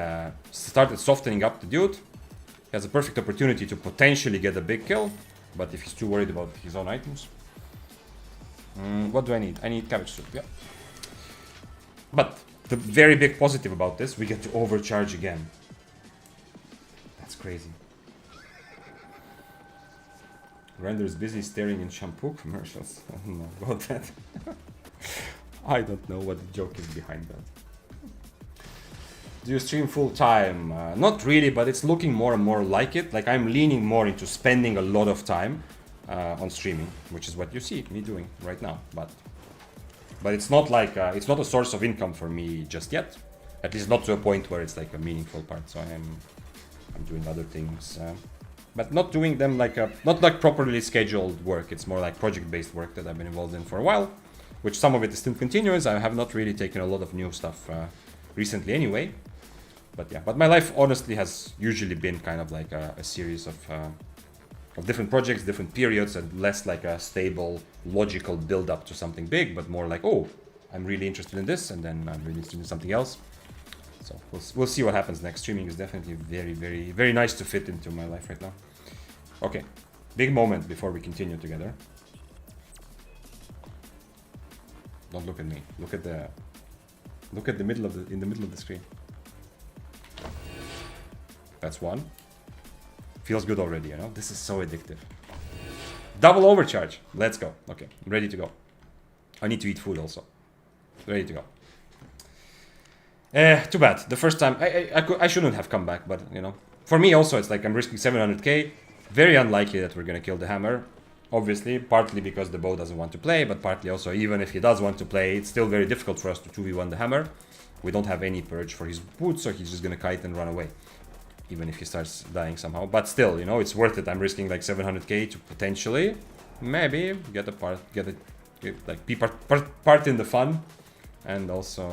started softening up the dude. He has a perfect opportunity to potentially get a big kill, but if he's too worried about his own items. What do I need? I need cabbage soup, yeah. But the very big positive about this, we get to overcharge again. That's crazy. Render is busy staring in shampoo commercials. I don't know about that. I don't know what the joke is behind that. Do you stream full time? Not really, but it's looking more and more like it. Like I'm leaning more into spending a lot of time on streaming, which is what you see me doing right now. But it's not like it's not a source of income for me just yet. At least not to a point where it's like a meaningful part. So I'm doing other things. But not doing them like not like properly scheduled work. It's more like project-based work that I've been involved in for a while, which some of it is still continuous. I have not really taken a lot of new stuff recently anyway. But yeah, but my life honestly has usually been kind of like a series of different projects, different periods, and less like a stable, logical build-up to something big, but more like, oh, I'm really interested in this, and then I'm really interested in something else. So we'll see what happens next. Streaming is definitely very, very, very nice to fit into my life right now. Okay, big moment before we continue together. Don't look at me. Look at the middle of the middle of the screen. That's one. Feels good already, you know. This is so addictive. Double overcharge. Let's go. Okay, I'm ready to go. I need to eat food also. Ready to go. Too bad. The first time I shouldn't have come back, but you know, for me also it's like I'm risking 700k. Very unlikely that we're gonna kill the hammer. Obviously, partly because the bow doesn't want to play, but partly also even if he does want to play, it's still very difficult for us to 2v1 the hammer. We don't have any purge for his boots, so he's just gonna kite and run away. Even if he starts dying somehow. But still, you know, it's worth it. I'm risking like 700k to potentially, maybe, get be part in the fun. And also,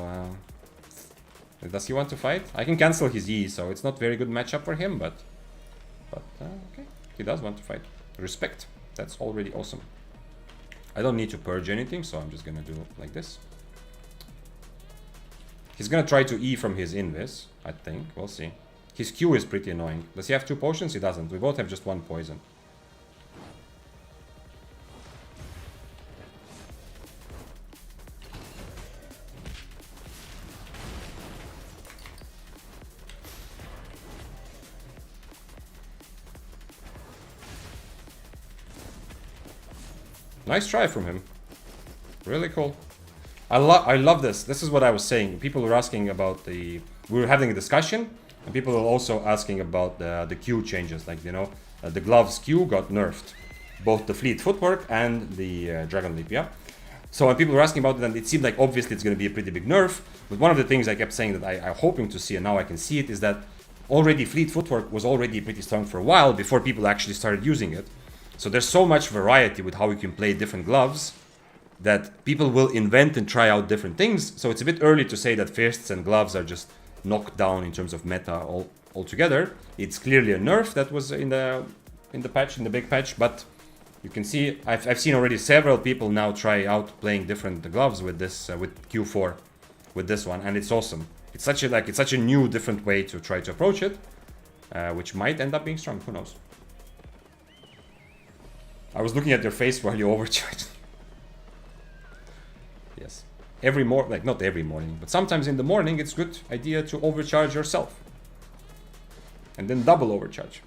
does he want to fight? I can cancel his E, so it's not very good matchup for him, but okay, he does want to fight. Respect. That's already awesome. I don't need to purge anything, so I'm just gonna do like this. He's gonna try to E from his invis, I think. We'll see. His Q is pretty annoying. Does he have 2 potions? He doesn't. We both have just 1 poison. Nice try from him. Really cool. I love this. This is what I was saying. People were asking about the... We were having a discussion, and people were also asking about the Q changes. Like, you know, the gloves Q got nerfed. Both the fleet footwork and the Dragon Leap, yeah? So when people were asking about it, and it seemed like obviously it's going to be a pretty big nerf. But one of the things I kept saying that I'm hoping to see, and now I can see it, is that already fleet footwork was already pretty strong for a while before people actually started using it. So there's so much variety with how we can play different gloves that people will invent and try out different things. So it's a bit early to say that fists and gloves are just knocked down in terms of meta altogether. It's clearly a nerf that was in the patch, in the big patch, but you can see I've seen already several people now try out playing different gloves with this with Q4 with this one, and it's awesome. It's such a new different way to try to approach it, which might end up being strong. Who knows? I was looking at your face while you overcharged. Yes. Not every morning, but sometimes in the morning it's good idea to overcharge yourself. And then double overcharge.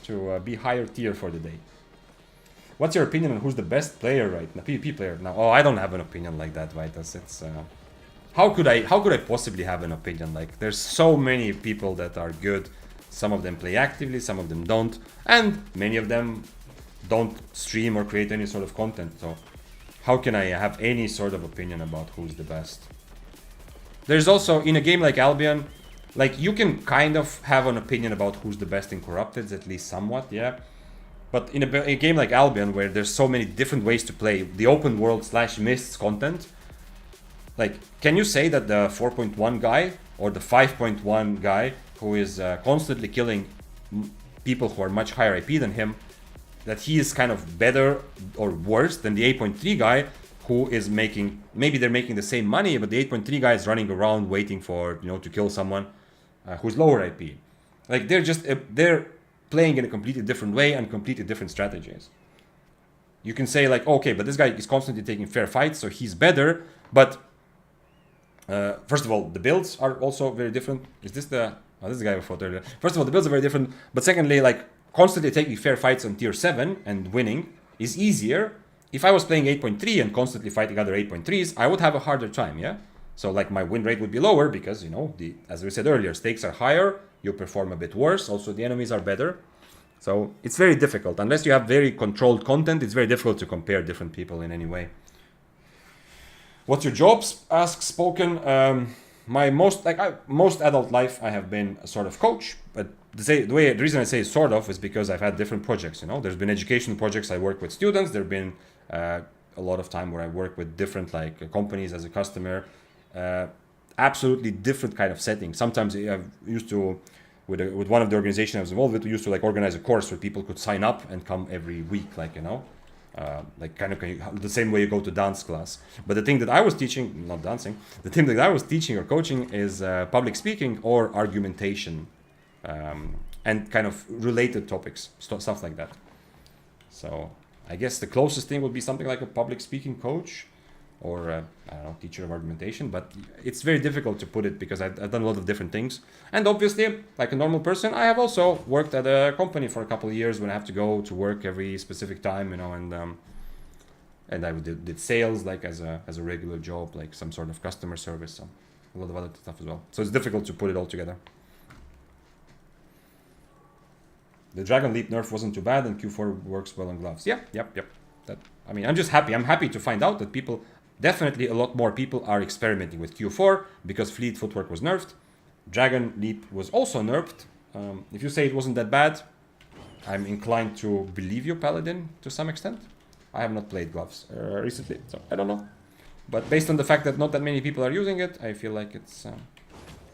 To be higher tier for the day. What's your opinion on who's the best player right now? PvP player now. Oh, I don't have an opinion like that, Vitas. It's how could I possibly have an opinion? Like, there's so many people that are good. Some of them play actively, some of them don't, and many of them don't stream or create any sort of content. So how can I have any sort of opinion about who's the best? There's also, in a game like Albion, like, you can kind of have an opinion about who's the best in Corrupted, at least somewhat, yeah. But in a game like Albion, where there's so many different ways to play the open world / Mists content, like, can you say that the 4.1 guy or the 5.1 guy who is constantly killing people who are much higher IP than him, that he is kind of better or worse than the 8.3 guy who is making, maybe they're making the same money, but the 8.3 guy is running around waiting for, you know, to kill someone who's lower IP. Like, they're playing in a completely different way and completely different strategies. You can say like, okay, but this guy is constantly taking fair fights, so he's better, but first of all, the builds are also very different. Is this the... Oh, this is the guy we fought earlier. First of all, the builds are very different, but secondly, like, constantly taking fair fights on tier 7 and winning is easier. If I was playing 8.3 and constantly fighting other 8.3s, I would have a harder time, yeah? So, like, my win rate would be lower because, you know, as we said earlier, stakes are higher, you perform a bit worse, also the enemies are better. So, it's very difficult. Unless you have very controlled content, it's very difficult to compare different people in any way. What's your jobs? Asks Spoken. My most adult life, I have been a sort of coach, but the reason I say sort of is because I've had different projects. You know, there's been education projects. I work with students. There've been a lot of time where I work with different companies as a customer. Absolutely different kind of setting. Sometimes I used to, with one of the organizations I was involved with, we used to organize a course where people could sign up and come every week, you know. like kind of the same way you go to dance class. But the thing that I was teaching, not dancing, the thing that I was teaching or coaching is public speaking or argumentation, and kind of related topics, stuff like that. So I guess the closest thing would be something like a public speaking coach, or I don't know, teacher of argumentation. But it's very difficult to put it because I've done a lot of different things. And obviously, like a normal person, I have also worked at a company for a couple of years when I have to go to work every specific time, you know, and I did sales like as a regular job, like some sort of customer service, so a lot of other stuff as well. So it's difficult to put it all together. The Dragon Leap nerf wasn't too bad, and Q4 works well on gloves. Yep. That, I mean, I'm just happy. I'm happy to find out that people, definitely a lot more people are experimenting with Q4 because Fleet Footwork was nerfed. Dragon Leap was also nerfed. If you say it wasn't that bad, I'm inclined to believe you, Paladin, to some extent. I have not played gloves recently, so I don't know. But based on the fact that not that many people are using it, I feel like it's...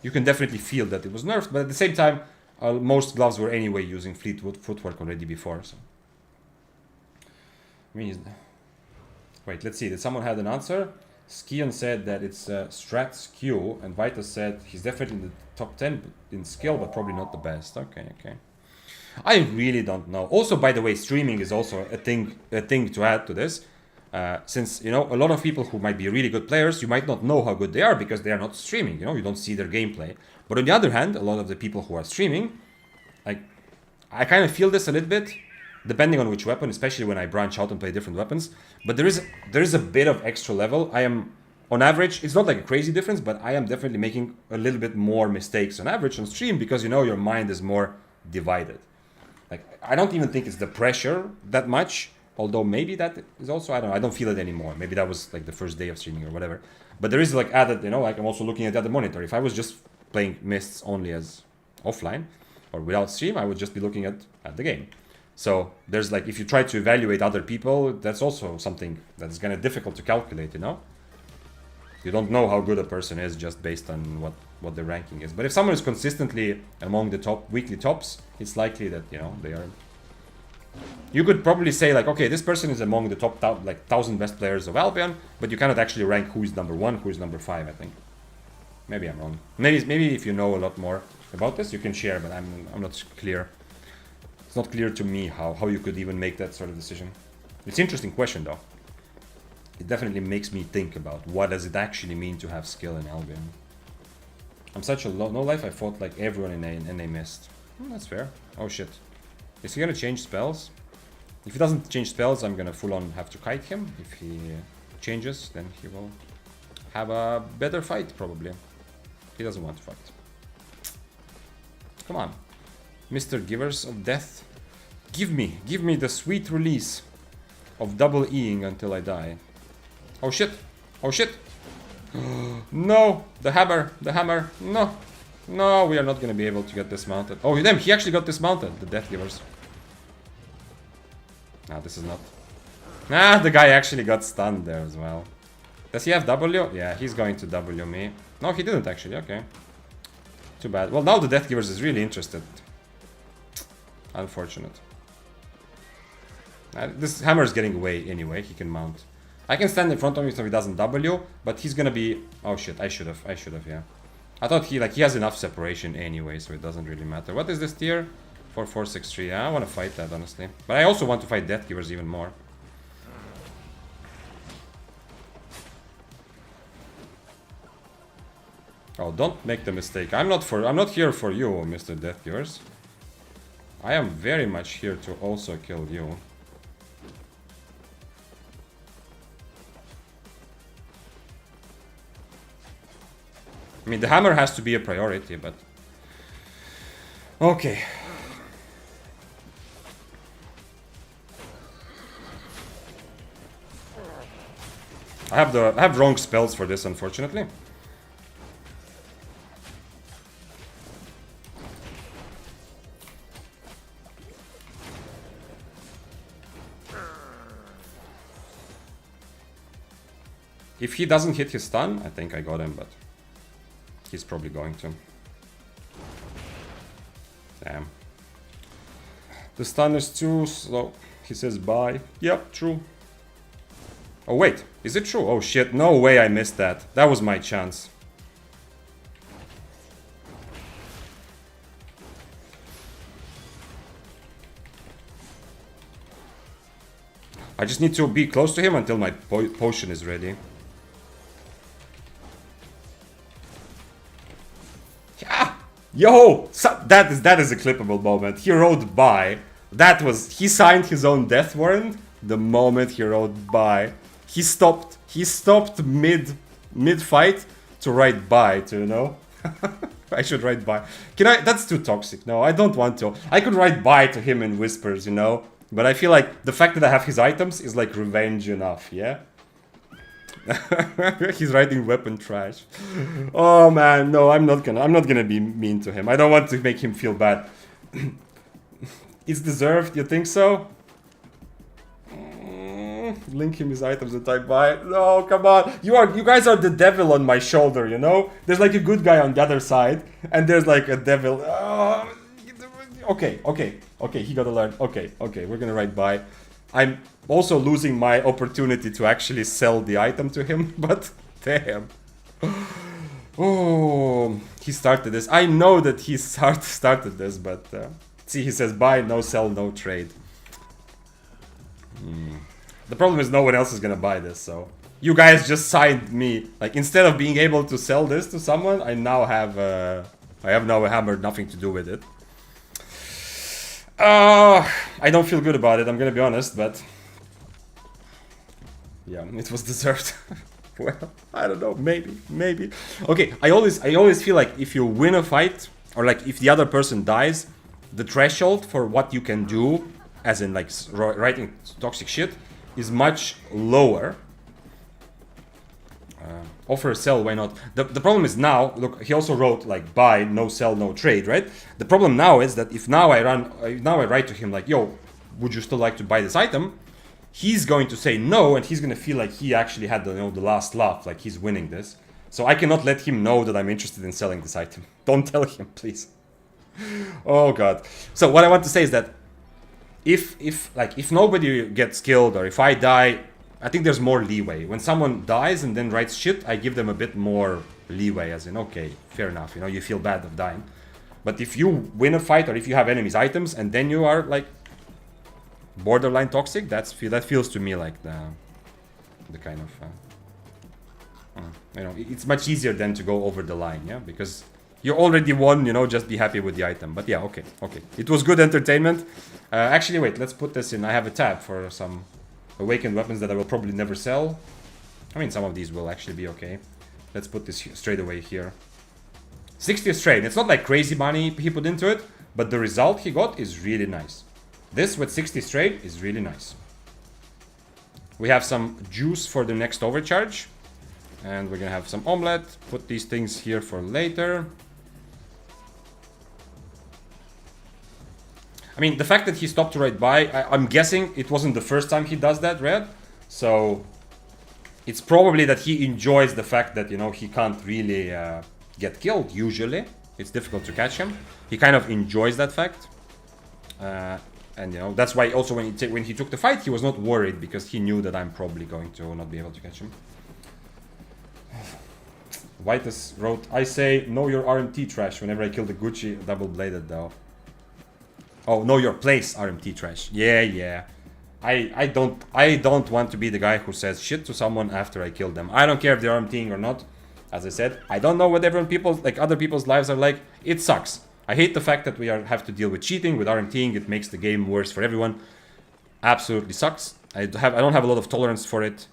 you can definitely feel that it was nerfed, but at the same time, most gloves were anyway using Fleet Footwork already before, so... I mean, wait, let's see. Did someone have an answer? Skion said that it's Strats Q, and Vitas said he's definitely in the top 10 in skill, but probably not the best. Okay. I really don't know. Also, by the way, streaming is also a thing to add to this. Since, you know, a lot of people who might be really good players, you might not know how good they are because they are not streaming, you know, you don't see their gameplay. But on the other hand, a lot of the people who are streaming, like, I kind of feel this a little bit, depending on which weapon, especially when I branch out and play different weapons. But there is a bit of extra level. I am, on average, it's not like a crazy difference, but I am definitely making a little bit more mistakes on average on stream because, you know, your mind is more divided. Like, I don't even think it's the pressure that much, although maybe that is also, I don't know, I don't feel it anymore. Maybe that was like the first day of streaming or whatever. But there is like added, you know, like I'm also looking at the other monitor. If I was just playing Mists only as offline or without stream, I would just be looking at the game. So there's like, if you try to evaluate other people, that's also something that's kind of difficult to calculate, you know? You don't know how good a person is just based on what their ranking is. But if someone is consistently among the top weekly tops, it's likely that, you know, they are... You could probably say like, okay, this person is among the top like 1,000 best players of Albion, but you cannot actually rank who is number 1, who is number 5, I think. Maybe I'm wrong. Maybe if you know a lot more about this, you can share, but I'm not clear. It's not clear to me how you could even make that sort of decision. It's an interesting question though. It definitely makes me think about what does it actually mean to have skill in Albion. I'm such a no life, I fought like everyone and they missed. That's fair. Oh shit. Is he gonna change spells? If he doesn't change spells, I'm gonna full on have to kite him. If he changes, then he will have a better fight probably. He doesn't want to fight. Come on. Mr. Givers of Death. Give me the sweet release of double E-ing until I die. Oh shit! Oh shit! No! The hammer! No, we are not gonna be able to get dismounted. Oh damn, he actually got dismounted, the Death Givers. Nah, this is not... Nah, the guy actually got stunned there as well. Does he have W? Yeah, he's going to W me. No, he didn't actually, okay. Too bad. Well, now the Death Givers is really interested. Unfortunate. This hammer is getting away anyway, he can mount. I can stand in front of him so he doesn't W, but he's gonna be... Oh shit, I should have, yeah. I thought he has enough separation anyway, so it doesn't really matter. What is this tier? 4463. Yeah, I want to fight that, honestly. But I also want to fight Death Givers even more. Oh, don't make the mistake. I'm not here for you, Mr. Death Givers. I am very much here to also kill you. I mean, the hammer has to be a priority, but... Okay. I have wrong spells for this, unfortunately. If he doesn't hit his stun, I think I got him, but... He's probably going to. Damn. The stun is too slow. He says bye. Yep, true. Oh wait, is it true? Oh shit, no way I missed that. That was my chance. I just need to be close to him until my potion is ready. Yeah! Yo! So, that is a clippable moment. He wrote bye. That was... He signed his own death warrant the moment he wrote bye. He stopped mid-fight to write bye to, you know? I should write bye. Can I... That's too toxic. No, I don't want to. I could write bye to him in whispers, you know? But I feel like the fact that I have his items is like revenge enough, yeah? He's writing weapon trash. Oh man, no, I'm not gonna be mean to him. I don't want to make him feel bad. It's deserved, you think so? Link him his items and type bye. No, come on. You guys are the devil on my shoulder, you know? There's like a good guy on the other side, and there's like a devil. Oh, okay, he gotta learn. Okay, we're gonna write bye. I'm also losing my opportunity to actually sell the item to him, but damn. Oh, he started this. I know that he started this, but see, he says buy, no sell, no trade. The problem is no one else is gonna buy this, so you guys just signed me. Like, instead of being able to sell this to someone, I now have no hammer, nothing to do with it. I don't feel good about it, I'm gonna be honest, but yeah, it was deserved. Well, I don't know, maybe. Okay, I always feel like if you win a fight, or like if the other person dies, the threshold for what you can do, as in like writing toxic shit, is much lower. Offer, sell, why not? The problem is now, look, he also wrote like buy, no sell, no trade, right? The problem now is that if now I write to him like, yo, would you still like to buy this item? He's going to say no, and he's going to feel like he actually had the last laugh, like he's winning this. So I cannot let him know that I'm interested in selling this item. Don't tell him, please. Oh god. So what I want to say is that if nobody gets killed, or if I die, I think there's more leeway. When someone dies and then writes shit, I give them a bit more leeway, as in, okay, fair enough, you know, you feel bad of dying. But if you win a fight, or if you have enemies' items, and then you are, like, borderline toxic, that feels to me like the kind of... you know, it's much easier then to go over the line, yeah? Because you already won, you know, just be happy with the item. But yeah, okay. It was good entertainment. Actually, wait, let's put this in. I have a tab for some... awakened weapons that I will probably never sell. I mean, some of these will actually be okay. Let's put this straight away here. 60 straight. It's not like crazy money he put into it, but the result he got is really nice. This with 60 straight is really nice. We have some juice for the next overcharge. And we're gonna have some omelette. Put these things here for later. I mean, the fact that he stopped to write bye, I'm guessing it wasn't the first time he does that, Red. So it's probably that he enjoys the fact that, you know, he can't really get killed, usually. It's difficult to catch him. He kind of enjoys that fact. And, you know, that's why also when he took the fight, he was not worried, because he knew that I'm probably going to not be able to catch him. Whitus wrote, I say, know your RMT trash whenever I kill the Gucci double-bladed, though. Oh, know your place, RMT trash. Yeah. I don't want to be the guy who says shit to someone after I kill them. I don't care if they're RMTing or not. As I said, I don't know what other people's lives are like. It sucks. I hate the fact that we have to deal with cheating, with RMTing. It makes the game worse for everyone. Absolutely sucks. I don't have a lot of tolerance for it.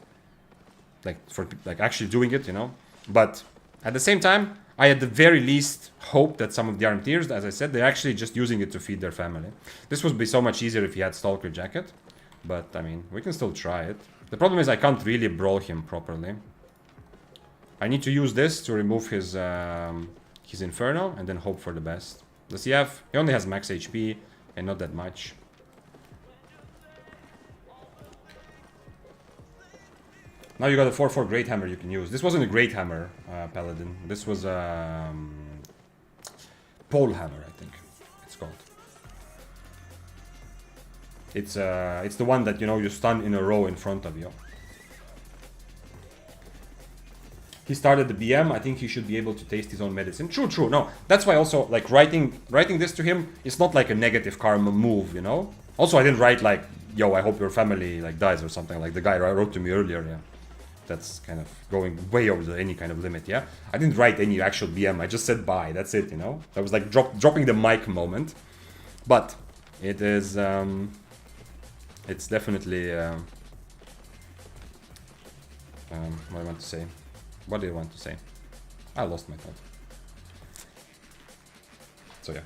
For actually doing it, you know. But at the same time, I at the very least hope that some of the RMTers, as I said, they're actually just using it to feed their family. This would be so much easier if he had Stalker Jacket. But, I mean, we can still try it. The problem is I can't really brawl him properly. I need to use this to remove his Inferno and then hope for the best. Does he have... He only has max HP and not that much. Now you got a 4/4 Great Hammer you can use. This wasn't a Great Hammer, Paladin. This was a Pole Hammer, I think it's called. It's the one that, you know, you stun in a row in front of you. He started the BM. I think he should be able to taste his own medicine. True, true. No, that's why also, like, writing this to him is not like a negative karma move, you know? Also, I didn't write like, yo, I hope your family, like, dies or something like the guy wrote to me earlier, yeah. That's kind of going way over any kind of limit, yeah? I didn't write any actual BM. I just said bye. That's it, you know? That was like dropping the mic moment. But it is, it's definitely, what I want to say. What did I want to say? I lost my thought. So yeah.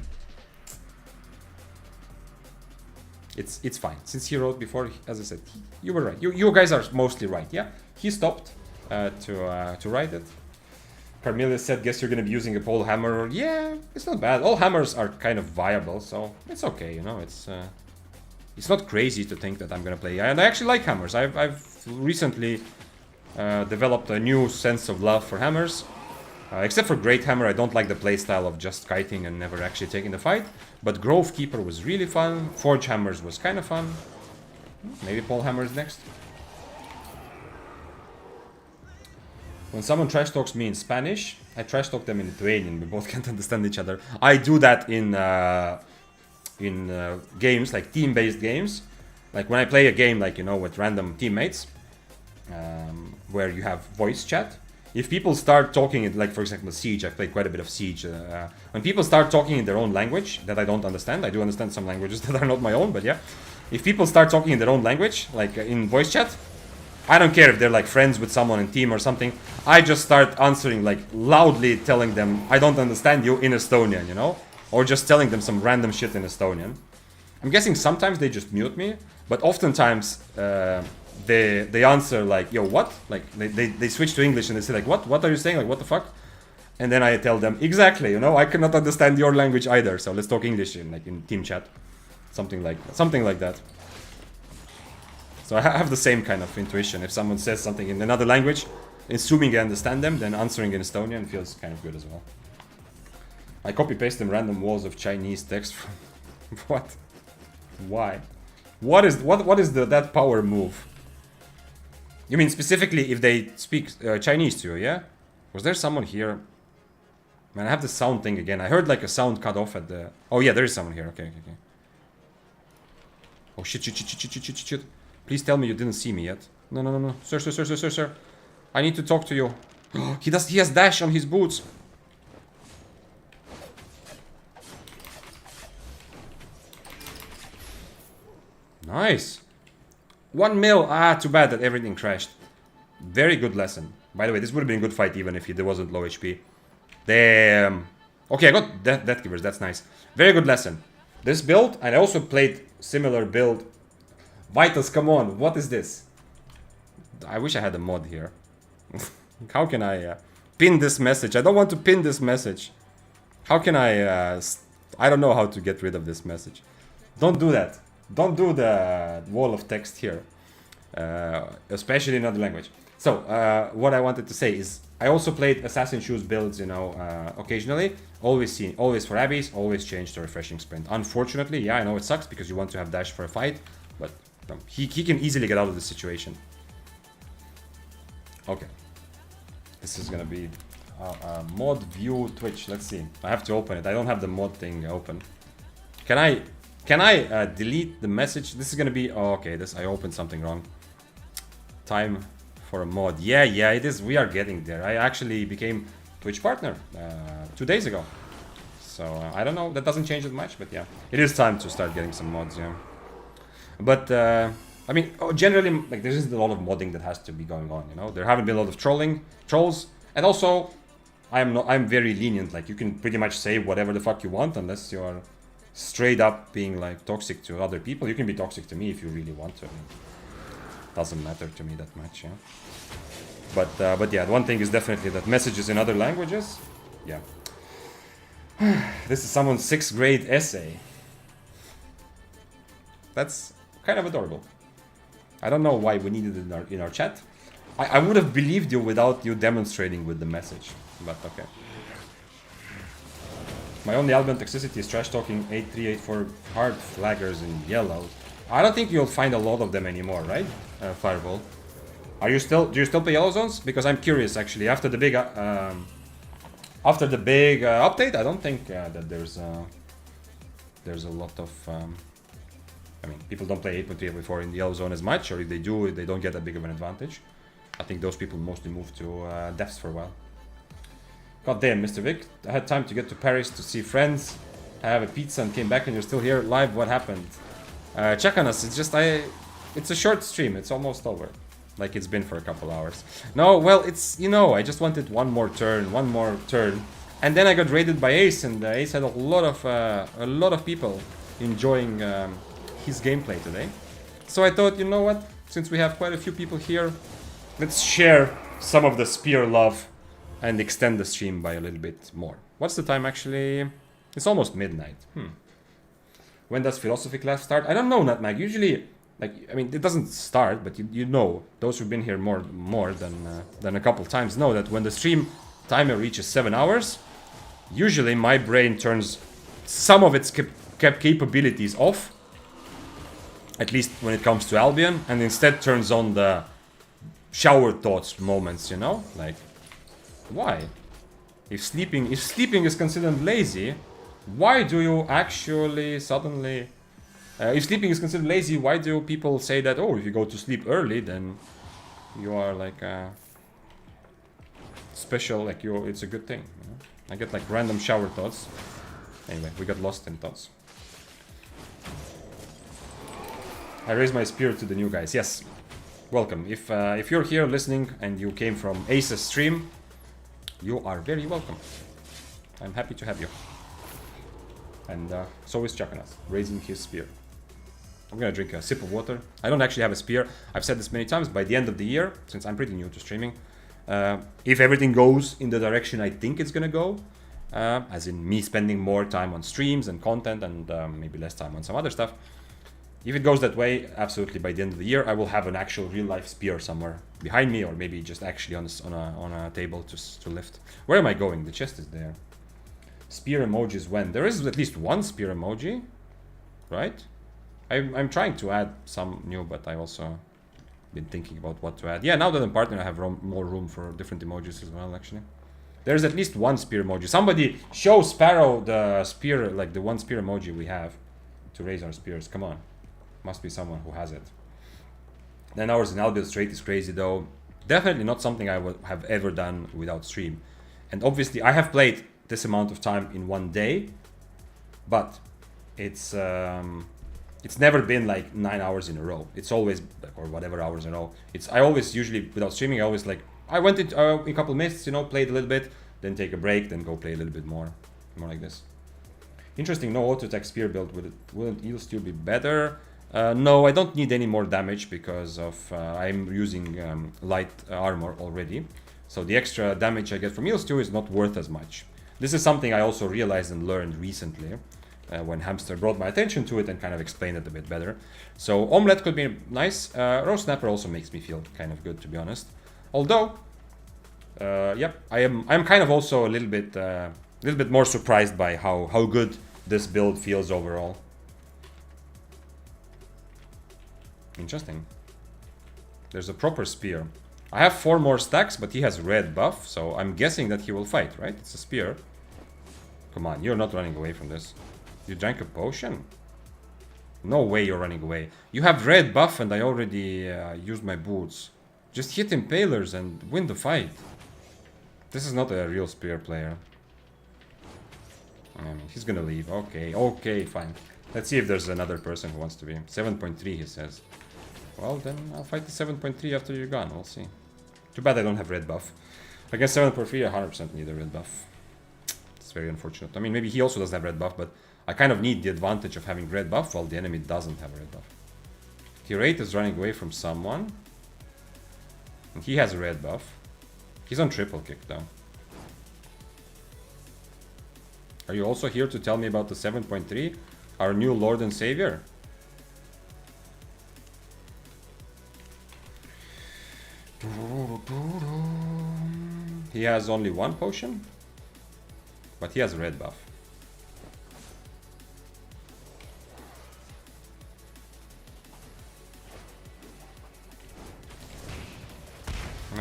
It's fine. Since he wrote before, as I said, you were right. You guys are mostly right, yeah? He stopped to write it. Carmelia said, guess you're gonna be using a pole hammer. Yeah, it's not bad. All hammers are kind of viable, so it's okay, you know, it's not crazy to think that I'm gonna play. And I actually like hammers. I've recently developed a new sense of love for hammers. Except for Great Hammer, I don't like the playstyle of just kiting and never actually taking the fight. But Grove Keeper was really fun. Forge Hammers was kind of fun. Maybe Pole Hammer is next. When someone trash talks me in Spanish, I trash talk them in Lithuanian. We both can't understand each other. I do that in games, like team-based games. Like when I play a game, like, you know, with random teammates. Where you have voice chat. If people start talking in, like, for example, Siege, I've played quite a bit of Siege. When people start talking in their own language that I don't understand, I do understand some languages that are not my own, but yeah. If people start talking in their own language, like in voice chat, I don't care if they're like friends with someone in team or something. I just start answering, like, loudly telling them I don't understand you in Estonian, you know? Or just telling them some random shit in Estonian. I'm guessing sometimes they just mute me, but oftentimes they answer like, yo, what? Like, they switch to English and they say like, what are you saying? Like, what the fuck? And then I tell them, exactly, you know, I cannot understand your language either, so let's talk English in, like, in team chat. Something like that. So I have the same kind of intuition. If someone says something in another language, assuming I understand them, then answering in Estonian feels kind of good as well. I copy-paste them random walls of Chinese text from... What? Why? What is that power move? You mean specifically if they speak Chinese to you, yeah? Was there someone here? Man, I have the sound thing again. I heard like a sound cut off at the... Oh yeah, there is someone here. Okay. Oh shit. Please tell me you didn't see me yet. No. Sir. I need to talk to you. He has dash on his boots. Nice. 1 mil. Ah, too bad that everything crashed. Very good lesson. By the way, this would have been a good fight even if he wasn't low HP. Damn. Okay, I got Death Givers. That's nice. Very good lesson. This build, and I also played similar build. Vitals, come on. What is this? I wish I had a mod here. How can I pin this message? I don't want to pin this message. How can I... I don't know how to get rid of this message. Don't do that. Don't do the wall of text here. Especially in another language. So, what I wanted to say is, I also played Assassin Shoes builds, you know, occasionally. Always for Abbeys, always change to Refreshing Sprint. Unfortunately, yeah, I know it sucks because you want to have dash for a fight, but he can easily get out of the situation. Okay. This is gonna be mod view Twitch. Let's see. I have to open it. I don't have the mod thing open. Can I delete the message? This is gonna be... Oh, okay, I opened something wrong. Time for a mod. Yeah, it is. We are getting there. I actually became Twitch partner 2 days ago. So, I don't know. That doesn't change it much, but yeah. It is time to start getting some mods, yeah. But, I mean, generally, like, there isn't a lot of modding that has to be going on, you know? There haven't been a lot of trolls. And also, I'm very lenient. Like, you can pretty much say whatever the fuck you want unless you're straight up being, like, toxic to other people. You can be toxic to me if you really want to. I mean, doesn't matter to me that much, yeah. But yeah, the one thing is definitely that messages in other languages, yeah. This is someone's 6th grade essay. That's kind of adorable. I don't know why we needed it in our chat. I would have believed you without you demonstrating with the message, but okay. My only Albion toxicity is trash talking 8384 hard flaggers in yellow. I don't think you'll find a lot of them anymore, right? Fireball. Do you still play yellow zones? Because I'm curious actually. After the big update, I don't think that there's a lot of. I mean, people don't play 8.3 before in the yellow zone as much, or if they do, they don't get that big of an advantage. I think those people mostly move to depths for a while. God damn, Mr. Vic, I had time to get to Paris to see friends. I have a pizza and came back and you're still here live. What happened? Check on us. It's just it's a short stream. It's almost over. Like it's been for a couple hours. No, well, it's, you know, I just wanted one more turn, and then I got raided by Ace, and Ace had a lot of people enjoying his gameplay today. So I thought, you know what? Since we have quite a few people here, let's share some of the spear love and extend the stream by a little bit more. What's the time actually? It's almost midnight. When does philosophy class start? I don't know, Nutmeg. Usually, like, I mean, it doesn't start, but you know, those who've been here more than a couple times know that when the stream timer reaches 7 hours, usually my brain turns some of its capabilities off, at least when it comes to Albion, and instead turns on the shower thoughts moments, you know? Like, why? If sleeping is considered lazy, why do you actually suddenly... if sleeping is considered lazy, why do people say that, oh, if you go to sleep early, then you are like special, like it's a good thing, you know? I get like random shower thoughts. Anyway, we got lost in thoughts. I raise my spear to the new guys. Yes, welcome. If you're here listening and you came from Ace's stream, you are very welcome. I'm happy to have you. And so is Chakanas, raising his spear. I'm gonna drink a sip of water. I don't actually have a spear. I've said this many times. By the end of the year, since I'm pretty new to streaming, if everything goes in the direction I think it's gonna go, as in me spending more time on streams and content and maybe less time on some other stuff, if it goes that way, absolutely by the end of the year, I will have an actual real-life spear somewhere behind me, or maybe just actually on a table to lift. Where am I going? The chest is there. Spear emojis when? There is at least one spear emoji, right? I'm trying to add some new, but I also been thinking about what to add. Yeah, now that I'm partner, I have more room for different emojis as well, actually. There's at least one spear emoji. Somebody show Sparrow the spear, like the one spear emoji we have to raise our spears. Come on. Must be someone who has it. 9 hours in Albion straight is crazy though. Definitely not something I would have ever done without stream. And obviously I have played this amount of time in one day, but it's never been like 9 hours in a row. It's always, or whatever hours in a row. I always usually, without streaming, I always like, I went in a couple minutes, you know, played a little bit, then take a break, then go play a little bit more like this. Interesting, no auto attack spear build. Wouldn't eel still be better? No, I don't need any more damage because of I'm using light armor already. So the extra damage I get from eel stew is not worth as much. This is something I also realized and learned recently when Hamster brought my attention to it and kind of explained it a bit better. So omelette could be nice. Roast snapper also makes me feel kind of good, to be honest. Although, yep, I'm kind of also a little bit more surprised by how good this build feels overall. Interesting. There's a proper spear. I have 4 more stacks, but he has red buff, so I'm guessing that he will fight, right? It's a spear. Come on, you're not running away from this. You drank a potion? No way you're running away. You have red buff and I already used my boots. Just hit impalers and win the fight. This is not a real spear player. He's gonna leave. Okay, fine. Let's see if there's another person who wants to be. 7.3 he says. Well, then I'll fight the 7.3 after you're gone. We'll see. Too bad I don't have red buff. Against 7.3 I 100% need a red buff. It's very unfortunate. I mean, maybe he also doesn't have red buff, but I kind of need the advantage of having red buff while the enemy doesn't have red buff. Tier 8 is running away from someone. And he has a red buff. He's on triple kick though. Are you also here to tell me about the 7.3? Our new Lord and Savior? He has only 1 potion, but he has a red buff.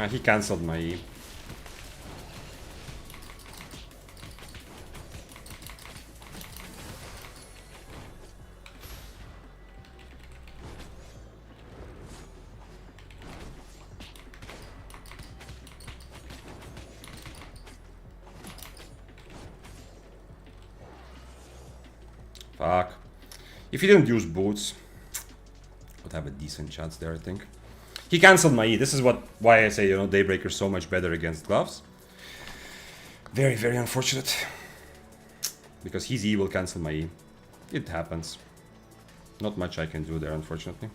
He cancelled my E. Fuck. If he didn't use boots, would have a decent chance there, I think. He cancelled my E. This is why I say, you know, Daybreaker's so much better against gloves. Very, very unfortunate. Because his E will cancel my E. It happens. Not much I can do there, unfortunately.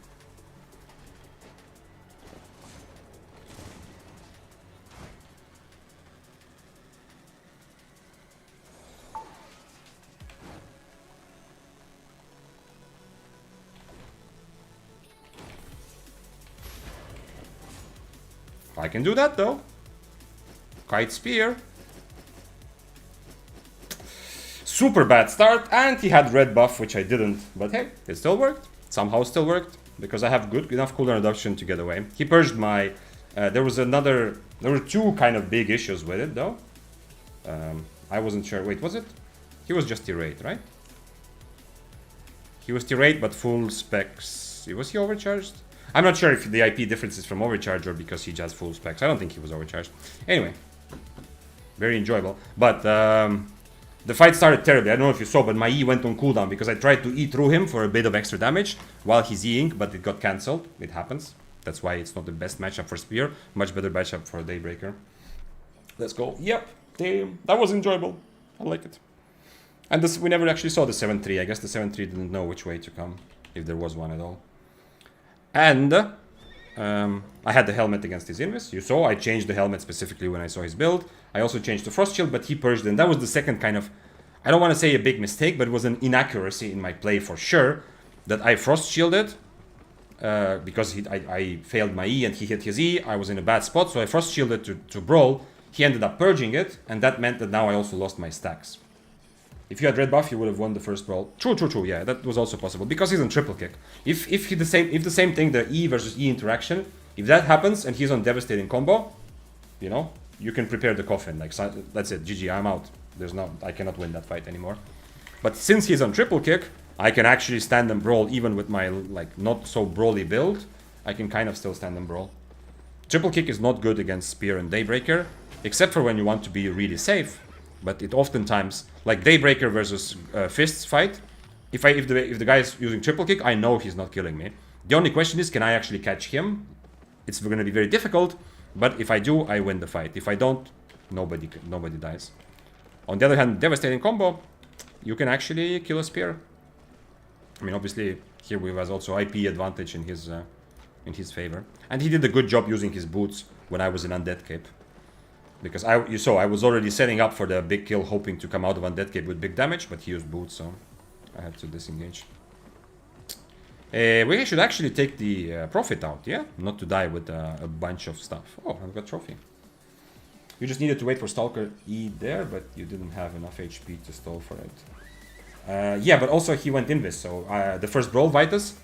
I can do that though. Kite Spear. Super bad start, and he had red buff, which I didn't. But hey, it still worked. Somehow still worked. Because I have good enough cooldown reduction to get away. He purged my... there were two kind of big issues with it though. I wasn't sure. Wait, was it? He was just irate, right? He was irate but full specs. Was he overcharged? I'm not sure if the IP difference is from overcharge or because he just full specs. I don't think he was overcharged. Anyway, very enjoyable. But the fight started terribly. I don't know if you saw, but my E went on cooldown because I tried to E through him for a bit of extra damage while he's Eing, but it got cancelled. It happens. That's why it's not the best matchup for Spear. Much better matchup for Daybreaker. Let's go. Yep. Damn. That was enjoyable. I like it. And this, we never actually saw the 7-3. I guess the 7-3 didn't know which way to come, if there was one at all. And I had the helmet against his Invis. You saw I changed the helmet specifically when I saw his build. I also changed the Frost Shield, but he purged, and that was the second kind of, I don't want to say a big mistake, but it was an inaccuracy in my play for sure, that I Frost Shielded because I failed my E and he hit his E. I was in a bad spot, so I Frost Shielded to Brawl. He ended up purging it, and that meant that now I also lost my stacks. If you had red buff, you would have won the first brawl. True. Yeah, that was also possible because he's on triple kick. If the same thing, the E versus E interaction, if that happens and he's on devastating combo, you know, you can prepare the coffin. Like, that's it. GG. I'm out. I cannot win that fight anymore. But since he's on triple kick, I can actually stand and brawl even with my like not so brawly build. I can kind of still stand and brawl. Triple kick is not good against Spear and Daybreaker, except for when you want to be really safe. But it oftentimes, like Daybreaker versus Fists fight, if the guy is using triple kick, I know he's not killing me. The only question is, can I actually catch him? It's going to be very difficult, but if I do, I win the fight. If I don't, nobody dies. On the other hand, devastating combo, you can actually kill a Spear. I mean, obviously, here we have also IP advantage in his favor, and he did a good job using his boots when I was in Undead Cape. Because you saw, I was already setting up for the big kill, hoping to come out of Undead Cape with big damage, but he used boots, so I had to disengage. We should actually take the profit out, yeah? Not to die with a bunch of stuff. Oh, I've got trophy. You just needed to wait for Stalker E there, but you didn't have enough HP to stall for it. Yeah, but also he went Invis, so the first Brawl Vitus,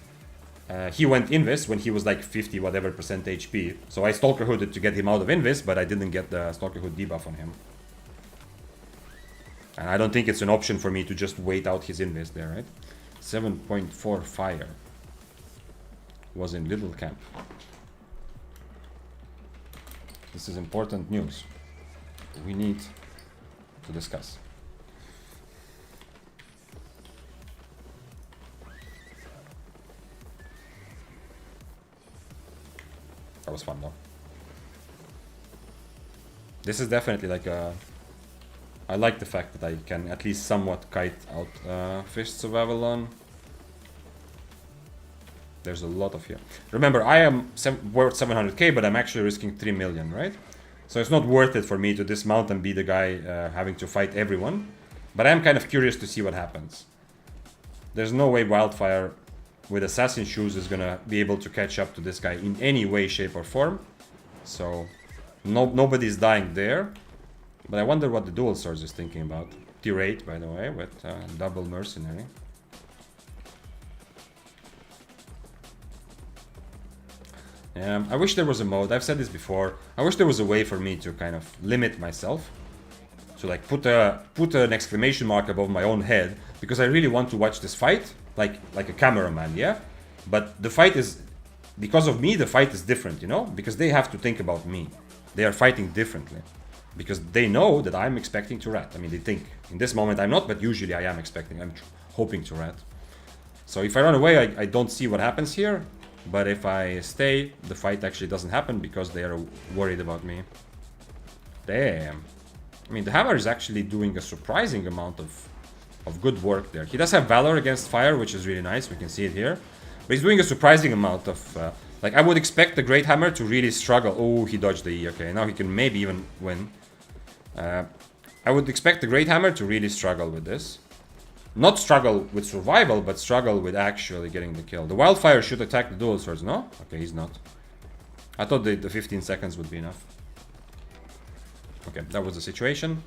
he went Invis when he was like 50 whatever % HP. So I Stalker Hooded to get him out of Invis, but I didn't get the Stalker Hood debuff on him. And I don't think it's an option for me to just wait out his Invis there, right? 7.4 fire was in Little Camp. This is important news. We need to discuss. That was fun though. This is definitely like a... I like the fact that I can at least somewhat kite out Fists of Avalon. There's a lot of here. Remember, I am worth 700k, but I'm actually risking 3 million, right? So it's not worth it for me to dismount and be the guy having to fight everyone. But I am kind of curious to see what happens. There's no way Wildfire with Assassin Shoes is gonna be able to catch up to this guy in any way, shape or form. So nobody's dying there. But I wonder what the Dual Swords is thinking about. Tier 8, by the way, with double Mercenary. I wish there was a mode, I've said this before, I wish there was a way for me to kind of limit myself. So like put an exclamation mark above my own head, because I really want to watch this fight, like a cameraman, yeah? But the fight is, because of me, the fight is different, you know? Because they have to think about me. They are fighting differently. Because they know that I'm expecting to rat. I mean, they think, in this moment I'm not, but usually I am expecting, I'm hoping to rat. So if I run away, I don't see what happens here. But if I stay, the fight actually doesn't happen because they are worried about me. Damn. I mean, the hammer is actually doing a surprising amount of good work there. He does have Valor against fire, which is really nice. We can see it here. But he's doing a surprising amount of... like, I would expect the Great Hammer to really struggle. Oh, he dodged the E. Okay, now he can maybe even win. I would expect the Great Hammer to really struggle with this. Not struggle with survival, but struggle with actually getting the kill. The Wildfire should attack the Dual Swords, no? Okay, he's not. I thought the 15 seconds would be enough. Okay, that was the situation.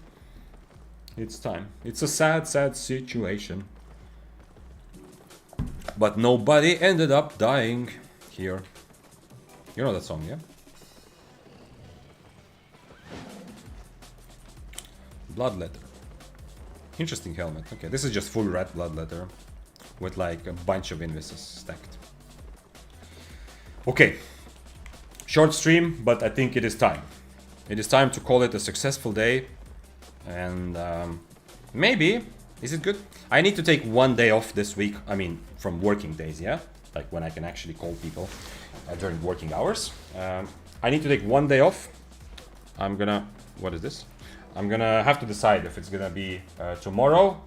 It's time. It's a sad, sad situation. But nobody ended up dying here. You know that song, yeah? Bloodletter. Interesting helmet. Okay, this is just full red Bloodletter with like a bunch of invises stacked. Okay. Short stream, but I think it is time. It is time to call it a successful day. And maybe, is it good? I need to take one day off this week. I mean, from working days, yeah? Like when I can actually call people during working hours. I need to take one day off. I'm gonna... What is this? I'm gonna have to decide if it's gonna be tomorrow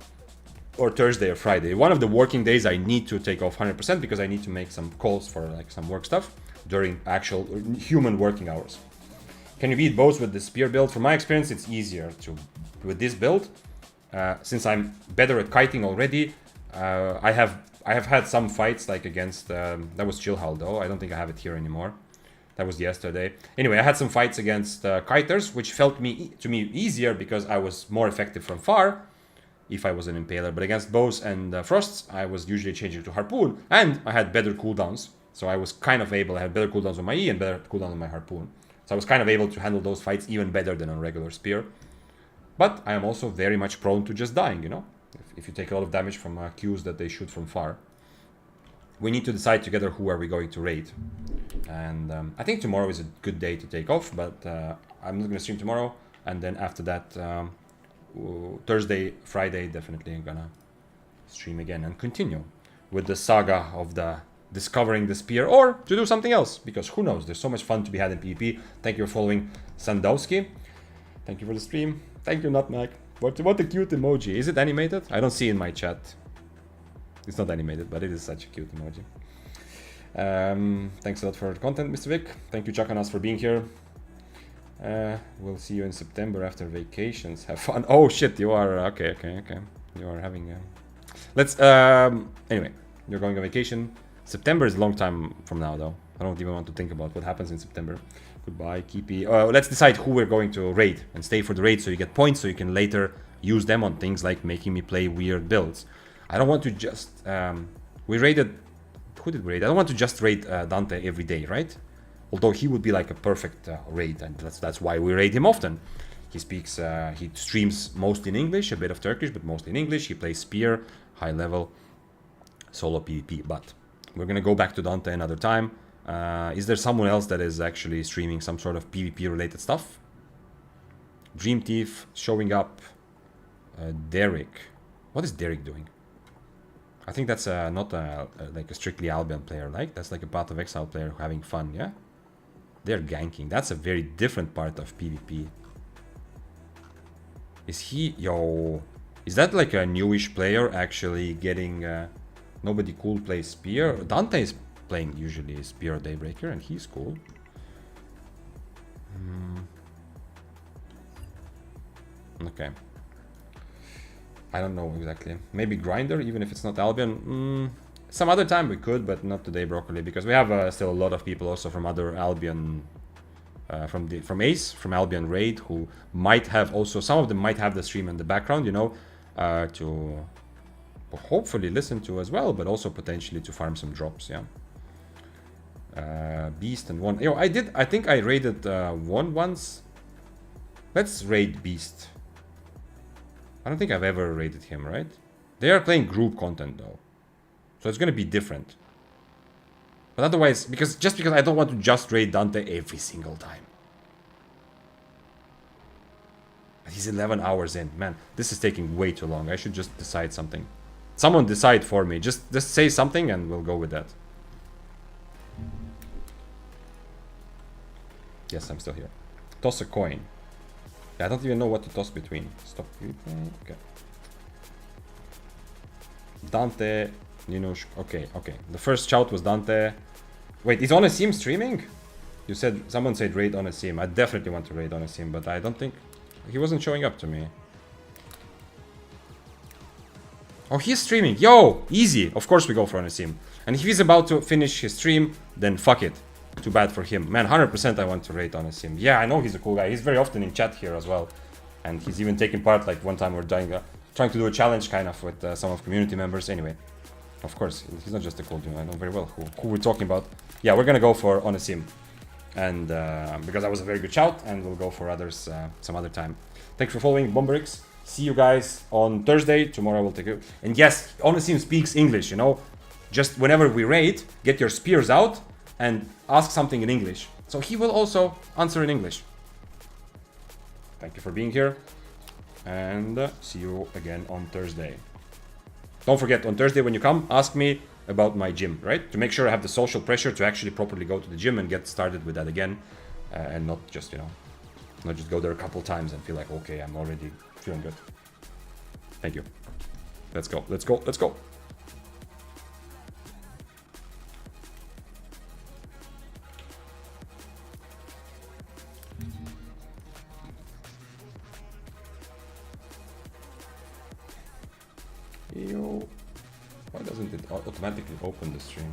or Thursday or Friday. One of the working days I need to take off 100% because I need to make some calls for like some work stuff during actual human working hours. Can you beat bows with the spear build? From my experience, it's easier to with this build. Since I'm better at kiting already, I have had some fights like against that was Chillhal though. I don't think I have it here anymore. That was yesterday. Anyway, I had some fights against kiters, which felt to me easier because I was more effective from far if I was an impaler. But against bows and frosts, I was usually changing to harpoon, and I had better cooldowns. So I was kind of able, I had better cooldowns on my E and better cooldown on my harpoon. So I was kind of able to handle those fights even better than on regular spear. But I am also very much prone to just dying, you know? If you take a lot of damage from Qs that they shoot from far. We need to decide together who are we going to raid. And I think tomorrow is a good day to take off, but I'm not going to stream tomorrow. And then after that, Thursday, Friday, definitely I'm going to stream again and continue with the saga of the discovering the spear, or to do something else, because who knows, there's so much fun to be had in PvP. Thank you for following Sandowski. Thank you for the stream. Thank you, Nutmeg. What a cute emoji. Is it animated? I don't see in my chat. It's not animated, but it is such a cute emoji. Thanks a lot for the content, Mr. Vic. Thank you, Chakanas, for being here. We'll see you in September after vacations. Have fun. Oh shit, you are okay. You are having let's anyway, you're going on vacation. September is a long time from now though. I don't even want to think about what happens in September. Goodbye, Keepy. Let's decide who we're going to raid and stay for the raid so you get points so you can later use them on things like making me play weird builds. I don't want to just we raided, who did we raid? I don't want to just raid Dante every day, right? Although he would be like a perfect raid, and that's why we raid him often. He speaks, he streams mostly in English, a bit of Turkish, but mostly in English. He plays Spear, high level, solo PvP. But we're gonna go back to Dante another time. Is there someone else that is actually streaming some sort of PvP related stuff? Dream Thief showing up. Derek. What is Derek doing? I think that's not like a strictly Albion player, like that's like a Path of Exile player having fun, yeah? They're ganking. That's a very different part of PvP. Is he... Yo... Is that like a newish player actually getting... Nobody cool plays Spear? Dante is playing usually Spear Daybreaker and he's cool. Okay. I don't know exactly. Maybe Grinder, even if it's not Albion. Some other time we could, but not today, Broccoli, because we have still a lot of people also from other Albion, from Ace, from Albion Raid, who might have also, some of them might have the stream in the background, you know, to hopefully listen to as well, but also potentially to farm some drops, yeah. Beast and one. Yo, I think I raided one once. Let's raid Beast. I don't think I've ever raided him, right? They are playing group content though, so it's gonna be different. But otherwise, because I don't want to just raid Dante every single time. He's 11 hours in. Man, this is taking way too long. I should just decide something. Someone decide for me. Just say something and we'll go with that. Yes, I'm still here. Toss a coin. Yeah, I don't even know what to toss between. Stop replay. Okay. Dante. Okay. The first shout was Dante. Wait, is Onesim streaming? You said, someone said raid Onesim. I definitely want to raid Onesim, but I don't think... He wasn't showing up to me. Oh, he's streaming. Yo, easy. Of course we go for Onesim. And if he's about to finish his stream, then fuck it. Too bad for him. Man, 100% I want to raid Onesim. Yeah, I know he's a cool guy. He's very often in chat here as well. And he's even taking part, like one time we're trying to do a challenge kind of with some of community members. Anyway, of course, he's not just a cool dude. I know very well who we're talking about. Yeah, we're gonna go for Onesim. And because that was a very good shout, and we'll go for others some other time. Thanks for following, Bomberix. See you guys on Thursday. Tomorrow we'll take it. And yes, Onesim speaks English, you know. Just whenever we raid, get your spears out and ask something in English. So he will also answer in English. Thank you for being here. And see you again on Thursday. Don't forget, on Thursday when you come, ask me about my gym, right? To make sure I have the social pressure to actually properly go to the gym and get started with that again. And not just, you know, not just go there a couple times and feel like, okay, I'm already feeling good. Thank you. Let's go, let's go, let's go. Yo. Why doesn't it automatically open the stream?